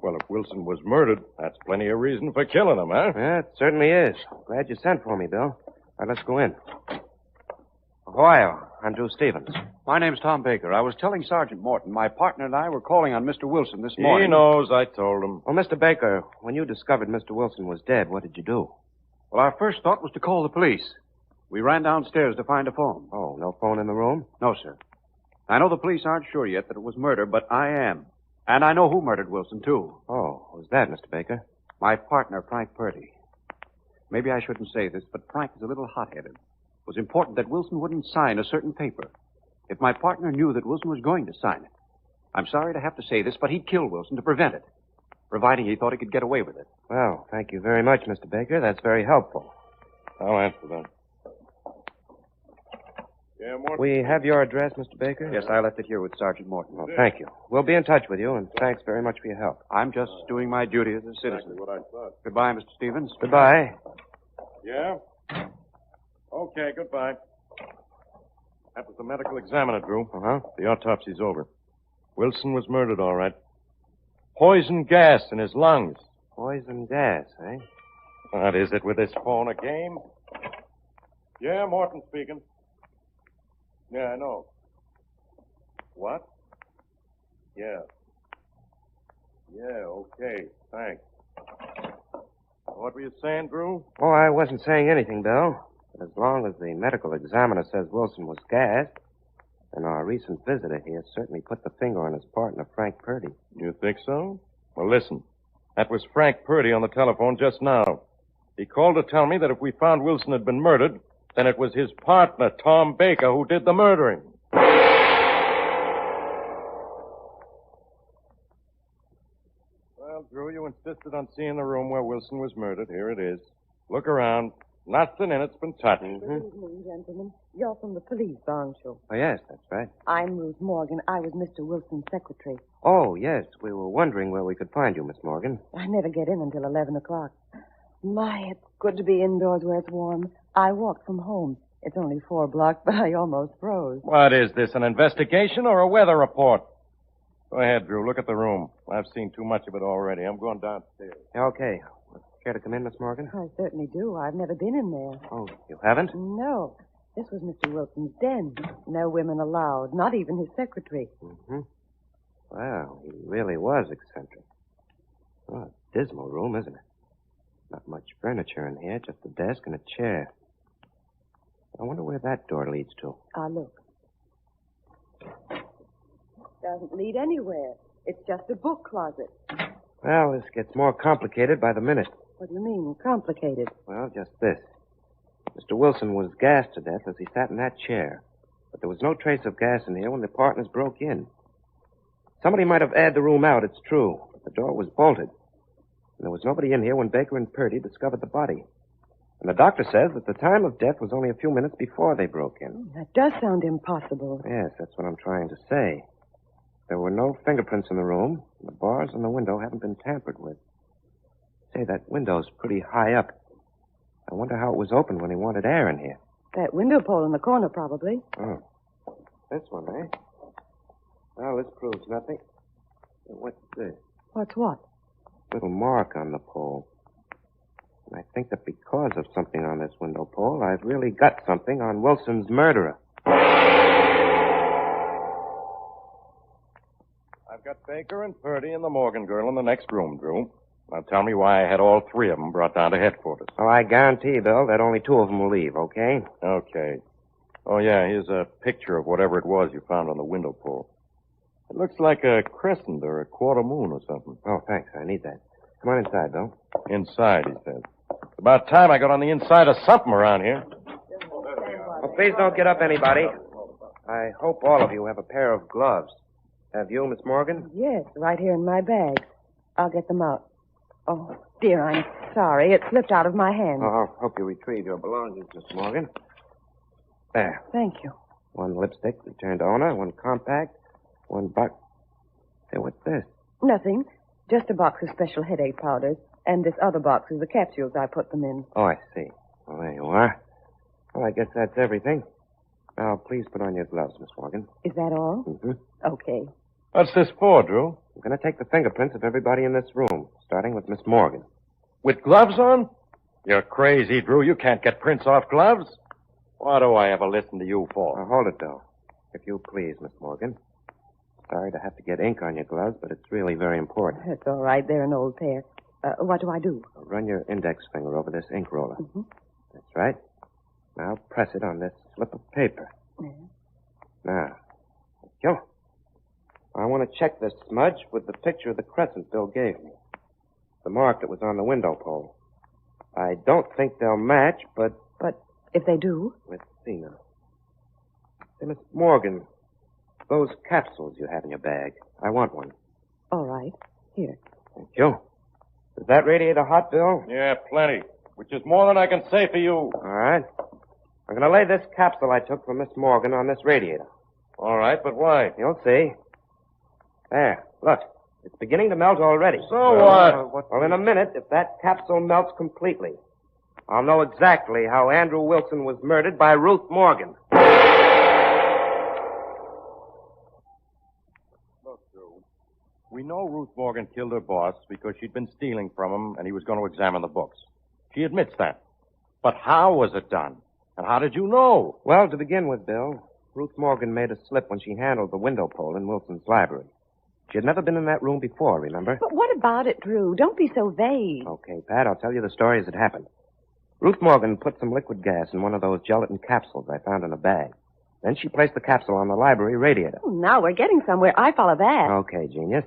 Well, if Wilson was murdered, that's plenty of reason for killing him, huh? Yeah, it certainly is. Glad you sent for me, Bill. All right, let's go in. Ohio, I'm Drew Stevens. My name's Tom Baker. I was telling Sergeant Morton my partner and I were calling on Mr. Wilson this morning. He knows. I told him. Well, Mr. Baker, when you discovered Mr. Wilson was dead, what did you do? Well, our first thought was to call the police. We ran downstairs to find a phone. Oh, no phone in the room? No, sir. I know the police aren't sure yet that it was murder, but I am. And I know who murdered Wilson, too. Oh, who's that, Mr. Baker? My partner, Frank Purdy. Maybe I shouldn't say this, but Frank is a little hot-headed. It was important that Wilson wouldn't sign a certain paper. If my partner knew that Wilson was going to sign it, I'm sorry to have to say this, but he'd kill Wilson to prevent it, providing he thought he could get away with it. Well, thank you very much, Mr. Baker. That's very helpful. I'll answer that. Yeah, Morton? We have your address, Mr. Baker? Yes, I left it here with Sergeant Morton. Well, thank you. We'll be in touch with you, and thanks very much for your help. I'm just doing my duty as a citizen. Exactly what I thought. Goodbye, Mr. Stevens. Goodbye. Yeah? Okay, goodbye. That was the medical examiner, Drew. Uh-huh. The autopsy's over. Wilson was murdered, all right. Poison gas in his lungs. Poison gas, eh? What is it with this phone, a game? Yeah, Morton speaking. Yeah, I know. What? Yeah. Yeah, okay. Thanks. What were you saying, Drew? Oh, I wasn't saying anything, Bill. But as long as the medical examiner says Wilson was gassed, then our recent visitor here certainly put the finger on his partner, Frank Purdy. You think so? Well, listen. That was Frank Purdy on the telephone just now. He called to tell me that if we found Wilson had been murdered, then it was his partner, Tom Baker, who did the murdering. Well, Drew, you insisted on seeing the room where Wilson was murdered. Here it is. Look around. Nothing in it's been touched. Good evening, gentlemen. You're from the police, aren't you? Oh, yes, that's right. I'm Ruth Morgan. I was Mr. Wilson's secretary. Oh, yes. We were wondering where we could find you, Miss Morgan. I never get in until 11 o'clock. My, it's good to be indoors where it's warm. I walked from home. It's only 4 blocks, but I almost froze. What is this, an investigation or a weather report? Go ahead, Drew. Look at the room. I've seen too much of it already. I'm going downstairs. Okay. Care to come in, Miss Morgan? I certainly do. I've never been in there. Oh, you haven't? No. This was Mr. Wilson's den. No women allowed, not even his secretary. Mm-hmm. Wow, he really was eccentric. Oh, a dismal room, isn't it? Not much furniture in here, just a desk and a chair. I wonder where that door leads to. Look. Doesn't lead anywhere. It's just a book closet. Well, this gets more complicated by the minute. What do you mean, complicated? Well, just this. Mr. Wilson was gassed to death as he sat in that chair. But there was no trace of gas in here when the partners broke in. Somebody might have aired the room out, it's true, but the door was bolted. And there was nobody in here when Baker and Purdy discovered the body. And the doctor says that the time of death was only a few minutes before they broke in. That does sound impossible. Yes, that's what I'm trying to say. There were no fingerprints in the room. The bars on the window haven't been tampered with. Say, that window's pretty high up. I wonder how it was opened when he wanted air in here. That window pole in the corner, probably. Oh. This one, eh? Well, this proves nothing. What's this? What's what? Little mark on the pole. And I think that because of something on this window pole, I've really got something on Wilson's murderer. I've got Baker and Purdy and the Morgan girl in the next room, Drew. Now tell me why I had all 3 of them brought down to headquarters. Oh, I guarantee, Bill, that only 2 of them will leave, okay? Okay. Oh, yeah, here's a picture of whatever it was you found on the window pole. It looks like a crescent or a quarter moon or something. Oh, thanks. I need that. Come on inside, Bill. Inside, he says. It's about time I got on the inside of something around here. Oh, please don't get up, anybody. I hope all of you have a pair of gloves. Have you, Miss Morgan? Yes, right here in my bag. I'll get them out. Oh, dear, I'm sorry. It slipped out of my hand. Oh, I hope you retrieve your belongings, Miss Morgan. There. Thank you. 1 lipstick, returned to owner. 1 compact. 1 box. Hey, what's this? Nothing. Just a box of special headache powders. And this other box is the capsules I put them in. Oh, I see. Well, there you are. Well, I guess that's everything. Now, please put on your gloves, Miss Morgan. Is that all? Mm-hmm. Okay. What's this for, Drew? I'm going to take the fingerprints of everybody in this room, starting with Miss Morgan. With gloves on? You're crazy, Drew. You can't get prints off gloves. What do I ever listen to you for? Now, hold it, Bill. If you please, Miss Morgan. Sorry to have to get ink on your gloves, but it's really very important. That's all right. They're an old pair. What do I do? Run your index finger over this ink roller. Mm-hmm. That's right. Now press it on this slip of paper. Yeah. Now, thank you. I want to check this smudge with the picture of the crescent Bill gave me. The mark that was on the window pole. I don't think they'll match, but... But if they do? Let's see now. Hey, Miss Morgan, those capsules you have in your bag. I want one. All right. Here. Thank you. Is that radiator hot, Bill? Yeah, plenty. Which is more than I can say for you. All right. I'm going to lay this capsule I took from Miss Morgan on this radiator. All right, but why? You'll see. There, look. It's beginning to melt already. So what? Well, in a minute, if that capsule melts completely, I'll know exactly how Andrew Wilson was murdered by Ruth Morgan. Look, Drew, we know Ruth Morgan killed her boss because she'd been stealing from him and he was going to examine the books. She admits that. But how was it done? And how did you know? Well, to begin with, Bill, Ruth Morgan made a slip when she handled the window pole in Wilson's library. She had never been in that room before, remember? But what about it, Drew? Don't be so vague. Okay, Pat, I'll tell you the story as it happened. Ruth Morgan put some liquid gas in one of those gelatin capsules I found in a bag. Then she placed the capsule on the library radiator. Oh, now we're getting somewhere. I follow that. Okay, genius.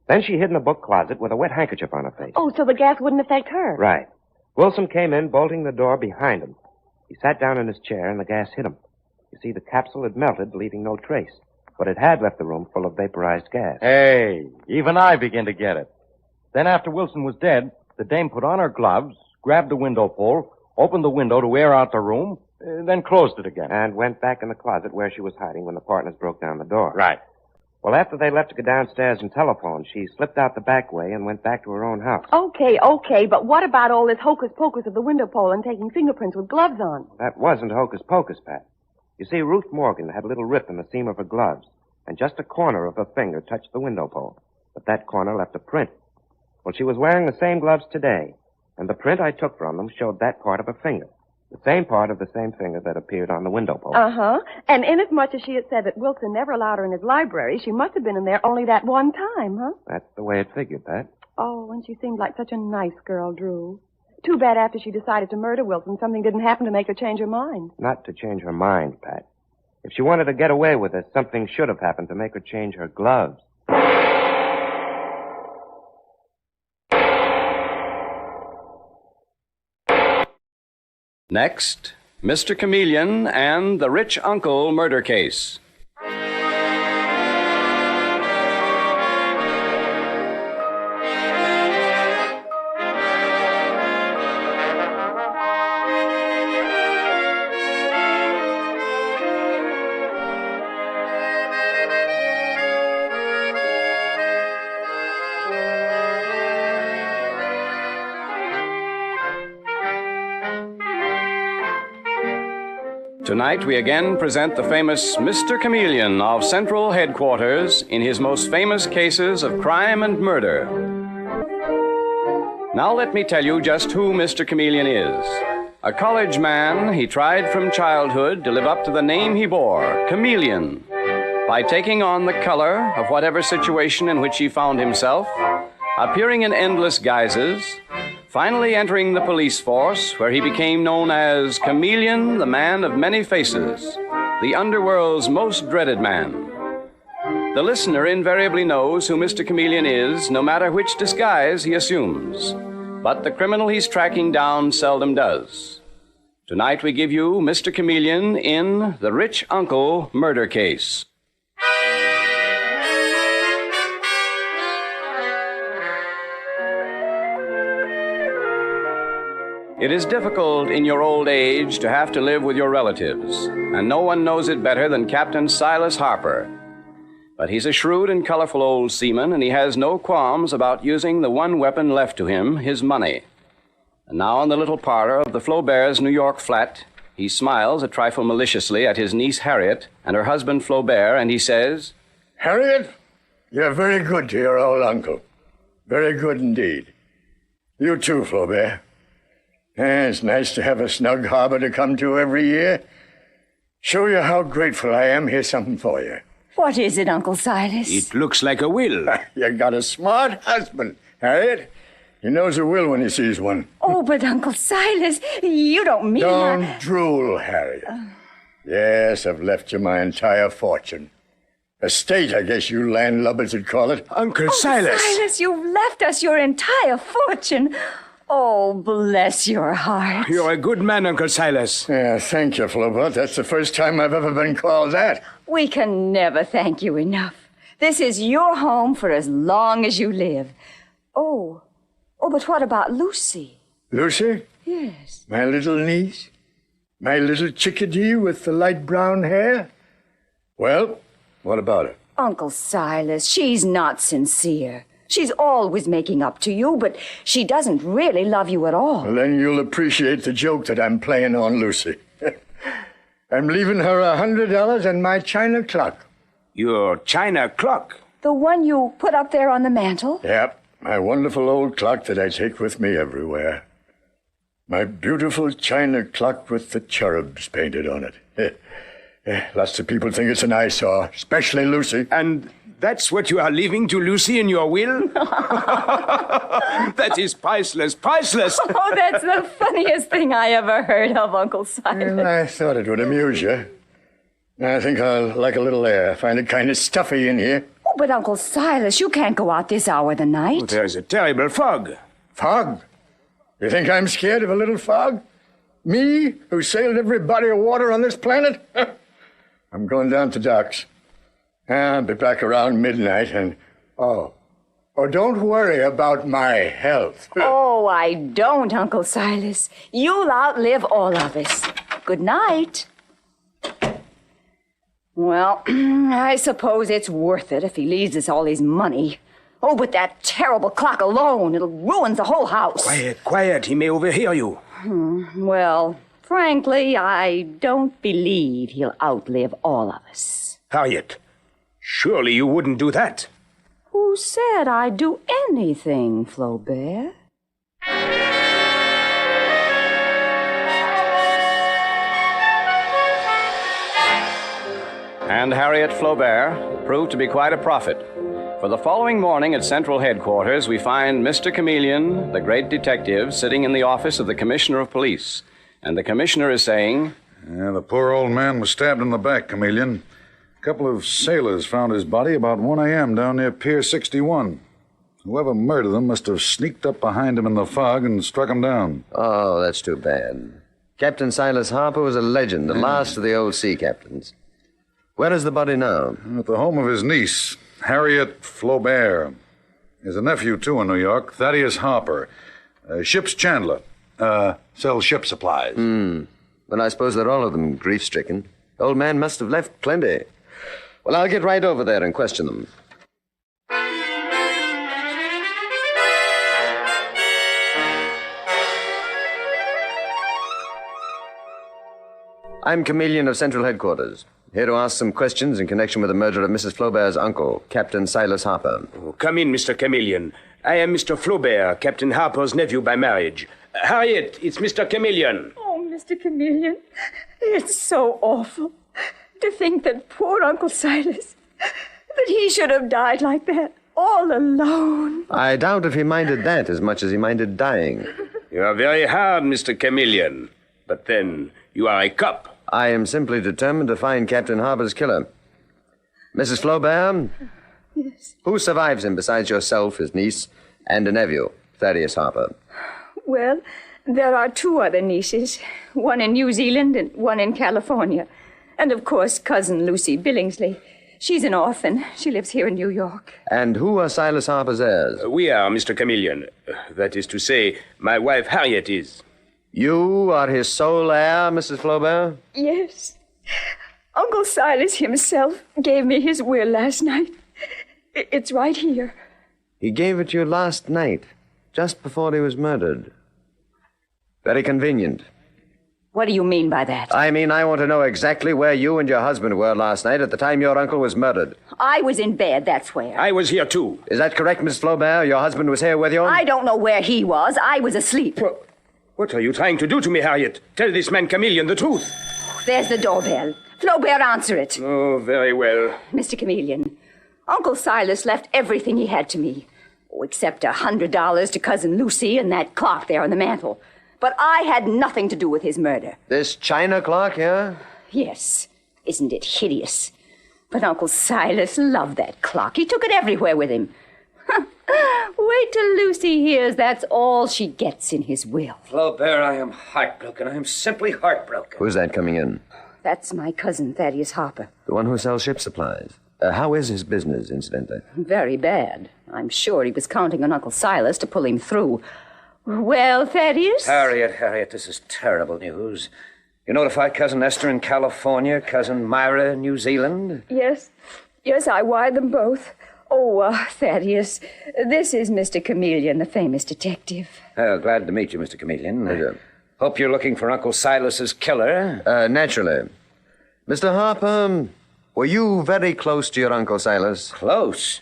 Then she hid in a book closet with a wet handkerchief on her face. Oh, so the gas wouldn't affect her. Right. Wilson came in, bolting the door behind him. He sat down in his chair, and the gas hit him. You see, the capsule had melted, leaving no trace. But it had left the room full of vaporized gas. Hey, even I begin to get it. Then after Wilson was dead, the dame put on her gloves, grabbed the window pole, opened the window to air out the room, then closed it again. And went back in the closet where she was hiding when the partners broke down the door. Right. Well, after they left to go downstairs and telephone, she slipped out the back way and went back to her own house. Okay, but what about all this hocus-pocus of the window pole and taking fingerprints with gloves on? That wasn't hocus-pocus, Pat. You see, Ruth Morgan had a little rip in the seam of her gloves, and just a corner of her finger touched the window pole. But that corner left a print. Well, she was wearing the same gloves today, and the print I took from them showed that part of her finger. The same part of the same finger that appeared on the window pole. Uh-huh. And inasmuch as she had said that Wilson never allowed her in his library, she must have been in there only that one time, huh? That's the way it figured, Pat. Oh, and she seemed like such a nice girl, Drew. Too bad after she decided to murder Wilson, something didn't happen to make her change her mind. Not to change her mind, Pat. If she wanted to get away with this, something should have happened to make her change her gloves. Next, Mr. Chameleon and the Rich Uncle murder case. Tonight, we again present the famous Mr. Chameleon of Central Headquarters in his most famous cases of crime and murder. Now let me tell you just who Mr. Chameleon is. A college man, he tried from childhood to live up to the name he bore, Chameleon, by taking on the color of whatever situation in which he found himself, appearing in endless guises, finally entering the police force, where he became known as Chameleon, the man of many faces, the underworld's most dreaded man. The listener invariably knows who Mr. Chameleon is, no matter which disguise he assumes. But the criminal he's tracking down seldom does. Tonight we give you Mr. Chameleon in the Rich Uncle murder case. It is difficult in your old age to have to live with your relatives, and no one knows it better than Captain Silas Harper. But he's a shrewd and colorful old seaman, and he has no qualms about using the one weapon left to him, his money. And now in the little parlor of the Flaubert's New York flat, he smiles a trifle maliciously at his niece Harriet and her husband Flaubert, and he says, "Harriet, you're very good to your old uncle. Very good indeed. You too, Flaubert. It's nice to have a snug harbor to come to every year. Show you how grateful I am. Here's something for you." What is it, Uncle Silas? It looks like a will. You got a smart husband, Harriet. He knows a will when he sees one. Oh, but Uncle Silas, you don't mean... Don't drool, Harriet. Yes, I've left you my entire fortune. Estate, I guess you landlubbers would call it. Uncle Silas. Silas, you've left us your entire fortune. Oh, bless your heart. You're a good man, Uncle Silas. Yeah, thank you, Flaubert. That's the first time I've ever been called that. We can never thank you enough. This is your home for as long as you live. Oh, but what about Lucy? Lucy? Yes. My little niece? My little chickadee with the light brown hair? Well, what about her? Uncle Silas, she's not sincere. She's always making up to you, but she doesn't really love you at all. Well, then you'll appreciate the joke that I'm playing on Lucy. I'm leaving her $100 and my china clock. Your china clock? The one you put up there on the mantel? Yep, my wonderful old clock that I take with me everywhere. My beautiful china clock with the cherubs painted on it. Lots of people think it's an eyesore, especially Lucy. And That's what you are leaving to Lucy in your will? That is priceless, priceless. Oh, that's the funniest thing I ever heard of, Uncle Silas. Well, I thought it would amuse you. I think I'll like a little air. I find it kind of stuffy in here. Oh, but Uncle Silas, you can't go out this hour of the night. Oh, there's a terrible fog. Fog? You think I'm scared of a little fog? Me, who sailed every body of water on this planet? I'm going down to docks. I'll be back around midnight and... Oh, don't worry about my health. Oh, I don't, Uncle Silas. You'll outlive all of us. Good night. Well, I suppose it's worth it if he leaves us all his money. Oh, but that terrible clock alone, it'll ruin the whole house. Quiet, quiet. He may overhear you. Well, frankly, I don't believe he'll outlive all of us. Harriet, surely you wouldn't do that. Who said I'd do anything, Flaubert? And Harriet Flaubert proved to be quite a prophet. For the following morning at Central Headquarters, we find Mr. Chameleon, the great detective, sitting in the office of the Commissioner of Police. And the Commissioner is saying... Yeah, the poor old man was stabbed in the back, Chameleon. A couple of sailors found his body about 1 a.m. down near Pier 61. Whoever murdered them must have sneaked up behind him in the fog and struck him down. Oh, that's too bad. Captain Silas Harper was a legend, the last of the old sea captains. Where is the body now? At the home of his niece, Harriet Flaubert. There's a nephew, too, in New York, Thaddeus Harper. Ship's chandler. Sells ship supplies. Well, I suppose they're all of them grief-stricken. Old man must have left plenty. Well, I'll get right over there and question them. I'm Chameleon of Central Headquarters. Here to ask some questions in connection with the murder of Mrs. Flaubert's uncle, Captain Silas Harper. Oh, come in, Mr. Chameleon. I am Mr. Flaubert, Captain Harper's nephew by marriage. Harriet, it's Mr. Chameleon. Oh, Mr. Chameleon, it's so awful to think that poor Uncle Silas, that he should have died like that, all alone. I doubt if he minded that as much as he minded dying. You are very hard, Mr. Chameleon. But then, you are a cop. I am simply determined to find Captain Harper's killer. Mrs. Flaubert? Yes. Who survives him besides yourself, his niece, and a nephew, Thaddeus Harper? Well, there are 2 other nieces, one in New Zealand and one in California. And, of course, cousin Lucy Billingsley. She's an orphan. She lives here in New York. And who are Silas Harper's heirs? We are, Mr. Chameleon. That is to say, my wife Harriet is. You are his sole heir, Mrs. Flaubert? Yes. Uncle Silas himself gave me his will last night. It's right here. He gave it to you last night, just before he was murdered. Very convenient. What do you mean by that? I mean, I want to know exactly where you and your husband were last night at the time your uncle was murdered. I was in bed, that's where. I was here, too. Is that correct, Miss Flaubert? Your husband was here with you? I don't know where he was. I was asleep. What are you trying to do to me, Harriet? Tell this man Chameleon the truth. There's the doorbell. Flaubert, answer it. Oh, very well. Mr. Chameleon, Uncle Silas left everything he had to me. Oh, except $100 to Cousin Lucy and that clock there on the mantel. But I had nothing to do with his murder. This china clock, yeah? Yes. Isn't it hideous? But Uncle Silas loved that clock. He took it everywhere with him. Wait till Lucy hears that's all she gets in his will. Flaubert, I am heartbroken. I am simply heartbroken. Who's that coming in? That's my cousin, Thaddeus Harper. The one who sells ship supplies. How is his business, incidentally? Very bad. I'm sure he was counting on Uncle Silas to pull him through. Well, Thaddeus? Harriet, this is terrible news. You notify Cousin Esther in California, Cousin Myra in New Zealand? Yes, I wired them both. Oh, Thaddeus, this is Mr. Chameleon, the famous detective. Glad to meet you, Mr. Chameleon. Hope you're looking for Uncle Silas's killer. Naturally. Mr. Harper, were you very close to your Uncle Silas? Close?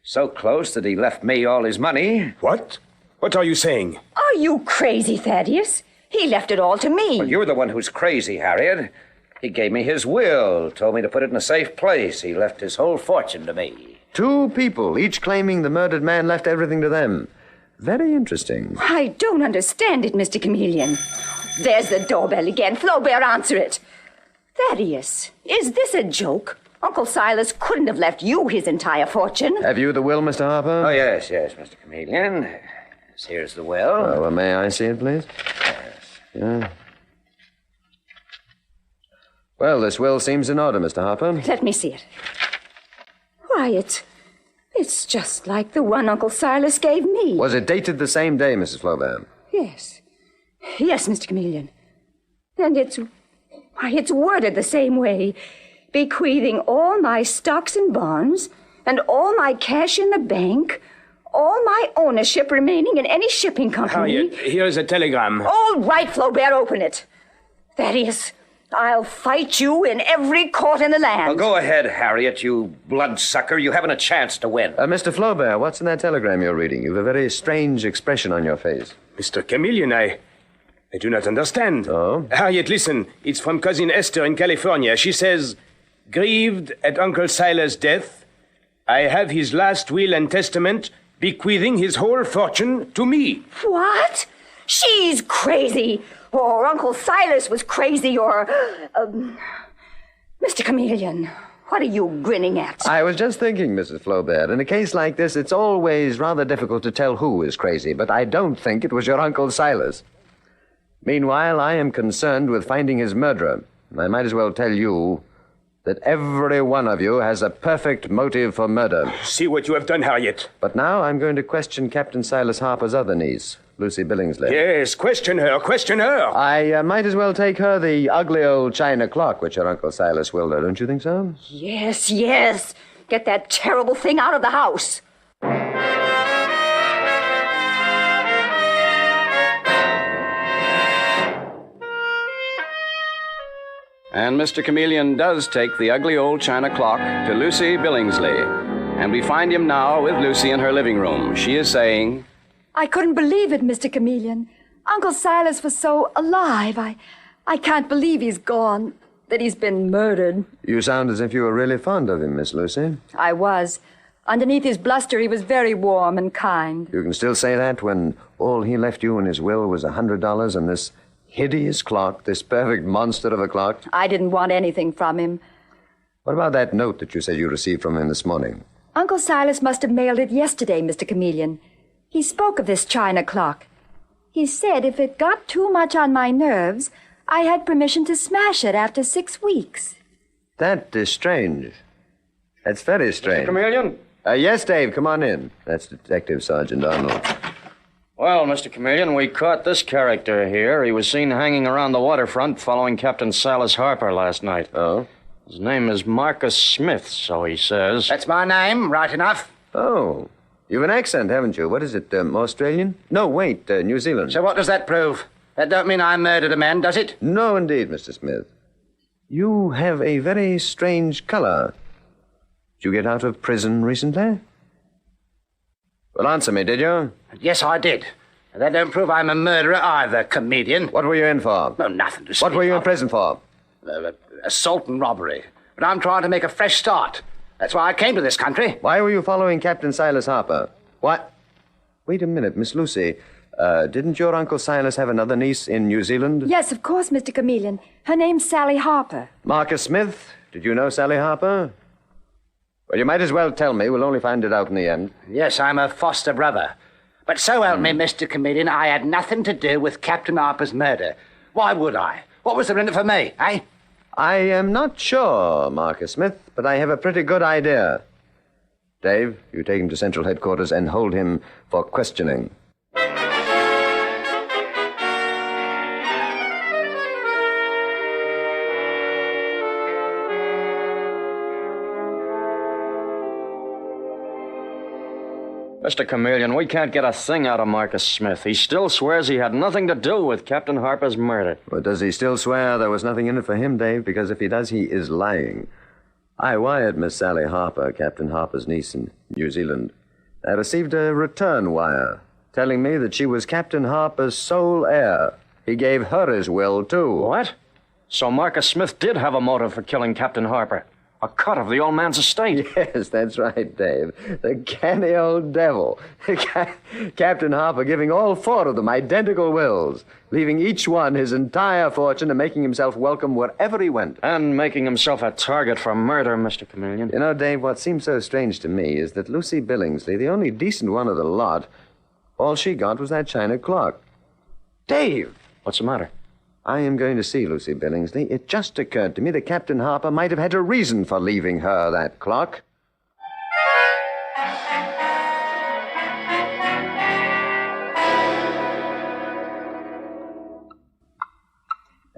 So close that he left me all his money. What? What are you saying? Are you crazy, Thaddeus? He left it all to me. Well, you're the one who's crazy, Harriet. He gave me his will, told me to put it in a safe place. He left his whole fortune to me. 2 people, each claiming the murdered man left everything to them. Very interesting. I don't understand it, Mr. Chameleon. There's the doorbell again. Flaubert, answer it. Thaddeus, is this a joke? Uncle Silas couldn't have left you his entire fortune. Have you the will, Mr. Harper? Oh, yes, Mr. Chameleon. Here's the will. Oh, well, may I see it, please? Yes. Yeah. Well, this will seems in order, Mr. Harper. Let me see it. Why, it's just like the one Uncle Silas gave me. Was it dated the same day, Mrs. Flaubert? Yes. Yes, Mr. Chameleon. And it's worded the same way. Bequeathing all my stocks and bonds, and all my cash in the bank, all my ownership remaining in any shipping company. Harriet, here's a telegram. All right, Flaubert, open it. Thaddeus, I'll fight you in every court in the land. Well, go ahead, Harriet, you bloodsucker. You haven't a chance to win. Mr. Flaubert, what's in that telegram you're reading? You've a very strange expression on your face. Mr. Chameleon, I do not understand. Oh? Harriet, listen. It's from Cousin Esther in California. She says, grieved at Uncle Silas' death, I have his last will and testament bequeathing his whole fortune to me. What? She's crazy. Or Uncle Silas was crazy, or... Mr. Chameleon, what are you grinning at? I was just thinking, Mrs. Flaubert, in a case like this, it's always rather difficult to tell who is crazy, but I don't think it was your Uncle Silas. Meanwhile, I am concerned with finding his murderer. I might as well tell you that every one of you has a perfect motive for murder. See what you have done, Harriet. But now I'm going to question Captain Silas Harper's other niece, Lucy Billingsley. Yes, question her, question her. I might as well take her the ugly old china clock which her Uncle Silas willed her, don't you think so? Yes, yes. Get that terrible thing out of the house. And Mr. Chameleon does take the ugly old china clock to Lucy Billingsley. And we find him now with Lucy in her living room. She is saying... I couldn't believe it, Mr. Chameleon. Uncle Silas was so alive. I can't believe he's gone, that he's been murdered. You sound as if you were really fond of him, Miss Lucy. I was. Underneath his bluster, he was very warm and kind. You can still say that when all he left you in his will was $100 and this hideous clock, this perfect monster of a clock? I didn't want anything from him. What about that note that you said you received from him this morning? Uncle Silas must have mailed it yesterday, Mr. Chameleon. He spoke of this china clock. He said if it got too much on my nerves, I had permission to smash it after 6 weeks. That is strange. That's very strange. Mr. Chameleon? Yes, Dave, come on in. That's Detective Sergeant Arnold. Well, Mr. Chameleon, we caught this character here. He was seen hanging around the waterfront following Captain Silas Harper last night. Oh? His name is Marcus Smith, so he says. That's my name, right enough. Oh. You've an accent, haven't you? What is it, Australian? No, wait, New Zealand. So what does that prove? That don't mean I murdered a man, does it? No, indeed, Mr. Smith. You have a very strange color. Did you get out of prison recently? Well, answer me, did you? Yes, I did. That don't prove I'm a murderer either, comedian. What were you in for? No, nothing to speak What were you of. in prison for? Assault and robbery. But I'm trying to make a fresh start. That's why I came to this country. Why were you following Captain Silas Harper? What? Wait a minute, Miss Lucy. Didn't your Uncle Silas have another niece in New Zealand? Yes, of course, Mr. Chameleon. Her name's Sally Harper. Marcus Smith, did you know Sally Harper? Well, you might as well tell me. We'll only find it out in the end. Yes, I'm a foster brother. But so help me, Mr. Comedian, I had nothing to do with Captain Harper's murder. Why would I? What was there in it for me, eh? I am not sure, Marcus Smith, but I have a pretty good idea. Dave, you take him to Central Headquarters and hold him for questioning. Mr. Chameleon, we can't get a thing out of Marcus Smith. He still swears he had nothing to do with Captain Harper's murder. But does he still swear there was nothing in it for him, Dave? Because if he does, he is lying. I wired Miss Sally Harper, Captain Harper's niece in New Zealand. I received a return wire telling me that she was Captain Harper's sole heir. He gave her his will, too. What? So Marcus Smith did have a motive for killing Captain Harper. A cut of the old man's estate. Yes, that's right, Dave. The canny old devil. Captain Harper giving all four of them identical wills, leaving each one his entire fortune and making himself welcome wherever he went. And making himself a target for murder, Mr. Chameleon. You know, Dave, what seems so strange to me is that Lucy Billingsley, the only decent one of the lot, all she got was that china clock. Dave! What's the matter? I am going to see Lucy Billingsley. It just occurred to me that Captain Harper might have had a reason for leaving her that clock.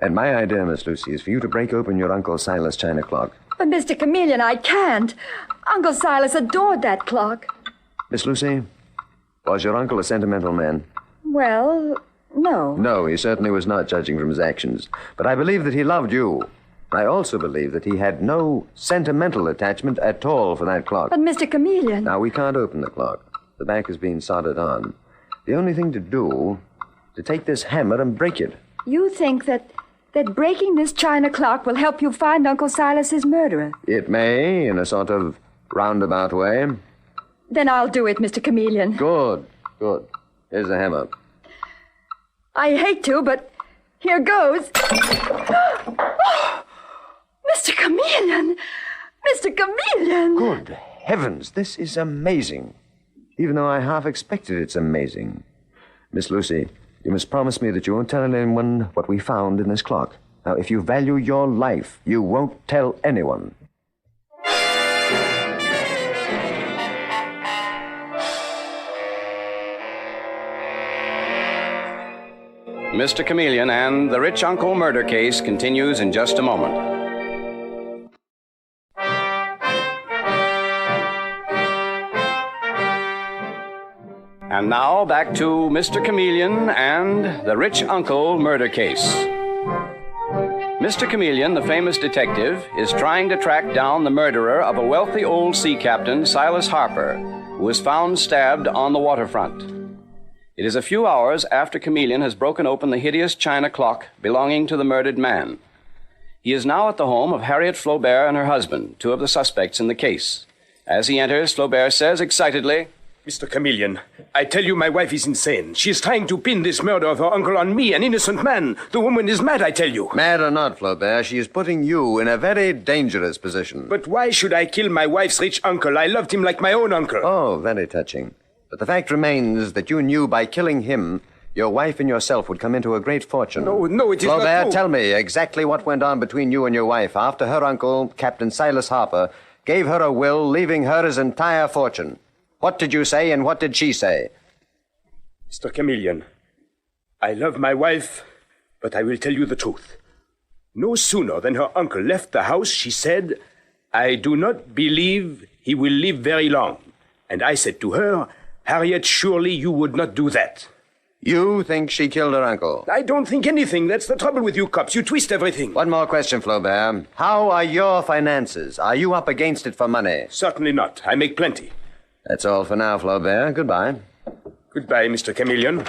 And my idea, Miss Lucy, is for you to break open your Uncle Silas' china clock. But, Mr. Chameleon, I can't. Uncle Silas adored that clock. Miss Lucy, was your uncle a sentimental man? Well, no. No, he certainly was not, judging from his actions. But I believe that he loved you. I also believe that he had no sentimental attachment at all for that clock. But, Mr. Chameleon... Now, we can't open the clock. The back is being soldered on. The only thing to do is to take this hammer and break it. You think that breaking this china clock will help you find Uncle Silas's murderer? It may, in a sort of roundabout way. Then I'll do it, Mr. Chameleon. Good, good. Here's the hammer. I hate to, but here goes. Mr. Chameleon! Mr. Chameleon! Good heavens, this is amazing. Even though I half expected it's amazing. Miss Lucy, you must promise me that you won't tell anyone what we found in this clock. Now, if you value your life, you won't tell anyone. Mr. Chameleon and the Rich Uncle murder case continues in just a moment. And now back to Mr. Chameleon and the Rich Uncle murder case. Mr. Chameleon, the famous detective, is trying to track down the murderer of a wealthy old sea captain, Silas Harper, who was found stabbed on the waterfront. It is a few hours after Chameleon has broken open the hideous china clock belonging to the murdered man. He is now at the home of Harriet Flaubert and her husband, two of the suspects in the case. As he enters, Flaubert says excitedly, Mr. Chameleon, I tell you my wife is insane. She is trying to pin this murder of her uncle on me, an innocent man. The woman is mad, I tell you. Mad or not, Flaubert, she is putting you in a very dangerous position. But why should I kill my wife's rich uncle? I loved him like my own uncle. Oh, very touching. But the fact remains that you knew by killing him, your wife and yourself would come into a great fortune. No, it is not Flaubert, true. tell me exactly what went on between you and your wife after her uncle, Captain Silas Harper, gave her a will, leaving her his entire fortune. What did you say, and what did she say? Mr. Chameleon, I love my wife, but I will tell you the truth. No sooner than her uncle left the house, she said, I do not believe he will live very long. And I said to her, Harriet, surely you would not do that. You think she killed her uncle? I don't think anything. That's the trouble with you cops. You twist everything. One more question, Flaubert. How are your finances? Are you up against it for money? Certainly not. I make plenty. That's all for now, Flaubert. Goodbye. Goodbye, Mr. Chameleon.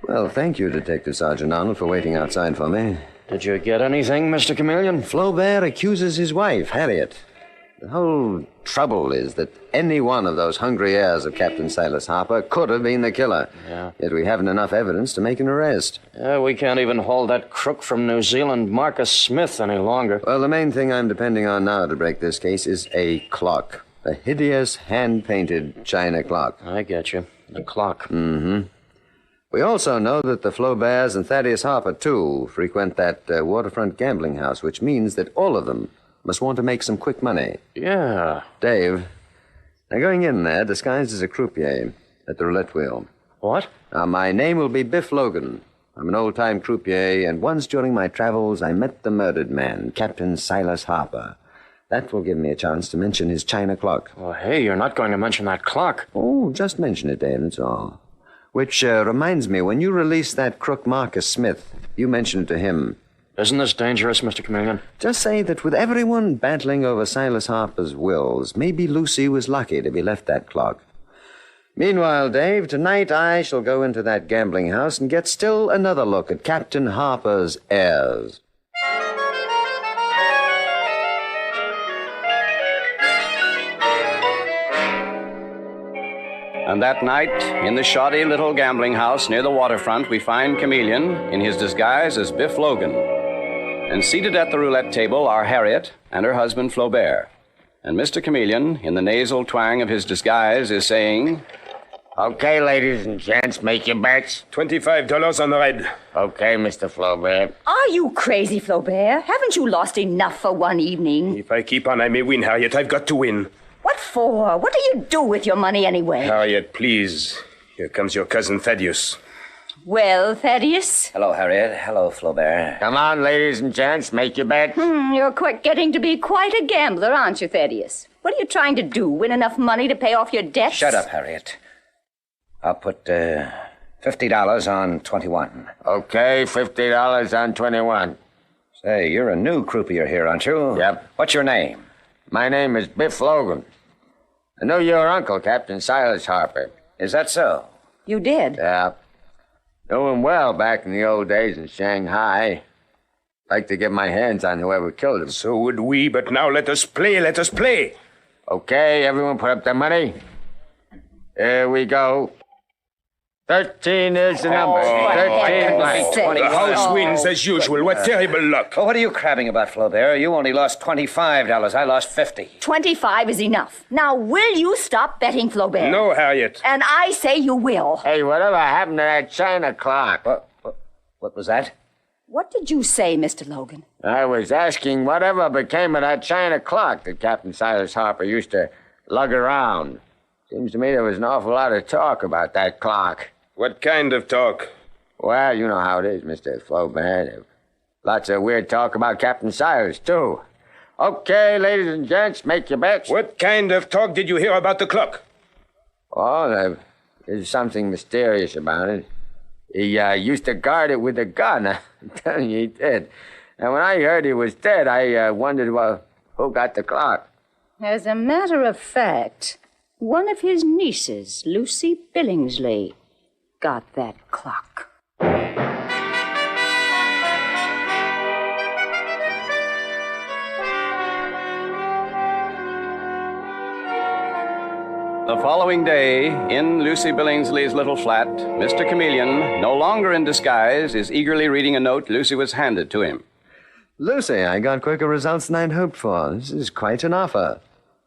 Well, thank you, Detective Sergeant Arnold, for waiting outside for me. Did you get anything, Mr. Chameleon? Flaubert accuses his wife, Harriet. The whole trouble is that any one of those hungry heirs of Captain Silas Harper could have been the killer. Yeah. Yet we haven't enough evidence to make an arrest. We can't even hold that crook from New Zealand, Marcus Smith, any longer. Well, the main thing I'm depending on now to break this case is a clock. A hideous, hand-painted china clock. I get you. The clock. Mm-hmm. We also know that the Flauberts and Thaddeus Harper, too, frequent that waterfront gambling house, which means that all of them must want to make some quick money. Yeah. Dave, now going in there disguised as a croupier at the roulette wheel. What? Now, my name will be Biff Logan. I'm an old-time croupier, and once during my travels I met the murdered man, Captain Silas Harper. That will give me a chance to mention his china clock. Well, hey, you're not going to mention that clock. Oh, just mention it, Dave, that's all. Which reminds me, when you released that crook Marcus Smith, you mentioned it to him. Isn't this dangerous, Mr. Chameleon? Just say that with everyone battling over Silas Harper's wills, maybe Lucy was lucky to be left that clock. Meanwhile, Dave, tonight I shall go into that gambling house and get still another look at Captain Harper's heirs. And that night, in the shoddy little gambling house near the waterfront, we find Chameleon in his disguise as Biff Logan. And seated at the roulette table are Harriet and her husband Flaubert. And Mr. Chameleon, in the nasal twang of his disguise, is saying, Okay, ladies and gents, make your bets. $25 on the red. Okay, Mr. Flaubert. Are you crazy, Flaubert? Haven't you lost enough for one evening? If I keep on, I may win, Harriet. I've got to win. What for? What do you do with your money anyway? Harriet, please. Here comes your cousin Thaddeus. Well, Thaddeus? Hello, Harriet. Hello, Flaubert. Come on, ladies and gents, make your bets. You're getting to be quite a gambler, aren't you, Thaddeus? What are you trying to do? Win enough money to pay off your debts? Shut up, Harriet. I'll put $50 on 21. Okay, $50 on 21. Say, you're a new croupier here, aren't you? Yep. What's your name? My name is Biff Logan. I know your uncle, Captain Silas Harper. Is that so? You did? Yeah. Knew him well back in the old days in Shanghai. Like to get my hands on whoever killed him. So would we, but now let us play, let us play. Okay, everyone put up their money. Here we go. 13 is the number. 13 blank. The house wins as usual. What terrible luck. Well, what are you crabbing about, Flaubert? You only lost $25. I lost $50. 25 is enough. Now, will you stop betting, Flaubert? No, Harriet. And I say you will. Hey, whatever happened to that China clock? What was that? What did you say, Mr. Logan? I was asking whatever became of that China clock that Captain Silas Harper used to lug around. Seems to me there was an awful lot of talk about that clock. What kind of talk? Well, you know how it is, Mr. Flaubert. Lots of weird talk about Captain Silas, too. Okay, ladies and gents, make your bets. What kind of talk did you hear about the clock? Oh, there's something mysterious about it. He used to guard it with a gun. I'm telling you, he did. And when I heard he was dead, I wondered, well, who got the clock? As a matter of fact, one of his nieces, Lucy Billingsley, got that clock. The following day, in Lucy Billingsley's little flat, Mr. Chameleon, no longer in disguise, is eagerly reading a note Lucy was handed to him. Lucy, I got quicker results than I'd hoped for. This is quite an offer.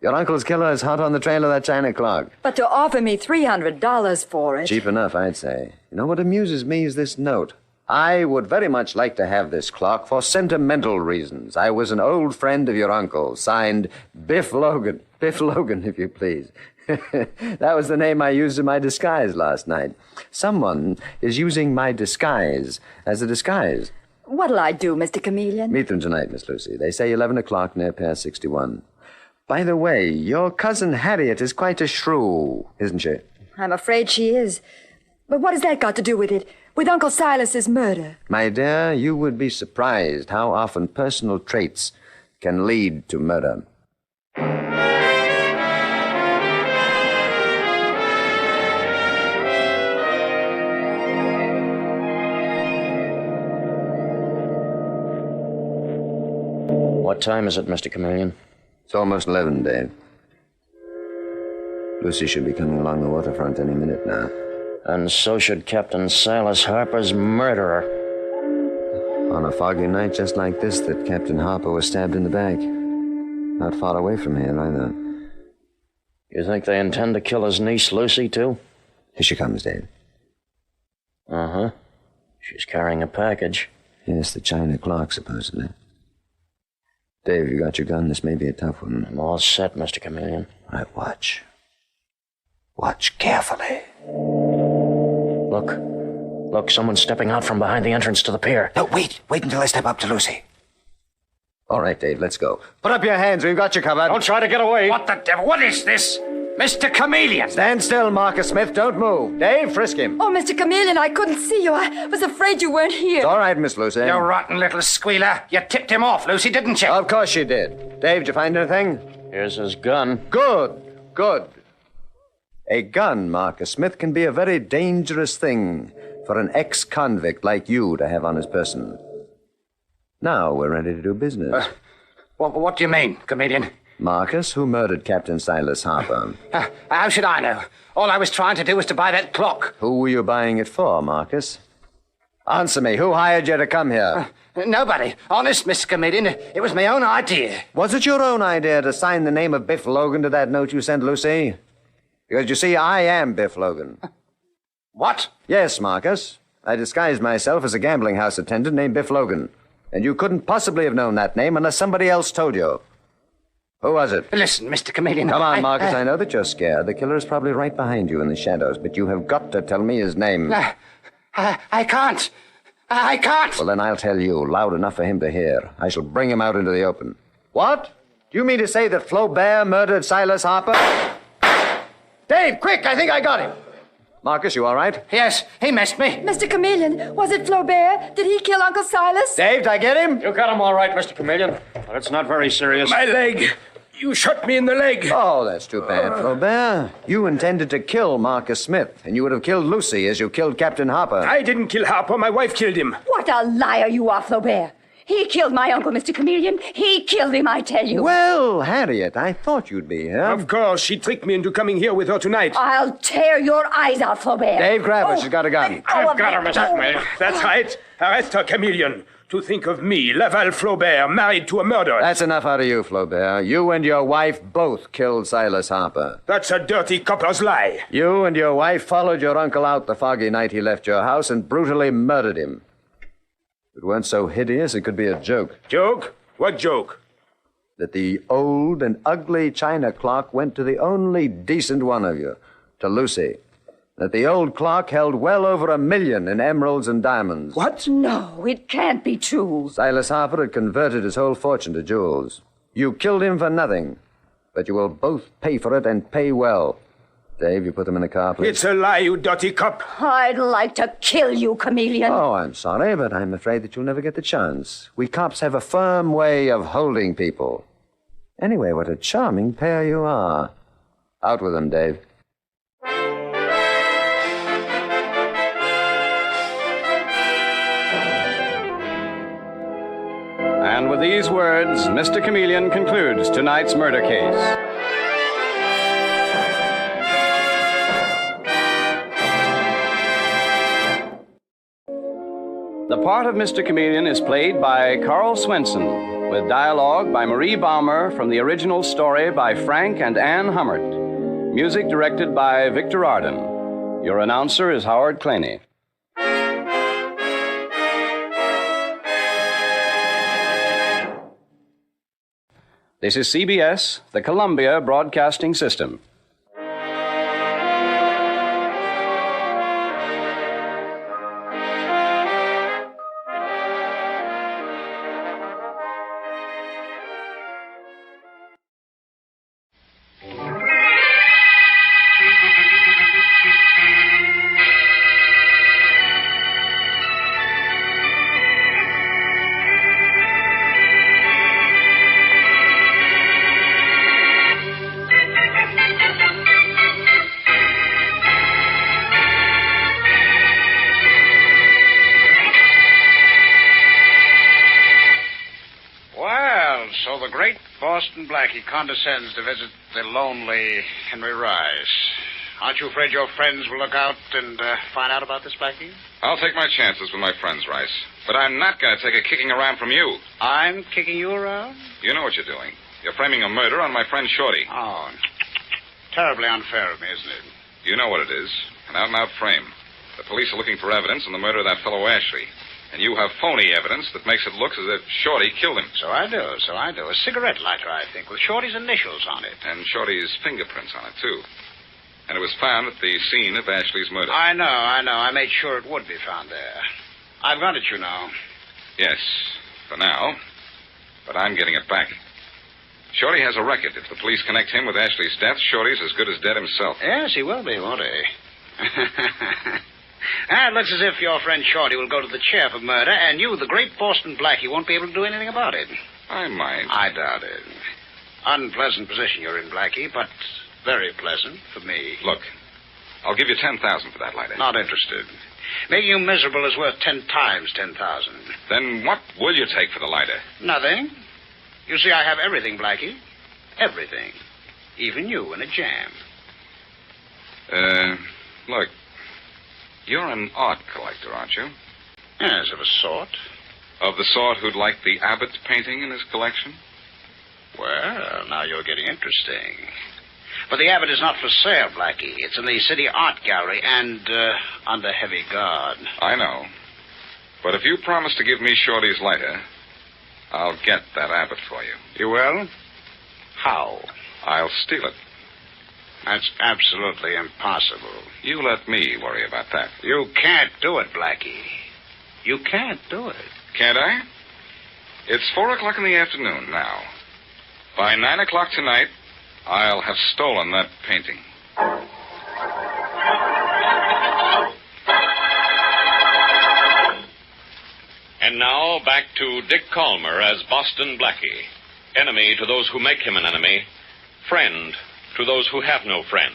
Your uncle's killer is hot on the trail of that China clock. But to offer me $300 for it... Cheap enough, I'd say. You know, what amuses me is this note. I would very much like to have this clock for sentimental reasons. I was an old friend of your uncle, signed Biff Logan. Biff Logan, if you please. That was the name I used in my disguise last night. Someone is using my disguise as a disguise. What'll I do, Mr. Chameleon? Meet them tonight, Miss Lucy. They say 11 o'clock near Pier 61. By the way, your cousin Harriet is quite a shrew, isn't she? I'm afraid she is. But what has that got to do with it? With Uncle Silas's murder? My dear, you would be surprised how often personal traits can lead to murder. What time is it, Mr. Chameleon? It's almost 11, Dave. Lucy should be coming along the waterfront any minute now. And so should Captain Silas Harper's murderer. On a foggy night just like this that Captain Harper was stabbed in the back. Not far away from here, either. You think they intend to kill his niece, Lucy, too? Here she comes, Dave. Uh-huh. She's carrying a package. Yes, the China clock, supposedly. Dave, you got your gun? This may be a tough one. I'm all set, Mr. Chameleon. All right, watch. Watch carefully. Look, someone's stepping out from behind the entrance to the pier. No, wait until I step up to Lucy. All right, Dave, let's go. Put up your hands, we've got you covered. Don't try to get away. What the devil? What is this? Mr. Chameleon! Stand still, Marcus Smith. Don't move. Dave, frisk him. Oh, Mr. Chameleon, I couldn't see you. I was afraid you weren't here. It's all right, Miss Lucy. You rotten little squealer. You tipped him off, Lucy, didn't you? Of course you did. Dave, did you find anything? Here's his gun. Good. A gun, Marcus Smith, can be a very dangerous thing for an ex-convict like you to have on his person. Now we're ready to do business. What do you mean, comedian? Marcus, who murdered Captain Silas Harper? How should I know? All I was trying to do was to buy that clock. Who were you buying it for, Marcus? Answer me. Who hired you to come here? Nobody. Honest, Mr. Comedian. It was my own idea. Was it your own idea to sign the name of Biff Logan to that note you sent Lucy? Because, you see, I am Biff Logan. What? Yes, Marcus. I disguised myself as a gambling house attendant named Biff Logan. And you couldn't possibly have known that name unless somebody else told you. Who was it? Listen, Mr. Comedian. Come on, Marcus. I know that you're scared. The killer is probably right behind you in the shadows, but you have got to tell me his name. I can't. I can't. Well, then I'll tell you, loud enough for him to hear. I shall bring him out into the open. What? Do you mean to say that Flaubert murdered Silas Harper? Dave, quick! I think I got him. Marcus, you all right? Yes, he missed me. Mr. Chameleon, was it Flaubert? Did he kill Uncle Silas? Dave, did I get him? You got him all right, Mr. Chameleon. But it's not very serious. My leg. You shot me in the leg. Oh, that's too bad, Flaubert. You intended to kill Marcus Smith, and you would have killed Lucy as you killed Captain Harper. I didn't kill Harper. My wife killed him. What a liar you are, Flaubert. He killed my uncle, Mr. Chameleon. He killed him, I tell you. Well, Harriet, I thought you'd be here. Of course. She tricked me into coming here with her tonight. I'll tear your eyes out, Flaubert. Dave, grab her. She's got a gun. I've got her, Mr. Chameleon. That's right. Arrest her, Chameleon. To think of me, Laval Flaubert, married to a murderer. That's enough out of you, Flaubert. You and your wife both killed Silas Harper. That's a dirty copper's lie. You and your wife followed your uncle out the foggy night he left your house and brutally murdered him. If it weren't so hideous, it could be a joke. Joke? What joke? That the old and ugly china clock went to the only decent one of you, to Lucy. That the old clock held well over $1 million in emeralds and diamonds. What? No, it can't be true. Silas Harper had converted his whole fortune to jewels. You killed him for nothing, but you will both pay for it and pay well. Dave, you put them in the car, please. It's a lie, you dirty cop. I'd like to kill you, Chameleon. Oh, I'm sorry, but I'm afraid that you'll never get the chance. We cops have a firm way of holding people. Anyway, what a charming pair you are. Out with them, Dave. And with these words, Mr. Chameleon concludes tonight's murder case. The part of Mr. Chameleon is played by Carl Swenson, with dialogue by Marie Baumer from the original story by Frank and Ann Hummert. Music directed by Victor Arden. Your announcer is Howard Claney. This is CBS, the Columbia Broadcasting System. Blackie condescends to visit the lonely Henry Rice. Aren't you afraid your friends will look out and find out about this, Blackie? I'll take my chances with my friends, Rice. But I'm not going to take a kicking around from you. I'm kicking you around? You know what you're doing. You're framing a murder on my friend Shorty. Oh, terribly unfair of me, isn't it? You know what it is. An out-and-out frame. The police are looking for evidence on the murder of that fellow Ashley. And you have phony evidence that makes it look as if Shorty killed him. So I do. A cigarette lighter, I think, with Shorty's initials on it. And Shorty's fingerprints on it, too. And it was found at the scene of Ashley's murder. I know. I made sure it would be found there. I've got it, you know. Yes, for now. But I'm getting it back. Shorty has a record. If the police connect him with Ashley's death, Shorty's as good as dead himself. Yes, he will be, won't he? It looks as if your friend Shorty will go to the chair for murder, and you, the great Boston Blackie, won't be able to do anything about it. I might. I doubt it. Unpleasant position you're in, Blackie, but Very pleasant for me. Look, I'll give you 10,000 for that lighter. Not interested. Making you miserable is worth 10 times 10,000. Then what will you take for the lighter? Nothing. You see, I have everything, Blackie. Everything. Even you in a jam. Look, you're an art collector, aren't you? Yes, of a sort. Of the sort who'd like the Abbott painting in his collection? Well, now you're getting interesting. But the Abbott is not for sale, Blackie. It's in the City Art Gallery and under heavy guard. I know. But if you promise to give me Shorty's lighter, I'll get that Abbott for you. You will? How? I'll steal it. That's absolutely impossible. You let me worry about that. You can't do it, Blackie. You can't do it. Can't I? It's 4 o'clock in the afternoon now. By 9 o'clock tonight, I'll have stolen that painting. And now back to Dick Calmer as Boston Blackie. Enemy to those who make him an enemy. Friend to those who have no friend.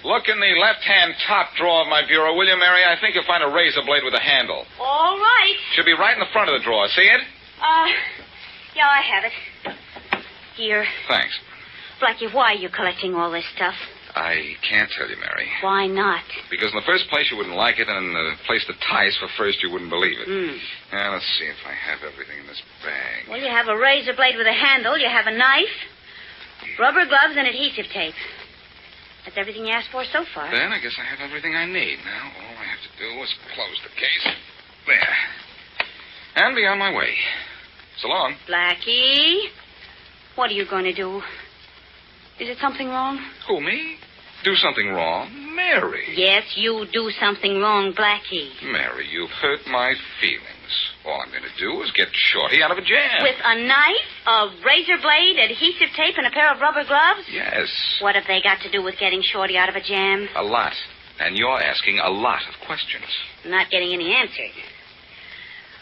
Look in the left-hand top drawer of my bureau, will you, Mary? I think you'll find a razor blade with a handle. All right. Should be right in the front of the drawer. See it? Yeah, I have it. Here. Thanks. Blackie, why are you collecting all this stuff? I can't tell you, Mary. Why not? Because in the first place, you wouldn't like it, and in the place to ties for first, you wouldn't believe it. Hmm. Now, let's see if I have everything in this bag. Well, you have a razor blade with a handle. You have a knife, rubber gloves, and adhesive tape. That's everything you asked for so far. Then I guess I have everything I need. Now, all I have to do is close the case. There. And be on my way. So long. Blackie, what are you going to do? Is it something wrong? Who, me? Do something wrong? Mary. Yes, you do something wrong, Blackie. Mary, you've hurt my feelings. All I'm going to do is get Shorty out of a jam. With a knife, a razor blade, adhesive tape, and a pair of rubber gloves? Yes. What have they got to do with getting Shorty out of a jam? A lot. And you're asking a lot of questions. I'm not getting any answers.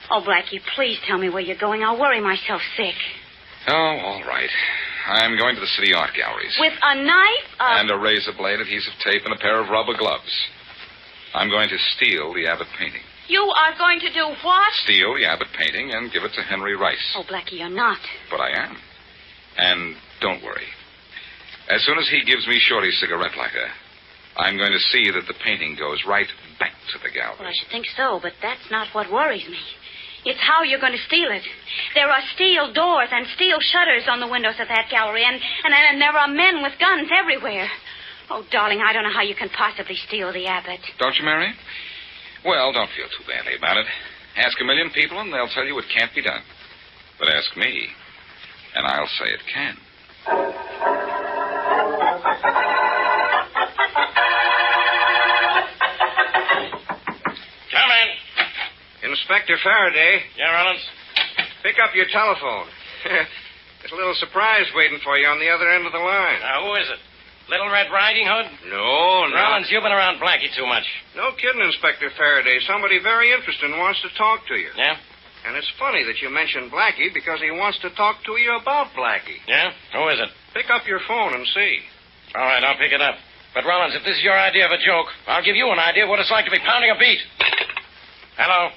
Oh, Blackie, please tell me where you're going. I'll worry myself sick. Oh, all right. I'm going to the City Art Galleries. With a knife? And a razor blade, adhesive tape, and a pair of rubber gloves. I'm going to steal the Abbott painting. You are going to do what? Steal the Abbott painting and give it to Henry Rice. Oh, Blackie, you're not. But I am. And don't worry. As soon as he gives me Shorty's cigarette lighter, I'm going to see that the painting goes right back to the galleries. Well, I should think so, but that's not what worries me. It's how you're going to steal it. There are steel doors and steel shutters on the windows of that gallery, and there are men with guns everywhere. Oh, darling, I don't know how you can possibly steal the Abbott. Don't you, Mary? Well, don't feel too badly about it. Ask a million people, and they'll tell you it can't be done. But ask me, and I'll say it can. Come in. Inspector Faraday. Yeah, Rollins? Pick up your telephone. There's a little surprise waiting for you on the other end of the line. Now, who is it? Little Red Riding Hood? No. Rollins, you've been around Blackie too much. No kidding, Inspector Faraday. Somebody very interesting wants to talk to you. Yeah? And it's funny that you mentioned Blackie because he wants to talk to you about Blackie. Yeah? Who is it? Pick up your phone and see. All right, I'll pick it up. But, Rollins, if this is your idea of a joke, I'll give you an idea of what it's like to be pounding a beat. Hello?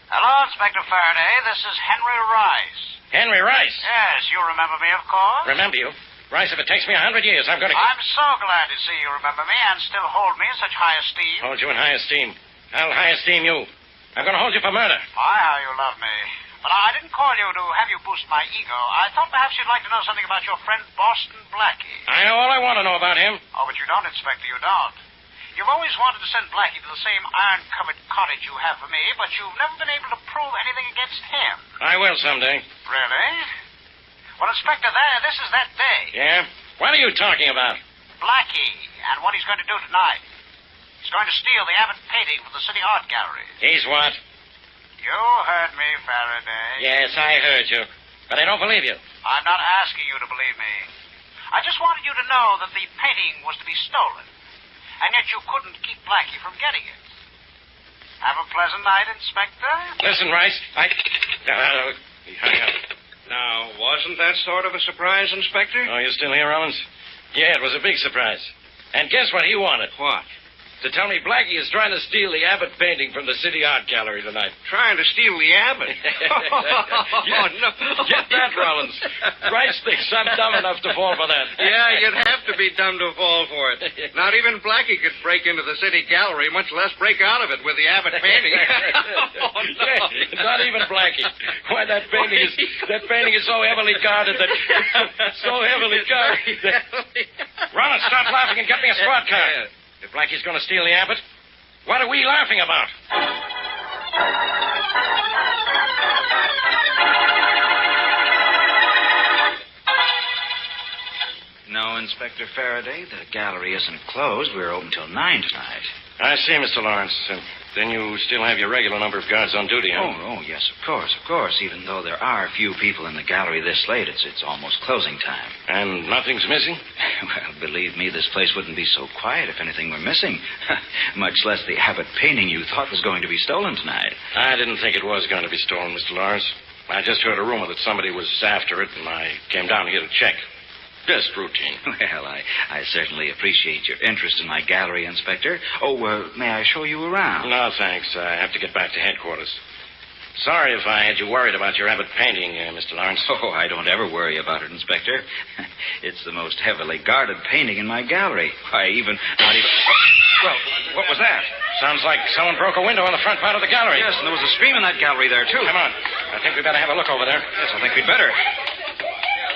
Hello, Inspector Faraday. This is Henry Rice. Henry Rice? Yes, you remember me, of course. Remember you? Rice, if it takes me 100 years, I'm going to... I'm so glad to see you remember me and still hold me in such high esteem. Hold you in high esteem. I'll high esteem you. I'm going to hold you for murder. My, how you love me. But I didn't call you to have you boost my ego. I thought perhaps you'd like to know something about your friend Boston Blackie. I know all I want to know about him. Oh, but you don't, Inspector, you don't. You've always wanted to send Blackie to the same iron-covered cottage you have for me, but you've never been able to prove anything against him. I will someday. Really? Well, Inspector, this is that day. Yeah? What are you talking about? Blackie, and what he's going to do tonight. He's going to steal the Abbott painting from the City Art Gallery. He's what? You heard me, Faraday. Yes, I heard you. But I don't believe you. I'm not asking you to believe me. I just wanted you to know that the painting was to be stolen. And yet you couldn't keep Blackie from getting it. Have a pleasant night, Inspector. Listen, Rice, he hung up. Now, wasn't that sort of a surprise, Inspector? Oh, you still here, Rollins? Yeah, it was a big surprise. And guess what he wanted? What? To tell me Blackie is trying to steal the Abbott painting from the City Art Gallery tonight. Trying to steal the Abbott? Oh, no. Get that, Rollins. Rice thinks I'm dumb enough to fall for that. Yeah, you'd have to be dumb to fall for it. Not even Blackie could break into the City Gallery, much less break out of it with the Abbott painting. Oh, no. Yeah, not even Blackie. Why, that painting is so heavily guarded that... so heavily guarded that... Rollins, stop laughing and get me a squad car. If Blackie's going to steal the Abbott, what are we laughing about? No, Inspector Faraday, the gallery isn't closed. We're open till 9 tonight. I see, Mr. Lawrence. Then you still have your regular number of guards on duty, huh? Oh, yes, of course. Even though there are few people in the gallery this late, it's almost closing time. And nothing's missing? Well, believe me, this place wouldn't be so quiet if anything were missing. Much less the Abbott painting you thought was going to be stolen tonight. I didn't think it was going to be stolen, Mr. Lawrence. I just heard a rumor that somebody was after it, and I came down here to check. Just routine. Well, I certainly appreciate your interest in my gallery, Inspector. Oh, may I show you around? No, thanks. I have to get back to headquarters. Sorry if I had you worried about your Abbott painting, Mr. Lawrence. Oh, I don't ever worry about it, Inspector. It's the most heavily guarded painting in my gallery. Not even... Well, what was that? Sounds like someone broke a window in the front part of the gallery. Yes, and there was a scream in that gallery there, too. Come on. I think we better have a look over there. Yes, I think we'd better.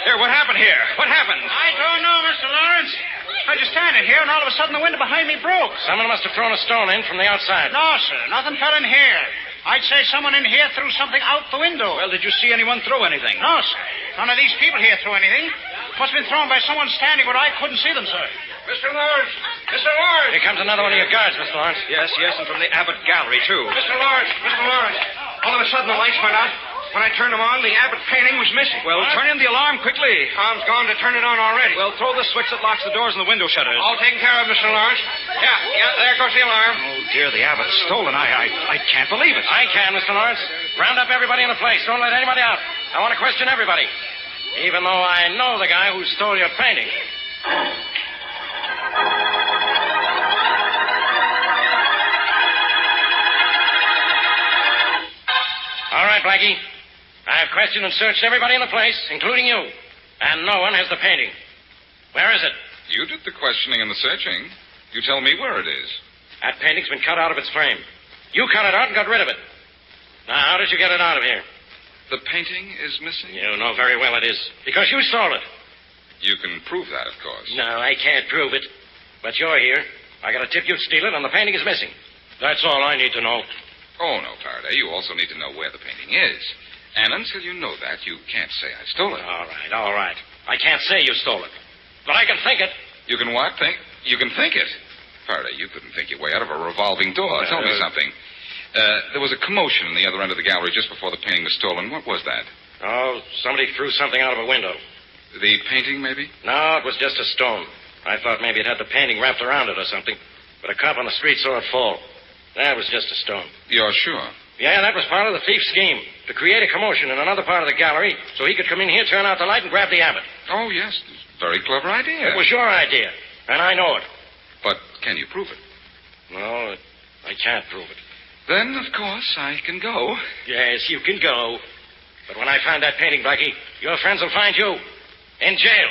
Here, what happened here? What happened? I don't know, Mr. Lawrence. I was just standing here, and all of a sudden the window behind me broke. Someone must have thrown a stone in from the outside. No, sir. Nothing fell in here. I'd say someone in here threw something out the window. Well, did you see anyone throw anything? No, sir. None of these people here threw anything. Must have been thrown by someone standing where I couldn't see them, sir. Mr. Lawrence! Mr. Lawrence! Here comes another one of your guards, Mr. Lawrence. Yes, and from the Abbott Gallery, too. Mr. Lawrence! All of a sudden, the lights went out. When I turned them on, the Abbott painting was missing. Well, turn in the alarm quickly. Tom's gone to turn it on already. Well, throw the switch that locks the doors and the window shutters. All taken care of, Mr. Lawrence. Yeah, there goes the alarm. Oh, dear, the Abbott's stolen. I can't believe it. I can, Mr. Lawrence. Round up everybody in the place. Don't let anybody out. I want to question everybody. Even though I know the guy who stole your painting. All right, Blackie. I've questioned and searched everybody in the place, including you. And no one has the painting. Where is it? You did the questioning and the searching. You tell me where it is. That painting's been cut out of its frame. You cut it out and got rid of it. Now, how did you get it out of here? The painting is missing? You know very well it is. Because you stole it. You can prove that, of course. No, I can't prove it. But you're here. I got a tip you'd steal it, and the painting is missing. That's all I need to know. Oh, no, Faraday. You also need to know where the painting is. And until you know that, you can't say I stole it. All right. I can't say you stole it. But I can think it. You can what? Think? You can think it? Faraday, you couldn't think your way out of a revolving door. Tell me something. There was a commotion in the other end of the gallery just before the painting was stolen. What was that? Oh, somebody threw something out of a window. The painting, maybe? No, it was just a stone. I thought maybe it had the painting wrapped around it or something. But a cop on the street saw it fall. That was just a stone. You're sure? Yeah, that was part of the thief's scheme. To create a commotion in another part of the gallery so he could come in here, turn out the light, and grab the Abbott. Oh, yes. Very clever idea. It was your idea. And I know it. But can you prove it? No, I can't prove it. Then, of course, I can go. Yes, you can go. But when I find that painting, Blackie, your friends will find you in jail.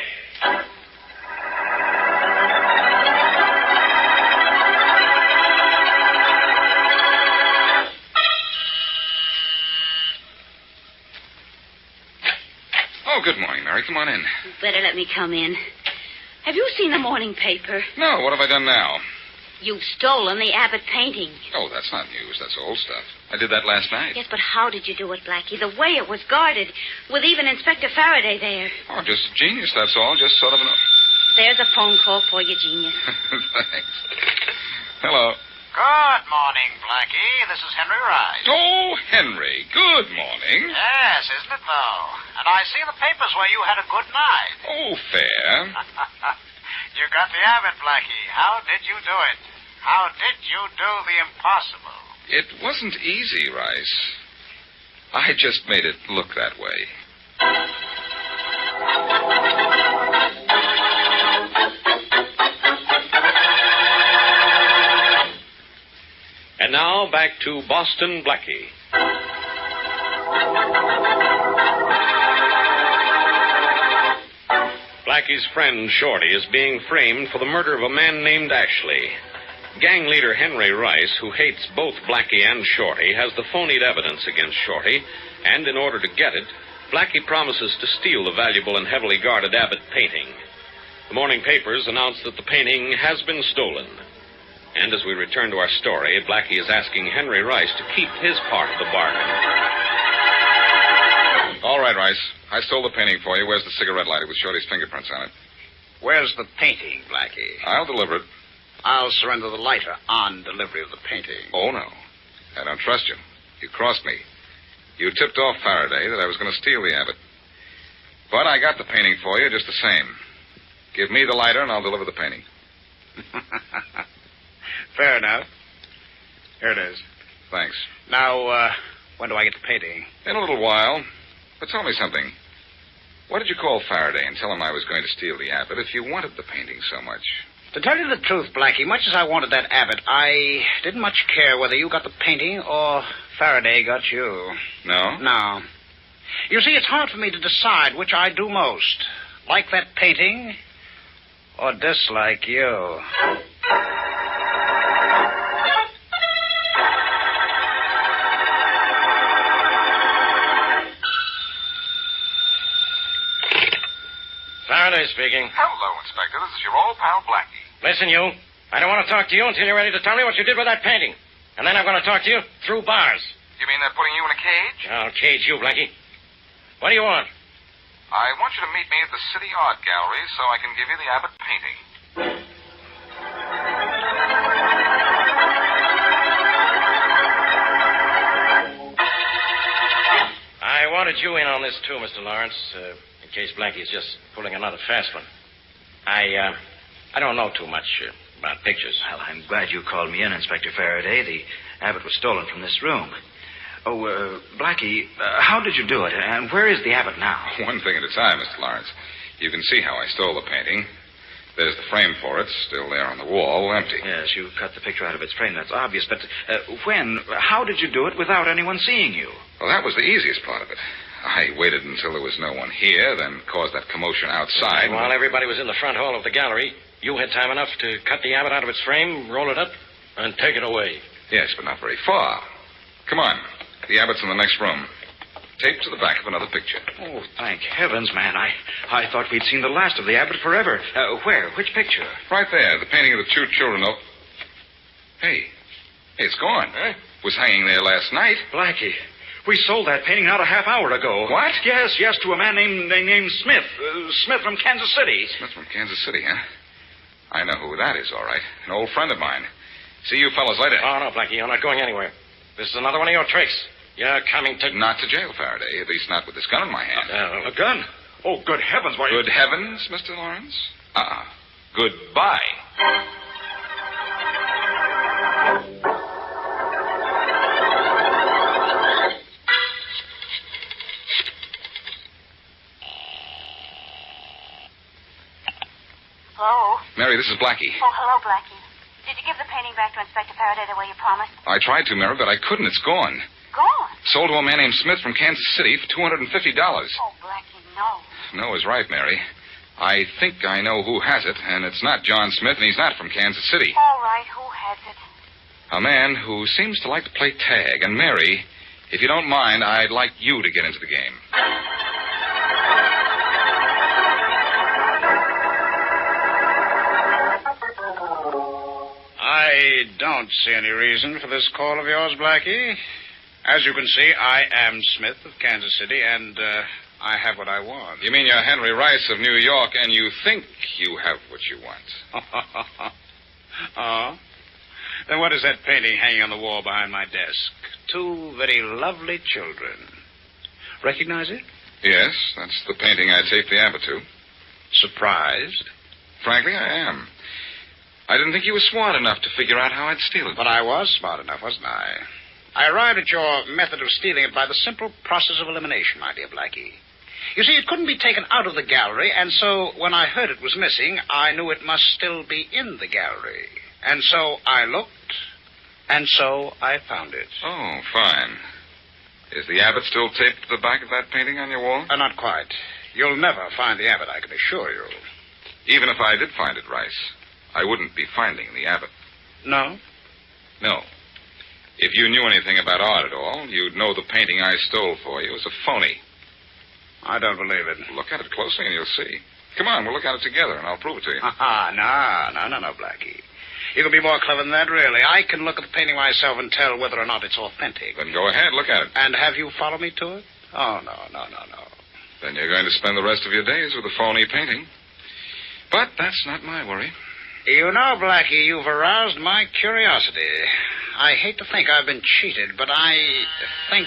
Oh, good morning, Mary. Come on in. Better let me come in. Have you seen the morning paper? No, what have I done now? You've stolen the Abbott painting. Oh, that's not news. That's old stuff. I did that last night. Yes, but how did you do it, Blackie? The way it was guarded, with even Inspector Faraday there. Oh, just genius, that's all. Just sort of an... There's a phone call for you, genius. Thanks. Hello. Good morning, Blackie. This is Henry Rice. Oh, Henry. Good morning. Yes, isn't it, though? And I see in the papers where you had a good night. Oh, fair. You got the Abbott, Blackie. How did you do it? How did you do the impossible? It wasn't easy, Rice. I just made it look that way. And now back to Boston Blackie. Blackie's friend Shorty is being framed for the murder of a man named Ashley. Gang leader Henry Rice, who hates both Blackie and Shorty, has the phonied evidence against Shorty, and in order to get it, Blackie promises to steal the valuable and heavily guarded Abbott painting. The morning papers announce that the painting has been stolen. And as we return to our story, Blackie is asking Henry Rice to keep his part of the bargain. All right, Rice. I stole the painting for you. Where's the cigarette lighter with Shorty's fingerprints on it? Where's the painting, Blackie? I'll deliver it. I'll surrender the lighter on delivery of the painting. Oh, no. I don't trust you. You crossed me. You tipped off Faraday that I was going to steal the Abbott. But I got the painting for you just the same. Give me the lighter and I'll deliver the painting. Fair enough. Here it is. Thanks. Now, when do I get the painting? In a little while. But tell me something. What did you call Faraday and tell him I was going to steal the Abbott if you wanted the painting so much? To tell you the truth, Blackie, much as I wanted that Abbott, I didn't much care whether you got the painting or Faraday got you. No? No. You see, it's hard for me to decide which I do most. Like that painting or dislike you. Faraday speaking. Hello, Inspector. This is your old pal, Blackie. Listen, you. I don't want to talk to you until you're ready to tell me what you did with that painting. And then I'm going to talk to you through bars. You mean they're putting you in a cage? I'll cage you, Blackie. What do you want? I want you to meet me at the City Art Gallery so I can give you the Abbott painting. I wanted you in on this, too, Mr. Lawrence, in case Blackie is just pulling another fast one. I don't know too much about pictures. Well, I'm glad you called me in, Inspector Faraday. The Abbott was stolen from this room. Oh, Blackie, how did you do it? And where is the Abbott now? One thing at a time, Mr. Lawrence. You can see how I stole the painting. There's the frame for it, still there on the wall, empty. Yes, you cut the picture out of its frame. That's obvious. But how did you do it without anyone seeing you? Well, that was the easiest part of it. I waited until there was no one here, then caused that commotion outside. While everybody was in the front hall of the gallery, you had time enough to cut the Abbott out of its frame, roll it up, and take it away. Yes, but not very far. Come on. The Abbott's in the next room. Taped to the back of another picture. Oh, thank heavens, man. I thought we'd seen the last of the Abbott forever. Where? Which picture? Right there. The painting of the two children. Oh. Hey, it's gone. Huh? Was hanging there last night. Blackie, we sold that painting not a half hour ago. What? Yes, to a man named Smith. Smith from Kansas City. Smith from Kansas City, huh? I know who that is, all right. An old friend of mine. See you fellas later. Oh, no, Blackie, you're not going anywhere. This is another one of your tricks. You're coming to... Not to jail, Faraday. At least not with this gun in my hand. A gun? Oh, good heavens, why... Good heavens, Mr. Lawrence? Goodbye. Hello? Mary, this is Blackie. Oh, hello, Blackie. Did you give the painting back to Inspector Faraday the way you promised? I tried to, Mary, but I couldn't. It's gone. Gone? Sold to a man named Smith from Kansas City for $250. Oh, Blackie, no. No is right, Mary. I think I know who has it, and it's not John Smith, and he's not from Kansas City. All right, who has it? A man who seems to like to play tag. And, Mary, if you don't mind, I'd like you to get into the game. I don't see any reason for this call of yours, Blackie. As you can see, I am Smith of Kansas City, and I have what I want. You mean you're Henry Rice of New York, and you think you have what you want? Oh? Then what is that painting hanging on the wall behind my desk? Two very lovely children. Recognize it? Yes, that's the painting I taped the Abbott to. Surprised? Frankly, I am. I didn't think you were smart enough to figure out how I'd steal it. But I was smart enough, wasn't I? I arrived at your method of stealing it by the simple process of elimination, my dear Blackie. You see, it couldn't be taken out of the gallery, and so when I heard it was missing, I knew it must still be in the gallery. And so I looked, and so I found it. Oh, fine. Is the abbot still taped to the back of that painting on your wall? Not quite. You'll never find the abbot, I can assure you. Even if I did find it, Rice, I wouldn't be finding the abbot. No? No. If you knew anything about art at all, you'd know the painting I stole for you is a phony. I don't believe it. Look at it closely and you'll see. Come on, we'll look at it together and I'll prove it to you. No, Blackie. You can be more clever than that, really. I can look at the painting myself and tell whether or not it's authentic. Then go ahead, look at it. And have you follow me to it? Oh, no. Then you're going to spend the rest of your days with a phony painting. But that's not my worry. You know, Blackie, you've aroused my curiosity. I hate to think I've been cheated, but I think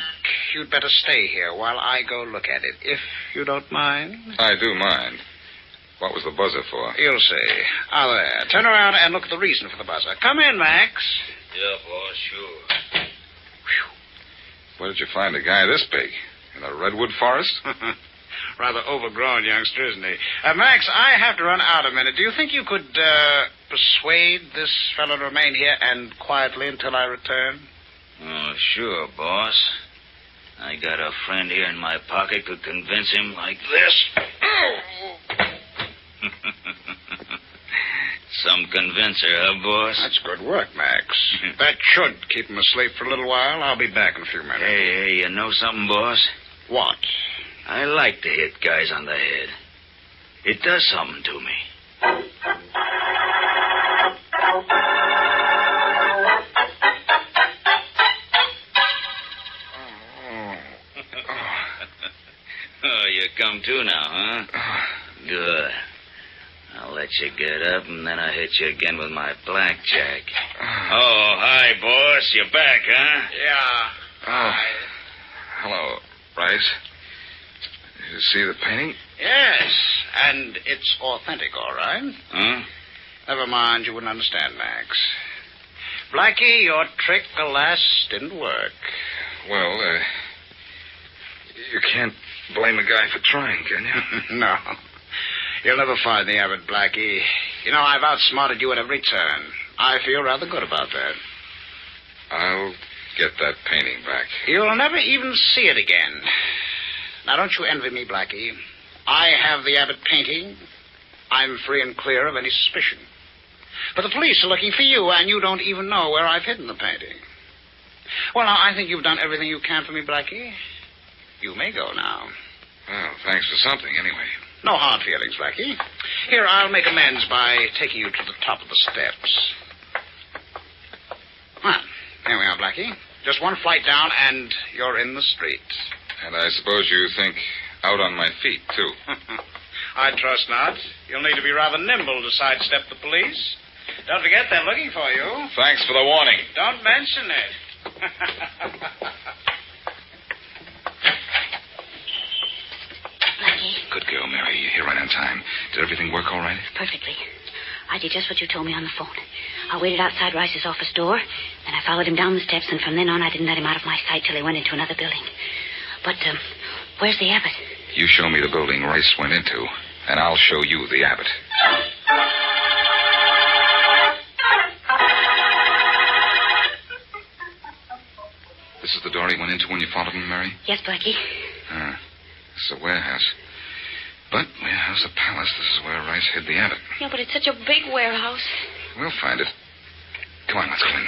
you'd better stay here while I go look at it, if you don't mind. I do mind. What was the buzzer for? You'll see. There. Turn around and look at the reason for the buzzer. Come in, Max. Yeah, boss, sure. Where did you find a guy this big? In a redwood forest? Rather overgrown youngster, isn't he? Max, I have to run out a minute. Do you think you could persuade this fellow to remain here and quietly until I return? Oh, sure, boss. I got a friend here in my pocket could convince him like this. Some convincer, huh, boss? That's good work, Max. That should keep him asleep for a little while. I'll be back in a few minutes. Hey, you know something, boss? What? I like to hit guys on the head. It does something to me. Oh, you come to now, huh? Good. I'll let you get up, and then I'll hit you again with my blackjack. Oh, hi, boss. You're back, huh? Yeah. Hi. Hello, Rice. Did you see the painting? Yes, and it's authentic, all right. Huh? Never mind, you wouldn't understand, Max. Blackie, your trick, alas, didn't work. Well, you can't blame a guy for trying, can you? No. You'll never find the abbot, Blackie. You know, I've outsmarted you at every turn. I feel rather good about that. I'll get that painting back. You'll never even see it again. Now, don't you envy me, Blackie. I have the abbot painting. I'm free and clear of any suspicion. But the police are looking for you, and you don't even know where I've hidden the painting. Well, now, I think you've done everything you can for me, Blackie. You may go now. Well, thanks for something, anyway. No hard feelings, Blackie. Here, I'll make amends by taking you to the top of the steps. Well, here we are, Blackie. Just one flight down, and you're in the street. And I suppose you think out on my feet, too. I trust not. You'll need to be rather nimble to sidestep the police. Don't forget they're looking for you. Thanks for the warning. Don't mention it. Blackie. Good girl, Mary. You're here right on time. Did everything work all right? Perfectly. I did just what you told me on the phone. I waited outside Rice's office door, then I followed him down the steps, and from then on I didn't let him out of my sight till he went into another building. But, where's the abbot? You show me the building Rice went into, and I'll show you the abbot. This is the door he went into when you followed him, Mary? Yes, Blackie. This is a warehouse. But warehouse or palace, this is where Rice hid the abbot. Yeah, but it's such a big warehouse. We'll find it. Come on, let's go in.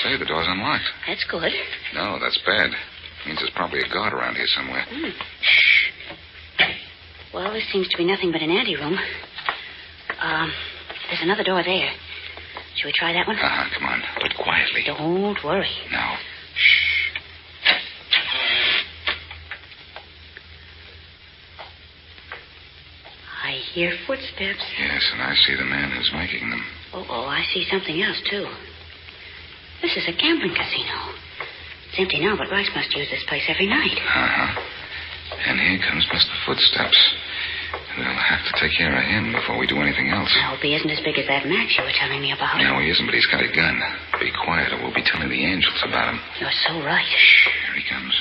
Say, the door's unlocked. That's good. No, that's bad. Means there's probably a guard around here somewhere. Shh. Well, this seems to be nothing but an anteroom. There's another door there. Shall we try that one? Come on. But quietly. Don't worry. No. Shh. I hear footsteps. Yes, and I see the man who's making them. Oh, I see something else, too. This is a gambling casino. It's empty now, but Rice must use this place every night. And here comes Mr. Footsteps. We'll have to take care of him before we do anything else. I hope he isn't as big as that Max you were telling me about. No, he isn't, but he's got a gun. Be quiet, or we'll be telling the angels about him. You're so right. Shh, here he comes.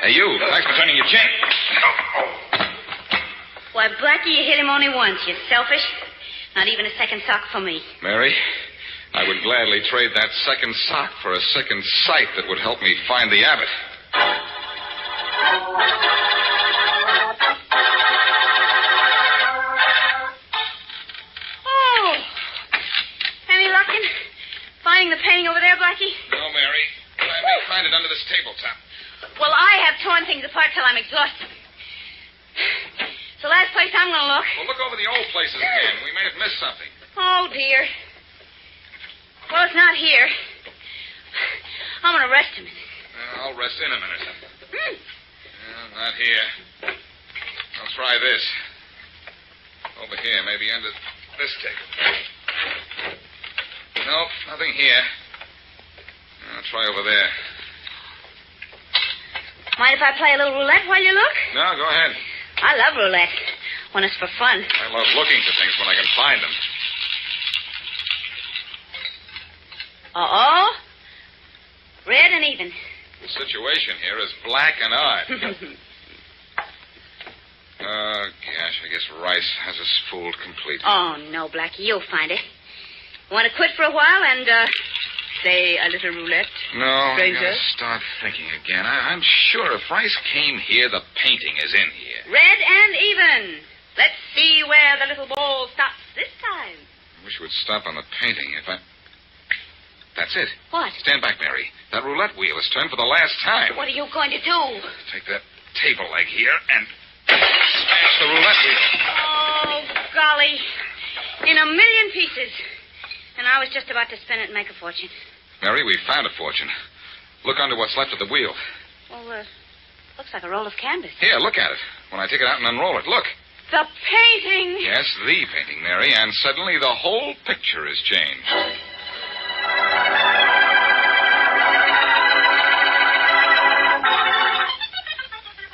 Hey, you. Thanks for turning your chain. Why, Blackie, you hit him only once. You're selfish. Not even a second sock for me. Mary, I would gladly trade that second sock for a second sight that would help me find the abbot. Oh! Any luck in finding the painting over there, Blackie? No, Mary. I may find it under this tabletop. Well, I have torn things apart till I'm exhausted. It's the last place I'm going to look. Well, look over the old places again. We may have missed something. Oh, dear. Well, it's not here. I'm going to rest a minute. I'll rest in a minute. Not here. I'll try this. Over here, maybe under this table. Nope, nothing here. I'll try over there. Mind if I play a little roulette while you look? No, go ahead. I love roulette when it's for fun. I love looking for things when I can find them. Uh-oh. Red and even. The situation here is black and odd. Oh, gosh, I guess Rice has us fooled completely. Oh, no, Blackie, you'll find it. Want to quit for a while and, say a little roulette? No, stranger? I gotta start thinking again. I'm sure if Rice came here, the painting is in here. Red and even. Let's see where the little ball stops this time. I wish it would stop on the painting. That's it. What? Stand back, Mary. That roulette wheel is turned for the last time. What are you going to do? Take that table leg here and smash the roulette wheel. Oh, golly. In a million pieces. And I was just about to spin it and make a fortune. Mary, we found a fortune. Look under what's left of the wheel. Well, looks like a roll of canvas. Here, look at it. When I take it out and unroll it, look. The painting! Yes, the painting, Mary, and suddenly the whole picture is changed.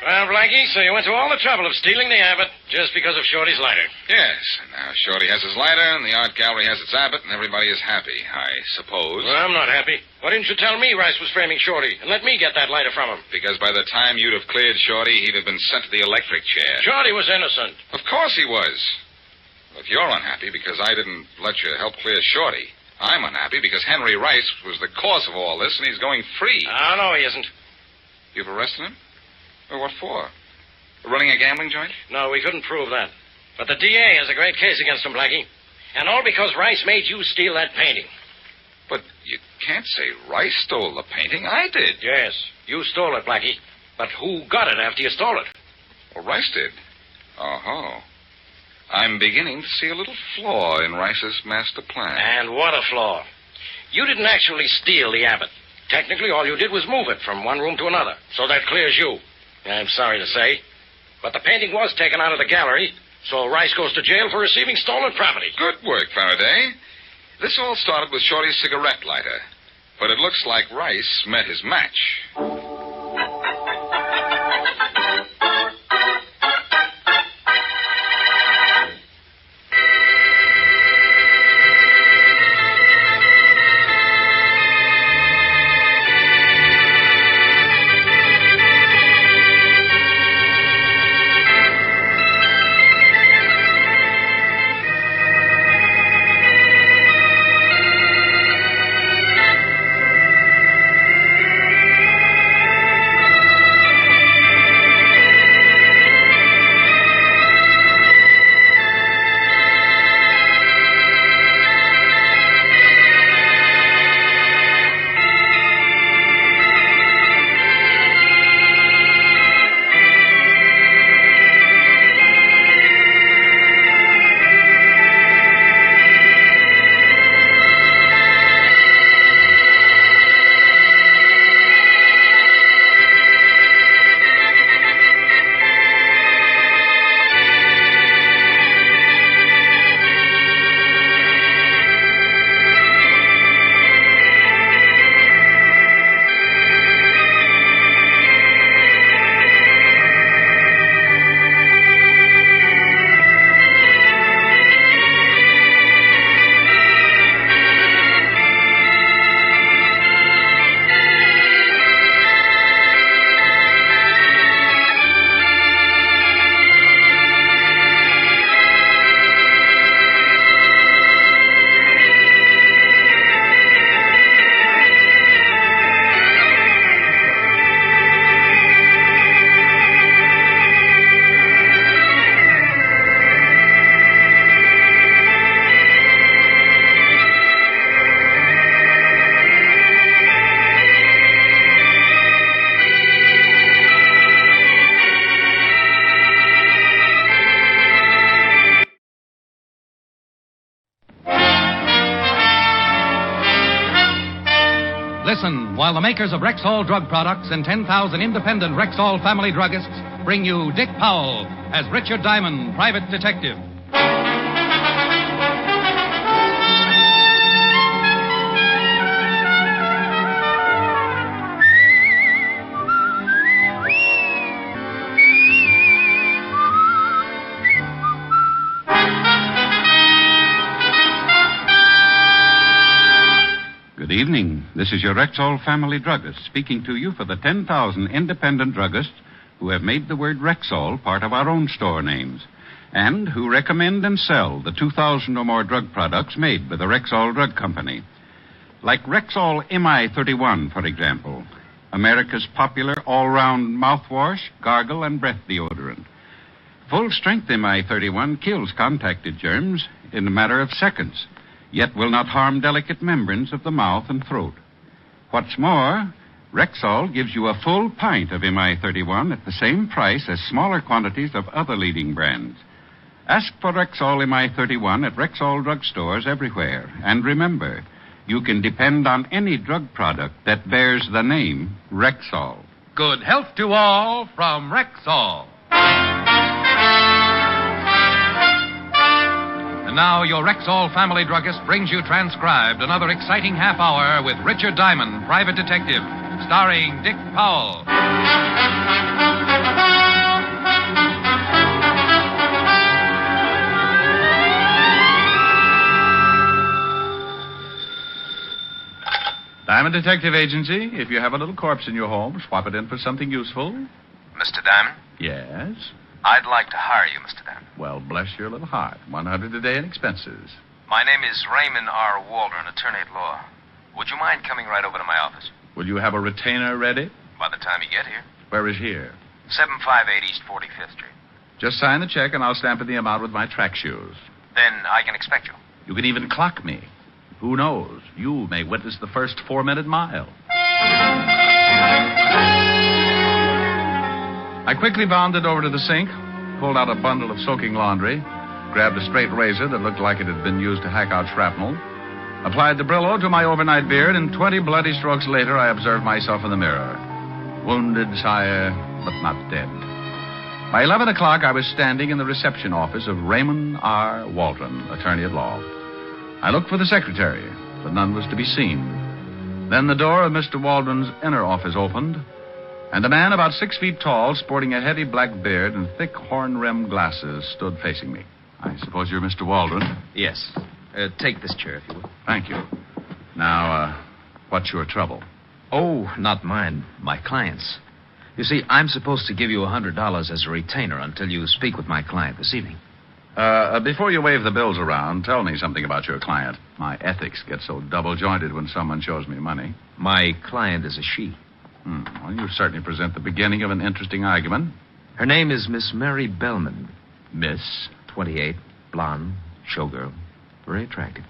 Well, Blackie, so you went to all the trouble of stealing the abbot just because of Shorty's lighter. Yes, and now Shorty has his lighter, and the art gallery has its abbot, and everybody is happy, I suppose. Well, I'm not happy. Why didn't you tell me Rice was framing Shorty and let me get that lighter from him? Because by the time you'd have cleared Shorty, he'd have been sent to the electric chair. Shorty was innocent. Of course he was. If you're unhappy because I didn't let you help clear Shorty, I'm unhappy because Henry Rice was the cause of all this, and he's going free. Oh, no, he isn't. You've arrested him? Well, what for? Running a gambling joint? No, we couldn't prove that. But the DA has a great case against him, Blackie. And all because Rice made you steal that painting. But you can't say Rice stole the painting. I did. Yes, you stole it, Blackie. But who got it after you stole it? Well, Rice did. Oh. I'm beginning to see a little flaw in Rice's master plan. And what a flaw. You didn't actually steal the abbot. Technically, all you did was move it from one room to another. So that clears you. I'm sorry to say. But the painting was taken out of the gallery, so Rice goes to jail for receiving stolen property. Good work, Faraday. This all started with Shorty's cigarette lighter. But it looks like Rice met his match. Listen while the makers of Rexall drug products and 10,000 independent Rexall family druggists bring you Dick Powell as Richard Diamond, private detective. Good evening. This is your Rexall family druggist speaking to you for the 10,000 independent druggists who have made the word Rexall part of our own store names and who recommend and sell the 2,000 or more drug products made by the Rexall Drug Company. Like Rexall MI31, for example, America's popular all-round mouthwash, gargle, and breath deodorant. Full-strength MI31 kills contacted germs in a matter of seconds, yet will not harm delicate membranes of the mouth and throat. What's more, Rexall gives you a full pint of MI31 at the same price as smaller quantities of other leading brands. Ask for Rexall MI31 at Rexall drugstores everywhere. And remember, you can depend on any drug product that bears the name Rexall. Good health to all from Rexall. And now your Rexall family druggist brings you transcribed another exciting half hour with Richard Diamond, private detective, starring Dick Powell. Diamond Detective Agency. If you have a little corpse in your home, swap it in for something useful. Mr. Diamond? Yes? I'd like to hire you, Mr. Diamond. Well, bless your little heart. $100 a day in expenses. My name is Raymond R. Waldron, attorney at law. Would you mind coming right over to my office? Will you have a retainer ready? By the time you get here. Where is here? 758 East 45th Street. Just sign the check and I'll stamp in the amount with my track shoes. Then I can expect you. You can even clock me. Who knows? You may witness the first 4-minute mile. I quickly bounded over to the sink, pulled out a bundle of soaking laundry, grabbed a straight razor that looked like it had been used to hack out shrapnel, applied the Brillo to my overnight beard, and 20 bloody strokes later I observed myself in the mirror. Wounded, sire, but not dead. By 11 o'clock, I was standing in the reception office of Raymond R. Waldron, attorney at law. I looked for the secretary, but none was to be seen. Then the door of Mr. Waldron's inner office opened, and a man about 6 feet tall, sporting a heavy black beard and thick horn-rimmed glasses, stood facing me. I suppose you're Mr. Waldron? Yes. Take this chair, if you will. Thank you. Now, what's your trouble? Oh, not mine. My client's. You see, I'm supposed to give you $100 as a retainer until you speak with my client this evening. Before you wave the bills around, tell me something about your client. My ethics get so double-jointed when someone shows me money. My client is a she. Well, you certainly present the beginning of an interesting argument. Her name is Miss Mary Bellman. Miss? 28, blonde, showgirl, very attractive.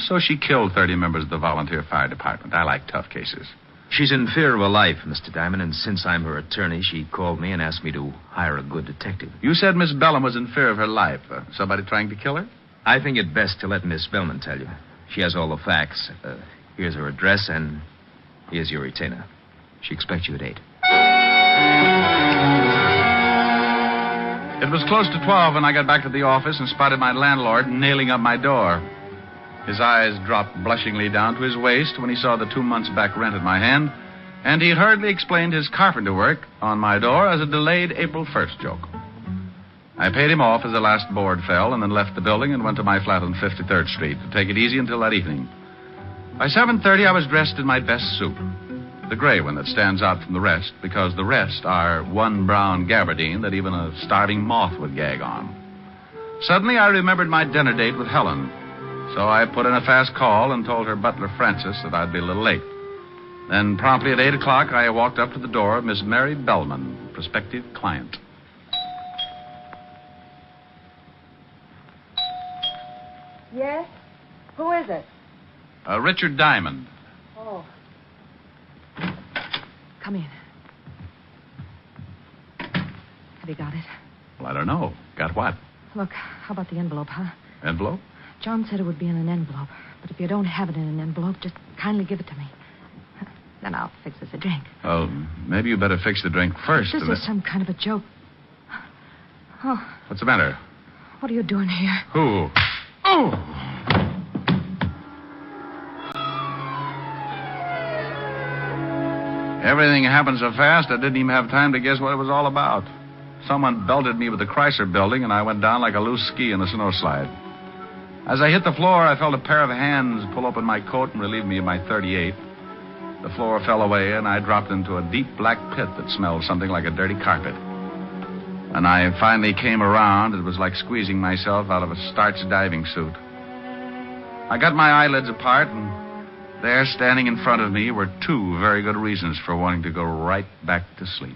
So she killed 30 members of the volunteer fire department. I like tough cases. She's in fear of her life, Mr. Diamond, and since I'm her attorney, she called me and asked me to hire a good detective. You said Miss Bellman was in fear of her life. Somebody trying to kill her? I think it best to let Miss Bellman tell you. She has all the facts. Here's her address, and here's your retainer. She expects you at 8. It was close to 12 when I got back to the office and spotted my landlord nailing up my door. His eyes dropped blushingly down to his waist when he saw the 2 months' back rent in my hand, and he hurriedly explained his carpenter work on my door as a delayed April 1st joke. I paid him off as the last board fell and then left the building and went to my flat on 53rd Street to take it easy until that evening. By 7:30, I was dressed in my best suit, the gray one that stands out from the rest because the rest are one brown gabardine that even a starving moth would gag on. Suddenly, I remembered my dinner date with Helen. So I put in a fast call and told her butler, Francis, that I'd be a little late. Then promptly at 8 o'clock, I walked up to the door of Miss Mary Bellman, prospective client. Yes? Who is it? Richard Diamond. Oh. Come in. Have you got it? Well, I don't know. Got what? Look, how about the envelope, huh? Envelope? John said it would be in an envelope. But if you don't have it in an envelope, just kindly give it to me. Then I'll fix us a drink. Well, maybe you better fix the drink first. This is some kind of a joke. Oh, What's the matter? what are you doing here? Who? Oh! Everything happened so fast, I didn't even have time to guess what it was all about. Someone belted me with the Chrysler building, and I went down like a loose ski in a snowslide. As I hit the floor, I felt a pair of hands pull open my coat and relieve me of my .38. The floor fell away, and I dropped into a deep black pit that smelled something like a dirty carpet. When I finally came around, it was like squeezing myself out of a starched diving suit. I got my eyelids apart, and there, standing in front of me, were two very good reasons for wanting to go right back to sleep.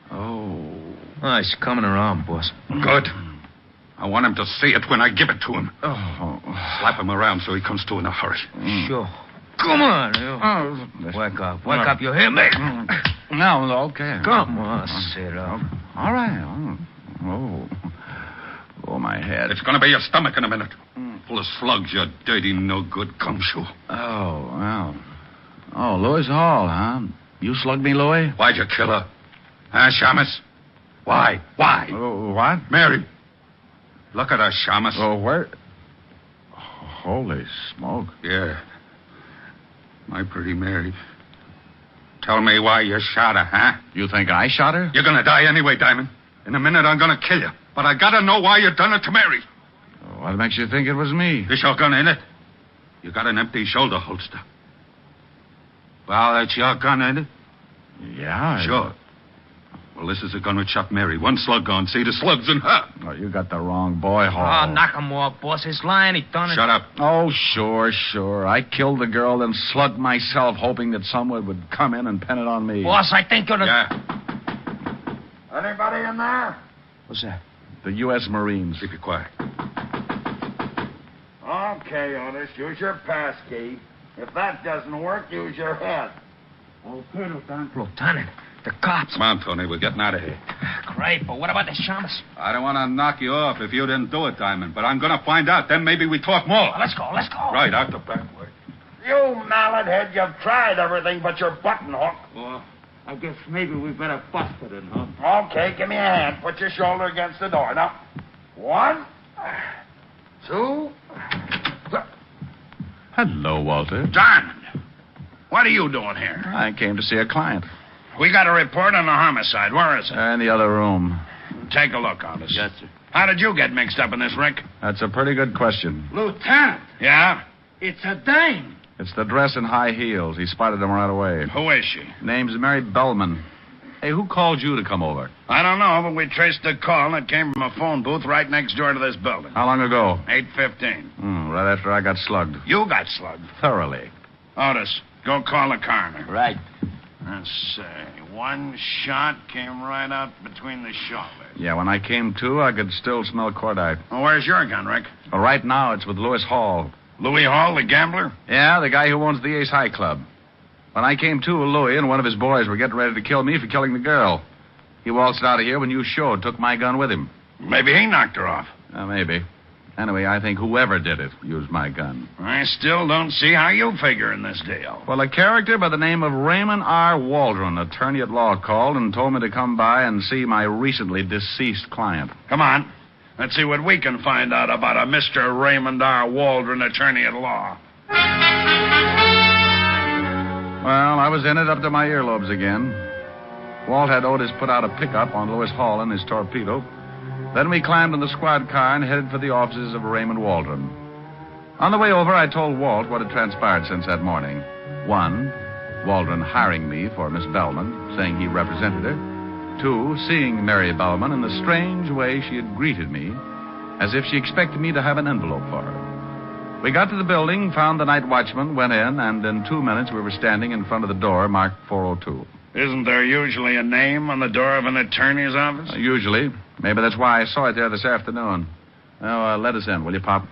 Oh, he's coming around, boss. Good. I want him to see it when I give it to him. Oh. Slap him around so he comes to in a hurry. Sure. Come on, you. Wake up. Wake up, you hear me? No, okay. Come on, sit up. All right. Oh, my head. It's going to be your stomach in a minute. Full of slugs, you dirty, no-good gumshoe. Oh, well. Oh, Louis Hall, huh? You slugged me, Louis? Why'd you kill her? Huh, Shamus? Why? Why? Oh, what? Mary. Look at her, Shamus. Oh, where? Holy smoke. Yeah. My pretty Mary. Tell me why you shot her, huh? You think I shot her? You're gonna die anyway, Diamond. In a minute, I'm gonna kill you. But I gotta know why you done it to Mary. What makes you think it was me? Is your gun in it? You got an empty shoulder holster. Well, that's your gun, ain't it? Yeah. Sure. Well, this is the gun which shot Mary. One slug gone. See, the slug's in her. Oh, you got the wrong boy, Hall. Oh, knock him off, boss. He's lying. He done it. Shut up. Oh, sure. I killed the girl, then slugged myself, hoping that someone would come in and pin it on me. Boss, I think you're the... Yeah. Anybody in there? What's that? The U.S. Marines. Keep it quiet. Okay, Otis, use your pass key. If that doesn't work, use your head. Okay, Lieutenant, the cops. Come on, Tony. We're getting out of here. Great, but what about the Shamus? I don't want to knock you off if you didn't do it, Diamond, but I'm going to find out. Then maybe we talk more. Let's go. Right, out the back way. You mallet head, you've tried everything but your button hook. Well, I guess maybe we better bust it in, huh? Okay, give me a hand. Put your shoulder against the door. Now, 1, 2... Hello, Walter. Diamond, what are you doing here? I came to see a client. We got a report on a homicide. Where is it? In the other room. Take a look, Otis. Yes, sir. How did you get mixed up in this, Rick? That's a pretty good question. Lieutenant. Yeah? It's a dame. It's the dress and high heels. He spotted them right away. Who is she? Name's Mary BELLMAN. Hey, who called you to come over? I don't know, but we traced the call, and it came from a phone booth right next door to this building. How long ago? 8:15. Right after I got slugged. You got slugged? Thoroughly. Otis, go call the coroner. Right. Let's see. One shot came right out between the shoulders. Yeah, when I came to, I could still smell cordite. Well, where's your gun, Rick? Well, right now, it's with Louis Hall. Louis Hall, the gambler? Yeah, the guy who owns the Ace High Club. When I came to, Louis and one of his boys were getting ready to kill me for killing the girl. He waltzed out of here when you showed, took my gun with him. Maybe he knocked her off. Maybe. Anyway, I think whoever did it used my gun. I still don't see how you figure in this deal. Well, a character by the name of Raymond R. Waldron, attorney at law, called and told me to come by and see my recently deceased client. Come on. Let's see what we can find out about a Mr. Raymond R. Waldron, attorney at law. Well, I was in it up to my earlobes again. Walt had Otis put out a pickup on Louis Hall in his torpedo. Then we climbed in the squad car and headed for the offices of Raymond Waldron. On the way over, I told Walt what had transpired since that morning. 1, Waldron hiring me for Miss BELLMAN, saying he represented her. 2, seeing Mary BELLMAN in the strange way she had greeted me, as if she expected me to have an envelope for her. We got to the building, found the night watchman, went in, and in 2 minutes we were standing in front of the door marked 402. Isn't there usually a name on the door of an attorney's office? Usually. Maybe that's why I saw it there this afternoon. Now, let us in, will you, Pop?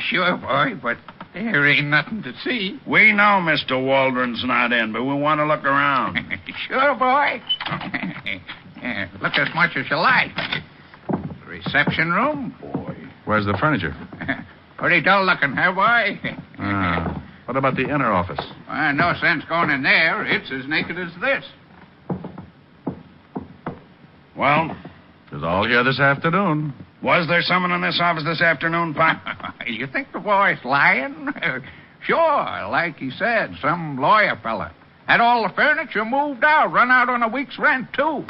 Sure, boy, but there ain't nothing to see. We know Mr. Waldron's not in, but we want to look around. Sure, boy. Look as much as you like. Reception room? Boy. Where's the furniture? Pretty dull looking, huh, boy? What about the inner office? No sense going in there. It's as naked as this. Well? It was all here this afternoon. Was there someone in this office this afternoon, Pop? You think the boy's lying? Sure, like he said, some lawyer fella. Had all the furniture moved out, run out on a week's rent, too.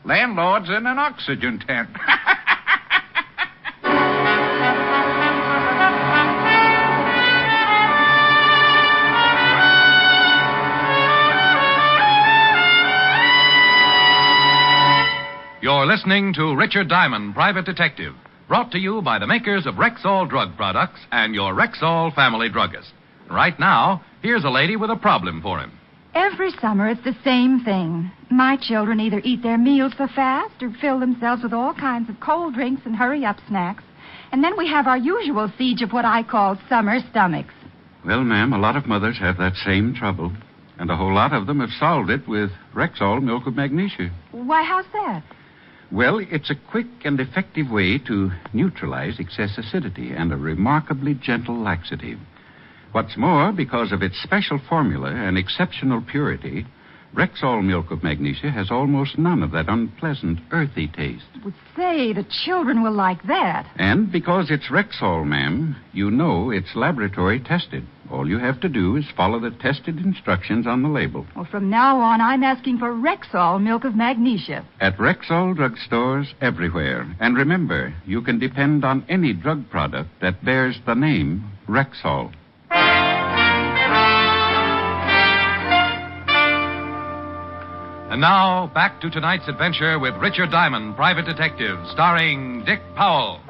Landlord's in an oxygen tent. You're listening to Richard Diamond, Private Detective, brought to you by the makers of Rexall Drug Products and your Rexall family druggist. Right now, here's a lady with a problem for him. Every summer, it's the same thing. My children either eat their meals so fast or fill themselves with all kinds of cold drinks and hurry-up snacks. And then we have our usual siege of what I call summer stomachs. Well, ma'am, a lot of mothers have that same trouble. And a whole lot of them have solved it with Rexall milk of magnesia. Why, how's that? Well, it's a quick and effective way to neutralize excess acidity and a remarkably gentle laxative. What's more, because of its special formula and exceptional purity, Rexall milk of magnesia has almost none of that unpleasant, earthy taste. Well, say, the children will like that. And because it's Rexall, ma'am, you know it's laboratory tested. All you have to do is follow the tested instructions on the label. Well, from now on, I'm asking for Rexall milk of magnesia. At Rexall drugstores everywhere. And remember, you can depend on any drug product that bears the name Rexall. And now, back to tonight's adventure with Richard Diamond, Private Detective, starring Dick Powell.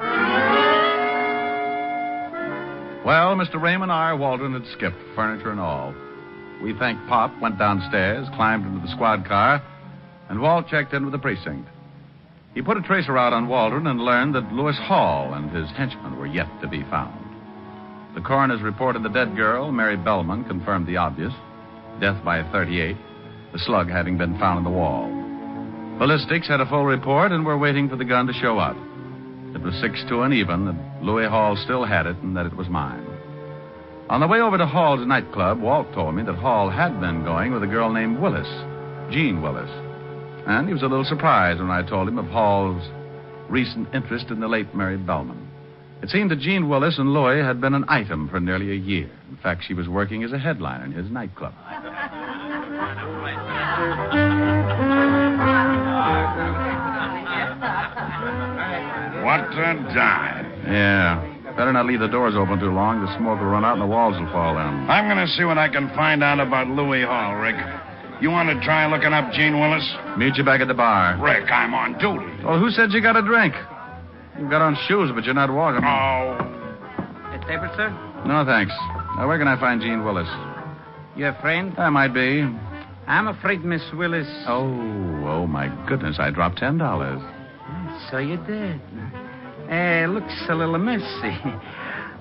Well, Mr. Raymond R. Waldron had skipped, furniture and all. We thanked Pop, went downstairs, climbed into the squad car, and Walt checked in with the precinct. He put a tracer out on Waldron and learned that Lewis Hall and his henchmen were yet to be found. The coroner's report of the dead girl, Mary Bellman, confirmed the obvious. Death by 38, the slug having been found in the wall. Ballistics had a full report and were waiting for the gun to show up. It was 6-2 even that Louis Hall still had it and that it was mine. On the way over to Hall's nightclub, Walt told me that Hall had been going with a girl named Willis, Jean Willis. And he was a little surprised when I told him of Hall's recent interest in the late Mary Bellman. It seemed that Jean Willis and Louis had been an item for nearly a year. In fact, she was working as a headliner in his nightclub. What a dive. Yeah. Better not leave the doors open too long. The smoke will run out and the walls will fall down. I'm going to see what I can find out about Louis Hall, Rick. You want to try looking up Jean Willis? Meet you back at the bar. Rick, I'm on duty. Well, who said you got a drink? You've got on shoes, but you're not walking. Oh. A table, sir? No, thanks. Now, where can I find Jean Willis? You a friend? I might be. I'm afraid Miss Willis... Oh, my goodness. I dropped $10. So you did. Looks a little messy.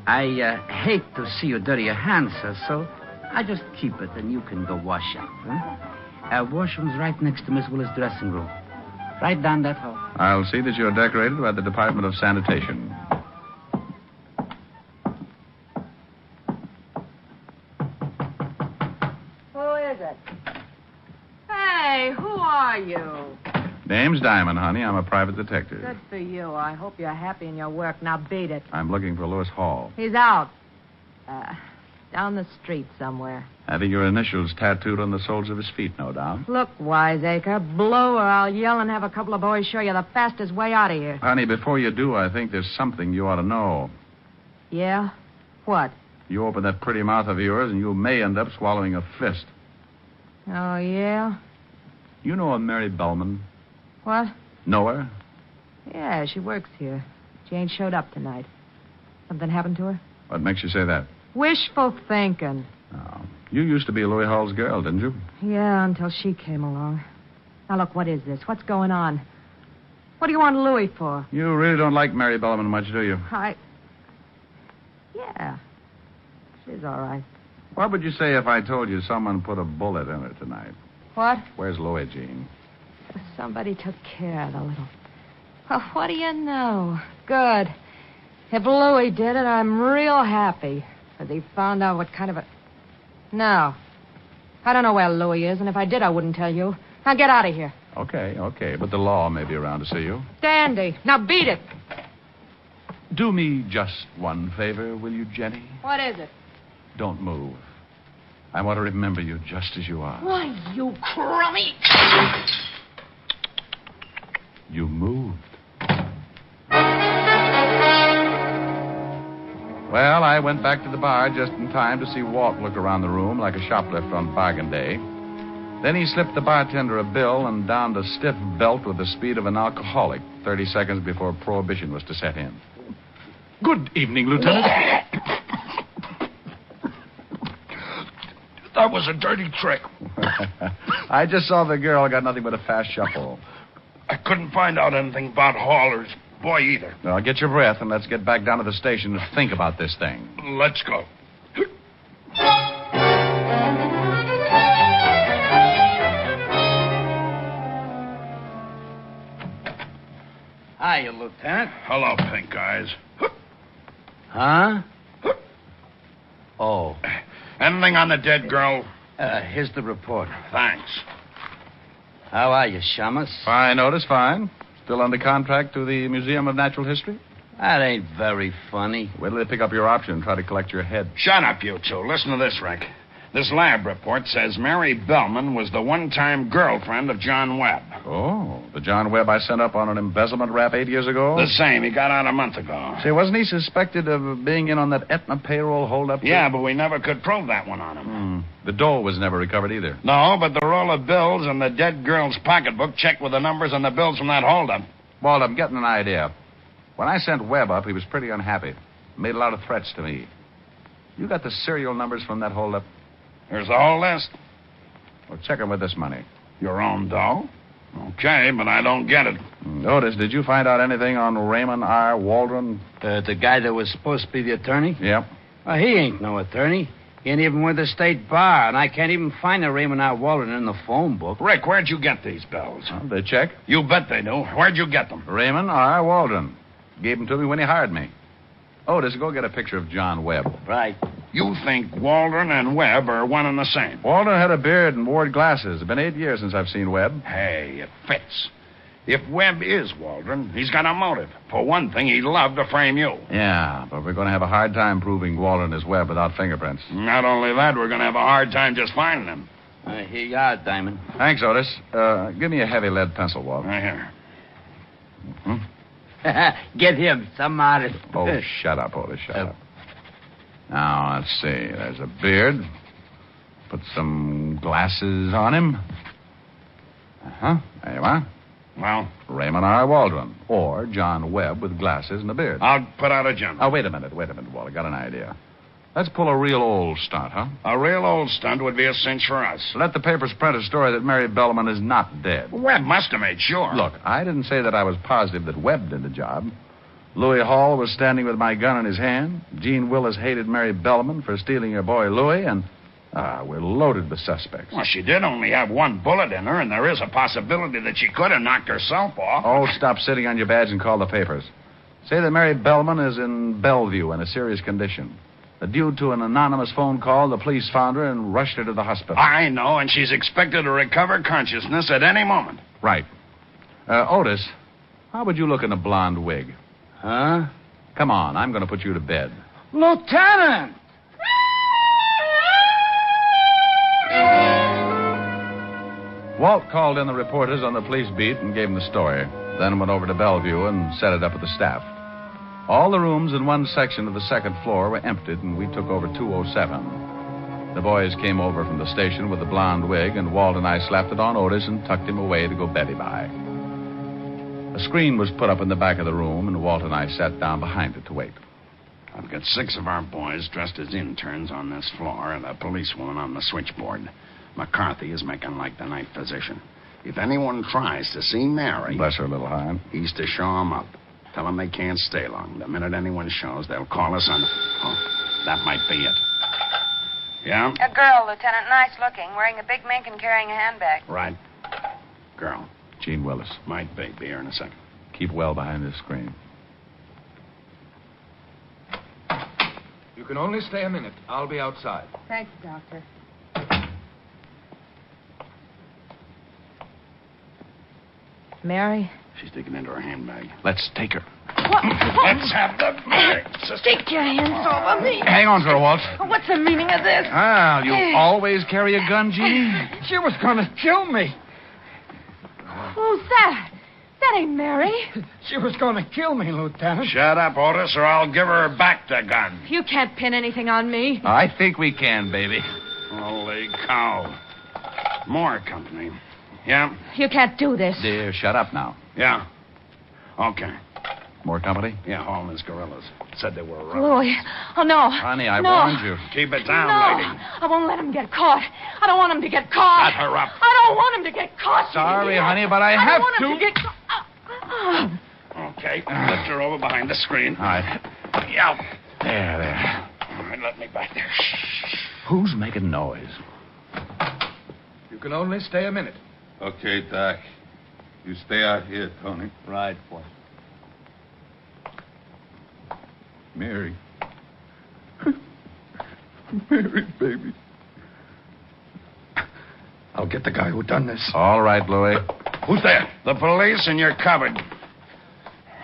I hate to see you dirty your hands, sir, so I just keep it and you can go wash up. Huh? Washroom's right next to Miss Willis' dressing room. Right down that hall. I'll see that you're decorated by the Department of Sanitation. Who is it? Hey, who are you? Name's Diamond, honey. I'm a private detective. Good for you. I hope you're happy in your work. Now beat it. I'm looking for Lewis Hall. He's out. Down the street somewhere. Having your initials tattooed on the soles of his feet, no doubt. Look, wiseacre, blow or I'll yell and have a couple of boys show you the fastest way out of here. Honey, before you do, I think there's something you ought to know. Yeah? What? You open that pretty mouth of yours and you may end up swallowing a fist. Oh, yeah? You know a Mary Bellman? What? Know her? Yeah, she works here. She ain't showed up tonight. Something happened to her? What makes you say that? Wishful thinking. Oh. You used to be Louis Hall's girl, didn't you? Yeah, until she came along. Now, look, what is this? What's going on? What do you want Louis for? You really don't like Mary Bellman much, do you? Yeah. She's all right. What would you say if I told you someone put a bullet in her tonight? What? Where's Louis, Jean? Somebody took care of the little... Well, what do you know? Good. If Louis did it, I'm real happy. Because he found out what kind of a... No. I don't know where Louis is, and if I did, I wouldn't tell you. Now get out of here. Okay, but the law may be around to see you. Dandy. Now beat it. Do me just one favor, will you, Jenny? What is it? Don't move. I want to remember you just as you are. Why, you crummy. You moved. Well, I went back to the bar just in time to see Walt look around the room like a shoplifter on bargain day. Then he slipped the bartender a bill and donned a stiff belt with the speed of an alcoholic 30 seconds before prohibition was to set in. Good evening, Lieutenant. That was a dirty trick. I just saw the girl got nothing but a fast shuffle. I couldn't find out anything about haulers. Boy, either. Now, get your breath and let's get back down to the station to think about this thing. Let's go. Hiya, Lieutenant. Hello, Pink Eyes. Huh? Oh. Anything on the dead girl? Here's the report. Thanks. How are you, Shamus? Fine, Otis, fine. Still under contract to the Museum of Natural History? That ain't very funny. Wait till they pick up your option and try to collect your head. Shut up, you two. Listen to this, Rick. This lab report says Mary Bellman was the one-time girlfriend of John Webb. Oh, the John Webb I sent up on an embezzlement rap 8 years ago? The same. He got out a month ago. Say, wasn't he suspected of being in on that Aetna payroll holdup? Yeah, but we never could prove that one on him. The dough was never recovered either. No, but the roll of bills and the dead girl's pocketbook checked with the numbers on the bills from that holdup. Walt, I'm getting an idea. When I sent Webb up, he was pretty unhappy. Made a lot of threats to me. You got the serial numbers from that holdup? Here's the whole list. Well, check him with this money. Your own dough? Okay, but I don't get it. Otis, did you find out anything on Raymond R. Waldron? The guy that was supposed to be the attorney? Yep. Well, he ain't no attorney. He ain't even with the state bar, and I can't even find a Raymond R. Waldron in the phone book. Rick, where'd you get these bills? They check. You bet they do. Where'd you get them? Raymond R. Waldron. Gave them to me when he hired me. Otis, go get a picture of John Webb. Right. You think Waldron and Webb are one and the same? Waldron had a beard and wore glasses. It's been 8 years since I've seen Webb. Hey, it fits. If Webb is Waldron, he's got a motive. For one thing, he'd love to frame you. Yeah, but we're going to have a hard time proving Waldron is Webb without fingerprints. Not only that, we're going to have a hard time just finding him. Here you are, Diamond. Thanks, Otis. Give me a heavy lead pencil, Walt. Right here. Get him some artist. Oh, shut up, Otis, shut up. Now, let's see. There's a beard. Put some glasses on him. There you are. Well? Raymond R. Waldron. Or John Webb with glasses and a beard. I'll put out a jump. Oh, wait a minute, Walt. I got an idea. Let's pull a real old stunt, huh? A real old stunt would be a cinch for us. Let the papers print a story that Mary Bellman is not dead. Webb must have made sure. Look, I didn't say that I was positive that Webb did the job. Louis Hall was standing with my gun in his hand. Gene Willis hated Mary Bellman for stealing her boy Louis, and we're loaded with suspects. Well, she did only have one bullet in her, and there is a possibility that she could have knocked herself off. Oh, stop sitting on your badge and call the papers. Say that Mary Bellman is in Bellevue in a serious condition. That due to an anonymous phone call, the police found her and rushed her to the hospital. I know, and she's expected to recover consciousness at any moment. Right. Otis, how would you look in a blonde wig? Huh? Come on, I'm going to put you to bed. Lieutenant! Walt called in the reporters on the police beat and gave them the story. Then went over to Bellevue and set it up with the staff. All the rooms in one section of the second floor were emptied, and we took over 207. The boys came over from the station with the blonde wig, and Walt and I slapped it on Otis and tucked him away to go Betty by. A screen was put up in the back of the room, and Walt and I sat down behind it to wait. I've got 6 of our boys dressed as interns on this floor and a policewoman on the switchboard. McCarthy is making like the night physician. If anyone tries to see Mary... Bless her little heart. He's to show 'em up. Tell them they can't stay long. The minute anyone shows, they'll call us on... Oh, that might be it. Yeah? A girl, Lieutenant. Nice looking. Wearing a big mink and carrying a handbag. Right. Girl. Gene Willis. Might be. Be here in a second. Keep well behind this screen. You can only stay a minute. I'll be outside. Thanks, Doctor. Mary? She's taken into her handbag. Let's take her. Let's have the bag, sister. Take your hands off of me. Hang on to her, Walt. What's the meaning of this? Ah, you always carry a gun, Jeannie? She was going to kill me. Who's that? That ain't Mary. She was going to kill me, Lieutenant. Shut up, Otis, or I'll give her back the gun. You can't pin anything on me. I think we can, baby. Holy cow. More company. Yeah? You can't do this. Dear, shut up now. Yeah. Okay. More company? Yeah, Holland's gorillas. Said they were Louis. Oh, no. Honey, I no. warned you. Keep it down, No. lady. I won't let him get caught. I don't want him to get caught. Shut her up. I don't want him to get caught. Sorry, honey, but I have don't want to. him to get caught. Okay, lift her over behind the screen. All right. Yeah. There. All right, let me back there. Who's making noise? You can only stay a minute. Okay, Doc. You stay out here, Tony. Right, boy. Mary. Mary, baby. I'll get the guy who done this. All right, Louis. Who's there? The police, and you're covered.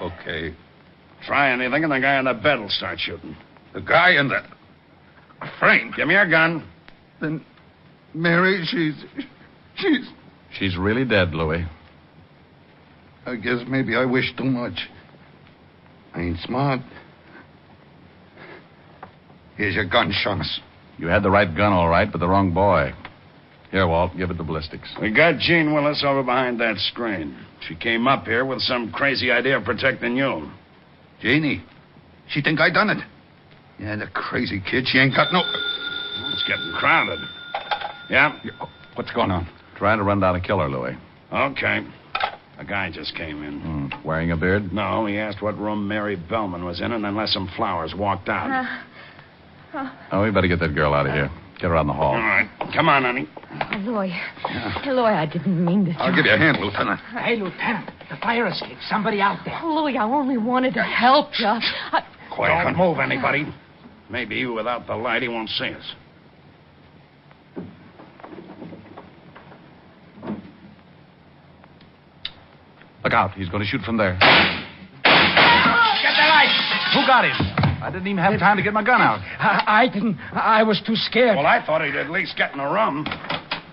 Okay. Try anything, and the guy on the bed will start shooting. The guy in the frame. Give me your gun. Then Mary, She's really dead, Louis. I guess maybe I wish too much. I ain't smart. Here's your gun, Shamus. You had the right gun, all right, but the wrong boy. Here, Walt, give it to ballistics. We got Jean Willis over behind that screen. She came up here with some crazy idea of protecting you. Janie, she think I done it. Yeah, the crazy kid. She ain't got no... It's getting crowded. Yeah? What's going on? Trying to run down a killer, Louis. Okay. A guy just came in. Wearing a beard? No, he asked what room Mary BELLMAN was in and then left some flowers, walked out. Oh, we better get that girl out of here. Get her out in the hall. All right. Come on, honey. Louis. Louis, I didn't mean to. I'll give you a hand, Lieutenant. Hey, Lieutenant, the fire escape. Somebody out there. Louis, I only wanted to help you. Quiet. Don't move anybody. Maybe without the light, he won't see us. Look out. He's going to shoot from there. Get the light. Who got him? I didn't even have time to get my gun out. I didn't. I was too scared. Well, I thought he'd at least get in the room.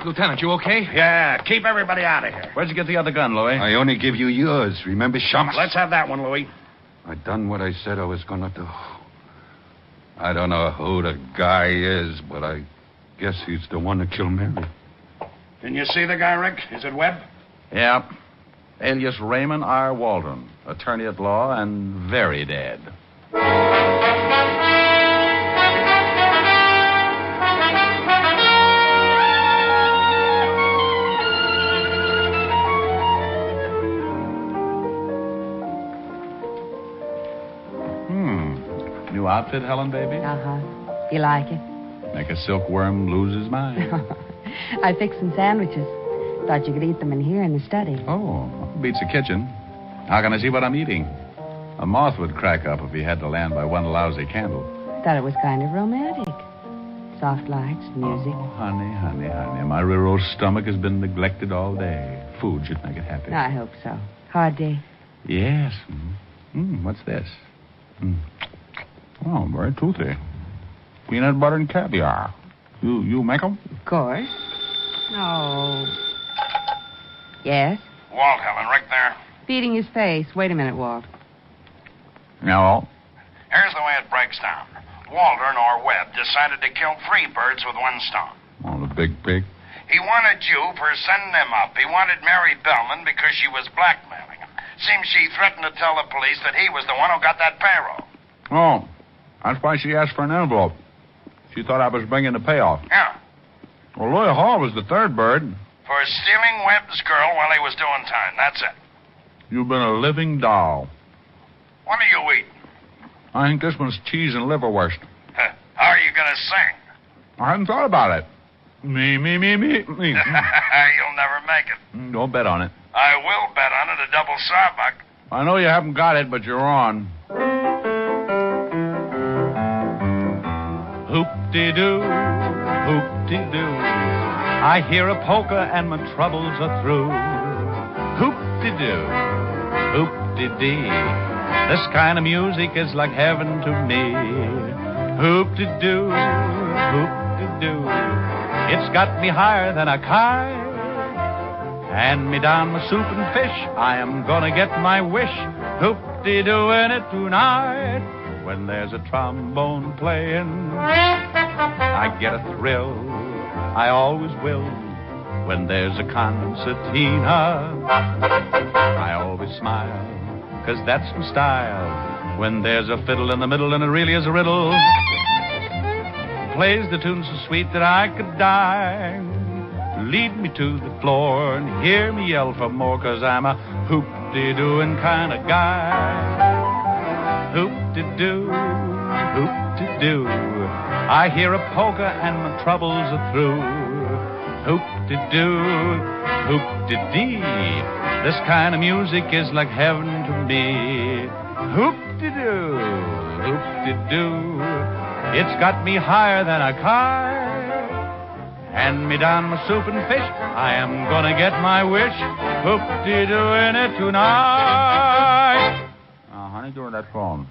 Lieutenant, you okay? Yeah, keep everybody out of here. Where'd you get the other gun, Louis? I only give you yours. Remember, Shamus? Let's have that one, Louis. I done what I said I was going to do. I don't know who the guy is, but I guess he's the one that killed Mary. Can you see the guy, Rick? Is it Webb? Yeah. Alias Raymond R. Waldron, attorney at law and very dead. New outfit, Helen, baby? Uh-huh. You like it? Make a silkworm lose his mind. I fixed some sandwiches. Thought you could eat them in here in the study. Oh, beats the kitchen. How can I see what I'm eating? A moth would crack up if he had to land by one lousy candle. Thought it was kind of romantic. Soft lights, music. Oh, honey. My rural stomach has been neglected all day. Food should make it happy. I hope so. Hard day? Yes. What's this? Oh, very toothy. Peanut butter and caviar. You make them? Of course. Oh. Yes? Walt, Helen, right there. Feeding his face. Wait a minute, Walt. No. Here's the way it breaks down. Waldron, or Webb, decided to kill 3 birds with 1 stone. Oh, the big pig. He wanted you for sending him up. He wanted Mary BELLMAN because she was blackmailing him. Seems she threatened to tell the police that he was the one who got that payroll. Oh, that's why she asked for an envelope. She thought I was bringing the payoff. Yeah. Well, Louis Hall was the 3rd bird. For stealing Webb's girl while he was doing time. That's it. You've been a living doll. What are you eating? I think this one's cheese and liverwurst. How are you going to sing? I hadn't thought about it. Me. You'll never make it. Don't bet on it. I will bet on it, a double sawbuck. I know you haven't got it, but you're on. Hoop-de-doo, hoop-de-doo. I hear a polka and my troubles are through. Hoop Hoop-de-doo, hoop-de-dee. This kind of music is like heaven to me. Hoop-de-doo, hoop-de-doo. It's got me higher than a kite. Hand me down my soup and fish. I am gonna get my wish. Hoop-de-doo-ing it tonight. When there's a trombone playing, I get a thrill. I always will. When there's a concertina, I always smile, 'cause that's my style. When there's a fiddle in the middle and it really is a riddle, plays the tune so sweet that I could die. Lead me to the floor and hear me yell for more, 'cause I'm a hoop-de-dooing kind of guy. Hoop-de-doo, hoop-de-doo. I hear a polka and my troubles are through. Hoop-de-doo, hoop-de-dee. This kind of music is like heaven to me. Hoop-de-doo, hoop-de-doo. It's got me higher than a kite. Hand me down my soup and fish. I am gonna get my wish. Hoop-de-doo-ing it tonight. Honey, go to that phone.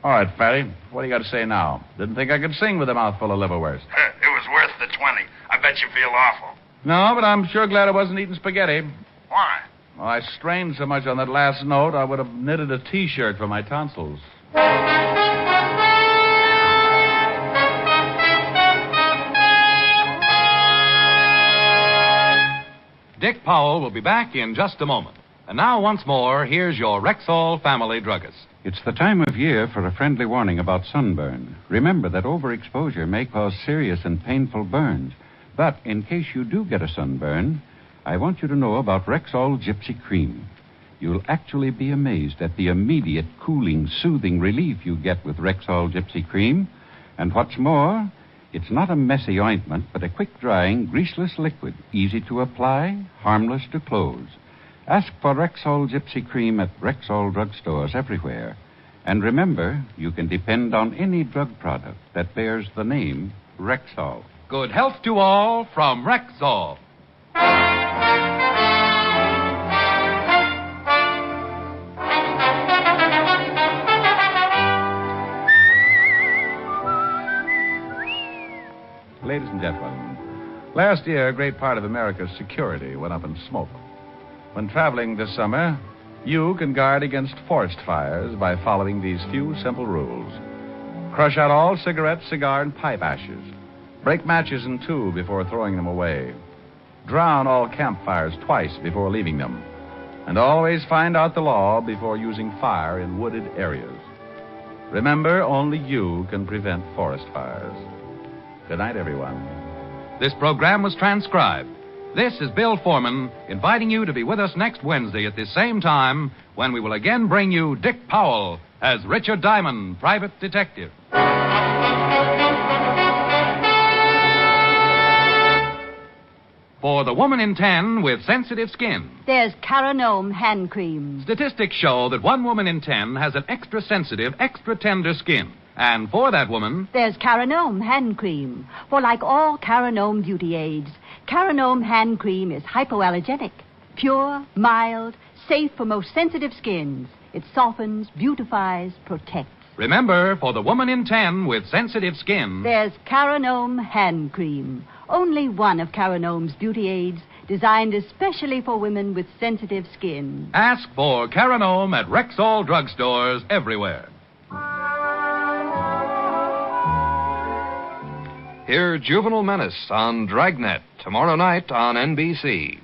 All right, Fatty, what do you got to say now? Didn't think I could sing with a mouthful of liverwurst. It was worth the 20. I bet you feel awful. No, but I'm sure glad I wasn't eating spaghetti. Why? Well, I strained so much on that last note, I would have knitted a T-shirt for my tonsils. Dick Powell will be back in just a moment. And now, once more, here's your Rexall family druggist. It's the time of year for a friendly warning about sunburn. Remember that overexposure may cause serious and painful burns. But in case you do get a sunburn, I want you to know about Rexall Gypsy Cream. You'll actually be amazed at the immediate cooling, soothing relief you get with Rexall Gypsy Cream. And what's more, it's not a messy ointment, but a quick-drying, greaseless liquid, easy to apply, harmless to close. Ask for Rexall Gypsy Cream at Rexall drugstores everywhere. And remember, you can depend on any drug product that bears the name Rexall. Good health to all from Rexall. Ladies and gentlemen, last year, a great part of America's security went up in smoke. When traveling this summer, you can guard against forest fires by following these few simple rules. Crush out all cigarette, cigar, and pipe ashes. Break matches in two before throwing them away. Drown all campfires twice before leaving them. And always find out the law before using fire in wooded areas. Remember, only you can prevent forest fires. Good night, everyone. This program was transcribed. This is Bill Foreman inviting you to be with us next Wednesday at this same time when we will again bring you Dick Powell as Richard Diamond, private detective. For the woman in 10 with sensitive skin. There's Caranome hand cream. Statistics show that 1 woman in 10 has an extra sensitive, extra tender skin. And for that woman, there's Caranome hand cream. For like all Caranome beauty aids, Caranome hand cream is hypoallergenic, pure, mild, safe for most sensitive skins. It softens, beautifies, protects. remember, for the woman in 10 with sensitive skin, There's Caranome hand cream. Only one of Caranome's beauty aids, designed especially for women with sensitive skin. ask for Caranome at Rexall drugstores everywhere. Hear Juvenile Menace on Dragnet tomorrow night on NBC.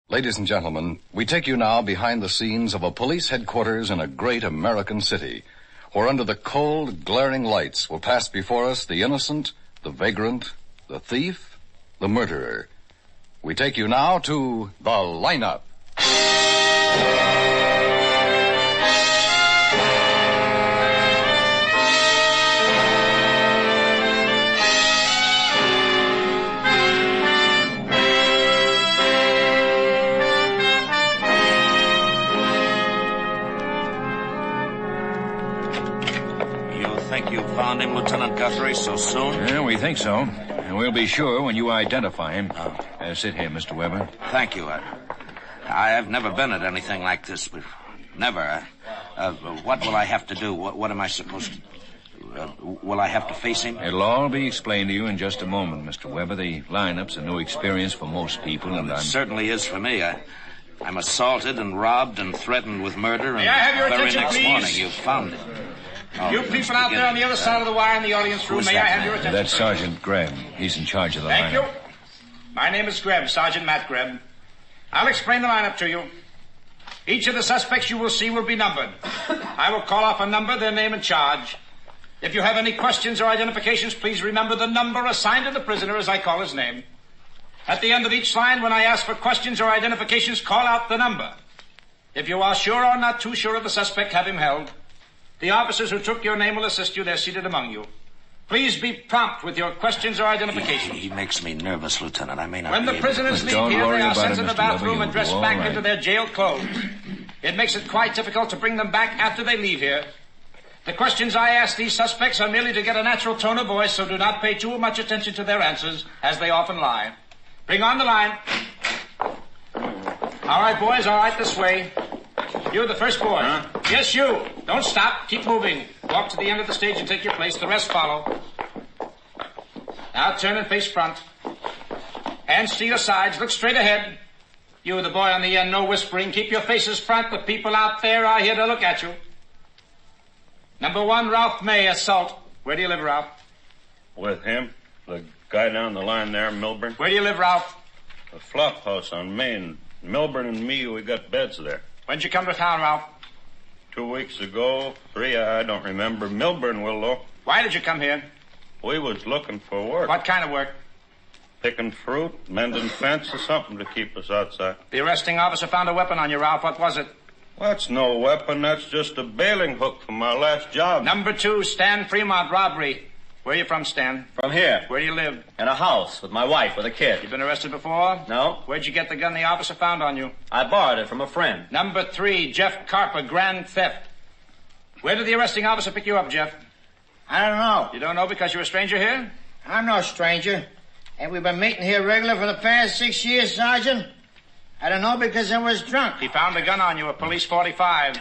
Ladies and gentlemen, we take you now behind the scenes of a police headquarters in a great American city, where under the cold, glaring lights will pass before us the innocent, the vagrant, the thief, the murderer. We take you now to The Lineup. think you found him, Lieutenant Guthrie, so soon? Yeah, we think so. And we'll be sure when you identify him. Sit here, Mr. Weber. Thank you. I've never been at anything like this before. Never. What will I have to do? What am I supposed to... will I have to face him? It'll all be explained to you in just a moment, Mr. Weber. The lineup's a new experience for most people, and It certainly is for me. I'm assaulted and robbed and threatened with murder, and May I have your the very attention, next please? morning you found it. You people out there on the other side of the wire in the audience room, may I have your attention? That's Sergeant Graham. He's in charge of the Thank lineup. you. My name is Greb, Sergeant Matt Greb. I'll explain the lineup to you. Each of the suspects you will see will be numbered. I will call off a number, their name and charge. If you have any questions or identifications, please remember the number assigned to the prisoner as I call his name. At the end of each line, when I ask for questions or identifications, call out the number. If you are sure or not too sure of the suspect, have him held. The officers who took your name will assist you. They're seated among you. Please be prompt with your questions or identifications. He makes me nervous, Lieutenant. I may not When the be able to- prisoners leave here, they are sent to the bathroom and dressed back into their jail clothes. It makes it quite difficult to bring them back after they leave here. The questions I ask these suspects are merely to get a natural tone of voice, so do not pay too much attention to their answers, as they often lie. Bring on the line. All right, boys, all right, this way. You, the first boy. Huh? Yes, you. Don't stop. Keep moving. Walk to the end of the stage and take your place. The rest follow. Now turn and face front. Hands to your sides. Look straight ahead. You, the boy on the end, no whispering. Keep your faces front. The people out there are here to look at you. Number 1, Ralph May, assault. Where do you live, Ralph? With him. The guy down the line there, Milburn. Where do you live, Ralph? The flop house on Main. Milburn and me, we got beds there. When'd you come to town, Ralph? 2 weeks ago. 3, I don't remember. Milburn will, though. Why did you come here? We was looking for work. What kind of work? Picking fruit, mending fences, something to keep us outside. The arresting officer found a weapon on you, Ralph. What was it? That's no weapon. That's just a bailing hook from my last job. Number 2, Stan Fremont, robbery. Where are you from, Stan? From here. Where do you live? In a house with my wife with a kid. You been arrested before? No. Where'd you get the gun the officer found on you? I borrowed it from a friend. Number 3, Jeff Carper, grand theft. Where did the arresting officer pick you up, Jeff? I don't know. You don't know because you're a stranger here? I'm no stranger. Ain't we been meeting here regular for the past 6 years, Sergeant? I don't know because I was drunk. He found a gun on you, a police 45.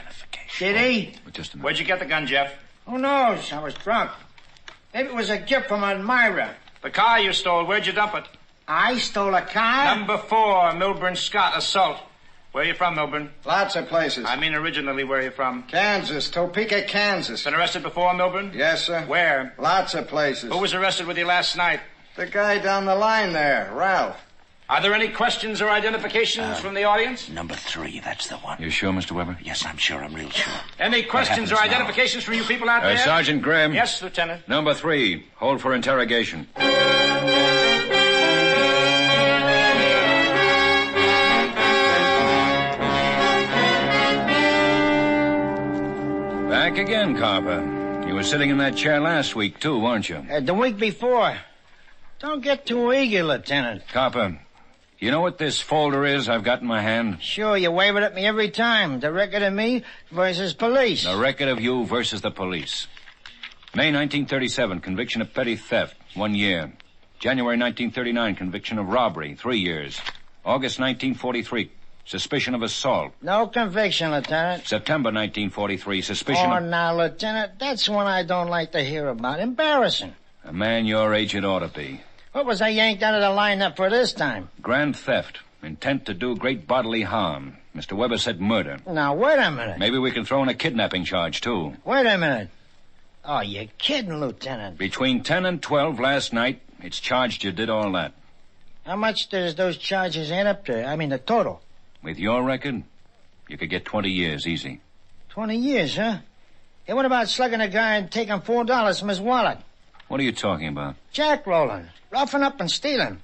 Did he? Just a minute. Where'd you get the gun, Jeff? Who knows? I was drunk. Maybe it was a gift from Admira. The car you stole, where'd you dump it? I stole a car? Number 4, Milburn Scott, assault. Where are you from, Milburn? Lots of places. I mean originally, where are you from? Kansas, Topeka, Kansas. Been arrested before, Milburn? Yes, sir. Where? Lots of places. Who was arrested with you last night? The guy down the line there, Ralph. Are there any questions or identifications from the audience? Number 3, that's the one. You sure, Mr. Weber? Yes, I'm sure. I'm real sure. Any questions or identifications from you people out there? Sergeant Graham. Yes, Lieutenant. Number 3, hold for interrogation. Back again, Carper. You were sitting in that chair last week, too, weren't you? The week before. Don't get too eager, Lieutenant. Carper, you know what this folder is I've got in my hand? Sure, you wave it at me every time. The record of me versus police. The record of you versus the police. May 1937, conviction of petty theft, 1 year. January 1939, conviction of robbery, 3 years. August 1943, suspicion of assault. No conviction, Lieutenant. September 1943, suspicion Oh, of... now, Lieutenant, that's one I don't like to hear about. Embarrassing. A man your age it ought to be. What was I yanked out of the lineup for this time? Grand theft, intent to do great bodily harm. Mr. Weber said murder. Now, wait a minute. Maybe we can throw in a kidnapping charge, too. Wait a minute. Oh, you're kidding, Lieutenant. Between 10 and 12 last night, it's charged you did all that. How much does those charges add up to? I mean, the total. With your record, you could get 20 years easy. 20 years, huh? Hey, what about slugging a guy and taking $4 from his wallet? What are you talking about? Jackrolling, roughing up and stealing.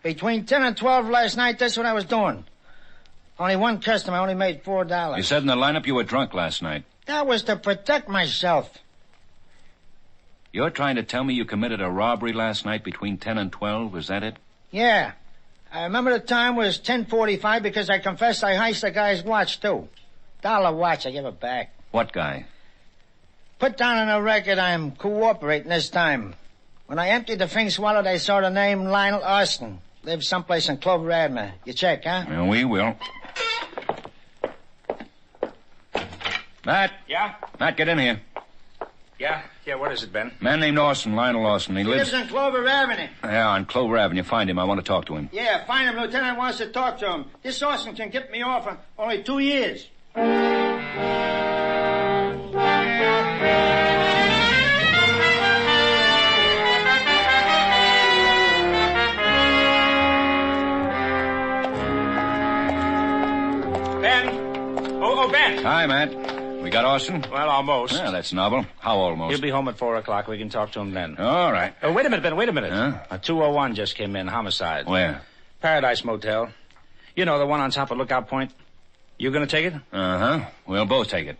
Between 10 and 12 last night, that's what I was doing. Only one customer, I only made $4. You said in the lineup you were drunk last night. That was to protect myself. You're trying to tell me you committed a robbery last night between 10 and 12? Is that it? Yeah. I remember the time was 10:45 because I confessed I heist the guy's watch, too. $1 watch, I give it back. What guy? Put down on the record I'm cooperating this time. When I emptied the Fink Swallow, I saw the name Lionel Austin. Lives someplace in Clover Avenue. You check, huh? Yeah, we will. Matt. Yeah? Matt, get in here. Yeah, what is it, Ben? Man named Austin, Lionel Austin. He lives on Clover Avenue. Yeah, on Clover Avenue. Find him. I want to talk to him. Yeah, find him. Lieutenant wants to talk to him. This Austin can get me off for only 2 years. Ben. Hi, Matt. We got Austin? Well, almost. Yeah, that's novel. How almost? He'll be home at 4 o'clock. We can talk to him then. All right. Wait a minute, Ben. Wait a minute. Huh? A 201 just came in. Homicide. Where? Paradise Motel. You know, the one on top of Lookout Point. You gonna take it? Uh-huh. We'll both take it.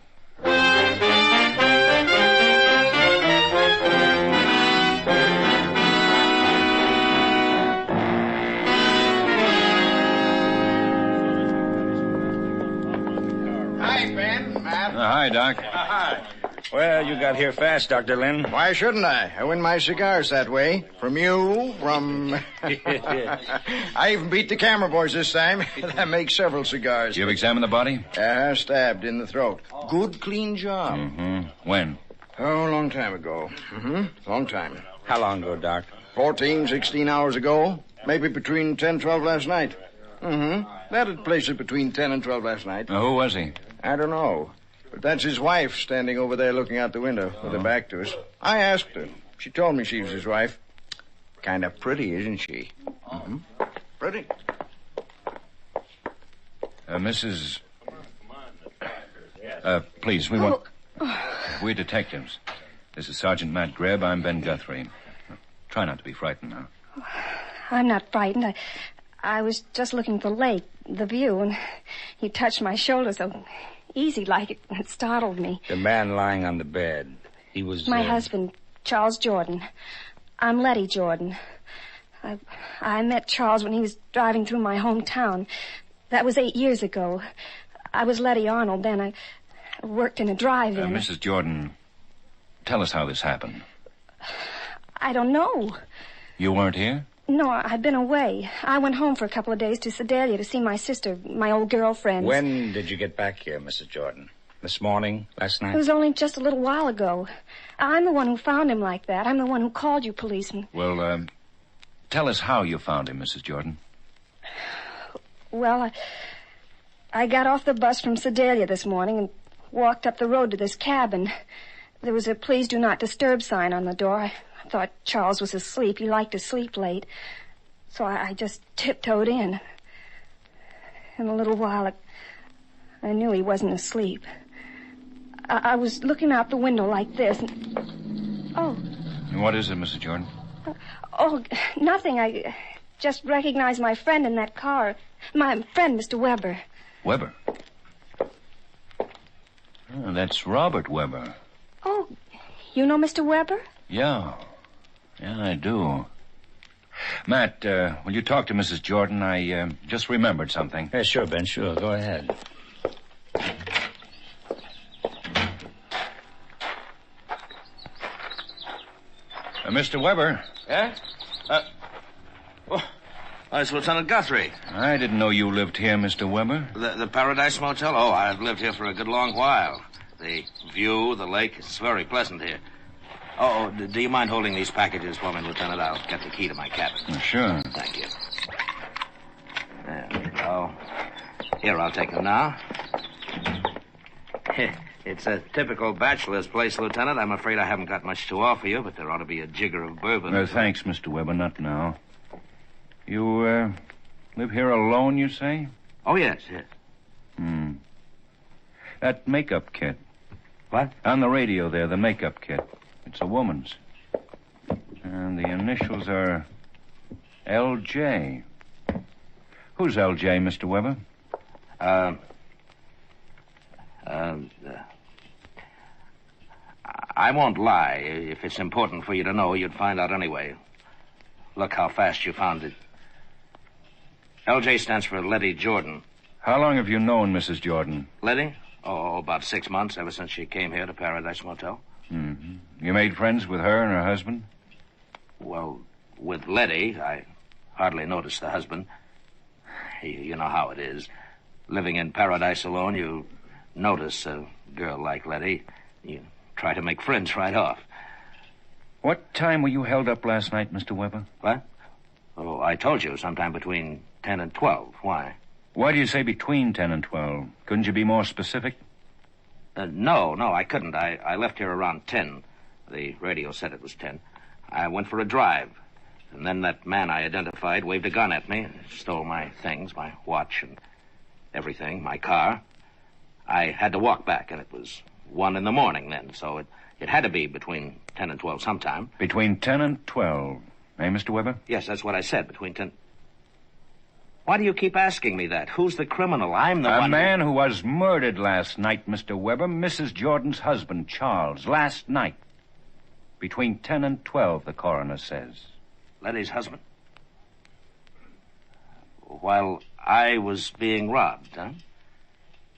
Hi, Ben. Matt. Hi, Doc. Hi. Well, you got here fast, Dr. Lynn. Why shouldn't I? I win my cigars that way. From you, from... I even beat the camera boys this time. That makes several cigars. You've examined the body? Stabbed in the throat. Good, clean job. Mm-hmm. When? Oh, a long time ago. Long time. How long ago, Doc? 14, 16 hours ago. Maybe between 10, 12 last night. That'd place it between 10 and 12 last night. Who was he? I don't know. But that's his wife standing over there looking out the window with her back to us. I asked her. She told me she was his wife. Kind of pretty, isn't she? Pretty. Mrs. Please, we want... We're detectives. This is Sergeant Matt Grebb. I'm Ben Guthrie. Try not to be frightened now. I'm not frightened. I was just looking for Lake, the view, and he touched my shoulder so easy like it startled me. The man lying on the bed. He was... My husband, Charles Jordan. I'm Letty Jordan. I met Charles when he was driving through my hometown. That was 8 years ago. I was Letty Arnold then. I worked in a drive-in. Mrs. Jordan, tell us how this happened. I don't know. You weren't here? No, I'd been away. I went home for a couple of days to Sedalia to see my sister, my old girlfriend. When did you get back here, Mrs. Jordan? This morning? Last night? It was only just a little while ago. I'm the one who found him like that. I'm the one who called you policeman. Well, tell us how you found him, Mrs. Jordan. Well, I got off the bus from Sedalia this morning and walked up the road to this cabin. There was a please do not disturb sign on the door. I thought Charles was asleep. He liked to sleep late. So I just tiptoed in. In a little while, I knew he wasn't asleep. I was looking out the window like this. Oh. What is it, Mrs. Jordan? Nothing. I just recognized my friend in that car. My friend, Mr. Weber. Weber? Oh, that's Robert Weber. Oh, you know Mr. Weber? Yeah, I do. Matt, will you talk to Mrs. Jordan? I just remembered something. Yeah, sure, Ben, sure. Go ahead. Mr. Weber. Yeah? It's Lieutenant Guthrie. I didn't know you lived here, Mr. Weber. The Paradise Motel? Oh, I've lived here for a good long while. The view, the lake, it's very pleasant here. Oh, do you mind holding these packages for me, Lieutenant? I'll get the key to my cabin. Sure. Thank you. There we go. Here, I'll take them now. It's a typical bachelor's place, Lieutenant. I'm afraid I haven't got much to offer you, but there ought to be a jigger of bourbon. Thanks, Mr. Weber. Not now. You, live here alone, you say? Oh, yes. That makeup kit. What? On the radio there, the makeup kit. It's a woman's. And the initials are L.J. Who's L.J., Mr. Weber? I won't lie. If it's important for you to know, you'd find out anyway. Look how fast you found it. L.J. stands for Letty Jordan. How long have you known Mrs. Jordan? Letty? Oh, about 6 months, ever since she came here to Paradise Motel. You made friends with her and her husband? Well, with Letty, I hardly noticed the husband. You know how it is. Living in paradise alone, you notice a girl like Letty. You try to make friends right off. What time were you held up last night, Mr. Weber? What? Oh, I told you, sometime between 10 and 12. Why? Why do you say between 10 and 12? Couldn't you be more specific? No, I couldn't. I left here around 10. The radio said it was 10. I went for a drive. And then that man I identified waved a gun at me, stole my things, my watch and everything, my car. I had to walk back, and it was 1 in the morning then, so it had to be between 10 and 12 sometime. Between 10 and 12. Eh, Mr. Weber? Yes, that's what I said, between 10... Why do you keep asking me that? Who's the criminal? I'm the one... A man who was murdered last night, Mr. Weber. Mrs. Jordan's husband, Charles, last night. Between 10 and 12, the coroner says. Letty's husband? While I was being robbed, huh?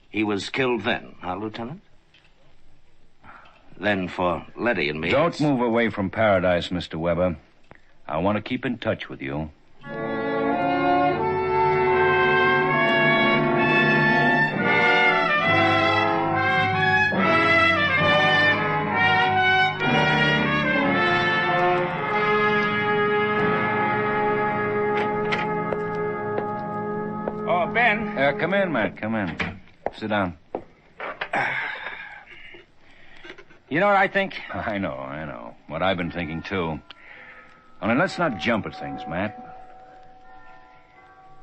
He was killed then, huh, Lieutenant? Then for Letty and me... Don't move away from paradise, Mr. Weber. I want to keep in touch with you. Oh, Ben. Come in, Matt. Come in. Sit down. You know what I think? I know. What I've been thinking, too. Only let's not jump at things, Matt.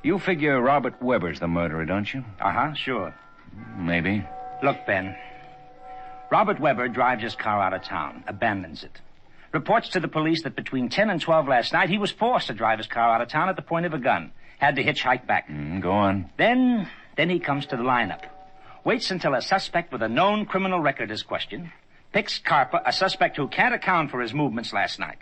You figure Robert Weber's the murderer, don't you? Uh-huh, sure. Maybe. Look, Ben. Robert Weber drives his car out of town, abandons it. Reports to the police that between 10 and 12 last night, he was forced to drive his car out of town at the point of a gun. Had to hitchhike back. Go on. Then he comes to the lineup. Waits until a suspect with a known criminal record is questioned. Picks Carper, a suspect who can't account for his movements last night.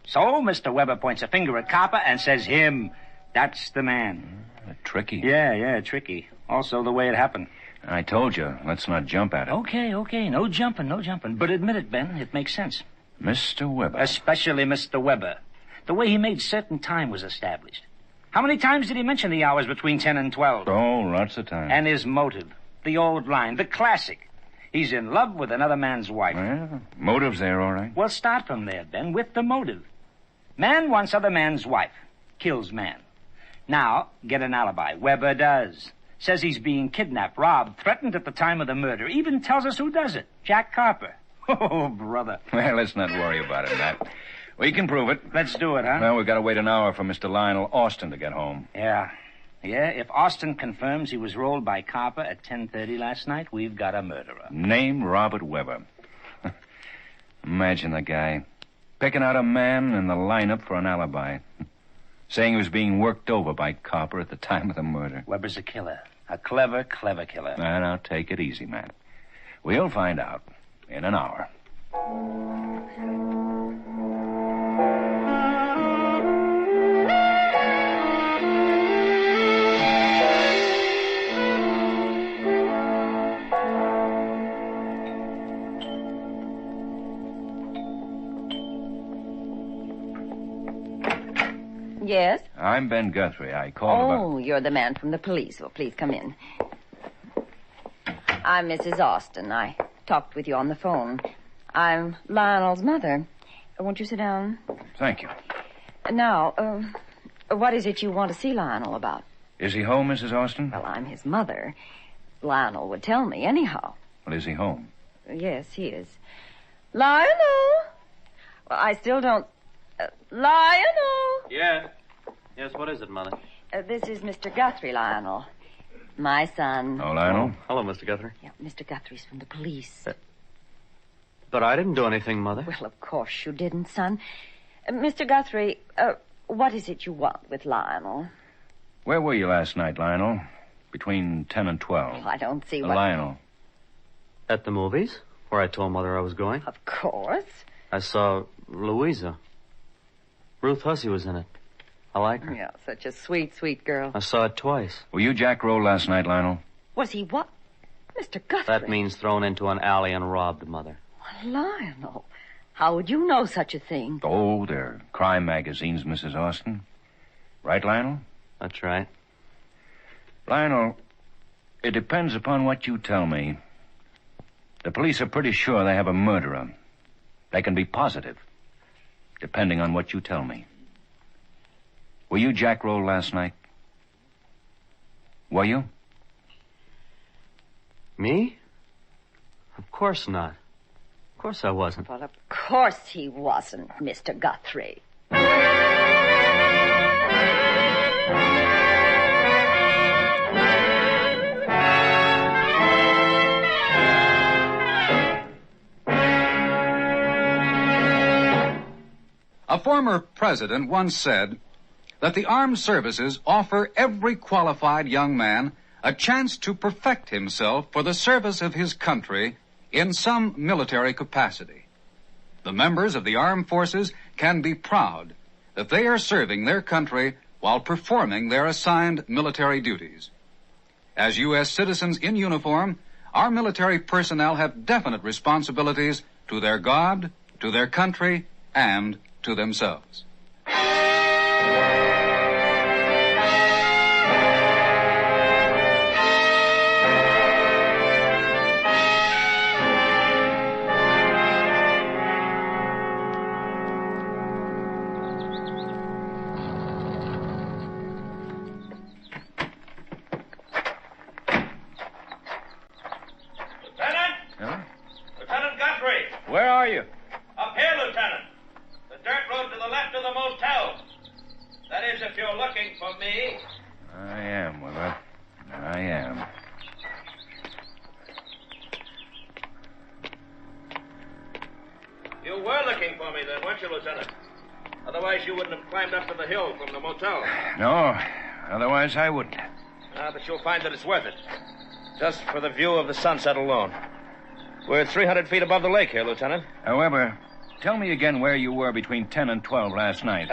So Mr. Weber points a finger at Carper and says him. That's the man. Tricky. Yeah, tricky. Also the way it happened. I told you, let's not jump at it. Okay. No jumping. But admit it, Ben, it makes sense. Mr. Weber. Especially Mr. Weber. The way he made certain time was established. How many times did he mention the hours between 10 and 12? Oh, lots of times. And his motive. The old line, the classic. He's in love with another man's wife. Well, motive's there, all right. Well, start from there, Ben, with the motive. Man wants other man's wife. Kills man. Now, get an alibi. Weber does. Says he's being kidnapped, robbed, threatened at the time of the murder. Even tells us who does it. Jack Carper. Oh, brother. Well, let's not worry about it, Matt. We can prove it. Let's do it, huh? Well, we've got to wait an hour for Mr. Lionel Austin to get home. Yeah, if Austin confirms he was rolled by Carper at 10:30 last night, we've got a murderer. Name Robert Weber. Imagine the guy. Picking out a man in the lineup for an alibi. Saying he was being worked over by Carper at the time of the murder. Weber's a killer. A clever killer. Now, take it easy, Matt. We'll find out in an hour. Yes? I'm Ben Guthrie. I called about... Oh, you're the man from the police. Well, please come in. I'm Mrs. Austin. I talked with you on the phone. I'm Lionel's mother. Won't you sit down? Thank you. Now, what is it you want to see Lionel about? Is he home, Mrs. Austin? Well, I'm his mother. Lionel would tell me anyhow. Well, is he home? Yes, he is. Lionel! Well, I still don't... Lionel! Yeah. Yes, what is it, Mother? This is Mr. Guthrie, Lionel. My son. Oh, Lionel? Hello, Mr. Guthrie. Yeah, Mr. Guthrie's from the police. But I didn't do anything, Mother. Well, of course you didn't, son. Mr. Guthrie, what is it you want with Lionel? Where were you last night, Lionel? Between 10 and 12. Well, I don't see what... Lionel. At the movies, where I told Mother I was going. Of course. I saw Louisa. Ruth Hussey was in it. I like her. Yeah, such a sweet, sweet girl. I saw it twice. Were you Jack Roll last night, Lionel? Was he what? Mr. Guthrie. That means thrown into an alley and robbed, Mother. Lionel, how would you know such a thing? Oh, they're crime magazines, Mrs. Austin. Right, Lionel? That's right. Lionel, it depends upon what you tell me. The police are pretty sure they have a murderer. They can be positive, depending on what you tell me. Were you jack-rolled last night? Were you? Me? Of course not. Of course I wasn't. Well, of course he wasn't, Mr. Guthrie. A former president once said that the armed services offer every qualified young man a chance to perfect himself for the service of his country in some military capacity. The members of the armed forces can be proud that they are serving their country while performing their assigned military duties. As U.S. citizens in uniform, our military personnel have definite responsibilities to their God, to their country, and to themselves. Lieutenant Guthrie! Where are you? Up here, Lieutenant. The dirt road to the left of the motel. That is, if you're looking for me. I am, Weber. I am. You were looking for me then, weren't you, Lieutenant? Otherwise, you wouldn't have climbed up to the hill from the motel. No, otherwise I wouldn't. But you'll find that it's worth it. Just for the view of the sunset alone. We're 300 feet above the lake here, Lieutenant. However, tell me again where you were between 10 and 12 last night.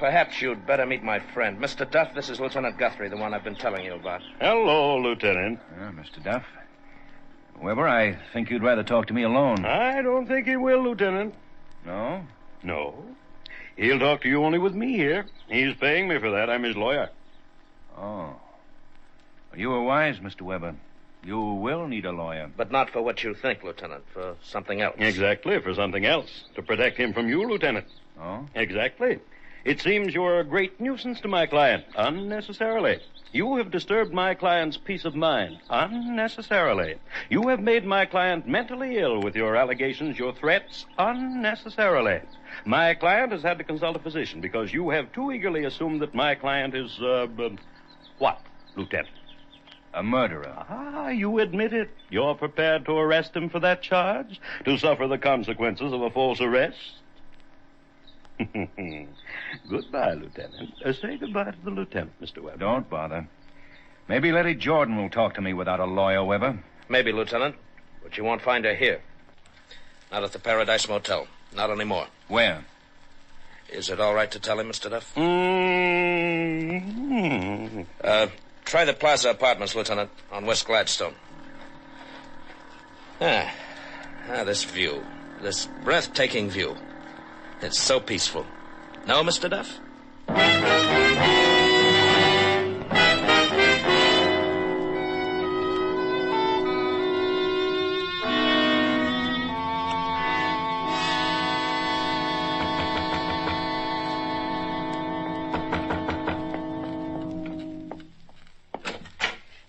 Perhaps you'd better meet my friend. Mr. Duff, this is Lieutenant Guthrie, the one I've been telling you about. Hello, Lieutenant. Mr. Duff. Weber, I think you'd rather talk to me alone. I don't think he will, Lieutenant. No? No. He'll talk to you only with me here. He's paying me for that. I'm his lawyer. Oh. You were wise, Mr. Weber. You will need a lawyer. But not for what you think, Lieutenant. For something else. Exactly, for something else. To protect him from you, Lieutenant. Oh? Exactly. It seems you're a great nuisance to my client, unnecessarily. You have disturbed my client's peace of mind, unnecessarily. You have made my client mentally ill with your allegations, your threats, unnecessarily. My client has had to consult a physician because you have too eagerly assumed that my client is, what, Lieutenant? A murderer. Ah, you admit it. You're prepared to arrest him for that charge? To suffer the consequences of a false arrest? Goodbye, Lieutenant. Say goodbye to the lieutenant, Mr. Weber. Don't bother. Maybe Letty Jordan will talk to me without a lawyer, Weber. Maybe, Lieutenant. But you won't find her here. Not at the Paradise Motel. Not anymore. Where? Is it all right to tell him, Mr. Duff? Try the Plaza Apartments, Lieutenant, on West Gladstone. This view. This breathtaking view. It's so peaceful. No, Mr. Duff?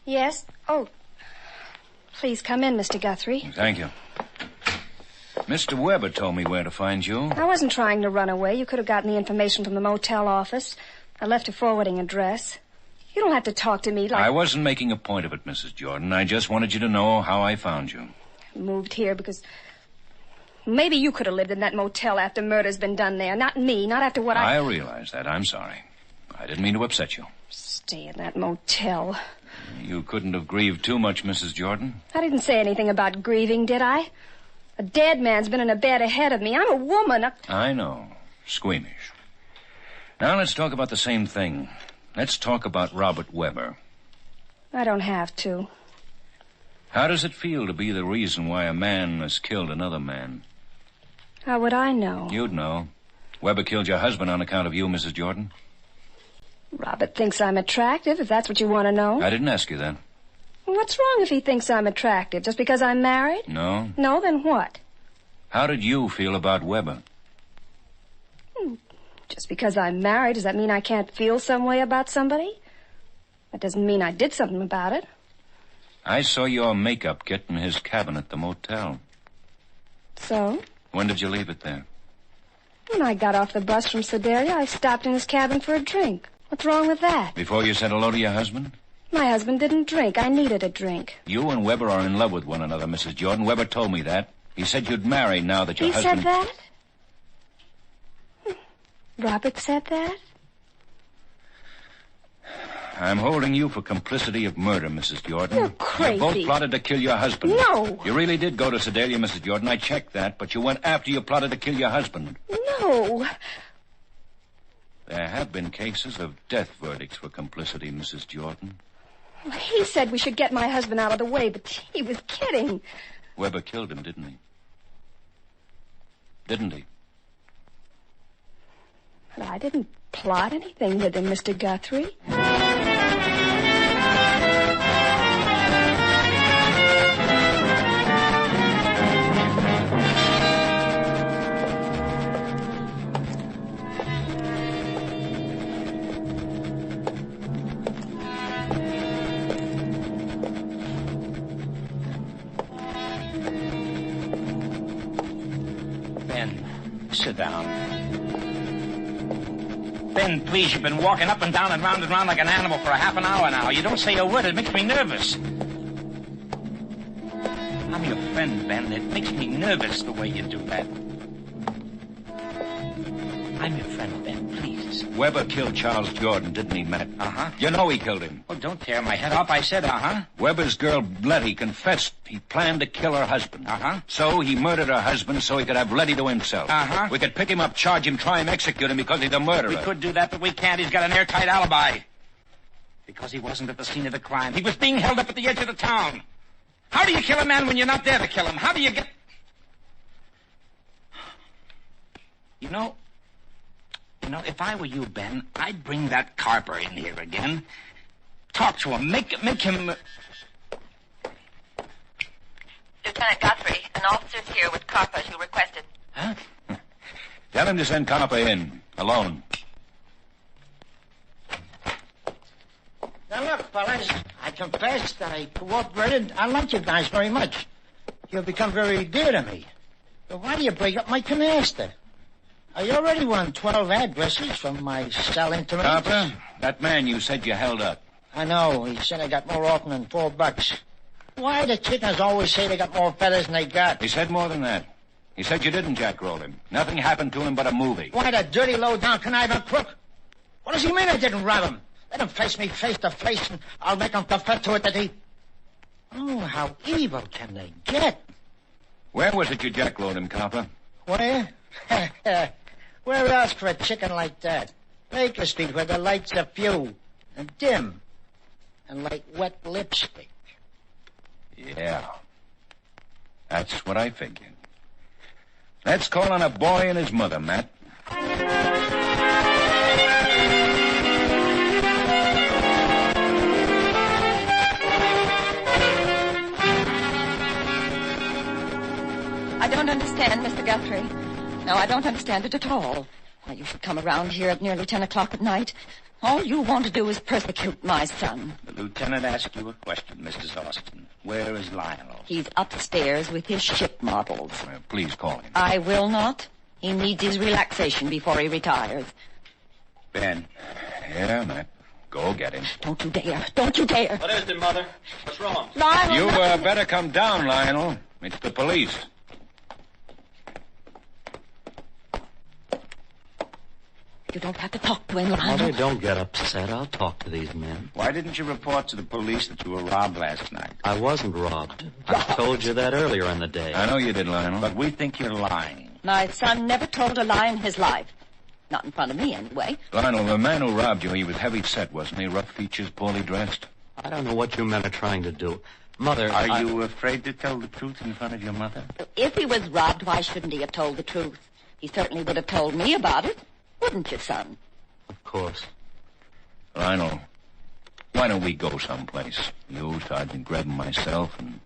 Yes? Oh. Please come in, Mr. Guthrie. Thank you. Mr. Weber told me where to find you. I wasn't trying to run away. You could have gotten the information from the motel office. I left a forwarding address. You don't have to talk to me like... I wasn't making a point of it, Mrs. Jordan. I just wanted you to know how I found you. I moved here because... Maybe you could have lived in that motel after murder's been done there. Not me, not after what I realize that. I'm sorry. I didn't mean to upset you. Stay in that motel. You couldn't have grieved too much, Mrs. Jordan. I didn't say anything about grieving, did I? A dead man's been in a bed ahead of me. I'm a woman. I know. Squeamish. Now let's talk about the same thing. Let's talk about Robert Weber. I don't have to. How does it feel to be the reason why a man has killed another man? How would I know? You'd know. Weber killed your husband on account of you, Mrs. Jordan. Robert thinks I'm attractive, if that's what you want to know. I didn't ask you that. What's wrong if he thinks I'm attractive? Just because I'm married? No. No, then what? How did you feel about Weber? Just because I'm married, does that mean I can't feel some way about somebody? That doesn't mean I did something about it. I saw your makeup kit in his cabin at the motel. So? When did you leave it there? When I got off the bus from Sedalia, I stopped in his cabin for a drink. What's wrong with that? Before you said hello to your husband? My husband didn't drink. I needed a drink. You and Weber are in love with one another, Mrs. Jordan. Weber told me that. He said you'd marry now that your husband... He said that? Robert said that? I'm holding you for complicity of murder, Mrs. Jordan. You're crazy. You both plotted to kill your husband. No. You really did go to Sedalia, Mrs. Jordan. I checked that, but you went after you plotted to kill your husband. No. There have been cases of death verdicts for complicity, Mrs. Jordan. He said we should get my husband out of the way, but he was kidding. Weber killed him, didn't he? Didn't he? But I didn't plot anything with him, Mr. Guthrie. Ben, sit down. Ben, please, you've been walking up and down and round like an animal for a half an hour now. You don't say a word. It makes me nervous. I'm your friend, Ben. It makes me nervous the way you do that. I'm your friend, Ben, please. Weber killed Charles Jordan, didn't he, Matt? Uh-huh. You know he killed him. Oh, don't tear my head off. I said uh-huh. Weber's girl, Letty, confessed he planned to kill her husband. Uh-huh. So he murdered her husband so he could have Letty to himself. Uh-huh. We could pick him up, charge him, try him, execute him because he's a murderer. We could do that, but we can't. He's got an airtight alibi. Because he wasn't at the scene of the crime. He was being held up at the edge of the town. How do you kill a man when you're not there to kill him? How do you get... You know, if I were you, Ben, I'd bring that Carper in here again. Talk to him. Make him... Lieutenant Guthrie, an officer's here with Carper as you requested. Huh? Tell him to send Carper in, alone. Now, look, fellas, I confess that I cooperated. I like you guys very much. You've become very dear to me. But why do you break up my canaster? I already won 12 addresses from my cell intimate. Carper, that man you said you held up. I know. He said I got more often than $4. Why do chickens always say they got more feathers than they got? He said more than that. He said you didn't jackroll him. Nothing happened to him but a movie. Why, that dirty, low-down, conniving crook? What does he mean I didn't rob him? Let him face me face to face, and I'll make him confess to it that he... Oh, how evil can they get? Where was it you jackrolled him, Carper? Where? Where else for a chicken like that? Baker Street, where the lights are few and dim and like wet lipstick. Yeah. That's what I figured. Let's call on a boy and his mother, Matt. I don't understand, Mr. Guthrie. No, I don't understand it at all. Why you should come around here at nearly 10 o'clock at night. All you want to do is persecute my son. The lieutenant asked you a question, Mrs. Austin. Where is Lionel? He's upstairs with his ship models. Well, please call him. I will not. He needs his relaxation before he retires. Ben. Yeah, Matt. Go get him. Don't you dare. Don't you dare. What is it, Mother? What's wrong? Lionel! You better come down, Lionel. It's the police. You don't have to talk to him, Lionel. Mother, don't get upset. I'll talk to these men. Why didn't you report to the police that you were robbed last night? I wasn't robbed. I told you that earlier in the day. I know you did, Lionel. But we think you're lying. My son never told a lie in his life. Not in front of me, anyway. Lionel, the man who robbed you, he was heavy set, wasn't he? Rough features, poorly dressed. I don't know what you men are trying to do. Mother, Are you afraid to tell the truth in front of your mother? If he was robbed, why shouldn't he have told the truth? He certainly would have told me about it. Wouldn't you, son? Of course. Lionel, why don't we go someplace? You, Sergeant Greb, and myself, and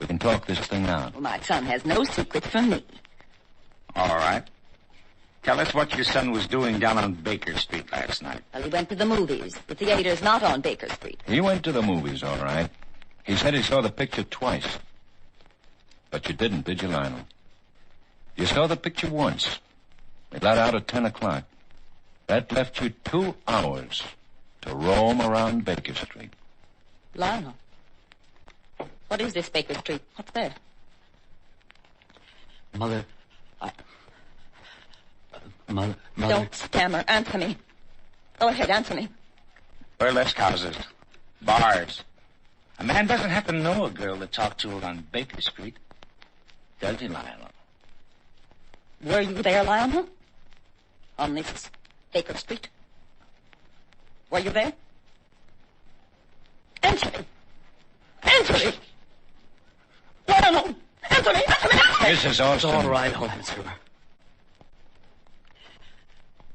we can talk this thing out. Well, my son has no secrets from me. All right. Tell us what your son was doing down on Baker Street last night. Well, he went to the movies. The theater's not on Baker Street. He went to the movies, all right. He said he saw the picture twice. But you didn't, did you, Lionel? You saw the picture once. It let out at 10 o'clock. That left you 2 hours to roam around Baker Street. Lionel, what is this Baker Street? What's there? Mother, Mother... Don't stammer. Answer me. Go ahead, answer me. Burlesque houses. Bars. A man doesn't have to know a girl to talk to her on Baker Street. Does he, Lionel? Were you there, Lionel? On this Baker Street? Were you there? Answer me. Answer me. Lionel, answer me. Answer me. Mrs. Austin. It's all right, I'll answer her.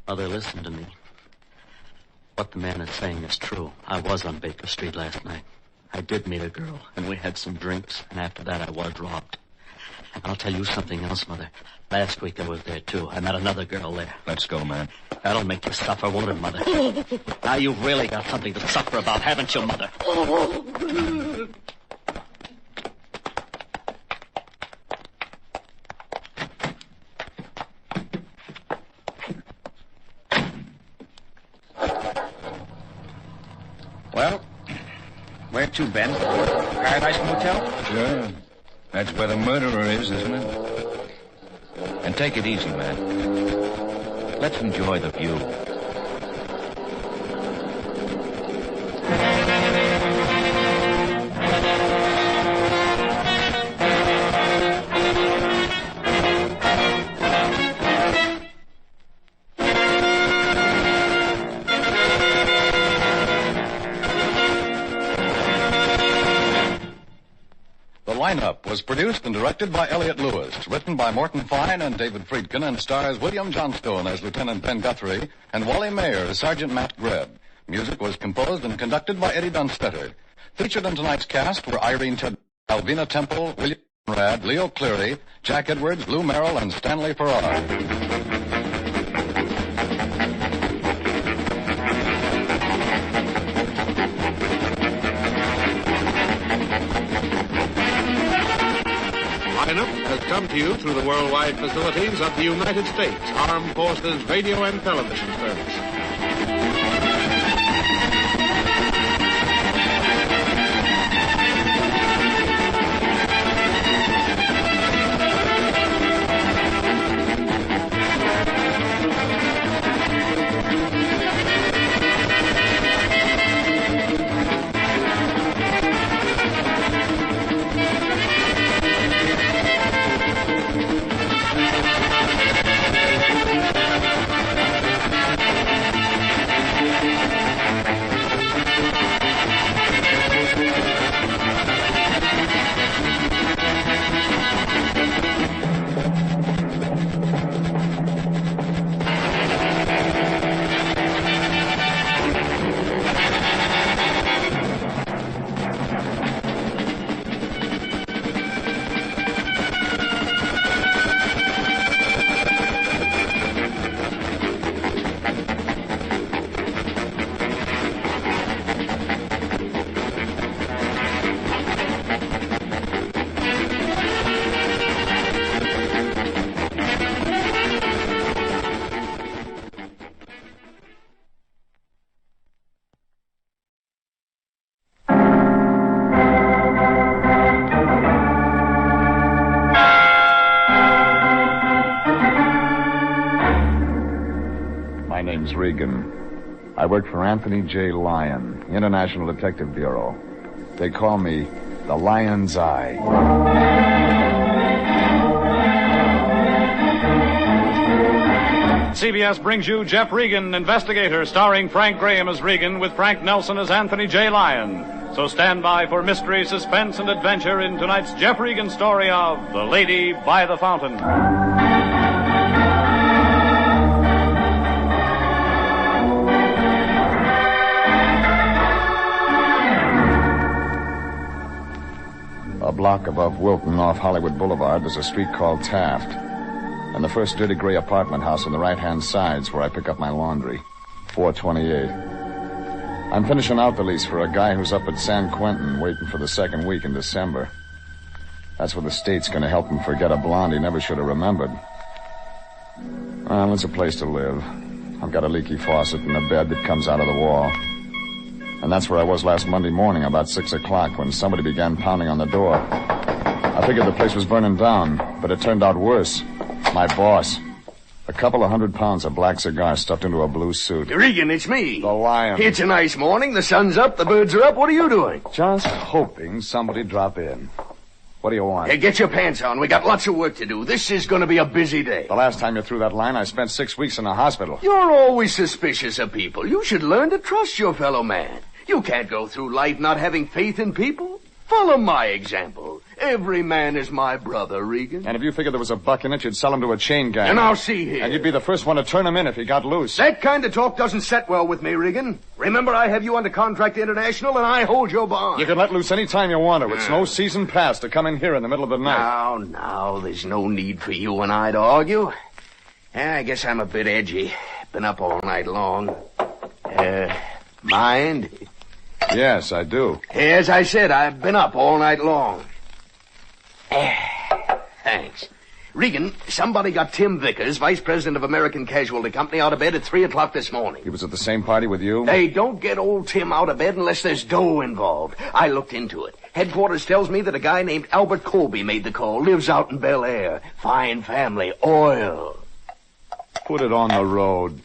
Mother, listen to me. What the man is saying is true. I was on Baker Street last night. I did meet a girl, and we had some drinks, and after that I was robbed. And I'll tell you something else, Mother. Last week I was there, too. I met another girl there. Let's go, man. That'll make you suffer, won't it, Mother? Now you've really got something to suffer about, haven't you, Mother? Well, where to, Ben? Paradise Motel? Sure. That's where the murderer is, isn't it? And take it easy, man. Let's enjoy the view. Lineup was produced and directed by Elliott Lewis, written by Morton Fine and David Friedkin, and stars William Johnstone as Lieutenant Ben Guthrie and Wally Mayer as Sergeant Matt Greb. Music was composed and conducted by Eddie Dunstetter. Featured in tonight's cast were Irene Ted, Alvina Temple, William Conrad, Leo Cleary, Jack Edwards, Lou Merrill, and Stanley Farrar. Has come to you through the worldwide facilities of the United States Armed Forces Radio and Television Service. Regan. I work for Anthony J. Lyon, International Detective Bureau. They call me the Lion's Eye. CBS brings you Jeff Regan, Investigator, starring Frank Graham as Regan with Frank Nelson as Anthony J. Lyon. So stand by for mystery, suspense, and adventure in tonight's Jeff Regan story of The Lady by the Fountain. A block above Wilton off Hollywood Boulevard, there's a street called Taft. And the first dirty gray apartment house on the right-hand side's where I pick up my laundry. 428. I'm finishing out the lease for a guy who's up at San Quentin waiting for the second week in December. That's where the state's going to help him forget a blonde he never should have remembered. Well, it's a place to live. I've got a leaky faucet and a bed that comes out of the wall. And that's where I was last Monday morning about 6 o'clock when somebody began pounding on the door. I figured the place was burning down, but it turned out worse. My boss. A couple of 100 pounds of black cigar stuffed into a blue suit. Regan, it's me. The Lion. It's a nice morning. The sun's up. The birds are up. What are you doing? Just hoping somebody'd drop in. What do you want? Hey, get your pants on. We got lots of work to do. This is going to be a busy day. The last time you threw that line, I spent 6 weeks in a hospital. You're always suspicious of people. You should learn to trust your fellow man. You can't go through life not having faith in people. Follow my example. Every man is my brother, Regan. And if you figured there was a buck in it, you'd sell him to a chain gang. And I'll see here. And you'd be the first one to turn him in if he got loose. That kind of talk doesn't set well with me, Regan. Remember, I have you under contract international, and I hold your bond. You can let loose any time you want to. It's no season pass to come in here in the middle of the night. Now, there's no need for you and I to argue. I guess I'm a bit edgy. Been up all night long. Mind? Yes, I do. As I said, I've been up all night long. Thanks. Regan, somebody got Tim Vickers, vice president of American Casualty Company, out of bed at 3 o'clock this morning. He was at the same party with you? They don't get old Tim out of bed unless there's dough involved. I looked into it. Headquarters tells me that a guy named Albert Colby made the call. Lives out in Bel Air. Fine family. Oil. Put it on the road.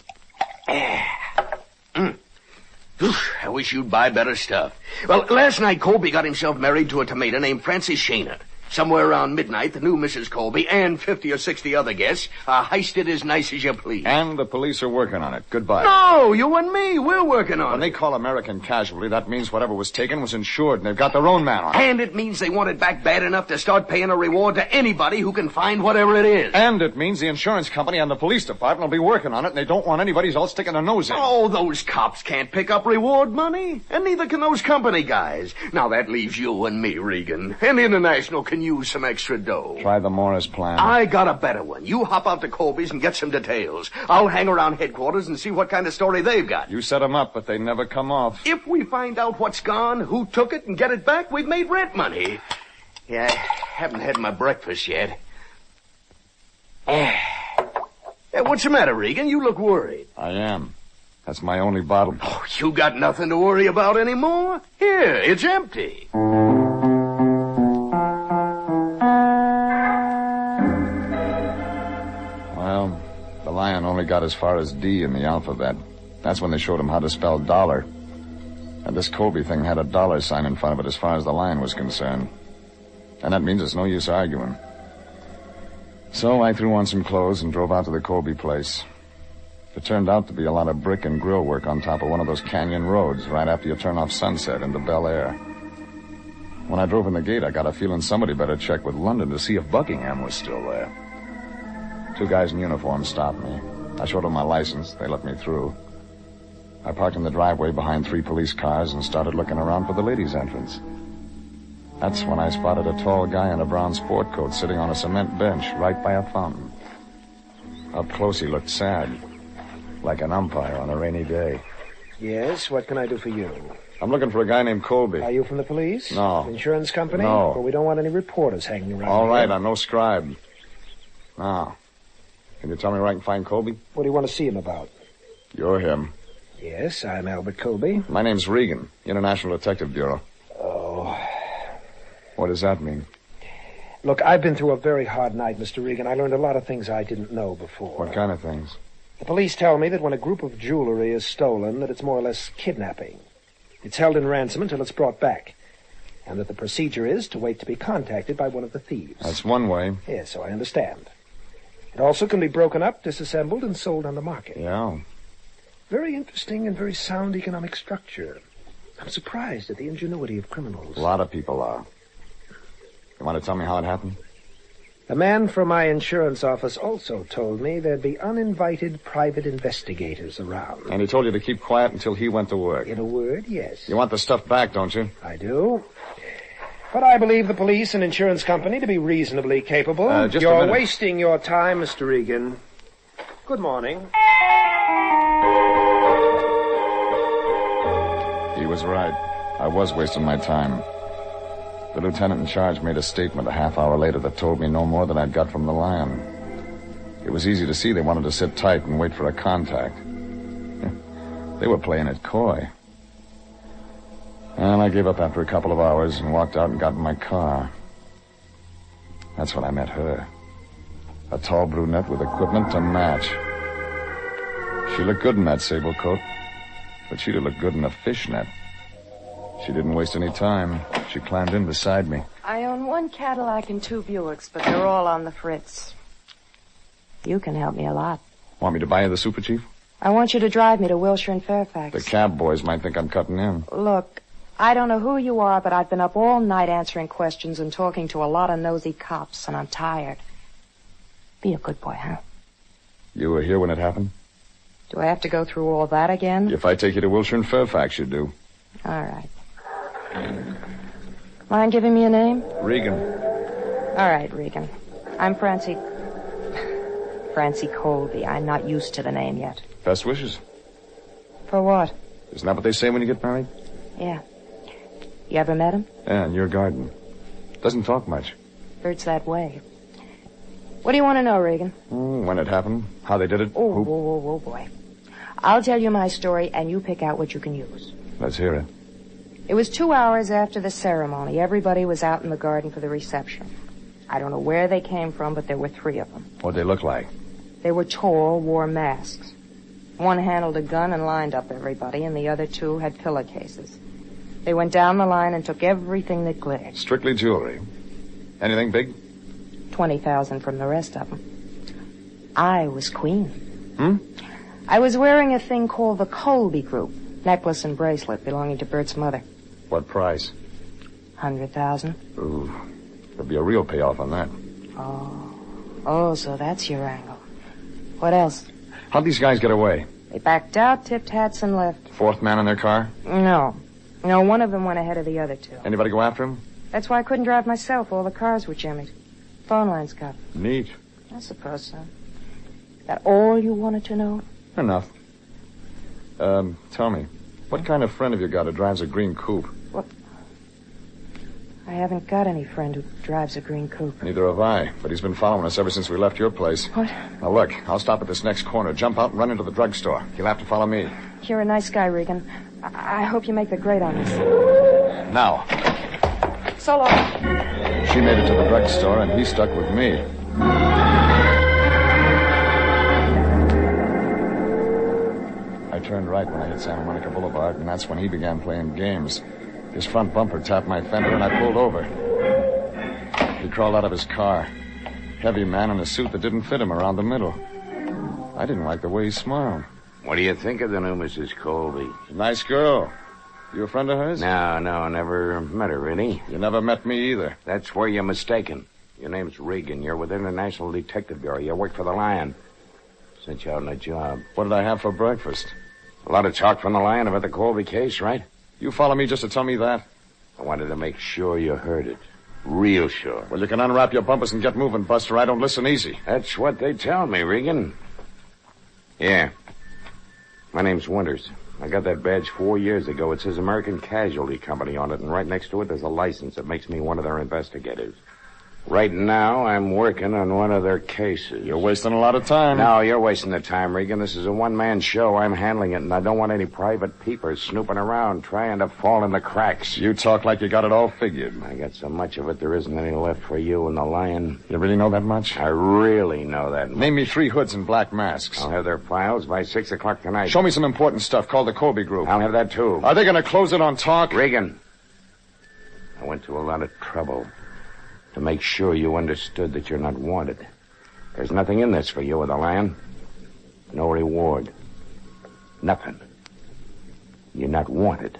I wish you'd buy better stuff. Well, last night Colby got himself married to a tomato named Frances Shaner. Somewhere around midnight, the new Mrs. Colby and 50 or 60 other guests are heisted as nice as you please. And the police are working on it. Goodbye. No, you and me, we're working on it. When they call American Casualty, that means whatever was taken was insured, and they've got their own man on it. And it means they want it back bad enough to start paying a reward to anybody who can find whatever it is. And it means the insurance company and the police department will be working on it, and they don't want anybody else sticking their nose in. Oh, those cops can't pick up reward money, and neither can those company guys. Now, that leaves you and me, Regan. And International can use some extra dough. Try the Morris plan. I got a better one. You hop out to Colby's and get some details. I'll hang around headquarters and see what kind of story they've got. You set them up, but they never come off. If we find out what's gone, who took it, and get it back, we've made rent money. Yeah, I haven't had my breakfast yet. What's the matter, Regan? You look worried. I am. That's my only bottle. Oh, you got nothing to worry about anymore? Here, it's empty. Well, the Lion only got as far as D in the alphabet. That's when they showed him how to spell dollar. And this Colby thing had a dollar sign in front of it as far as the Lion was concerned. And that means it's no use arguing. So I threw on some clothes and drove out to the Colby place. It turned out to be a lot of brick and grill work on top of one of those canyon roads right after you turn off Sunset into Bel Air. When I drove in the gate, I got a feeling somebody better check with London to see if Buckingham was still there. 2 guys in uniform stopped me. I showed them my license. They let me through. I parked in the driveway behind 3 police cars and started looking around for the ladies' entrance. That's when I spotted a tall guy in a brown sport coat sitting on a cement bench right by a fountain. Up close, he looked sad, like an umpire on a rainy day. Yes, what can I do for you? I'm looking for a guy named Colby. Are you from the police? No. Insurance company? No. Well, we don't want any reporters hanging around. All right, here. I'm no scribe. Now, can you tell me where I can find Colby? What do you want to see him about? You're him. Yes, I'm Albert Colby. My name's Regan, International Detective Bureau. Oh. What does that mean? Look, I've been through a very hard night, Mr. Regan. I learned a lot of things I didn't know before. What kind of things? The police tell me that when a group of jewelry is stolen, that it's more or less kidnapping. It's held in ransom until it's brought back. And that the procedure is to wait to be contacted by one of the thieves. That's one way. Yes, so I understand. It also can be broken up, disassembled, and sold on the market. Yeah. Very interesting and very sound economic structure. I'm surprised at the ingenuity of criminals. A lot of people are. You want to tell me how it happened? A man from my insurance office also told me there'd be uninvited private investigators around. And he told you to keep quiet until he went to work. In a word, yes. You want the stuff back, don't you? I do. But I believe the police and insurance company to be reasonably capable. Just a You're minute. wasting your time, Mr. Regan. Good morning. He was right. I was wasting my time. The lieutenant in charge made a statement a half hour later that told me no more than I'd got from the Lion. It was easy to see they wanted to sit tight and wait for a contact. They were playing it coy. And I gave up after a couple of hours and walked out and got in my car. That's when I met her. A tall brunette with equipment to match. She looked good in that sable coat, but she'd have looked good in a fishnet. She didn't waste any time. She climbed in beside me. I own one Cadillac and 2 Buicks, but they're all on the fritz. You can help me a lot. Want me to buy you the Super Chief? I want you to drive me to Wilshire and Fairfax. The cab boys might think I'm cutting in. Look, I don't know who you are, but I've been up all night answering questions and talking to a lot of nosy cops, and I'm tired. Be a good boy, huh? You were here when it happened? Do I have to go through all that again? If I take you to Wilshire and Fairfax, you do. All right. Mind giving me a name? Regan. All right, Regan. I'm Francie Colby. I'm not used to the name yet. Best wishes. For what? Isn't that what they say when you get married? Yeah. You ever met him? Yeah, in your garden. Doesn't talk much. Heard that way. What do you want to know, Regan? When it happened, how they did it. Oh, boy. I'll tell you my story, and you pick out what you can use. Let's hear it. It was 2 hours after the ceremony. Everybody was out in the garden for the reception. I don't know where they came from, but there were 3 of them. What'd they look like? They were tall, wore masks. One handled a gun and lined up everybody, and the other 2 had pillowcases. They went down the line and took everything that glittered. Strictly jewelry. Anything big? 20,000 from the rest of them. I was queen. I was wearing a thing called the Colby Group. Necklace and bracelet belonging to Bert's mother. What price? 100,000. Ooh, there'll be a real payoff on that. Oh, so that's your angle. What else? How'd these guys get away? They backed out, tipped hats, and left. 4th man in their car? No, one of them went ahead of the other 2. Anybody go after him? That's why I couldn't drive myself. All the cars were jimmied. Phone lines cut. Neat. I suppose so. That all you wanted to know? Enough. Tell me, what kind of friend have you got who drives a green coupe? What? I haven't got any friend who drives a green coupe. Neither have I, but he's been following us ever since we left your place. What? Now, look, I'll stop at this next corner, jump out and run into the drugstore. You'll have to follow me. You're a nice guy, Regan. I hope you make the grade on this. Now. So long. She made it to the drugstore, and he stuck with me. I turned right when I hit Santa Monica Boulevard, and that's when he began playing games. His front bumper tapped my fender, and I pulled over. He crawled out of his car. Heavy man in a suit that didn't fit him around the middle. I didn't like the way he smiled. What do you think of the new Mrs. Colby? Nice girl. You a friend of hers? No, never met her, really. You never met me either. That's where you're mistaken. Your name's Regan. You're with International Detective Bureau. You work for the Lion. Sent you out on a job. What did I have for breakfast? A lot of talk from the Lion about the Colby case, right? You follow me just to tell me that? I wanted to make sure you heard it. Real sure. Well, you can unwrap your bumpers and get moving, Buster. I don't listen easy. That's what they tell me, Regan. Yeah. My name's Winters. I got that badge 4 years ago. It says American Casualty Company on it, and right next to it there's a license that makes me one of their investigators. Right now, I'm working on one of their cases. You're wasting a lot of time. No, you're wasting the time, Regan. This is a one-man show. I'm handling it, and I don't want any private peepers snooping around trying to fall in the cracks. You talk like you got it all figured. I got so much of it, there isn't any left for you and the Lion. You really know that much? I really know that much. Name me 3 hoods in black masks. I'll have their files by 6 o'clock tonight. Show me some important stuff called the Colby Group. I'll have that, too. Are they going to close it on talk? Regan, I went to a lot of trouble to make sure you understood that you're not wanted. There's nothing in this for you or the Lion. No reward. Nothing. You're not wanted.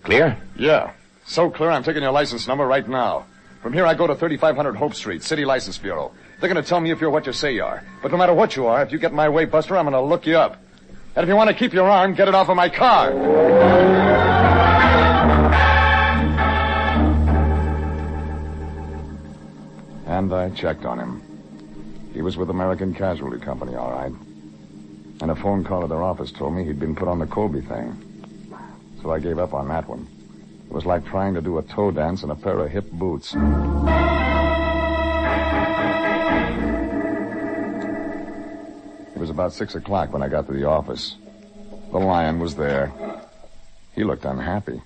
Clear? Yeah. So clear, I'm taking your license number right now. From here, I go to 3500 Hope Street, City License Bureau. They're going to tell me if you're what you say you are. But no matter what you are, if you get my way, Buster, I'm going to look you up. And if you want to keep your arm, get it off of my car. And I checked on him. He was with American Casualty Company, all right. And a phone call at their office told me he'd been put on the Colby thing. So I gave up on that one. It was like trying to do a toe dance in a pair of hip boots. It was about 6 o'clock when I got to the office. The Lion was there. He looked unhappy.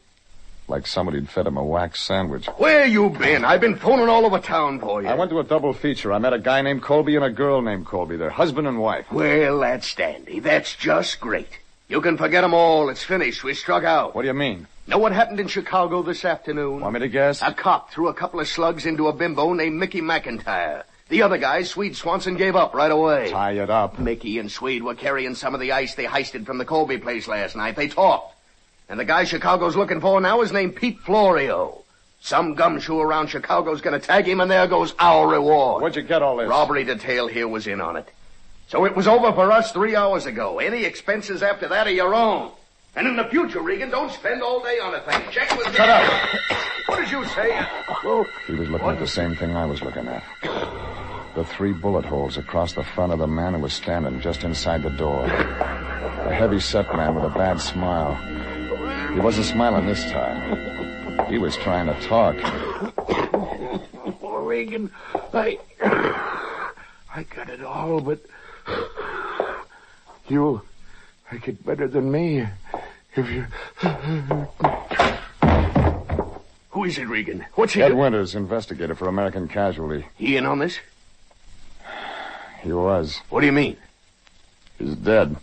Like somebody'd fed him a wax sandwich. Where you been? I've been phoning all over town for you. I went to a double feature. I met a guy named Colby and a girl named Colby. They're husband and wife. Well, that's dandy. That's just great. You can forget them all. It's finished. We struck out. What do you mean? Know what happened in Chicago this afternoon? Want me to guess? A cop threw a couple of slugs into a bimbo named Mickey McIntyre. The other guy, Swede Swanson, gave up right away. Tie it up. Mickey and Swede were carrying some of the ice they heisted from the Colby place last night. They talked. And the guy Chicago's looking for now is named Pete Florio. Some gumshoe around Chicago's going to tag him, and there goes our reward. Where'd you get all this? Robbery detail here was in on it. So it was over for us 3 hours ago. Any expenses after that are your own. And in the future, Regan, don't spend all day on a thing. Check with me. Shut up. What did you say? He was looking at the same thing I was looking at. The 3 bullet holes across the front of the man who was standing just inside the door. A heavy-set man with a bad smile. He wasn't smiling this time. He was trying to talk. Oh, Regan, I got it all, but you'll make it better than me if you... Who is it, Regan? What's he Ed do? Winters, investigator for American Casualty. He in on this? He was. What do you mean? He's dead.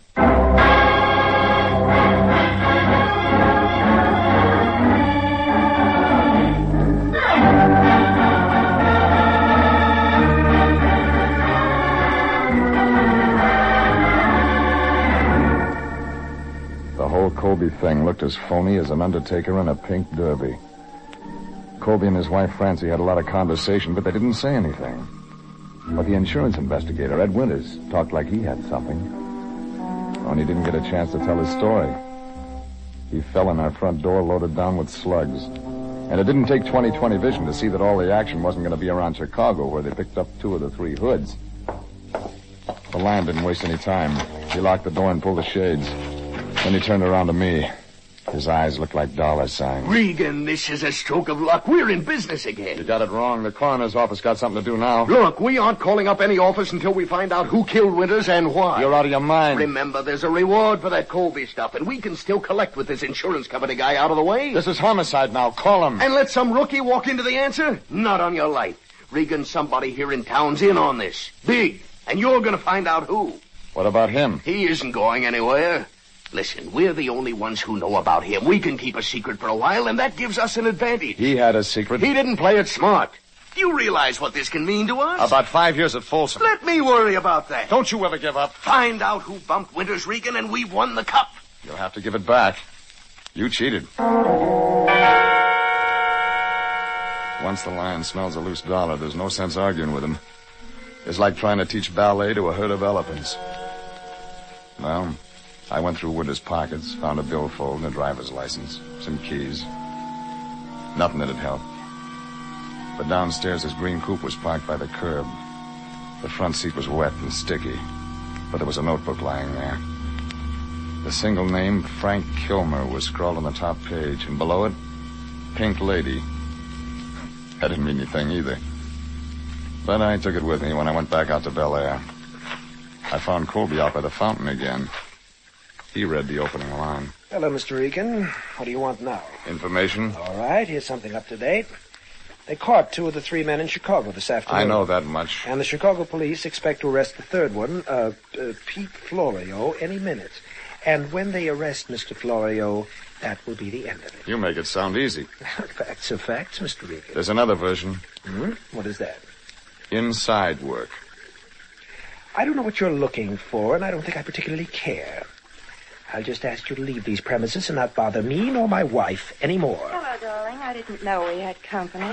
The whole Colby thing looked as phony as an undertaker in a pink derby. Colby and his wife Francie had a lot of conversation, but they didn't say anything. But the insurance investigator, Ed Winters, talked like he had something. Only didn't get a chance to tell his story. He fell in our front door loaded down with slugs. And it didn't take 20/20 vision to see that all the action wasn't going to be around Chicago, where they picked up 2 of the 3 hoods. The Lion didn't waste any time. He locked the door and pulled the shades. Then he turned around to me. His eyes looked like dollar signs. Regan, this is a stroke of luck. We're in business again. You got it wrong. The coroner's office got something to do now. Look, we aren't calling up any office until we find out who killed Winters and why. You're out of your mind. Remember, there's a reward for that Colby stuff, and we can still collect with this insurance company guy out of the way. This is homicide now. Call him. And let some rookie walk into the answer? Not on your life. Regan, somebody here in town's in on this. Big. And you're going to find out who. What about him? He isn't going anywhere. Listen, we're the only ones who know about him. We can keep a secret for a while, and that gives us an advantage. He had a secret. He didn't play it smart. Do you realize what this can mean to us? About 5 years at Folsom. Let me worry about that. Don't you ever give up. Find out who bumped Winters, Regan, and we've won the cup. You'll have to give it back. You cheated. Once the Lion smells a loose dollar, there's no sense arguing with him. It's like trying to teach ballet to a herd of elephants. Well, I went through Winters' pockets, found a billfold and a driver's license, some keys. Nothing that'd help. But downstairs, his green coupe was parked by the curb. The front seat was wet and sticky, but there was a notebook lying there. The single name, Frank Kilmer, was scrawled on the top page, and below it, Pink Lady. That didn't mean anything either. But I took it with me when I went back out to Bel Air. I found Colby out by the fountain again. He read the opening line. Hello, Mr. Regan. What do you want now? Information? All right, here's something up to date. They caught 2 of the 3 men in Chicago this afternoon. I know that much. And the Chicago police expect to arrest the 3rd one, Pete Florio, any minute. And when they arrest Mr. Florio, that will be the end of it. You make it sound easy. Facts are facts, Mr. Regan. There's another version. What is that? Inside work. I don't know what you're looking for, and I don't think I particularly care. I'll just ask you to leave these premises and not bother me nor my wife anymore. Hello, darling. I didn't know we had company.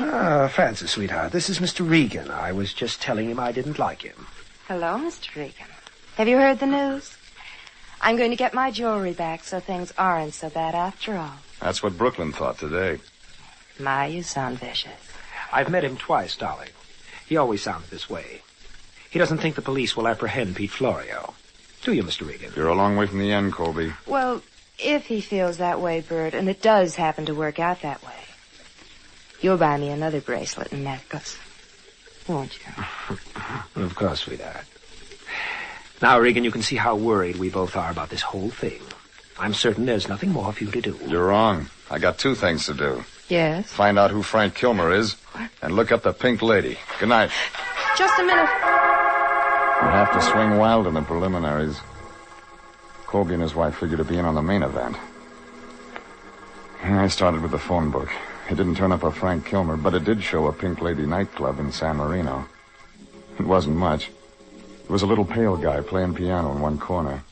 Francis, sweetheart, this is Mr. Regan. I was just telling him I didn't like him. Hello, Mr. Regan. Have you heard the news? I'm going to get my jewelry back, so things aren't so bad after all. That's what Brooklyn thought today. My, you sound vicious. I've met him twice, darling. He always sounded this way. He doesn't think the police will apprehend Pete Florio. Do you, Mr. Regan? You're a long way from the end, Colby. Well, if he feels that way, Bert, and it does happen to work out that way, you'll buy me another bracelet and necklace, won't you? Of course, sweetheart. Now, Regan, you can see how worried we both are about this whole thing. I'm certain there's nothing more for you to do. You're wrong. I got 2 things to do. Yes? Find out who Frank Kilmer is and look up the Pink Lady. Good night. Just a minute. We'll have to swing wild in the preliminaries. Colby and his wife figured to be in on the main event. I started with the phone book. It didn't turn up a Frank Kilmer, but it did show a Pink Lady nightclub in San Marino. It wasn't much. There was a little pale guy playing piano in one corner.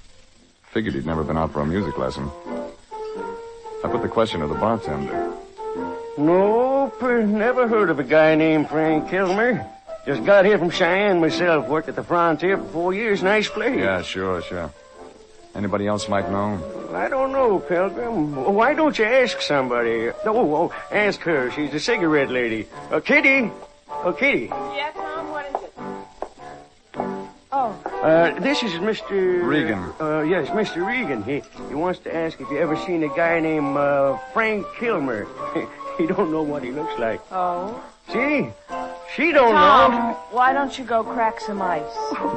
Figured he'd never been out for a music lesson. I put the question to the bartender. Nope, never heard of a guy named Frank Kilmer. Just got here from Cheyenne myself. Worked at the frontier for 4 years. Nice place. Yeah, sure. Anybody else might know? I don't know, Pilgrim. Why don't you ask somebody? Ask her. She's the cigarette lady. Kitty. Kitty. Yeah, Tom, what is it? This is Mr. Regan. Yes, Mr. Regan. He wants to ask if you ever seen a guy named Frank Kilmer. He don't know what he looks like. Oh? See? She don't Tom, know. why don't you go crack some ice?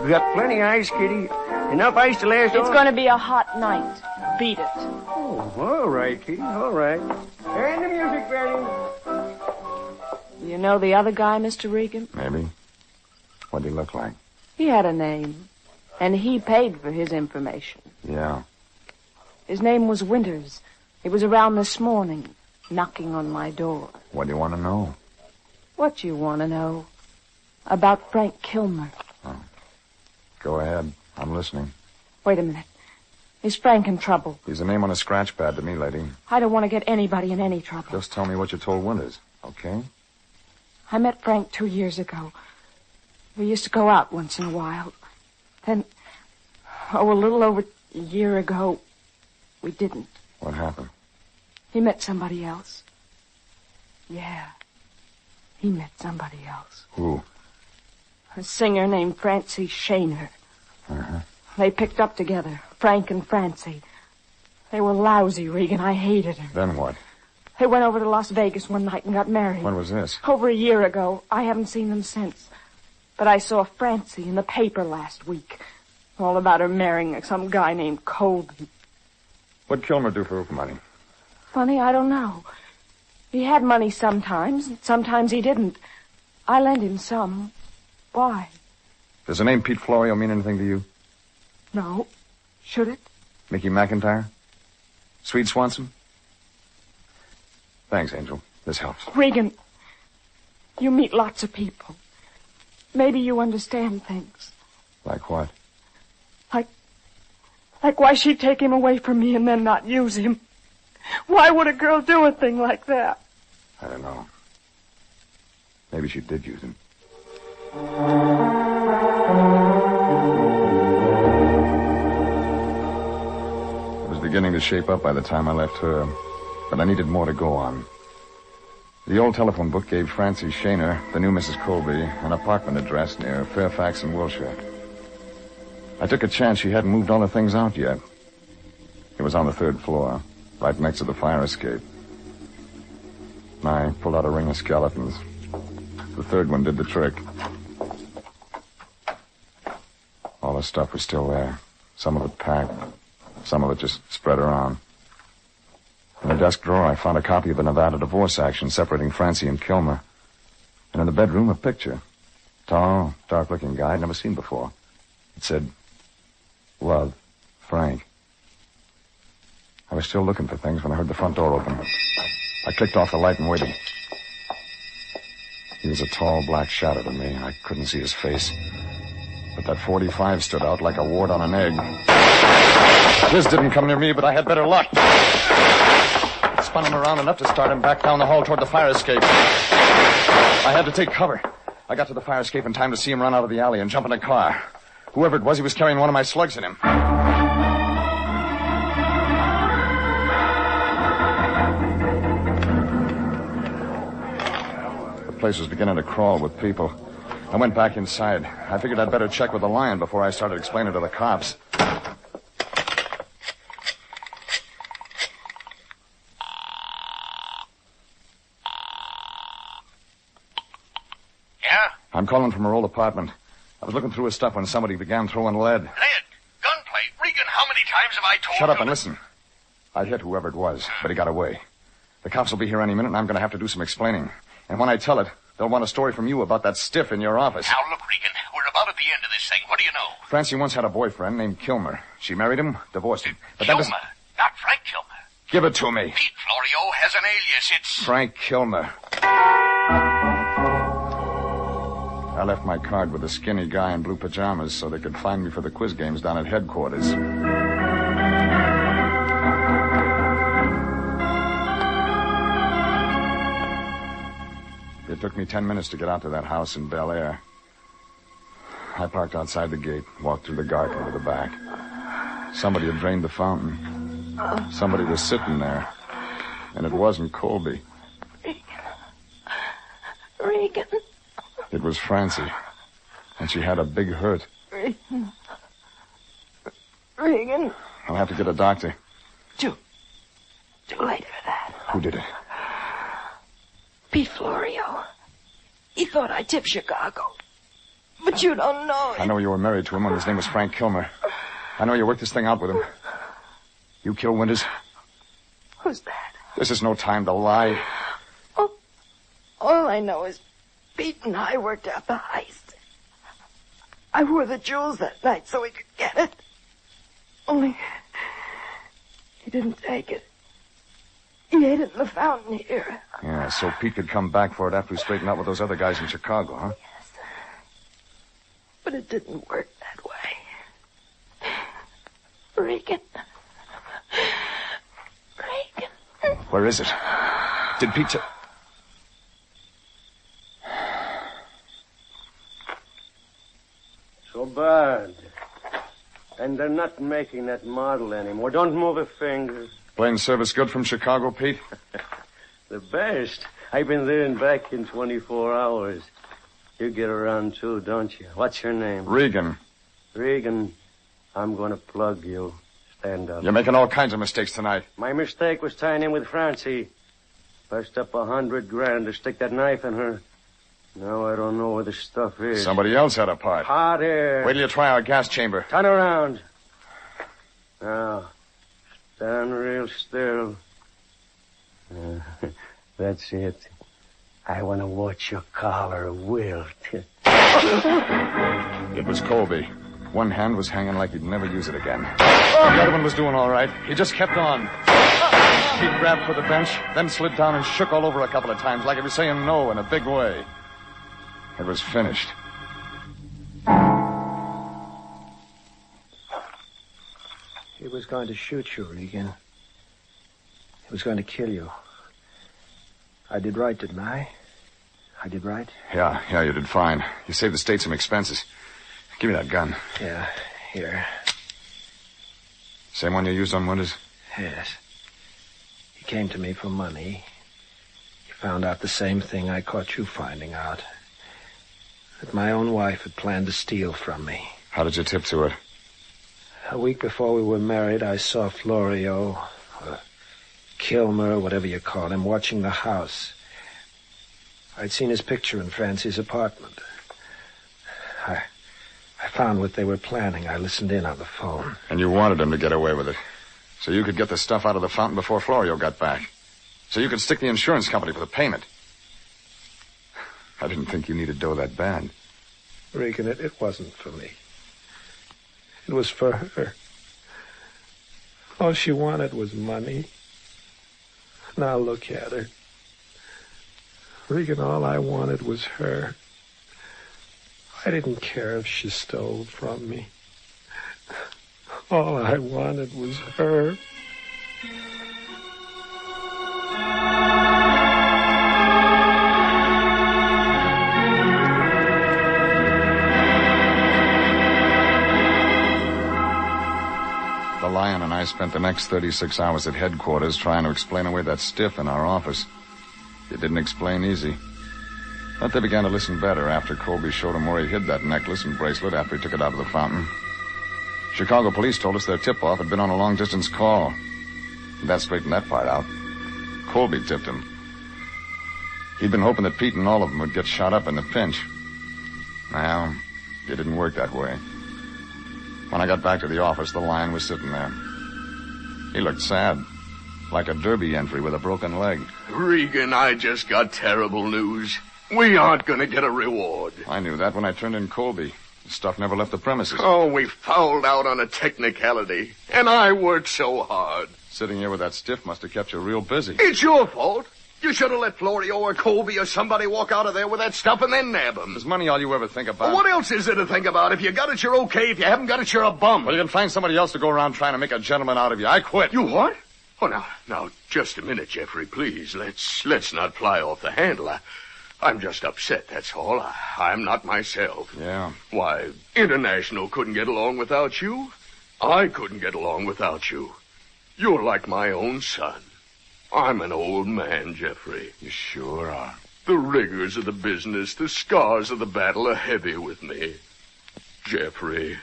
We got plenty of ice, Kitty. Enough ice to last It's going to be a hot night. Beat it. Oh, all right, Kitty, all right. And the music, Benny. You know the other guy, Mr. Regan? Maybe. What'd he look like? He had a name, and he paid for his information. Yeah. His name was Winters. He was around this morning, knocking on my door. What do you want to know? What you want to know about Frank Kilmer? Oh. Go ahead. I'm listening. Wait a minute. Is Frank in trouble? He's a name on a scratch pad to me, lady. I don't want to get anybody in any trouble. Just tell me what you told Winters, okay? I met Frank 2 years ago. We used to go out once in a while. Then, a little over a year ago, we didn't. What happened? He met somebody else. Yeah. He met somebody else. Who? A singer named Francie Shaner. Uh-huh. They picked up together, Frank and Francie. They were lousy, Regan. I hated her. Then what? They went over to Las Vegas one night and got married. When was this? Over a year ago. I haven't seen them since. But I saw Francie in the paper last week. All about her marrying some guy named Colby. What'd Kilmer do for money? Funny, I don't know. He had money sometimes, and sometimes he didn't. I lent him some. Why? Does the name Pete Florio mean anything to you? No. Should it? Mickey McIntyre? Swede Swanson? Thanks, Angel. This helps. Regan, you meet lots of people. Maybe you understand things. Like what? Like why she'd take him away from me and then not use him. Why would a girl do a thing like that? I don't know. Maybe she did use him. It was beginning to shape up by the time I left her, but I needed more to go on. The old telephone book gave Francie Shaner, the new Mrs. Colby, an apartment address near Fairfax in Wilshire. I took a chance she hadn't moved all the things out yet. It was on the 3rd floor, right next to the fire escape. I pulled out a ring of skeletons. The 3rd one did the trick. All the stuff was still there. Some of it packed. Some of it just spread around. In a desk drawer, I found a copy of a Nevada divorce action separating Francie and Kilmer. And in the bedroom, a picture. Tall, dark-looking guy I'd never seen before. It said, "Love, Frank." I was still looking for things when I heard the front door open. I clicked off the light and waited. He was a tall black shadow to me. I couldn't see his face. But That 45 stood out like a wart on an egg. This didn't come near me, but I had better luck. It spun him around enough to start him back down the hall toward the fire escape. I had to take cover. I got to the fire escape in time to see him run out of the alley and jump in a car. Whoever it was, he was carrying one of my slugs in him. The place was beginning to crawl with people. I went back inside. I figured I'd better check with the lion before I started explaining to the cops. Yeah? I'm calling from her old apartment. I was looking through his stuff when somebody began throwing lead. Lead? Gunplay? Regan, how many times have I told Shut up you and listen. I hit whoever it was, but he got away. The cops will be here any minute, and I'm going to have to do some explaining. And when I tell it, they'll want a story from you about that stiff in your office. Now, look, Regan, we're about at the end of this thing. What do you know? Francie once had a boyfriend named Kilmer. She married him, divorced him. But Kilmer, that doesn't... not Frank Kilmer. Give it to me. Pete Florio has an alias. It's... Frank Kilmer. I left my card with a skinny guy in blue pajamas so they could find me for the quiz games down at headquarters. It took me 10 minutes to get out to that house in Bel Air. I parked outside the gate, walked through the garden to the back. Somebody had drained the fountain. Somebody was sitting there. And it wasn't Colby. Regan. It was Francie. And she had a big hurt. Regan. I'll have to get a doctor. Too late for that. Who did it? Pete Florio. He thought I tipped Chicago. But you don't know him. I know you were married to him when his name was Frank Kilmer. I know you worked this thing out with him. You killed Winters? Who's that? This is no time to lie. Oh, all I know is Pete and I worked out the heist. I wore the jewels that night so he could get it. Only he didn't take it. He ate it in the fountain here. Yeah, so Pete could come back for it after he straightened out with those other guys in Chicago, huh? Yes. But it didn't work that way. Regan. Regan. Where is it? Did Pete... So bad. And they're not making that model anymore. Don't move a finger. Plane service good from Chicago, Pete? The best. I've been there and back in 24 hours. You get around too, don't you? What's your name? Regan. Regan, I'm going to plug you. Stand up. You're making all kinds of mistakes tonight. My mistake was tying in with Francie. Bust up $100,000 to stick that knife in her. Now I don't know where the stuff is. Somebody else had a part. Hot air. Wait till you try our gas chamber. Turn around. Now, stand real still. That's it. I want to watch your collar wilt. It was Colby. One hand was hanging like he'd never use it again. The other one was doing all right. He just kept on. He grabbed for the bench, then slid down and shook all over a couple of times like he was saying no in a big way. It was finished. He was going to shoot you, Regan. He was going to kill you. I did right, didn't I? I did right? Yeah, you did fine. You saved the state some expenses. Give me that gun. Yeah, here. Same one you used on Winters? Yes. He came to me for money. He found out the same thing I caught you finding out. That my own wife had planned to steal from me. How did you tip to it? A week before we were married, I saw Florio, or Kilmer, whatever you call him, watching the house. I'd seen his picture in Francie's apartment. I found what they were planning. I listened in on the phone. And you wanted him to get away with it. So you could get the stuff out of the fountain before Florio got back. So you could stick the insurance company for the payment. I didn't think you needed dough that bad. Regan, it wasn't for me. It was for her. All she wanted was money. Now look at her. Regan, all I wanted was her. I didn't care if she stole from me. All I wanted was her. The Lion and I spent the next 36 hours at headquarters trying to explain away that stiff in our office. It didn't explain easy. But they began to listen better after Colby showed them where he hid that necklace and bracelet after he took it out of the fountain. Chicago police told us their tip-off had been on a long-distance call. That straightened that part out. Colby tipped him. He'd been hoping that Pete and all of them would get shot up in the pinch. Well, it didn't work that way. When I got back to the office, the Lion was sitting there. He looked sad, like a derby entry with a broken leg. Regan, I just got terrible news. We aren't going to get a reward. I knew that when I turned in Colby. The stuff never left the premises. Oh, we fouled out on a technicality. And I worked so hard. Sitting here with that stiff must have kept you real busy. It's your fault. You should have let Florio or Colby or somebody walk out of there with that stuff and then nab them. Is money all you ever think about? Well, what else is there to think about? If you got it, you're okay. If you haven't got it, you're a bum. Well, you can find somebody else to go around trying to make a gentleman out of you. I quit. You what? Oh, now, just a minute, Jeffrey, please. Let's not fly off the handle. I'm just upset, that's all. I'm not myself. Yeah. Why, International couldn't get along without you. I couldn't get along without you. You're like my own son. I'm an old man, Jeffrey. You sure are. The rigors of the business, the scars of the battle are heavy with me. Jeffrey,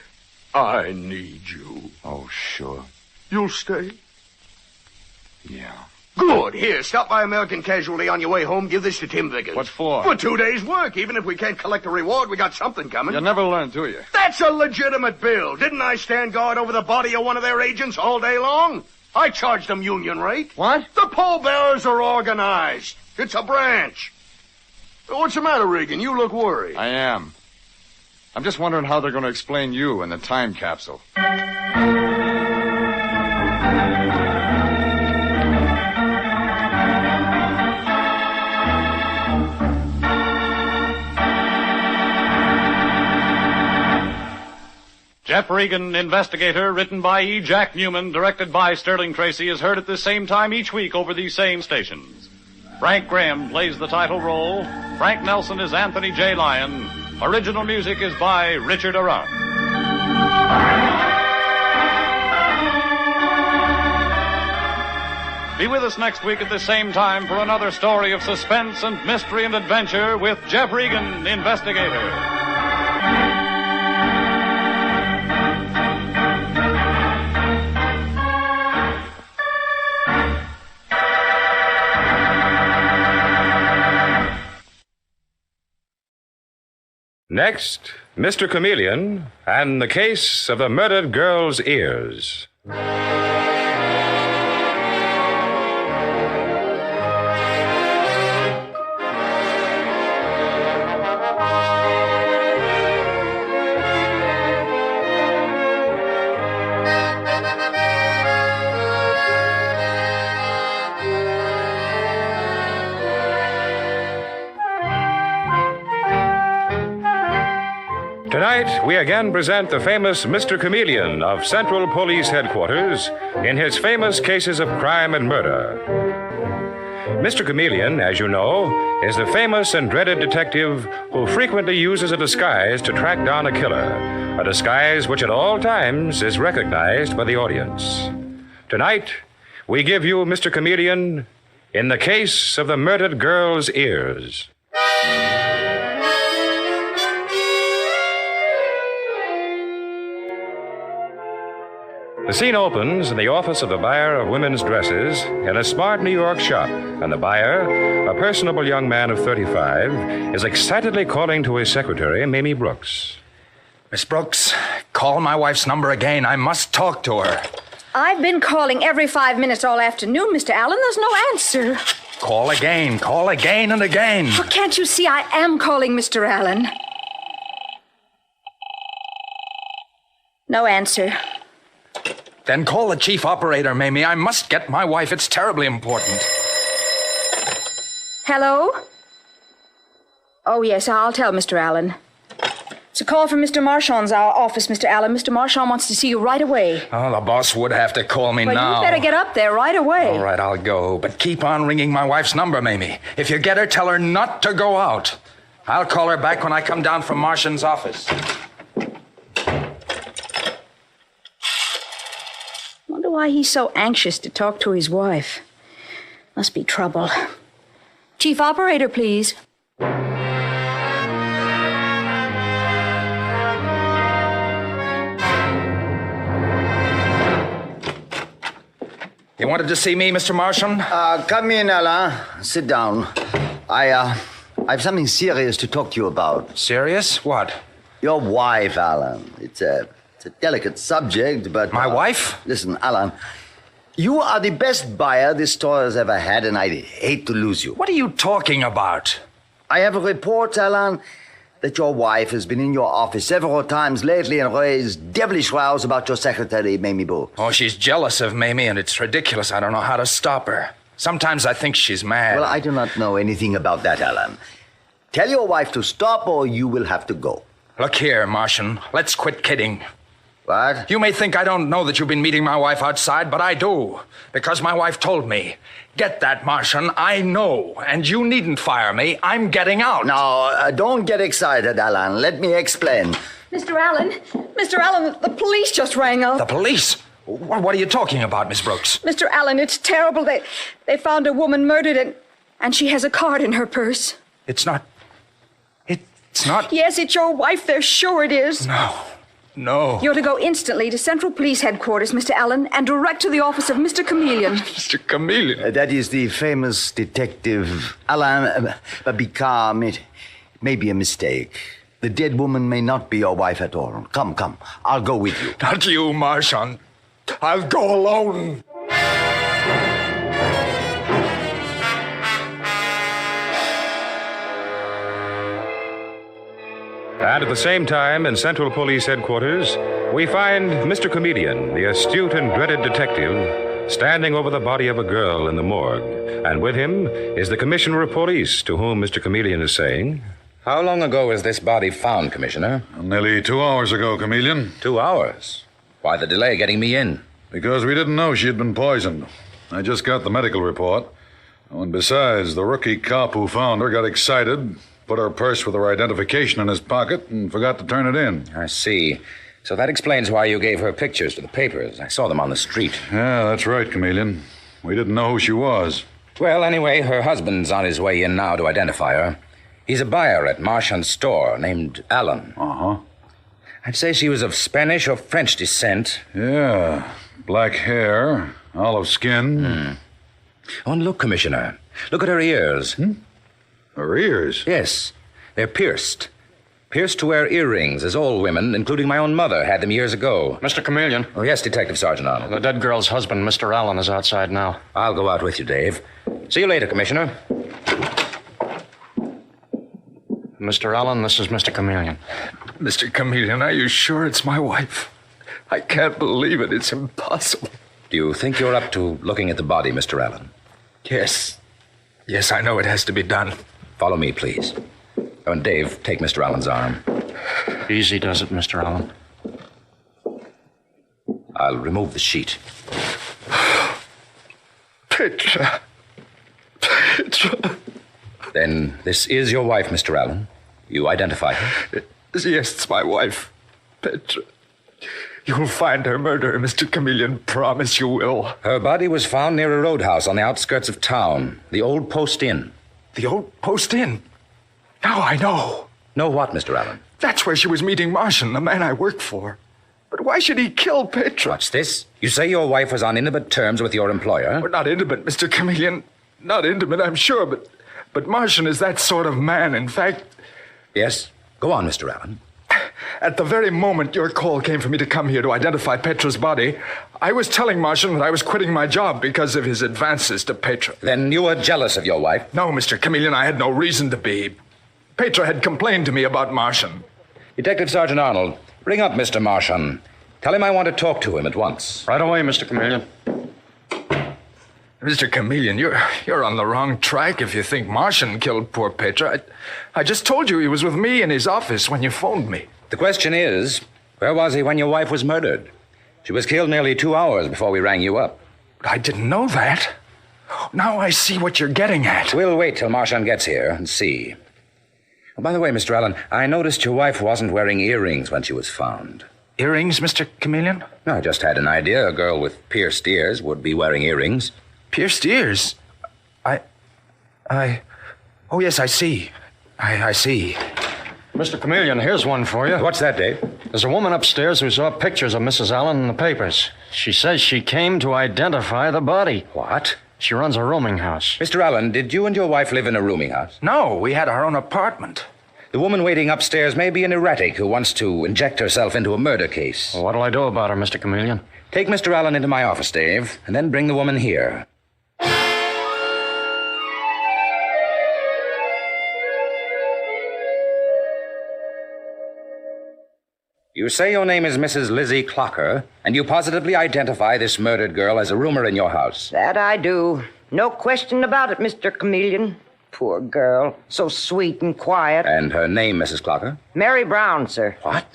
I need you. Oh, sure. You'll stay? Yeah. Good. Here, stop by American Casualty on your way home. Give this to Tim Vickers. What for? For 2 days' work. Even if we can't collect a reward, we got something coming. You never learn, do you? That's a legitimate bill. Didn't I stand guard over the body of one of their agents all day long? I charged them union rate. What? The pallbearers are organized. It's a branch. What's the matter, Regan? You look worried. I am. I'm just wondering how they're going to explain you in the time capsule. Jeff Regan, Investigator, written by E. Jack Newman, directed by Sterling Tracy, is heard at the same time each week over these same stations. Frank Graham plays the title role. Frank Nelson is Anthony J. Lyon. Original music is by Richard Arant. Be with us next week at the same time for another story of suspense and mystery and adventure with Jeff Regan, Investigator. Next, Mr. Chameleon and the case of the murdered girl's ears. Tonight, we again present the famous Mr. Chameleon of Central Police Headquarters in his famous cases of crime and murder. Mr. Chameleon, as you know, is the famous and dreaded detective who frequently uses a disguise to track down a killer, a disguise which at all times is recognized by the audience. Tonight, we give you Mr. Chameleon in the case of the murdered girl's ears. The scene opens in the office of the buyer of women's dresses in a smart New York shop, and the buyer, a personable young man of 35, is excitedly calling to his secretary, Mamie Brooks. Miss Brooks, call my wife's number again. I must talk to her. I've been calling every 5 minutes all afternoon, Mr. Allen. There's no answer. Call again and again. Oh, can't you see I am calling, Mr. Allen? No answer. Then call the chief operator, Mamie. I must get my wife. It's terribly important. Hello? Oh, yes, I'll tell Mr. Allen. It's a call from Mr. Marchand's office, Mr. Allen. Mr. Marchand wants to see you right away. Oh, the boss would have to call me Well, now. you better get up there right away. All right, I'll go. But keep on ringing my wife's number, Mamie. If you get her, tell her not to go out. I'll call her back when I come down from Martian's office. Wonder why he's so anxious to talk to his wife. Must be trouble. Chief operator, please. You wanted to see me, Mr. Marchand? Come in, Alain. Sit down. I've something serious to talk to you about. Serious? What? Your wife, Alan. It's a delicate subject, but... My wife? Listen, Alan, you are the best buyer this store has ever had, and I'd hate to lose you. What are you talking about? I have a report, Alan, that your wife has been in your office several times lately and raised devilish rows about your secretary, Mamie Boo. Oh, she's jealous of Mamie, and it's ridiculous. I don't know how to stop her. Sometimes I think she's mad. Well, I do not know anything about that, Alan. Tell your wife to stop or you will have to go. Look here, Martian. Let's quit kidding. What? You may think I don't know that you've been meeting my wife outside, but I do. Because my wife told me. Get that, Martian. I know. And you needn't fire me. I'm getting out. No, don't get excited, Alan. Let me explain. Mr. Allen, the police just rang up. The police? What are you talking about, Miss Brooks? Mr. Allen, it's terrible. They found a woman murdered and she has a card in her purse. It's not... It's not... Yes, it's your wife. They're sure it is. No. You're to go instantly to Central Police Headquarters, Mr. Allen, and direct to the office of Mr. Chameleon. Mr. Chameleon? That is the famous detective. Alan, but be calm. It may be a mistake. The dead woman may not be your wife at all. Come. I'll go with you. Not you, Marchand. I'll go alone. And at the same time, in Central Police Headquarters, we find Mr. Chameleon, the astute and dreaded detective, standing over the body of a girl in the morgue. And with him is the Commissioner of Police, to whom Mr. Chameleon is saying... How long ago was this body found, Commissioner? Nearly 2 hours ago, Chameleon. 2 hours? Why the delay getting me in? Because we didn't know she had been poisoned. I just got the medical report. Oh, and besides, the rookie cop who found her got excited, put her purse with her identification in his pocket, and forgot to turn it in. I see. So that explains why you gave her pictures to the papers. I saw them on the street. Yeah, that's right, Chameleon. We didn't know who she was. Well, anyway, her husband's on his way in now to identify her. He's a buyer at Marchand's store named Allen. Uh-huh. I'd say she was of Spanish or French descent. Yeah. Black hair, olive skin. Oh, and look, Commissioner. Look at her ears. Her ears? Yes. They're pierced. Pierced to wear earrings, as all women, including my own mother, had them years ago. Mr. Chameleon. Oh, yes, Detective Sergeant Arnold. The dead girl's husband, Mr. Allen, is outside now. I'll go out with you, Dave. See you later, Commissioner. Mr. Allen, this is Mr. Chameleon. Mr. Chameleon, are you sure it's my wife? I can't believe it. It's impossible. Do you think you're up to looking at the body, Mr. Allen? Yes. Yes, I know it has to be done. Follow me, please. Oh, and Dave, take Mr. Allen's arm. Easy does it, Mr. Allen. I'll remove the sheet. Petra. Then this is your wife, Mr. Allen. You identify her? Yes, it's my wife, Petra. You'll find her murderer, Mr. Chameleon. Promise you will. Her body was found near a roadhouse on the outskirts of town. The Old Post Inn. The Old Post Inn? Now I know. Know what, Mr. Allen? That's where she was meeting Martian, the man I work for. But why should he kill Petra? What's this? You say your wife was on intimate terms with your employer? Well, not intimate, Mr. Chameleon. Not intimate, I'm sure, but Martian is that sort of man. In fact... Yes? Go on, Mr. Allen. At the very moment your call came for me to come here to identify Petra's body, I was telling Martian that I was quitting my job because of his advances to Petra. Then you were jealous of your wife? No, Mr. Chameleon, I had no reason to be. Petra had complained to me about Martian. Detective Sergeant Arnold, ring up Mr. Martian. Tell him I want to talk to him at once. Right away, Mr. Chameleon. Mr. Chameleon, you're on the wrong track if you think Martian killed poor Petra. I just told you he was with me in his office when you phoned me. The question is, where was he when your wife was murdered? She was killed nearly 2 hours before we rang you up. I didn't know that. Now I see what you're getting at. We'll wait till Marchand gets here and see. Oh, by the way, Mr. Allen, I noticed your wife wasn't wearing earrings when she was found. Earrings, Mr. Chameleon? No, I just had an idea. A girl with pierced ears would be wearing earrings. Pierced ears? Oh, yes, I see. I see. Mr. Chameleon, here's one for you. What's that, Dave? There's a woman upstairs who saw pictures of Mrs. Allen in the papers. She says she came to identify the body. What? She runs a rooming house. Mr. Allen, did you and your wife live in a rooming house? No, we had our own apartment. The woman waiting upstairs may be an erratic who wants to inject herself into a murder case. Well, what'll I do about her, Mr. Chameleon? Take Mr. Allen into my office, Dave, and then bring the woman here. You say your name is Mrs. Lizzie Clocker, and you positively identify this murdered girl as a roomer in your house. That I do. No question about it, Mr. Chameleon. Poor girl. So sweet and quiet. And her name, Mrs. Clocker? Mary Brown, sir. What?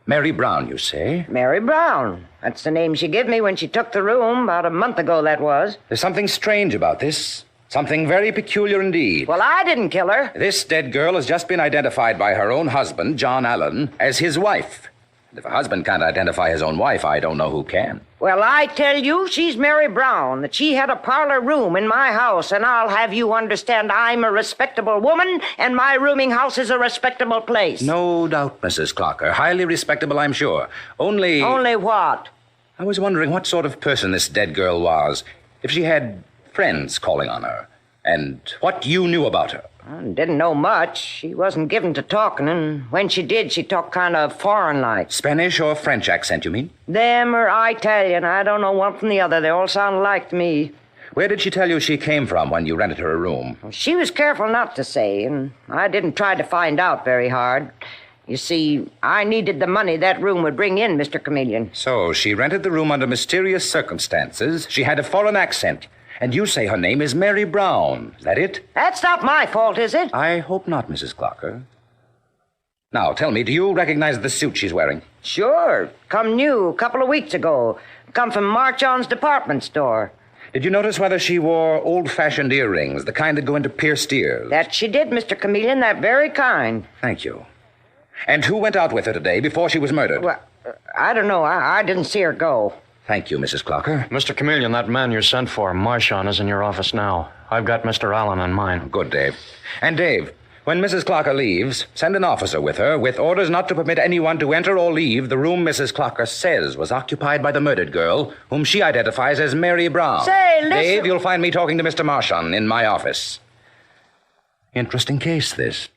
Mary Brown, you say? Mary Brown. That's the name she gave me when she took the room about a month ago, that was. There's something strange about this. Something very peculiar indeed. Well, I didn't kill her. This dead girl has just been identified by her own husband, John Allen, as his wife. And if a husband can't identify his own wife, I don't know who can. Well, I tell you, she's Mary Brown, that she had a parlor room in my house, and I'll have you understand I'm a respectable woman, and my rooming house is a respectable place. No doubt, Mrs. Clocker. Highly respectable, I'm sure. Only... Only what? I was wondering what sort of person this dead girl was. If she had friends calling on her, and what you knew about her. I didn't know much. She wasn't given to talking, and when she did, she talked kind of foreign-like. Spanish or French accent, you mean? Them or Italian. I don't know one from the other. They all sound alike to me. Where did she tell you she came from when you rented her a room? She was careful not to say, and I didn't try to find out very hard. You see, I needed the money that room would bring in, Mr. Chameleon. So she rented the room under mysterious circumstances. She had a foreign accent. And you say her name is Mary Brown. Is that it? That's not my fault, is it? I hope not, Mrs. Clocker. Now, tell me, do you recognize the suit she's wearing? Sure. Come new a couple of weeks ago. Come from Marchand's department store. Did you notice whether she wore old-fashioned earrings, the kind that go into pierced ears? That she did, Mr. Chameleon, that very kind. Thank you. And who went out with her today before she was murdered? Well, I don't know. I didn't see her go. Thank you, Mrs. Clocker. Mr. Chameleon, that man you sent for, Marchand, is in your office now. I've got Mr. Allen on mine. Good, Dave. And Dave, when Mrs. Clocker leaves, send an officer with her with orders not to permit anyone to enter or leave the room Mrs. Clocker says was occupied by the murdered girl, whom she identifies as Mary Brown. Say, listen... Dave, you'll find me talking to Mr. Marchand in my office. Interesting case, this.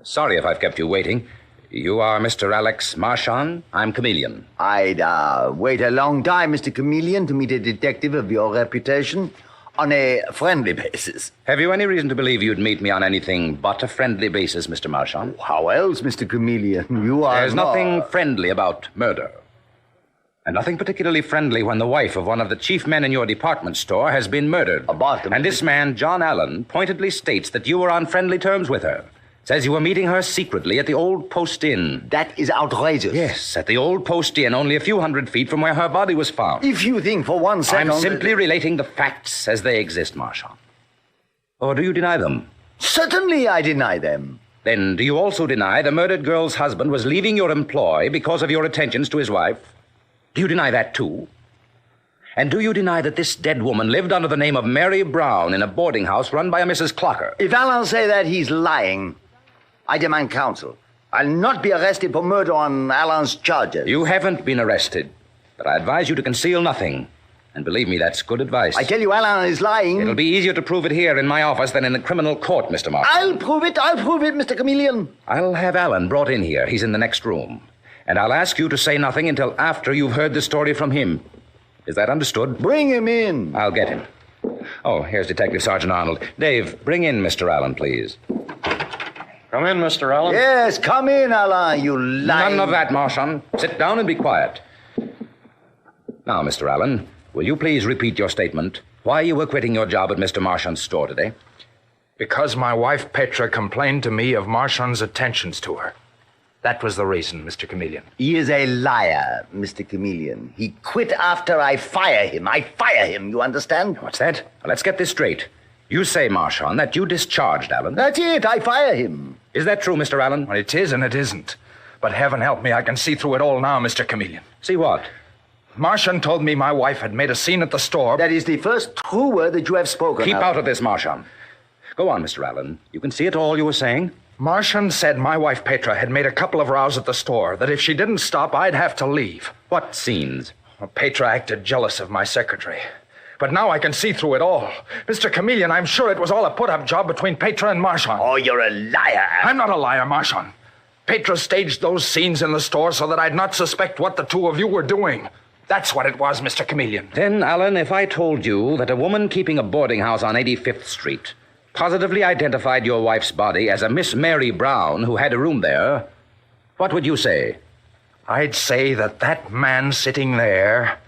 Sorry if I've kept you waiting. You are Mr. Alex Marchand. I'm Chameleon. I'd wait a long time, Mr. Chameleon, to meet a detective of your reputation on a friendly basis. Have you any reason to believe you'd meet me on anything but a friendly basis, Mr. Marchand? How else, Mr. Chameleon? You are... There's nothing friendly about murder. And nothing particularly friendly when the wife of one of the chief men in your department store has been murdered. ABBOTT. And this man, John Allen, pointedly states that you were on friendly terms with her. Says you were meeting her secretly at the Old Post Inn. That is outrageous. Yes, at the Old Post Inn, only a few hundred feet from where her body was found. If you think for 1 second... I'm simply relating the facts as they exist, Marchand. Or do you deny them? Certainly I deny them. Then do you also deny the murdered girl's husband was leaving your employ because of your attentions to his wife? Do you deny that, too? And do you deny that this dead woman lived under the name of Mary Brown in a boarding house run by a Mrs. Clocker? If Alan say that, he's lying. I demand counsel. I'll not be arrested for murder on Alan's charges. You haven't been arrested, but I advise you to conceal nothing. And believe me, that's good advice. I tell you, Alan is lying. It'll be easier to prove it here in my office than in the criminal court, Mr. Marshall. I'll prove it, Mr. Chameleon. I'll have Alan brought in here. He's in the next room. And I'll ask you to say nothing until after you've heard the story from him. Is that understood? Bring him in. I'll get him. Oh, here's Detective Sergeant Arnold. Dave, bring in Mr. Allen, please. Come in, Mr. Allen. Yes, come in, Alan, you lying... None of that, Marchand. Sit down and be quiet. Now, Mr. Allen, will you please repeat your statement? Why you were quitting your job at Mr. Marchand's store today? Because my wife Petra complained to me of Marchand's attentions to her. That was the reason, Mr. Chameleon. He is a liar, Mr. Chameleon. He quit after I fire him. I fire him, you understand? What's that? Well, let's get this straight. You say, Marchand, that you discharged Allen. That's it. I fire him. Is that true, Mr. Allen? Well, it is and it isn't. But heaven help me, I can see through it all now, Mr. Chameleon. See what? Marchand told me my wife had made a scene at the store. That is the first true word that you have spoken. Keep out of this, Marchand. Go on, Mr. Allen. You can see it all you were saying. Marchand said my wife Petra had made a couple of rows at the store, that if she didn't stop, I'd have to leave. What scenes? Well, Petra acted jealous of my secretary. But now I can see through it all. Mr. Chameleon, I'm sure it was all a put-up job between Petra and Marchand. Oh, you're a liar. I'm not a liar, Marchand. Petra staged those scenes in the store so that I'd not suspect what the two of you were doing. That's what it was, Mr. Chameleon. Then, Allen, if I told you that a woman keeping a boarding house on 85th Street positively identified your wife's body as a Miss Mary Brown who had a room there, what would you say? I'd say that man sitting there,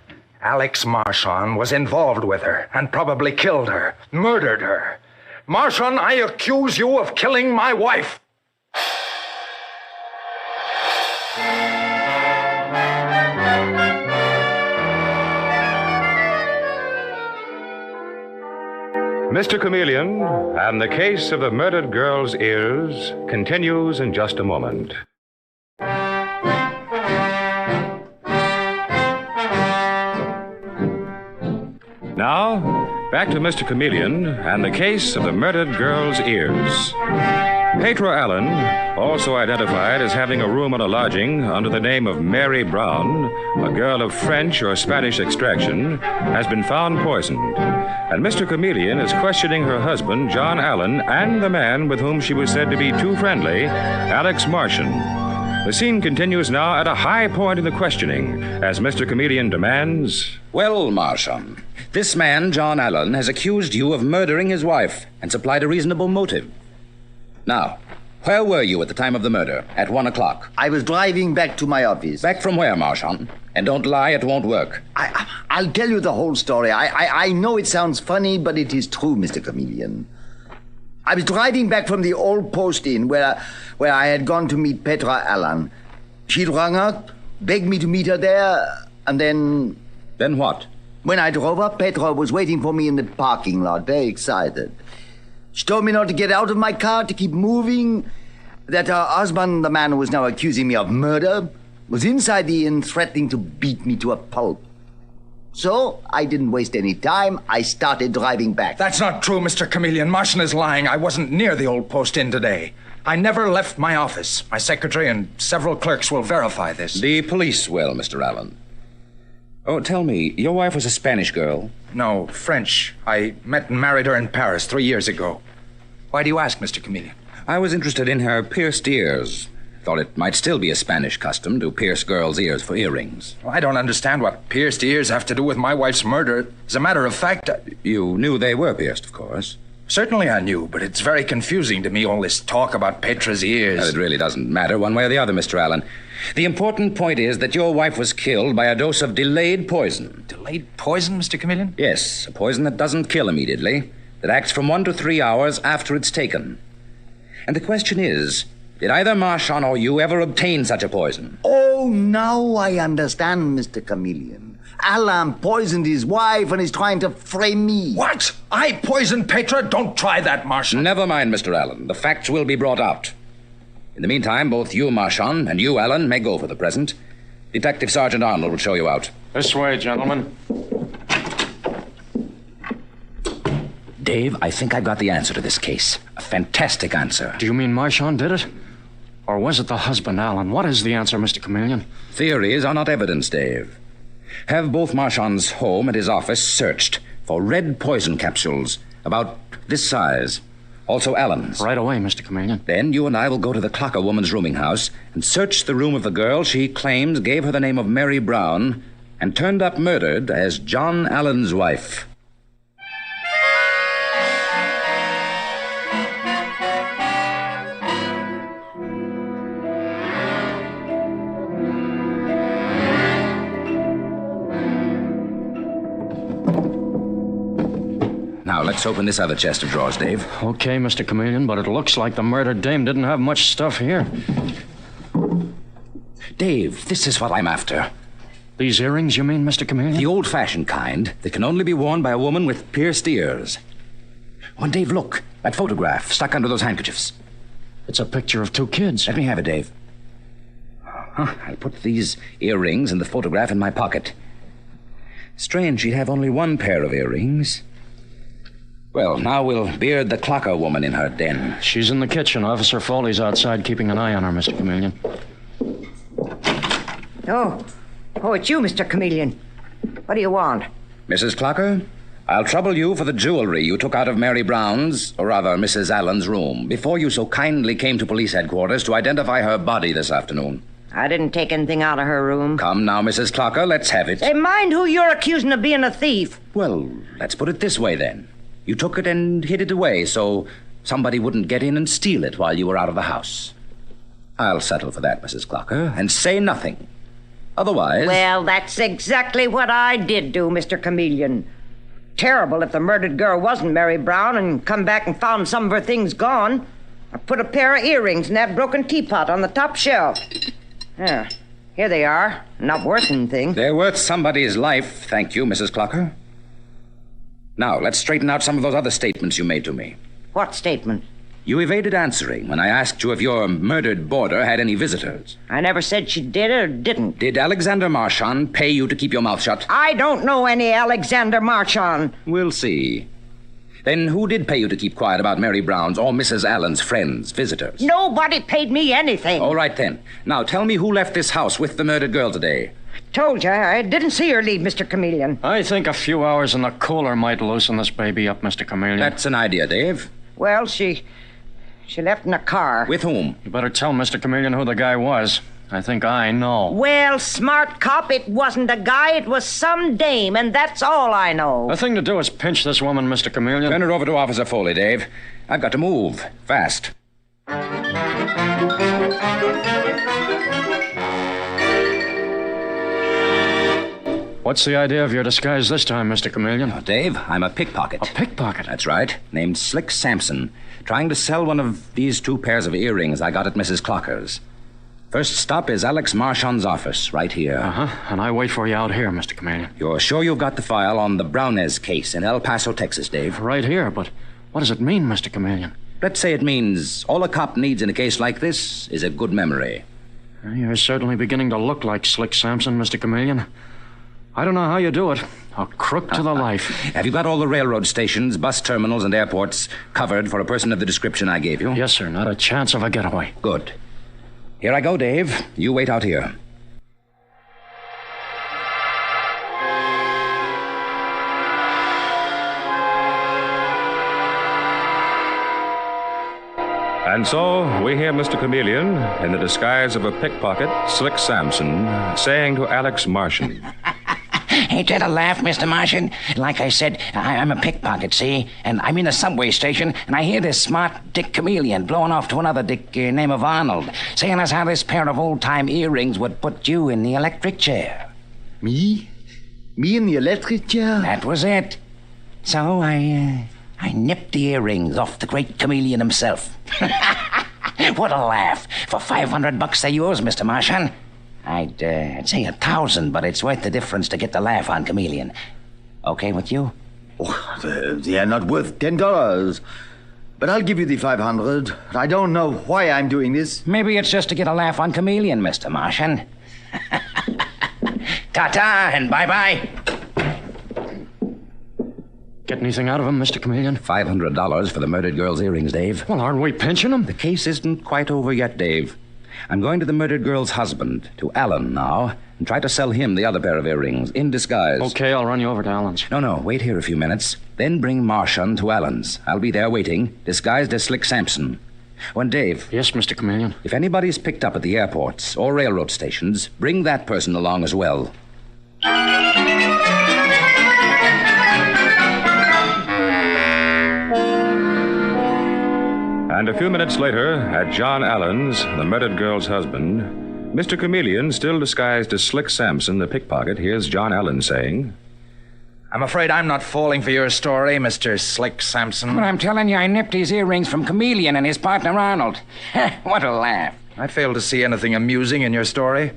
Alex Marchand, was involved with her and probably killed her, murdered her. Marchand, I accuse you of killing my wife. Mr. Chameleon and the case of the murdered girl's ears continues in just a moment. Now, back to Mr. Chameleon and the case of the murdered girl's ears. Petra Allen, also identified as having a room on a lodging under the name of Mary Brown, a girl of French or Spanish extraction, has been found poisoned. And Mr. Chameleon is questioning her husband, John Allen, and the man with whom she was said to be too friendly, Alex Marchand. The scene continues now at a high point in the questioning, as Mr. Chameleon demands... Well, Marchand, this man, John Allen, has accused you of murdering his wife and supplied a reasonable motive. Now, where were you at the time of the murder? At 1 o'clock. I was driving back to my office. Back from where, Marchand? And don't lie, it won't work. I'll tell you the whole story. I know it sounds funny, but it is true, Mr. Chameleon. I was driving back from the old post inn where I had gone to meet Petra Allen. She'd rung up, begged me to meet her there, and then... Then what? When I drove up, Petra was waiting for me in the parking lot, very excited. She told me not to get out of my car, to keep moving, that her husband, the man who was now accusing me of murder, was inside the inn threatening to beat me to a pulp. So, I didn't waste any time. I started driving back. That's not true, Mr. Chameleon. Marchand is lying. I wasn't near the old post inn today. I never left my office. My secretary and several clerks will verify this. The police will, Mr. Allen. Oh, tell me, your wife was a Spanish girl? No, French. I met and married her in Paris 3 years ago. Why do you ask, Mr. Chameleon? I was interested in her pierced ears. Thought it might still be a Spanish custom to pierce girls' ears for earrings. Well, I don't understand what pierced ears have to do with my wife's murder. As a matter of fact... You knew they were pierced, of course. Certainly I knew, but it's very confusing to me, all this talk about Petra's ears. Well, it really doesn't matter one way or the other, Mr. Allen. The important point is that your wife was killed by a dose of delayed poison. Delayed poison, Mr. Chameleon? Yes, a poison that doesn't kill immediately, that acts from 1 to 3 hours after it's taken. And the question is, did either Marchand or you ever obtain such a poison? Oh, now I understand, Mr. Chameleon. Alan poisoned his wife and is trying to frame me. What? I poisoned Petra? Don't try that, Marchand. Never mind, Mr. Allen. The facts will be brought out. In the meantime, both you, Marchand, and you, Allen, may go for the present. Detective Sergeant Arnold will show you out. This way, gentlemen. Dave, I think I've got the answer to this case. A fantastic answer. Do you mean Marchand did it? Or was it the husband, Allen? What is the answer, Mr. Chameleon? Theories are not evidence, Dave. Have both Marchand's home and his office searched for red poison capsules about this size. Also Allen's. Right away, Mr. Chameleon. Then you and I will go to the Clocker woman's rooming house and search the room of the girl she claims gave her the name of Mary Brown and turned up murdered as John Allen's wife. Now, let's open this other chest of drawers, Dave. Okay, Mr. Chameleon, but it looks like the murdered dame didn't have much stuff here. Dave, this is what I'm after. These earrings, you mean, Mr. Chameleon? The old-fashioned kind that can only be worn by a woman with pierced ears. Oh, Dave, look. That photograph stuck under those handkerchiefs. It's a picture of two kids. Let me have it, Dave. I'll put these earrings and the photograph in my pocket. Strange she'd have only one pair of earrings. Well, now we'll beard the clocker woman in her den. She's in the kitchen. Officer Foley's outside keeping an eye on her, Mr. Chameleon. Oh, it's you, Mr. Chameleon. What do you want? Mrs. Clocker, I'll trouble you for the jewelry you took out of Mary Brown's, or rather Mrs. Allen's room, before you so kindly came to police headquarters to identify her body this afternoon. I didn't take anything out of her room. Come now, Mrs. Clocker, let's have it. Say, mind who you're accusing of being a thief. Well, let's put it this way, then. You took it and hid it away so somebody wouldn't get in and steal it while you were out of the house. I'll settle for that, Mrs. Clocker, and say nothing. Otherwise... Well, that's exactly what I did do, Mr. Chameleon. Terrible if the murdered girl wasn't Mary Brown and come back and found some of her things gone. I put a pair of earrings in that broken teapot on the top shelf. Yeah, here they are. Not worth anything. They're worth somebody's life, thank you, Mrs. Clocker. Now, let's straighten out some of those other statements you made to me. What statement? You evaded answering when I asked you if your murdered boarder had any visitors. I never said she did or didn't. Did Alexander Marchand pay you to keep your mouth shut? I don't know any Alexander Marchand. We'll see. Then who did pay you to keep quiet about Mary Brown's or Mrs. Allen's friends, visitors? Nobody paid me anything. All right, then. Now, tell me who left this house with the murdered girl today. Told you, I didn't see her leave, Mr. Chameleon. I think a few hours in the cooler might loosen this baby up, Mr. Chameleon. That's an idea, Dave. Well, she left in a car. With whom? You better tell Mr. Chameleon who the guy was. I think I know. Well, smart cop, it wasn't a guy, it was some dame, and that's all I know. The thing to do is pinch this woman, Mr. Chameleon. Turn her over to Officer Foley, Dave. I've got to move. Fast. What's the idea of your disguise this time, Mr. Chameleon? Oh, Dave, I'm a pickpocket. A pickpocket? That's right. Named Slick Sampson. Trying to sell one of these two pairs of earrings I got at Mrs. Clocker's. First stop is Alex Marchand's office, right here. Uh-huh. And I wait for you out here, Mr. Chameleon. You're sure you've got the file on the Brownez case in El Paso, Texas, Dave? Right here, but what does it mean, Mr. Chameleon? Let's say it means all a cop needs in a case like this is a good memory. You're certainly beginning to look like Slick Sampson, Mr. Chameleon. I don't know how you do it. A crook to the life. Have you got all the railroad stations, bus terminals, and airports covered for a person of the description I gave you? Yes, sir. Not a chance of a getaway. Good. Here I go, Dave. You wait out here. And so we hear Mr. Chameleon, in the disguise of a pickpocket, Slick Sampson, saying to Alex Marchand... Ain't that a laugh, Mr. Marchand? Like I said, I'm a pickpocket, see? And I'm in a subway station, and I hear this smart Dick Chameleon blowing off to another Dick name of Arnold, saying as how this pair of old-time earrings would put you in the electric chair. Me? Me in the electric chair? That was it. So I nipped the earrings off the great Chameleon himself. What a laugh. For $500 they're yours, Mr. Marchand. I'd say 1,000, but it's worth the difference to get the laugh on Chameleon. Okay with you? Oh, they are not worth $10. But I'll give you the 500. I don't know why I'm doing this. Maybe it's just to get a laugh on Chameleon, Mr. Marchand. Ta-ta and bye-bye. Get anything out of him, Mr. Chameleon? $500 for the murdered girl's earrings, Dave. Well, aren't we pinching him? The case isn't quite over yet, Dave. I'm going to the murdered girl's husband, to Allen now, and try to sell him the other pair of earrings, in disguise. Okay, I'll run you over to Allen's. No, wait here a few minutes. Then bring Marchand to Allen's. I'll be there waiting, disguised as Slick Sampson. When Dave... Yes, Mr. Chameleon? If anybody's picked up at the airports or railroad stations, bring that person along as well. And a few minutes later, at John Allen's, the murdered girl's husband, Mr. Chameleon, still disguised as Slick Sampson, the pickpocket, hears John Allen saying... I'm afraid I'm not falling for your story, Mr. Slick Sampson. But I'm telling you, I nipped his earrings from Chameleon and his partner Arnold. What a laugh. I fail to see anything amusing in your story.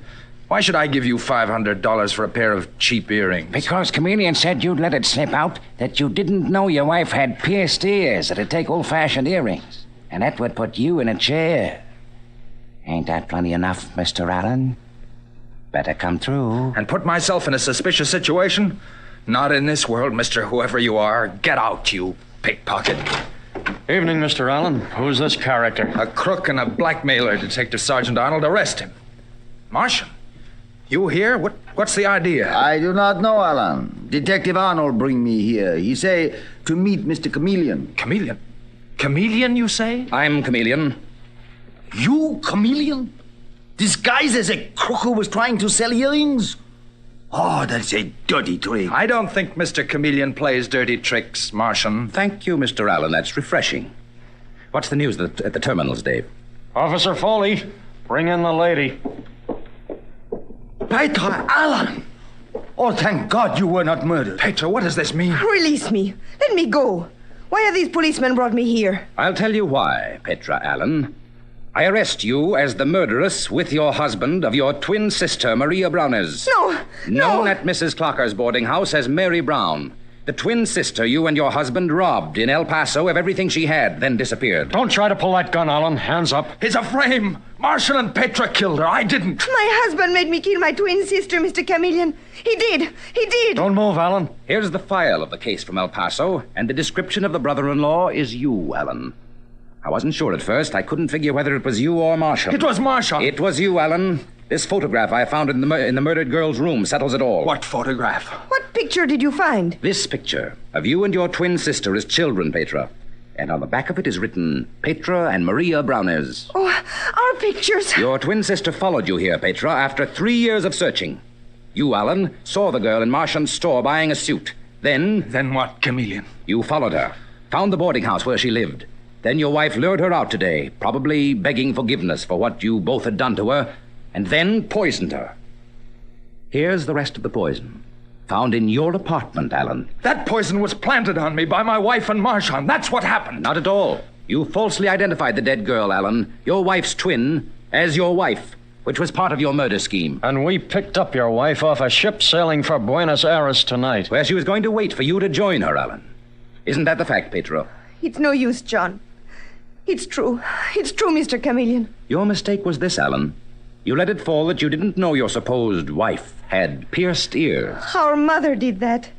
Why should I give you $500 for a pair of cheap earrings? Because Chameleon said you'd let it slip out that you didn't know your wife had pierced ears that'd take old-fashioned earrings. And that would put you in a chair. Ain't that plenty enough, Mr. Allen? Better come through. And put myself in a suspicious situation? Not in this world, Mr. Whoever you are. Get out, you pickpocket. Evening, Mr. Allen. Who's this character? A crook and a blackmailer, Detective Sergeant Arnold. Arrest him. Martian, you here? What's the idea? I do not know, Alan. Detective Arnold bring me here. He say to meet Mr. Chameleon. Chameleon? Chameleon, you say? I'm Chameleon. You, Chameleon? Disguised as a crook who was trying to sell earrings? Oh, that's a dirty trick. I don't think Mr. Chameleon plays dirty tricks, Martian. Thank you, Mr. Allen. That's refreshing. What's the news at the terminals, Dave? Officer Foley, bring in the lady. Petra Allen! Oh, thank God you were not murdered. Petra, what does this mean? Release me. Let me go. Why have these policemen brought me here? I'll tell you why, Petra Allen. I arrest you as the murderess with your husband of your twin sister, Maria Browners. No. Known at Mrs. Clocker's boarding house as Mary Brown. The twin sister you and your husband robbed in El Paso of everything she had, then disappeared. Don't try to pull that gun, Allen. Hands up. It's a frame. Martian and Petra killed her. I didn't. My husband made me kill my twin sister, Mr. Chameleon. He did. Don't move, Allen. Here's the file of the case from El Paso, and the description of the brother-in-law is you, Allen. I wasn't sure at first. I couldn't figure whether it was you or Marshall. It was Marshall. It was you, Allen. This photograph I found in the murdered girl's room settles it all. What photograph? What picture did you find? This picture of you and your twin sister as children, Petra. And on the back of it is written, Petra and Maria Browners. Oh, our pictures. Your twin sister followed you here, Petra, after 3 years of searching. You, Allen, saw the girl in Martian's store buying a suit. Then what, Chameleon? You followed her, found the boarding house where she lived. Then your wife lured her out today, probably begging forgiveness for what you both had done to her, and then poisoned her. Here's the rest of the poison. Found in your apartment, Allen. That poison was planted on me by my wife and Marchand. That's what happened. Not at all. You falsely identified the dead girl, Allen, your wife's twin, as your wife, which was part of your murder scheme. And we picked up your wife off a ship sailing for Buenos Aires tonight. Where she was going to wait for you to join her, Allen. Isn't that the fact, Petra? It's no use, John. It's true. It's true, Mr. Chameleon. Your mistake was this, Allen. You let it fall that you didn't know your supposed wife had pierced ears. Our mother did that.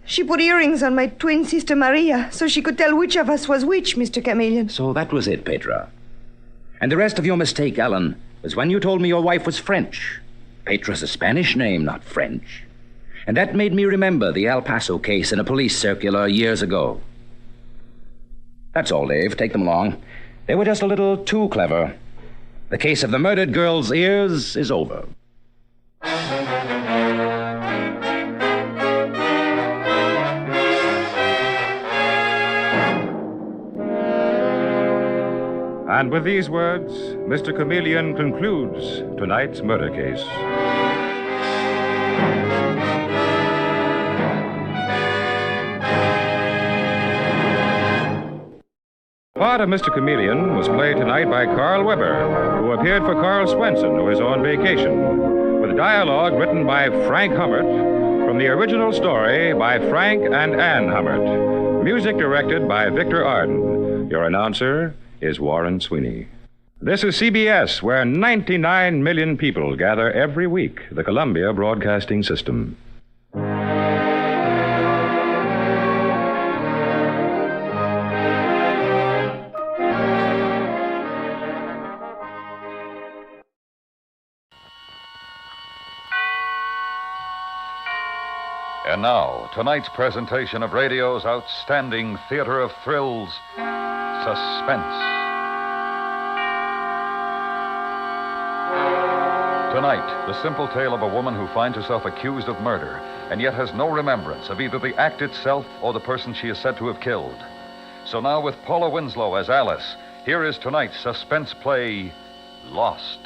She put earrings on my twin sister Maria so she could tell which of us was which, Mr. Chameleon. So that was it, Petra. And the rest of your mistake, Allen, was when you told me your wife was French. Petra's a Spanish name, not French. And that made me remember the El Paso case in a police circular years ago. That's all, Dave. Take them along. They were just a little too clever. The case of the murdered girl's ears is over. And with these words, Mr. Chameleon concludes tonight's murder case. Part of Mr. Chameleon was played tonight by Carl Weber, who appeared for Carl Swenson, who is on vacation, with dialogue written by Frank Hummert from the original story by Frank and Ann Hummert. Music directed by Victor Arden. Your announcer is Warren Sweeney. This is CBS, where 99 million people gather every week, the Columbia Broadcasting System. And now, tonight's presentation of radio's outstanding theater of thrills, Suspense. Tonight, the simple tale of a woman who finds herself accused of murder and yet has no remembrance of either the act itself or the person she is said to have killed. So now, with Paula Winslow as Alice, here is tonight's suspense play, Lost.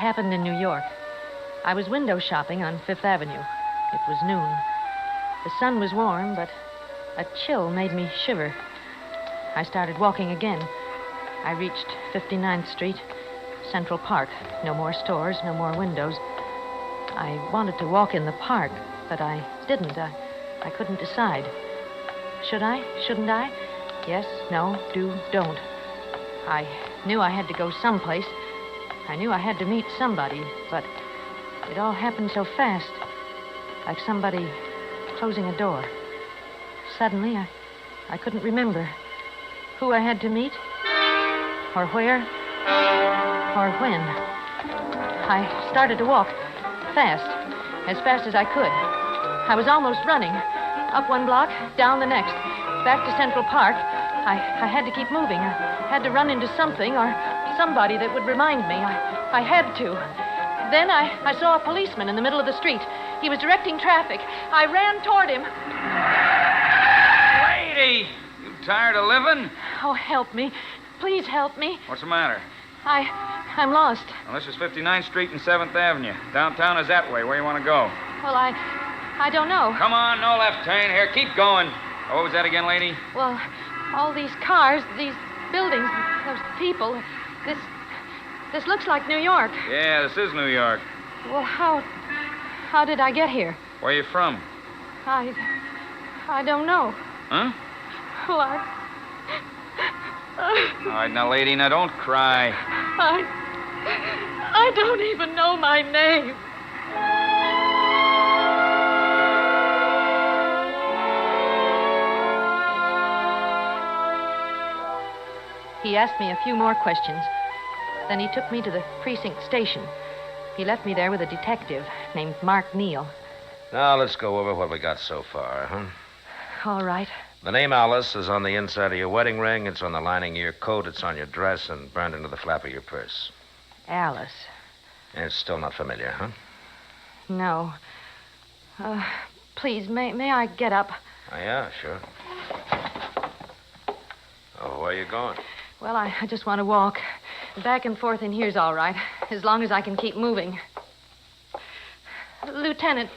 happened in New York. I was window shopping on Fifth Avenue. It was noon. The sun was warm, but a chill made me shiver. I started walking again. I reached 59th Street, Central Park. No more stores, no more windows. I wanted to walk in the park, but I didn't. I couldn't decide. Should I? Shouldn't I? Yes, no, do, don't. I knew I had to go someplace. I knew I had to meet somebody, but it all happened so fast, like somebody closing a door. Suddenly, I couldn't remember who I had to meet, or where, or when. I started to walk, fast as I could. I was almost running, up one block, down the next, back to Central Park. I had to keep moving. I had to run into something or somebody that would remind me. I had to. Then I saw a policeman in the middle of the street. He was directing traffic. I ran toward him. Lady, you tired of living? Oh, help me. Please help me. What's the matter? I'm lost. Well, this is 59th Street and 7th Avenue. Downtown is that way. Where you want to go? Well, I don't know. Come on, no left turn. Here, keep going. Oh, what was that again, lady? Well, all these cars, these buildings, those people, this looks like New York. Yeah, this is New York. Well, how did I get here? Where you from? I don't know. Huh? Well, All right, now, lady, now don't cry. I don't even know my name. He asked me a few more questions. Then he took me to the precinct station. He left me there with a detective named Mark Neal. Now, let's go over what we got so far, huh? All right. The name Alice is on the inside of your wedding ring. It's on the lining of your coat. It's on your dress and burned into the flap of your purse. Alice. It's still not familiar, huh? No. Please, may I get up? Oh, yeah, sure. Oh, where are you going? Well, I just want to walk. Back and forth in here's all right, as long as I can keep moving. Lieutenant,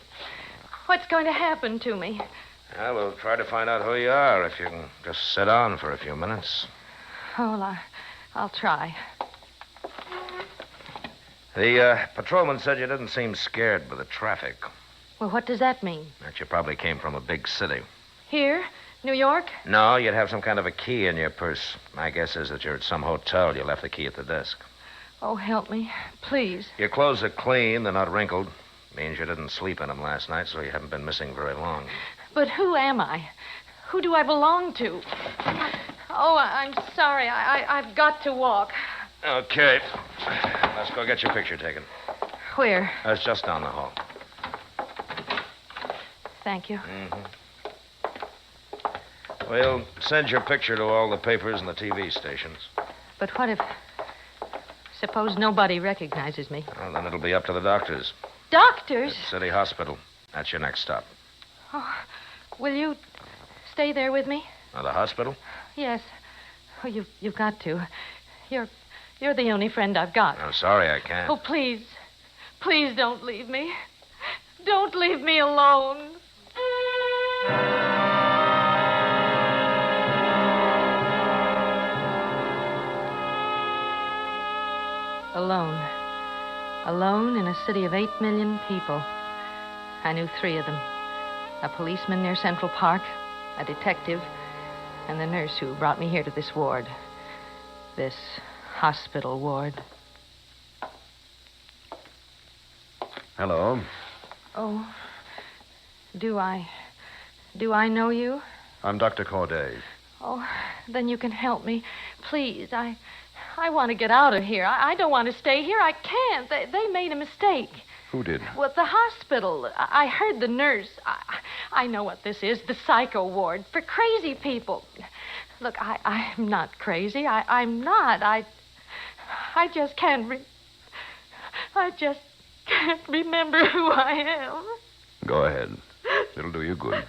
what's going to happen to me? Well, we'll try to find out who you are if you can just sit down for a few minutes. Oh, well, I'll try. The patrolman said you didn't seem scared by the traffic. Well, what does that mean? That you probably came from a big city. Here? New York? No, you'd have some kind of a key in your purse. My guess is that you're at some hotel. You left the key at the desk. Oh, help me. Please. Your clothes are clean. They're not wrinkled. Means you didn't sleep in them last night, so you haven't been missing very long. But who am I? Who do I belong to? Oh, I'm sorry. I've got to walk. Okay. Let's go get your picture taken. Where? It's just down the hall. Thank you. Mm-hmm. We'll send your picture to all the papers and the TV stations. But what if... Suppose nobody recognizes me? Well, then it'll be up to the doctors. Doctors? At City Hospital. That's your next stop. Oh, will you stay there with me? The hospital? Yes. Oh, you've got to. You're the only friend I've got. I'm sorry I can't. Oh, please. Please don't leave me. Don't leave me alone. Alone. Alone in a city of 8 million people. I knew 3 of them. A policeman near Central Park, a detective, and the nurse who brought me here to this ward. This hospital ward. Hello. Oh, do I know you? I'm Dr. Corday. Oh, then you can help me. Please, I want to get out of here. I don't want to stay here. I can't. They made a mistake. Who did? Well, the hospital. I heard the nurse. I know what this is, the psycho ward for crazy people. Look, I'm not crazy. I'm not. I just can't I just can't remember who I am. Go ahead. It'll do you good.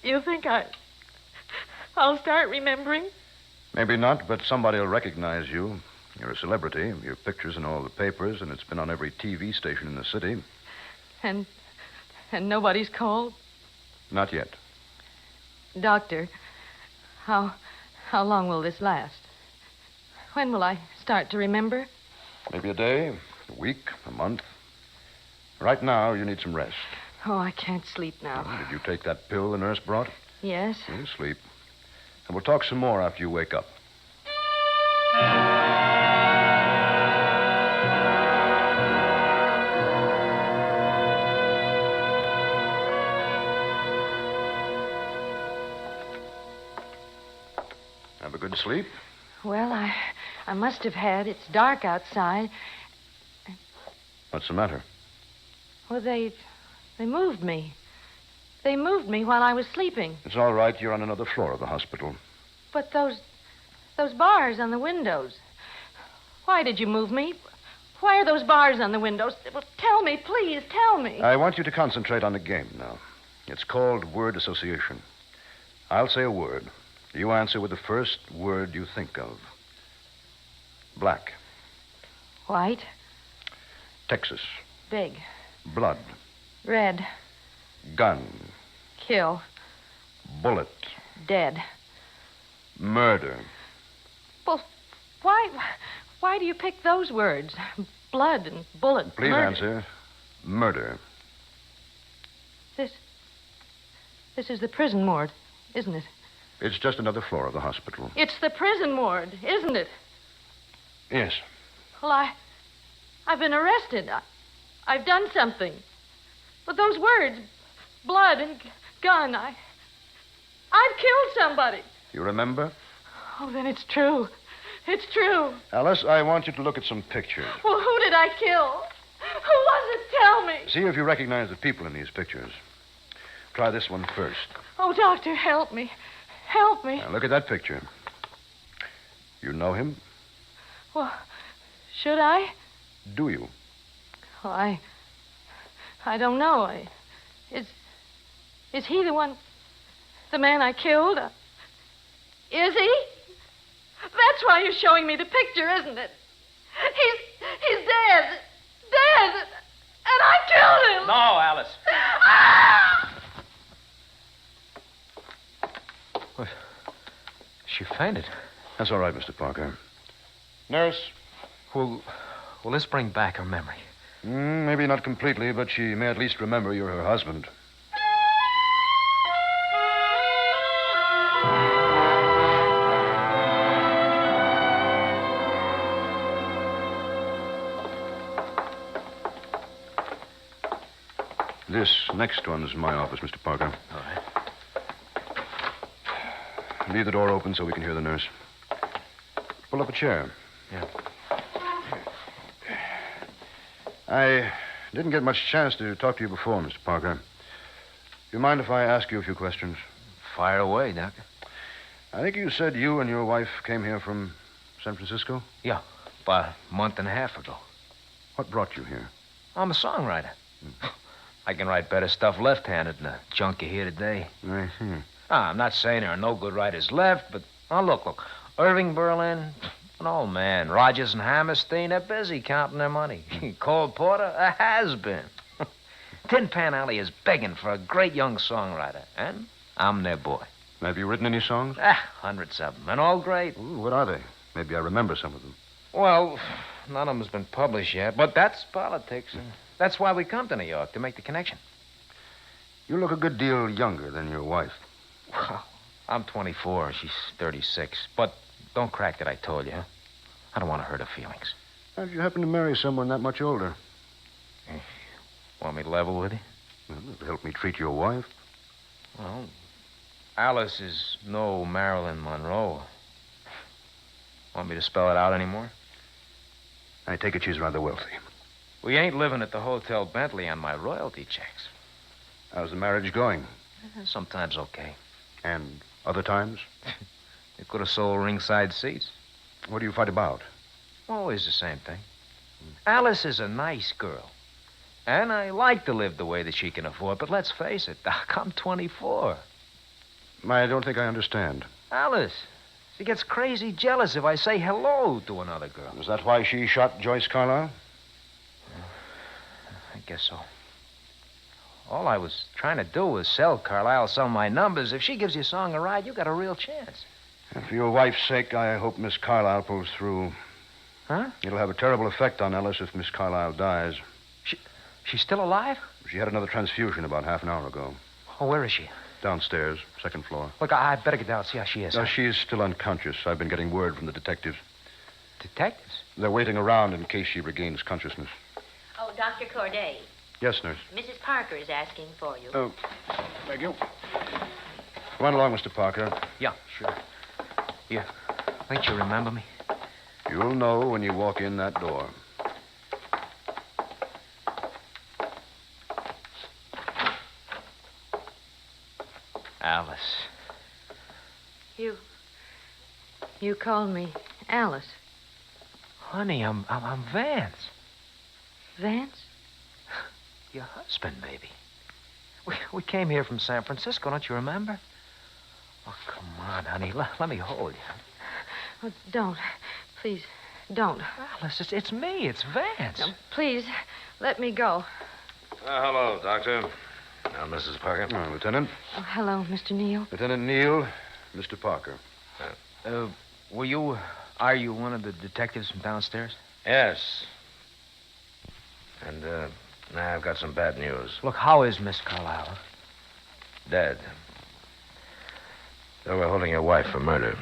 You think I'll start remembering? Maybe not, but somebody will recognize you. You're a celebrity. Your picture's in all the papers, and it's been on every TV station in the city. And nobody's called? Not yet. Doctor, how long will this last? When will I start to remember? Maybe a day, a week, a month. Right now, you need some rest. Oh, I can't sleep now. Did you take that pill the nurse brought? Yes. You sleep. And we'll talk some more after you wake up. Have a good sleep? Well, I must have had. It's dark outside. What's the matter? Well, they moved me. They moved me while I was sleeping. It's all right. You're on another floor of the hospital. But those bars on the windows. Why did you move me? Why are those bars on the windows? Well, tell me, please, tell me. I want you to concentrate on the game now. It's called word association. I'll say a word. You answer with the first word you think of. Black. White. Texas. Big. Blood. Red. Gun. Kill. Bullet. Dead. Murder. Well, why do you pick those words? Blood and bullet. Please murder. answer. Murder. This is the prison ward, isn't it? It's just another floor of the hospital. It's the prison ward, isn't it? Yes. Well, I've been arrested. I've done something. But those words, blood and gun, I've killed somebody. You remember? Oh, then it's true. It's true. Alice, I want you to look at some pictures. Well, who did I kill? Who was it? Tell me. See if you recognize the people in these pictures. Try this one first. Oh, doctor, help me. Help me. Now, look at that picture. You know him? Well, should I? Do you? Well, I don't know. Is he the man I killed? Is he? That's why you're showing me the picture, isn't it? He's dead. Dead. And I killed him. No, Alice. She fainted. That's all right, Mr. Parker. Nurse. Will this bring back her memory? Maybe not completely, but she may at least remember you're her husband. This next one's my office, Mr. Parker. All right. Leave the door open so we can hear the nurse. Pull up a chair. Yeah. I didn't get much chance to talk to you before, Mr. Parker. Do you mind if I ask you a few questions? Fire away, Doctor. I think you said you and your wife came here from San Francisco? Yeah, about a month and a half ago. What brought you here? I'm a songwriter. I can write better stuff left-handed than the junk you hear today. I see. I'm not saying there are no good writers left, but, look. Irving Berlin, an old man. Rogers and Hammerstein, they're busy counting their money. Cole Porter, a has-been. Tin Pan Alley is begging for a great young songwriter, and I'm their boy. Have you written any songs? Hundreds of them, and all great. Ooh, what are they? Maybe I remember some of them. Well, none of them's been published yet, but that's politics. And that's why we come to New York, to make the connection. You look a good deal younger than your wife. Well, I'm 24. She's 36. But don't crack that I told you, huh? I don't want to hurt her feelings. How'd you happen to marry someone that much older? Want me to level with you? Well, it'll help me treat your wife. Well, Alice is no Marilyn Monroe. Want me to spell it out anymore? I take it she's rather wealthy. We ain't living at the Hotel Bentley on my royalty checks. How's the marriage going? Sometimes okay. And other times? You could have sold ringside seats. What do you fight about? Always the same thing. Alice is a nice girl. And I like to live the way that she can afford, but let's face it, Doc, I'm 24. I don't think I understand. Alice, She gets crazy jealous if I say hello to another girl. Is that why she shot Joyce Carlyle? I guess so. All I was trying to do was sell Carlyle some of my numbers. If she gives you a song a ride, you got a real chance. And for your wife's sake, I hope Miss Carlyle pulls through. Huh? It'll have a terrible effect on Ellis if Miss Carlyle dies. She's still alive? She had another transfusion about half an hour ago. Oh, where is she? Downstairs, second floor. Look, I better get down and see how she is. No, she's still unconscious. I've been getting word from the detectives. Detectives? They're waiting around in case she regains consciousness. Oh, Dr. Corday. Yes, nurse. Mrs. Parker is asking for you. Oh, thank you. Come on along, Mr. Parker. Yeah, sure. You think you remember me? You'll know when you walk in that door. Alice. You called me Alice. Honey, I'm Vance. Vance? Your husband, baby. We came here from San Francisco, don't you remember? Oh, come on, honey. Let me hold you. Oh, don't. Please, don't. Alice, it's me. It's Vance. No, please, let me go. Hello, Doctor. Now, Mrs. Parker. Lieutenant. Oh, hello, Mr. Neal. Lieutenant Neal, Mr. Parker. Are you one of the detectives from downstairs? Yes. And, now I've got some bad news. Look, how is Miss Carlyle? Dead. They were holding your wife for murder.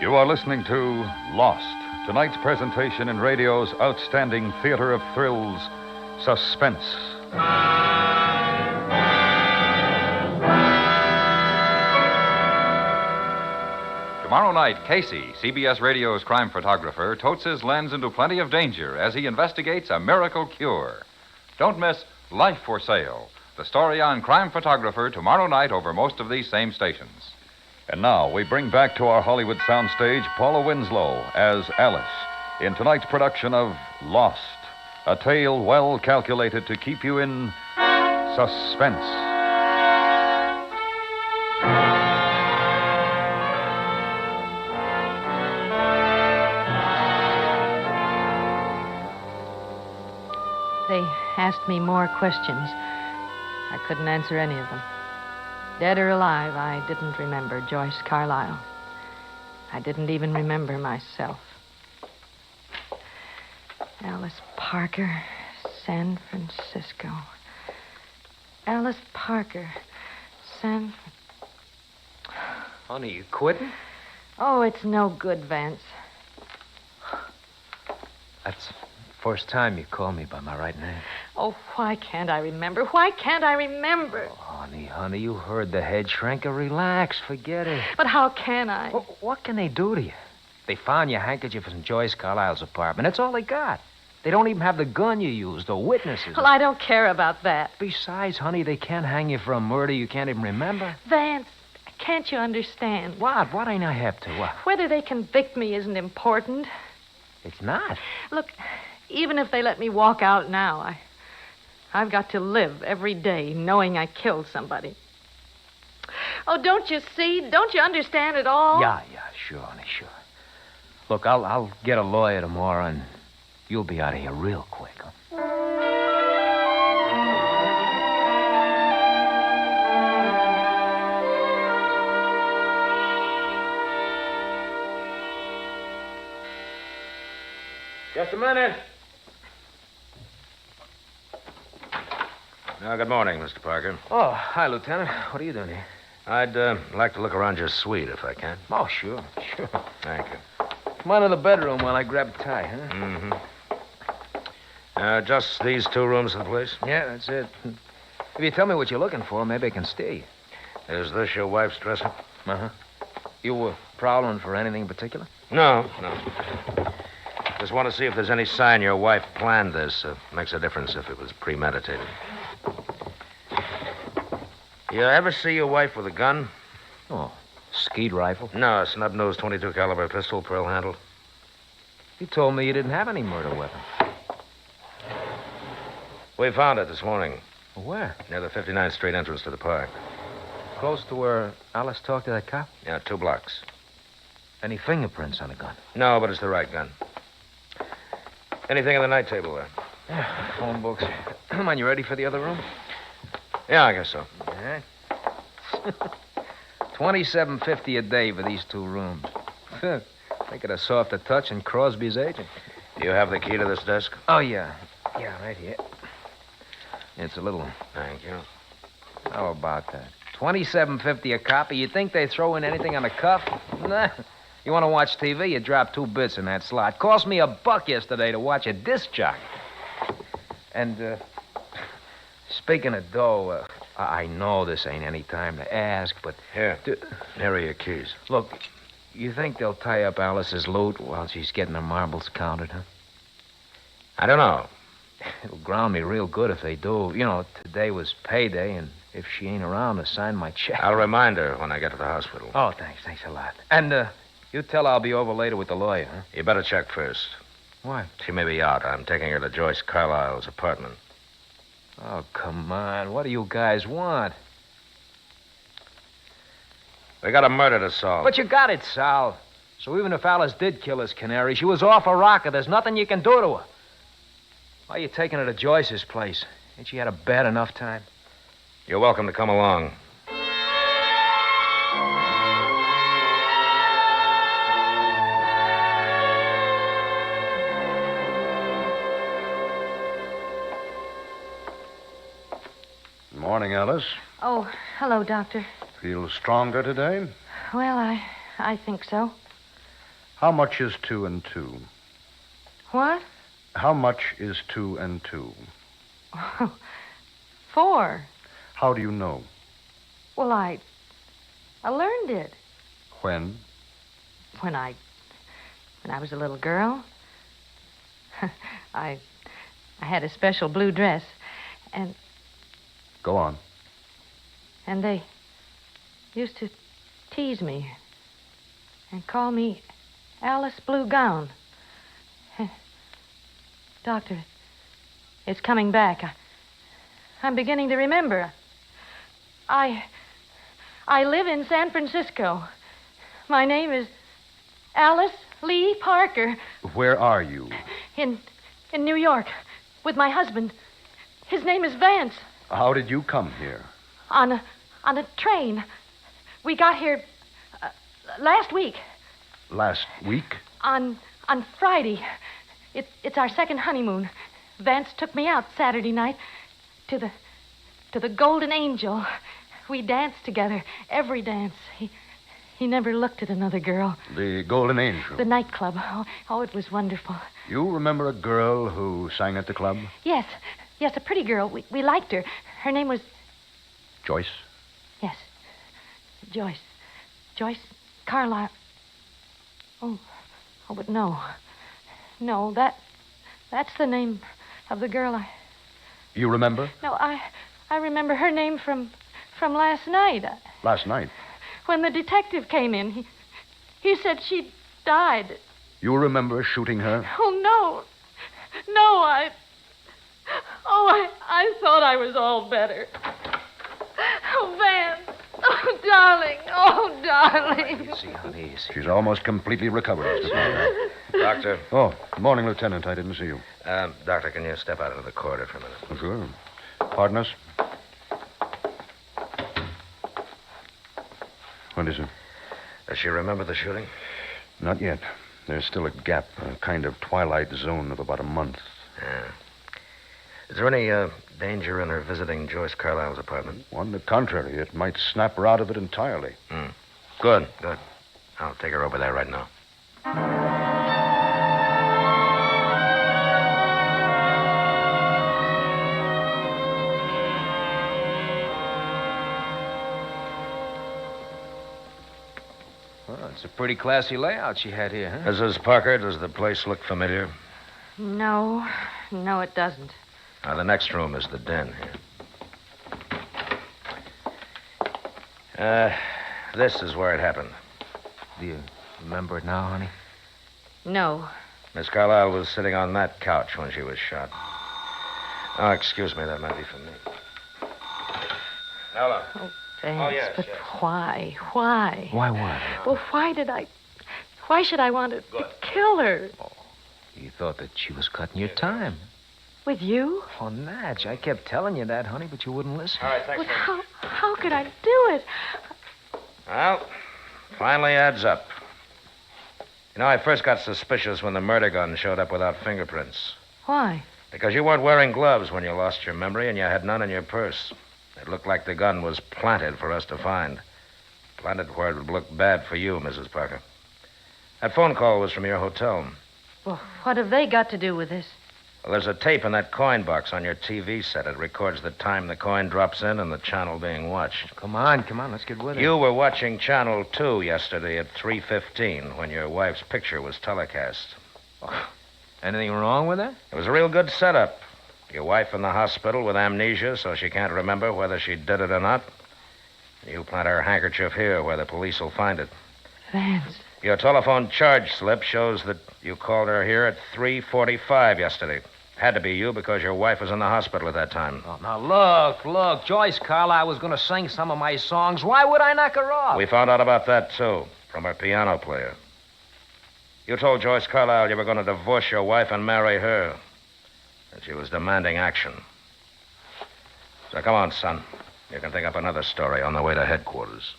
You are listening to Lost, tonight's presentation in radio's outstanding theater of thrills, Suspense. Tomorrow night, Casey, CBS Radio's crime photographer, totes his lens into plenty of danger as he investigates a miracle cure. Don't miss Life for Sale, the story on crime photographer tomorrow night over most of these same stations. And now we bring back to our Hollywood soundstage Paula Winslow as Alice in tonight's production of Lost, a tale well calculated to keep you in suspense. They asked me more questions. I couldn't answer any of them. Dead or alive, I didn't remember Joyce Carlyle. I didn't even remember myself. Alice Parker, San Francisco. Alice Parker, San... Honey, you quitting? Oh, it's no good, Vance. That's the first time you call me by my right name. Oh, why can't I remember? Why can't I remember? Oh, honey, you heard the head shrinker. Relax, forget it. But how can I? What can they do to you? They found your handkerchief in Joyce Carlyle's apartment. That's all they got. They don't even have the gun you used or witnesses. Well, I don't care about that. Besides, honey, they can't hang you for a murder you can't even remember. Vance, can't you understand? What? What ain't I have to? What? Whether they convict me isn't important. It's not. Look, even if they let me walk out now, I've got to live every day knowing I killed somebody. Oh, don't you see? Don't you understand at all? Yeah, sure, honey, sure. Look, I'll get a lawyer tomorrow, and you'll be out of here real quick, huh? Just a minute. Good morning, Mr. Parker. Oh, hi, Lieutenant. What are you doing here? I'd like to look around your suite, if I can. Oh, sure. Thank you. Come on to the bedroom while I grab a tie, huh? Mm-hmm. Just these two rooms in the place? Yeah, that's it. If you tell me what you're looking for, maybe I can steer you. Is this your wife's dresser? Uh-huh. You were prowling for anything in particular? No. Just want to see if there's any sign your wife planned this. Makes a difference if it was premeditated. You ever see your wife with a gun? Oh, skeet rifle? No, a snub-nosed 22 caliber pistol, pearl handle. You told me you didn't have any murder weapon. We found it this morning. Where? Near the 59th Street entrance to the park. Close to where Alice talked to that cop? Yeah, 2 blocks. Any fingerprints on the gun? No, but it's the right gun. Anything on the night table there? Yeah, phone books. Come on, you ready for the other room? Yeah, I guess so. All right. $27.50 a day for these 2 rooms. Make it a softer touch than Crosby's agent. You have the key to this desk? Oh, yeah. Yeah, right here. It's a little. Thank you. How about that? $27.50 a copy. You think they throw in anything on the cuff? Nah. You want to watch TV? You drop 2 bits in that slot. Cost me $1 yesterday to watch a disc jockey. And, speaking of dough, I know this ain't any time to ask, but... Here. Here are your keys. Look, you think they'll tie up Alice's loot while she's getting her marbles counted, huh? I don't know. It'll ground me real good if they do. You know, today was payday, and if she ain't around to sign my check... I'll remind her when I get to the hospital. Oh, thanks. Thanks a lot. And, you tell her I'll be over later with the lawyer, huh? You better check first. Why? She may be out. I'm taking her to Joyce Carlyle's apartment. Oh, come on. What do you guys want? We got a murder to solve. But you got it, Sal. So even if Alice did kill his canary, she was off a rocket. There's nothing you can do to her. Why are you taking her to Joyce's place? Ain't she had a bad enough time? You're welcome to come along. Morning, Alice. Oh, hello, Doctor. Feel stronger today? Well, I think so. How much is 2 and 2? What? How much is 2 and 2? 4. How do you know? Well, I learned it When? when I was a little girl. I had a special blue dress, and Go on. they used to tease me and call me Alice Blue Gown. Doctor, it's coming back. I'm beginning to remember. I live in San Francisco. My name is Alice Lee Parker. Where are you? In New York with my husband. His name is Vance. How did you come here? On a train. We got here last week. Last week? On Friday. It's our second honeymoon. Vance took me out Saturday night to the Golden Angel. We danced together, every dance. He never looked at another girl. The Golden Angel? The nightclub. Oh, it was wonderful. You remember a girl who sang at the club? Yes, a pretty girl. We liked her. Her name was... Joyce? Yes, Joyce. Joyce Carlyle. Oh, but no. No, that's the name of the girl I... You remember? No, I remember her name from last night. Last night? When the detective came in, he said she died. You remember shooting her? Oh, no. No, I thought I was all better. Oh, Van. Oh, darling. Oh, darling. Easy, honey, easy. She's almost completely recovered, Mr. Parker. Doctor? Oh, good morning, Lieutenant. I didn't see you. Doctor, can you step out into the corridor for a minute? Oh, sure. Pardon us? What is it? Does she remember the shooting? Not yet. There's still a gap, a kind of twilight zone of about a month. Yeah. Is there any danger in her visiting Joyce Carlyle's apartment? On the contrary, it might snap her out of it entirely. Good. I'll take her over there right now. Well, it's a pretty classy layout she had here, huh? Mrs. Parker, does the place look familiar? No, it doesn't. The next room is the den here. This is where it happened. Do you remember it now, honey? No. Miss Carlyle was sitting on that couch when she was shot. Oh, excuse me, that might be for me. Hello. Oh, thanks. Oh, yes, but yes. why? Why? Why what? Well, why should I want to kill her? You thought that she was cutting your time. With you? Oh, Natch, I kept telling you that, honey, but you wouldn't listen. All right, thanks. Well, how could I do it? Well, finally adds up. You know, I first got suspicious when the murder gun showed up without fingerprints. Why? Because you weren't wearing gloves when you lost your memory, and you had none in your purse. It looked like the gun was planted for us to find. Planted where it would look bad for you, Mrs. Parker. That phone call was from your hotel. Well, what have they got to do with this? Well, there's a tape in that coin box on your TV set. It records the time the coin drops in and the channel being watched. Come on, let's get with it. You were watching Channel 2 yesterday at 3:15 when your wife's picture was telecast. Oh, anything wrong with that? It was a real good setup. Your wife in the hospital with amnesia, so she can't remember whether she did it or not. You plant her handkerchief here where the police will find it. Vance. Your telephone charge slip shows that you called her here at 3:45 yesterday. Had to be you because your wife was in the hospital at that time. Oh, now, look. Joyce Carlyle was going to sing some of my songs. Why would I knock her off? We found out about that, too, from her piano player. You told Joyce Carlyle you were going to divorce your wife and marry her. And she was demanding action. So come on, son. You can think up another story on the way to headquarters.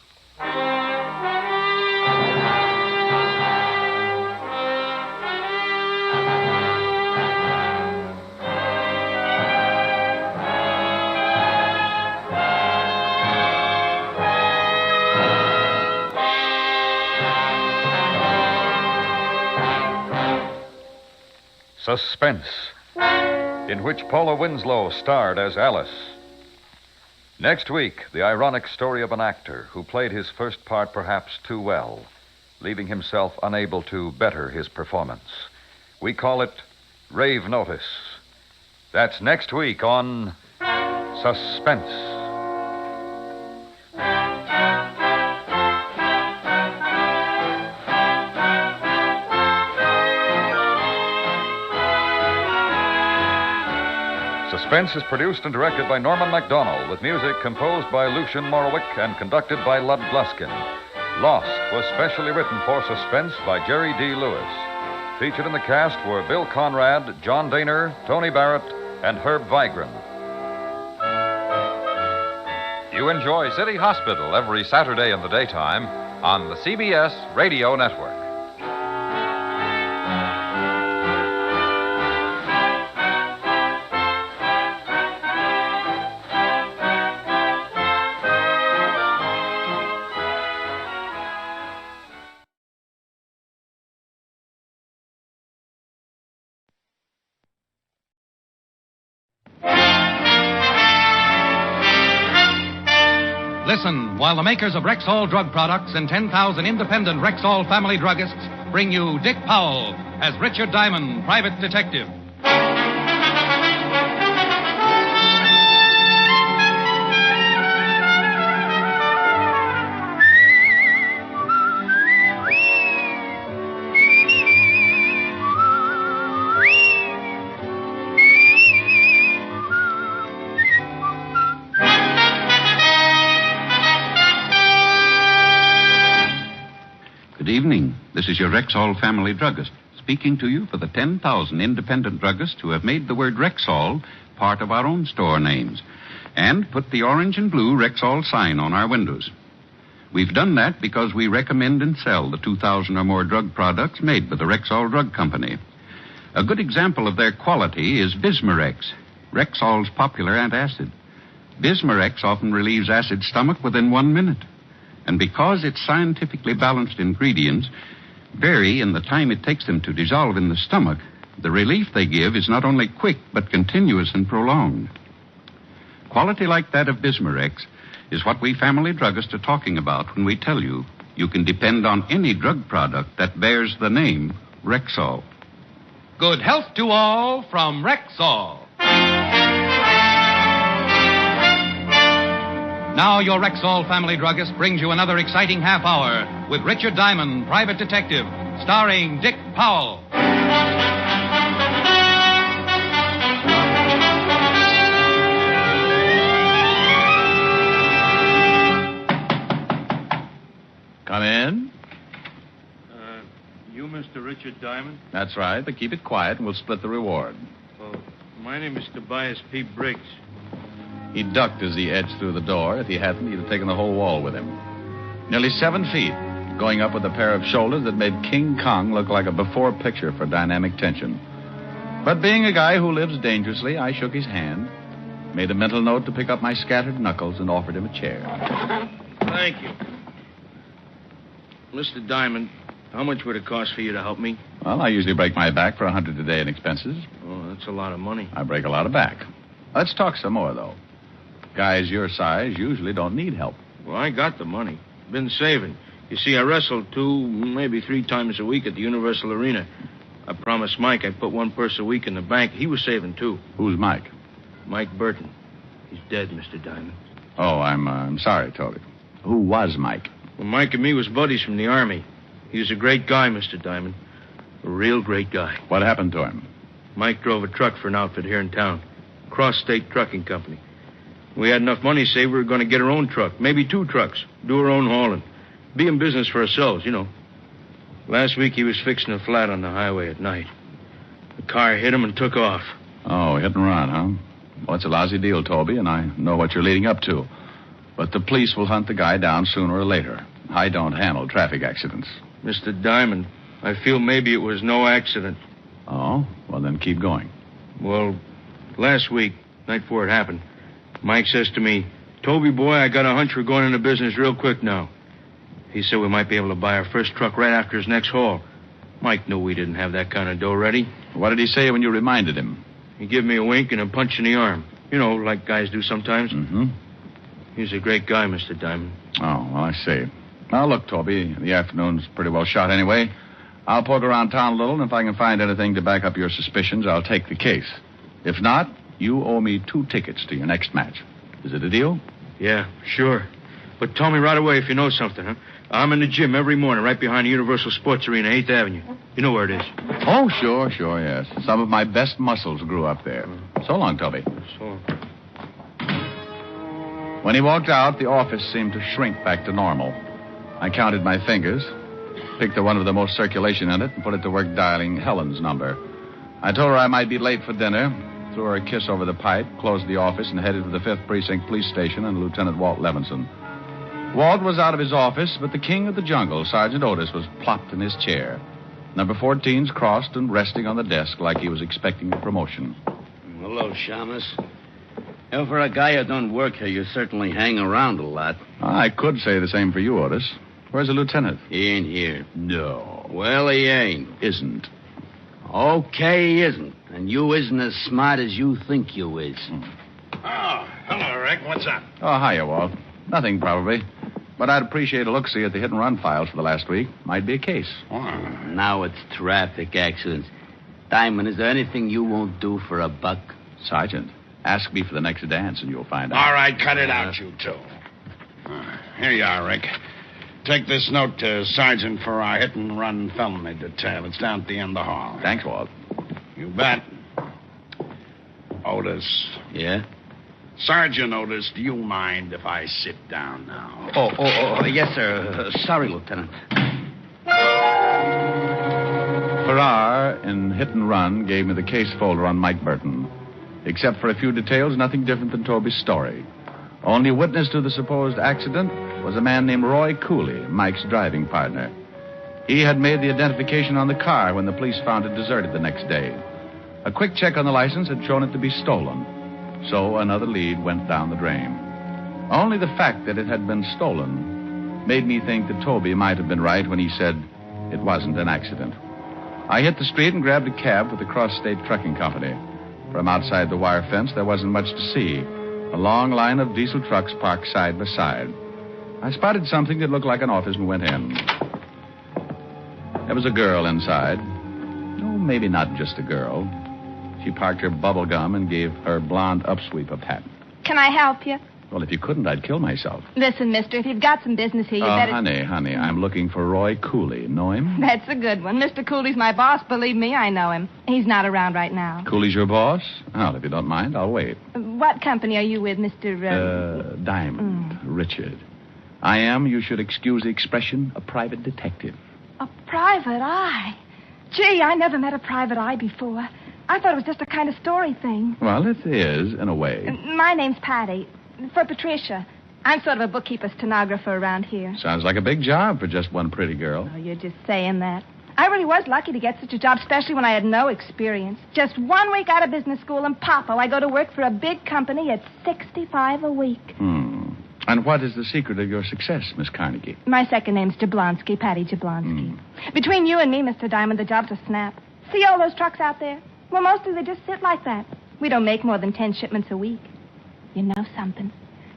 Suspense, in which Paula Winslow starred as Alice. Next week, the ironic story of an actor who played his first part perhaps too well, leaving himself unable to better his performance. We call it Rave Notice. That's next week on Suspense. Suspense is produced and directed by Norman MacDonald, with music composed by Lucian Morowick and conducted by Lud Gluskin. Lost was specially written for Suspense by Jerry D. Lewis. Featured in the cast were Bill Conrad, John Daner, Tony Barrett, and Herb Vigran. You enjoy City Hospital every Saturday in the daytime on the CBS Radio Network. Listen while the makers of Rexall drug products and 10,000 independent Rexall family druggists bring you Dick Powell as Richard Diamond, private detective. Good evening. This is your Rexall family druggist, speaking to you for the 10,000 independent druggists who have made the word Rexall part of our own store names and put the orange and blue Rexall sign on our windows. We've done that because we recommend and sell the 2,000 or more drug products made by the Rexall Drug Company. A good example of their quality is Bismarex, Rexall's popular antacid. Bismarex often relieves acid stomach within 1 minute. And because its scientifically balanced ingredients vary in the time it takes them to dissolve in the stomach, the relief they give is not only quick, but continuous and prolonged. Quality like that of Bismarex is what we family druggists are talking about when we tell you you can depend on any drug product that bears the name Rexall. Good health to all from Rexall. Now, your Rexall Family Druggist brings you another exciting half hour with Richard Diamond, Private Detective, starring Dick Powell. Come in. You, Mr. Richard Diamond? That's right, but keep it quiet and we'll split the reward. Well, my name is Tobias P. Briggs. He ducked as he edged through the door. If he hadn't, he'd have taken the whole wall with him. Nearly 7 feet, going up with a pair of shoulders that made King Kong look like a before picture for dynamic tension. But being a guy who lives dangerously, I shook his hand, made a mental note to pick up my scattered knuckles, and offered him a chair. Thank you. Mr. Diamond, how much would it cost for you to help me? Well, I usually break my back for $100 a day in expenses. Oh, that's a lot of money. I break a lot of back. Let's talk some more, though. Guys your size usually don't need help. Well, I got the money. Been saving. You see, I wrestled 2, maybe 3 times a week at the Universal Arena. I promised Mike I'd put 1 purse a week in the bank. He was saving, too. Who's Mike? Mike Burton. He's dead, Mr. Diamond. Oh, I'm sorry, Toby. Who was Mike? Well, Mike and me was buddies from the Army. He was a great guy, Mr. Diamond. A real great guy. What happened to him? Mike drove a truck for an outfit here in town. Cross-State Trucking Company. We had enough money saved we were going to get our own truck. Maybe 2 trucks. Do our own hauling. Be in business for ourselves, you know. Last week he was fixing a flat on the highway at night. The car hit him and took off. Oh, hit and run, huh? Well, it's a lousy deal, Toby, and I know what you're leading up to. But the police will hunt the guy down sooner or later. I don't handle traffic accidents. Mr. Diamond, I feel maybe it was no accident. Oh? Well, then keep going. Well, last week, night before it happened, Mike says to me, Toby, boy, I got a hunch we're going into business real quick now. He said we might be able to buy our first truck right after his next haul. Mike knew we didn't have that kind of dough ready. What did he say when you reminded him? He gave me a wink and a punch in the arm. You know, like guys do sometimes. Mm-hmm. He's a great guy, Mr. Diamond. Oh, well, I see. Now, look, Toby, the afternoon's pretty well shot anyway. I'll poke around town a little, and if I can find anything to back up your suspicions, I'll take the case. If not, you owe me 2 tickets to your next match. Is it a deal? Yeah, sure. But tell me right away if you know something, huh? I'm in the gym every morning right behind the Universal Sports Arena, 8th Avenue. You know where it is. Oh, sure, yes. Some of my best muscles grew up there. So long, Toby. So long. When he walked out, the office seemed to shrink back to normal. I counted my fingers, picked the one with the most circulation in it, and put it to work dialing Helen's number. I told her I might be late for dinner, threw her a kiss over the pipe, closed the office, and headed for the 5th Precinct Police Station and Lieutenant Walt Levinson. Walt was out of his office, but the king of the jungle, Sergeant Otis, was plopped in his chair. Number 14's crossed and resting on the desk like he was expecting a promotion. Hello, Shamus. Well, for a guy who don't work here, you certainly hang around a lot. I could say the same for you, Otis. Where's the lieutenant? He ain't here. No. Well, he ain't. Isn't. Okay, he isn't. And you isn't as smart as you think you is. Oh, hello, Rick. What's up? Oh, hiya, Walt. Nothing, probably. But I'd appreciate a look-see at the hit-and-run files for the last week. Might be a case. Now it's traffic accidents. Diamond, is there anything you won't do for a buck? Sergeant, ask me for the next dance and you'll find out. All right, cut it out, you two. Here you are, Rick. Take this note to Sergeant for our hit-and-run felony detail. It's down at the end of the hall. Thanks, Walt. You bet. Otis. Yeah? Sergeant Otis, do you mind if I sit down now? Oh, yes, sir. Sorry, Lieutenant. Farrar, in Hit and Run, gave me the case folder on Mike Burton. Except for a few details, nothing different than Toby's story. Only witness to the supposed accident was a man named Roy Cooley, Mike's driving partner. He had made the identification on the car when the police found it deserted the next day. A quick check on the license had shown it to be stolen. So another lead went down the drain. Only the fact that it had been stolen made me think that Toby might have been right when he said it wasn't an accident. I hit the street and grabbed a cab for the Cross-State Trucking Company. From outside the wire fence, there wasn't much to see. A long line of diesel trucks parked side by side. I spotted something that looked like an office and went in. There was a girl inside. No, maybe not just a girl. She parked her bubble gum and gave her blonde upsweep a pat. Can I help you? Well, if you couldn't, I'd kill myself. Listen, mister, if you've got some business here, you better... Honey, I'm looking for Roy Cooley. Know him? That's a good one. Mr. Cooley's my boss. Believe me, I know him. He's not around right now. Cooley's your boss? Well, if you don't mind, I'll wait. What company are you with, Mr. Diamond. Richard. I am, you should excuse the expression, a private detective. A private eye? Gee, I never met a private eye before. I thought it was just a kind of story thing. Well, it is, in a way. My name's Patty. For Patricia. I'm sort of a bookkeeper stenographer around here. Sounds like a big job for just one pretty girl. Oh, you're just saying that. I really was lucky to get such a job, especially when I had no experience. Just 1 week out of business school, and popo, I go to work for a big company at $65 a week. And what is the secret of your success, Miss Carnegie? My second name's Jablonski, Patty Jablonski. Between you and me, Mr. Diamond, the job's a snap. See all those trucks out there? Well, mostly they just sit like that. We don't make more than 10 shipments a week. You know something?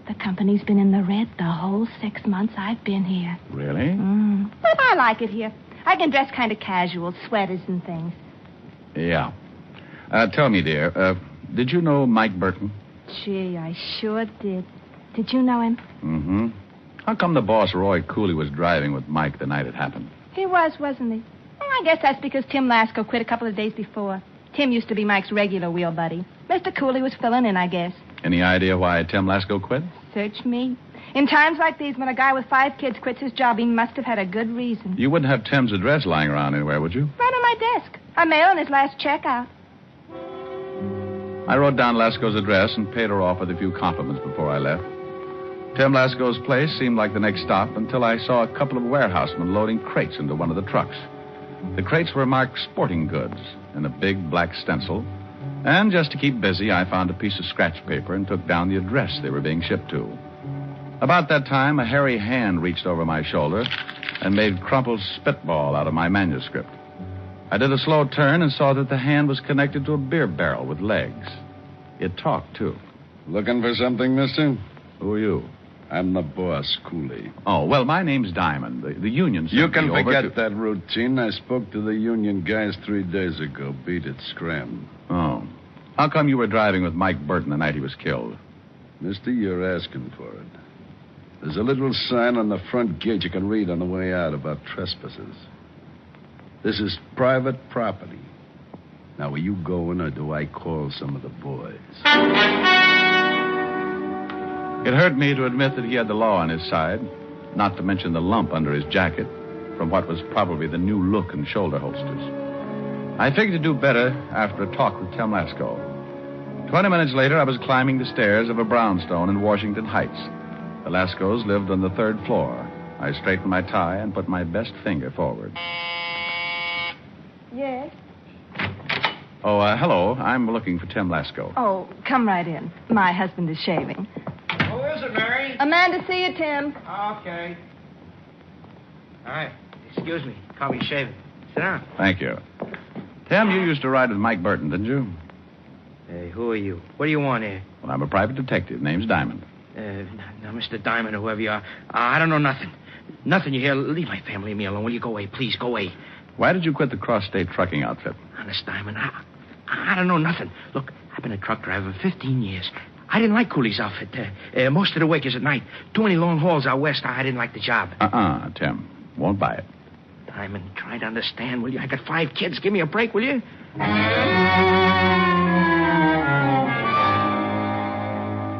The company's been in the red the whole 6 months I've been here. Really? But I like it here. I can dress kind of casual, sweaters and things. Yeah. Tell me, dear, did you know Mike Burton? Gee, I sure did. Did you know him? Mm-hmm. How come the boss, Roy Cooley, was driving with Mike the night it happened? He was, wasn't he? Well, I guess that's because Tim Lasco quit a couple of days before. Tim used to be Mike's regular wheel buddy. Mr. Cooley was filling in, I guess. Any idea why Tim Lasco quit? Search me. In times like these, when a guy with 5 kids quits his job, he must have had a good reason. You wouldn't have Tim's address lying around anywhere, would you? Right on my desk. I mailed his last check out. I wrote down Lasco's address and paid her off with a few compliments before I left. Tim Lasco's place seemed like the next stop until I saw a couple of warehousemen loading crates into one of the trucks. The crates were marked sporting goods in a big black stencil. And just to keep busy, I found a piece of scratch paper and took down the address they were being shipped to. About that time, a hairy hand reached over my shoulder and made crumpled spitball out of my manuscript. I did a slow turn and saw that the hand was connected to a beer barrel with legs. It talked, too. Looking for something, mister? Who are you? I'm the boss, Cooley. Oh, well, my name's Diamond. The union sent You can me over forget that routine. I spoke to the union guys 3 days ago. Beat it, scram. Oh. How come you were driving with Mike Burton the night he was killed? Mister, you're asking for it. There's a little sign on the front gate you can read on the way out about trespassers. This is private property. Now, are you going, or do I call some of the boys? It hurt me to admit that he had the law on his side, not to mention the lump under his jacket from what was probably the new look and shoulder holsters. I figured to do better after a talk with Tim Lasco. 20 minutes later, I was climbing the stairs of a brownstone in Washington Heights. The Lascos lived on the 3rd floor. I straightened my tie and put my best finger forward. Yes? Oh, hello. I'm looking for Tim Lasco. Oh, come right in. My husband is shaving. Who is it, Mary? A man to see you, Tim. Okay. All right. Excuse me. Call me shaving. Sit down. Thank you. Tim, you used to ride with Mike Burton, didn't you? Hey, who are you? What do you want here? Well, I'm a private detective. Name's Diamond. Now, Mr. Diamond, or whoever you are, I don't know nothing. Nothing you hear. Leave my family and me alone. Will you go away? Please, go away. Why did you quit the cross-state trucking outfit? Honest, Diamond, I don't know nothing. Look, I've been a truck driver 15 years. I didn't like Cooley's outfit. Most of the work is at night. Too many long hauls out west. I didn't like the job. Tim. Won't buy it. Diamond, try to understand, will you? I got 5 kids. Give me a break, will you?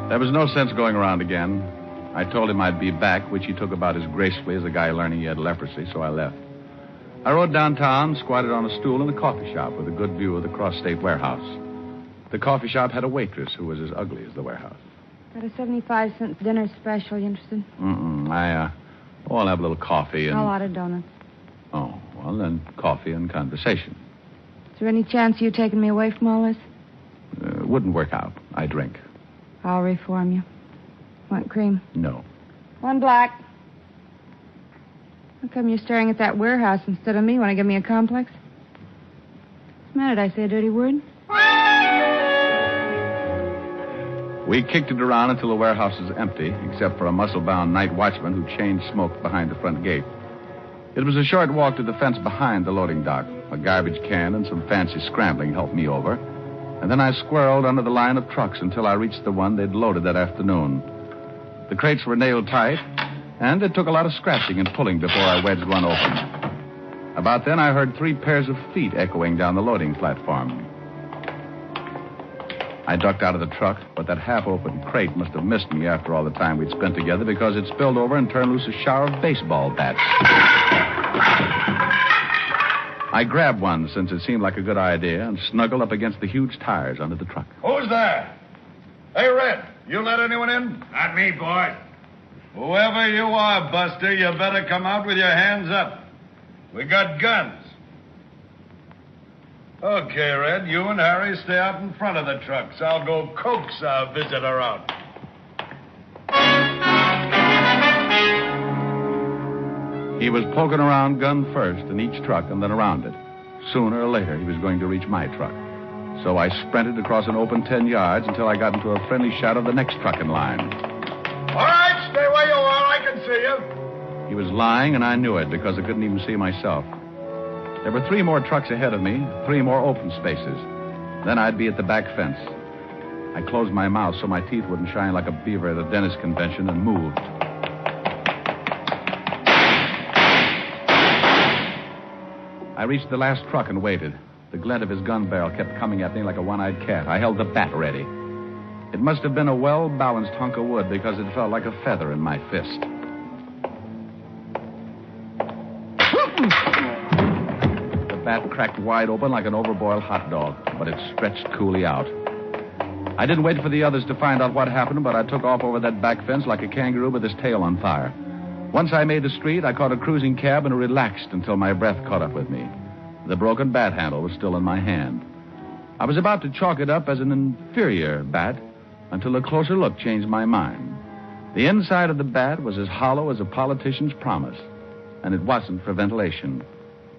There was no sense going around again. I told him I'd be back, which he took about as gracefully as a guy learning he had leprosy, so I left. I rode downtown, squatted on a stool in a coffee shop with a good view of the cross-state warehouse. The coffee shop had a waitress who was as ugly as the warehouse. Got a 75-cent dinner special. You interested? I'll have a little coffee and... A lot of donuts. Oh, well, then coffee and conversation. Is there any chance of you taking me away from all this? Wouldn't work out. I drink. I'll reform you. Want cream? No. 1 black. How come you're staring at that warehouse instead of me? Want to give me a complex? What's the matter? Did I say a dirty word? We kicked it around until the warehouse was empty, except for a muscle-bound night watchman who chain-smoked behind the front gate. It was a short walk to the fence behind the loading dock. A garbage can and some fancy scrambling helped me over. And then I squirreled under the line of trucks until I reached the one they'd loaded that afternoon. The crates were nailed tight, and it took a lot of scratching and pulling before I wedged one open. About then, I heard 3 pairs of feet echoing down the loading platform. I ducked out of the truck, but that half-open crate must have missed me after all the time we'd spent together because it spilled over and turned loose a shower of baseball bats. I grabbed one since it seemed like a good idea and snuggled up against the huge tires under the truck. Who's there? Hey, Red, you let anyone in? Not me, boy. Whoever you are, Buster, you better come out with your hands up. We got guns. Okay, Red, you and Harry stay out in front of the trucks. I'll go coax our visitor out. He was poking around gun first in each truck and then around it. Sooner or later, he was going to reach my truck. So I sprinted across an open 10 yards until I got into a friendly shadow of the next truck in line. All right, stay where you are. I can see you. He was lying, and I knew it because I couldn't even see myself. There were 3 more trucks ahead of me, 3 more open spaces. Then I'd be at the back fence. I closed my mouth so my teeth wouldn't shine like a beaver at a dentist convention and moved. I reached the last truck and waited. The glint of his gun barrel kept coming at me like a one-eyed cat. I held the bat ready. It must have been a well-balanced hunk of wood because it felt like a feather in my fist. The bat cracked wide open like an overboiled hot dog, but it stretched coolly out. I didn't wait for the others to find out what happened, but I took off over that back fence like a kangaroo with his tail on fire. Once I made the street, I caught a cruising cab and relaxed until my breath caught up with me. The broken bat handle was still in my hand. I was about to chalk it up as an inferior bat until a closer look changed my mind. The inside of the bat was as hollow as a politician's promise, and it wasn't for ventilation.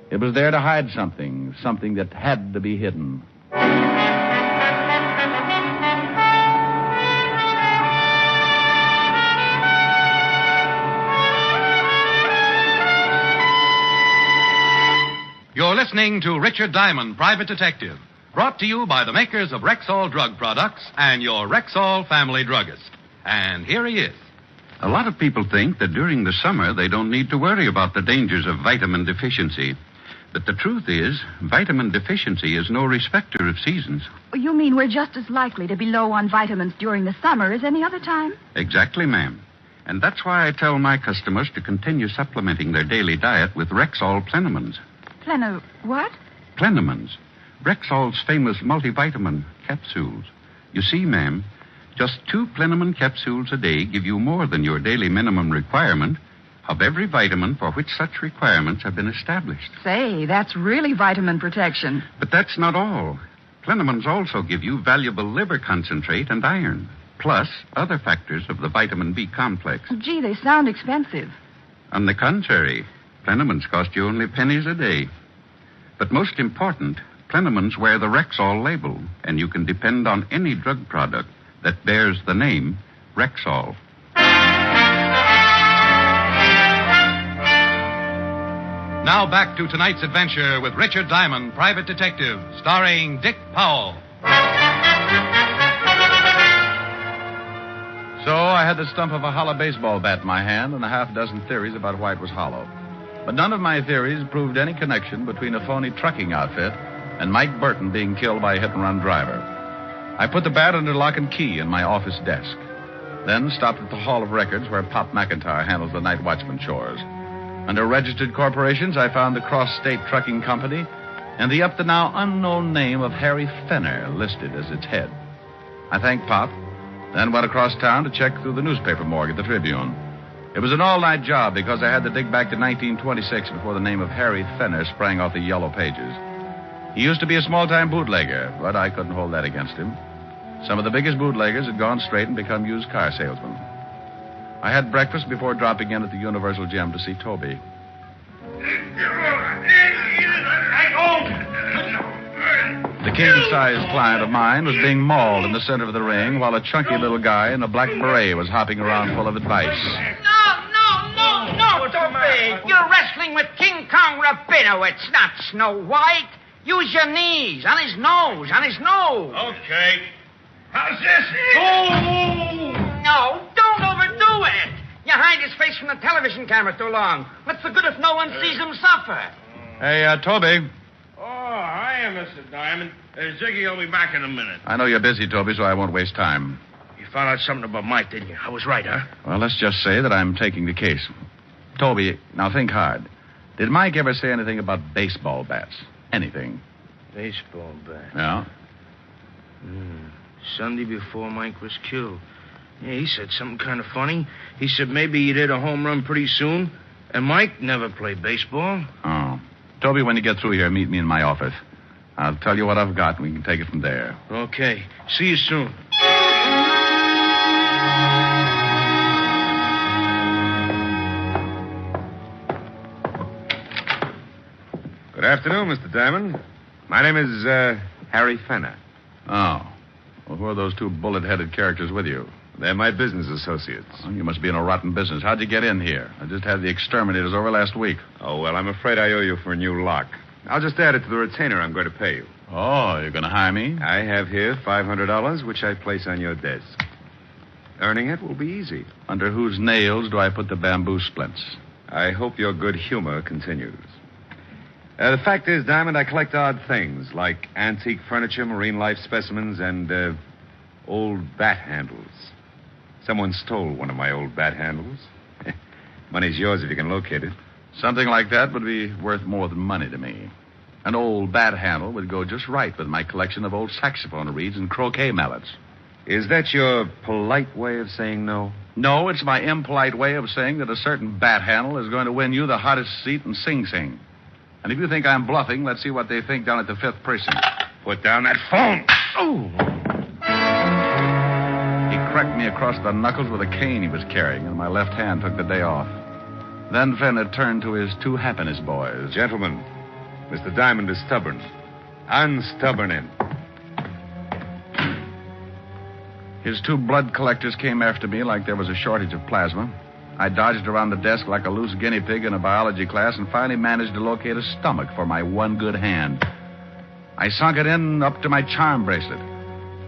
It was there to hide something that had to be hidden. You're listening to Richard Diamond, Private Detective, brought to you by the makers of Rexall Drug Products and your Rexall family druggist. And here he is. A lot of people think that during the summer they don't need to worry about the dangers of vitamin deficiency. But the truth is, vitamin deficiency is no respecter of seasons. You mean we're just as likely to be low on vitamins during the summer as any other time? Exactly, ma'am. And that's why I tell my customers to continue supplementing their daily diet with Rexall Plenamins. What? Plenamins. Rexall's famous multivitamin capsules. You see, ma'am, just 2 Plenamon capsules a day give you more than your daily minimum requirement of every vitamin for which such requirements have been established. Say, that's really vitamin protection. But that's not all. Plenamons also give you valuable liver concentrate and iron, plus other factors of the vitamin B complex. Gee, they sound expensive. On the contrary, Plenamons cost you only pennies a day. But most important, Plenamons wear the Rexall label, and you can depend on any drug product that bears the name Rexall. Now back to tonight's adventure with Richard Diamond, Private Detective, starring Dick Powell. So I had the stump of a hollow baseball bat in my hand and a half dozen theories about why it was hollow. But none of my theories proved any connection between a phony trucking outfit and Mike Burton being killed by a hit-and-run driver. I put the bat under lock and key in my office desk, then stopped at the Hall of Records where Pop McIntyre handles the night watchman chores. Under registered corporations, I found the Cross-State Trucking Company and the up-to-now unknown name of Harry Fenner listed as its head. I thanked Pop, then went across town to check through the newspaper morgue at the Tribune. It was an all-night job because I had to dig back to 1926 before the name of Harry Fenner sprang off the yellow pages. He used to be a small-time bootlegger, but I couldn't hold that against him. Some of the biggest bootleggers had gone straight and become used car salesmen. I had breakfast before dropping in at the Universal Gym to see Toby. The king-sized client of mine was being mauled in the center of the ring while a chunky little guy in a black beret was hopping around full of advice. No, Toby. You're wrestling with King Kong Rabinowitz, not Snow White. Use your knees. On his nose. Okay. How's this? Oh! No, don't overdo do it. You hide his face from the television camera too long. What's the good if no one sees him suffer? Hey, Toby. Oh, hiya, Mr. Diamond. Ziggy will be back in a minute. I know you're busy, Toby, so I won't waste time. You found out something about Mike, didn't you? I was right, huh? Well, let's just say that I'm taking the case. Toby, now think hard. Did Mike ever say anything about baseball bats? Anything? Baseball bat. Yeah? Sunday before Mike was killed. Yeah, he said something kind of funny. He said maybe he'd hit a home run pretty soon. And Mike never played baseball. Oh. Toby, when you get through here, meet me in my office. I'll tell you what I've got, and we can take it from there. Okay. See you soon. Good afternoon, Mr. Diamond. My name is Harry Fenner. Oh. Well, who are those two bullet-headed characters with you? They're my business associates. Oh, you must be in a rotten business. How'd you get in here? I just had the exterminators over last week. Oh, well, I'm afraid I owe you for a new lock. I'll just add it to the retainer I'm going to pay you. Oh, you're going to hire me? I have here $500, which I place on your desk. Earning it will be easy. Under whose nails do I put the bamboo splints? I hope your good humor continues. The fact is, Diamond, I collect odd things like antique furniture, marine life specimens, and old bat handles. Someone stole one of my old bat handles. Money's yours if you can locate it. Something like that would be worth more than money to me. An old bat handle would go just right with my collection of old saxophone reeds and croquet mallets. Is that your polite way of saying no? No, it's my impolite way of saying that a certain bat handle is going to win you the hottest seat in Sing Sing. And if you think I'm bluffing, let's see what they think down at the 5th Precinct. Put down that phone. Oh! He cracked me across the knuckles with a cane he was carrying, and my left hand took the day off. Then Fenner turned to his two happiness boys. Gentlemen, Mr. Diamond is stubborn. Unstubborn him. His two blood collectors came after me like there was a shortage of plasma. I dodged around the desk like a loose guinea pig in a biology class and finally managed to locate a stomach for my one good hand. I sunk it in up to my charm bracelet.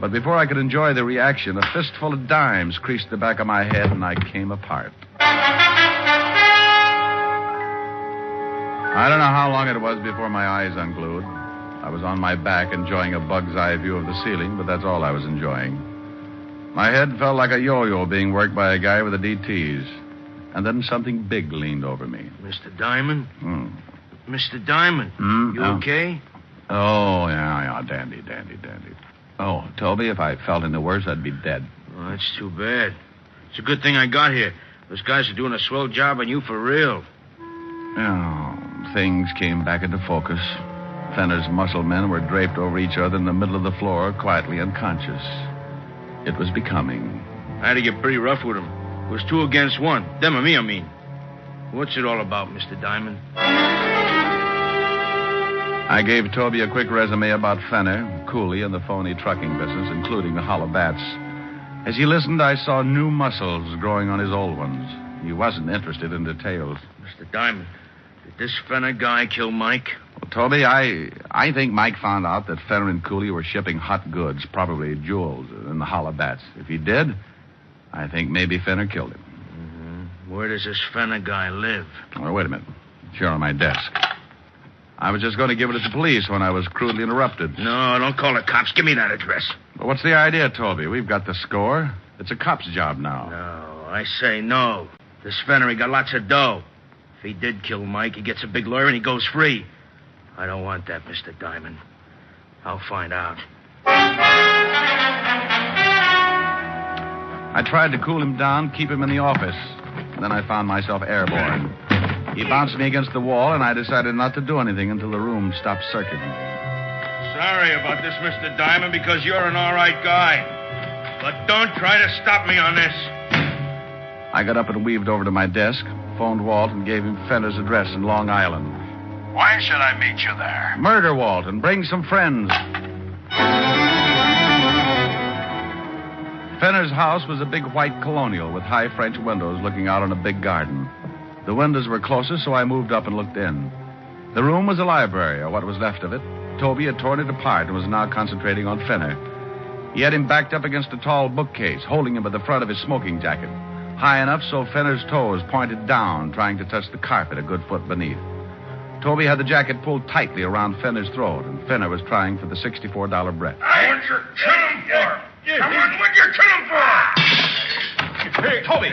But before I could enjoy the reaction, a fistful of dimes creased the back of my head and I came apart. I don't know how long it was before my eyes unglued. I was on my back enjoying a bug's eye view of the ceiling, but that's all I was enjoying. My head felt like a yo-yo being worked by a guy with the DTs. And then something big leaned over me. Mr. Diamond? Mr. Diamond, you okay? Oh, yeah, dandy. Oh, Toby, if I felt any worse, I'd be dead. Oh, that's too bad. It's a good thing I got here. Those guys are doing a swell job on you for real. Oh, things came back into focus. Fenner's muscle men were draped over each other in the middle of the floor, quietly unconscious. It was becoming. I had to get pretty rough with them. It was 2 against 1. Them and me, I mean. What's it all about, Mr. Diamond? I gave Toby a quick resume about Fenner, Cooley, and the phony trucking business, including the hollow bats. As he listened, I saw new muscles growing on his old ones. He wasn't interested in details. Mr. Diamond, did this Fenner guy kill Mike? Well, Toby, I think Mike found out that Fenner and Cooley were shipping hot goods, probably jewels, in the hollow bats. If he did, I think maybe Fenner killed him. Mm-hmm. Where does this Fenner guy live? Oh, wait a minute. It's here on my desk. I was just going to give it to the police when I was crudely interrupted. No, don't call the cops. Give me that address. But what's the idea, Toby? We've got the score. It's a cop's job now. No, I say no. This Fenner, he got lots of dough. If he did kill Mike, he gets a big lawyer and he goes free. I don't want that, Mr. Diamond. I'll find out. I tried to cool him down, keep him in the office. Then I found myself airborne. He bounced me against the wall, and I decided not to do anything until the room stopped circuiting. Sorry about this, Mr. Diamond, because you're an all right guy. But don't try to stop me on this. I got up and weaved over to my desk, phoned Walt, and gave him Fenner's address in Long Island. Why should I meet you there? Murder, Walt, and bring some friends. Fenner's house was a big white colonial with high French windows looking out on a big garden. The windows were closest, so I moved up and looked in. The room was a library, or what was left of it. Toby had torn it apart and was now concentrating on Fenner. He had him backed up against a tall bookcase, holding him by the front of his smoking jacket. high enough so Fenner's toes pointed down, trying to touch the carpet a good foot beneath. Toby had the jacket pulled tightly around Fenner's throat, and Fenner was trying for the $64 breath. What'd you kill him for? Come on, what'd you kill him for? Hey, Toby,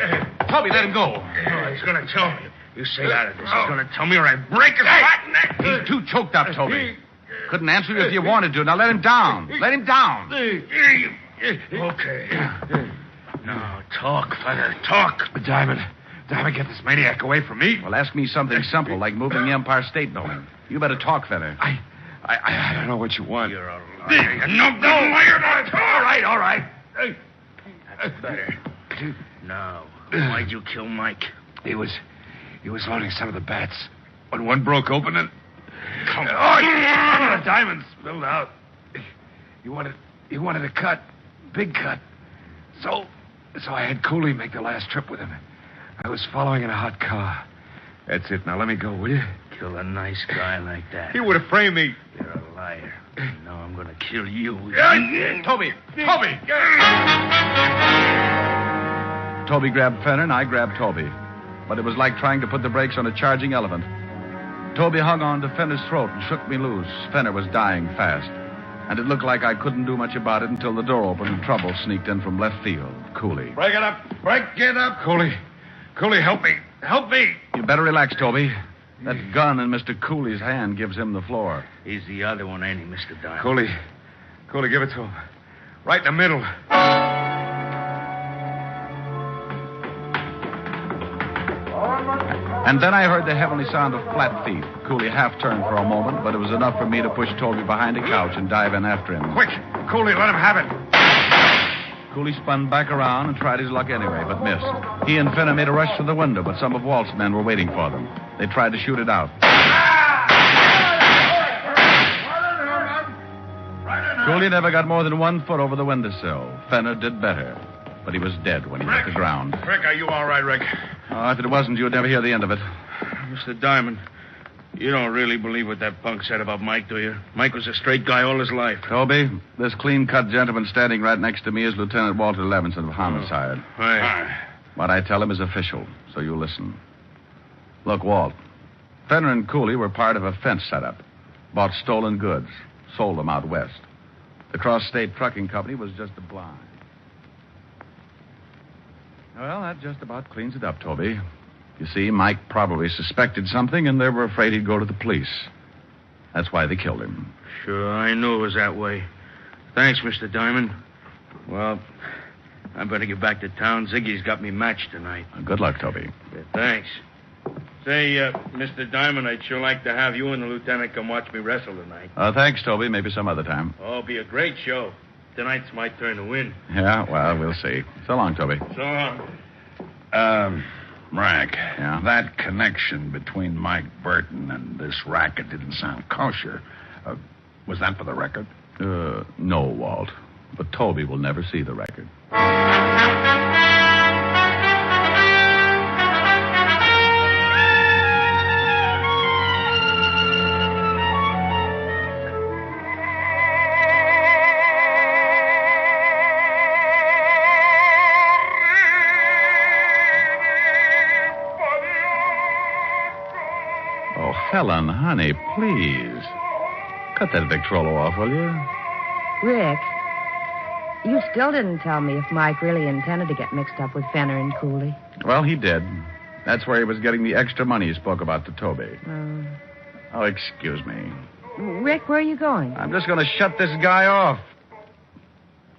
let him go. Oh, he's going to tell me. You stay out of this. He's going to tell me or I break his fat neck. He's too choked up, Toby. Couldn't answer you if you wanted to. Now let him down. Let him down. Okay. Now, talk, Fenner, talk. Diamond, get this maniac away from me. Well, ask me something simple, like moving the Empire State Building. You better talk, Fenner. I don't know what you want. You're a liar. No, liar, not talk. All right. That's better. Now, why'd you kill Mike? He was loading some of the bats. When one broke open and... Come on. The diamond spilled out. He wanted a cut. Big cut. So I had Cooley make the last trip with him. I was following in a hot car. That's it. Now let me go, will you? Kill a nice guy like that. He would have framed me. You're a liar. Now I'm going to kill you. Toby! Toby grabbed Fenner, and I grabbed Toby. But it was like trying to put the brakes on a charging elephant. Toby hung on to Fenner's throat and shook me loose. Fenner was dying fast. And it looked like I couldn't do much about it until the door opened and trouble sneaked in from left field. Cooley. Break it up. Cooley, help me. Help me. You better relax, Toby. That gun in Mr. Cooley's hand gives him the floor. He's the other one, ain't he, Mr. Diamond? Cooley, give it to him. Right in the middle. And then I heard the heavenly sound of flat feet. Cooley half turned for a moment, but it was enough for me to push Toby behind a couch and dive in after him. Quick! Cooley, let him have it. Cooley spun back around and tried his luck anyway, but missed. He and Fenner made a rush to the window, but some of Walt's men were waiting for them. They tried to shoot it out. Cooley never got more than 1 foot over the windowsill. Fenner did better, but he was dead when he hit the ground. Rick, are you all right, Rick? Oh, if it wasn't, you would never hear the end of it. Mr. Diamond, you don't really believe what that punk said about Mike, do you? Mike was a straight guy all his life. Toby, this clean-cut gentleman standing right next to me is Lieutenant Walter Levinson of Homicide. Right. What I tell him is official, so you listen. Look, Walt, Fenner and Cooley were part of a fence setup. Bought stolen goods, sold them out west. The Cross-State Trucking Company was just a blind. Well, that just about cleans it up, Toby. You see, Mike probably suspected something, and they were afraid he'd go to the police. That's why they killed him. Sure, I knew it was that way. Thanks, Mr. Diamond. Well, I better get back to town. Ziggy's got me matched tonight. Good luck, Toby. Yeah, thanks. Say, Mr. Diamond, I'd sure like to have you and the lieutenant come watch me wrestle tonight. Thanks, Toby. Maybe some other time. Oh, it'll be a great show. Tonight's my turn to win. Yeah, well, we'll see. So long, Toby. So long. Rack. Yeah? That connection between Mike Burton and this racket didn't sound kosher. Was that for the record? No, Walt. But Toby will never see the record. Oh, Helen, honey, please. Cut that Victrola off, will you? Rick, you still didn't tell me if Mike really intended to get mixed up with Fenner and Cooley. Well, he did. That's where he was getting the extra money he spoke about to Toby. Oh, excuse me. Rick, where are you going? I'm just going to shut this guy off.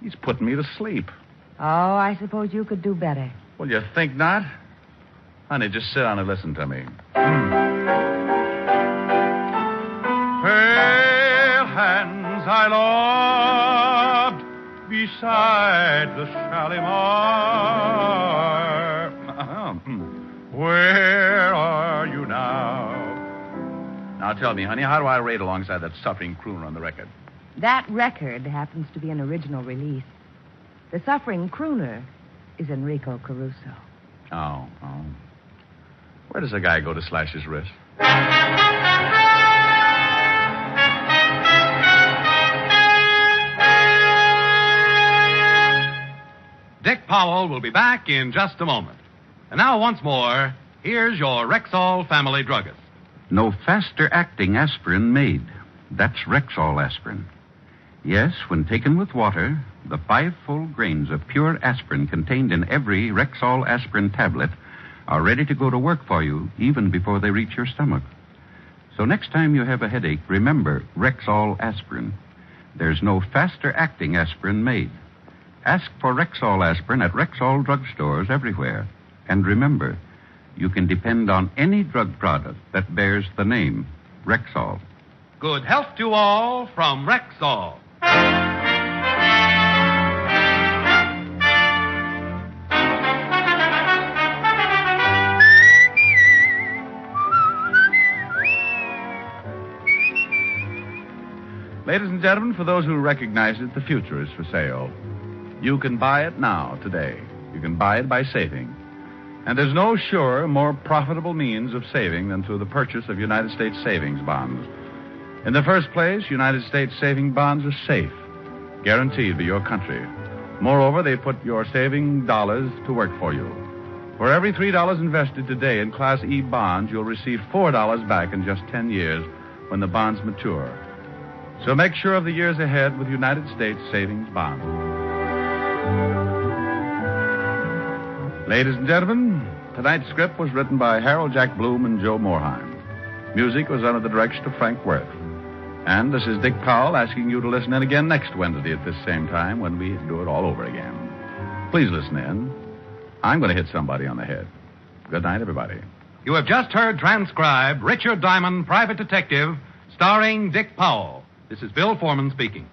He's putting me to sleep. Oh, I suppose you could do better. Well, you think not? Honey, just sit down and listen to me. Pale hands I loved beside the Shalimar. Where are you now? Now tell me, honey, how do I rate alongside that suffering crooner on the record? That record happens to be an original release. The suffering crooner is Enrico Caruso. Oh. Where does a guy go to slash his wrist? Dick Powell will be back in just a moment. And now, once more, here's your Rexall family druggist. No faster-acting aspirin made. That's Rexall aspirin. Yes, when taken with water, the 5 full grains of pure aspirin contained in every Rexall aspirin tablet are ready to go to work for you even before they reach your stomach. So next time you have a headache, remember Rexall aspirin. There's no faster-acting aspirin made. Ask for Rexall aspirin at Rexall drugstores everywhere. And remember, you can depend on any drug product that bears the name Rexall. Good health to all from Rexall. Ladies and gentlemen, for those who recognize it, the future is for sale. You can buy it now, today. You can buy it by saving. And there's no surer, more profitable means of saving than through the purchase of United States savings bonds. In the first place, United States saving bonds are safe, guaranteed by your country. Moreover, they put your saving dollars to work for you. For every $3 invested today in Class E bonds, you'll receive $4 back in just 10 years when the bonds mature. So make sure of the years ahead with United States savings bonds. Ladies and gentlemen, tonight's script was written by Harold Jack Bloom and Joe Morheim. Music was under the direction of Frank Worth. And this is Dick Powell asking you to listen in again next Wednesday at this same time when we do it all over again. Please listen in. I'm going to hit somebody on the head. Good night, everybody. You have just heard transcribed Richard Diamond, Private Detective, starring Dick Powell. This is Bill Foreman speaking.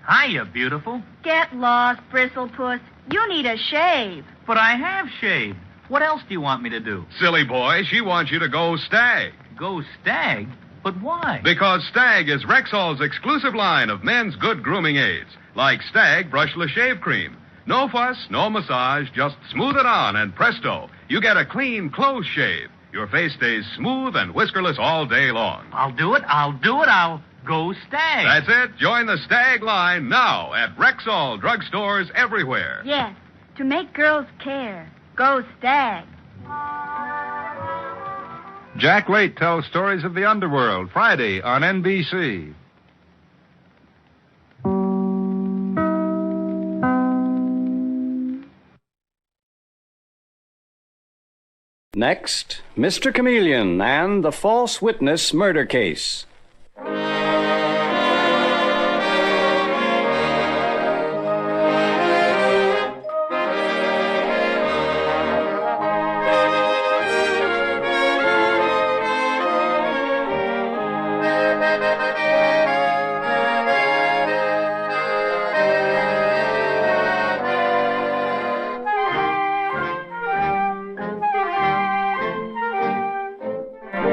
Hiya, beautiful. Get lost, Bristlepuss. You need a shave. But I have shaved. What else do you want me to do? Silly boy, she wants you to go Stag. Go Stag? But why? Because Stag is Rexall's exclusive line of men's good grooming aids, like Stag Brushless Shave Cream. No fuss, no massage, just smooth it on, and presto, you get a clean, close shave. Your face stays smooth and whiskerless all day long. I'll do it. I'll go Stag. That's it. Join the Stag line now at Rexall drugstores everywhere. Yes, to make girls care. Go Stag. Jack Late tells stories of the underworld, Friday on NBC. Next, Mr. Chameleon and the false witness murder case.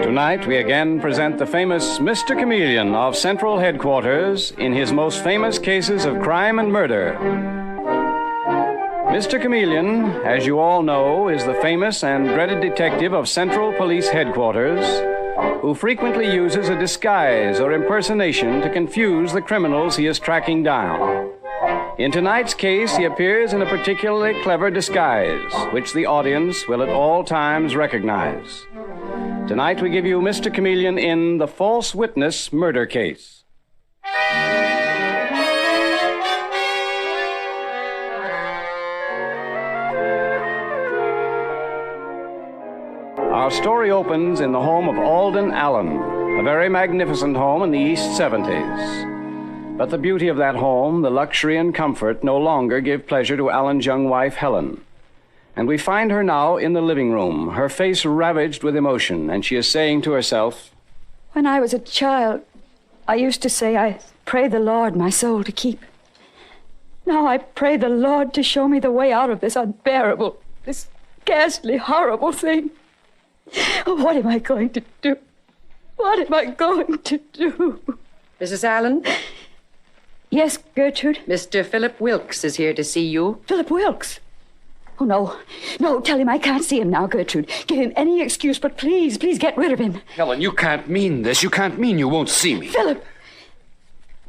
Tonight, we again present the famous Mr. Chameleon of Central Headquarters in his most famous cases of crime and murder. Mr. Chameleon, as you all know, is the famous and dreaded detective of Central Police Headquarters who frequently uses a disguise or impersonation to confuse the criminals he is tracking down. In tonight's case, he appears in a particularly clever disguise, which the audience will at all times recognize. Tonight we give you Mr. Chameleon in the false witness murder case. Our story opens in the home of Alden Allen, a very magnificent home in the East 70s. But the beauty of that home, the luxury and comfort, no longer give pleasure to Allen's young wife, Helen. And we find her now in the living room, her face ravaged with emotion, and she is saying to herself, "When I was a child, I used to say, I pray the Lord my soul to keep. Now I pray the Lord to show me the way out of this unbearable, this ghastly, horrible thing. What am I going to do? What am I going to do?" Mrs. Allen? Yes, Gertrude? Mr. Philip Wilkes is here to see you. Philip Wilkes? Oh, no. No, tell him I can't see him now, Gertrude. Give him any excuse, but please get rid of him. Helen, you can't mean this. You can't mean you won't see me. Philip!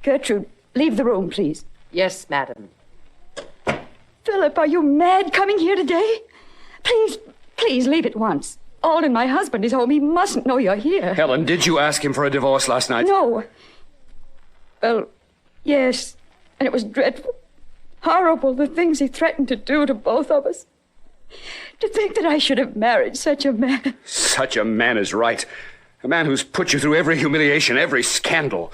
Gertrude, leave the room, please. Yes, madam. Philip, are you mad coming here today? Please leave at once. Alden, my husband, is home. He mustn't know you're here. Helen, did you ask him for a divorce last night? No. Well, yes. And it was dreadful. Horrible, the things he threatened to do to both of us. To think that I should have married such a man. Such a man is right. A man who's put you through every humiliation, every scandal.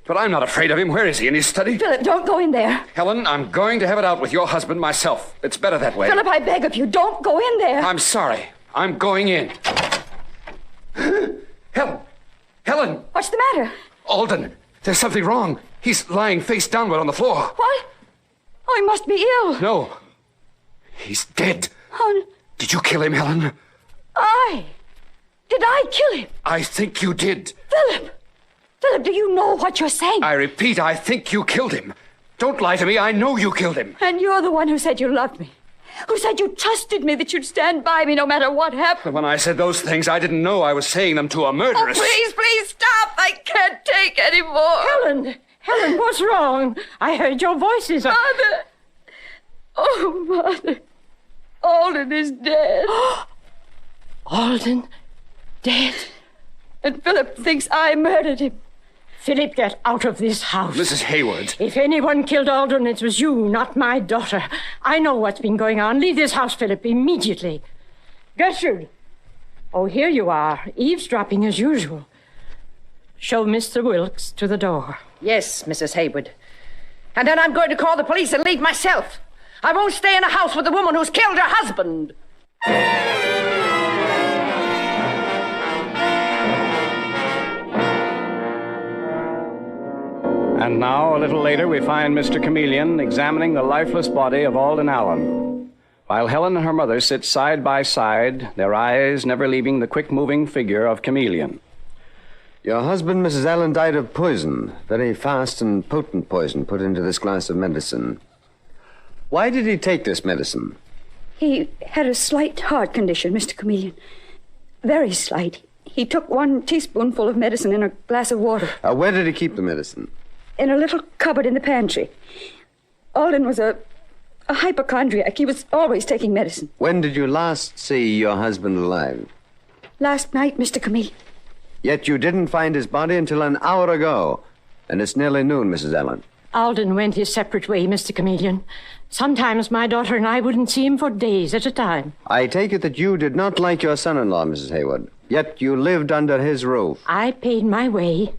But I'm not afraid of him. Where is he? In his study? Philip, don't go in there. Helen, I'm going to have it out with your husband myself. It's better that way. Philip, I beg of you, don't go in there. I'm sorry. I'm going in. Helen! What's the matter? Alden, there's something wrong. He's lying face downward on the floor. What? Oh, he must be ill. No. He's dead. Oh, Did you kill him, Helen? Did I kill him? I think you did. Philip, do you know what you're saying? I repeat, I think you killed him. Don't lie to me. I know you killed him. And you're the one who said you loved me. Who said you trusted me, that you'd stand by me no matter what happened. When I said those things, I didn't know I was saying them to a murderess. Oh, please, stop. I can't take any more. Helen, what's wrong? I heard your voices. Mother. Oh, Mother. Alden is dead. Alden? Dead? And Philip thinks I murdered him. Philip, get out of this house. Mrs. Hayward. If anyone killed Alden, it was you, not my daughter. I know what's been going on. Leave this house, Philip, immediately. Gertrude. Oh, here you are, eavesdropping as usual. Show Mr. Wilkes to the door. Yes, Mrs. Hayward. And then I'm going to call the police and leave myself. I won't stay in a house with a woman who's killed her husband. And now, a little later, we find Mr. Chameleon examining the lifeless body of Alden Allen, while Helen and her mother sit side by side, their eyes never leaving the quick-moving figure of Chameleon. Your husband, Mrs. Allen, died of poison, very fast and potent poison put into this glass of medicine. Why did he take this medicine? He had a slight heart condition, Mr. Chameleon. Very slight. He took 1 teaspoonful of medicine in a glass of water. Where did he keep the medicine? In a little cupboard in the pantry. Alden was a hypochondriac. He was always taking medicine. When did you last see your husband alive? Last night, Mr. Chameleon. Yet you didn't find his body until an hour ago. And it's nearly noon, Mrs. Allen. Alden went his separate way, Mr. Chameleon. Sometimes my daughter and I wouldn't see him for days at a time. I take it that you did not like your son-in-law, Mrs. Hayward. Yet you lived under his roof. I paid my way.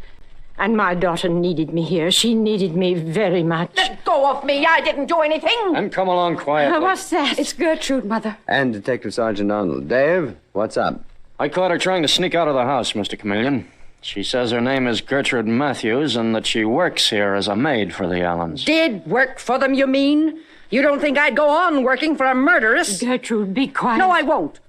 And my daughter needed me here. She needed me very much. Let go of me. I didn't do anything. And come along quietly. What's that? It's Gertrude, Mother. And Detective Sergeant Arnold. Dave, what's up? I caught her trying to sneak out of the house, Mr. Chameleon. She says her name is Gertrude Matthews and that she works here as a maid for the Allens. Did work for them, you mean? You don't think I'd go on working for a murderess? Gertrude, be quiet. No, I won't.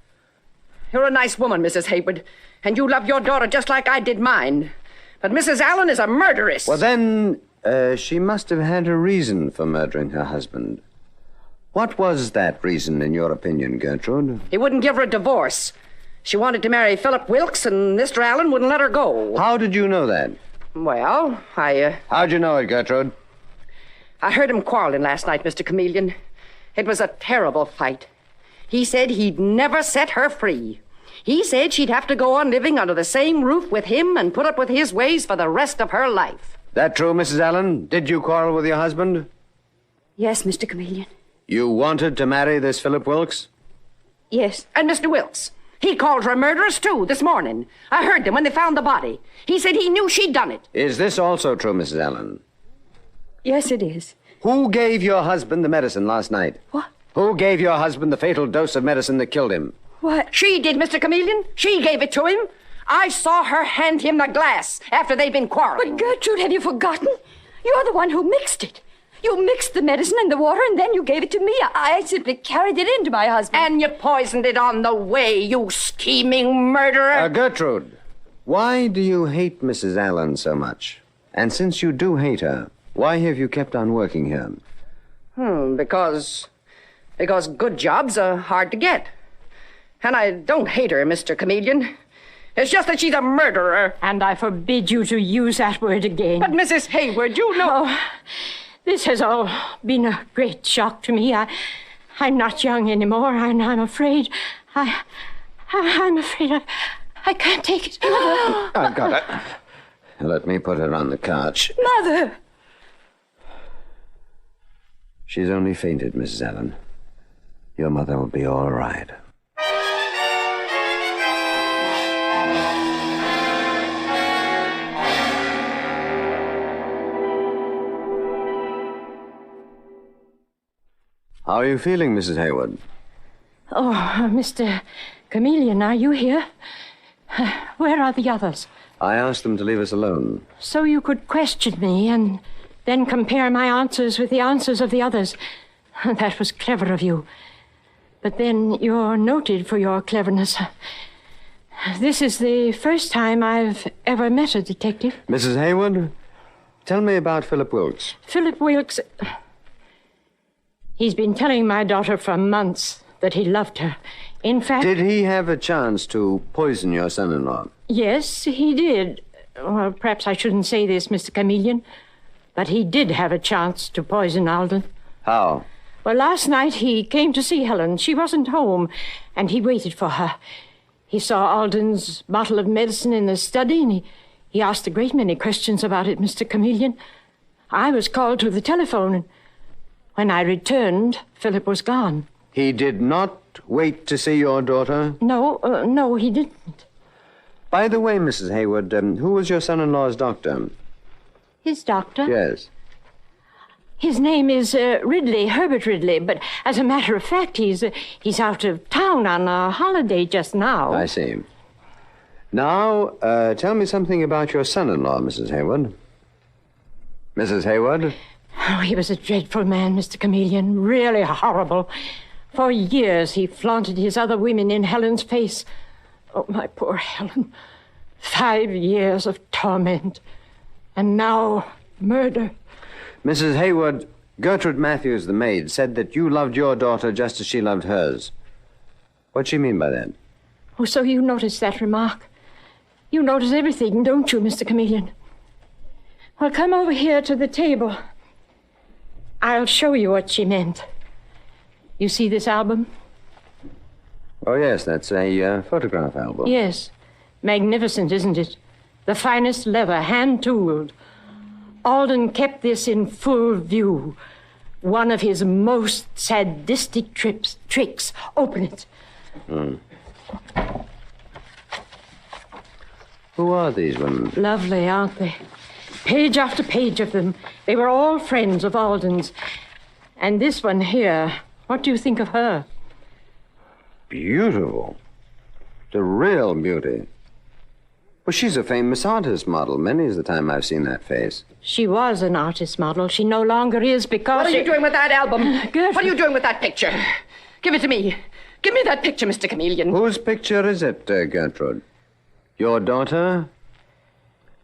You're a nice woman, Mrs. Hayward, and you love your daughter just like I did mine. But Mrs. Allen is a murderess. Well, then, she must have had a reason for murdering her husband. What was that reason, in your opinion, Gertrude? He wouldn't give her a divorce. She wanted to marry Philip Wilkes, and Mr. Allen wouldn't let her go. How did you know that? Well, How'd you know it, Gertrude? I heard him quarreling last night, Mr. Chameleon. It was a terrible fight. He said he'd never set her free. He said she'd have to go on living under the same roof with him and put up with his ways for the rest of her life. That true, Mrs. Allen? Did you quarrel with your husband? Yes, Mr. Chameleon. You wanted to marry this Philip Wilkes? Yes. And Mr. Wilkes. He called her a murderess, too, this morning. I heard them when they found the body. He said he knew she'd done it. Is this also true, Mrs. Allen? Yes, it is. Who gave your husband the medicine last night? What? Who gave your husband the fatal dose of medicine that killed him? What? She did, Mr. Chameleon. She gave it to him. I saw her hand him the glass after they'd been quarreling. But Gertrude, have you forgotten? You're the one who mixed it. You mixed the medicine and the water, and then you gave it to me. I simply carried it in to my husband. And you poisoned it on the way, you scheming murderer. Gertrude, why do you hate Mrs. Allen so much? And since you do hate her, why have you kept on working here? Because Because good jobs are hard to get. And I don't hate her, Mr. Chameleon. It's just that she's a murderer. And I forbid you to use that word again. But, Mrs. Hayward, you know... Oh, this has all been a great shock to me. I'm not young anymore, and I'm afraid... I'm afraid I can't take it. Mother. I've got it. Let me put her on the couch. Mother! She's only fainted, Mrs. Allen. Your mother will be all right. How are you feeling, Mrs. Hayward? Oh, Mr. Chameleon, are you here? Where are the others? I asked them to leave us alone. So you could question me and then compare my answers with the answers of the others. That was clever of you. But then you're noted for your cleverness. This is the first time I've ever met a detective. Mrs. Hayward, tell me about Philip Wilkes. Philip Wilkes... He's been telling my daughter for months that he loved her. In fact... Did he have a chance to poison your son-in-law? Yes, he did. Well, perhaps I shouldn't say this, Mr. Chameleon, but he did have a chance to poison Alden. How? Well, last night he came to see Helen. She wasn't home, and he waited for her. He saw Alden's bottle of medicine in the study, and he asked a great many questions about it, Mr. Chameleon. I was called to the telephone, and when I returned, Philip was gone. He did not wait to see your daughter? No, he didn't. By the way, Mrs. Hayward, who was your son-in-law's doctor? His doctor? Yes. His name is Ridley, Herbert Ridley, but as a matter of fact, he's out of town on a holiday just now. I see. Now, tell me something about your son-in-law, Mrs. Hayward. Mrs. Hayward? Oh, he was a dreadful man, Mr. Chameleon, really horrible. For years he flaunted his other women in Helen's face. Oh, my poor Helen. 5 years of torment. And now, murder. Mrs. Hayward, Gertrude Matthews, the maid, said that you loved your daughter just as she loved hers. What'd she mean by that? Oh, so you noticed that remark? You notice everything, don't you, Mr. Chameleon? Well, come over here to the table. I'll show you what she meant. You see this album? Oh, yes, that's a photograph album. Yes. Magnificent, isn't it? The finest leather, hand-tooled. Alden kept this in full view. One of his most sadistic tricks. Open it. Who are these women? Lovely, aren't they? Page after page of them. They were all friends of Alden's. And this one here, what do you think of her? Beautiful. The real beauty. Well, she's a famous artist model. Many's the time I've seen that face. She was an artist model. She no longer is because... What are you doing with that album? Gertrude. What are you doing with that picture? Give it to me. Give me that picture, Mr. Chameleon. Whose picture is it, Gertrude? Your daughter?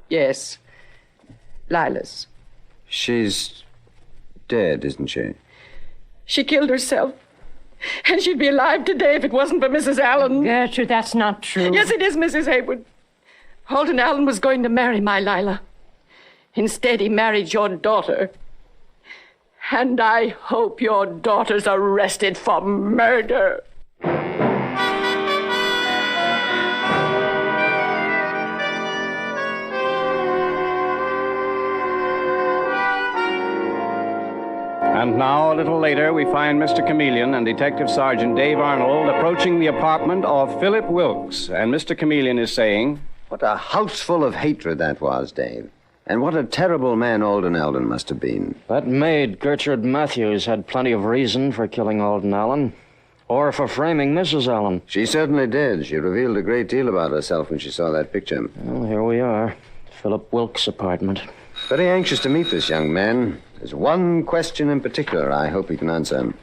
Yes. Lila's. She's dead, isn't she? She killed herself. And she'd be alive today if it wasn't for Mrs. Allen. Gertrude, that's not true. Yes, it is, Mrs. Hayward. Alden Allen was going to marry my Lila. Instead, he married your daughter. And I hope your daughter's arrested for murder. And now, a little later, we find Mr. Chameleon and Detective Sergeant Dave Arnold approaching the apartment of Philip Wilkes. And Mr. Chameleon is saying... What a house full of hatred that was, Dave. And what a terrible man Alden Allen must have been. That maid, Gertrude Matthews, had plenty of reason for killing Alden Allen. Or for framing Mrs. Allen. She certainly did. She revealed a great deal about herself when she saw that picture. Well, here we are. Philip Wilkes' apartment. Very anxious to meet this young man. There's one question in particular I hope he can answer.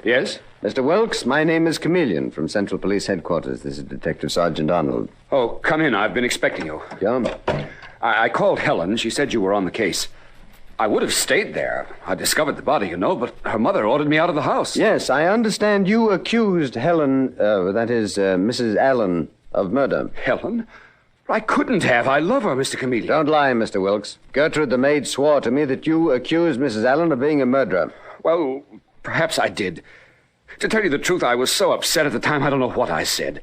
Yes? Mr. Wilkes, my name is Chameleon from Central Police Headquarters. This is Detective Sergeant Arnold. Oh, come in. I've been expecting you. Yeah? I called Helen. She said you were on the case. I would have stayed there. I discovered the body, but her mother ordered me out of the house. Yes, I understand you accused Helen, Mrs. Allen, of murder. Helen? I couldn't have. I love her, Mr. Chameleon. Don't lie, Mr. Wilkes. Gertrude, the maid, swore to me that you accused Mrs. Allen of being a murderer. Well, perhaps I did. To tell you the truth, I was so upset at the time, I don't know what I said.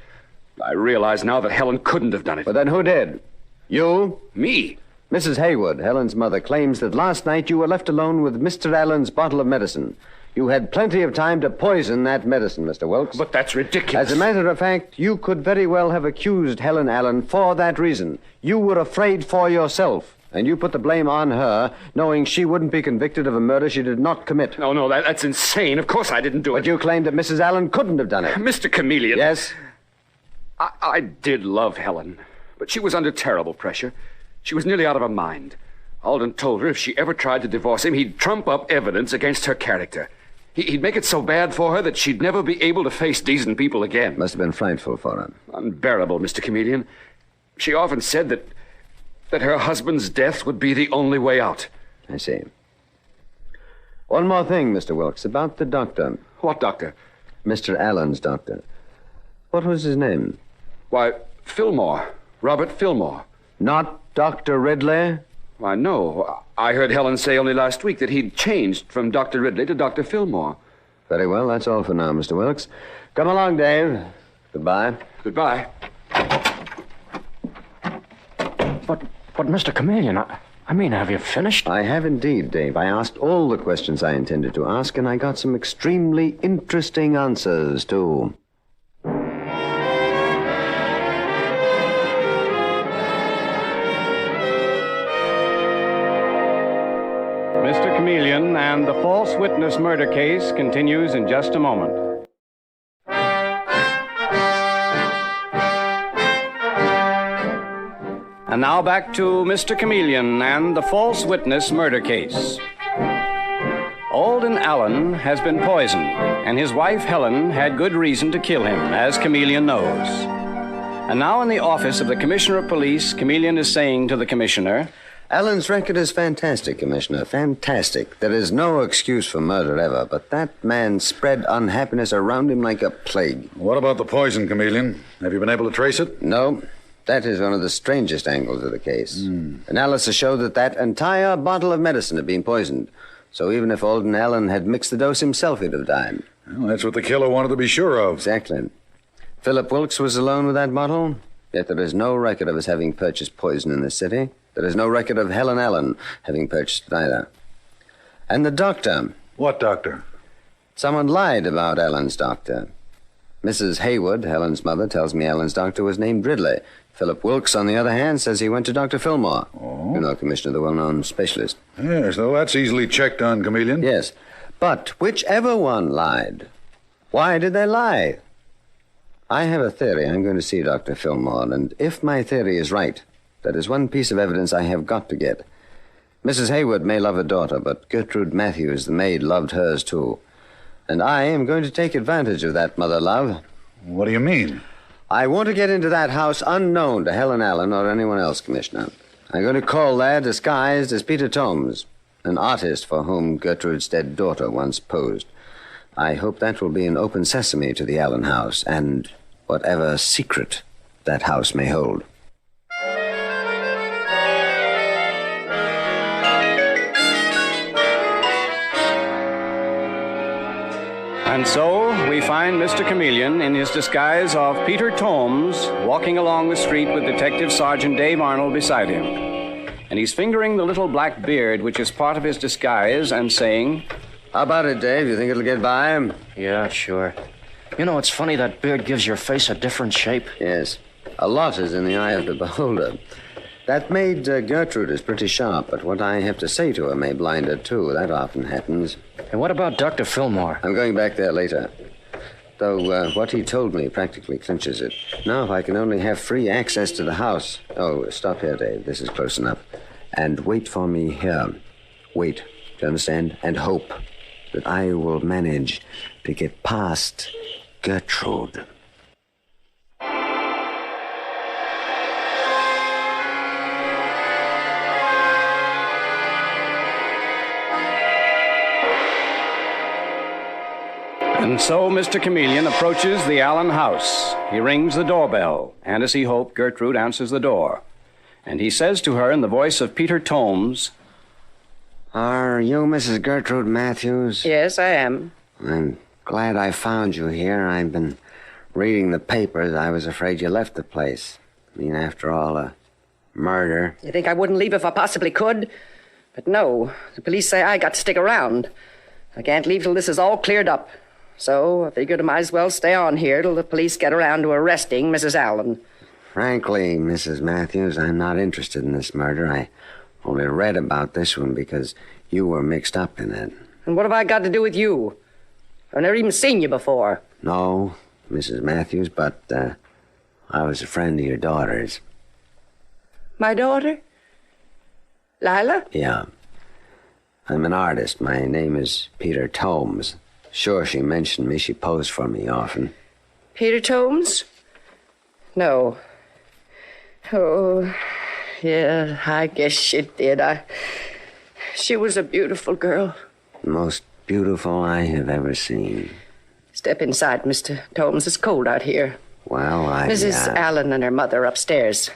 I realize now that Helen couldn't have done it. But then who did? You? Me? Mrs. Haywood, Helen's mother, claims that last night you were left alone with Mr. Allen's bottle of medicine. You had plenty of time to poison that medicine, Mr. Wilkes. But that's ridiculous. As a matter of fact, you could very well have accused Helen Allen for that reason. You were afraid for yourself, and you put the blame on her, knowing she wouldn't be convicted of a murder she did not commit. No, that's insane. Of course I didn't do it. But you claimed that Mrs. Allen couldn't have done it. Mr. Chameleon. Yes? I did love Helen, but she was under terrible pressure. She was nearly out of her mind. Alden told her if she ever tried to divorce him, he'd trump up evidence against her character. He'd make it so bad for her that she'd never be able to face decent people again. Must have been frightful for her. Unbearable, Mr. Chameleon. She often said that her husband's death would be the only way out. I see. One more thing, Mr. Wilkes, about the doctor. What doctor? Mr. Allen's doctor. What was his name? Why, Fillmore. Robert Fillmore. Not Dr. Ridley? Why, no. I heard Helen say only last week that he'd changed from Dr. Ridley to Dr. Fillmore. Very well, that's all for now, Mr. Wilkes. Come along, Dave. Goodbye. Goodbye. But Mr. Chameleon, I mean, have you finished? I have indeed, Dave. I asked all the questions I intended to ask, and I got some extremely interesting answers, too. Mr. Chameleon and the false witness murder case continues in just a moment. And now back to Mr. Chameleon and the false witness murder case. Alden Allen has been poisoned, and his wife Helen had good reason to kill him, as Chameleon knows. And now in the office of the Commissioner of Police, Chameleon is saying to the Commissioner, Allen's record is fantastic, Commissioner, fantastic. There is no excuse for murder ever, but that man spread unhappiness around him like a plague. What about the poison, Chameleon? Have you been able to trace it? No. That is one of the strangest angles of the case. Analysis showed that entire bottle of medicine had been poisoned. So even if Alden Allen had mixed the dose himself, he'd have died. Well, that's what the killer wanted to be sure of. Exactly. Philip Wilkes was alone with that bottle, yet there is no record of his having purchased poison in this city. There is no record of Helen Allen having purchased it either. And the doctor. What doctor? Someone lied about Allen's doctor. Mrs. Haywood, Helen's mother, tells me Allen's doctor was named Ridley. Philip Wilkes, on the other hand, says he went to Dr. Fillmore. Oh? You know, Commissioner, the well-known specialist. Yes, though that's easily checked on, Chameleon. Yes. But whichever one lied, why did they lie? I have a theory. I'm going to see Dr. Fillmore, and if my theory is right, that is one piece of evidence I have got to get. Mrs. Haywood may love her daughter, but Gertrude Matthews, the maid, loved hers, too. And I am going to take advantage of that mother love. What do you mean? I want to get into that house unknown to Helen Allen or anyone else, Commissioner. I'm going to call there disguised as Peter Tomes, an artist for whom Gertrude's dead daughter once posed. I hope that will be an open sesame to the Allen house and whatever secret that house may hold. And so we find Mr. Chameleon in his disguise of Peter Tomes walking along the street with Detective Sergeant Dave Arnold beside him. And he's fingering the little black beard which is part of his disguise and saying, How about it, Dave? You think it'll get by? Yeah, sure. You know, it's funny that beard gives your face a different shape. Yes. A lot is in the eye of the beholder. That maid, Gertrude, is pretty sharp, but what I have to say to her may blind her, too. That often happens. And what about Dr. Fillmore? I'm going back there later. Though what he told me practically clinches it. Now, if I can only have free access to the house... Oh, stop here, Dave. This is close enough. And wait for me here. Wait, do you understand? And hope that I will manage to get past Gertrude. And so Mr. Chameleon approaches the Allen house. He rings the doorbell, and as he hoped, Gertrude answers the door. And he says to her in the voice of Peter Tomes, Are you Mrs. Gertrude Matthews? Yes, I am. I'm glad I found you here. I've been reading the papers. I was afraid you left the place. I mean, after all, a murder. You think I wouldn't leave if I possibly could? But no, the police say I got to stick around. I can't leave till this is all cleared up. So I figured I might as well stay on here till the police get around to arresting Mrs. Allen. Frankly, Mrs. Matthews, I'm not interested in this murder. I only read about this one because you were mixed up in it. And what have I got to do with you? I've never even seen you before. No, Mrs. Matthews, but I was a friend of your daughter's. My daughter? Lila? Yeah. I'm an artist. My name is Peter Tomes. Sure, she mentioned me. She posed for me often. Peter Tomes? No. Oh, yeah, I guess she did. She was a beautiful girl. The most beautiful I have ever seen. Step inside, Mr. Tomes. It's cold out here. Well, Mrs. Allen and her mother upstairs,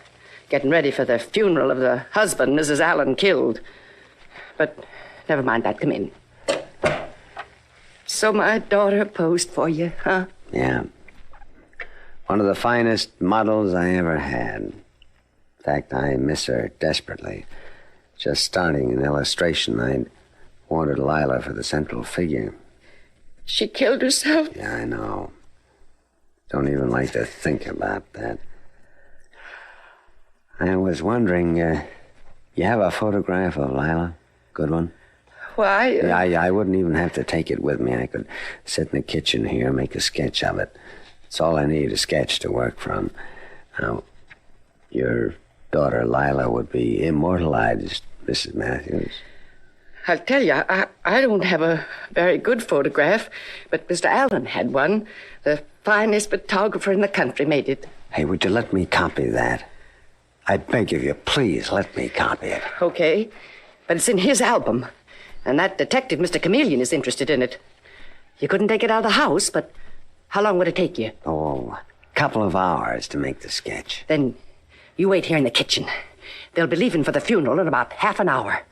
getting ready for the funeral of the husband Mrs. Allen killed. But never mind that. Come in. So my daughter posed for you, huh? Yeah. One of the finest models I ever had. In fact, I miss her desperately. Just starting an illustration, I'd wanted Lila for the central figure. She killed herself? Yeah, I know. Don't even like to think about that. I was wondering, you have a photograph of Lila? Good one? Why? Yeah, I wouldn't even have to take it with me. I could sit in the kitchen here, make a sketch of it. It's all I need, a sketch to work from. Now, your daughter Lila would be immortalized, Mrs. Matthews. I'll tell you, I don't have a very good photograph, but Mr. Allen had one. The finest photographer in the country made it. Hey, would you let me copy that? I beg of you, please let me copy it. Okay, but it's in his album. And that detective, Mr. Chameleon, is interested in it. You couldn't take it out of the house, but how long would it take you? Oh, a couple of hours to make the sketch. Then you wait here in the kitchen. They'll be leaving for the funeral in about half an hour.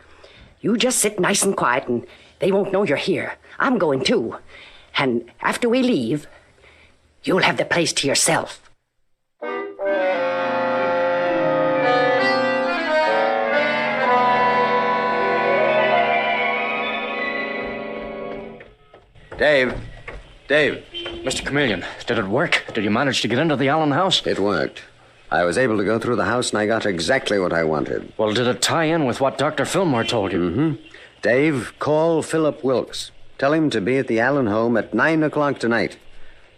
You just sit nice and quiet, and they won't know you're here. I'm going, too. And after we leave, you'll have the place to yourself. Dave. Mr. Chameleon, did it work? Did you manage to get into the Allen house? It worked. I was able to go through the house, and I got exactly what I wanted. Well, did it tie in with what Dr. Fillmore told you? Mm-hmm. Dave, call Philip Wilkes. Tell him to be at the Allen home at 9 o'clock tonight.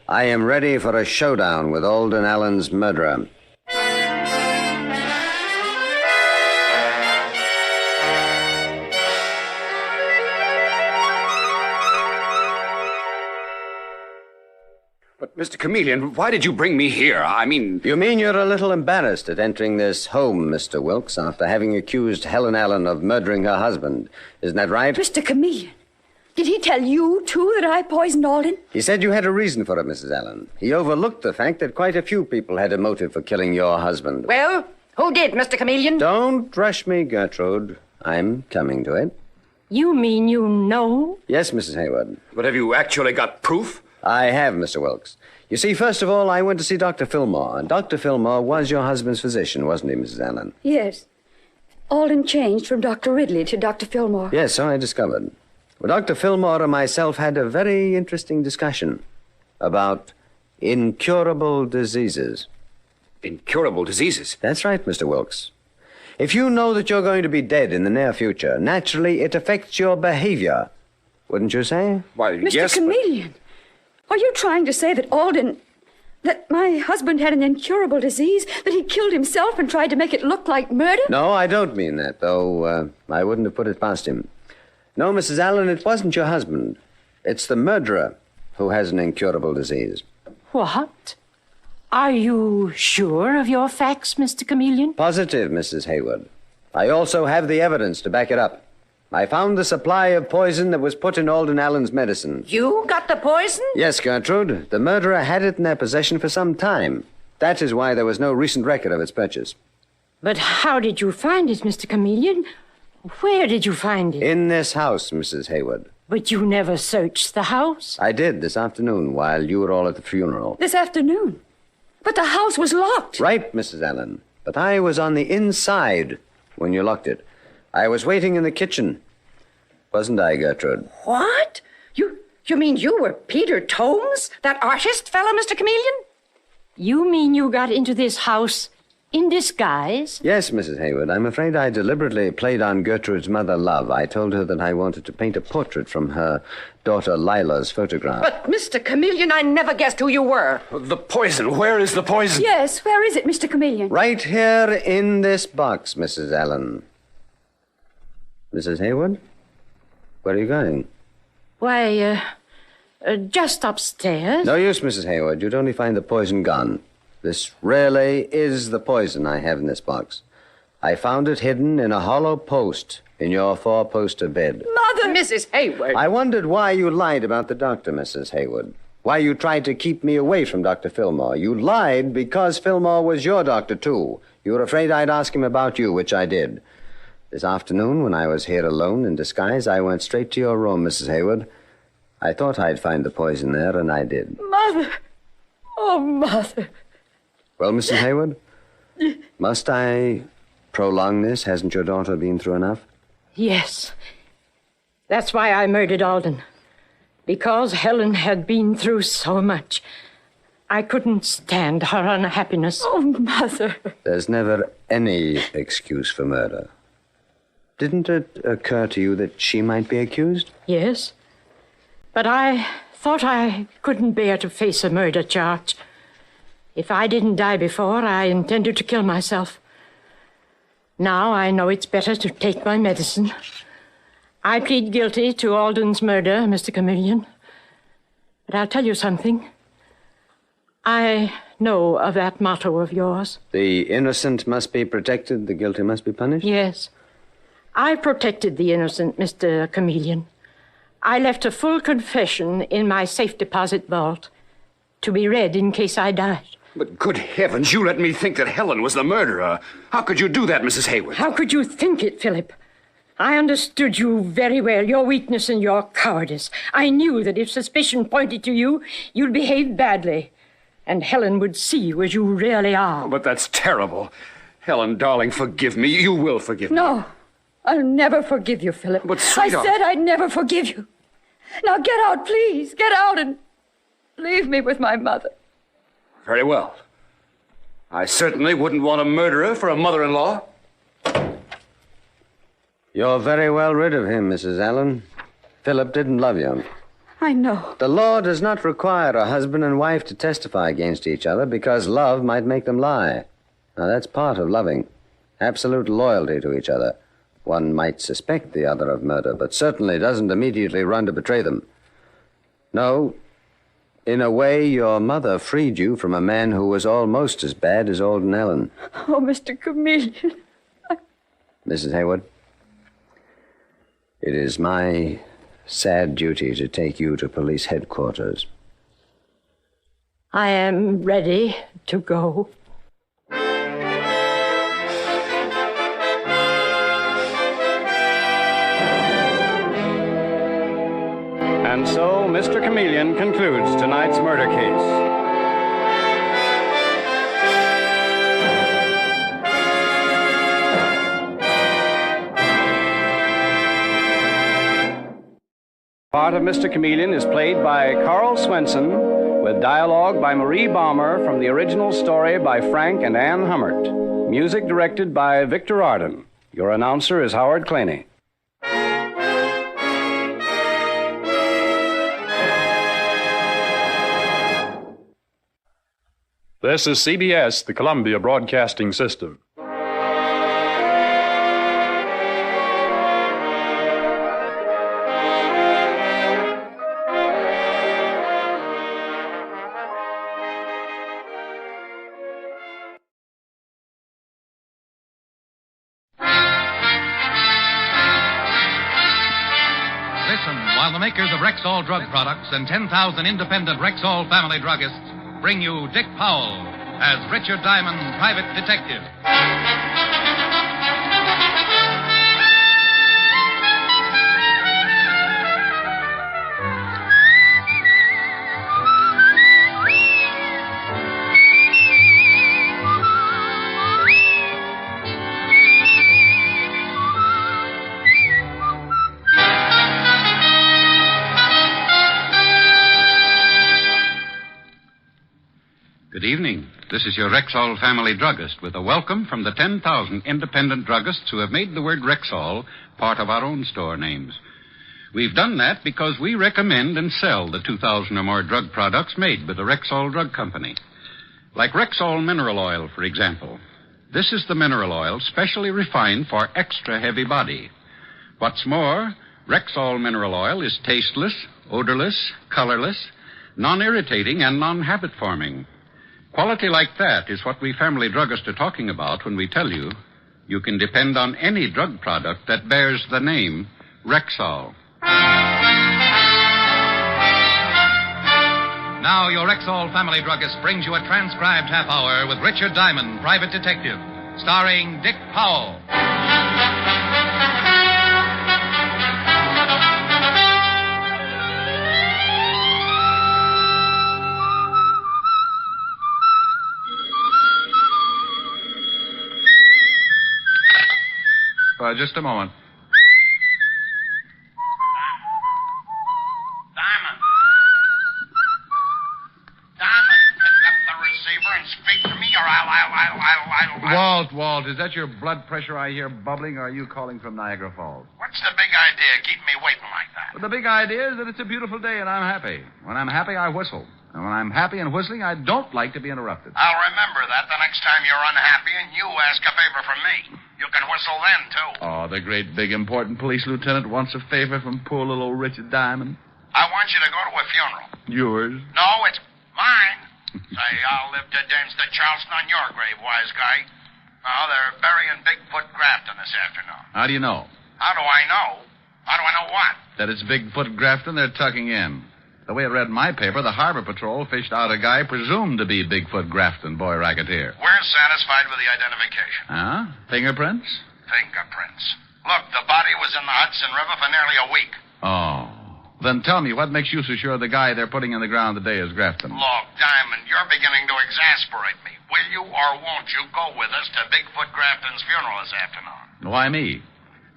I am ready for a showdown with Alden Allen's murderer. But, Mr. Chameleon, why did you bring me here? I mean... You mean you're a little embarrassed at entering this home, Mr. Wilkes, after having accused Helen Allen of murdering her husband. Isn't that right? Mr. Chameleon, did he tell you, too, that I poisoned Alden? He said you had a reason for it, Mrs. Allen. He overlooked the fact that quite a few people had a motive for killing your husband. Well, who did, Mr. Chameleon? Don't rush me, Gertrude. I'm coming to it. You mean you know? Yes, Mrs. Hayward. But have you actually got proof? I have, Mr. Wilkes. You see, first of all, I went to see Dr. Fillmore. And Dr. Fillmore was your husband's physician, wasn't he, Mrs. Allen? Yes. Alden changed from Dr. Ridley to Dr. Fillmore. Yes, so I discovered. Well, Dr. Fillmore and myself had a very interesting discussion about incurable diseases. Incurable diseases? That's right, Mr. Wilkes. If you know that you're going to be dead in the near future, naturally it affects your behavior. Wouldn't you say? Why, Mr. yes, Chameleon, are you trying to say that that my husband had an incurable disease, that he killed himself and tried to make it look like murder? No, I don't mean that, though I wouldn't have put it past him. No, Mrs. Allen, it wasn't your husband. It's the murderer who has an incurable disease. What? Are you sure of your facts, Mr. Chameleon? Positive, Mrs. Hayward. I also have the evidence to back it up. I found the supply of poison that was put in Alden Allen's medicine. You got the poison? Yes, Gertrude. The murderer had it in their possession for some time. That is why there was no recent record of its purchase. But how did you find it, Mr. Chameleon? Where did you find it? In this house, Mrs. Hayward. But you never searched the house? I did this afternoon while you were all at the funeral. This afternoon? But the house was locked. Right, Mrs. Allen. But I was on the inside when you locked it. I was waiting in the kitchen. Wasn't I, Gertrude? What? You mean you were Peter Tomes? That artist fellow, Mr. Chameleon? You mean you got into this house in disguise? Yes, Mrs. Hayward. I'm afraid I deliberately played on Gertrude's mother, Love. I told her that I wanted to paint a portrait from her daughter Lila's photograph. But, Mr. Chameleon, I never guessed who you were. The poison. Where is the poison? Yes, where is it, Mr. Chameleon? Right here in this box, Mrs. Allen. Mrs. Hayward? Where are you going? Why, just upstairs. No use, Mrs. Hayward. You'd only find the poison gone. This really is the poison I have in this box. I found it hidden in a hollow post in your four-poster bed. Mother! Mrs. Hayward! I wondered why you lied about the doctor, Mrs. Hayward. Why you tried to keep me away from Dr. Fillmore. You lied because Fillmore was your doctor, too. You were afraid I'd ask him about you, which I did. This afternoon, when I was here alone in disguise, I went straight to your room, Mrs. Hayward. I thought I'd find the poison there, and I did. Mother! Oh, Mother! Well, Mrs. Hayward, must I prolong this? Hasn't your daughter been through enough? Yes. That's why I murdered Alden. Because Helen had been through so much. I couldn't stand her unhappiness. Oh, Mother. There's never any excuse for murder. Didn't it occur to you that she might be accused? Yes. But I thought I couldn't bear to face a murder charge. If I didn't die before, I intended to kill myself. Now I know it's better to take my medicine. I plead guilty to Alden's murder, Mr. Chameleon. But I'll tell you something. I know of that motto of yours. The innocent must be protected, the guilty must be punished? Yes. I protected the innocent, Mr. Chameleon. I left a full confession in my safe deposit vault to be read in case I died. But good heavens, you let me think that Helen was the murderer. How could you do that, Mrs. Hayward? How could you think it, Philip? I understood you very well, your weakness and your cowardice. I knew that if suspicion pointed to you, you'd behave badly. And Helen would see you as you really are. Oh, but that's terrible. Helen, darling, forgive me. You will forgive me. No, I'll never forgive you, Philip. But, sweetheart... I said I'd never forgive you. Now get out, please. Get out and leave me with my mother. Very well. I certainly wouldn't want a murderer for a mother-in-law. You're very well rid of him, Mrs. Allen. Philip didn't love you. I know. The law does not require a husband and wife to testify against each other because love might make them lie. Now, that's part of loving. Absolute loyalty to each other. One might suspect the other of murder, but certainly doesn't immediately run to betray them. No, in a way, your mother freed you from a man who was almost as bad as Alden Allen. Oh, Mr. Chameleon. Mrs. Hayward, it is my sad duty to take you to police headquarters. I am ready to go. And so, Mr. Chameleon concludes tonight's murder case. Part of Mr. Chameleon is played by Carl Swenson, with dialogue by Marie Baumer from the original story by Frank and Ann Hummert. Music directed by Victor Arden. Your announcer is Howard Claney. This is CBS, the Columbia Broadcasting System. while the makers of Rexall drug products and 10,000 independent Rexall family druggists bring you Dick Powell as Richard Diamond, private detective. Good evening. This is your Rexall family druggist with a welcome from the 10,000 independent druggists who have made the word Rexall part of our own store names. We've done that because we recommend and sell the 2,000 or more drug products made by the Rexall Drug Company. Like Rexall mineral oil, for example. This is the mineral oil specially refined for extra heavy body. What's more, Rexall mineral oil is tasteless, odorless, colorless, non-irritating, and non-habit forming. Quality like that is what we family druggists are talking about when we tell you you can depend on any drug product that bears the name Rexall. Now your Rexall family druggist brings you a transcribed half hour with Richard Diamond, private detective, starring Dick Powell. Just a moment. Diamond, pick up the receiver and speak to me, or I'll... Walt, is that your blood pressure I hear bubbling, or are you calling from Niagara Falls? What's the big idea keeping me waiting like that? Well, the big idea is that it's a beautiful day and I'm happy. When I'm happy, I whistle. And when I'm happy and whistling, I don't like to be interrupted. I'll remember that the next time you're unhappy and you ask a favor from me. You can whistle then, too. Oh, the great, big, important police lieutenant wants a favor from poor little old Richard Diamond. I want you to go to a funeral. Yours? No, it's mine. Say, I'll live to dance the Charleston on your grave, wise guy. No, they're burying Bigfoot Grafton this afternoon. How do you know? How do I know? How do I know what? That it's Bigfoot Grafton they're tucking in. The way I read in my paper, the Harbor Patrol fished out a guy presumed to be Bigfoot Grafton, boy racketeer. We're satisfied with the identification. Huh? Fingerprints? Fingerprints. Look, the body was in the Hudson River for nearly a week. Oh. Then tell me, what makes you so sure the guy they're putting in the ground today is Grafton? Look, Diamond, you're beginning to exasperate me. Will you or won't you go with us to Bigfoot Grafton's funeral this afternoon? Why me?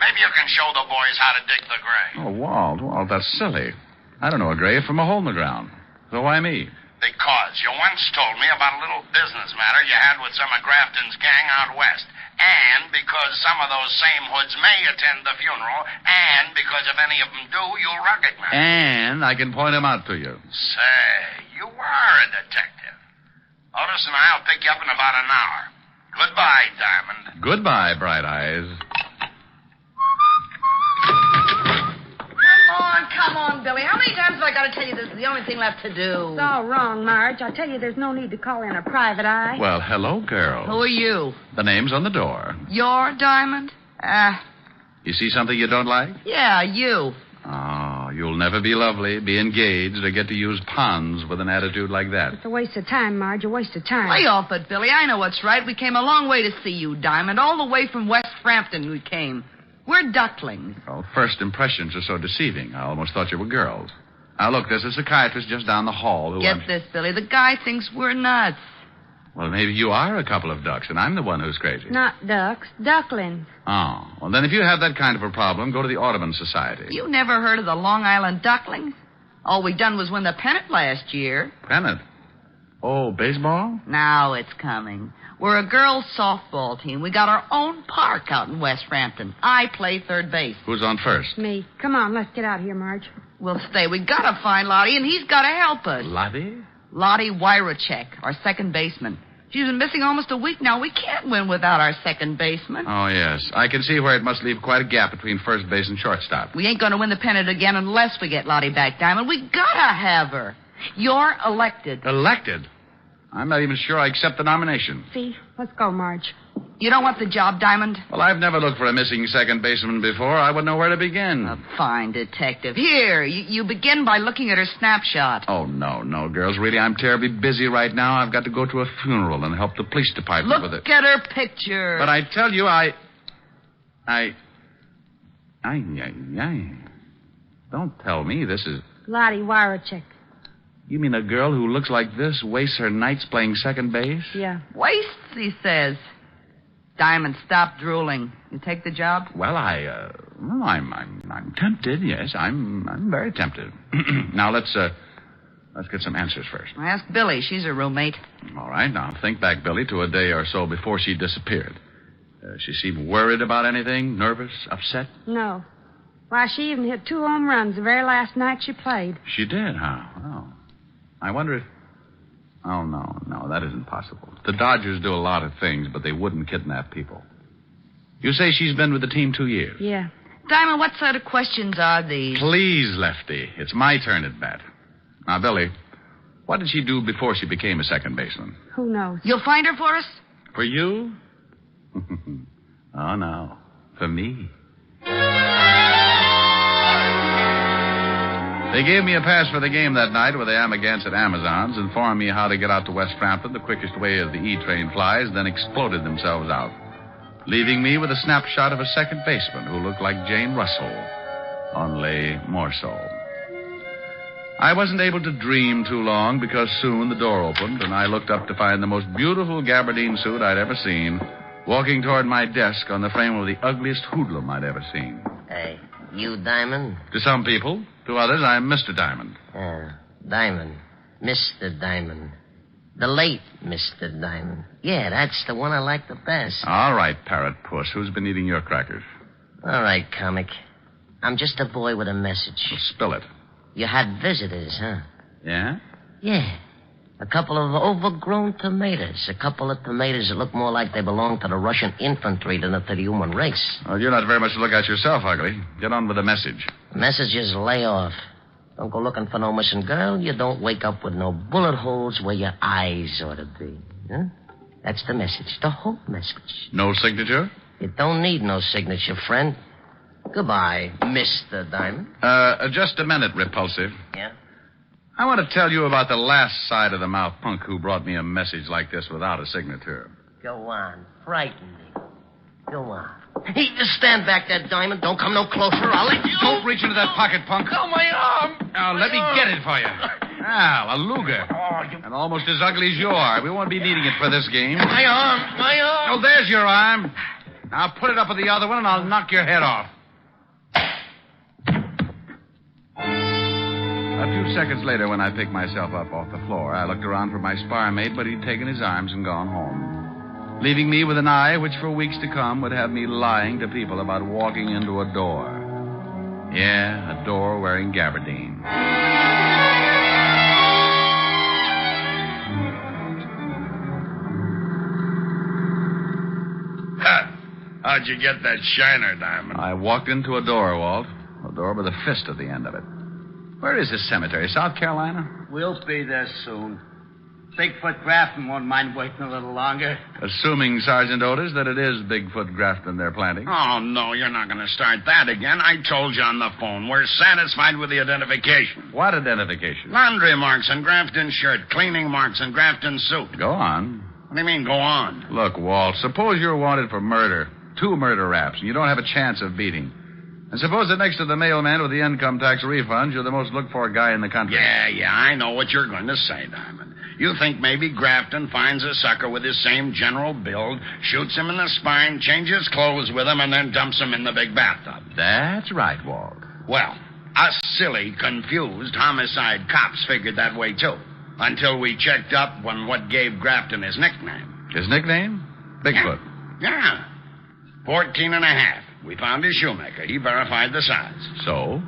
Maybe you can show the boys how to dig the grave. Oh, Walt, that's silly. I don't know a grave from a hole in the ground. So why me? Because you once told me about a little business matter you had with some of Grafton's gang out west. And because some of those same hoods may attend the funeral. And because if any of them do, you'll recognize them. And I can point them out to you. Say, you are a detective. Otis and I'll pick you up in about an hour. Goodbye, Diamond. Goodbye, Bright Eyes. Come on, Billy. How many times have I got to tell you this is the only thing left to do? It's all wrong, Marge. I tell you, there's no need to call in a private eye. Well, hello, girls. Who are you? The name's on the door. You're Diamond? You see something you don't like? Yeah, you. Oh, you'll never be lovely, be engaged, or get to use ponds with an attitude like that. It's a waste of time, Marge. A waste of time. Lay off it, Billy. I know what's right. We came a long way to see you, Diamond. All the way from West Frampton we came. We're ducklings. Well, first impressions are so deceiving. I almost thought you were girls. Now, look, there's a psychiatrist just down the hall who... Get this, Billy. The guy thinks we're nuts. Well, maybe you are a couple of ducks, and I'm the one who's crazy. Not ducks, ducklings. Oh, well, then if you have that kind of a problem, go to the Audubon Society. You never heard of the Long Island Ducklings? All we done was win the pennant last year. Pennant? Oh, baseball? Now it's coming. We're a girls' softball team. We got our own park out in West Frampton. I play third base. Who's on first? Me. Come on, let's get out of here, Marge. We'll stay. We gotta find Lottie, and he's gotta help us. Lottie? Lottie Wyrachek, our second baseman. She's been missing almost a week now. We can't win without our second baseman. Oh, yes. I can see where it must leave quite a gap between first base and shortstop. We ain't gonna win the pennant again unless we get Lottie back, Diamond. We gotta have her. You're elected. Elected? I'm not even sure I accept the nomination. See? Let's go, Marge. You don't want the job, Diamond? Well, I've never looked for a missing second baseman before. I wouldn't know where to begin. A fine detective. Here, you begin by looking at her snapshot. Oh, no, girls. Really, I'm terribly busy right now. I've got to go to a funeral and help the police department with it. Look at her picture. But I tell you, I... Don't tell me this is... Lottie Warachek. You mean a girl who looks like this wastes her nights playing second base? Yeah. Wastes, he says. Diamond, stop drooling. You take the job? Well, I'm tempted. Yes, I'm very tempted. Now let's get some answers first. Ask Billy. She's her roommate. All right. Now think back, Billy, to a day or so before she disappeared. She seemed worried about anything, nervous, upset. No. Why, she even hit 2 home runs the very last night she played. She did, huh? Oh. I wonder if... Oh, no, that isn't possible. The Dodgers do a lot of things, but they wouldn't kidnap people. You say she's been with the team 2 years? Yeah. Diamond, what sort of questions are these? Please, Lefty. It's my turn at bat. Now, Billy, what did she do before she became a second baseman? Who knows? You'll find her for us? For you? Oh, no. For me. They gave me a pass for the game that night with the Amagansett Amazons, informed me how to get out to West Frampton the quickest way as the E-train flies, then exploded themselves out, leaving me with a snapshot of a second baseman who looked like Jane Russell, only more so. I wasn't able to dream too long because soon the door opened and I looked up to find the most beautiful gabardine suit I'd ever seen walking toward my desk on the frame of the ugliest hoodlum I'd ever seen. Hey, you Diamond? To some people. To others, I'm Mr. Diamond. Diamond. Mr. Diamond. The late Mr. Diamond. Yeah, that's the one I like the best. All right, parrot puss. Who's been eating your crackers? All right, comic. I'm just a boy with a message. Well, spill it. You had visitors, huh? Yeah? Yeah. A couple of overgrown tomatoes. A couple of tomatoes that look more like they belong to the Russian infantry than to the human race. Well, you're not very much to look at yourself, Ugly. Get on with the message. The message is lay off. Don't go looking for no missing girl. You don't wake up with no bullet holes where your eyes ought to be. Huh? That's the message. The whole message. No signature? You don't need no signature, friend. Goodbye, Mr. Diamond. Just a minute, Repulsive. Yeah? I want to tell you about the last side of the mouth punk who brought me a message like this without a signature. Go on. Frighten me. Go on. Hey, just stand back there, Diamond. Don't come no closer. I'll let you... Don't reach into that pocket, punk. Oh, my arm. Now, let me get it for you. A Luger. And almost as ugly as you are. We won't be needing it for this game. My arm. Oh, there's your arm. Now put it up with the other one and I'll knock your head off. A few seconds later, when I picked myself up off the floor, I looked around for my spar mate, but he'd taken his arms and gone home, leaving me with an eye which for weeks to come would have me lying to people about walking into a door. Yeah, a door wearing gabardine. How'd you get that shiner, Diamond? I walked into a door, Walt. A door with a fist at the end of it. Where is this cemetery? South Carolina? We'll be there soon. Bigfoot Grafton won't mind waiting a little longer. Assuming, Sergeant Otis, that it is Bigfoot Grafton they're planting. Oh, no, you're not going to start that again. I told you on the phone. We're satisfied with the identification. What identification? Laundry marks on Grafton's shirt, cleaning marks on Grafton's suit. Go on. What do you mean, go on? Look, Walt, suppose you're wanted for murder. 2 murder raps, and you don't have a chance of beating. And suppose that next to the mailman with the income tax refunds, you're the most looked-for guy in the country. Yeah, I know what you're going to say, Diamond. You think maybe Grafton finds a sucker with his same general build, shoots him in the spine, changes clothes with him, and then dumps him in the big bathtub. That's right, Walt. Well, us silly, confused homicide cops figured that way, too, until we checked up on what gave Grafton his nickname. His nickname? Bigfoot. Yeah. 14 and a half. We found his shoemaker. He verified the size. So?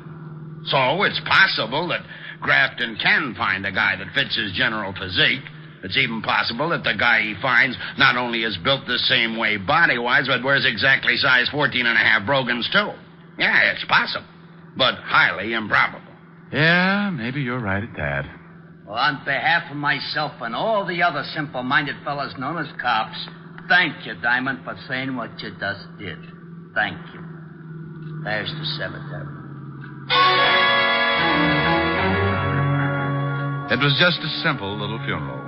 So it's possible that Grafton can find a guy that fits his general physique. It's even possible that the guy he finds not only is built the same way body-wise, but wears exactly size 14 and a half brogans, too. Yeah, it's possible, but highly improbable. Yeah, maybe you're right at that. Well, on behalf of myself and all the other simple-minded fellas known as cops, Thank you, Diamond, for saying what you just did. Thank you. There's the cemetery. It was just a simple little funeral,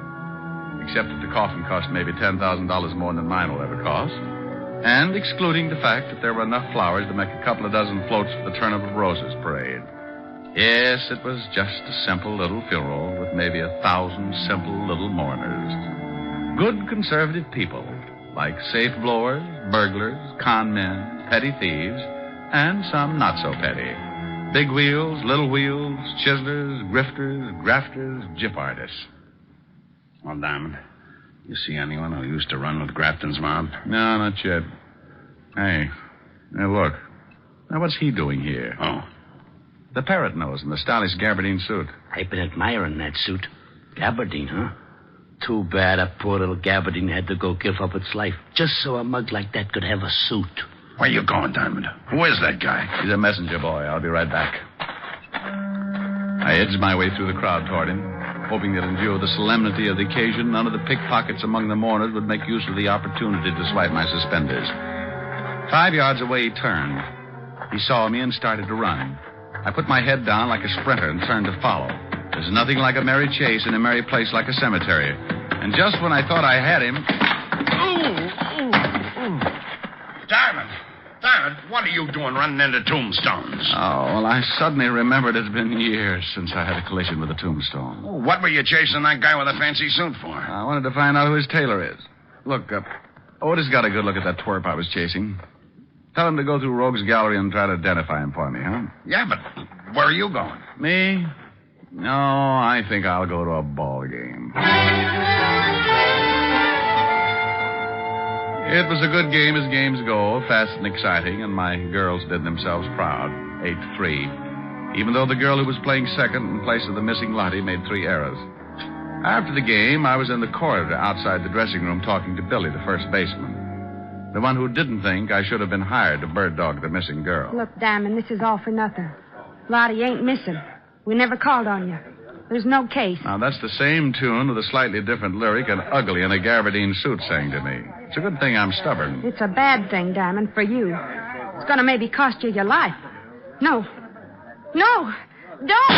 except that the coffin cost maybe $10,000 more than mine will ever cost, and excluding the fact that there were enough flowers to make a couple of dozen floats for the Turnip of Roses parade. Yes, it was just a simple little funeral with maybe 1,000 simple little mourners. Good conservative people, like safe blowers, burglars, con men, petty thieves, and some not so petty. Big wheels, little wheels, chiselers, grifters, grafters, gyp artists. Well, Diamond, you see anyone who used to run with Grafton's mob? No, not yet. Hey, look. Now, what's he doing here? Oh. The parrot nose in the stylish gabardine suit. I've been admiring that suit. Gabardine, huh? Too bad a poor little gabardine had to go give up its life just so a mug like that could have a suit. Where you going, Diamond? Who is that guy? He's a messenger boy. I'll be right back. I edged my way through the crowd toward him, hoping that in view of the solemnity of the occasion, none of the pickpockets among the mourners would make use of the opportunity to swipe my suspenders. 5 yards away, he turned. He saw me and started to run. I put my head down like a sprinter and turned to follow. There's nothing like a merry chase in a merry place like a cemetery. And just when I thought I had him... Diamond, what are you doing running into tombstones? Oh, well, I suddenly remembered it's been years since I had a collision with a tombstone. Oh, what were you chasing that guy with a fancy suit for? I wanted to find out who his tailor is. Look, Otis got a good look at that twerp I was chasing. Tell him to go through Rogue's Gallery and try to identify him for me, huh? Yeah, but where are you going? Me? No, I think I'll go to a ball game. It was a good game as games go, fast and exciting, and my girls did themselves proud. 8-3. Even though the girl who was playing second in place of the missing Lottie made 3 errors. After the game, I was in the corridor outside the dressing room talking to Billy, the first baseman. The one who didn't think I should have been hired to bird dog the missing girl. Look, Diamond, this is all for nothing. Lottie ain't missing. We never called on you. There's no case. Now, that's the same tune with a slightly different lyric and ugly in a gabardine suit sang to me. It's a good thing I'm stubborn. It's a bad thing, Diamond, for you. It's going to maybe cost you your life. No. No! Don't!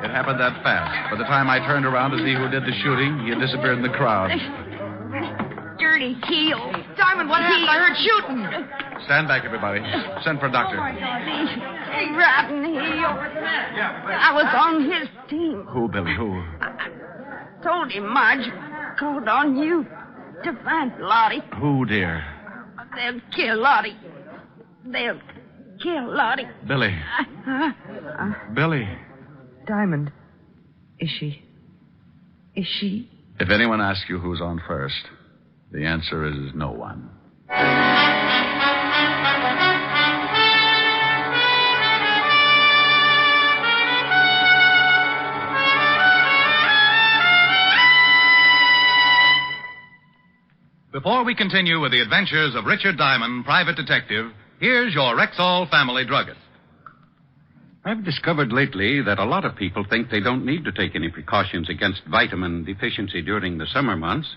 It happened that fast. By the time I turned around to see who did the shooting, he had disappeared in the crowd. Dirty heel. Diamond, what happened? I heard shooting. Stand back, everybody. Send for a doctor. Rotten heel. I was on his team. Who, Billy? Who? Told him Marge called on you to find Lottie. Who, dear? They'll kill Lottie. They'll kill Lottie. Billy. Billy. Diamond. Is she? If anyone asks you who's on first, the answer is no one. Before we continue with the adventures of Richard Diamond, private detective, here's your Rexall family druggist. I've discovered lately that a lot of people think they don't need to take any precautions against vitamin deficiency during the summer months.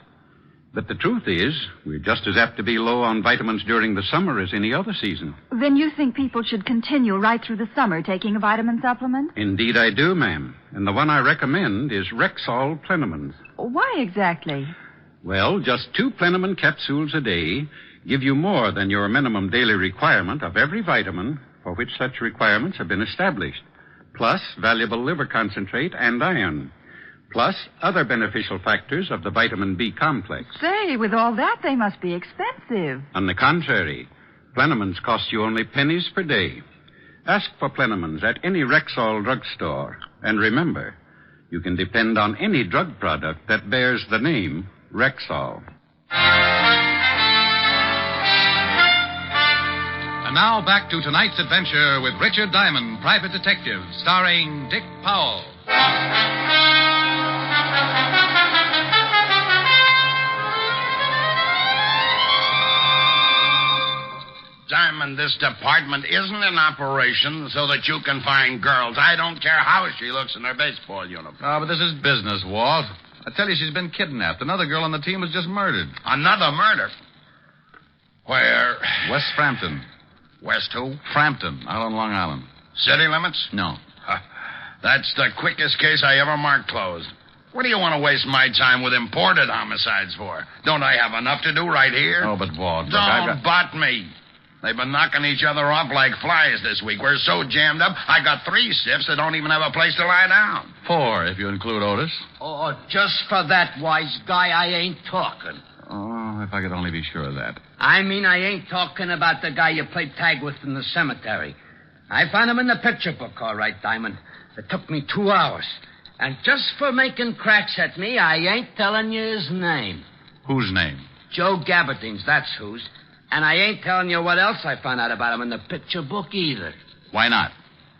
But the truth is, we're just as apt to be low on vitamins during the summer as any other season. Then you think people should continue right through the summer taking a vitamin supplement? Indeed I do, ma'am. And the one I recommend is Rexall Plenamins. Why exactly? Well, just 2 Plenamon capsules a day give you more than your minimum daily requirement of every vitamin for which such requirements have been established, plus valuable liver concentrate and iron, plus other beneficial factors of the vitamin B complex. Say, with all that, they must be expensive. On the contrary, Plenamins cost you only pennies per day. Ask for Plenamins at any Rexall drugstore. And remember, you can depend on any drug product that bears the name Rexall. And now back to tonight's adventure with Richard Diamond, private detective, starring Dick Powell. Diamond, this department isn't in operation so that you can find girls. I don't care how she looks in her baseball uniform. Oh, but this is business, Walt. I tell you, she's been kidnapped. Another girl on the team was just murdered. Another murder? Where? West Frampton. West who? Frampton, out on Long Island. City limits? No. That's the quickest case I ever marked closed. What do you want to waste my time with imported homicides for? Don't I have enough to do right here? Oh, but Walt, Don't butt me. They've been knocking each other off like flies this week. We're so jammed up, I got 3 stiffs that don't even have a place to lie down. 4, if you include Otis. Oh, just for that, wise guy, I ain't talking. Oh, if I could only be sure of that. I mean, I ain't talking about the guy you played tag with in the cemetery. I found him in the picture book, all right, Diamond. It took me 2 hours. And just for making cracks at me, I ain't telling you his name. Whose name? Joe Gabberdine's, that's whose. And I ain't telling you what else I found out about him in the picture book either. Why not?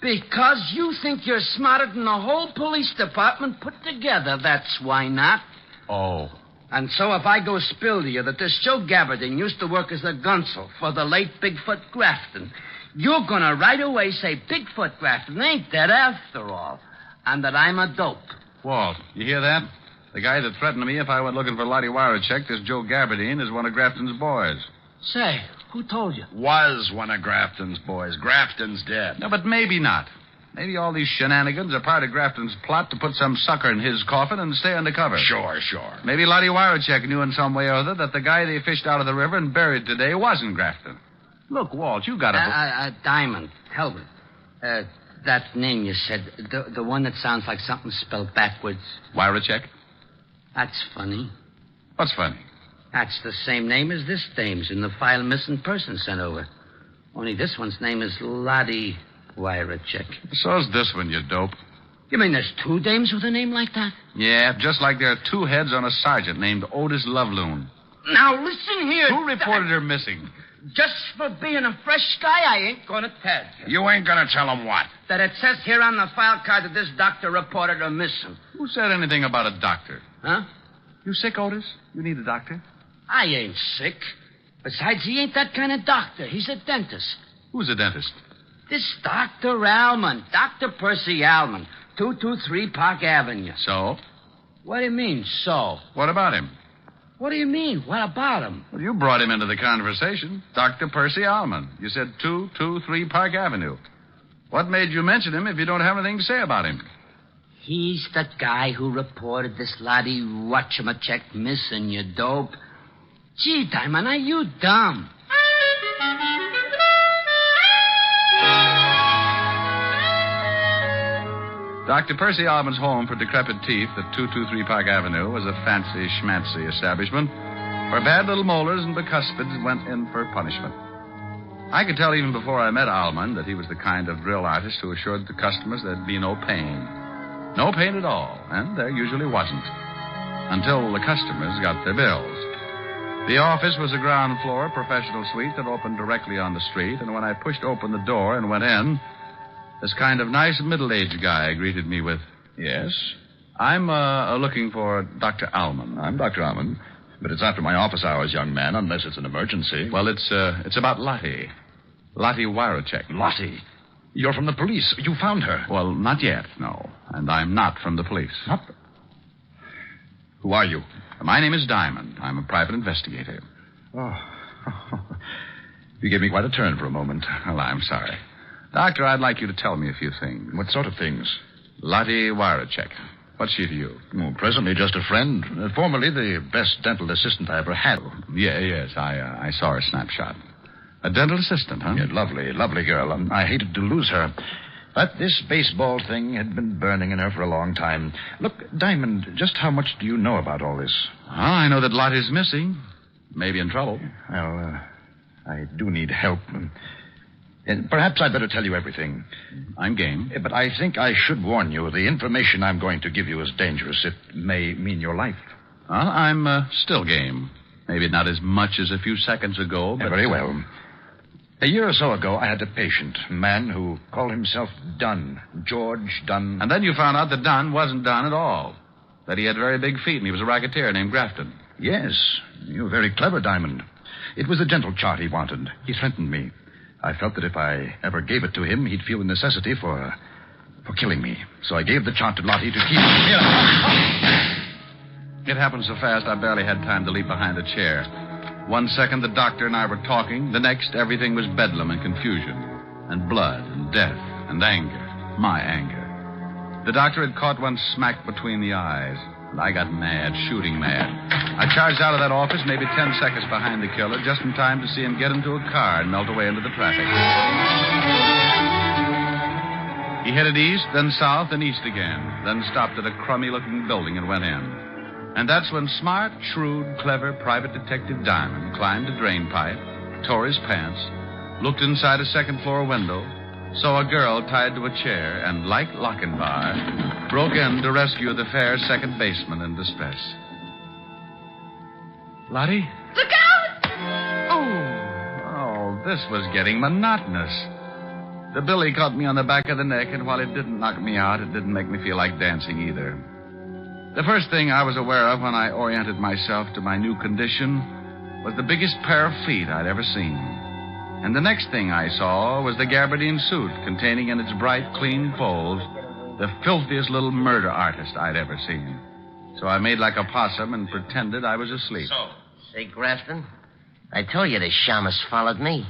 Because you think you're smarter than the whole police department put together, that's why not. Oh. And so if I go spill to you that this Joe Gabbardine used to work as a gunsel for the late Bigfoot Grafton, you're going to right away say Bigfoot Grafton ain't dead after all, and that I'm a dope. Walt, you hear that? The guy that threatened me if I went looking for Lottie Warachek, this Joe Gabardine, is one of Grafton's boys. Say, who told you? Was one of Grafton's boys. Grafton's dead. No, but maybe not. Maybe all these shenanigans are part of Grafton's plot to put some sucker in his coffin and stay undercover. Sure. Maybe Lottie Warachek knew in some way or other that the guy they fished out of the river and buried today wasn't Grafton. Look, Walt, you got a... Diamond, Helbert. That name you said, the one that sounds like something spelled backwards. Warachek? That's funny. What's funny? That's the same name as this dame's in the file missing person sent over. Only this one's name is Lottie Warachek. So's this one, you dope. You mean there's 2 dames with a name like that? Yeah, just like there are 2 heads on a sergeant named Otis Loveloon. Now, listen here. Who reported her missing? Just for being a fresh guy, I ain't going to tell you. You ain't going to tell him what? That it says here on the file card that this doctor reported her missing. Who said anything about a doctor? Huh? You sick, Otis? You need a doctor? I ain't sick. Besides, he ain't that kind of doctor. He's a dentist. Who's a dentist? This Dr. Allman. Dr. Percy Allman. 223 Park Avenue. So? What do you mean, so? What about him? What do you mean? What about him? Well, you brought him into the conversation. Dr. Percy Allman. You said 223 Park Avenue. What made you mention him if you don't have anything to say about him? He's the guy who reported this Lottie Whatchamachek missing, you dope. Gee, Diamond, are you dumb? Dr. Percy Allman's home for decrepit teeth at 223 Park Avenue was a fancy schmancy establishment where bad little molars and bicuspids went in for punishment. I could tell even before I met Allman that he was the kind of drill artist who assured the customers there'd be no pain. No pain at all, and there usually wasn't. Until the customers got their bills. The office was a ground floor professional suite that opened directly on the street, and when I pushed open the door and went in, this kind of nice middle-aged guy greeted me with, Yes? I'm looking for Dr. Allman. I'm Dr. Allman, but it's after my office hours, young man, unless it's an emergency. Well, it's about Lottie. Lottie Warachek. Lottie? You're from the police. You found her. Well, not yet, no. And I'm not from the police. Not? Who are you? My name is Diamond. I'm a private investigator. Oh. You gave me quite a turn for a moment. Well, I'm sorry. Doctor, I'd like you to tell me a few things. What sort of things? Lottie Warachek. What's she to you? Oh, presently just a friend. Formerly the best dental assistant I ever had. Yes, I saw her snapshot. A dental assistant, huh? Yeah, lovely girl. I hated to lose her. But this baseball thing had been burning in her for a long time. Look, Diamond, just how much do you know about all this? I know that Lottie's missing. Maybe in trouble. Well, I do need help. Perhaps I'd better tell you everything. I'm game. But I think I should warn you. The information I'm going to give you is dangerous. It may mean your life. Well, I'm still game. Maybe not as much as a few seconds ago, but... Very well. A year or so ago, I had a patient, a man who called himself Dunn, George Dunn. And then you found out that Dunn wasn't Dunn at all. That he had very big feet and he was a racketeer named Grafton. Yes. You're very clever, Diamond. It was the dental chart he wanted. He threatened me. I felt that if I ever gave it to him, he'd feel the necessity for killing me. So I gave the chart to Lottie to keep... It happened so fast I barely had time to leap behind the chair. 1 second, the doctor and I were talking. The next, everything was bedlam and confusion. And blood and death and anger. My anger. The doctor had caught one smack between the eyes. And I got mad, shooting mad. I charged out of that office maybe 10 seconds behind the killer, just in time to see him get into a car and melt away into the traffic. He headed east, then south, and east again. Then stopped at a crummy-looking building and went in. And that's when smart, shrewd, clever Private Detective Diamond climbed a drain pipe, tore his pants, looked inside a second-floor window, saw a girl tied to a chair, and, like Lochinvar, broke in to rescue the fair second baseman in distress. Lottie? Look out! Oh, this was getting monotonous. The billy caught me on the back of the neck, and while it didn't knock me out, it didn't make me feel like dancing either. The first thing I was aware of when I oriented myself to my new condition was the biggest pair of feet I'd ever seen. And the next thing I saw was the gabardine suit containing in its bright, clean folds the filthiest little murder artist I'd ever seen. So I made like a possum and pretended I was asleep. Say, Grafton, I told you the shamus followed me.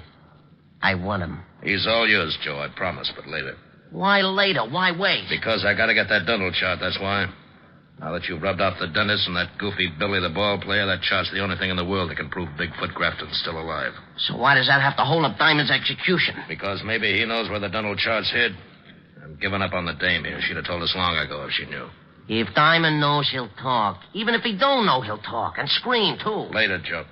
I want him. He's all yours, Joe, I promise, but later. Why later? Why wait? Because I gotta get that dental chart, that's why. Now that you've rubbed off the dentist and that goofy Billy the ball player, that chart's the only thing in the world that can prove Bigfoot Grafton's still alive. So why does that have to hold up Diamond's execution? Because maybe he knows where the dental chart's hid. I'm giving up on the dame here. She'd have told us long ago if she knew. If Diamond knows, he'll talk. Even if he don't know, he'll talk. And scream, too. Later, Joe.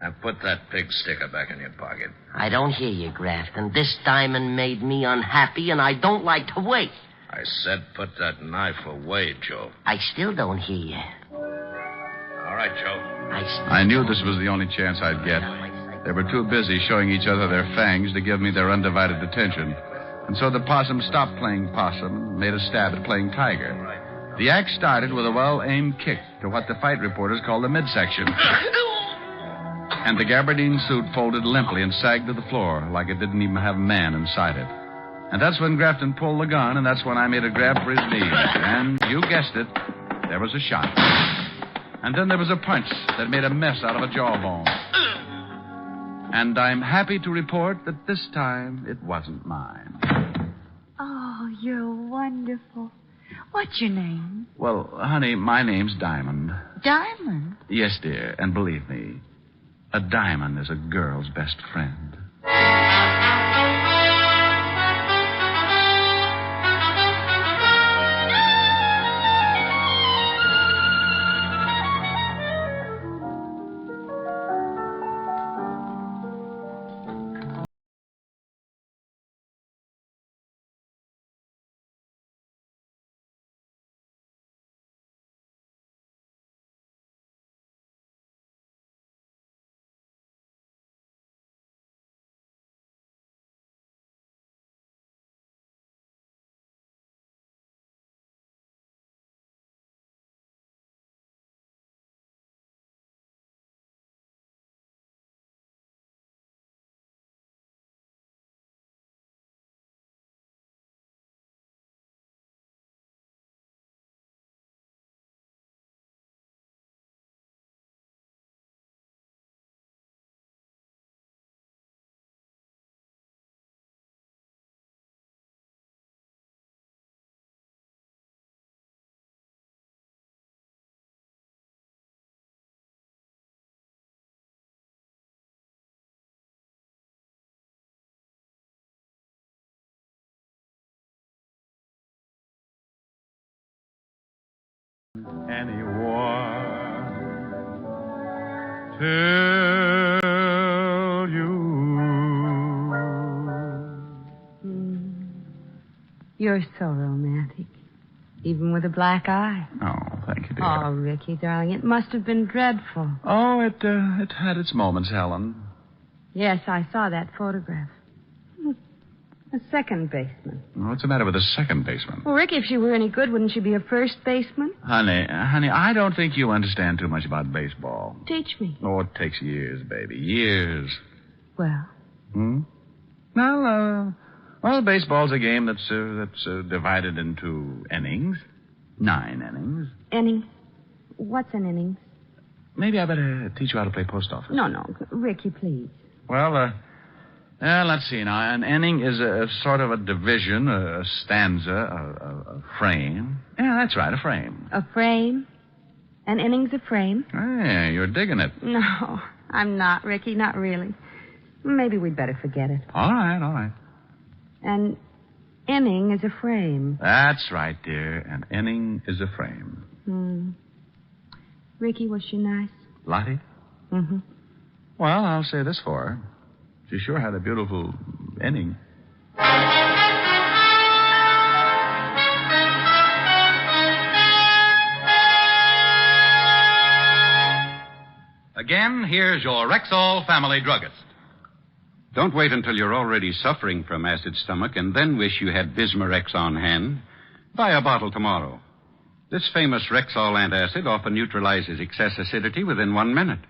Now put that pig sticker back in your pocket. I don't hear you, Grafton. This Diamond made me unhappy, and I don't like to wait. I said put that knife away, Joe. I still don't hear you. All right, Joe. I knew this was the only chance I'd get. They were too busy showing each other their fangs to give me their undivided attention. And so the possum stopped playing possum and made a stab at playing tiger. The act started with a well-aimed kick to what the fight reporters call the midsection. And the gabardine suit folded limply and sagged to the floor like it didn't even have a man inside it. And that's when Grafton pulled the gun, and that's when I made a grab for his knees. And you guessed it, there was a shot. And then there was a punch that made a mess out of a jawbone. And I'm happy to report that this time it wasn't mine. Oh, you're wonderful. What's your name? Well, honey, my name's Diamond. Diamond? Yes, dear, and believe me, a diamond is a girl's best friend. Anyone tell you? You're so romantic. Even with a black eye. Oh, thank you, dear. Oh, Ricky, darling, it must have been dreadful. Oh, it had its moments, Helen. Yes, I saw that photograph. A second baseman. What's the matter with a second baseman? Well, Ricky, if she were any good, wouldn't she be a first baseman? Honey, I don't think you understand too much about baseball. Teach me. Oh, it takes years, baby. Years. Well? Well, baseball's a game that's divided into innings. 9 innings. Innings? What's an innings? Maybe I better teach you how to play post office. No. Ricky, please. Well, let's see now. An inning is a sort of a division, a stanza, a frame. Yeah, that's right, a frame. A frame? An inning's a frame? Hey, you're digging it. No, I'm not, Ricky, not really. Maybe we'd better forget it. All right. An inning is a frame. That's right, dear. An inning is a frame. Ricky, was she nice? Lottie? Mm-hmm. Well, I'll say this for her. She sure had a beautiful inning. Again, here's your Rexall family druggist. Don't wait until you're already suffering from acid stomach and then wish you had Bismarex on hand. Buy a bottle tomorrow. This famous Rexall antacid often neutralizes excess acidity within 1 minute.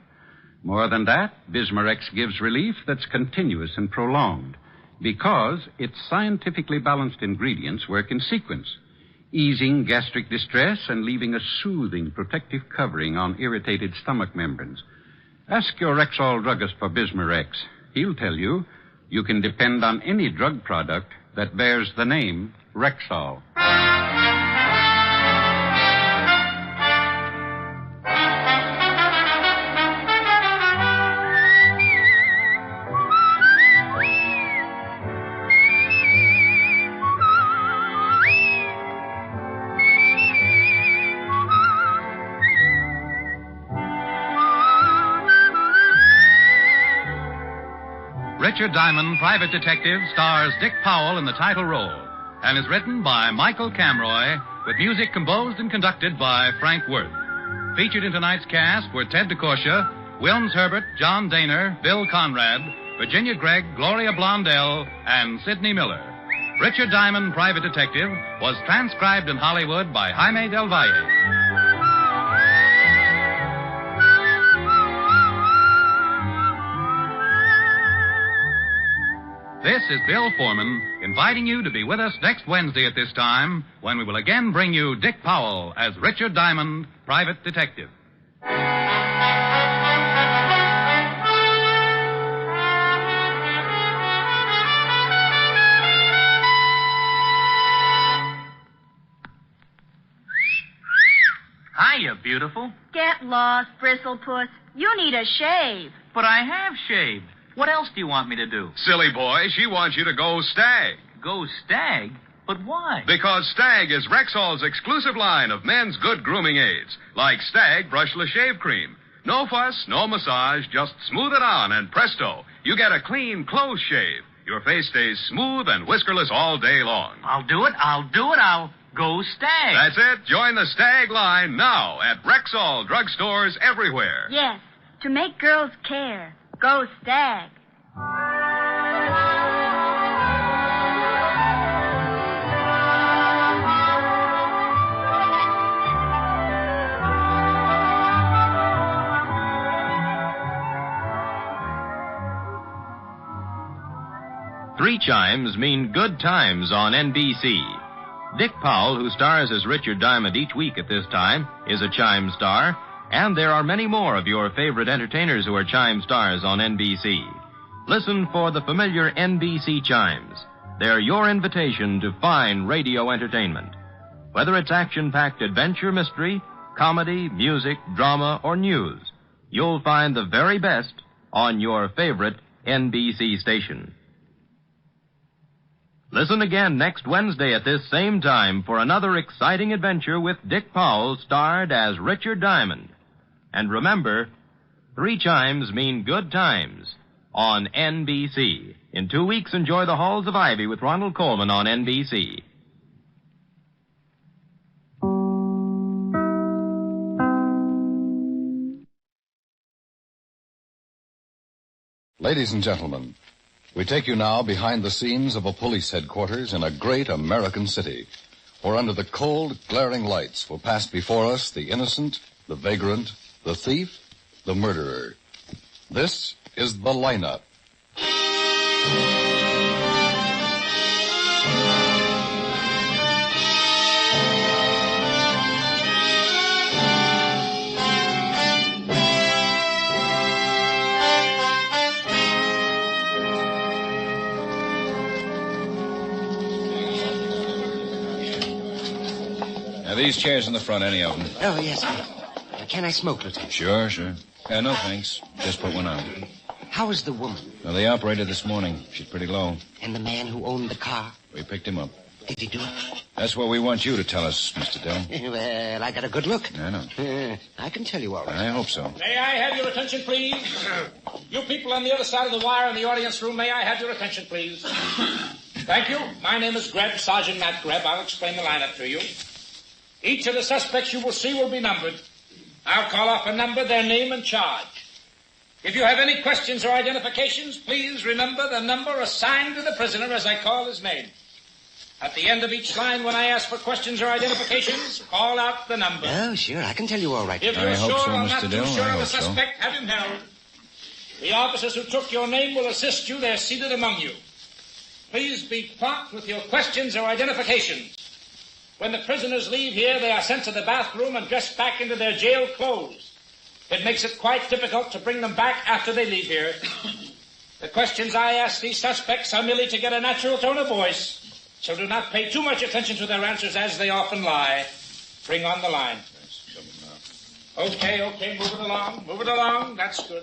More than that, Bismarex gives relief that's continuous and prolonged because its scientifically balanced ingredients work in sequence, easing gastric distress and leaving a soothing protective covering on irritated stomach membranes. Ask your Rexall druggist for Bismarex. He'll tell you you can depend on any drug product that bears the name Rexall. Richard Diamond, Private Detective, stars Dick Powell in the title role and is written by Michael Camroy with music composed and conducted by Frank Worth. Featured in tonight's cast were Ted DeCorsia, Wilms Herbert, John Daner, Bill Conrad, Virginia Gregg, Gloria Blondell, and Sidney Miller. Richard Diamond, Private Detective, was transcribed in Hollywood by Jaime Del Valle. This is Bill Foreman inviting you to be with us next Wednesday at this time when we will again bring you Dick Powell as Richard Diamond, Private Detective. Hiya, beautiful. Get lost, Bristlepuss. You need a shave. But I have shaved. What else do you want me to do? Silly boy, she wants you to go Stag. Go Stag? But why? Because Stag is Rexall's exclusive line of men's good grooming aids, like Stag Brushless Shave Cream. No fuss, no massage, just smooth it on and presto, you get a clean, close shave. Your face stays smooth and whiskerless all day long. I'll do it. I'll go Stag. That's it. Join the Stag line now at Rexall drugstores everywhere. Yes, to make girls care. Go Stag. Three chimes mean good times on NBC. Dick Powell, who stars as Richard Diamond each week at this time, is a chime star. And there are many more of your favorite entertainers who are chime stars on NBC. Listen for the familiar NBC chimes. They're your invitation to fine radio entertainment. Whether it's action-packed adventure mystery, comedy, music, drama, or news, you'll find the very best on your favorite NBC station. Listen again next Wednesday at this same time for another exciting adventure with Dick Powell, starred as Richard Diamond. And remember, three chimes mean good times on NBC. In 2 weeks, enjoy the Halls of Ivy with Ronald Colman on NBC. Ladies and gentlemen, we take you now behind the scenes of a police headquarters in a great American city, where under the cold, glaring lights will pass before us the innocent, the vagrant, the thief, the murderer. This is The Lineup. These chairs in the front, any of them? Oh, yes. Can I smoke, Lieutenant? Sure. No, thanks. Just put one out. How is the woman? Well, they operated this morning. She's pretty low. And the man who owned the car? We picked him up. Did he do it? That's what we want you to tell us, Mr. Dill. Well, I got a good look. I know. I can tell you all right. I hope so. May I have your attention, please? You people on the other side of the wire in the audience room, may I have your attention, please? Thank you. My name is Greb, Sergeant Matt Greb. I'll explain the lineup to you. Each of the suspects you will see will be numbered. I'll call off a number, their name, and charge. If you have any questions or identifications, please remember the number assigned to the prisoner as I call his name. At the end of each line, when I ask for questions or identifications, call out the number. Oh, sure. I can tell you all right. If you're sure or not too sure of a so. suspect, have him held. The officers who took your name will assist you. They're seated among you. Please be prompt with your questions or identifications. When the prisoners leave here, they are sent to the bathroom and dressed back into their jail clothes. It makes it quite difficult to bring them back after they leave here. The questions I ask these suspects are merely to get a natural tone of voice, so do not pay too much attention to their answers as they often lie. Bring on the line. Okay, move it along. That's good.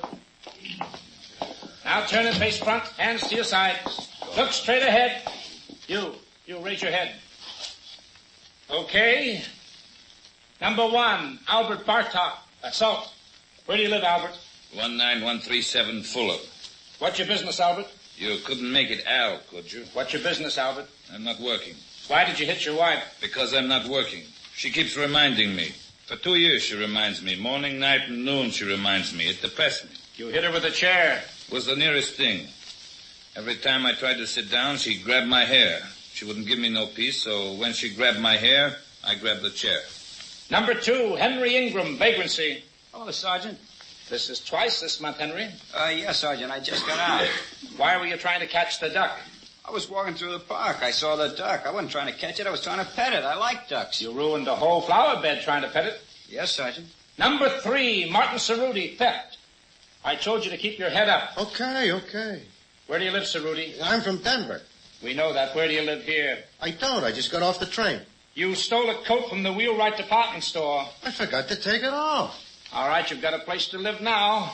Now turn and face front, hands to your sides. Look straight ahead. You raise your head. Okay. Number 1, Albert Bartok, assault. Where do you live, Albert? 19137 Fuller. What's your business, Albert? You couldn't make it Al, could you? What's your business, Albert? I'm not working. Why did you hit your wife? Because I'm not working. She keeps reminding me. For 2 years she reminds me. Morning, night, and noon she reminds me. It depressed me. You hit her with a chair. It was the nearest thing. Every time I tried to sit down, she grabbed my hair. She wouldn't give me no peace, so when she grabbed my hair, I grabbed the chair. Number 2, Henry Ingram, vagrancy. Oh, Sergeant. This is twice this month, Henry. Yes, Sergeant. I just got out. Why were you trying to catch the duck? I was walking through the park. I saw the duck. I wasn't trying to catch it. I was trying to pet it. I like ducks. You ruined the whole flower bed trying to pet it. Yes, Sergeant. Number 3, Martin Cerruti, theft. I told you to keep your head up. Okay. Where do you live, Cerruti? I'm from Denver. We know that. Where do you live here? I don't. I just got off the train. You stole a coat from the Wheelwright department store. I forgot to take it off. All right, you've got a place to live now.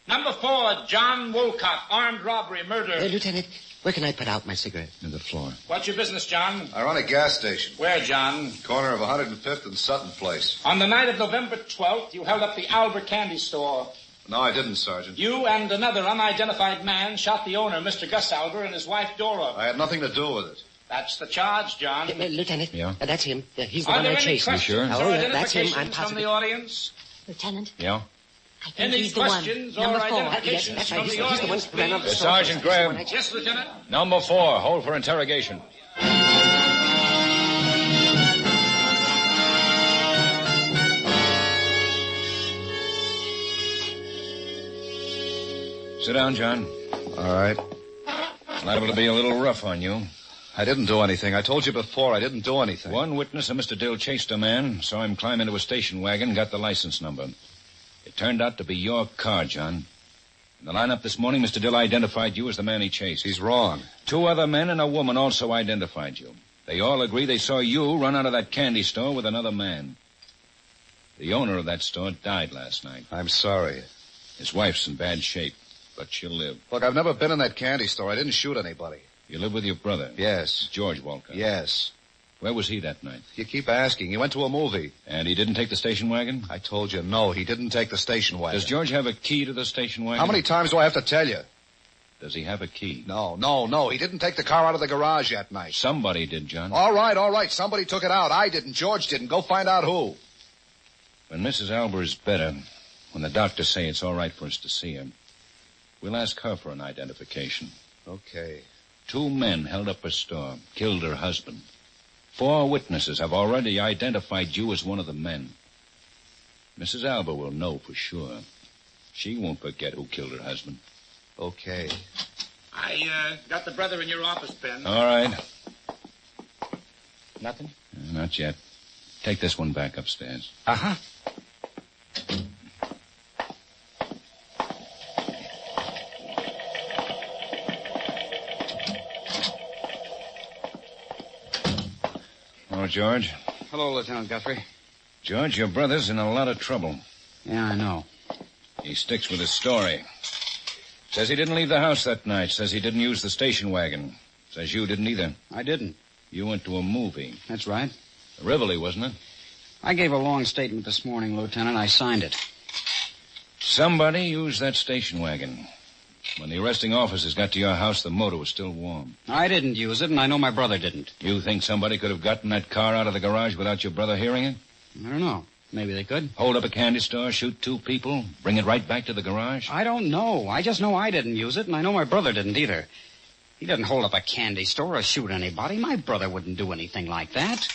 Number 4, John Wolcott, armed robbery, murder. Lieutenant, where can I put out my cigarette? On the floor. What's your business, John? I run a gas station. Where, John? Corner of 105th and Sutton Place. On the night of November 12th, you held up the Albert Candy Store. No, I didn't, Sergeant. You and another unidentified man shot the owner, Mr. Gus Albert, and his wife, Dora. I had nothing to do with it. That's the charge, John. Lieutenant. Yeah? That's him. He's the Are one there I any chased. questions You sure? or That's him. I'm identifications from positive. the audience? Lieutenant, Yeah? I think Any he's the one. questions or Number 4. identifications Yes, that's right. from He's the the one audience, who ran up the please? store. Sergeant Graham. Yes, Lieutenant. Number 4, hold for interrogation. Sit down, John. All right. Liable to be a little rough on you. I didn't do anything. I told you before I didn't do anything. One witness of Mr. Dill chased a man, saw him climb into a station wagon, got the license number. It turned out to be your car, John. In the lineup this morning, Mr. Dill identified you as the man he chased. He's wrong. 2 other men and a woman also identified you. They all agree they saw you run out of that candy store with another man. The owner of that store died last night. I'm sorry. His wife's in bad shape, but she'll live. Look, I've never been in that candy store. I didn't shoot anybody. You live with your brother? Yes. George Walcott? Yes. Where was he that night? You keep asking. He went to a movie. And he didn't take the station wagon? I told you, no, he didn't take the station wagon. Does George have a key to the station wagon? How many times do I have to tell you? Does he have a key? No. He didn't take the car out of the garage that night. Somebody did, John. All right. Somebody took it out. I didn't. George didn't. Go find out who. When Mrs. Albert is better, when the doctors say it's all right for us to see her, we'll ask her for an identification. Okay. 2 men held up her store, killed her husband. 4 witnesses have already identified you as one of the men. Mrs. Albert will know for sure. She won't forget who killed her husband. Okay. I got the brother in your office, Ben. All right. Nothing? Not yet. Take this one back upstairs. Uh-huh. Oh, George. Hello, Lieutenant Guthrie. George, your brother's in a lot of trouble. Yeah, I know. He sticks with his story. Says he didn't leave the house that night. Says he didn't use the station wagon. Says you didn't either. I didn't. You went to a movie. That's right. A Rivoli, wasn't it? I gave a long statement this morning, Lieutenant. I signed it. Somebody used that station wagon. When the arresting officers got to your house, the motor was still warm. I didn't use it, and I know my brother didn't. You think somebody could have gotten that car out of the garage without your brother hearing it? I don't know. Maybe they could. Hold up a candy store, shoot 2 people, bring it right back to the garage? I don't know. I just know I didn't use it, and I know my brother didn't either. He didn't hold up a candy store or shoot anybody. My brother wouldn't do anything like that.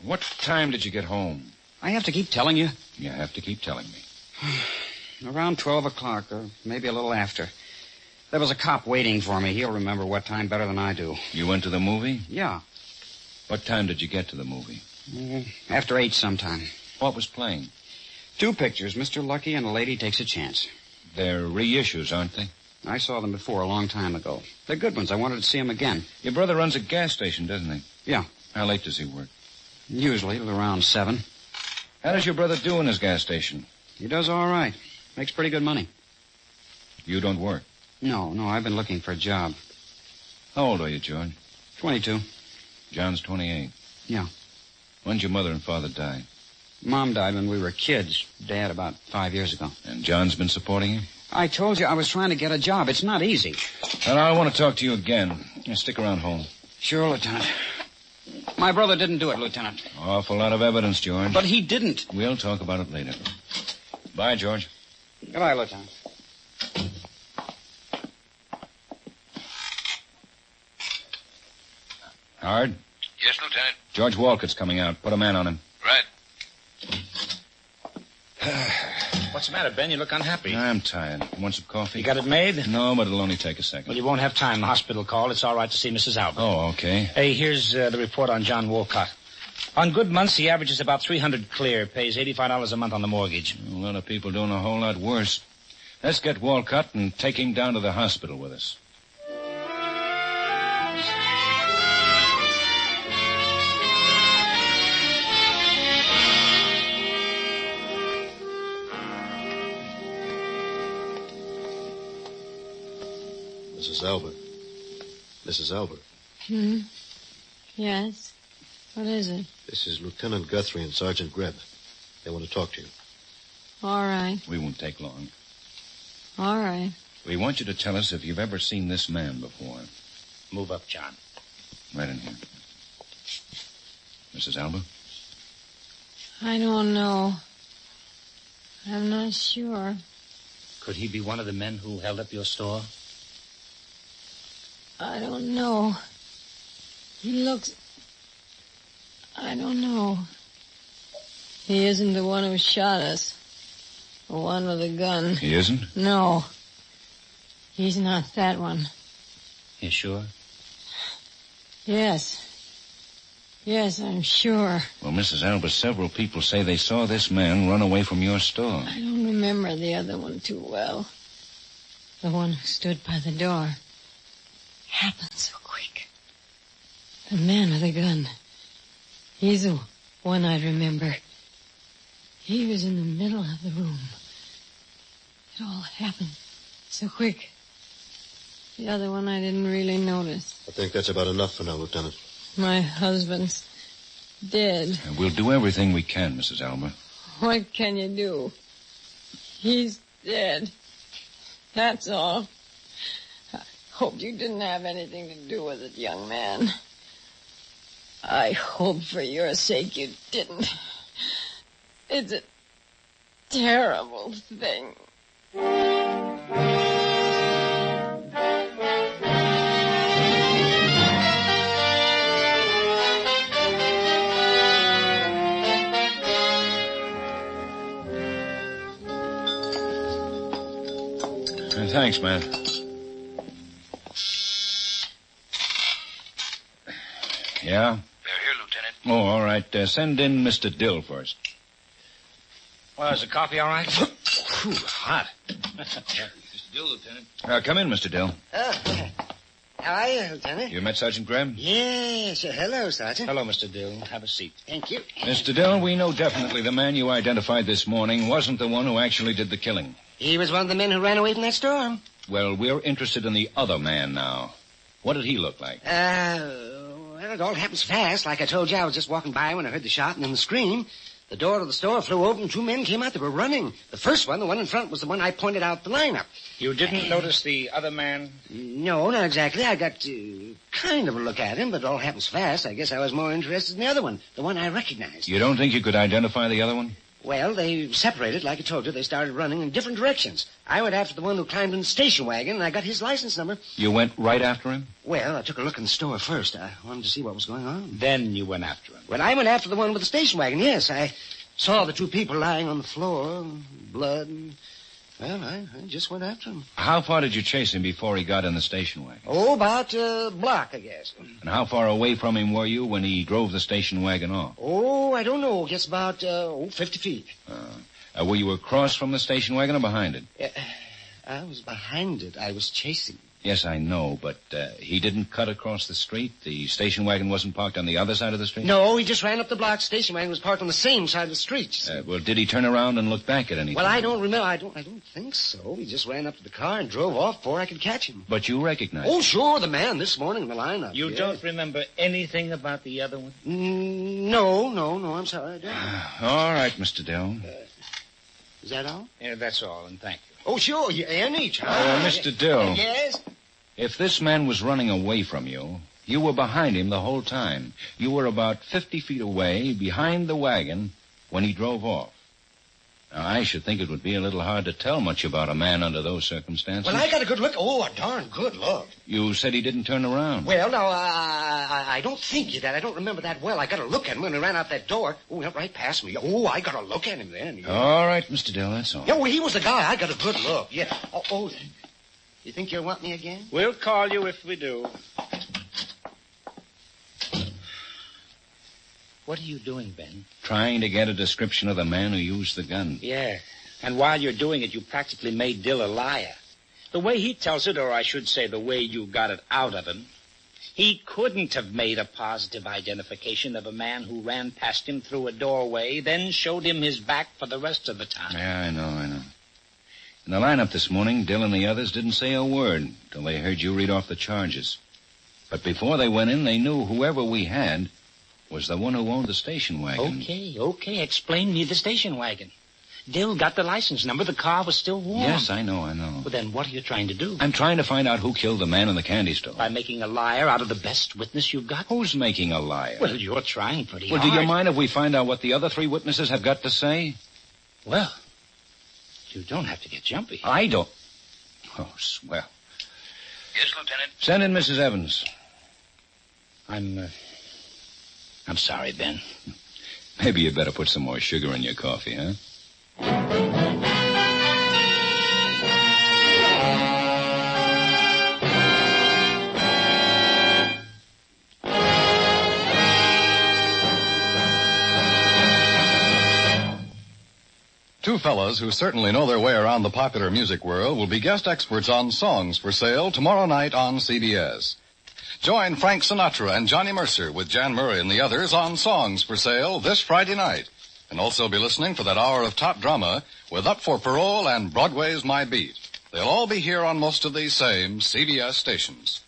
What time did you get home? I have to keep telling you. You have to keep telling me. Around 12 o'clock, or maybe a little after. There was a cop waiting for me. He'll remember what time better than I do. You went to the movie? Yeah. What time did you get to the movie? After 8 sometime. What was playing? 2 pictures, Mr. Lucky and A Lady Takes a Chance. They're reissues, aren't they? I saw them before a long time ago. They're good ones. I wanted to see them again. Your brother runs a gas station, doesn't he? Yeah. How late does he work? Usually around 7. How does your brother do in his gas station? He does all right. Makes pretty good money. You don't work? No, I've been looking for a job. How old are you, George? 22. John's 28. Yeah. When'd your mother and father die? Mom died when we were kids. Dad about 5 years ago. And John's been supporting you? I told you I was trying to get a job. It's not easy. Well, I want to talk to you again. Stick around home. Sure, Lieutenant. My brother didn't do it, Lieutenant. Awful lot of evidence, George. But he didn't. We'll talk about it later. Bye, George. Goodbye, Lieutenant. Howard? Yes, Lieutenant. George Walcott's coming out. Put a man on him. Right. What's the matter, Ben? You look unhappy. I'm tired. Want some coffee? You got it made? No, but it'll only take a second. Well, you won't have time. The hospital called. It's all right to see Mrs. Albert. Oh, okay. Hey, here's the report on John Walcott. On good months, he averages about $300 clear. Pays $85 a month on the mortgage. A lot of people doing a whole lot worse. Let's get Walcott and take him down to the hospital with us. Mrs. Albert. Mrs. Albert. Yes? What is it? This is Lieutenant Guthrie and Sergeant Greb. They want to talk to you. All right. We won't take long. All right. We want you to tell us if you've ever seen this man before. Move up, John. Right in here. Mrs. Albert? I don't know. I'm not sure. Could he be one of the men who held up your store? I don't know. He looks... I don't know. He isn't the one who shot us. The one with the gun. He isn't? No. He's not that one. You sure? Yes. Yes, I'm sure. Well, Mrs. Albert, several people say they saw this man run away from your store. I don't remember the other one too well. The one who stood by the door. Happened so quick. The man with the gun. He's the one I remember. He was in the middle of the room. It all happened so quick. The other one I didn't really notice. I think that's about enough for now, Lieutenant. My husband's dead. And we'll do everything we can, Mrs. Albert. What can you do? He's dead. That's all. I hope you didn't have anything to do with it, young man. I hope for your sake you didn't. It's a terrible thing. Thanks, man. Yeah? They're here, Lieutenant. Oh, all right. Send in Mr. Dill first. Well, is the coffee all right? Whew, hot. Mr. Dill, Lieutenant. Come in, Mr. Dill. How How are you, Lieutenant? You met Sergeant Graham? Yes. Hello, Sergeant. Hello, Mr. Dill. Have a seat. Thank you. Mr. Dill, we know definitely the man you identified this morning wasn't the one who actually did the killing. He was one of the men who ran away from that store. Well, we're interested in the other man now. What did he look like? Well, it all happens fast. Like I told you, I was just walking by when I heard the shot and then the scream. The door of the store flew open. 2 men came out. They were running. The first one, the one in front, was the one I pointed out the lineup. You didn't notice the other man? No, not exactly. I got kind of a look at him, but it all happens fast. I guess I was more interested in the other one, the one I recognized. You don't think you could identify the other one? Well, they separated, like I told you. They started running in different directions. I went after the one who climbed in the station wagon, and I got his license number. You went right after him? Well, I took a look in the store first. I wanted to see what was going on. Then you went after him. Well, I went after the one with the station wagon, yes. I saw the 2 people lying on the floor, blood. Well, I just went after him. How far did you chase him before he got in the station wagon? Oh, about a block, I guess. And how far away from him were you when he drove the station wagon off? Oh, I don't know. I guess about 50 feet. Were you across from the station wagon or behind it? I was behind it. I was chasing. Yes, I know, but he didn't cut across the street? The station wagon wasn't parked on the other side of the street? No, he just ran up the block. Station wagon was parked on the same side of the street. Well, did he turn around and look back at anything? Well, I don't remember. I don't think so. He just ran up to the car and drove off before I could catch him. But you recognized him? Oh, sure, the man this morning in the lineup. You don't remember anything about the other one? No, I'm sorry, I don't. All right, Mr. Dill. Is that all? Yeah, that's all, and thank you. Oh, sure, any time. Mr. Dill. Yes? If this man was running away from you, you were behind him the whole time. You were about 50 feet away, behind the wagon, when he drove off. Now, I should think it would be a little hard to tell much about a man under those circumstances. Well, I got a good look. Oh, a darn good look. You said he didn't turn around. Well, no, I don't think you did. I don't remember that well. I got a look at him when he ran out that door. Oh, he went right past me. Oh, I got a look at him then. Yeah. All right, Mr. Dill, that's all. Yeah, well, he was the guy. I got a good look. Yeah. Oh, you think you'll want me again? We'll call you if we do. What are you doing, Ben? Trying to get a description of the man who used the gun. Yeah. And while you're doing it, you practically made Dill a liar. The way he tells it, or I should say the way you got it out of him, he couldn't have made a positive identification of a man who ran past him through a doorway, then showed him his back for the rest of the time. Yeah, I know. In the lineup this morning, Dill and the others didn't say a word till they heard you read off the charges. But before they went in, they knew whoever we had was the one who owned the station wagon. Okay. Explain me the station wagon. Dill got the license number. The car was still warm. Yes, I know. Well, then what are you trying to do? I'm trying to find out who killed the man in the candy store. By making a liar out of the best witness you've got? Who's making a liar? Well, you're trying pretty hard. Well, do you mind if we find out what the other 3 witnesses have got to say? Well, you don't have to get jumpy. I don't. Oh, swell. Yes, Lieutenant? Send in Mrs. Evans. I'm sorry, Ben. Maybe you better put some more sugar in your coffee, huh? Two fellas who certainly know their way around the popular music world will be guest experts on Songs for Sale tomorrow night on CBS. Join Frank Sinatra and Johnny Mercer with Jan Murray and the others on Songs for Sale this Friday night. And also be listening for that hour of top drama with Up for Parole and Broadway's My Beat. They'll all be here on most of these same CBS stations.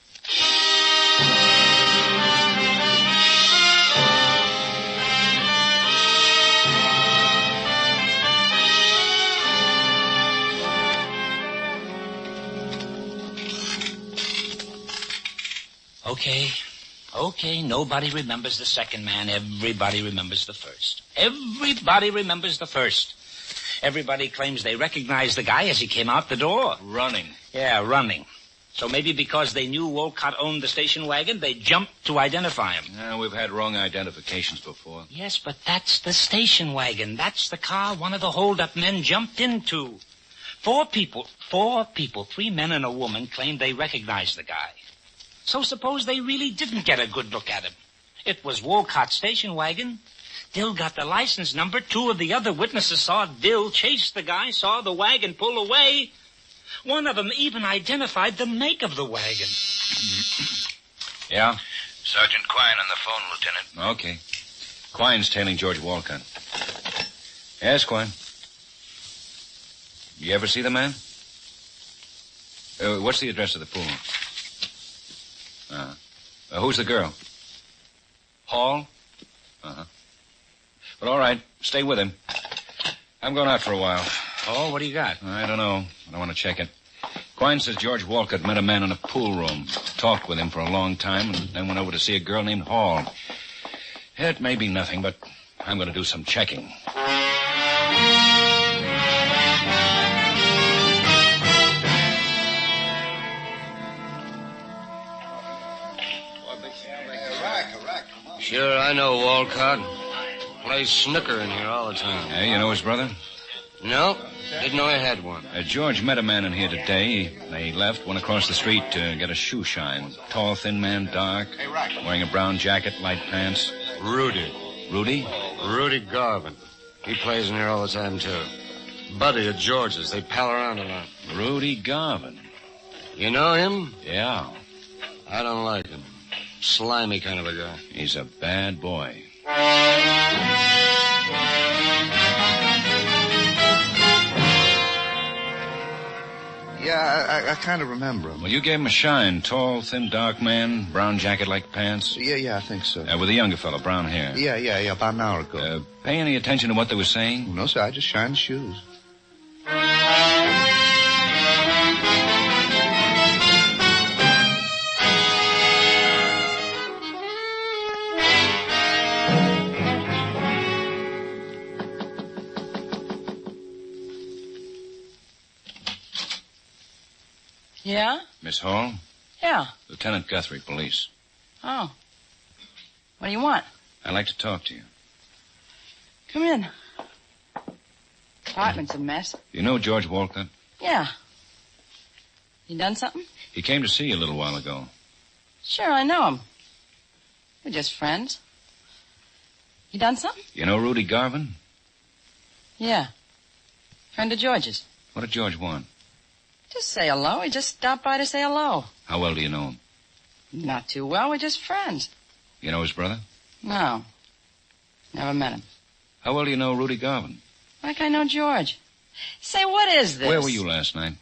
Okay, nobody remembers the second man. Everybody remembers the first. Everybody remembers the first. Everybody claims they recognized the guy as he came out the door. Running. Yeah, running. So maybe because they knew Wolcott owned the station wagon, they jumped to identify him. Yeah, we've had wrong identifications before. Yes, but that's the station wagon. That's the car one of the hold-up men jumped into. 4 people, 3 men and a woman, claimed they recognized the guy. So suppose they really didn't get a good look at him. It was Wolcott's station wagon. Dill got the license number. 2 of the other witnesses saw Dill chase the guy, saw the wagon pull away. One of them even identified the make of the wagon. Yeah? Sergeant Quine on the phone, Lieutenant. Okay. Quine's tailing George Walcott. Yes, Quine. You ever see the man? What's the address of the pool? Who's the girl? Hall? Uh-huh. Well, all right. Stay with him. I'm going out for a while. Oh, what do you got? I don't know. I want to check it. Quine says George Walcott met a man in a pool room, talked with him for a long time, and then went over to see a girl named Hall. It may be nothing, but I'm going to do some checking. Sure, I know Walcott. Plays snooker in here all the time. Hey, you know his brother? No, didn't know I had one. George met a man in here today. They left, went across the street to get a shoe shine. Tall, thin man, dark, wearing a brown jacket, light pants. Rudy. Rudy? Rudy Garvin. He plays in here all the time, too. Buddy at George's. They pal around a lot. Rudy Garvin. You know him? Yeah. I don't like him. Slimy kind of a guy. He's a bad boy. Yeah, I kind of remember him. Well, you gave him a shine. Tall, thin, dark man, brown jacket like pants. Yeah, I think so. With a younger fellow, brown hair. Yeah, about an hour ago. Pay any attention to what they were saying? No, sir, I just shined shoes. Yeah? Miss Hall? Yeah. Lieutenant Guthrie, police. Oh. What do you want? I'd like to talk to you. Come in. Apartment's a mess. You know George Walcott? Yeah. You done something? He came to see you a little while ago. Sure, I know him. We're just friends. You done something? You know Rudy Garvin? Yeah. Friend of George's. What did George want? Just say hello. He just stopped by to say hello. How well do you know him? Not too well. We're just friends. You know his brother? No. Never met him. How well do you know Rudy Garvin? Like I know George. Say, what is this? Where were you last night?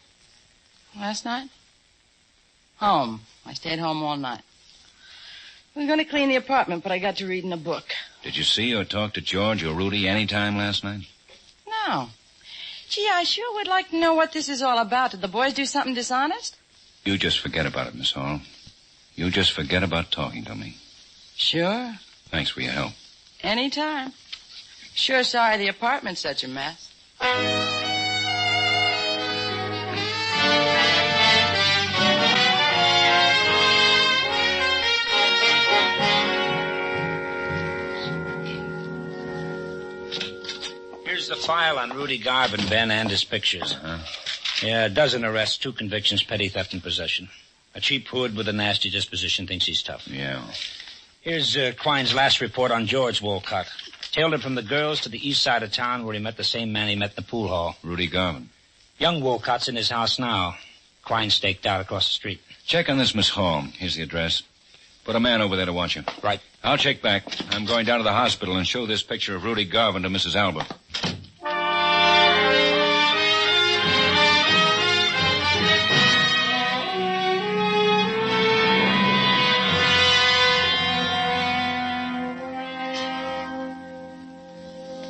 Last night? Home. I stayed home all night. We were going to clean the apartment, but I got to reading a book. Did you see or talk to George or Rudy any time last night? No. Gee, I sure would like to know what this is all about. Did the boys do something dishonest? You just forget about it, Miss Hall. You just forget about talking to me. Sure. Thanks for your help. Anytime. Sure sorry the apartment's such a mess. Here's the file on Rudy Garvin, Ben, and his pictures. Yeah, a dozen arrests, 2 convictions, petty theft and possession. A cheap hood with a nasty disposition thinks he's tough. Yeah. Here's Quine's last report on George Walcott. Tailed him from the girls to the east side of town where he met the same man he met in the pool hall. Rudy Garvin. Young Walcott's in his house now. Quine staked out across the street. Check on this, Miss Hall. Here's the address. Put a man over there to watch you. Right. I'll check back. I'm going down to the hospital and show this picture of Rudy Garvin to Mrs. Alba.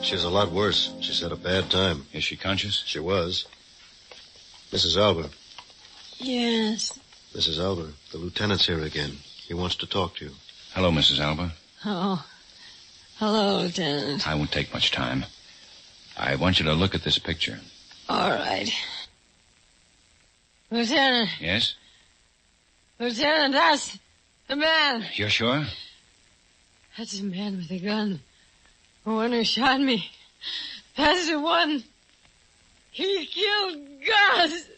She's a lot worse. She's had a bad time. Is she conscious? She was. Mrs. Alba. Yes. Mrs. Alba, the lieutenant's here again. He wants to talk to you. Hello, Mrs. Alba. Oh. Hello, Lieutenant. I won't take much time. I want you to look at this picture. All right. Lieutenant. Yes? Lieutenant, that's the man. You're sure? That's the man with the gun. The one who shot me. That's the one. He killed Gus.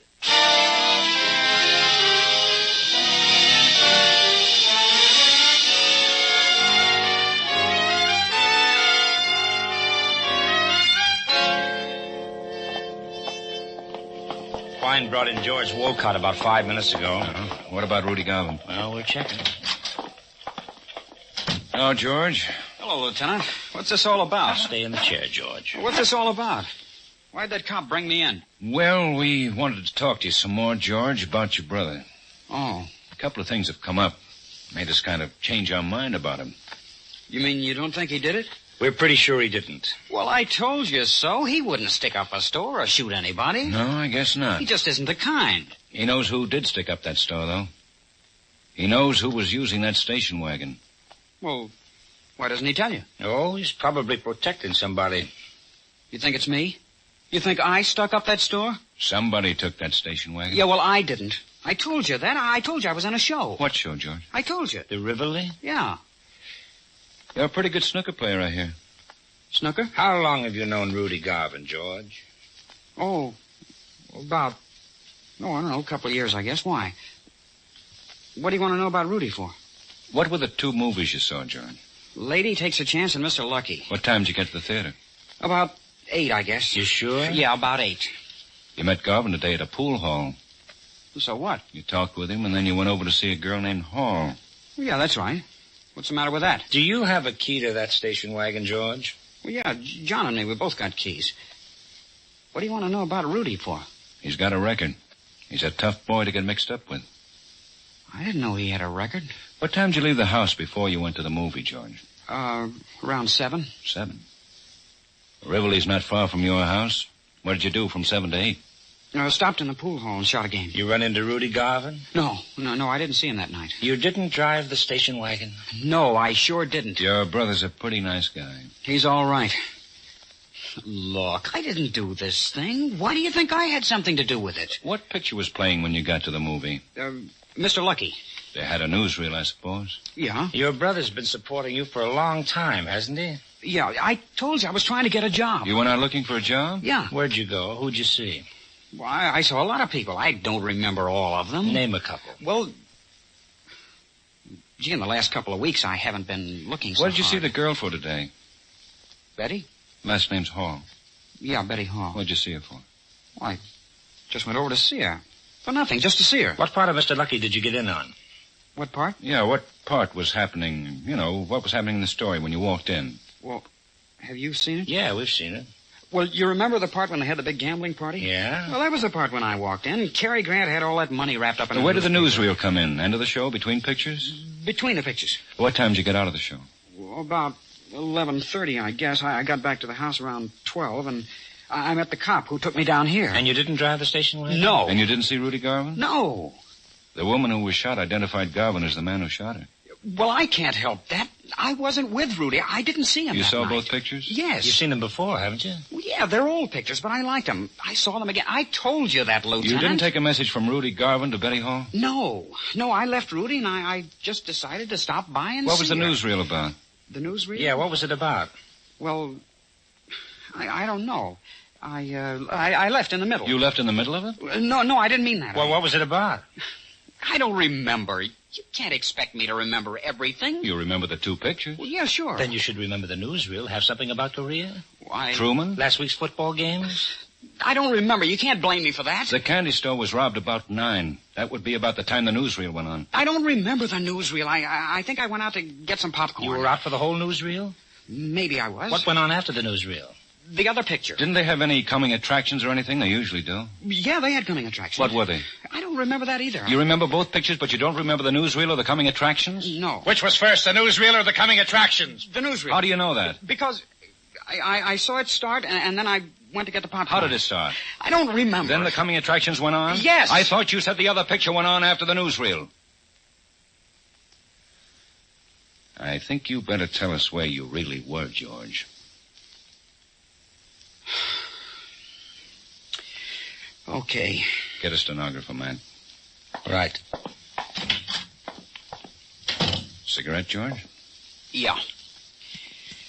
Quine line brought in George Wolcott about 5 minutes ago. What about Rudy Garvin? Well, we're checking. Oh, George. Hello, Lieutenant. What's this all about? Stay in the chair, George. What's this all about? Why'd that cop bring me in? Well, we wanted to talk to you some more, George, about your brother. Oh. A couple of things have come up. Made us kind of change our mind about him. You mean you don't think he did it? We're pretty sure he didn't. Well, I told you so. He wouldn't stick up a store or shoot anybody. No, I guess not. He just isn't the kind. He knows who did stick up that store, though. He knows who was using that station wagon. Well, why doesn't he tell you? Oh, he's probably protecting somebody. You think it's me? You think I stuck up that store? Somebody took that station wagon. Yeah, well, I didn't. I told you that. I told you I was on a show. What show, George? I told you. The Rivoli? Yeah. You're a pretty good snooker player, I hear. Snooker? How long have you known Rudy Garvin, George? Oh, about, I don't know, a couple of years, I guess. Why? What do you want to know about Rudy for? What were the 2 movies you saw, George? Lady Takes a Chance and Mr. Lucky. What time did you get to the theater? About 8, I guess. You sure? Yeah, about 8. You met Garvin today at a pool hall. So what? You talked with him, and then you went over to see a girl named Hall. Yeah, that's right. What's the matter with that? Do you have a key to that station wagon, George? Well, yeah, John and me, we both got keys. What do you want to know about Rudy for? He's got a record. He's a tough boy to get mixed up with. I didn't know he had a record. What time did you leave the house before you went to the movie, George? Around 7. 7. Rivoli's not far from your house. What did you do from 7 to 8? Stopped in the pool hall and shot a game. You run into Rudy Garvin? No, I didn't see him that night. You didn't drive the station wagon? No, I sure didn't. Your brother's a pretty nice guy. He's all right. Look, I didn't do this thing. Why do you think I had something to do with it? What picture was playing when you got to the movie? Mr. Lucky. They had a newsreel, I suppose. Yeah. Your brother's been supporting you for a long time, hasn't he? Yeah, I told you I was trying to get a job. You went out looking for a job? Yeah. Where'd you go? Who'd you see? Well, I saw a lot of people. I don't remember all of them. Name a couple. Well, gee, in the last couple of weeks, I haven't been looking so What did you hard. see the girl for today? Betty? Last name's Hall. Yeah, Betty Hall. What'd you see her for? Well, I just went over to see her. For nothing, just to see her. What part of Mr. Lucky did you get in on? What part? Yeah, what part was happening, what was happening in the story when you walked in? Well, have you seen it? Yeah, we've seen it. Well, you remember the part when they had the big gambling party? Yeah. Well, that was the part when I walked in. Cary Grant had all that money wrapped up in Where did the newsreel come in? End of the show, between pictures? Between the pictures. What time did you get out of the show? Well, about 11:30, I guess. I got back to the house around 12, and I met the cop who took me down here. And you didn't drive the station wagon? No. And you didn't see Rudy Garvin? No. The woman who was shot identified Garvin as the man who shot her. Well, I can't help that. I wasn't with Rudy. I didn't see him You that saw night. both pictures? Yes. You've seen them before, haven't you? Well, yeah, they're old pictures, but I liked them. I saw them again. I told you that, Lieutenant. You didn't take a message from Rudy Garvin to Betty Hall? No, I left Rudy, and I just decided to stop by and What was see the her. newsreel about? The newsreel? Yeah, what was it about? Well, I don't know. I left in the middle. You left in the middle of it? No, I didn't mean that. Well, what was it about? I don't remember. You can't expect me to remember everything. You remember the 2 pictures? Well, yeah, sure. Then you should remember the newsreel. Have something about Korea? Why? Truman? Last week's football games? I don't remember. You can't blame me for that. The candy store was robbed about 9. That would be about the time the newsreel went on. I don't remember the newsreel. I think I went out to get some popcorn. You were out for the whole newsreel? Maybe I was. What went on after the newsreel? The other picture. Didn't they have any coming attractions or anything? They usually do. Yeah, they had coming attractions. What were they? I don't remember that either. You remember both pictures, but you don't remember the newsreel or the coming attractions? No. Which was first, the newsreel or the coming attractions? The newsreel. How do you know that? Because I saw it start, and then I went to get the popcorn. How did it start? I don't remember. Then the coming attractions went on? Yes. I thought you said the other picture went on after the newsreel. I think you better tell us where you really were, George. Okay. Get a stenographer, man. Right. Cigarette, George? Yeah.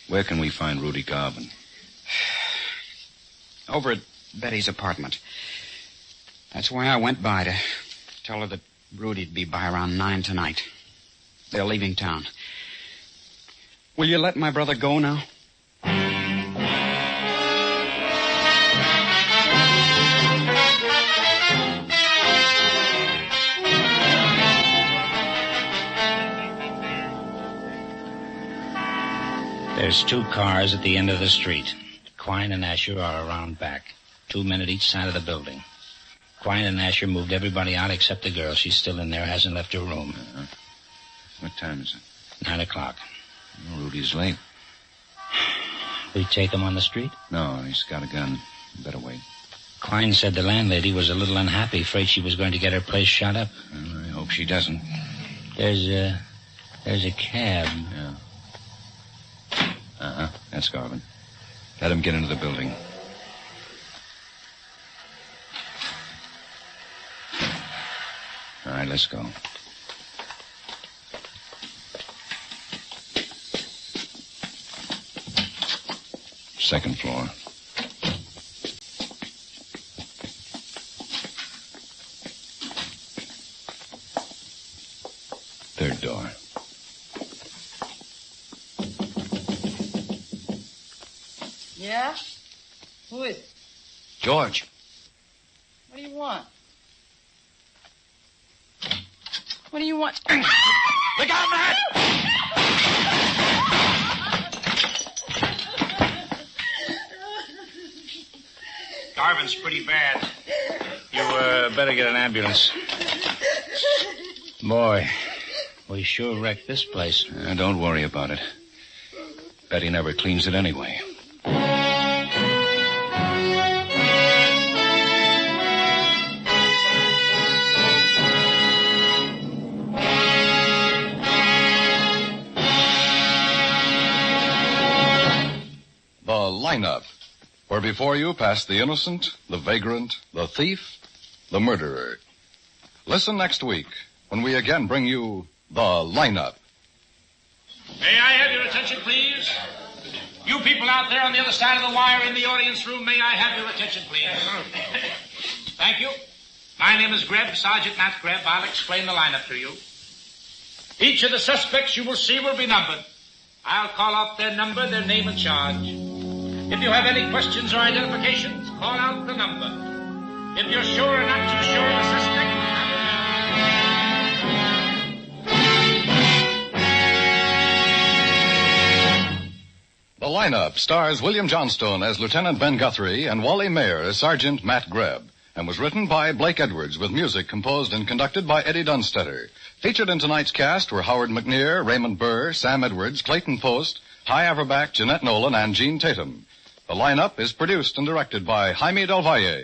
Where can we find Rudy Garvin? Over at Betty's apartment. That's why I went by, to tell her that Rudy'd be by around 9 tonight. They're leaving town. Will you let my brother go now? There's 2 cars at the end of the street. Quine and Asher are around back. 2 men at each side of the building. Quine and Asher moved everybody out except the girl. She's still in there, hasn't left her room. What time is it? 9 o'clock. Oh, Rudy's late. We take him on the street? No, he's got a gun. Better wait. Quine said the landlady was a little unhappy, afraid she was going to get her place shot up. Well, I hope she doesn't. There's a cab. Yeah. That's Garvin. Let him get into the building. All right, let's go. Second floor. Third door. Yeah? Who is it? George. What do you want? What do you want? Look out, Matt! Garvin's pretty bad. You better get an ambulance. Boy, we sure wrecked this place. Don't worry about it. Betty never cleans it anyway. The lineup, where before you pass the innocent, the vagrant, the thief, the murderer. Listen next week when we again bring you the lineup. May I have your attention, please? You people out there on the other side of the wire in the audience room, may I have your attention, please? Thank you. My name is Greb, Sergeant Matt Greb. I'll explain the lineup to you. Each of the suspects you will see will be numbered. I'll call out their number, their name, and charge. If you have any questions or identifications, call out the number. If you're sure or not too sure of a suspect, The lineup stars William Johnstone as Lieutenant Ben Guthrie and Wally Mayer as Sergeant Matt Greb, and was written by Blake Edwards with music composed and conducted by Eddie Dunstetter. Featured in tonight's cast were Howard McNear, Raymond Burr, Sam Edwards, Clayton Post, Hy Averback, Jeanette Nolan, and Gene Tatum. The lineup is produced and directed by Jaime Del Valle.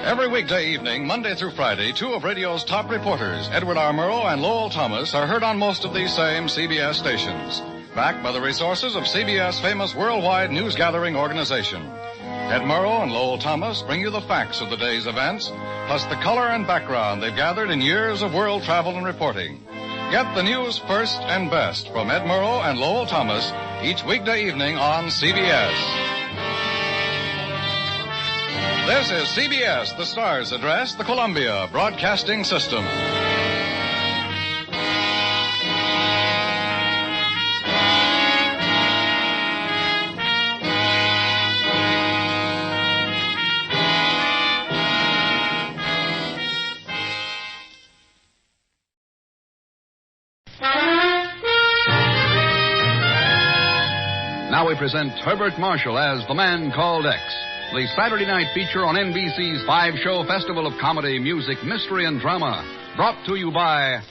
Every weekday evening, Monday through Friday, 2 of radio's top reporters, Edward R. Murrow and Lowell Thomas, are heard on most of these same CBS stations, backed by the resources of CBS' famous worldwide news-gathering organization. Ed Murrow and Lowell Thomas bring you the facts of the day's events, plus the color and background they've gathered in years of world travel and reporting. Get the news first and best from Ed Murrow and Lowell Thomas each weekday evening on CBS. This is CBS, the Star's address, the Columbia Broadcasting System. Now we present Herbert Marshall as The Man Called X, the Saturday night feature on NBC's 5-show festival of comedy, music, mystery, and drama. Brought to you by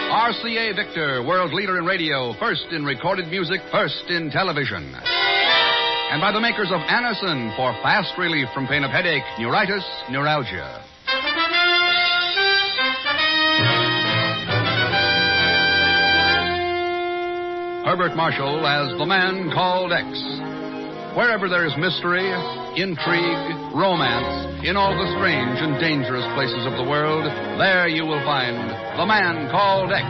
RCA Victor, world leader in radio, first in recorded music, first in television. And by the makers of Anacin for fast relief from pain of headache, neuritis, neuralgia. Herbert Marshall as The Man Called X. Wherever there is mystery, intrigue, romance, in all the strange and dangerous places of the world, there you will find The Man Called X.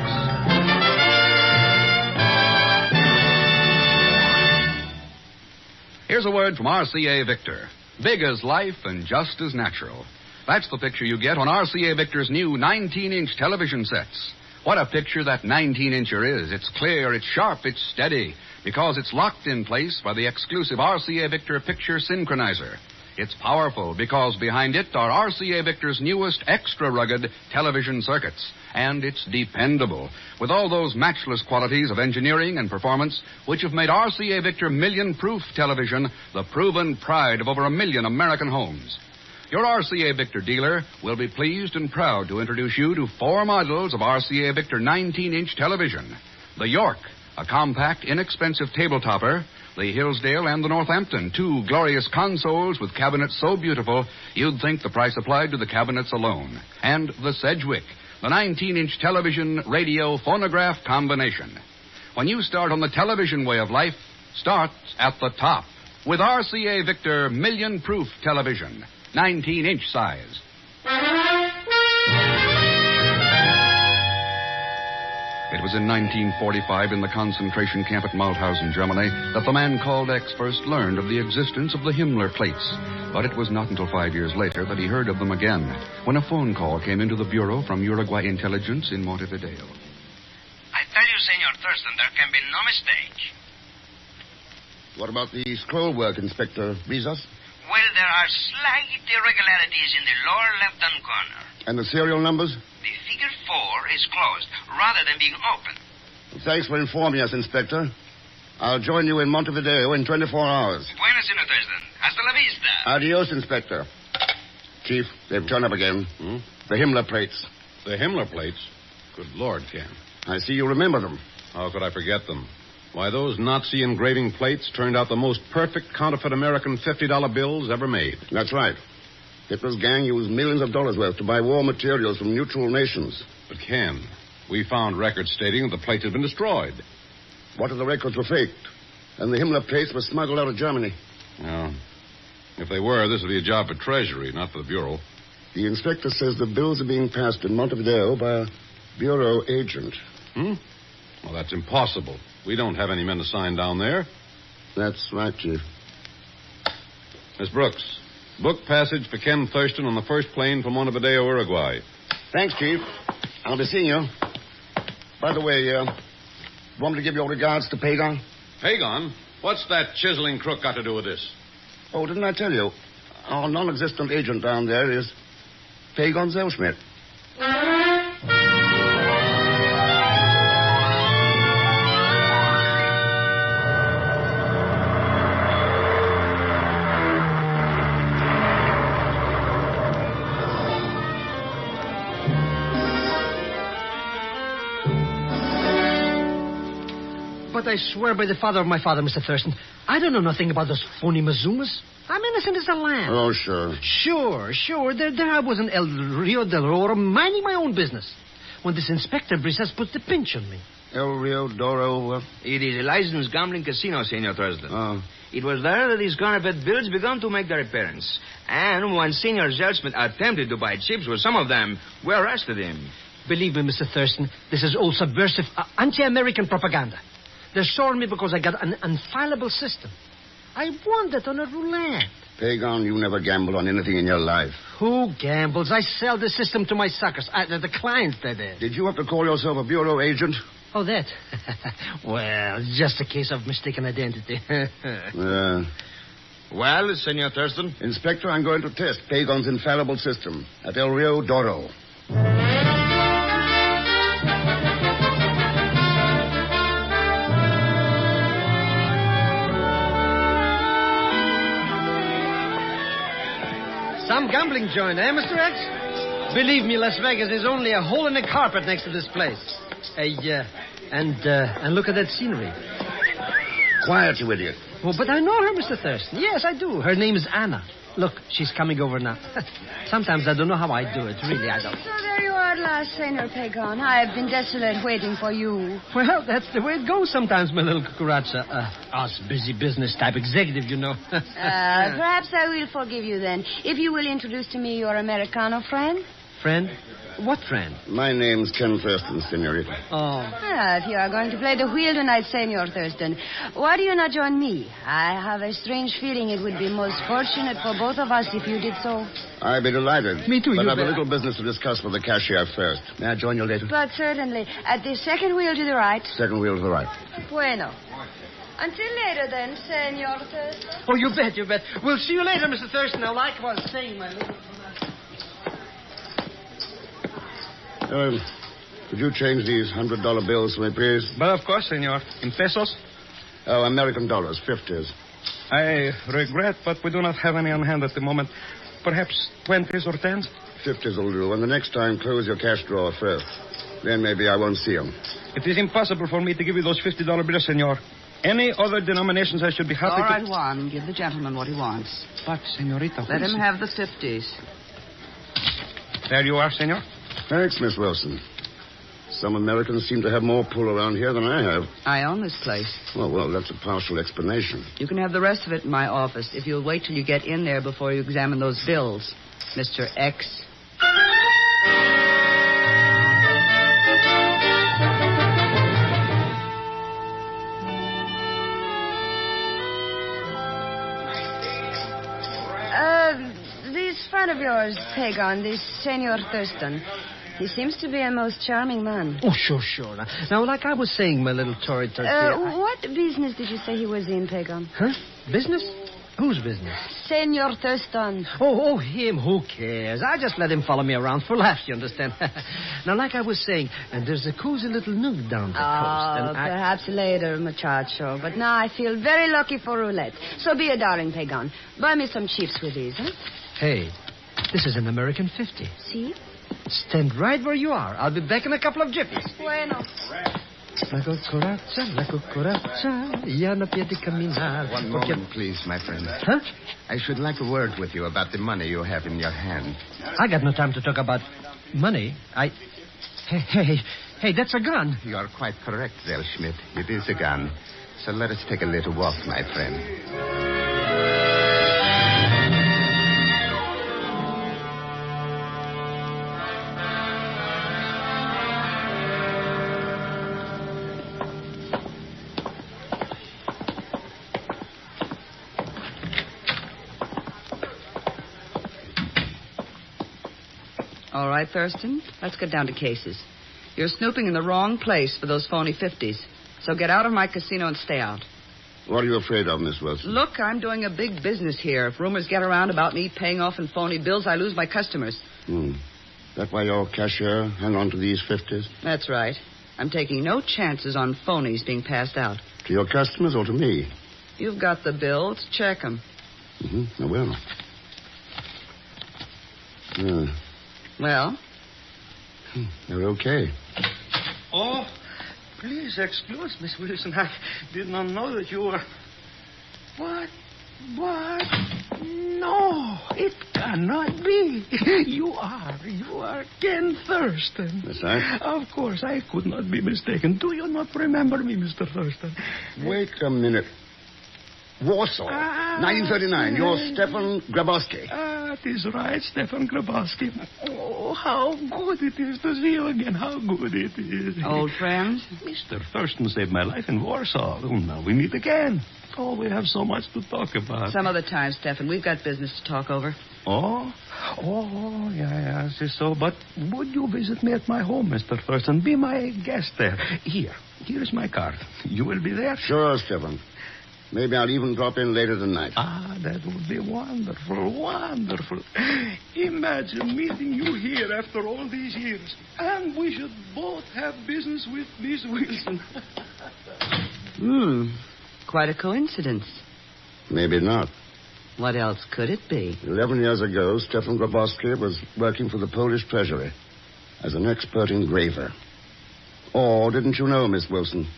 Here's a word from RCA Victor. Big as life and just as natural. That's the picture you get on RCA Victor's new 19-inch television sets. What a picture that 19-incher is. It's clear, it's sharp, it's steady, because it's locked in place by the exclusive RCA Victor picture synchronizer. It's powerful because behind it are RCA Victor's newest extra rugged television circuits. And it's dependable, with all those matchless qualities of engineering and performance which have made RCA Victor million-proof television the proven pride of over 1 million American homes. Your RCA Victor dealer will be pleased and proud to introduce you to 4 models of RCA Victor 19-inch television. The York, a compact, inexpensive table topper. The Hillsdale and the Northampton, 2 glorious consoles with cabinets so beautiful you'd think the price applied to the cabinets alone. And the Sedgwick, the 19-inch television, radio, phonograph combination. When you start on the television way of life, start at the top with RCA Victor million-proof television, 19-inch size. It was in 1945 in the concentration camp at Mauthausen, Germany, that the man called X first learned of the existence of the Himmler plates. But it was not until 5 years later that he heard of them again, when a phone call came into the bureau from Uruguay Intelligence in Montevideo. I tell you, Senor Thurston, there can be no mistake. What about the scroll work, Inspector Rizos? Well, there are slight irregularities in the lower left-hand corner. And the serial numbers? The figure 4 is closed, rather than being open. Thanks for informing us, Inspector. I'll join you in Montevideo in 24 hours. Bueno, Senor Thurston. Hasta la vista. Adios, Inspector. Chief, they've turned up again. The Himmler plates. The Himmler plates? Good Lord, Ken. I see you remember them. How could I forget them? Why, those Nazi engraving plates turned out the most perfect counterfeit American $50 bills ever made. That's right. Hitler's gang used millions of dollars worth to buy war materials from neutral nations. But, Ken, we found records stating the plates had been destroyed. What if the records were faked? And the Himmler plates were smuggled out of Germany? No. If they were, this would be a job for Treasury, not for the Bureau. The inspector says the bills are being passed in Montevideo by a Bureau agent. Well, that's impossible. We don't have any men assigned down there. That's right, Chief. Miss Brooks, book passage for Ken Thurston on the first plane from Montevideo, Uruguay. Thanks, Chief. I'll be seeing you. By the way, want me to give your regards to Pagon? Pagon? What's that chiseling crook got to do with this? Oh, didn't I tell you? Our non-existent agent down there is Pagon Zellschmidt. But I swear by the father of my father, Mr. Thurston, I don't know nothing about those phony Mazumas. I'm innocent as a lamb. Oh, sure. Sure. There I was in El Rio del Oro, minding my own business, when this Inspector Brisas put the pinch on me. El Rio Doro. It is a licensed gambling casino, Senor Thurston. Oh. It was there that these counterfeit bills began to make their appearance. And when Senor Zelsmith attempted to buy chips with some of them, we arrested him. Believe me, Mr. Thurston, this is all subversive, anti-American propaganda. They're shorting me because I got an unfilable system. I won that on a roulette. Pagon, you never gamble on anything in your life. Who gambles? I sell the system to my suckers. The clients, that is. Did you have to call yourself a bureau agent? Oh, that? Well, it's just a case of mistaken identity. Well, Senor Thurston? Inspector, I'm going to test Pagon's infallible system at El Rio Doro. Some gambling joint, eh, Mr. X? Believe me, Las Vegas is only a hole in the carpet next to this place. And look at that scenery. Quiet, you idiot. Oh, but I know her, Mr. Thurston. Yes, I do. Her name is Anna. Look, she's coming over now. Sometimes I don't know how I do it. Really, I don't. So there you are at last, Senor Pagon. I've been desolate waiting for you. Well, that's the way it goes sometimes, my little cucaracha. Us busy business type executive, you know. Perhaps I will forgive you then, if you will introduce to me your Americano friend. Friend? What friend? My name's Ken Thurston, senorita. Oh. Ah, if you are going to play the wheel tonight, Senor Thurston, why do you not join me? I have a strange feeling it would be most fortunate for both of us if you did so. I'd be delighted. Me too, But you I've a bet. little business to discuss with the cashier first. May I join you later? But certainly. At the second wheel to the right. Second wheel to the right. Bueno. Until later, then, Senor Thurston. Oh, you bet, you bet. We'll see you later, Mr. Thurston. Now, like I was saying, my little... Could you change these $100 bills for me, please? But of course, senor. In pesos? Oh, American dollars, 50s. I regret, but we do not have any on hand at the moment. Perhaps 20s or 10s? 50s will do. And the next time, close your cash drawer first. Then maybe I won't see them. It is impossible for me to give you those $50 bills, senor. Any other denominations I should be happy All to... right, Juan. Give the gentleman what he wants. But, senorita... Let him have the 50s. There you are, senor. Thanks, Miss Wilson. Some Americans seem to have more pull around here than I have. I own this place. Well, that's a partial explanation. You can have the rest of it in my office if you'll wait till you get in there before you examine those bills, Mr. X. This friend of yours, Pagon, this Senor Thurston, he seems to be a most charming man. Oh, sure. Now, like I was saying, my little Tory Turkey... What business did you say he was in, Pagon? Huh? Business? Whose business? Senor Thurston. Oh, him. Who cares? I just let him follow me around for laughs, you understand? Now, like I was saying, there's a cozy little nook down the coast. And Perhaps later, muchacho. But now I feel very lucky for roulette. So be a darling, Pagon. Buy me some chips with these, huh? Hey, this is an American 50. See? Stand right where you are. I'll be back in a couple of jiffies. Bueno. La cucaracha, ya no puede caminar. One moment, please, my friend. Huh? I should like a word with you about the money you have in your hand. I got no time to talk about money. Hey, that's a gun. You are quite correct, Zellschmidt. It is a gun. So let us take a little walk, my friend. All right, Thurston, let's get down to cases. You're snooping in the wrong place for those phony 50s. So get out of my casino and stay out. What are you afraid of, Miss Wilson? Look, I'm doing a big business here. If rumors get around about me paying off in phony bills, I lose my customers. That why your cashier hung on to these 50s? That's right. I'm taking no chances on phonies being passed out. To your customers or to me? You've got the bills. Check them. I will. Well? They're okay. Oh, please excuse, Miss Wilson. I did not know that you were... What? No, it cannot be. You are Ken Thurston. That's right. Of course, I could not be mistaken. Do you not remember me, Mr. Thurston? Wait a minute. Warsaw, 1939. You're Stefan Grabowski. That is right, Stefan Grabowski. Oh, how good it is to see you again. How good it is. Old friends? Mr. Thurston saved my life in Warsaw. Oh, now we meet again. Oh, we have so much to talk about. Some other time, Stefan. We've got business to talk over. Oh, yeah, I see so. But would you visit me at my home, Mr. Thurston? Be my guest there. Here's my card. You will be there? Sure, Stefan. Maybe I'll even drop in later tonight. That would be wonderful. Imagine meeting you here after all these years. And we should both have business with Miss Wilson. Quite a coincidence. Maybe not. What else could it be? 11 years ago, Stefan Grabowski was working for the Polish Treasury as an expert engraver. Or didn't you know, Miss Wilson?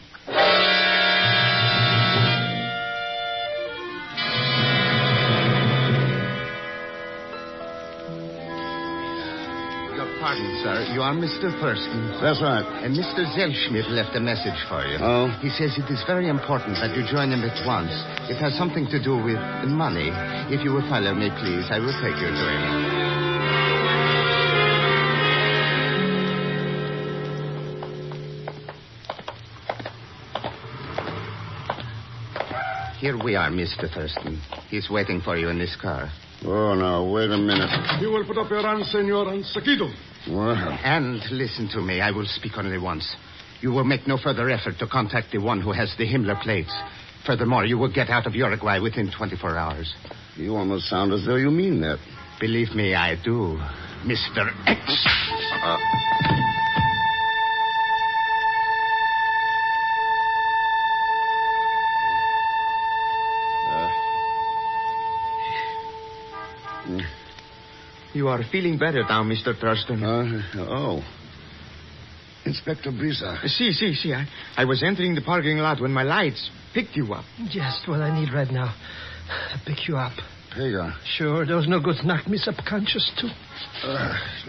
Pardon, sir. You are Mr. Thurston. That's right. And Mr. Zellschmidt left a message for you. Oh? He says it is very important that you join him at once. It has something to do with money. If you will follow me, please, I will take you to him. Here we are, Mr. Thurston. He's waiting for you in this car. Oh, now, wait a minute. You will put up your hand, senor, and seguido. Well. And listen to me. I will speak only once. You will make no further effort to contact the one who has the Himmler plates. Furthermore, you will get out of Uruguay within 24 hours. You almost sound as though you mean that. Believe me, I do, Mr. X. You are feeling better now, Mr. Thurston. Oh. Inspector Brisa. See. I was entering the parking lot when my lights picked you up. Just what I need right now. To pick you up. Here. Sure, those no goods knocked me subconscious, too.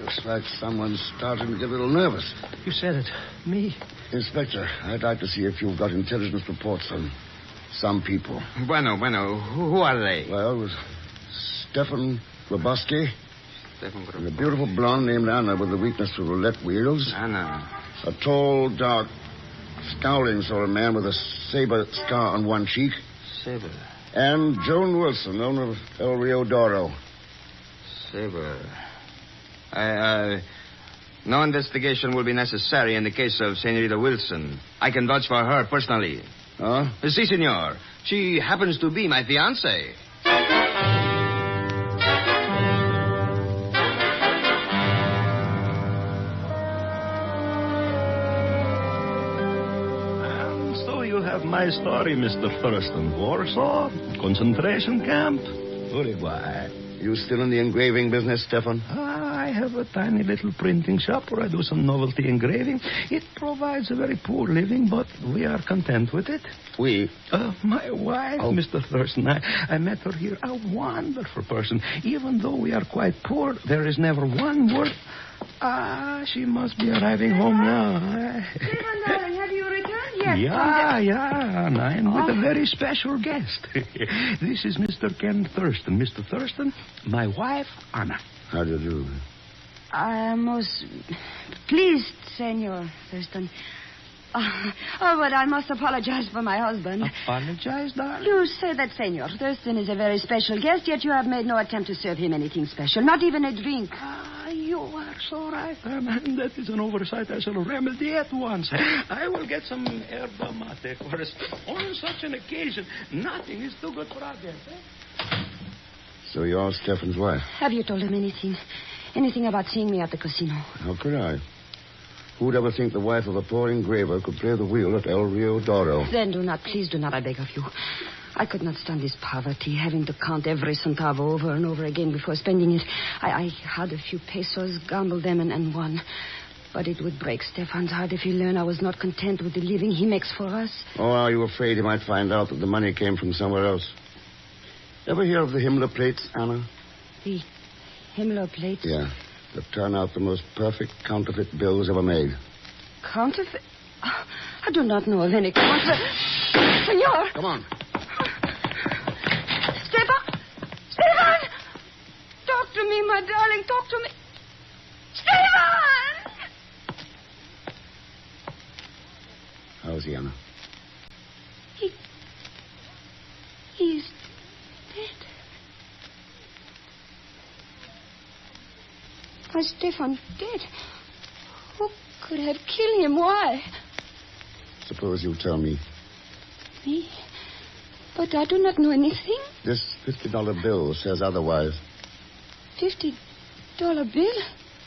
Looks like someone's starting to get a little nervous. You said it. Me. Inspector, I'd like to see if you've got intelligence reports on some people. Bueno. Who are they? Well, it was Stefan Roboski. And a beautiful blonde named Anna with the weakness for roulette wheels. Anna. A tall, dark, scowling sort of man with a saber scar on one cheek. Saber. And Joan Wilson, owner of El Rio Doro. Saber. No investigation will be necessary in the case of Senorita Wilson. I can vouch for her personally. Huh? Si, senor. She happens to be my fiancée. My story, Mr. Thurston. Warsaw, concentration camp, Uruguay. You still in the engraving business, Stefan? I have a tiny little printing shop where I do some novelty engraving. It provides a very poor living, but we are content with it. We? My wife, Mr. Thurston. I met her here. A wonderful person. Even though we are quite poor, there is never one word. She must be arriving home now. Stephen, darling, have you returned yet? Yeah, and I'm with a very special guest. This is Mr. Ken Thurston. Mr. Thurston, my wife, Anna. How do you do? I am most pleased, Senor Thurston. But I must apologize for my husband. Apologize, darling? You say that Senor Thurston is a very special guest, yet you have made no attempt to serve him anything special, not even a drink. You are so right, Herman. That is an oversight I shall remedy at once. I will get some yerba mate for us. On such an occasion, nothing is too good for our guest, So you're Stefan's wife? Have you told him anything? Anything about seeing me at the casino? How could I? Who'd ever think the wife of a poor engraver could play the wheel at El Rio Doro? Then please do not, I beg of you. I could not stand this poverty, having to count every centavo over and over again before spending it. I had a few pesos, gambled them, and won. But it would break Stefan's heart if he learned I was not content with the living he makes for us. Oh, are you afraid he might find out that the money came from somewhere else? Ever hear of the Himmler plates, Anna? The Himmler plates? Yeah. That turn out the most perfect counterfeit bills ever made. Counterfeit? I do not know of any counterfeit. Senor! Come on. Stefan! Talk to me, my darling. Talk to me. Stefan! How's he, Anna? He's dead. My Stefan dead. Who could have killed him? Why? Suppose you tell me. Me? But I do not know anything. This $50 bill says otherwise. $50 bill?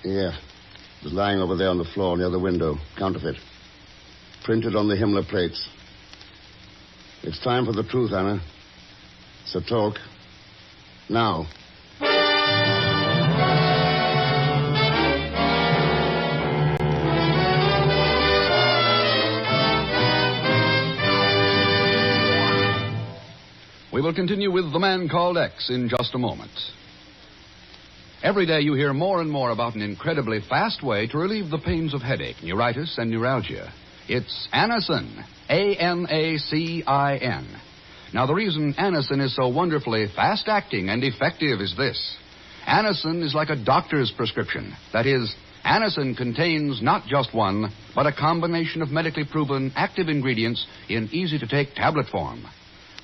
Yeah. It was lying over there on the floor near the window. Counterfeit. Printed on the Himmler plates. It's time for the truth, Anna. So talk. Now. We will continue with The Man Called X in just a moment. Every day you hear more and more about an incredibly fast way to relieve the pains of headache, neuritis, and neuralgia. It's Anacin. A-N-A-C-I-N. Now, the reason Anacin is so wonderfully fast-acting and effective is this. Anacin is like a doctor's prescription. That is, Anacin contains not just one, but a combination of medically proven active ingredients in easy-to-take tablet form.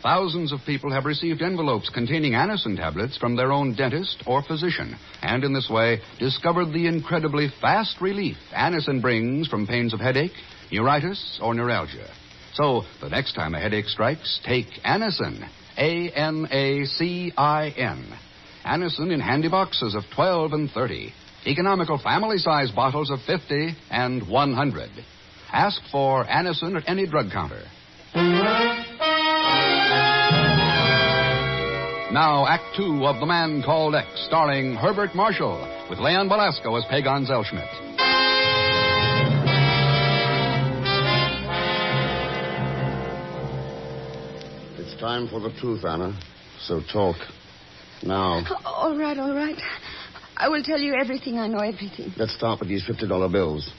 thousands of people have received envelopes containing Anacin tablets from their own dentist or physician, and in this way discovered the incredibly fast relief Anacin brings from pains of headache, neuritis, or neuralgia. So, the next time a headache strikes, take Anacin. Anacin. Anacin in handy boxes of 12 and 30. Economical family-size bottles of 50 and 100. Ask for Anacin at any drug counter. Now, Act Two of The Man Called X, starring Herbert Marshall, with Leon Belasco as Pagon Zellschmidt. It's time for the truth, Anna. So talk. Now. All right. I will tell you everything. I know everything. Let's start with these $50 bills.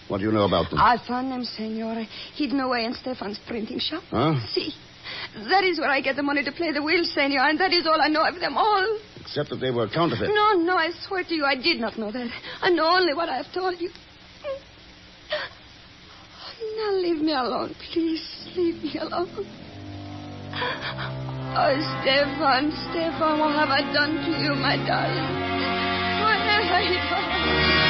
What do you know about them? I found them, senor, hidden away in Stefan's printing shop. Huh? See, that is where I get the money to play the wheel, senor, and that is all I know of them all. Except that they were counterfeit. No, I swear to you, I did not know that. I know only what I have told you. Now leave me alone, please. Leave me alone. Oh, Stefan, what have I done to you, my darling? What have I done?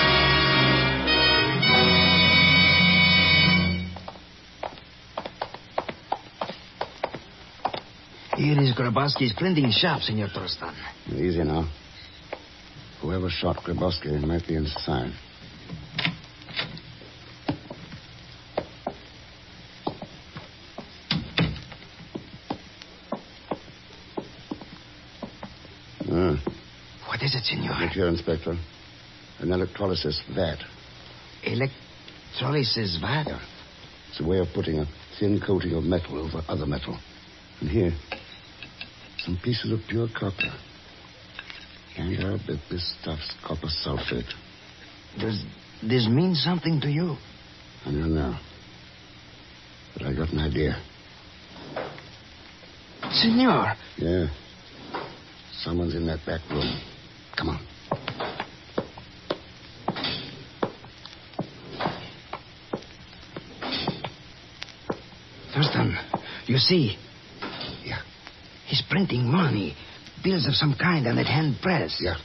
Here is Grabowski's printing shop, Senor Trostan. Easy now. Whoever shot Grabowski might be inside. What is it, senor? Look here, Inspector. An electrolysis vat. Electrolysis vat? Yeah. It's a way of putting a thin coating of metal over other metal. And here, some pieces of pure copper. And I'll bet this stuff's copper sulfate. Does this mean something to you? I don't know. But I got an idea. Senor. Yeah. Someone's in that back room. Come on. Thurston, you see? Yeah. He's printing money. Bills of some kind on that hand press. Yeah.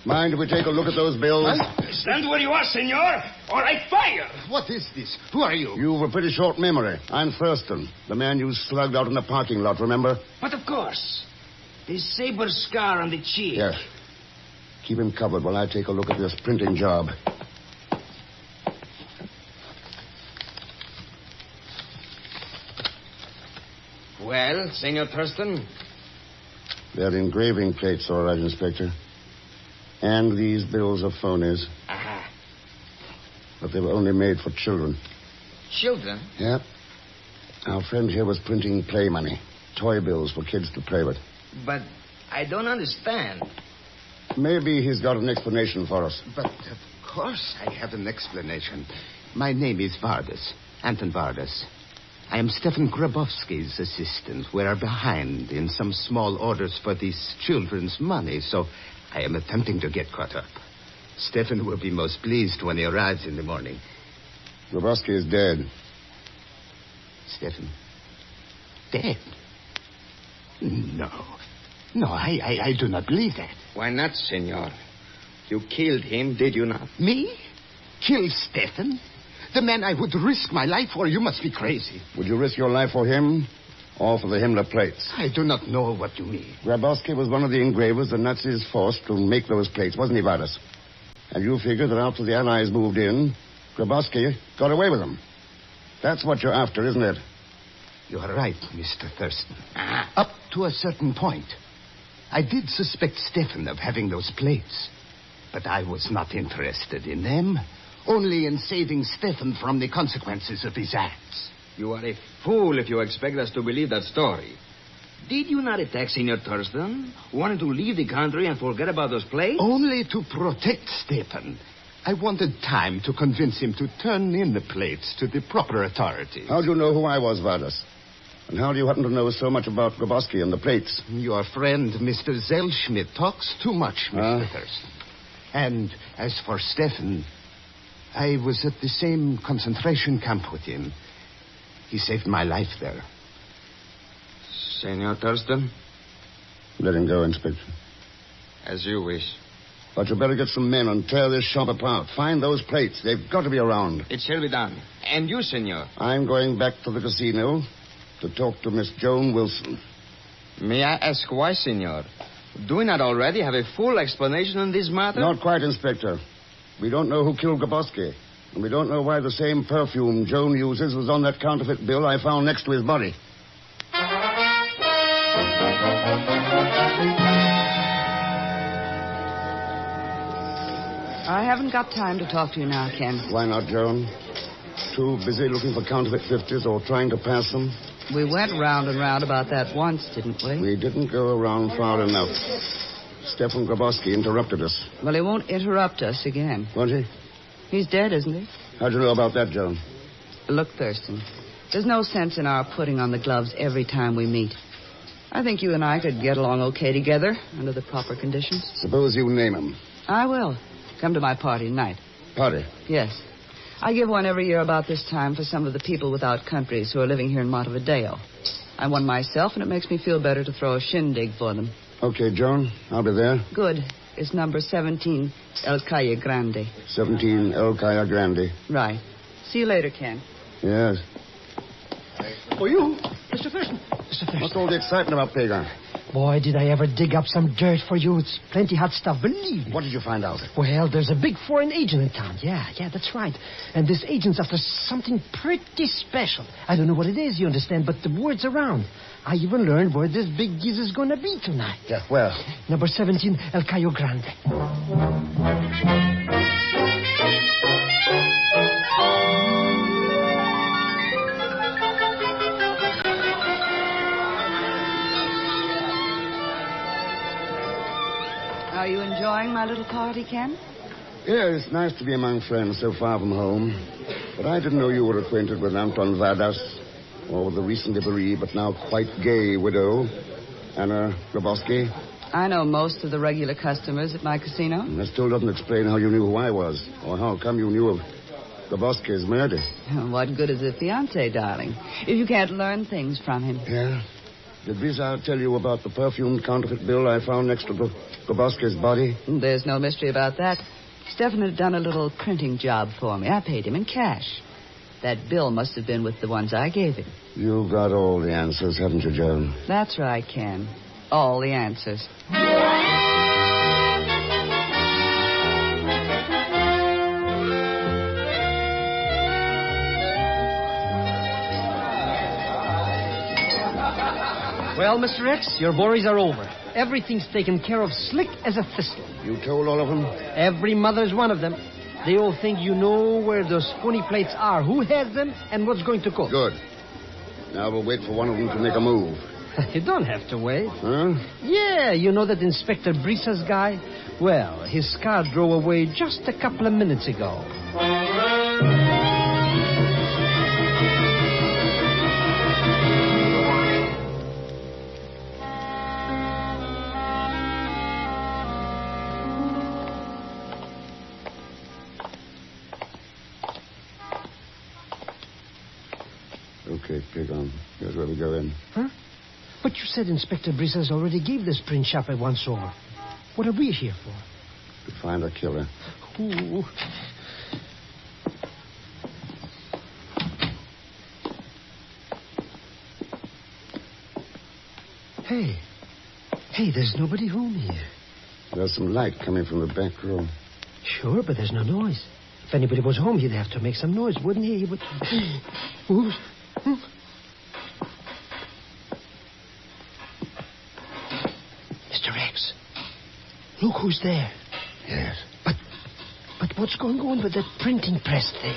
Mind if we take a look at those bills? Huh? Stand where you are, senor, or I fire! What is this? Who are you? You've a pretty short memory. I'm Thurston, the man you slugged out in the parking lot, remember? But of course. The saber scar on the cheek. Yeah. Keep him covered while I take a look at this printing job. Well, Senor Thurston? They're engraving plates, all right, Inspector. And these bills are phonies. Aha. But they were only made for children. Children? Yeah. Our friend here was printing play money. Toy bills for kids to play with. But I don't understand. Maybe he's got an explanation for us. But of course I have an explanation. My name is Vardas, Anton Vardas. I am Stefan Grabowski's assistant. We are behind in some small orders for these children's money, so I am attempting to get caught up. Stefan will be most pleased when he arrives in the morning. Grabowski is dead. Stefan? Dead? No, I do not believe that. Why not, senor? You killed him, did you not? Me? Kill Stefan? The man I would risk my life for? You must be crazy. Would you risk your life for him or for the Himmler plates? I do not know what you mean. Grabowski was one of the engravers the Nazis forced to make those plates, wasn't he, Vardas? And you figure that after the Allies moved in, Grabowski got away with them. That's what you're after, isn't it? You are right, Mr. Thurston. Up to a certain point. I did suspect Stefan of having those plates. But I was not interested in them. Only in saving Stefan from the consequences of his acts. You are a fool if you expect us to believe that story. Did you not attack Senor Thurston? Wanted to leave the country and forget about those plates? Only to protect Stefan. I wanted time to convince him to turn in the plates to the proper authorities. How do you know who I was, Vardas? And how do you happen to know so much about Grabowski and the plates? Your friend, Mr. Zellschmidt, talks too much, Mr. Thurston. And as for Stefan, I was at the same concentration camp with him. He saved my life there. Senor Thurston? Let him go, Inspector. As you wish. But you better get some men and tear this shop apart. Find those plates. They've got to be around. It shall be done. And you, senor? I'm going back to the casino to talk to Miss Joan Wilson. May I ask why, senor? Do we not already have a full explanation on this matter? Not quite, Inspector. We don't know who killed Grabowski. And we don't know why the same perfume Joan uses was on that counterfeit bill I found next to his body. I haven't got time to talk to you now, Ken. Why not, Joan? Too busy looking for counterfeit 50s or trying to pass them? We went round and round about that once, didn't we? We didn't go around far enough. Stefan Grabowski interrupted us. Well, he won't interrupt us again. Won't he? He's dead, isn't he? How'd you know about that, Joan? Look, Thurston, there's no sense in our putting on the gloves every time we meet. I think you and I could get along okay together under the proper conditions. Suppose you name him. I will. Come to my party tonight. Party? Yes. I give one every year about this time for some of the people without countries who are living here in Montevideo. I'm one myself, and it makes me feel better to throw a shindig for them. Okay, Joan. I'll be there. Good. It's number 17, El Calle Grande. 17 El Calle Grande. Right. See you later, Ken. Yes. Oh, you? Mr. Thurston. Mr. Thurston. What's all the excitement about, Pagan? Boy, did I ever dig up some dirt for you. It's plenty hot stuff, believe me. What did you find out? Well, there's a big foreign agent in town. Yeah, that's right. And this agent's after something pretty special. I don't know what it is, you understand, but the word's around. I even learned where this big giz is going to be tonight. Yeah, where? Number 17, El Cayo Grande. Are you enjoying my little party, Ken? Yeah, it's nice to be among friends so far from home. But I didn't know you were acquainted with Anton Vardas, or with the recently bereaved but now quite gay widow, Anna Grabowski. I know most of the regular customers at my casino. And that still doesn't explain how you knew who I was, or how come you knew of Grabowski's murder. What good is a fiancé, darling, if you can't learn things from him? Yeah? Did Vizar tell you about the perfumed counterfeit bill I found next to Grabowski's body? There's no mystery about that. Stefan had done a little printing job for me. I paid him in cash. That bill must have been with the ones I gave him. You've got all the answers, haven't you, Joan? That's right, Ken. All the answers. Well, Mr. X, your worries are over. Everything's taken care of slick as a thistle. You told all of them? Every mother's one of them. They all think you know where those phony plates are, who has them, and what's going to cost. Good. Now we'll wait for one of them to make a move. You don't have to wait. Huh? Yeah, you know that Inspector Brisa's guy? Well, his car drove away just a couple of minutes ago. Okay, Pagan. Here's where we go in. Huh? But you said Inspector Brisa's already gave this print shop a once-over. What are we here for? To find a killer. Ooh. Hey, there's nobody home here. There's some light coming from the back room. Sure, but there's no noise. If anybody was home, he'd have to make some noise, wouldn't he? He would... Ooh. Mr. X, look who's there. Yes. But what's going on with that printing press thing?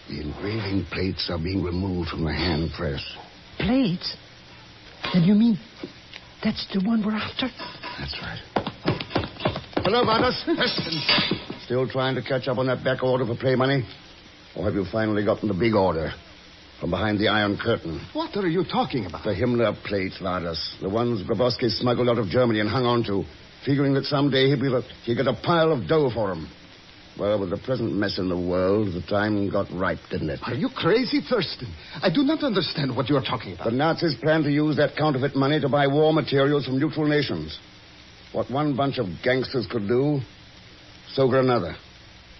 The engraving plates are being removed from the hand press. Plates? Then you mean that's the one we're after? That's right. Hello, Vardas. Still trying to catch up on that back order for play money? Or have you finally gotten the big order from behind the Iron Curtain? What are you talking about? The Himmler plates, Vardas. The ones Grabowski smuggled out of Germany and hung on to, figuring that someday he'd get a pile of dough for them. Well, with the present mess in the world, the time got ripe, didn't it? Are you crazy, Thurston? I do not understand what you are talking about. The Nazis planned to use that counterfeit money to buy war materials from neutral nations. What one bunch of gangsters could do, so could another.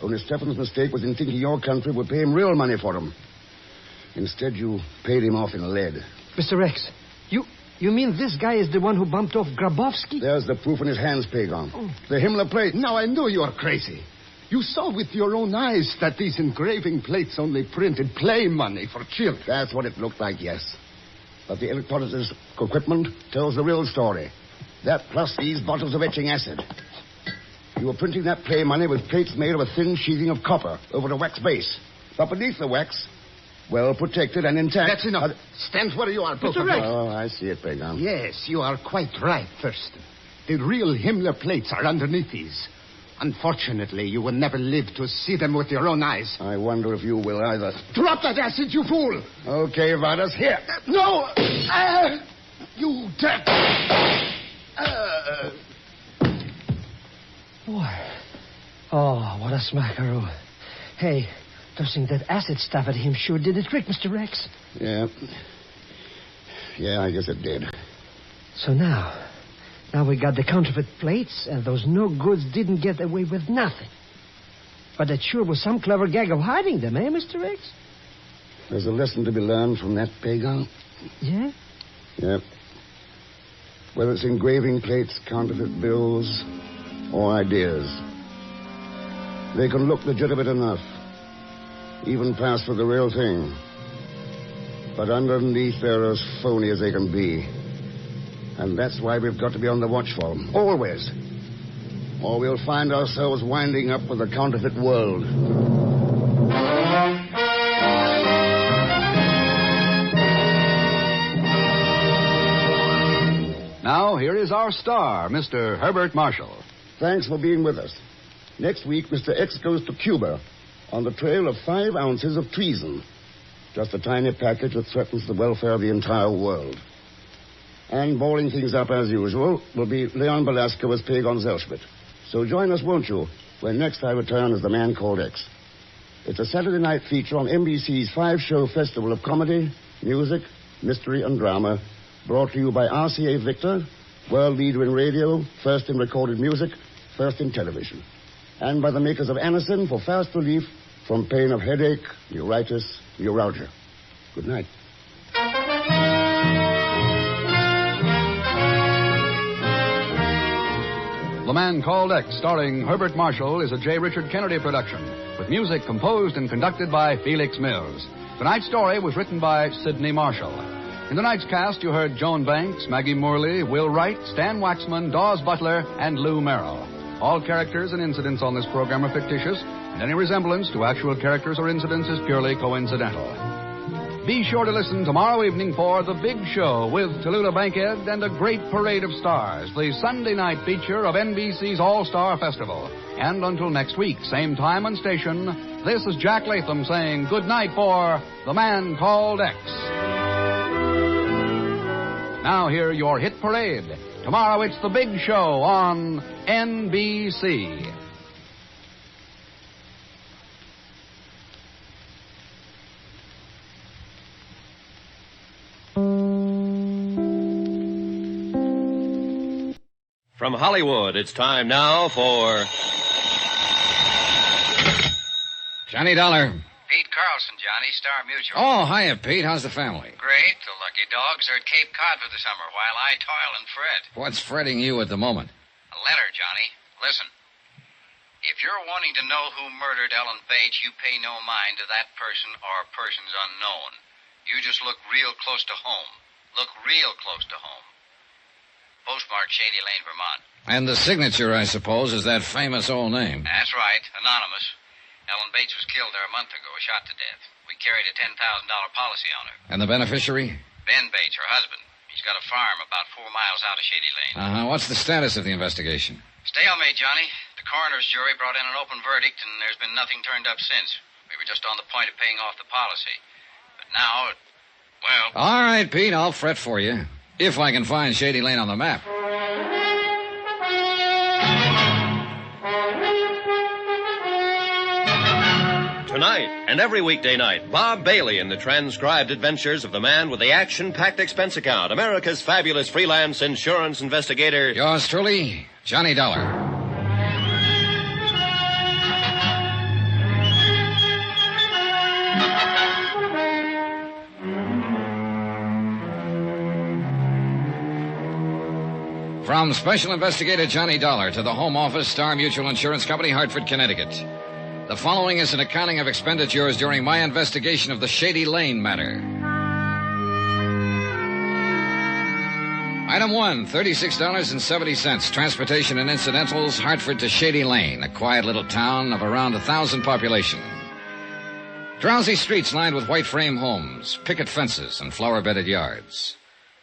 Only Stefan's mistake was in thinking your country would pay him real money for them. Instead, you paid him off in lead. Mr. X, you mean this guy is the one who bumped off Grabowski? There's the proof in his hands, Pagon. Oh. The Himmler plate. Now, I know you are crazy. You saw with your own eyes that these engraving plates only printed play money for children. That's what it looked like, yes. But the electrolysis equipment tells the real story. That plus these bottles of etching acid. You were printing that play money with plates made of a thin sheathing of copper over a wax base. But beneath the wax, well protected and intact... That's enough. Stand where you are, both of you. Oh, I see it, Pagan. Yes, you are quite right, Thurston. The real Himmler plates are underneath these. Unfortunately, you will never live to see them with your own eyes. I wonder if you will either. Drop that acid, you fool! Okay, Vardas, here. No! You dirt! Boy. Oh, what a smackaroo. Hey, tossing that acid stuff at him sure did the trick, Mr. Rex. Yeah. Yeah, I guess it did. So now we got the counterfeit plates, and those no-goods didn't get away with nothing. But it sure was some clever gag of hiding them, eh, Mr. Rex? There's a lesson to be learned from that, Pagan. Yeah? Yep. Whether it's engraving plates, counterfeit bills, or ideas, they can look legitimate enough, even pass for the real thing. But underneath, they're as phony as they can be. And that's why we've got to be on the watch for them, always. Or we'll find ourselves winding up with a counterfeit world. Now, here is our star, Mr. Herbert Marshall. Thanks for being with us. Next week, Mr. X goes to Cuba on the trail of 5 ounces of treason. Just a tiny package that threatens the welfare of the entire world. And balling things up as usual will be Leon Belasco as Pagon Zellschmidt. So join us, won't you, when next I return as the Man Called X. It's a Saturday night feature on NBC's 5-show festival of comedy, music, mystery, and drama, brought to you by RCA Victor, world leader in radio, first in recorded music, first in television. And by the makers of Anacin for fast relief from pain of headache, neuritis, neuralgia. Good night. The Man Called X, starring Herbert Marshall, is a J. Richard Kennedy production, with music composed and conducted by Felix Mills. Tonight's story was written by Sidney Marshall. In tonight's cast, you heard Joan Banks, Maggie Morley, Will Wright, Stan Waxman, Dawes Butler, and Lou Merrill. All characters and incidents on this program are fictitious, and any resemblance to actual characters or incidents is purely coincidental. Be sure to listen tomorrow evening for The Big Show with Tallulah Bankhead and a great parade of stars, the Sunday night feature of NBC's All-Star Festival. And until next week, same time and station, this is Jack Latham saying good night for The Man Called X. Now hear your hit parade. Tomorrow it's The Big Show on NBC. From Hollywood, it's time now for... Johnny Dollar. Pete Carlson, Johnny, Star Mutual. Oh, hiya, Pete. How's the family? Great. The lucky dogs are at Cape Cod for the summer while I toil and fret. What's fretting you at the moment? A letter, Johnny. Listen. If you're wanting to know who murdered Ellen Bates, you pay no mind to that person or persons unknown. You just look real close to home. Look real close to home. Postmark Shady Lane, Vermont. And the signature, I suppose, is that famous old name. That's right. Anonymous. Ellen Bates was killed there a month ago, shot to death. We carried a $10,000 policy on her. And the beneficiary? Ben Bates, her husband. He's got a farm about 4 miles out of Shady Lane. What's the status of the investigation? Stalemate, Johnny. The coroner's jury brought in an open verdict, and there's been nothing turned up since. We were just on the point of paying off the policy. But now, well... All right, Pete, I'll fret for you. If I can find Shady Lane on the map. And every weekday night, Bob Bailey in the transcribed adventures of the man with the action-packed expense account, America's fabulous freelance insurance investigator. Yours truly, Johnny Dollar. From Special Investigator Johnny Dollar to the Home Office, Star Mutual Insurance Company, Hartford, Connecticut. The following is an accounting of expenditures during my investigation of the Shady Lane matter. Item 1, $36.70. Transportation and incidentals, Hartford to Shady Lane, a quiet little town of around 1,000 population. Drowsy streets lined with white frame homes, picket fences, and flower-bedded yards.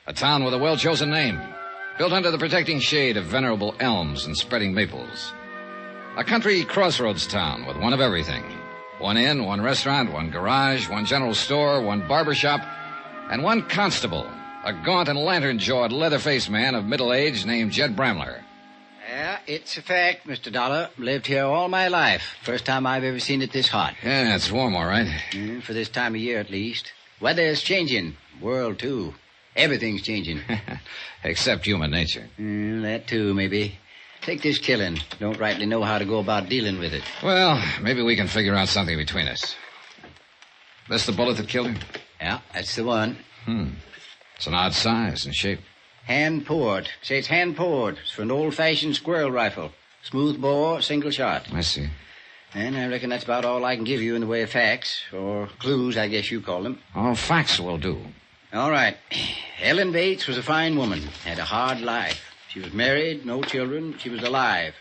A town with a well-chosen name, built under the protecting shade of venerable elms and spreading maples. A country crossroads town with one of everything. One inn, one restaurant, one garage, one general store, one barber shop, and one constable, a gaunt and lantern-jawed, leather-faced man of middle age named Jed Bramler. Yeah, it's a fact, Mr. Dollar. Lived here all my life. First time I've ever seen it this hot. Yeah, it's warm, all right. For this time of year, at least. Weather's changing. World, too. Everything's changing. Except human nature. That, too, maybe. Take this killing. Don't rightly know how to go about dealing with it. Well, maybe we can figure out something between us. This the bullet that killed him? Yeah, that's the one. It's an odd size and shape. Hand-poured. Say it's hand-poured. It's for an old-fashioned squirrel rifle. Smooth bore, single shot. I see. And I reckon that's about all I can give you in the way of facts, or clues, I guess you call them. Oh, facts will do. All right. Ellen Bates was a fine woman, had a hard life. She was married, no children, she was alive.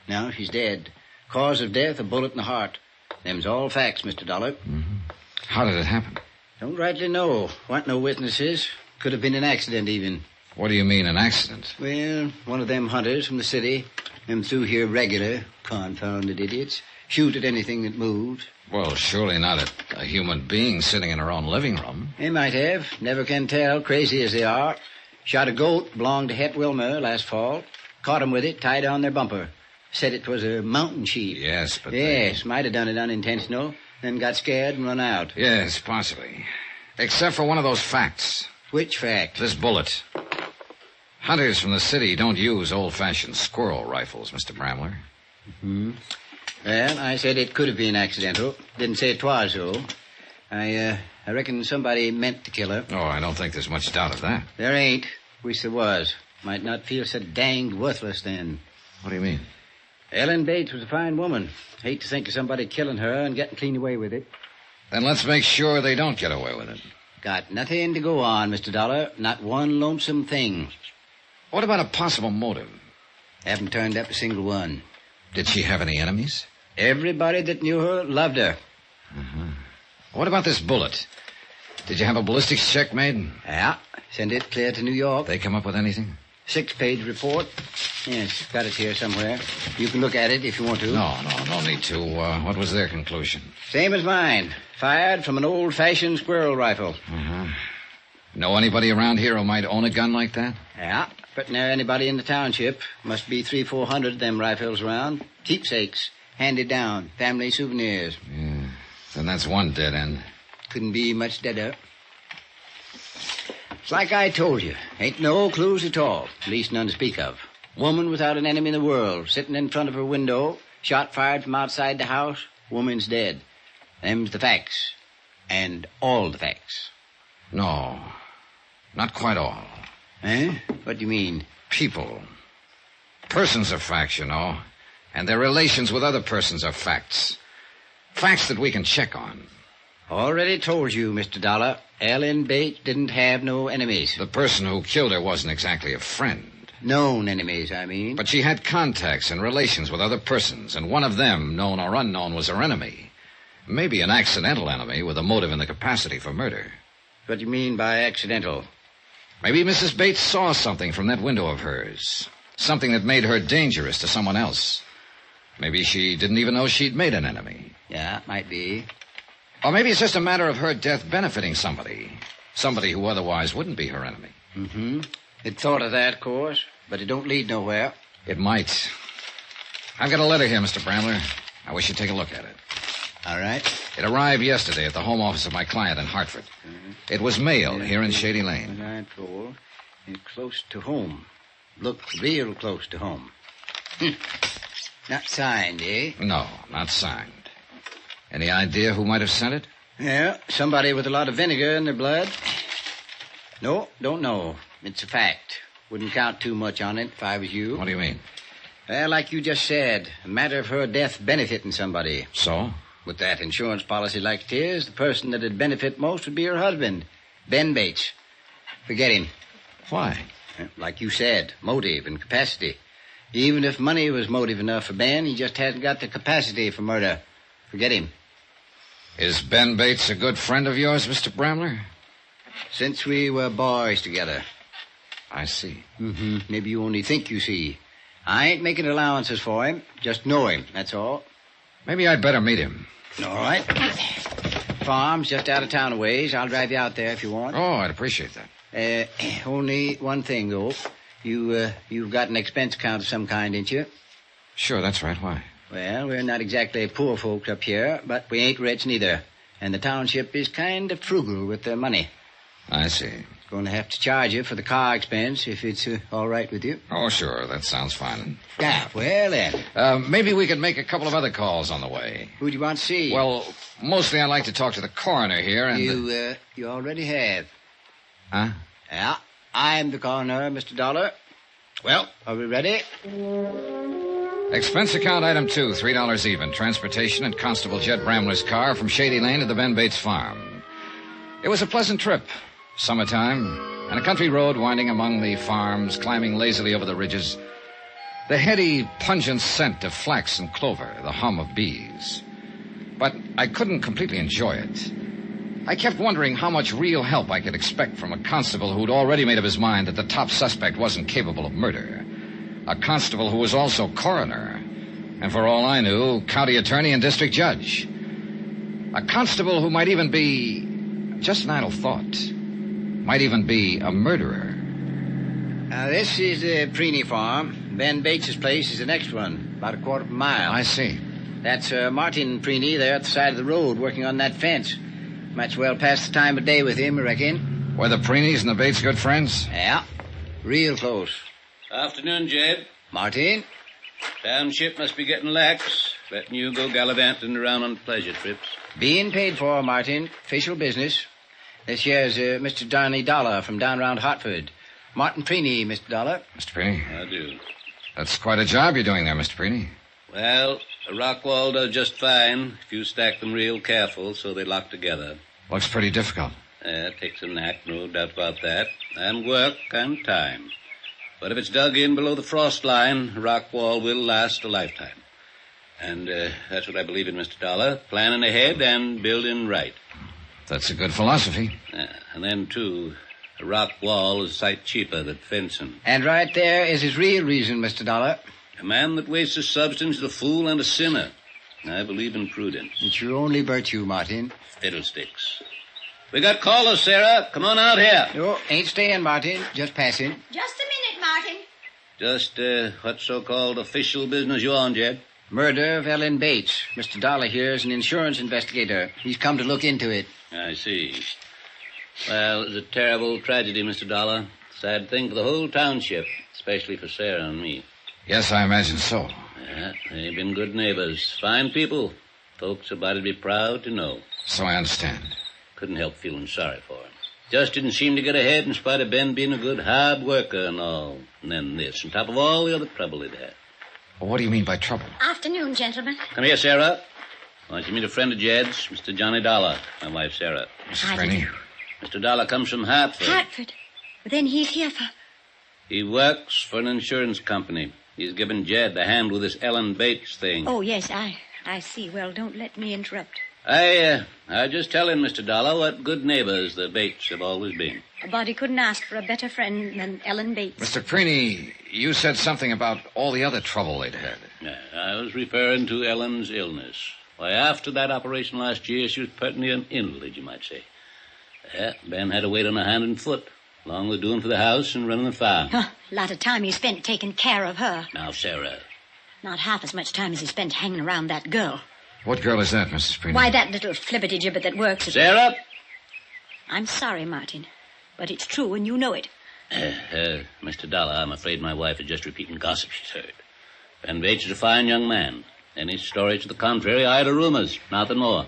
Now she's dead. Cause of death, a bullet in the heart. Them's all facts, Mr. Dollar. How did it happen? Don't rightly know. Weren't no witnesses. Could have been an accident, even. What do you mean, an accident? Well, one of them hunters from the city, them through here regular, confounded idiots, shoot at anything that moved. Well, surely not at a human being sitting in her own living room. They might have. Never can tell, crazy as they are. Shot a goat, belonged to Het Wilmer last fall. Caught 'em with it, tied on their bumper. Said it was a mountain sheep. Yes, but Yes, might have done it unintentional. Then got scared and run out. Yes, possibly. Except for one of those facts. Which fact? This bullet. Hunters from the city don't use old-fashioned squirrel rifles, Mr. Bramler. Well, I said it could have been accidental. Didn't say it was, though. I reckon somebody meant to kill her. Oh, I don't think there's much doubt of that. There ain't. Wish there was. Might not feel so danged worthless then. What do you mean? Ellen Bates was a fine woman. Hate to think of somebody killing her and getting clean away with it. Then let's make sure they don't get away with it. Got nothing to go on, Mr. Dollar. Not one lonesome thing. What about a possible motive? Haven't turned up a single one. Did she have any enemies? Everybody that knew her loved her. What about this bullet? Did you have a ballistics check made? Yeah. Send it clear to New York. They come up with anything? 6-page report. Yes, got it here somewhere. You can look at it if you want to. No need to. What was their conclusion? Same as mine. Fired from an old-fashioned squirrel rifle. Know anybody around here who might own a gun like that? Yeah, but near anybody in the township. Must be 300-400 of them rifles around. Keepsakes. Handed down. Family souvenirs. Yeah. Then that's one dead end. Couldn't be much deader. It's like I told you. Ain't no clues at all. At least none to speak of. Woman without an enemy in the world. Sitting in front of her window. Shot fired from outside the house. Woman's dead. Them's the facts. And all the facts. No. Not quite all. Eh? What do you mean? People. Persons are facts, you know. And their relations with other persons are facts. Facts that we can check on. Already told you, Mr. Dollar. Ellen Bates didn't have no enemies. The person who killed her wasn't exactly a friend. Known enemies, I mean. But she had contacts and relations with other persons, and one of them, known or unknown, was her enemy. Maybe an accidental enemy with a motive and the capacity for murder. What do you mean by accidental? Maybe Mrs. Bates saw something from that window of hers. Something that made her dangerous to someone else. Maybe she didn't even know she'd made an enemy. Yeah, might be. Or maybe it's just a matter of her death benefiting somebody. Somebody who otherwise wouldn't be her enemy. It thought of that, of course, but it don't lead nowhere. It might. I've got a letter here, Mr. Bramler. I wish you'd take a look at it. All right. It arrived yesterday at the home office of my client in Hartford. It was mailed here in Shady Lane. Nightfall. And close to home. Look real close to home. Not signed, eh? No, not signed. Any idea who might have sent it? Yeah, somebody with a lot of vinegar in their blood. No, don't know. It's a fact. Wouldn't count too much on it if I was you. What do you mean? Well, like you just said, a matter of her death benefiting somebody. So? With that insurance policy like it is, the person that'd benefit most would be her husband, Ben Bates. Forget him. Why? Like you said, motive and capacity. Even if money was motive enough for Ben, he just hasn't got the capacity for murder. Forget him. Is Ben Bates a good friend of yours, Mr. Bramler? Since we were boys together. I see. Maybe you only think you see. I ain't making allowances for him. Just know him, that's all. Maybe I'd better meet him. All right. Farm's just out of town a ways. I'll drive you out there if you want. Oh, I'd appreciate that. Only one thing, though. You've got an expense account of some kind, ain't you? Sure, that's right. Why? Well, we're not exactly poor folks up here, but we ain't rich neither. And the township is kind of frugal with their money. I see. Going to have to charge you for the car expense if it's all right with you. Oh, sure. That sounds fine. Yeah, well, then. Maybe we could make a couple of other calls on the way. Who do you want to see? Well, mostly I'd like to talk to the coroner here and... You already have. Huh? Yeah, I'm the coroner, Mr. Dollar. Well, are we ready? Expense account item 2, $3 even. Transportation and Constable Jed Bramler's car from Shady Lane to the Ben Bates farm. It was a pleasant trip. Summertime, and a country road winding among the farms, climbing lazily over the ridges. The heady, pungent scent of flax and clover, the hum of bees. But I couldn't completely enjoy it. I kept wondering how much real help I could expect from a constable who'd already made up his mind that the top suspect wasn't capable of murder. A constable who was also coroner, and for all I knew, county attorney and district judge. A constable who might even be, just an idle thought, might even be a murderer. This is the Preeny farm. Ben Bates' place is the next one, about a quarter of a mile. I see. That's Martin Preeny there at the side of the road working on that fence. Might as well pass the time of day with him, I reckon. Were the Preenys and the Bates good friends? Yeah, real close. Afternoon, Jed. Martin? Township must be getting lax, letting you go gallivanting around on pleasure trips. Being paid for, Martin. Official business. This here's Mr. Johnny Dollar from down around Hartford. Martin Preeny, Mr. Dollar. Mr. Preeny? I do. That's quite a job you're doing there, Mr. Preeny. Well, a rock wall does just fine if you stack them real careful so they lock together. Looks pretty difficult. It takes a knack, no doubt about that, and work and time. But if it's dug in below the frost line, a rock wall will last a lifetime. And that's what I believe in, Mr. Dollar. Planning ahead and building right. That's a good philosophy. And then, too, a rock wall is a sight cheaper than fencing. And right there is his real reason, Mr. Dollar. A man that wastes his substance is a fool and a sinner. I believe in prudence. It's your only virtue, Martin. Fiddlesticks. We got callers, Sarah. Come on out here. No, ain't staying, Martin. Just passing. Just a minute, Martin. Just, what so-called official business you on, Jed? Murder of Ellen Bates. Mr. Dollar here is an insurance investigator. He's come to look into it. I see. Well, it's a terrible tragedy, Mr. Dollar. Sad thing for the whole township, especially for Sarah and me. Yes, I imagine so. Yeah, they've been good neighbors. Fine people. Folks about'd be proud to know. So I understand. Couldn't help feeling sorry for him. Just didn't seem to get ahead in spite of Ben being a good hard worker and all. And then this, on top of all the other trouble he'd had. Well, what do you mean by trouble? Afternoon, gentlemen. Come here, Sarah. Why don't you meet a friend of Jed's, Mr. Johnny Dollar, my wife, Sarah. Mrs. Preeny. Mr. Dollar comes from Hartford. Hartford? But then he's here for... He works for an insurance company. He's given Jed a hand with this Ellen Bates thing. Oh, yes, I see. Well, don't let me interrupt. I just telling Mr. Dollar what good neighbors the Bates have always been. A body couldn't ask for a better friend than Ellen Bates. Mr. Preeny, you said something about all the other trouble they'd had. Yeah, I was referring to Ellen's illness. Why, after that operation last year, she was pertinently an invalid, you might say. Yeah, Ben had to wait on her hand and foot, along with doing for the house and running the farm. A lot of time he spent taking care of her. Now, Sarah. Not half as much time as he spent hanging around that girl. What girl is that, Mrs. Preeny? Why, that little flippity-gibbet that works at... Sarah? I'm sorry, Martin, but it's true, and you know it. Mr. Dollar, I'm afraid my wife is just repeating gossip she's heard. Ben Bates is a fine young man. Any story to the contrary, idle rumors, nothing more.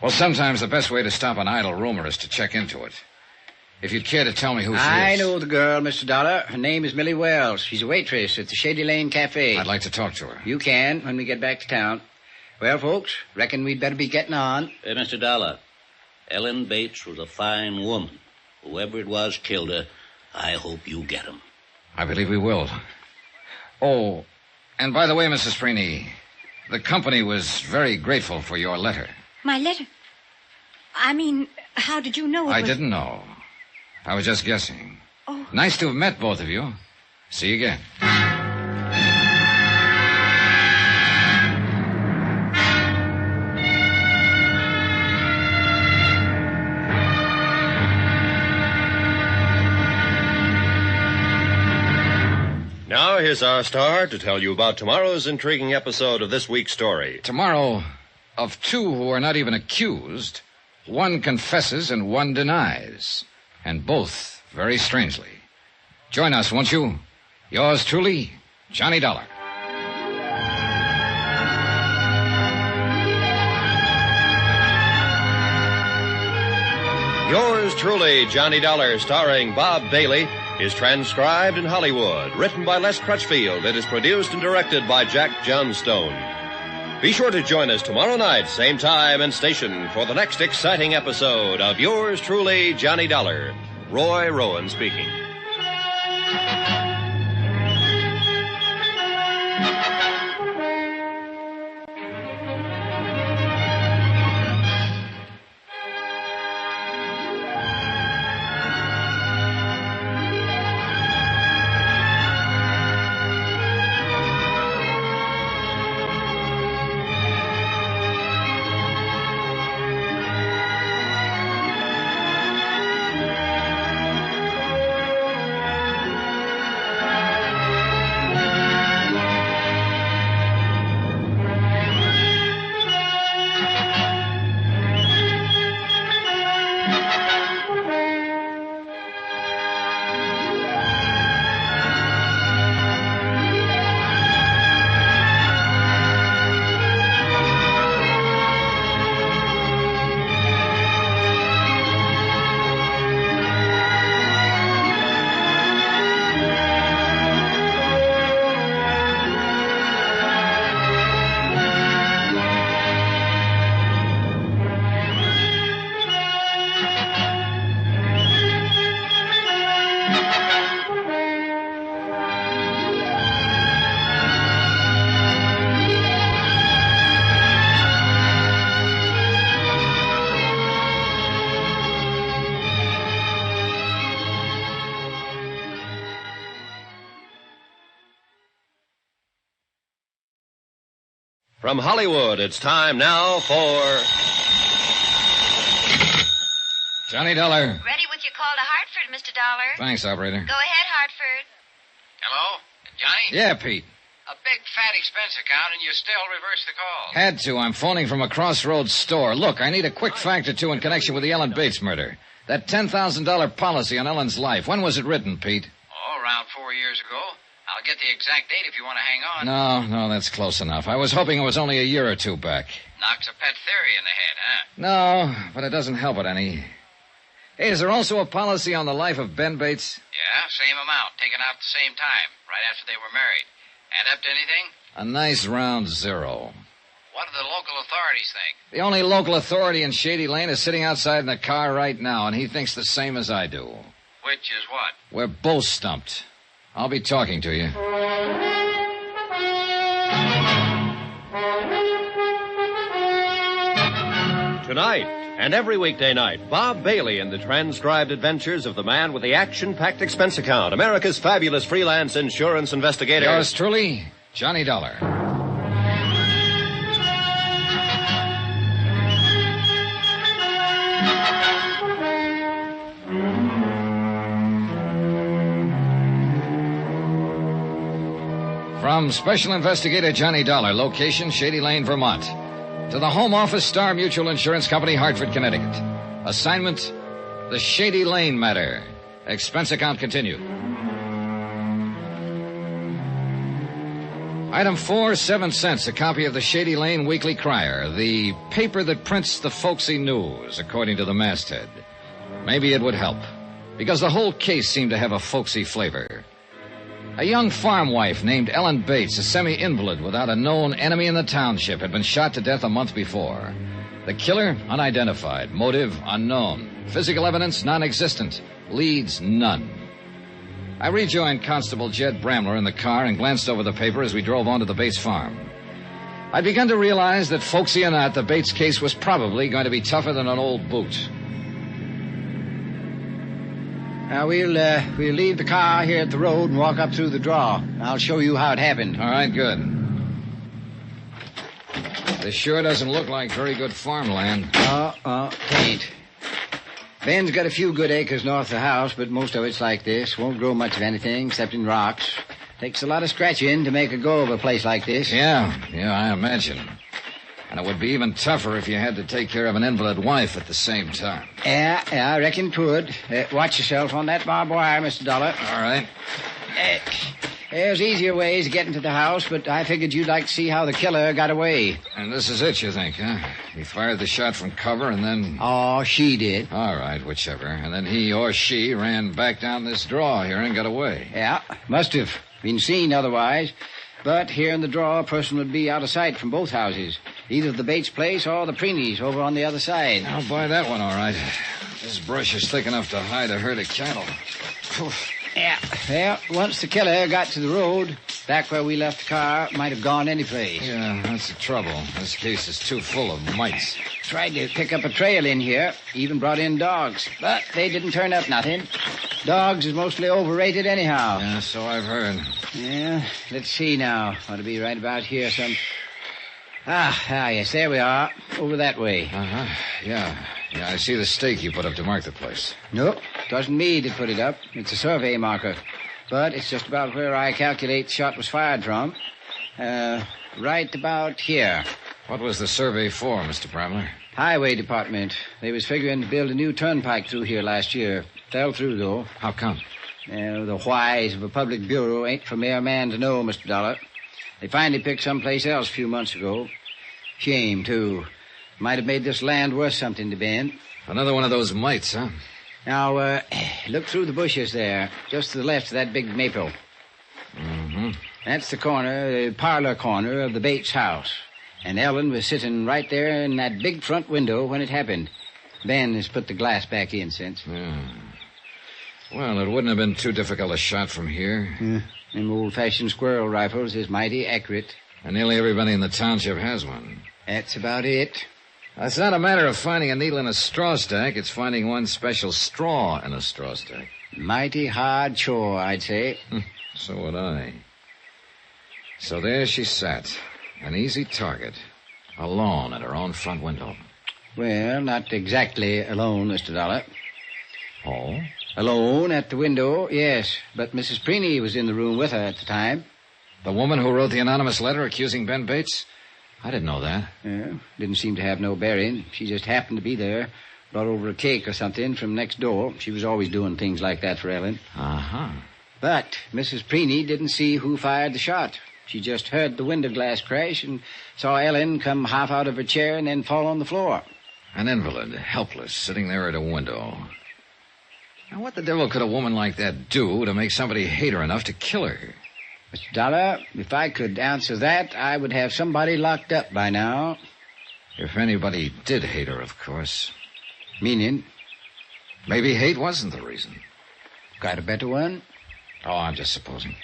Well, sometimes the best way to stop an idle rumor is to check into it. If you'd care to tell me who she is. I know the girl, Mr. Dollar. Her name is Millie Wells. She's a waitress at the Shady Lane Cafe. I'd like to talk to her. You can when we get back to town. Well, folks, reckon we'd better be getting on. Mr. Dollar, Ellen Bates was a fine woman. Whoever it was killed her. I hope you get him. I believe we will. Oh, and by the way, Mrs. Preeny, the company was very grateful for your letter. My letter? I mean, how did you know it I was... didn't know. I was just guessing. Oh. Nice to have met both of you. See you again. Now, here's our star to tell you about tomorrow's intriguing episode of this week's story. Tomorrow, of two who are not even accused, one confesses and one denies. And both very strangely. Join us, won't you? Yours truly, Johnny Dollar. Yours truly, Johnny Dollar, starring Bob Bailey, is transcribed in Hollywood, written by Les Crutchfield, and is produced and directed by Jack Johnstone. Be sure to join us tomorrow night, same time and station, for the next exciting episode of Yours truly, Johnny Dollar. Roy Rowan speaking. From Hollywood, it's time now for... Johnny Dollar. Ready with your call to Hartford, Mr. Dollar. Thanks, operator. Go ahead, Hartford. Hello? Johnny? Yeah, Pete. A big fat expense account, and you still reverse the call. Had to. I'm phoning from a crossroads store. Look, I need a quick fact or two in connection with the Ellen Bates murder. That $10,000 policy on Ellen's life. When was it written, Pete? Oh, around 4 years ago. I'll get the exact date if you want to hang on. No, that's close enough. I was hoping it was only a year or two back. Knocks a pet theory in the head, huh? No, but it doesn't help it any. Hey, is there also a policy on the life of Ben Bates? Yeah, same amount, taken out at the same time, right after they were married. Add up to anything? A nice round zero. What do the local authorities think? The only local authority in Shady Lane is sitting outside in the car right now, and he thinks the same as I do. Which is what? We're both stumped. I'll be talking to you. Tonight, and every weekday night, Bob Bailey in the transcribed adventures of the man with the action-packed expense account, America's fabulous freelance insurance investigator. Yours truly, Johnny Dollar. From Special Investigator Johnny Dollar, location Shady Lane, Vermont. To the Home Office, Star Mutual Insurance Company, Hartford, Connecticut. Assignment, the Shady Lane matter. Expense account continued. Item 4, 7 cents, a copy of the Shady Lane Weekly Crier, the paper that prints the folksy news, according to the masthead. Maybe it would help, because the whole case seemed to have a folksy flavor. A young farm wife named Ellen Bates, a semi-invalid without a known enemy in the township, had been shot to death a month before. The killer, unidentified. Motive, unknown. Physical evidence, non-existent. Leads, none. I rejoined Constable Jed Bramler in the car and glanced over the paper as we drove onto the Bates farm. I'd begun to realize that, folksy or not, the Bates case was probably going to be tougher than an old boot. Now, we'll leave the car here at the road and walk up through the draw. I'll show you how it happened. All right, good. This sure doesn't look like very good farmland. Can't. Ben's got a few good acres north of the house, but most of it's like this. Won't grow much of anything except in rocks. Takes a lot of scratching to make a go of a place like this. Yeah, I imagine. And it would be even tougher if you had to take care of an invalid wife at the same time. Yeah, I reckon it would. Watch yourself on that barbed wire, Mr. Dollar. All right. There's easier ways to get into the house, but I figured you'd like to see how the killer got away. And this is it, you think, huh? He fired the shot from cover and then... Oh, she did. All right, whichever. And then he or she ran back down this draw here and got away. Yeah, must have been seen otherwise. But here in the draw, a person would be out of sight from both houses. Either the Bates place or the Preeney's over on the other side. I'll buy that one, all right. This brush is thick enough to hide a herd of cattle. Yeah, well, once the killer got to the road, back where we left the car, might have gone any place. Yeah, that's the trouble. This case is too full of mites. Tried to pick up a trail in here, even brought in dogs, but they didn't turn up nothing. Dogs is mostly overrated anyhow. Yeah, so I've heard. Yeah, let's see now. Ought to be right about here some... yes, there we are. Over that way. Uh-huh, yeah, I see the stake you put up to mark the place. Nope, it wasn't me that put it up. It's a survey marker. But it's just about where I calculate the shot was fired from. Right about here. What was the survey for, Mr. Bramler? Highway Department. They was figuring to build a new turnpike through here last year. Fell through, though. How come? The whys of a public bureau ain't for mere man to know, Mr. Dollar. They finally picked someplace else a few months ago. Shame, too. Might have made this land worth something to Ben. Another one of those mites, huh? Now, look through the bushes there, just to the left of that big maple. Mm-hmm. That's the parlor corner of the Bates house. And Ellen was sitting right there in that big front window when it happened. Ben has put the glass back in since. Yeah. Well, it wouldn't have been too difficult a shot from here. Them old-fashioned squirrel rifles is mighty accurate. And nearly everybody in the township has one. That's about it. It's not a matter of finding a needle in a straw stack. It's finding one special straw in a straw stack. Mighty hard chore, I'd say. So would I. So there she sat, an easy target, alone at her own front window. Well, not exactly alone, Mr. Dollar. Oh? Alone at the window, yes. But Mrs. Preeney was in the room with her at the time. The woman who wrote the anonymous letter accusing Ben Bates? I didn't know that. Yeah, didn't seem to have no bearing. She just happened to be there. Brought over a cake or something from next door. She was always doing things like that for Ellen. Uh-huh. But Mrs. Preeney didn't see who fired the shot. She just heard the window glass crash and saw Ellen come half out of her chair and then fall on the floor. An invalid, helpless, sitting there at a window. Now, what the devil could a woman like that do to make somebody hate her enough to kill her? Mr. Dollar, if I could answer that, I would have somebody locked up by now. If anybody did hate her, of course. Meaning? Maybe hate wasn't the reason. Got a better one? Oh, I'm just supposing.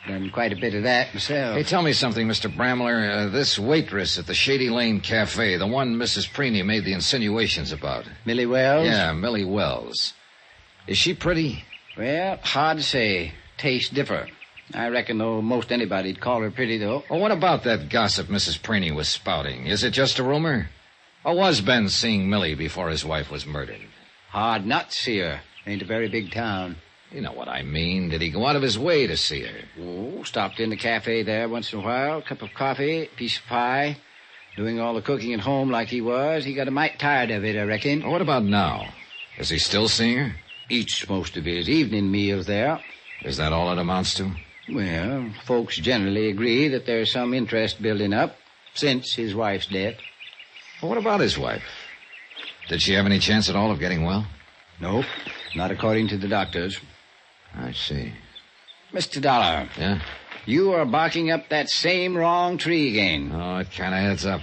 Done quite a bit of that myself. Hey, tell me something, Mr. Bramler. This waitress at the Shady Lane Cafe, the one Mrs. Preeney made the insinuations about. Millie Wells? Yeah, Millie Wells. Is she pretty? Well, hard to say. Tastes differ. I reckon, though, most anybody'd call her pretty, though. Well, what about that gossip Mrs. Preeney was spouting? Is it just a rumor? Or was Ben seeing Millie before his wife was murdered? Hard not to see her. Ain't a very big town. You know what I mean. Did he go out of his way to see her? Oh, stopped in the cafe there once in a while. Cup of coffee, piece of pie. Doing all the cooking at home like he was, he got a mite tired of it, I reckon. What about now? Is he still seeing her? Eats most of his evening meals there. Is that all it amounts to? Well, folks generally agree that there's some interest building up since his wife's death. Well, what about his wife? Did she have any chance at all of getting well? Nope, not according to the doctors. I see. Mr. Dollar. Yeah? You are barking up that same wrong tree again. Oh, it kind of adds up.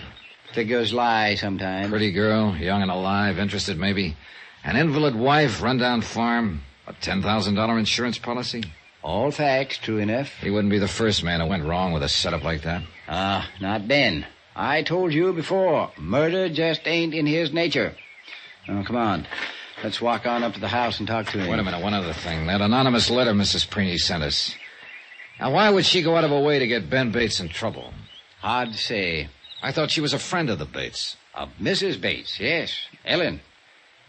Figures lie sometimes. Pretty girl, young and alive, interested maybe. An invalid wife, rundown farm, a $10,000 insurance policy. All facts, true enough. He wouldn't be the first man who went wrong with a setup like that. Not Ben. I told you before, murder just ain't in his nature. Oh, come on. Let's walk on up to the house and talk to him. Wait a minute, one other thing. That anonymous letter Mrs. Preeny sent us. Now, why would she go out of her way to get Ben Bates in trouble? Hard to say. I thought she was a friend of the Bates. Of Mrs. Bates, yes. Ellen.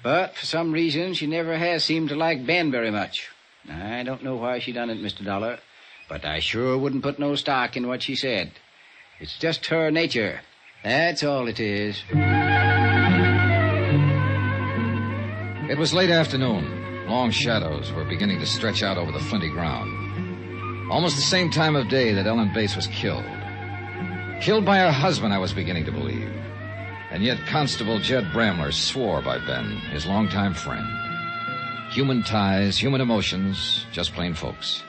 But for some reason, she never has seemed to like Ben very much. I don't know why she done it, Mr. Dollar, but I sure wouldn't put no stock in what she said. It's just her nature. That's all it is. It was late afternoon. Long shadows were beginning to stretch out over the flinty ground. Almost the same time of day that Ellen Bates was killed. Killed by her husband, I was beginning to believe. And yet Constable Jed Bramler swore by Ben, his longtime friend. Human ties, human emotions, just plain folks.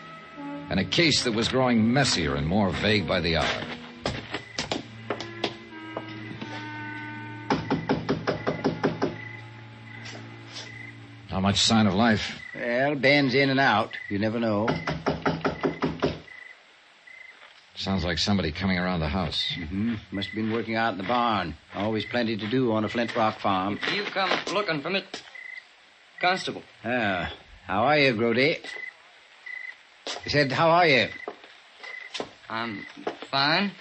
And a case that was growing messier and more vague by the hour. Not much sign of life. Well, Ben's in and out. You never know. Sounds like somebody coming around the house. Mm-hmm. Must have been working out in the barn. Always plenty to do on a Flint Rock farm. You come looking for me, Constable. How are you, Grody? I said, how are you? I'm fine.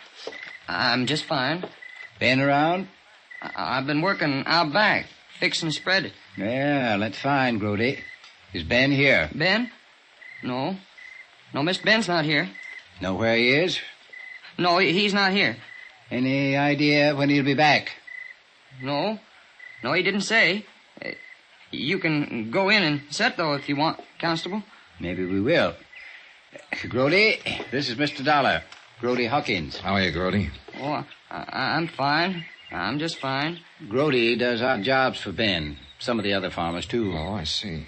I'm just fine. Ben around? I've been working out back, fixing to spread it. Yeah, that's fine, Grody. Is Ben here? Ben? No. No, Miss Ben's not here. Know where he is? No, he's not here. Any idea when he'll be back? No. No, he didn't say. You can go in and sit, though, if you want, Constable. Maybe we will. Grody, this is Mr. Dollar. Grody Hawkins. How are you, Grody? Oh, I'm fine. I'm just fine. Grody does odd jobs for Ben. Some of the other farmers, too. Oh, I see.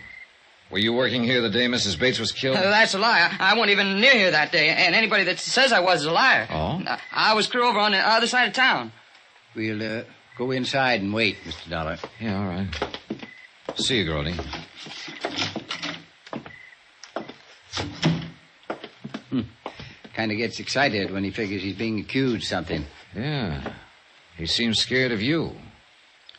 Were you working here the day Mrs. Bates was killed? That's a lie. I wasn't even near here that day, and anybody that says I was is a liar. Oh? I was crew over on the other side of town. We'll go inside and wait, Mr. Dollar. Yeah, all right. See you, Grody. Kind of gets excited when he figures he's being accused of something. Yeah. He seems scared of you.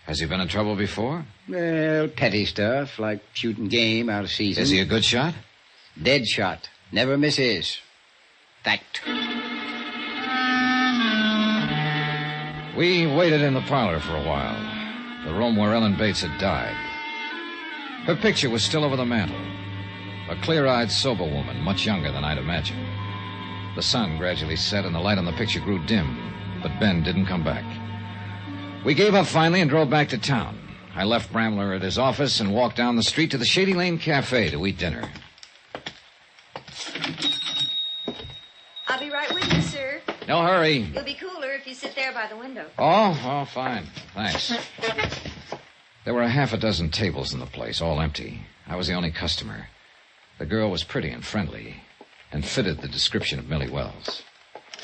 Has he been in trouble before? Well, petty stuff, like shooting game out of season. Is he a good shot? Dead shot. Never misses. Fact. We waited in the parlor for a while. The room where Ellen Bates had died. Her picture was still over the mantel. A clear-eyed, sober woman, much younger than I'd imagined. The sun gradually set and the light on the picture grew dim, but Ben didn't come back. We gave up finally and drove back to town. I left Bramler at his office and walked down the street to the Shady Lane Cafe to eat dinner. I'll be right with you, sir. No hurry. You'll be cooler if you sit there by the window. Oh, fine. Thanks. There were a half a dozen tables in the place, all empty. I was the only customer. The girl was pretty and friendly and fitted the description of Millie Wells.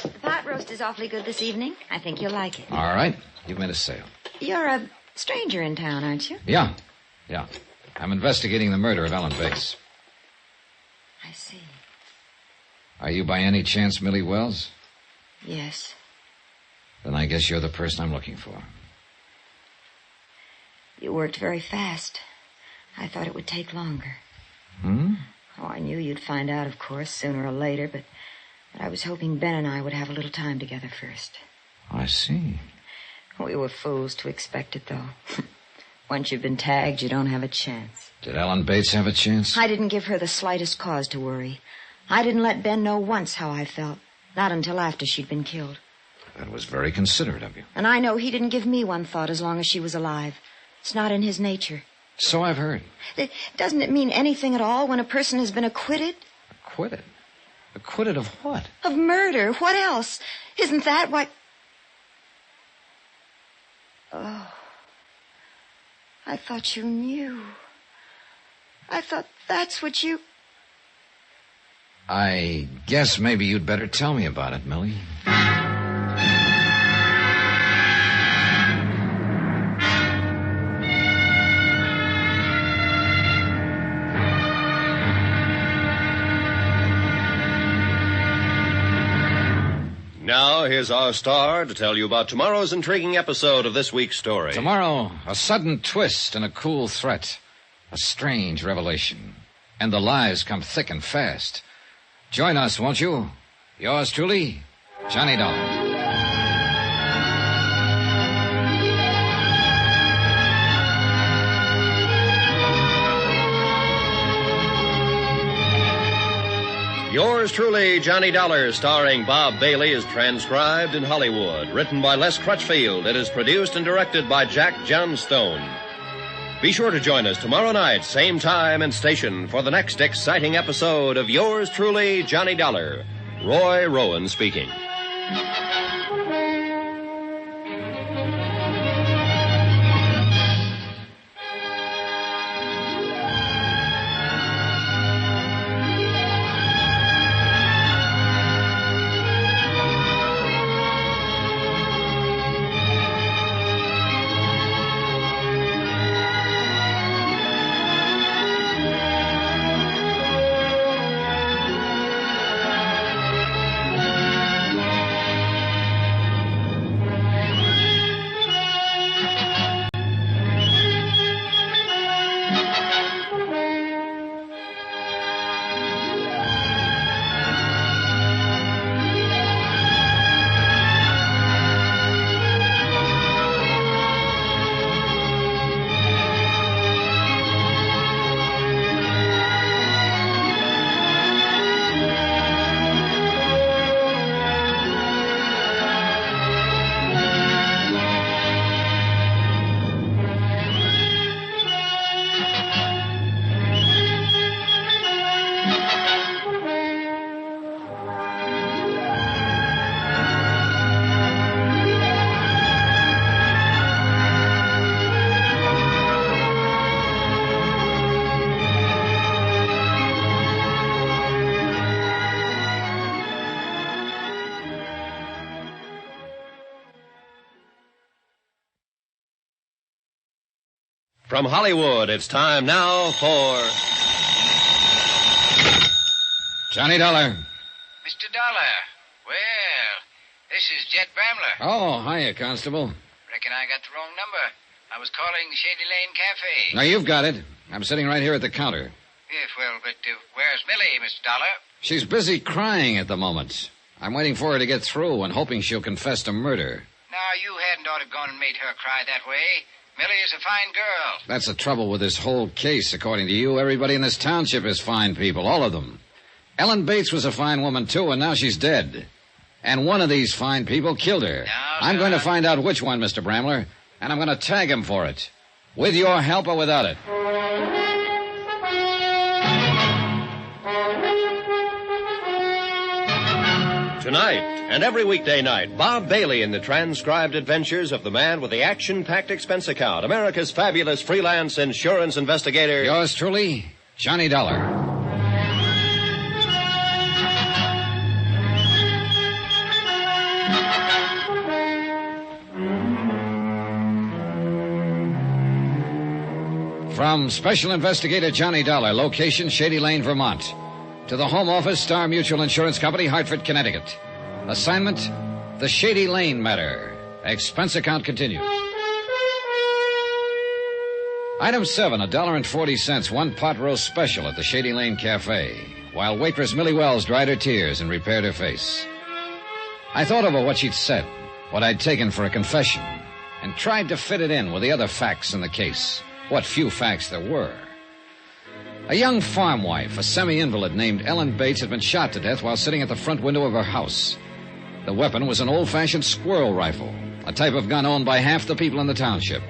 The pot roast is awfully good this evening. I think you'll like it. All right. You've made a sale. You're a stranger in town, aren't you? Yeah. I'm investigating the murder of Ellen Bates. I see. Are you by any chance Millie Wells? Yes. Then I guess you're the person I'm looking for. You worked very fast. I thought it would take longer. Hmm? Oh, I knew you'd find out, of course, sooner or later, but I was hoping Ben and I would have a little time together first. I see. We were fools to expect it, though. Once you've been tagged, you don't have a chance. Did Ellen Bates have a chance? I didn't give her the slightest cause to worry. I didn't let Ben know once how I felt. Not until after she'd been killed. That was very considerate of you. And I know he didn't give me one thought as long as she was alive. It's not in his nature. So I've heard. Doesn't it mean anything at all when a person has been acquitted? Acquitted? Acquitted of what? Of murder. What else? Isn't that why... Oh. I thought you knew. I thought that's what you... I guess maybe you'd better tell me about it, Millie. Now, here's our star to tell you about tomorrow's intriguing episode of this week's story. Tomorrow, a sudden twist and a cool threat. A strange revelation. And the lies come thick and fast. Join us, won't you? Yours truly, Johnny Dollar. Yours truly, Johnny Dollar, starring Bob Bailey, is transcribed in Hollywood. Written by Les Crutchfield. It is produced and directed by Jack Johnstone. Be sure to join us tomorrow night, same time and station, for the next exciting episode of Yours truly, Johnny Dollar. Roy Rowan speaking. From Hollywood, it's time now for... Johnny Dollar. Mr. Dollar. Well, this is Jet Bramler. Oh, hiya, Constable. Reckon I got the wrong number. I was calling Shady Lane Cafe. Now, you've got it. I'm sitting right here at the counter. Yes, well, but where's Millie, Mr. Dollar? She's busy crying at the moment. I'm waiting for her to get through and hoping she'll confess to murder. Now, you hadn't ought to have gone and made her cry that way. Millie is a fine girl. That's the trouble with this whole case. According to you, everybody in this township is fine people, all of them. Ellen Bates was a fine woman, too, and now she's dead. And one of these fine people killed her. I'm going to find out which one, Mr. Bramler, and I'm going to tag him for it. With your help or without it. Tonight, and every weekday night, Bob Bailey in the transcribed adventures of the man with the action-packed expense account, America's fabulous freelance insurance investigator. Yours truly, Johnny Dollar. From Special Investigator Johnny Dollar, location Shady Lane, Vermont. To the Home Office, Star Mutual Insurance Company, Hartford, Connecticut. Assignment, the Shady Lane matter. Expense account continues. Item 7, $1.40, one pot roast special at the Shady Lane Cafe, while waitress Millie Wells dried her tears and repaired her face. I thought over what she'd said, what I'd taken for a confession, and tried to fit it in with the other facts in the case, what few facts there were. A young farm wife, a semi-invalid named Ellen Bates, had been shot to death while sitting at the front window of her house. The weapon was an old-fashioned squirrel rifle, a type of gun owned by half the people in the township.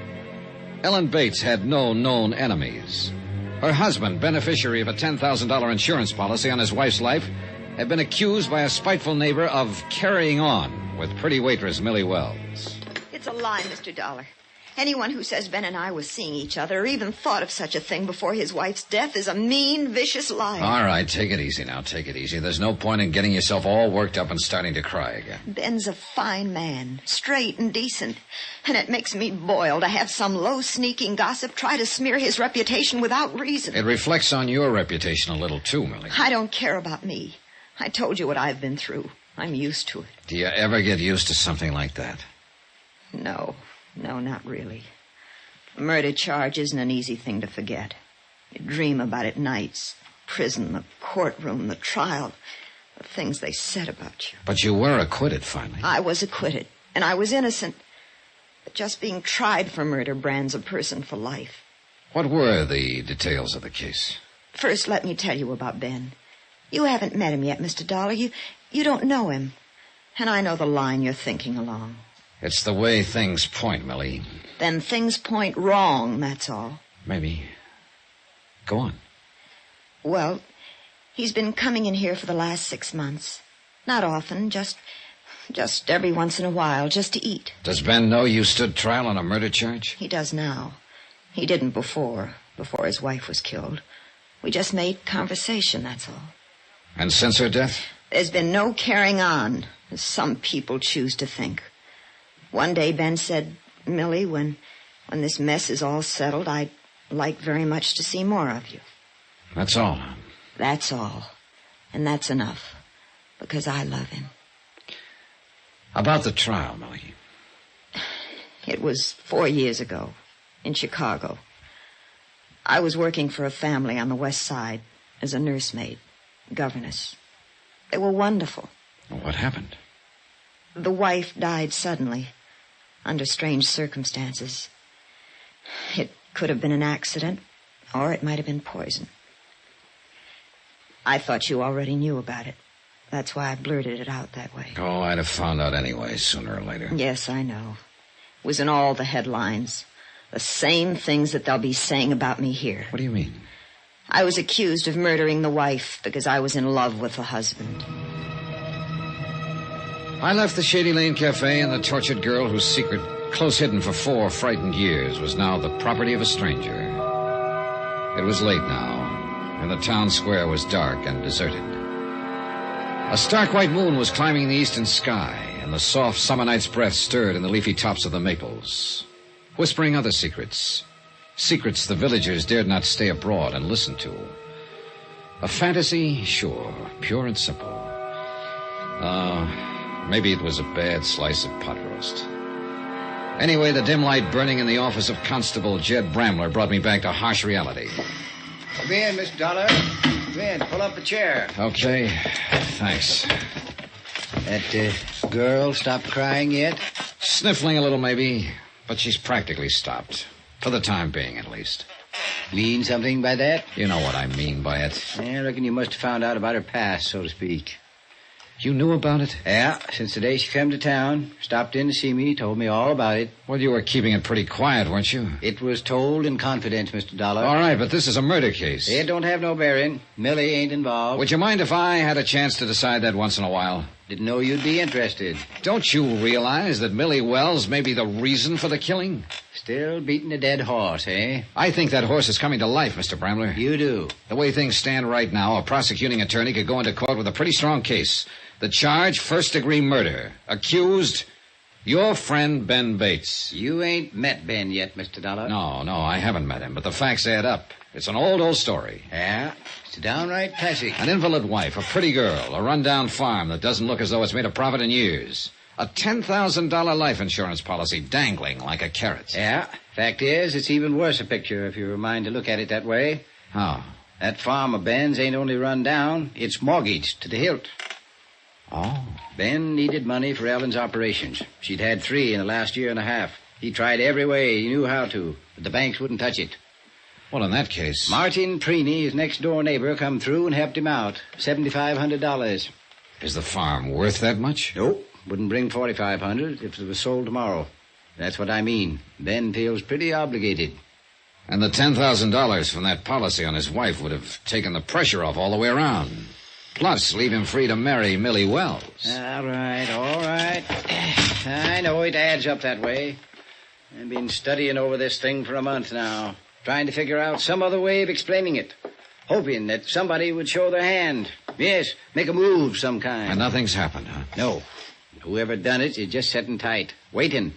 Ellen Bates had no known enemies. Her husband, beneficiary of a $10,000 insurance policy on his wife's life, had been accused by a spiteful neighbor of carrying on with pretty waitress Millie Wells. It's a lie, Mr. Dollar. Anyone who says Ben and I was seeing each other or even thought of such a thing before his wife's death is a mean, vicious liar. All right, take it easy now. Take it easy. There's no point in getting yourself all worked up and starting to cry again. Ben's a fine man, straight and decent. And it makes me boil to have some low, sneaking gossip try to smear his reputation without reason. It reflects on your reputation a little too, Millie. I don't care about me. I told you what I've been through. I'm used to it. Do you ever get used to something like that? No, not really. A murder charge isn't an easy thing to forget. You dream about it nights. Prison, the courtroom, the trial, the things they said about you. But you were acquitted finally. I was acquitted, and I was innocent. But just being tried for murder brands a person for life. What were the details of the case? First, let me tell you about Ben. You haven't met him yet, Mr. Dollar. You don't know him. And I know the line you're thinking along. It's the way things point, Millie. Then things point wrong, that's all. Maybe. Go on. Well, he's been coming in here for the last 6 months. Not often, just every once in a while, just to eat. Does Ben know you stood trial on a murder charge? He does now. He didn't before his wife was killed. We just made conversation, that's all. And since her death? There's been no carrying on, as some people choose to think. One day Ben said, Millie, when this mess is all settled, I'd like very much to see more of you. That's all, huh? That's all. And that's enough. Because I love him. About the trial, Millie. It was 4 years ago, in Chicago. I was working for a family on the West Side as a nursemaid, governess. They were wonderful. What happened? The wife died suddenly, under strange circumstances. It could have been an accident, or it might have been poison. I thought you already knew about it. That's why I blurted it out that way. Oh, I'd have found out anyway, sooner or later. Yes, I know. It was in all the headlines. The same things that they'll be saying about me here. What do you mean? I was accused of murdering the wife because I was in love with the husband. I left the Shady Lane Cafe, and the tortured girl whose secret, close hidden for 4 frightened years, was now the property of a stranger. It was late now, and the town square was dark and deserted. A stark white moon was climbing the eastern sky, and the soft summer night's breath stirred in the leafy tops of the maples, whispering other secrets. Secrets the villagers dared not stay abroad and listen to. A fantasy, sure, pure and simple. Maybe it was a bad slice of pot roast. Anyway, the dim light burning in the office of Constable Jed Bramler brought me back to harsh reality. Come in, Mr. Dollar. Come in. Pull up a chair. Okay, thanks. That girl stopped crying yet? Sniffling a little, maybe, but she's practically stopped. For the time being, at least. Mean something by that? You know what I mean by it. I reckon you must have found out about her past, so to speak. You knew about it? Yeah, since the day she came to town. Stopped in to see me, told me all about it. Well, you were keeping it pretty quiet, weren't you? It was told in confidence, Mr. Dollar. All right, but this is a murder case. It don't have no bearing. Millie ain't involved. Would you mind if I had a chance to decide that once in a while? Didn't know you'd be interested. Don't you realize that Millie Wells may be the reason for the killing? Still beating a dead horse, eh? I think that horse is coming to life, Mr. Bramler. You do? The way things stand right now, a prosecuting attorney could go into court with a pretty strong case. The charge, first-degree murder. Accused, your friend Ben Bates. You ain't met Ben yet, Mr. Dollar. No, I haven't met him, but the facts add up. It's an old story. Yeah? It's a downright classic. An invalid wife, a pretty girl, a rundown farm that doesn't look as though it's made a profit in years. A $10,000 life insurance policy dangling like a carrot. Yeah. Fact is, it's even worse a picture if you're a mind to look at it that way. How? That farm of Ben's ain't only run down, it's mortgaged to the hilt. Oh. Ben needed money for Ellen's operations. She'd had 3 in the last year and a half. He tried every way he knew how to, but the banks wouldn't touch it. Well, in that case... Martin Preeny, his next-door neighbor, come through and helped him out. $7,500. Is the farm worth that much? Nope. Wouldn't bring $4,500 if it was sold tomorrow. That's what I mean. Ben feels pretty obligated. And the $10,000 from that policy on his wife would have taken the pressure off all the way around. Plus, leave him free to marry Millie Wells. All right. I know it adds up that way. I've been studying over this thing for a month now, trying to figure out some other way of explaining it, hoping that somebody would show their hand. Yes, make a move of some kind. And nothing's happened, huh? No. Whoever done it is just sitting tight, waiting.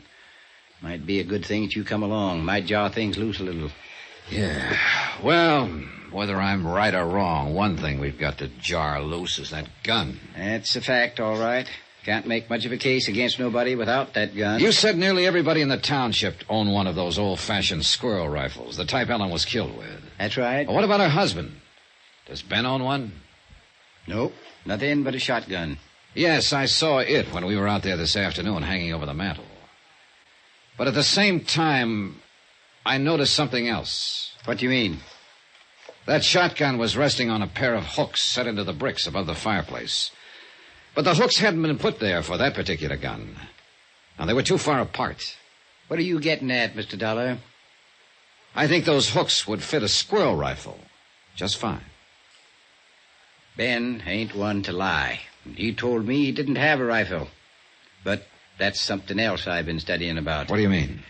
Might be a good thing that you come along. Might jar things loose a little. Yeah. Well, whether I'm right or wrong, one thing we've got to jar loose is that gun. That's a fact, all right. Can't make much of a case against nobody without that gun. You said nearly everybody in the township owned one of those old-fashioned squirrel rifles, the type Ellen was killed with. That's right. Well, what about her husband? Does Ben own one? Nope. Nothing but a shotgun. Yes, I saw it when we were out there this afternoon hanging over the mantel. But at the same time, I noticed something else. What do you mean? That shotgun was resting on a pair of hooks set into the bricks above the fireplace. But the hooks hadn't been put there for that particular gun. Now, they were too far apart. What are you getting at, Mr. Dollar? I think those hooks would fit a squirrel rifle just fine. Ben ain't one to lie. He told me he didn't have a rifle. But that's something else I've been studying about. What do you mean?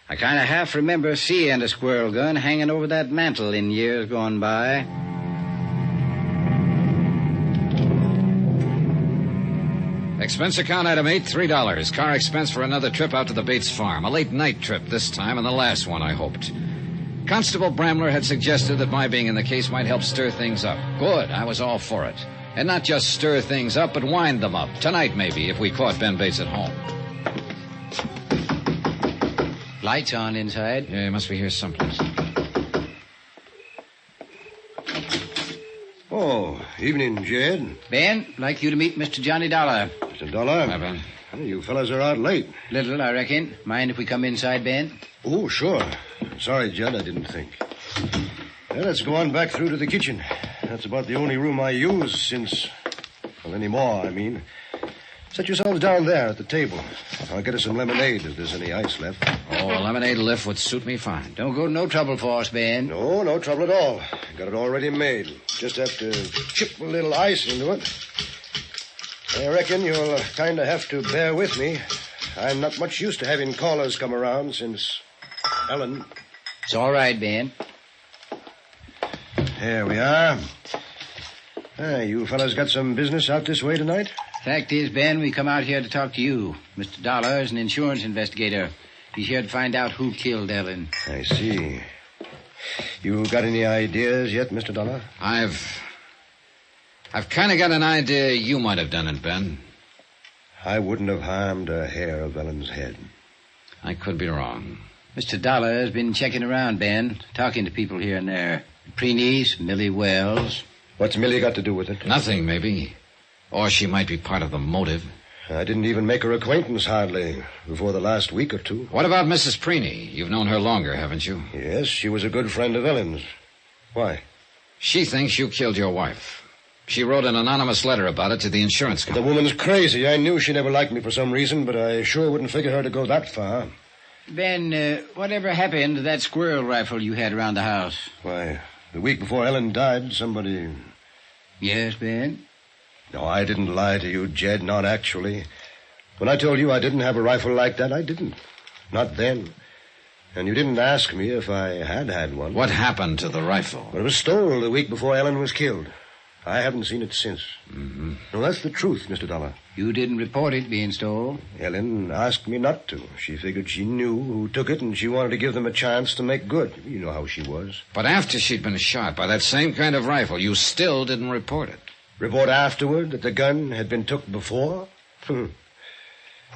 I kind of half remember seeing a squirrel gun hanging over that mantel in years gone by. Expense account item 8, $3. Car expense for another trip out to the Bates farm. A late night trip this time, and the last one, I hoped. Constable Bramler had suggested that my being in the case might help stir things up. Good, I was all for it. And not just stir things up, but wind them up. Tonight, maybe, if we caught Ben Bates at home. Lights on inside. Yeah, he must be here someplace. Oh, evening, Jed. Ben, like you to meet Mr. Johnny Dollar. Mr. Dollar? Hi, Ben. You fellas are out late. Little, I reckon. Mind if we come inside, Ben? Oh, sure. Sorry, Jed, I didn't think. Well, let's go on back through to the kitchen. That's about the only room I use since... Well, anymore, I mean. Set yourselves down there at the table. I'll get us some lemonade if there's any ice left. Oh, a lemonade lift would suit me fine. Don't go to no trouble for us, Ben. No, no trouble at all. Got it already made. Just have to chip a little ice into it. I reckon you'll kind of have to bear with me. I'm not much used to having callers come around since Ellen. It's all right, Ben. There we are. You fellas got some business out this way tonight? Fact is, Ben, we come out here to talk to you. Mr. Dollar is an insurance investigator. He's here to find out who killed Ellen. I see. You got any ideas yet, Mr. Dollar? I've kind of got an idea you might have done it, Ben. I wouldn't have harmed a hair of Ellen's head. I could be wrong. Mr. Dollar has been checking around, Ben, talking to people here and there. Pre-niece, Millie Wells. What's Millie got to do with it? Nothing, maybe. Or she might be part of the motive. I didn't even make her acquaintance, hardly, before the last week or two. What about Mrs. Preeny? You've known her longer, haven't you? Yes, she was a good friend of Ellen's. Why? She thinks you killed your wife. She wrote an anonymous letter about it to the insurance company. The woman's crazy. I knew she never liked me for some reason, but I sure wouldn't figure her to go that far. Ben, whatever happened to that squirrel rifle you had around the house? Why, the week before Ellen died, somebody... Yes, Ben? No, I didn't lie to you, Jed, not actually. When I told you I didn't have a rifle like that, I didn't. Not then. And you didn't ask me if I had one. What happened to the rifle? Well, it was stolen the week before Ellen was killed. I haven't seen it since. Mm-hmm. No, that's the truth, Mr. Dollar. You didn't report it being stolen? Ellen asked me not to. She figured she knew who took it, and she wanted to give them a chance to make good. You know how she was. But after she'd been shot by that same kind of rifle, you still didn't report it. Report afterward that the gun had been took before? Who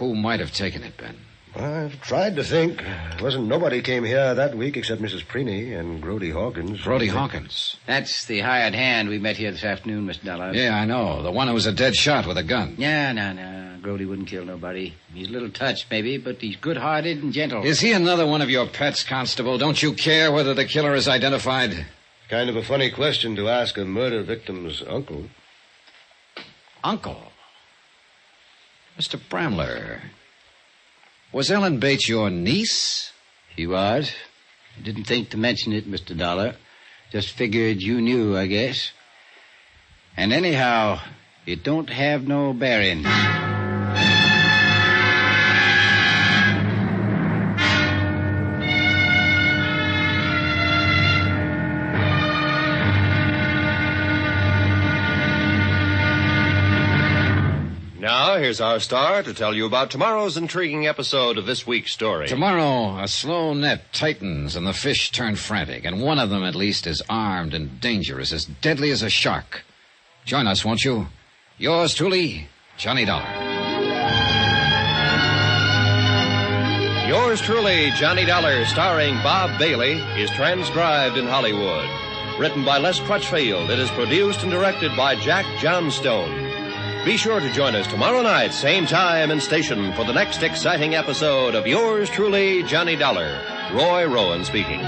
might have taken it, Ben? I've tried to think. Wasn't nobody came here that week except Mrs. Preeny and Grody Hawkins. Grody Hawkins? That's the hired hand we met here this afternoon, Mr. Dollar. Yeah, I know. The one who was a dead shot with a gun. Yeah, no. Grody wouldn't kill nobody. He's a little touched, maybe, but he's good-hearted and gentle. Is he another one of your pets, Constable? Don't you care whether the killer is identified? Kind of a funny question to ask a murder victim's uncle. Uncle? Mr. Bramler, was Ellen Bates your niece? She was. Didn't think to mention it, Mr. Dollar. Just figured you knew, I guess. And anyhow, it don't have no bearing. Now, here's our star to tell you about tomorrow's intriguing episode of this week's story. Tomorrow, a slow net tightens and the fish turn frantic, and one of them, at least, is armed and dangerous, as deadly as a shark. Join us, won't you? Yours truly, Johnny Dollar. Yours truly, Johnny Dollar, starring Bob Bailey, is transcribed in Hollywood. Written by Les Crutchfield, it is produced and directed by Jack Johnstone. Be sure to join us tomorrow night, same time and station, for the next exciting episode of Yours truly, Johnny Dollar. Roy Rowan speaking.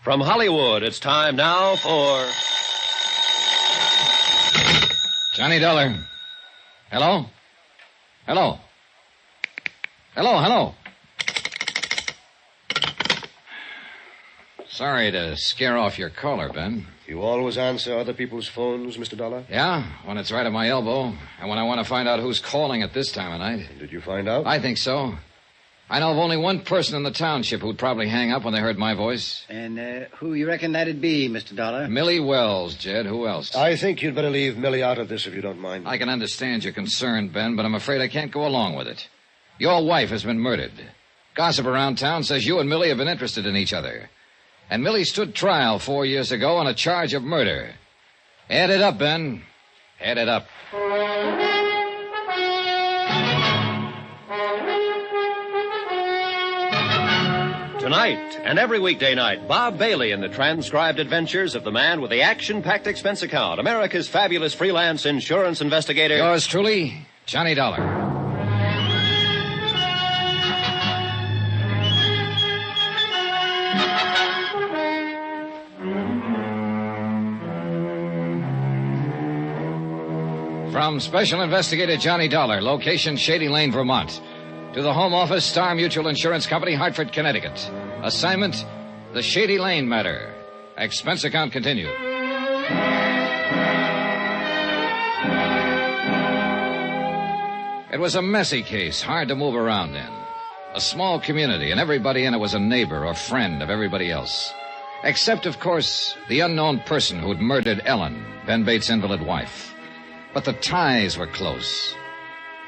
From Hollywood, it's time now for... Johnny Dollar. Hello? Hello? Hello? Sorry to scare off your caller, Ben. You always answer other people's phones, Mr. Dollar? Yeah, when it's right at my elbow, and when I want to find out who's calling at this time of night. And did you find out? I think so. I know of only one person in the township who'd probably hang up when they heard my voice. And who you reckon that'd be, Mr. Dollar? Millie Wells, Jed. Who else? I think you'd better leave Millie out of this if you don't mind. I can understand your concern, Ben, but I'm afraid I can't go along with it. Your wife has been murdered. Gossip around town says you and Millie have been interested in each other. And Millie stood trial 4 years ago on a charge of murder. Add it up, Ben. Add it up. Tonight and every weekday night, Bob Bailey in the transcribed adventures of the man with the action-packed expense account, America's fabulous freelance insurance investigator. Yours truly, Johnny Dollar. From Special Investigator Johnny Dollar, location Shady Lane, Vermont, to the Home Office, Star Mutual Insurance Company, Hartford, Connecticut. Assignment, the Shady Lane matter. Expense account continued. It was a messy case, hard to move around in. A small community, and everybody in it was a neighbor or friend of everybody else. Except, of course, the unknown person who'd murdered Ellen, Ben Bates' invalid wife. But the ties were close.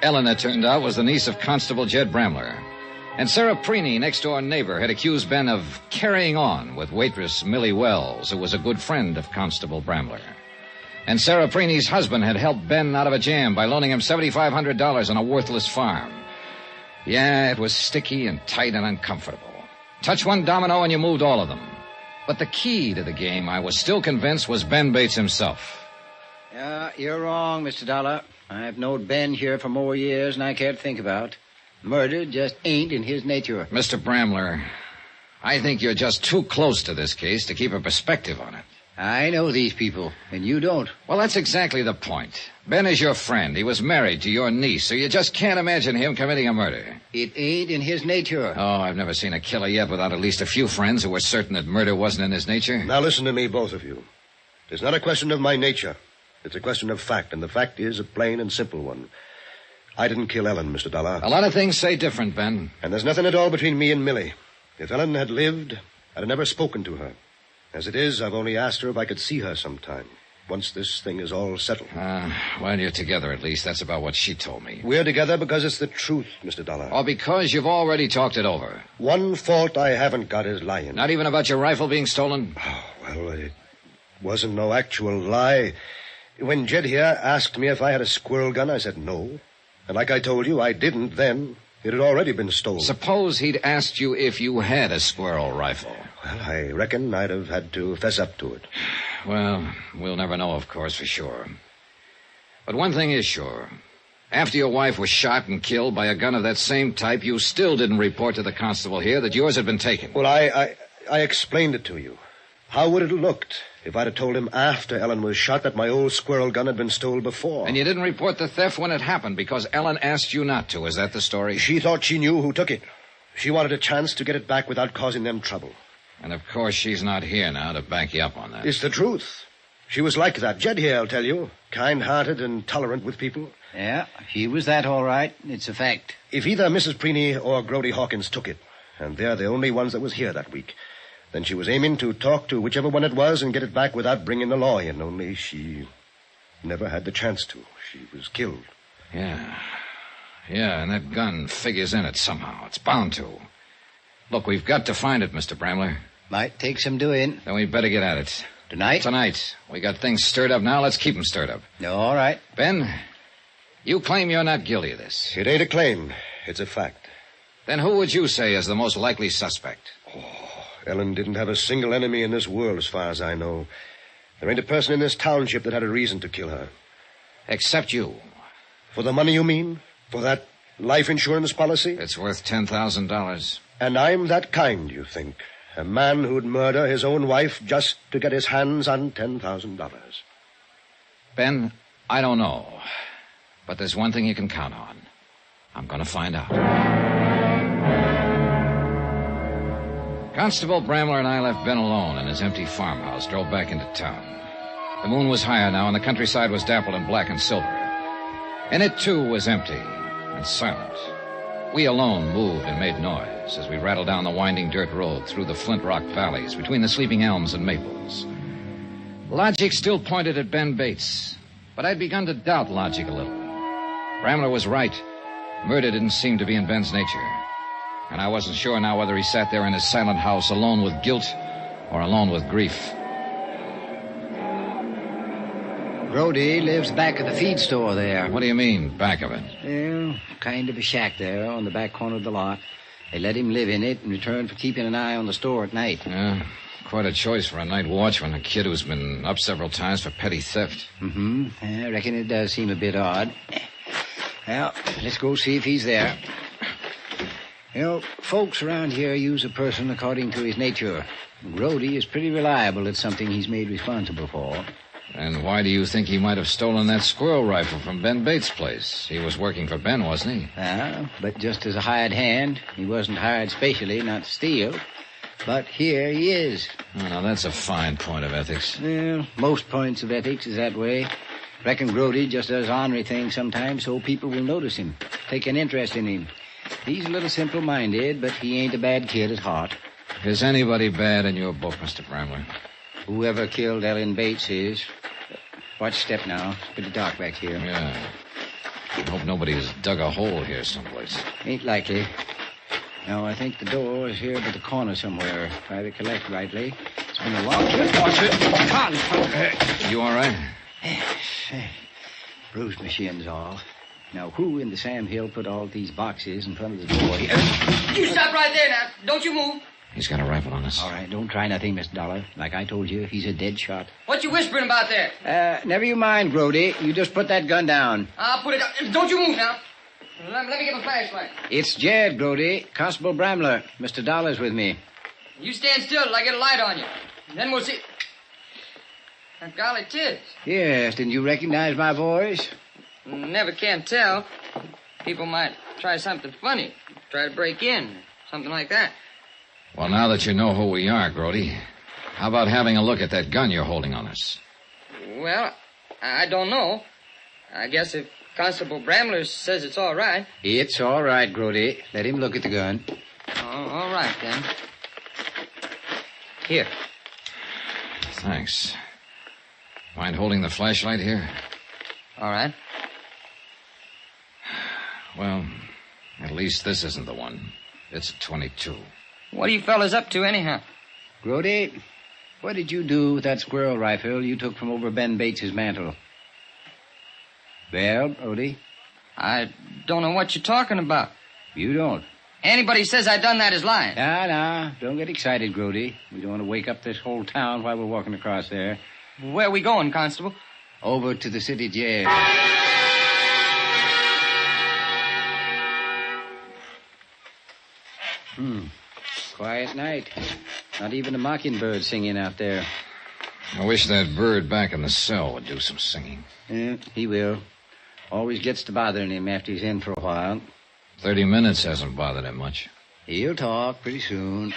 Ellen, it turned out, was the niece of Constable Jed Bramler. And Sarah Preeney, next-door neighbor, had accused Ben of carrying on with waitress Millie Wells, who was a good friend of Constable Bramler. And Sarah Preeney's husband had helped Ben out of a jam by loaning him $7,500 on a worthless farm. Yeah, it was sticky and tight and uncomfortable. Touch one domino and you moved all of them. But the key to the game, I was still convinced, was Ben Bates himself. You're wrong, Mr. Dollar. I've known Ben here for more years than I care to think about. Murder just ain't in his nature. Mr. Bramler, I think you're just too close to this case to keep a perspective on it. I know these people, and you don't. Well, that's exactly the point. Ben is your friend. He was married to your niece, so you just can't imagine him committing a murder. It ain't in his nature. Oh, I've never seen a killer yet without at least a few friends who were certain that murder wasn't in his nature. Now listen to me, both of you. It's not a question of my nature. It's a question of fact, and the fact is a plain and simple one. I didn't kill Ellen, Mr. Dollar. A lot of things say different, Ben. And there's nothing at all between me and Millie. If Ellen had lived, I'd have never spoken to her. As it is, I've only asked her if I could see her sometime, once this thing is all settled. Well, you're together at least. That's about what she told me. We're together because it's the truth, Mr. Dollar. Or because you've already talked it over. One fault I haven't got is lying. Not even about your rifle being stolen? Oh, well, it wasn't no actual lie. When Jed here asked me if I had a squirrel gun, I said no. And like I told you, I didn't then. It had already been stolen. Suppose he'd asked you if you had a squirrel rifle. Well, I reckon I'd have had to fess up to it. Well, we'll never know, of course, for sure. But one thing is sure. After your wife was shot and killed by a gun of that same type, you still didn't report to the constable here that yours had been taken. Well, I explained it to you. How would it have looked if I'd have told him after Ellen was shot that my old squirrel gun had been stolen before? And you didn't report the theft when it happened because Ellen asked you not to. Is that the story? She thought she knew who took it. She wanted a chance to get it back without causing them trouble. And, of course, she's not here now to back you up on that. It's the truth. She was like that. Jed here, I'll tell you. Kind-hearted and tolerant with people. Yeah, she was that all right. It's a fact. If either Mrs. Preeny or Grody Hawkins took it, and they're the only ones that was here that week, then she was aiming to talk to whichever one it was and get it back without bringing the law in, only she never had the chance to. She was killed. Yeah, and that gun figures in it somehow. It's bound to. Look, we've got to find it, Mr. Bramler. Might take some doing. Then we better get at it. Tonight? Tonight. We got things stirred up now. Let's keep them stirred up. All right. Ben, you claim you're not guilty of this. It ain't a claim. It's a fact. Then who would you say is the most likely suspect? Ellen didn't have a single enemy in this world, as far as I know. There ain't a person in this township that had a reason to kill her. Except you. For the money, you mean? For that life insurance policy? It's worth $10,000. And I'm that kind, you think? A man who'd murder his own wife just to get his hands on $10,000. Ben, I don't know. But there's one thing you can count on. I'm going to find out. Constable Bramler and I left Ben alone in his empty farmhouse, drove back into town. The moon was higher now, and the countryside was dappled in black and silver. And it, too, was empty and silent. We alone moved and made noise as we rattled down the winding dirt road through the flint rock valleys between the sleeping elms and maples. Logic still pointed at Ben Bates, but I'd begun to doubt logic a little. Bramler was right. Murder didn't seem to be in Ben's nature. And I wasn't sure now whether he sat there in his silent house alone with guilt or alone with grief. Brody lives back at the feed store there. What do you mean, back of it? Well, kind of a shack there on the back corner of the lot. They let him live in it in return for keeping an eye on the store at night. Yeah, quite a choice for a night watchman, a kid who's been up several times for petty theft. Mm-hmm. I reckon it does seem a bit odd. Well, let's go see if he's there. You know, folks around here use a person according to his nature. Grody is pretty reliable at something he's made responsible for. And why do you think he might have stolen that squirrel rifle from Ben Bates' place? He was working for Ben, wasn't he? But just as a hired hand. He wasn't hired specially not to steal. But here he is. Oh, now, that's a fine point of ethics. Well, most points of ethics is that way. Reckon Grody just does ornery things sometimes so people will notice him, take an interest in him. He's a little simple-minded, but he ain't a bad kid at heart. Is anybody bad in your book, Mr. Bramler? Whoever killed Ellen Bates is. Watch step now. It's pretty dark back here. Yeah. I hope nobody's dug a hole here someplace. Ain't likely. No, I think the door is here by the corner somewhere, if I recollect rightly. It's been a long time. Watch it. You all right? Bruised my shins all. Now, who in the Sam Hill put all these boxes in front of the door here? You stop right there now. Don't you move. He's got a rifle on us. All right, don't try nothing, Mr. Dollar. Like I told you, he's a dead shot. What you whispering about there? Never you mind, Grody. You just put that gun down. I'll put it down. Don't you move now. Let me get my flashlight. It's Jed, Grody. Constable Bramler. Mr. Dollar's with me. You stand still till I get a light on you. And then we'll see. Golly, tis. Yes, didn't you recognize my voice? Never can tell. People might try something funny. Try to break in. Something like that. Well, now that you know who we are, Grody, how about having a look at that gun you're holding on us? Well, I don't know. I guess if Constable Bramler says it's all right. It's all right, Grody. Let him look at the gun. All right, then. Here. Thanks. Mind holding the flashlight here? All right. Well, at least this isn't the one. It's a .22. What are you fellas up to, anyhow? Grody, what did you do with that squirrel rifle you took from over Ben Bates's mantel? Well, Grody? I don't know what you're talking about. You don't? Anybody says I done that is lying. Nah. Don't get excited, Grody. We don't want to wake up this whole town while we're walking across there. Where are we going, Constable? Over to the city jail. Quiet night. Not even a mockingbird singing out there. I wish that bird back in the cell would do some singing. Yeah, he will. Always gets to bothering him after he's in for a while. 30 minutes hasn't bothered him much. He'll talk pretty soon.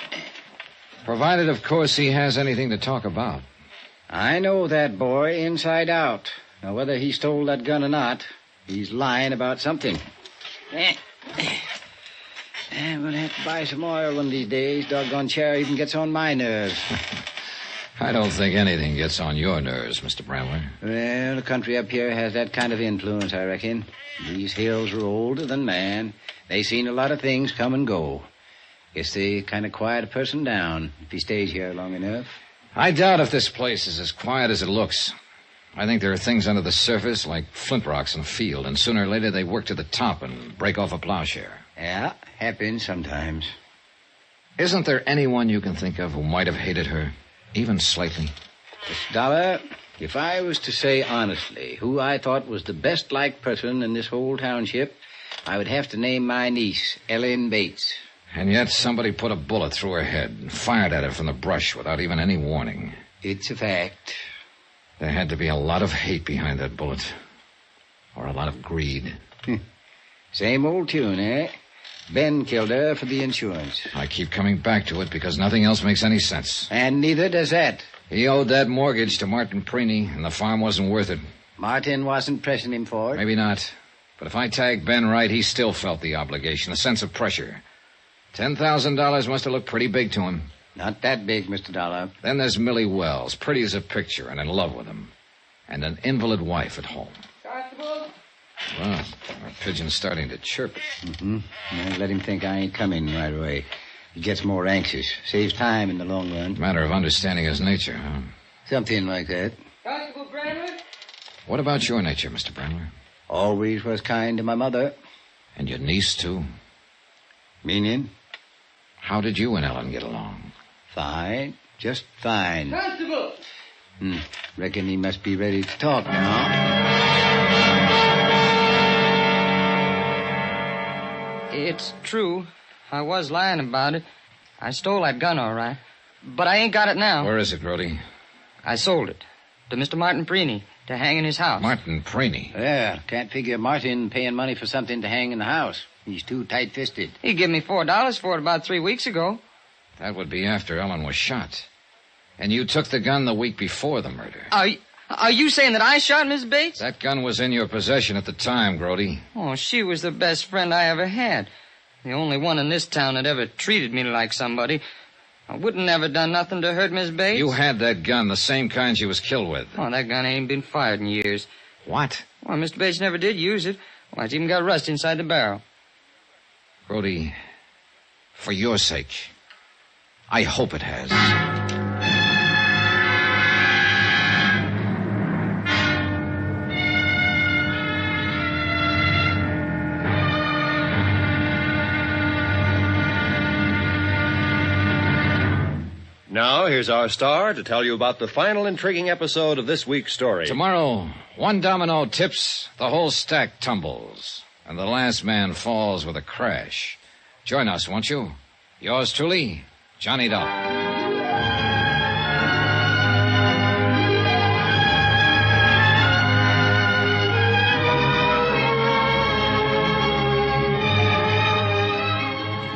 Provided, of course, he has anything to talk about. I know that boy inside out. Now, whether he stole that gun or not, he's lying about something. We'll have to buy some oil one of these days. Doggone chair even gets on my nerves. I don't think anything gets on your nerves, Mr. Bramler. Well, the country up here has that kind of influence, I reckon. These hills are older than man. They seen a lot of things come and go. Guess they kind of quiet a person down if he stays here long enough. I doubt if this place is as quiet as it looks. I think there are things under the surface like flint rocks in a field, and sooner or later they work to the top and break off a plowshare. Yeah, happens sometimes. Isn't there anyone you can think of who might have hated her, even slightly? Mr. Dollar, if I was to say honestly who I thought was the best-liked person in this whole township, I would have to name my niece, Ellen Bates. And yet somebody put a bullet through her head and fired at her from the brush without even any warning. It's a fact. There had to be a lot of hate behind that bullet. Or a lot of greed. Same old tune, eh? Ben killed her for the insurance. I keep coming back to it because nothing else makes any sense. And neither does that. He owed that mortgage to Martin Preeny, and the farm wasn't worth it. Martin wasn't pressing him for it? Maybe not. But if I tagged Ben right, he still felt the obligation, a sense of pressure. $10,000 must have looked pretty big to him. Not that big, Mr. Dollar. Then there's Millie Wells, pretty as a picture and in love with him. And an invalid wife at home. Constable? Well, our pigeon's starting to chirp. Well, let him think I ain't coming right away. He gets more anxious. Saves time in the long run. Matter of understanding his nature, huh? Something like that. Constable Bramler? What about your nature, Mr. Bramler? Always was kind to my mother. And your niece, too? Meaning? How did you and Ellen get along? Fine. Just fine. Constable! Reckon he must be ready to talk now. It's true. I was lying about it. I stole that gun, all right. But I ain't got it now. Where is it, Grody? I sold it to Mr. Martin Preeny to hang in his house. Martin Preeny? Yeah, can't figure Martin paying money for something to hang in the house. He's too tight-fisted. He gave me $4 for it about 3 weeks ago. That would be after Ellen was shot. And you took the gun the week before the murder. Are you saying that I shot Miss Bates? That gun was in your possession at the time, Grody. Oh, she was the best friend I ever had. The only one in this town that ever treated me like somebody. I wouldn't never done nothing to hurt Miss Bates. You had that gun, the same kind she was killed with. Oh, that gun ain't been fired in years. What? Well, Mr. Bates never did use it. Why, it's even got rust inside the barrel. Grody, for your sake, I hope it has. Now, here's our star to tell you about the final intriguing episode of this week's story. Tomorrow, one domino tips, the whole stack tumbles, and the last man falls with a crash. Join us, won't you? Yours truly, Johnny Dollar.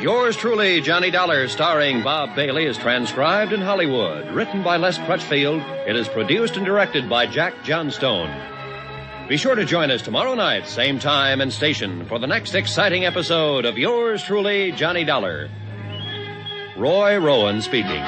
Yours truly, Johnny Dollar, starring Bob Bailey, is transcribed in Hollywood. Written by Les Crutchfield, it is produced and directed by Jack Johnstone. Be sure to join us tomorrow night, same time and station, for the next exciting episode of Yours truly, Johnny Dollar. Roy Rowan speaking.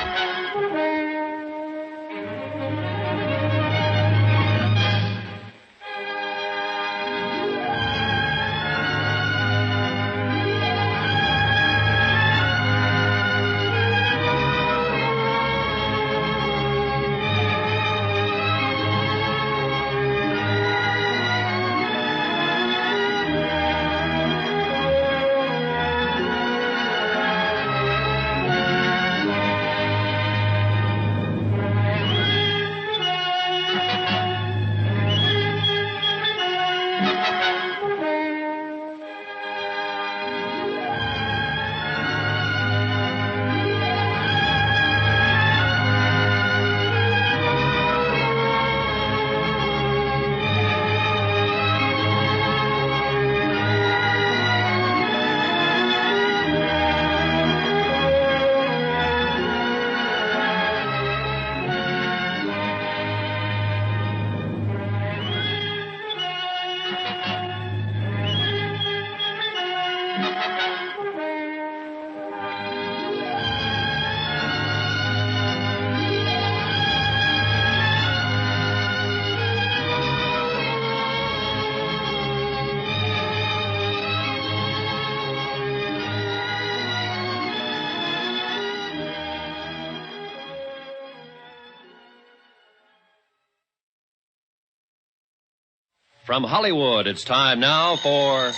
From Hollywood, it's time now for...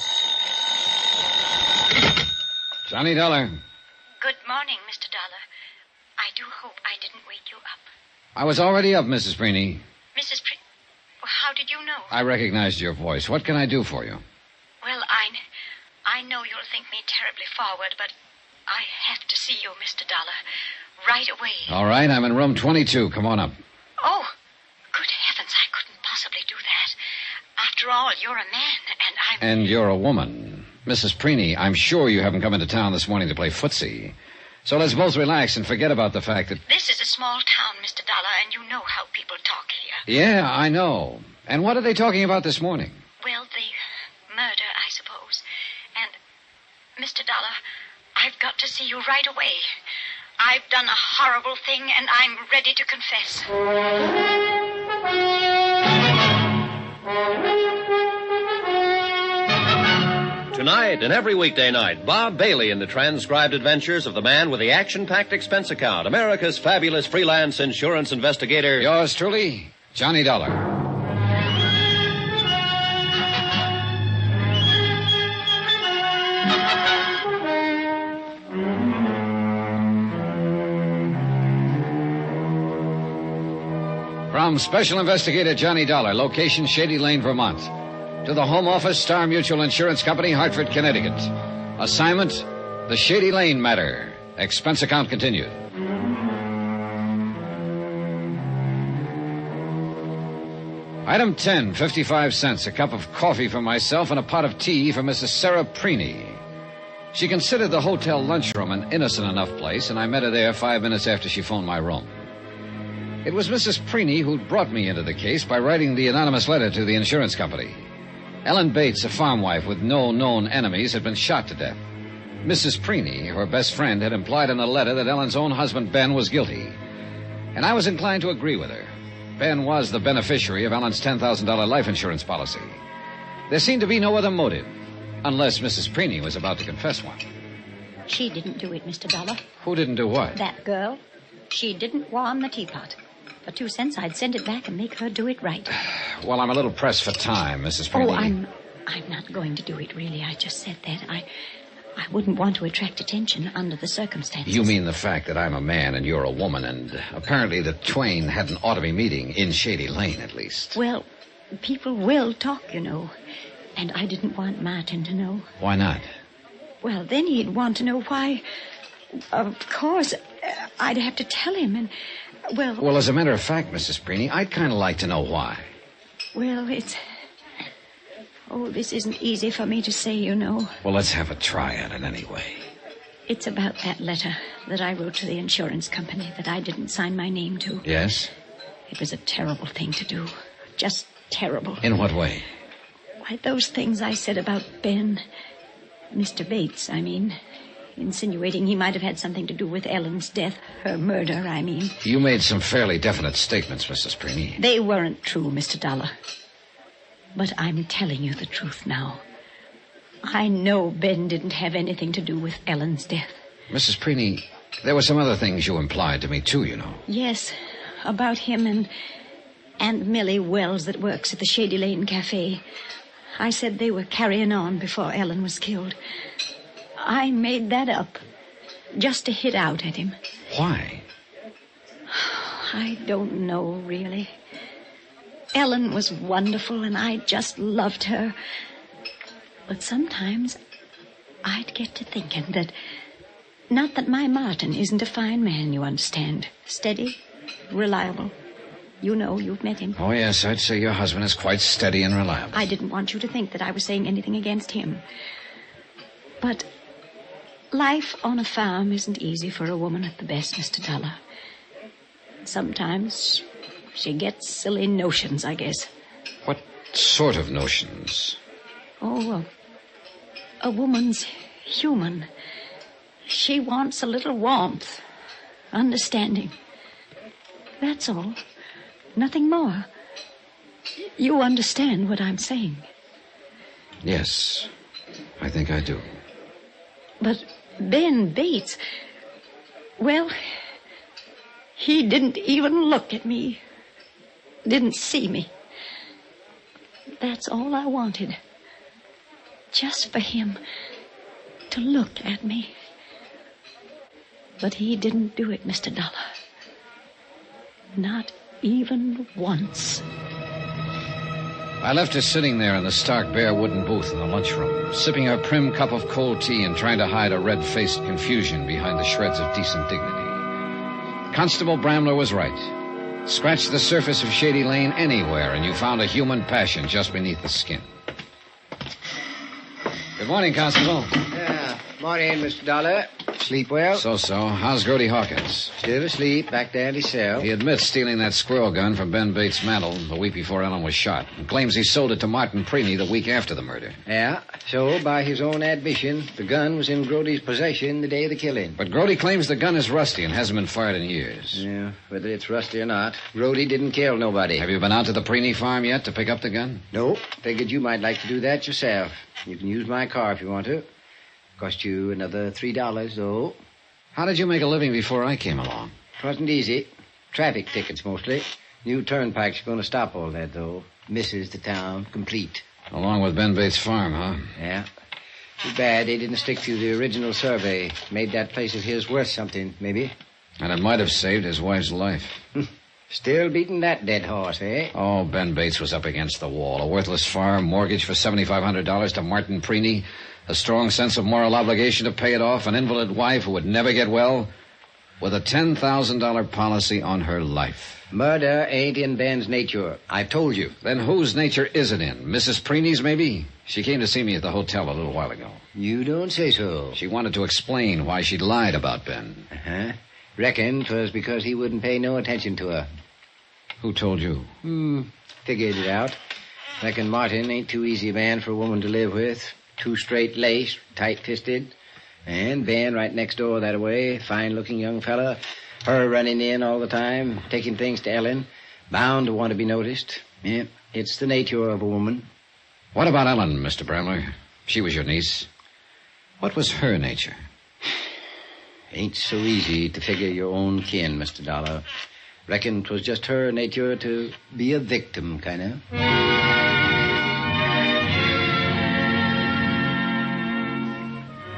Johnny Dollar. Good morning, Mr. Dollar. I do hope I didn't wake you up. I was already up, Mrs. Preeny. Mrs. Well, how did you know? I recognized your voice. What can I do for you? Well, I know you'll think me terribly forward, but I have to see you, Mr. Dollar, right away. All right, I'm in room 22. Come on up. Oh, good heavens, I couldn't possibly do that. After all, you're a man, and I'm... And you're a woman. Mrs. Preeny, I'm sure you haven't come into town this morning to play footsie. So let's both relax and forget about the fact that... This is a small town, Mr. Dollar, and you know how people talk here. Yeah, I know. And what are they talking about this morning? Well, the murder, I suppose. And, Mr. Dollar, I've got to see you right away. I've done a horrible thing, and I'm ready to confess. Tonight and every weekday night, Bob Bailey in the transcribed adventures of the man with the action-packed expense account, America's fabulous freelance insurance investigator. Yours truly, Johnny Dollar. From Special Investigator Johnny Dollar, location Shady Lane, Vermont. To the Home Office, Star Mutual Insurance Company, Hartford, Connecticut. Assignment, the Shady Lane matter. Expense account continued. Item 10, 55 cents. A cup of coffee for myself and a pot of tea for Mrs. Sarah Preeny. She considered the hotel lunchroom an innocent enough place, and I met her there 5 minutes after she phoned my room. It was Mrs. Preeny who'd brought me into the case by writing the anonymous letter to the insurance company. Ellen Bates, a farm wife with no known enemies, had been shot to death. Mrs. Preeny, her best friend, had implied in a letter that Ellen's own husband, Ben, was guilty. And I was inclined to agree with her. Ben was the beneficiary of Ellen's $10,000 life insurance policy. There seemed to be no other motive, unless Mrs. Preeny was about to confess one. She didn't do it, Mr. Dollar. Who didn't do what? That girl. She didn't warm the teapot. For 2 cents, I'd send it back and make her do it right. Well, I'm a little pressed for time, Mrs. Preeny. Oh, I'm not going to do it, really. I just said that. I wouldn't want to attract attention under the circumstances. You mean the fact that I'm a man and you're a woman, and apparently the twain hadn't ought to be meeting in Shady Lane, at least. Well, people will talk, you know. And I didn't want Martin to know. Why not? Well, then he'd want to know why. Of course, I'd have to tell him, and, well... Well, as a matter of fact, Mrs. Preeny, I'd kind of like to know why. Well, it's... Oh, this isn't easy for me to say, you know. Well, let's have a try at it anyway. It's about that letter that I wrote to the insurance company that I didn't sign my name to. Yes? It was a terrible thing to do. Just terrible. In what way? Why, those things I said about Ben. Mr. Bates, I mean. Insinuating he might have had something to do with Ellen's death. Her murder, I mean. You made some fairly definite statements, Mrs. Preeny. They weren't true, Mr. Dollar. But I'm telling you the truth now. I know Ben didn't have anything to do with Ellen's death. Mrs. Preeny, there were some other things you implied to me, too, you know. Yes, about him and Millie Wells that works at the Shady Lane Cafe. I said they were carrying on before Ellen was killed. I made that up just to hit out at him. Why? I don't know, really. Ellen was wonderful, and I just loved her. But sometimes I'd get to thinking that... Not that my Martin isn't a fine man, you understand. Steady, reliable. You know, you've met him. Oh, yes, I'd say your husband is quite steady and reliable. I didn't want you to think that I was saying anything against him. But life on a farm isn't easy for a woman at the best, Mr. Dollar. Sometimes she gets silly notions, I guess. What sort of notions? Oh, a woman's human. She wants a little warmth, understanding. That's all. Nothing more. You understand what I'm saying. Yes, I think I do. But Ben Bates, well, he didn't even look at me. Didn't see me. That's all I wanted. Just for him to look at me. But he didn't do it, Mr. Dollar. Not even once. I left her sitting there in the stark, bare wooden booth in the lunchroom, sipping her prim cup of cold tea and trying to hide a red-faced confusion behind the shreds of decent dignity. Constable Bramler was right. Scratch the surface of Shady Lane anywhere, and you found a human passion just beneath the skin. Good morning, Constable. Morning, Mr. Dollar. Sleep well? So. How's Grody Hawkins? Still asleep, back there in his cell. He admits stealing that squirrel gun from Ben Bates' mantle the week before Ellen was shot, and claims he sold it to Martin Preeny the week after the murder. Yeah, so by his own admission, the gun was in Grody's possession the day of the killing. But Grody claims the gun is rusty and hasn't been fired in years. Yeah, whether it's rusty or not, Grody didn't kill nobody. Have you been out to the Preeny farm yet to pick up the gun? Nope. Figured you might like to do that yourself. You can use my car if you want to. Cost you another $3, though. How did you make a living before I came along? It wasn't easy. Traffic tickets, mostly. New turnpike's going to stop all that, though. Misses the town complete. Along with Ben Bates' farm, huh? Yeah. Too bad they didn't stick to the original survey. Made that place of his worth something, maybe. And it might have saved his wife's life. Still beating that dead horse, eh? Oh, Ben Bates was up against the wall. A worthless farm, mortgage for $7,500 to Martin Preeny, a strong sense of moral obligation to pay it off, an invalid wife who would never get well, with a $10,000 policy on her life. Murder ain't in Ben's nature. I've told you. Then whose nature is it in? Mrs. Preeny's, maybe? She came to see me at the hotel a little while ago. You don't say so. She wanted to explain why she'd lied about Ben. Uh-huh. Reckon 'twas because he wouldn't pay no attention to her. Who told you? Figured it out. Reckon Martin ain't too easy a man for a woman to live with. Too straight-laced, tight-fisted. And Ben right next door that-a-way, fine-looking young fella. Her running in all the time, taking things to Ellen. Bound to want to be noticed. Yeah, it's the nature of a woman. What about Ellen, Mr. Bramler? She was your niece. What was her nature? Ain't so easy to figure your own kin, Mr. Dollar. Reckon 'twas just her nature to be a victim, kind of.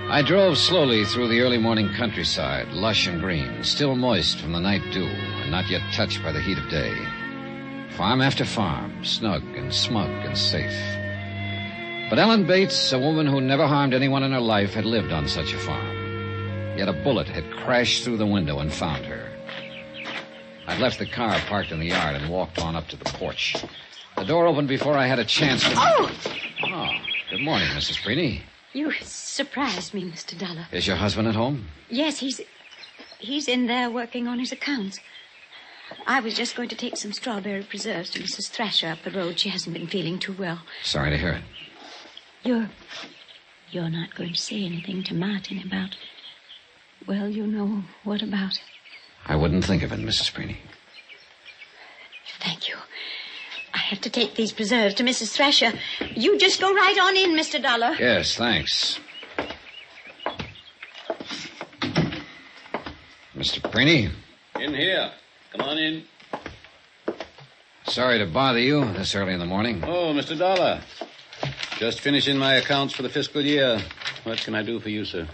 I drove slowly through the early morning countryside, lush and green, still moist from the night dew, and not yet touched by the heat of day. Farm after farm, snug and smug and safe. But Ellen Bates, a woman who never harmed anyone in her life, had lived on such a farm. Yet a bullet had crashed through the window and found her. I'd left the car parked in the yard and walked on up to the porch. The door opened before I had a chance to... Oh! Oh, good morning, Mrs. Freeney. You surprised me, Mr. Dollar. Is your husband at home? Yes, he's in there working on his accounts. I was just going to take some strawberry preserves to Mrs. Thrasher up the road. She hasn't been feeling too well. Sorry to hear it. You're not going to say anything to Martin about... Well, you know what about. I wouldn't think of it, Mrs. Freeney. Thank you. I have to take these preserves to Mrs. Thrasher. You just go right on in, Mr. Dollar. Yes, thanks. Mr. Freeney? In here. Come on in. Sorry to bother you this early in the morning. Oh, Mr. Dollar. Just finishing my accounts for the fiscal year. What can I do for you, sir?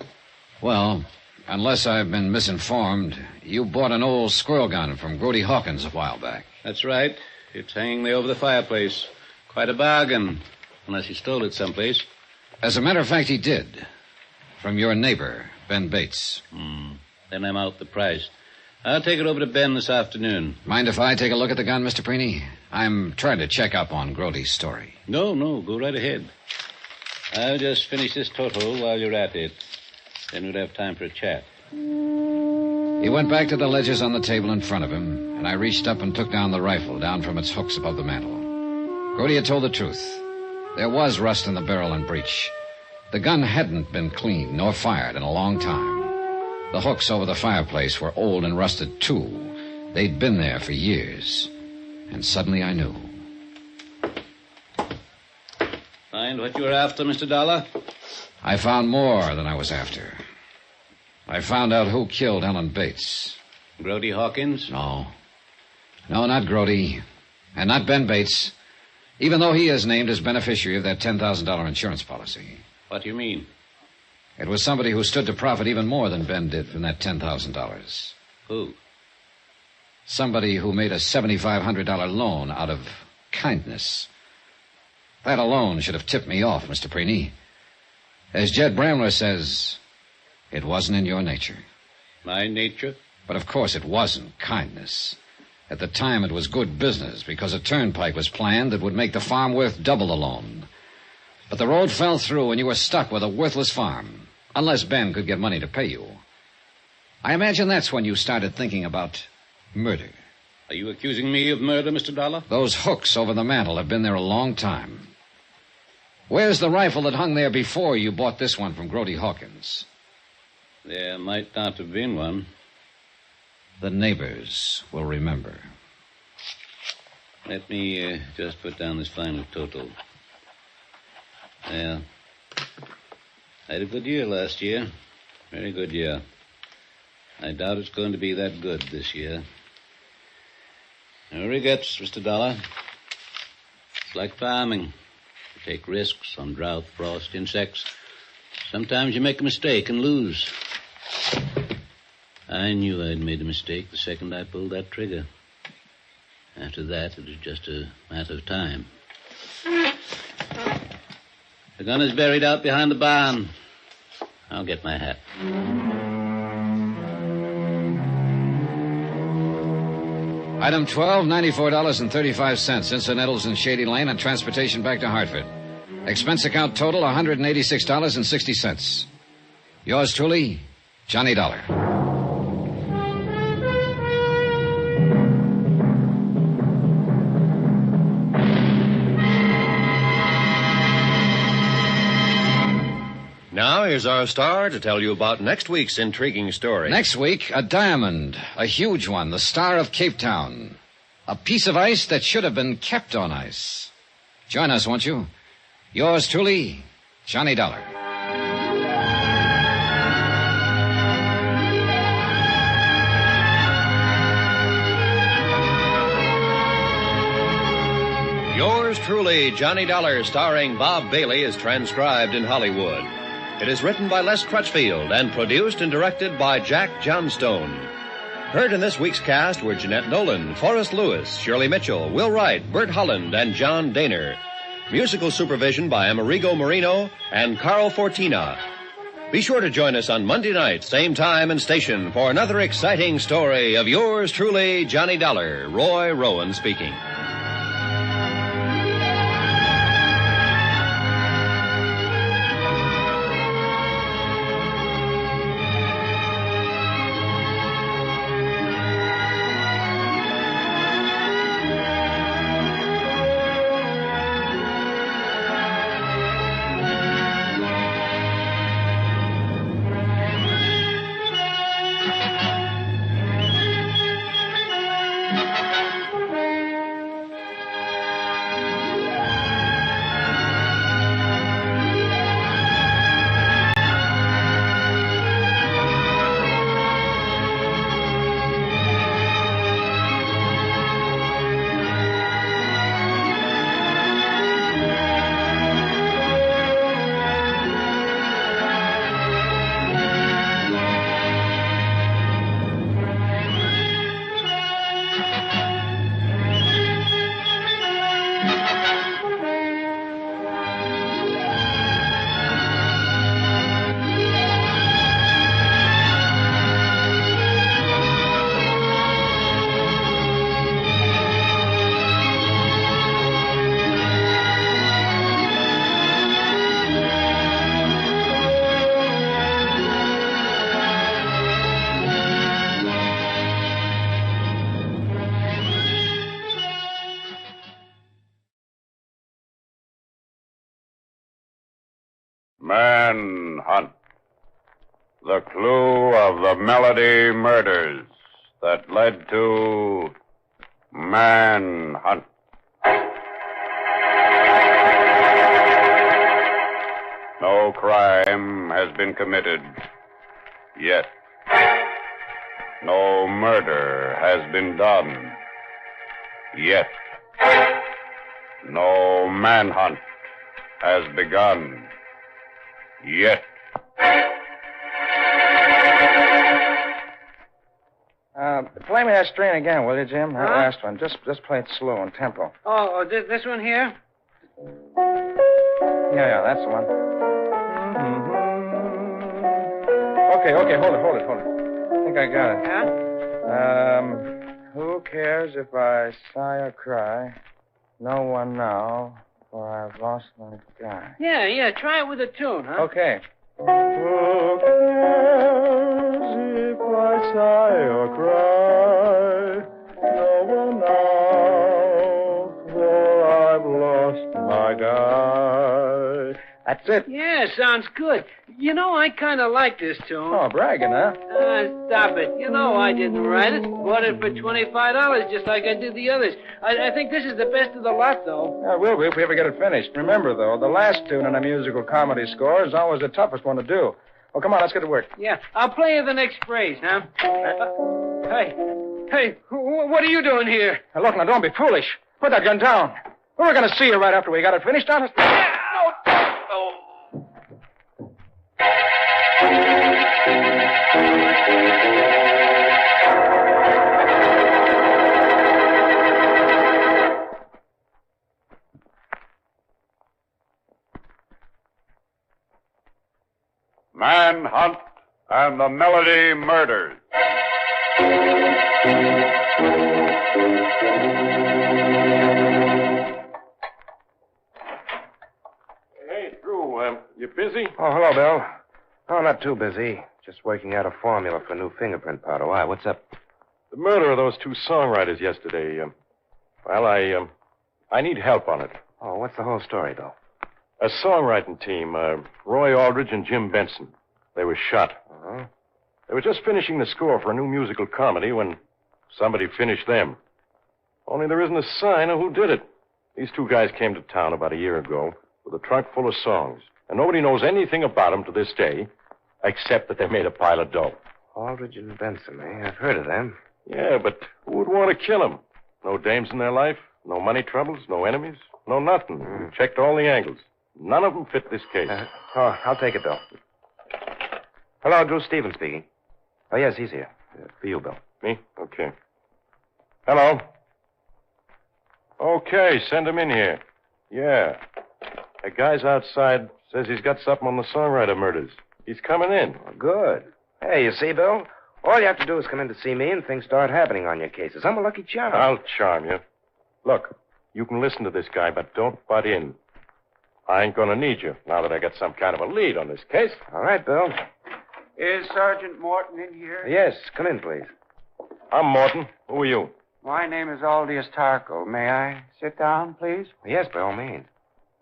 Well, unless I've been misinformed, you bought an old squirrel gun from Grody Hawkins a while back. That's right. It's hanging there over the fireplace. Quite a bargain, unless he stole it someplace. As a matter of fact, he did. From your neighbor, Ben Bates. Then I'm out the price. I'll take it over to Ben this afternoon. Mind if I take a look at the gun, Mr. Freeney? I'm trying to check up on Grody's story. No, go right ahead. I'll just finish this total while you're at it. Then we'll have time for a chat. He went back to the ledgers on the table in front of him, and I reached up and took down the rifle down from its hooks above the mantel. Grody had told the truth. There was rust in the barrel and breech. The gun hadn't been cleaned nor fired in a long time. The hooks over the fireplace were old and rusted, too. They'd been there for years. And suddenly I knew. Find what you were after, Mr. Dollar? I found more than I was after. I found out who killed Ellen Bates. Grody Hawkins? No, not Grody. And not Ben Bates. Even though he is named as beneficiary of that $10,000 insurance policy. What do you mean? It was somebody who stood to profit even more than Ben did from that $10,000. Who? Somebody who made a $7,500 loan out of kindness. That alone should have tipped me off, Mr. Freeney. As Jed Bramler says, it wasn't in your nature. My nature? But of course it wasn't kindness. At the time it was good business because a turnpike was planned that would make the farm worth double the loan. But the road fell through and you were stuck with a worthless farm, unless Ben could get money to pay you. I imagine that's when you started thinking about murder. Are you accusing me of murder, Mr. Dollar? Those hooks over the mantel have been there a long time. Where's the rifle that hung there before you bought this one from Grody Hawkins? There might not have been one. The neighbors will remember. Let me just put down this final total. Yeah. I had a good year last year. Very good year. I doubt it's going to be that good this year. No regrets, Mr. Dollar. It's like farming. You take risks on drought, frost, insects. Sometimes you make a mistake and lose. I knew I'd made a mistake the second I pulled that trigger. After that, it was just a matter of time. The gun is buried out behind the barn. I'll get my hat. Item 12, $94.35. Incidentals in Shady Lane and transportation back to Hartford. Expense account total, $186.60. Yours truly, Johnny Dollar. Now, here's our star to tell you about next week's intriguing story. Next week, a diamond, a huge one, the Star of Cape Town. A piece of ice that should have been kept on ice. Join us, won't you? Yours truly, Johnny Dollar. Yours truly, Johnny Dollar, starring Bob Bailey, is transcribed in Hollywood. It is written by Les Crutchfield and produced and directed by Jack Johnstone. Heard in this week's cast were Jeanette Nolan, Forrest Lewis, Shirley Mitchell, Will Wright, Bert Holland, and John Daner. Musical supervision by Amerigo Marino and Carl Fortina. Be sure to join us on Monday night, same time and station, for another exciting story of yours truly, Johnny Dollar. Roy Rowan speaking. Manhunt. The clue of the Melody murders that led to Manhunt. No crime has been committed yet. No murder has been done yet. No manhunt has begun yet. Play me that strain again, will you, Jim? That last one. Just play it slow and tempo. Oh, this one here? Yeah, that's the one. Okay, hold it. I think I got it. Yeah? Who cares if I sigh or cry? No one now, for I've lost my guy. Yeah, try it with a tune, huh? Okay. Who cares if I sigh or cry? No one now, for I've lost my guy. That's it. Yeah, sounds good. You know, I kind of like this tune. Oh, bragging, huh? Stop it. You know I didn't write it. Bought it for $25 just like I did the others. I think this is the best of the lot, though. Yeah, it will be if we ever get it finished. Remember, though, the last tune in a musical comedy score is always the toughest one to do. Well, come on, let's get to work. Yeah, I'll play you the next phrase, huh? Hey, what are you doing here? Now, look, now, don't be foolish. Put that gun down. We were going to see you right after we got it finished, honest. Manhunt and the Melody murders. Hey, Drew, you busy? Oh, hello, Bill. Oh, not too busy. Just working out a formula for new fingerprint powder. Why, what's up? The murder of those two songwriters yesterday. I need help on it. Oh, what's the whole story, though? A songwriting team, Roy Aldridge and Jim Benson. They were shot. Uh-huh. They were just finishing the score for a new musical comedy when somebody finished them. Only there isn't a sign of who did it. These two guys came to town about a year ago with a trunk full of songs, and nobody knows anything about them to this day, except that they made a pile of dough. Aldridge and Benson, eh? I've heard of them. Yeah, but who would want to kill them? No dames in their life, no money troubles, no enemies, no nothing. Checked all the angles. None of them fit this case. I'll take it, Bill. Hello, Drew Stevens speaking. Oh, yes, he's here. For you, Bill. Me? Okay. Hello. Okay, send him in here. Yeah. The guy's outside says he's got something on the songwriter murders. He's coming in. Oh, good. Hey, you see, Bill? All you have to do is come in to see me and things start happening on your cases. I'm a lucky charm. I'll charm you. Look, you can listen to this guy, but don't butt in. I ain't gonna need you now that I got some kind of a lead on this case. All right, Bill. Is Sergeant Morton in here? Yes, come in, please. I'm Morton. Who are you? My name is Aldius Tarkle. May I sit down, please? Yes, by all means.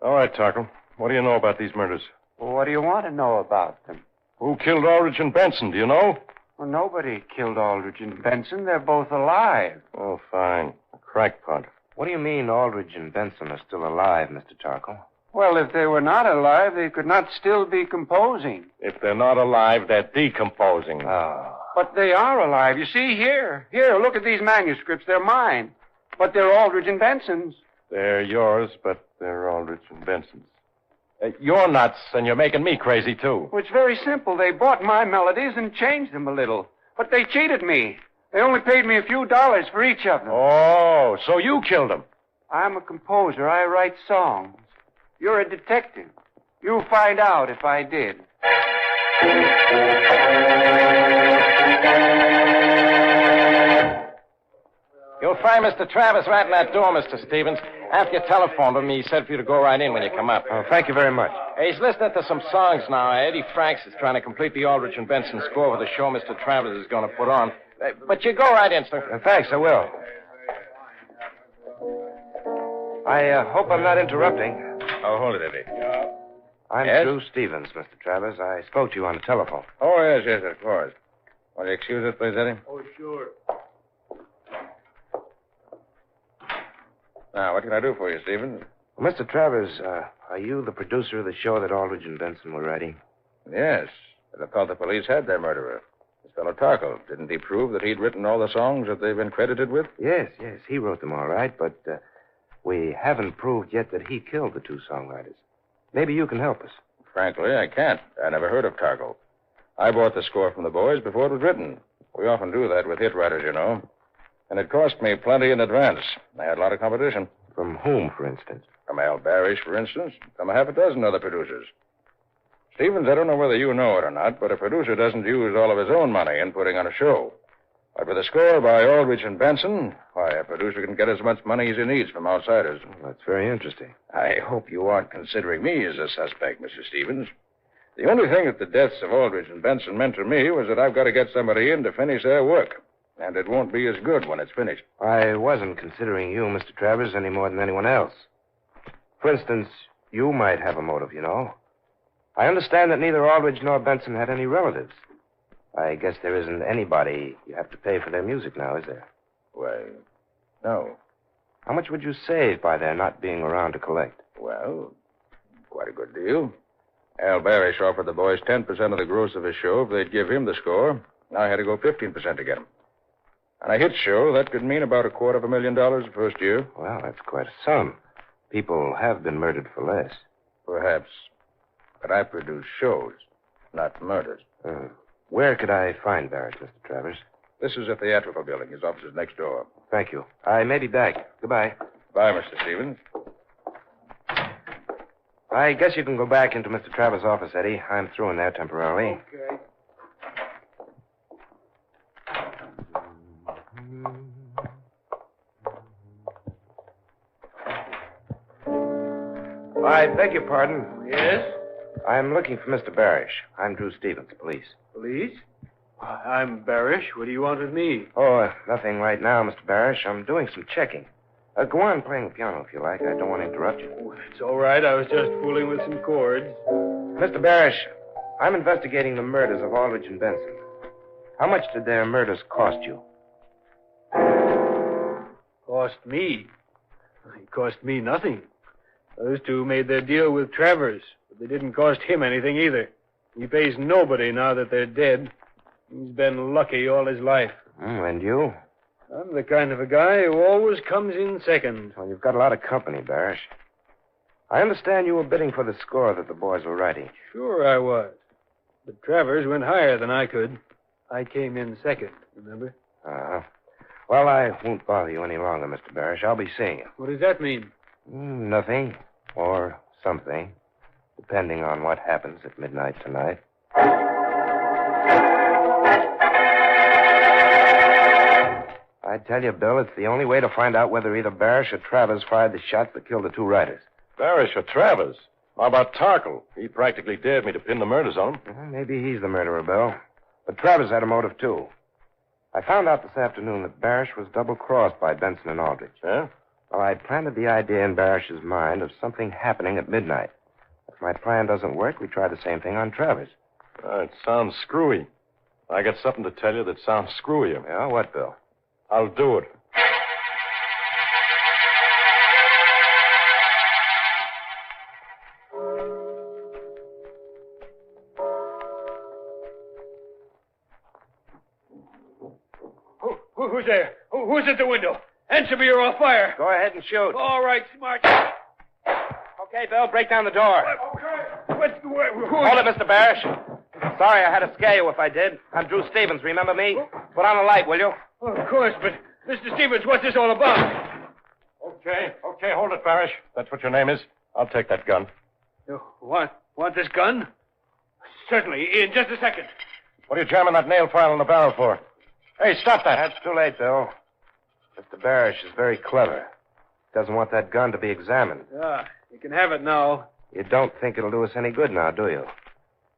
All right, Tarkle. What do you know about these murders? Well, what do you want to know about them? Who killed Aldrich and Benson, do you know? Well, nobody killed Aldrich and Benson. They're both alive. Oh, fine. A crackpot. What do you mean Aldrich and Benson are still alive, Mr. Tarkle? Well, if they were not alive, they could not still be composing. If they're not alive, they're decomposing. Oh. But they are alive. You see, here, look at these manuscripts. They're mine. But they're Aldrich and Benson's. They're yours, but they're Aldrich and Benson's. You're nuts, and you're making me crazy, too. Well, it's very simple. They bought my melodies and changed them a little. But they cheated me. They only paid me a few dollars for each of them. Oh, so you killed them. I'm a composer. I write songs. You're a detective. You'll find out if I did. You'll find Mr. Travis right in that door, Mr. Stevens. After you telephoned him, he said for you to go right in when you come up. Oh, thank you very much. He's listening to some songs now. Eddie Franks is trying to complete the Aldrich and Benson score for the show Mr. Travis is going to put on. But you go right in, sir. Thanks, I will. I hope I'm not interrupting. Oh, hold it, Eddie. I'm Yes? Drew Stevens, Mr. Travis. I spoke to you on the telephone. Oh, yes, of course. Will you excuse us, please, Eddie? Oh, sure. Now, what can I do for you, Stevens? Well, Mr. Travers, are you the producer of the show that Aldrich and Benson were writing? Yes. But I thought the police had their murderer. This fellow Tarkle. Didn't he prove that he'd written all the songs that they've been credited with? Yes, he wrote them all right, but we haven't proved yet that he killed the two songwriters. Maybe you can help us. Frankly, I can't. I never heard of Tarkle. I bought the score from the boys before it was written. We often do that with hit writers, you know. And it cost me plenty in advance. I had a lot of competition. From whom, for instance? From Al Barish, for instance. From a half a dozen other producers. Stevens, I don't know whether you know it or not, but a producer doesn't use all of his own money in putting on a show. But with a score by Aldrich and Benson, why, a producer can get as much money as he needs from outsiders. Well, that's very interesting. I hope you aren't considering me as a suspect, Mr. Stevens. The only thing that the deaths of Aldrich and Benson meant to me was that I've got to get somebody in to finish their work. And it won't be as good when it's finished. I wasn't considering you, Mr. Travers, any more than anyone else. For instance, you might have a motive, you know. I understand that neither Aldrich nor Benson had any relatives. I guess there isn't anybody you have to pay for their music now, is there? Well, no. How much would you save by their not being around to collect? Well, quite a good deal. Al Barish offered the boys 10% of the gross of his show if they'd give him the score. I had to go 15% to get him. On a hit show, that could mean about $250,000 the first year. Well, that's quite a sum. People have been murdered for less. Perhaps. But I produce shows, not murders. Where could I find Barrett, Mr. Travers? This is a theatrical building. His office is next door. Thank you. I may be back. Goodbye. Bye, Mr. Stevens. I guess you can go back into Mr. Travers' office, Eddie. I'm through in there temporarily. Okay. I beg your pardon. Yes? I'm looking for Mr. Barish. I'm Drew Stevens, police. Police? I'm Barish. What do you want with me? Oh, nothing right now, Mr. Barish. I'm doing some checking. Go on playing the piano if you like. I don't want to interrupt you. Oh, it's all right. I was just fooling with some chords. Mr. Barish, I'm investigating the murders of Aldrich and Benson. How much did their murders cost you? Cost me? It cost me nothing. Those two made their deal with Travers, but they didn't cost him anything either. He pays nobody now that they're dead. He's been lucky all his life. And you? I'm the kind of a guy who always comes in second. Well, you've got a lot of company, Barish. I understand you were bidding for the score that the boys were writing. Sure I was. But Travers went higher than I could. I came in second, remember? Uh-huh. Well, I won't bother you any longer, Mr. Barish. I'll be seeing you. What does that mean? Nothing. Or something. Depending on what happens at midnight tonight. I tell you, Bill, it's the only way to find out whether either Barish or Travers fired the shots that killed the two riders. Barish or Travers? How about Tarkle? He practically dared me to pin the murders on him. Well, maybe he's the murderer, Bill. But Travers had a motive, too. I found out this afternoon that Barish was double-crossed by Benson and Aldrich. Yeah? Well, I planted the idea in Barish's mind of something happening at midnight. If my plan doesn't work, we try the same thing on Travers. It sounds screwy. I got something to tell you that sounds screwier. Yeah, what, Bill? I'll do it. Who's there? Who's at the window? Answer me or I'll fire. Go ahead and shoot. All right, smart. Okay, Bill, break down the door. Hold Hold it, Mr. Barish. Sorry I had to scare you if I did. I'm Drew Stevens, remember me? Put on a light, will you? Of course, but Mr. Stevens, what's this all about? Okay, hold it, Barish. That's what your name is. I'll take that gun. You want this gun? Certainly, in just a second. What are you jamming that nail file in the barrel for? Hey, stop that. That's too late, Bill. Mr. Barish is very clever. Doesn't want that gun to be examined. Ah, you can have it now. You don't think it'll do us any good now, do you?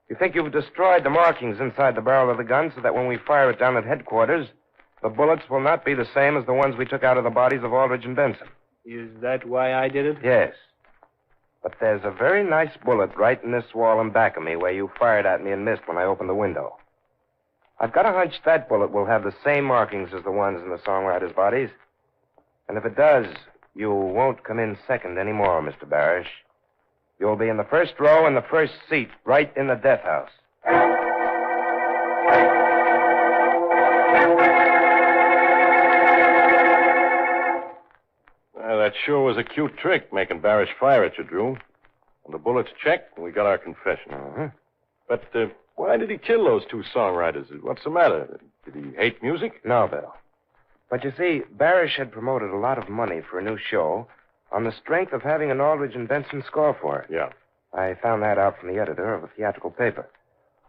You think you've destroyed the markings inside the barrel of the gun so that when we fire it down at headquarters, the bullets will not be the same as the ones we took out of the bodies of Aldrich and Benson. Is that why I did it? Yes. But there's a very nice bullet right in this wall in back of me where you fired at me and missed when I opened the window. I've got a hunch that bullet will have the same markings as the ones in the songwriters' bodies. And if it does, you won't come in second anymore, Mr. Barish. You'll be in the first row in the first seat, right in the death house. That sure was a cute trick, making Barish fire at you, Drew. And the bullets checked, and we got our confession. Uh-huh. But why did he kill those two songwriters? What's the matter? Did he hate music? No, Bill. But you see, Barish had promoted a lot of money for a new show on the strength of having an Aldrich and Benson score for it. Yeah. I found that out from the editor of a theatrical paper.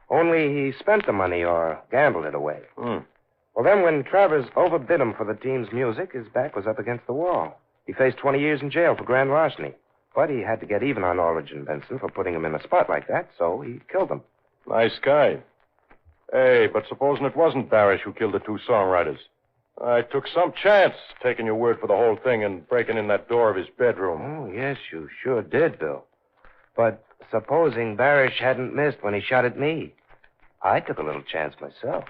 Only he spent the money or gambled it away. Well, then when Travers overbid him for the team's music, his back was up against the wall. He faced 20 years in jail for grand larceny. But he had to get even on Aldrich and Benson for putting him in a spot like that, so he killed them. Nice guy. Hey, but supposing it wasn't Barish who killed the two songwriters. I took some chance taking your word for the whole thing and breaking in that door of his bedroom. Oh, yes, you sure did, Bill. But supposing Barish hadn't missed when he shot at me, I took a little chance myself.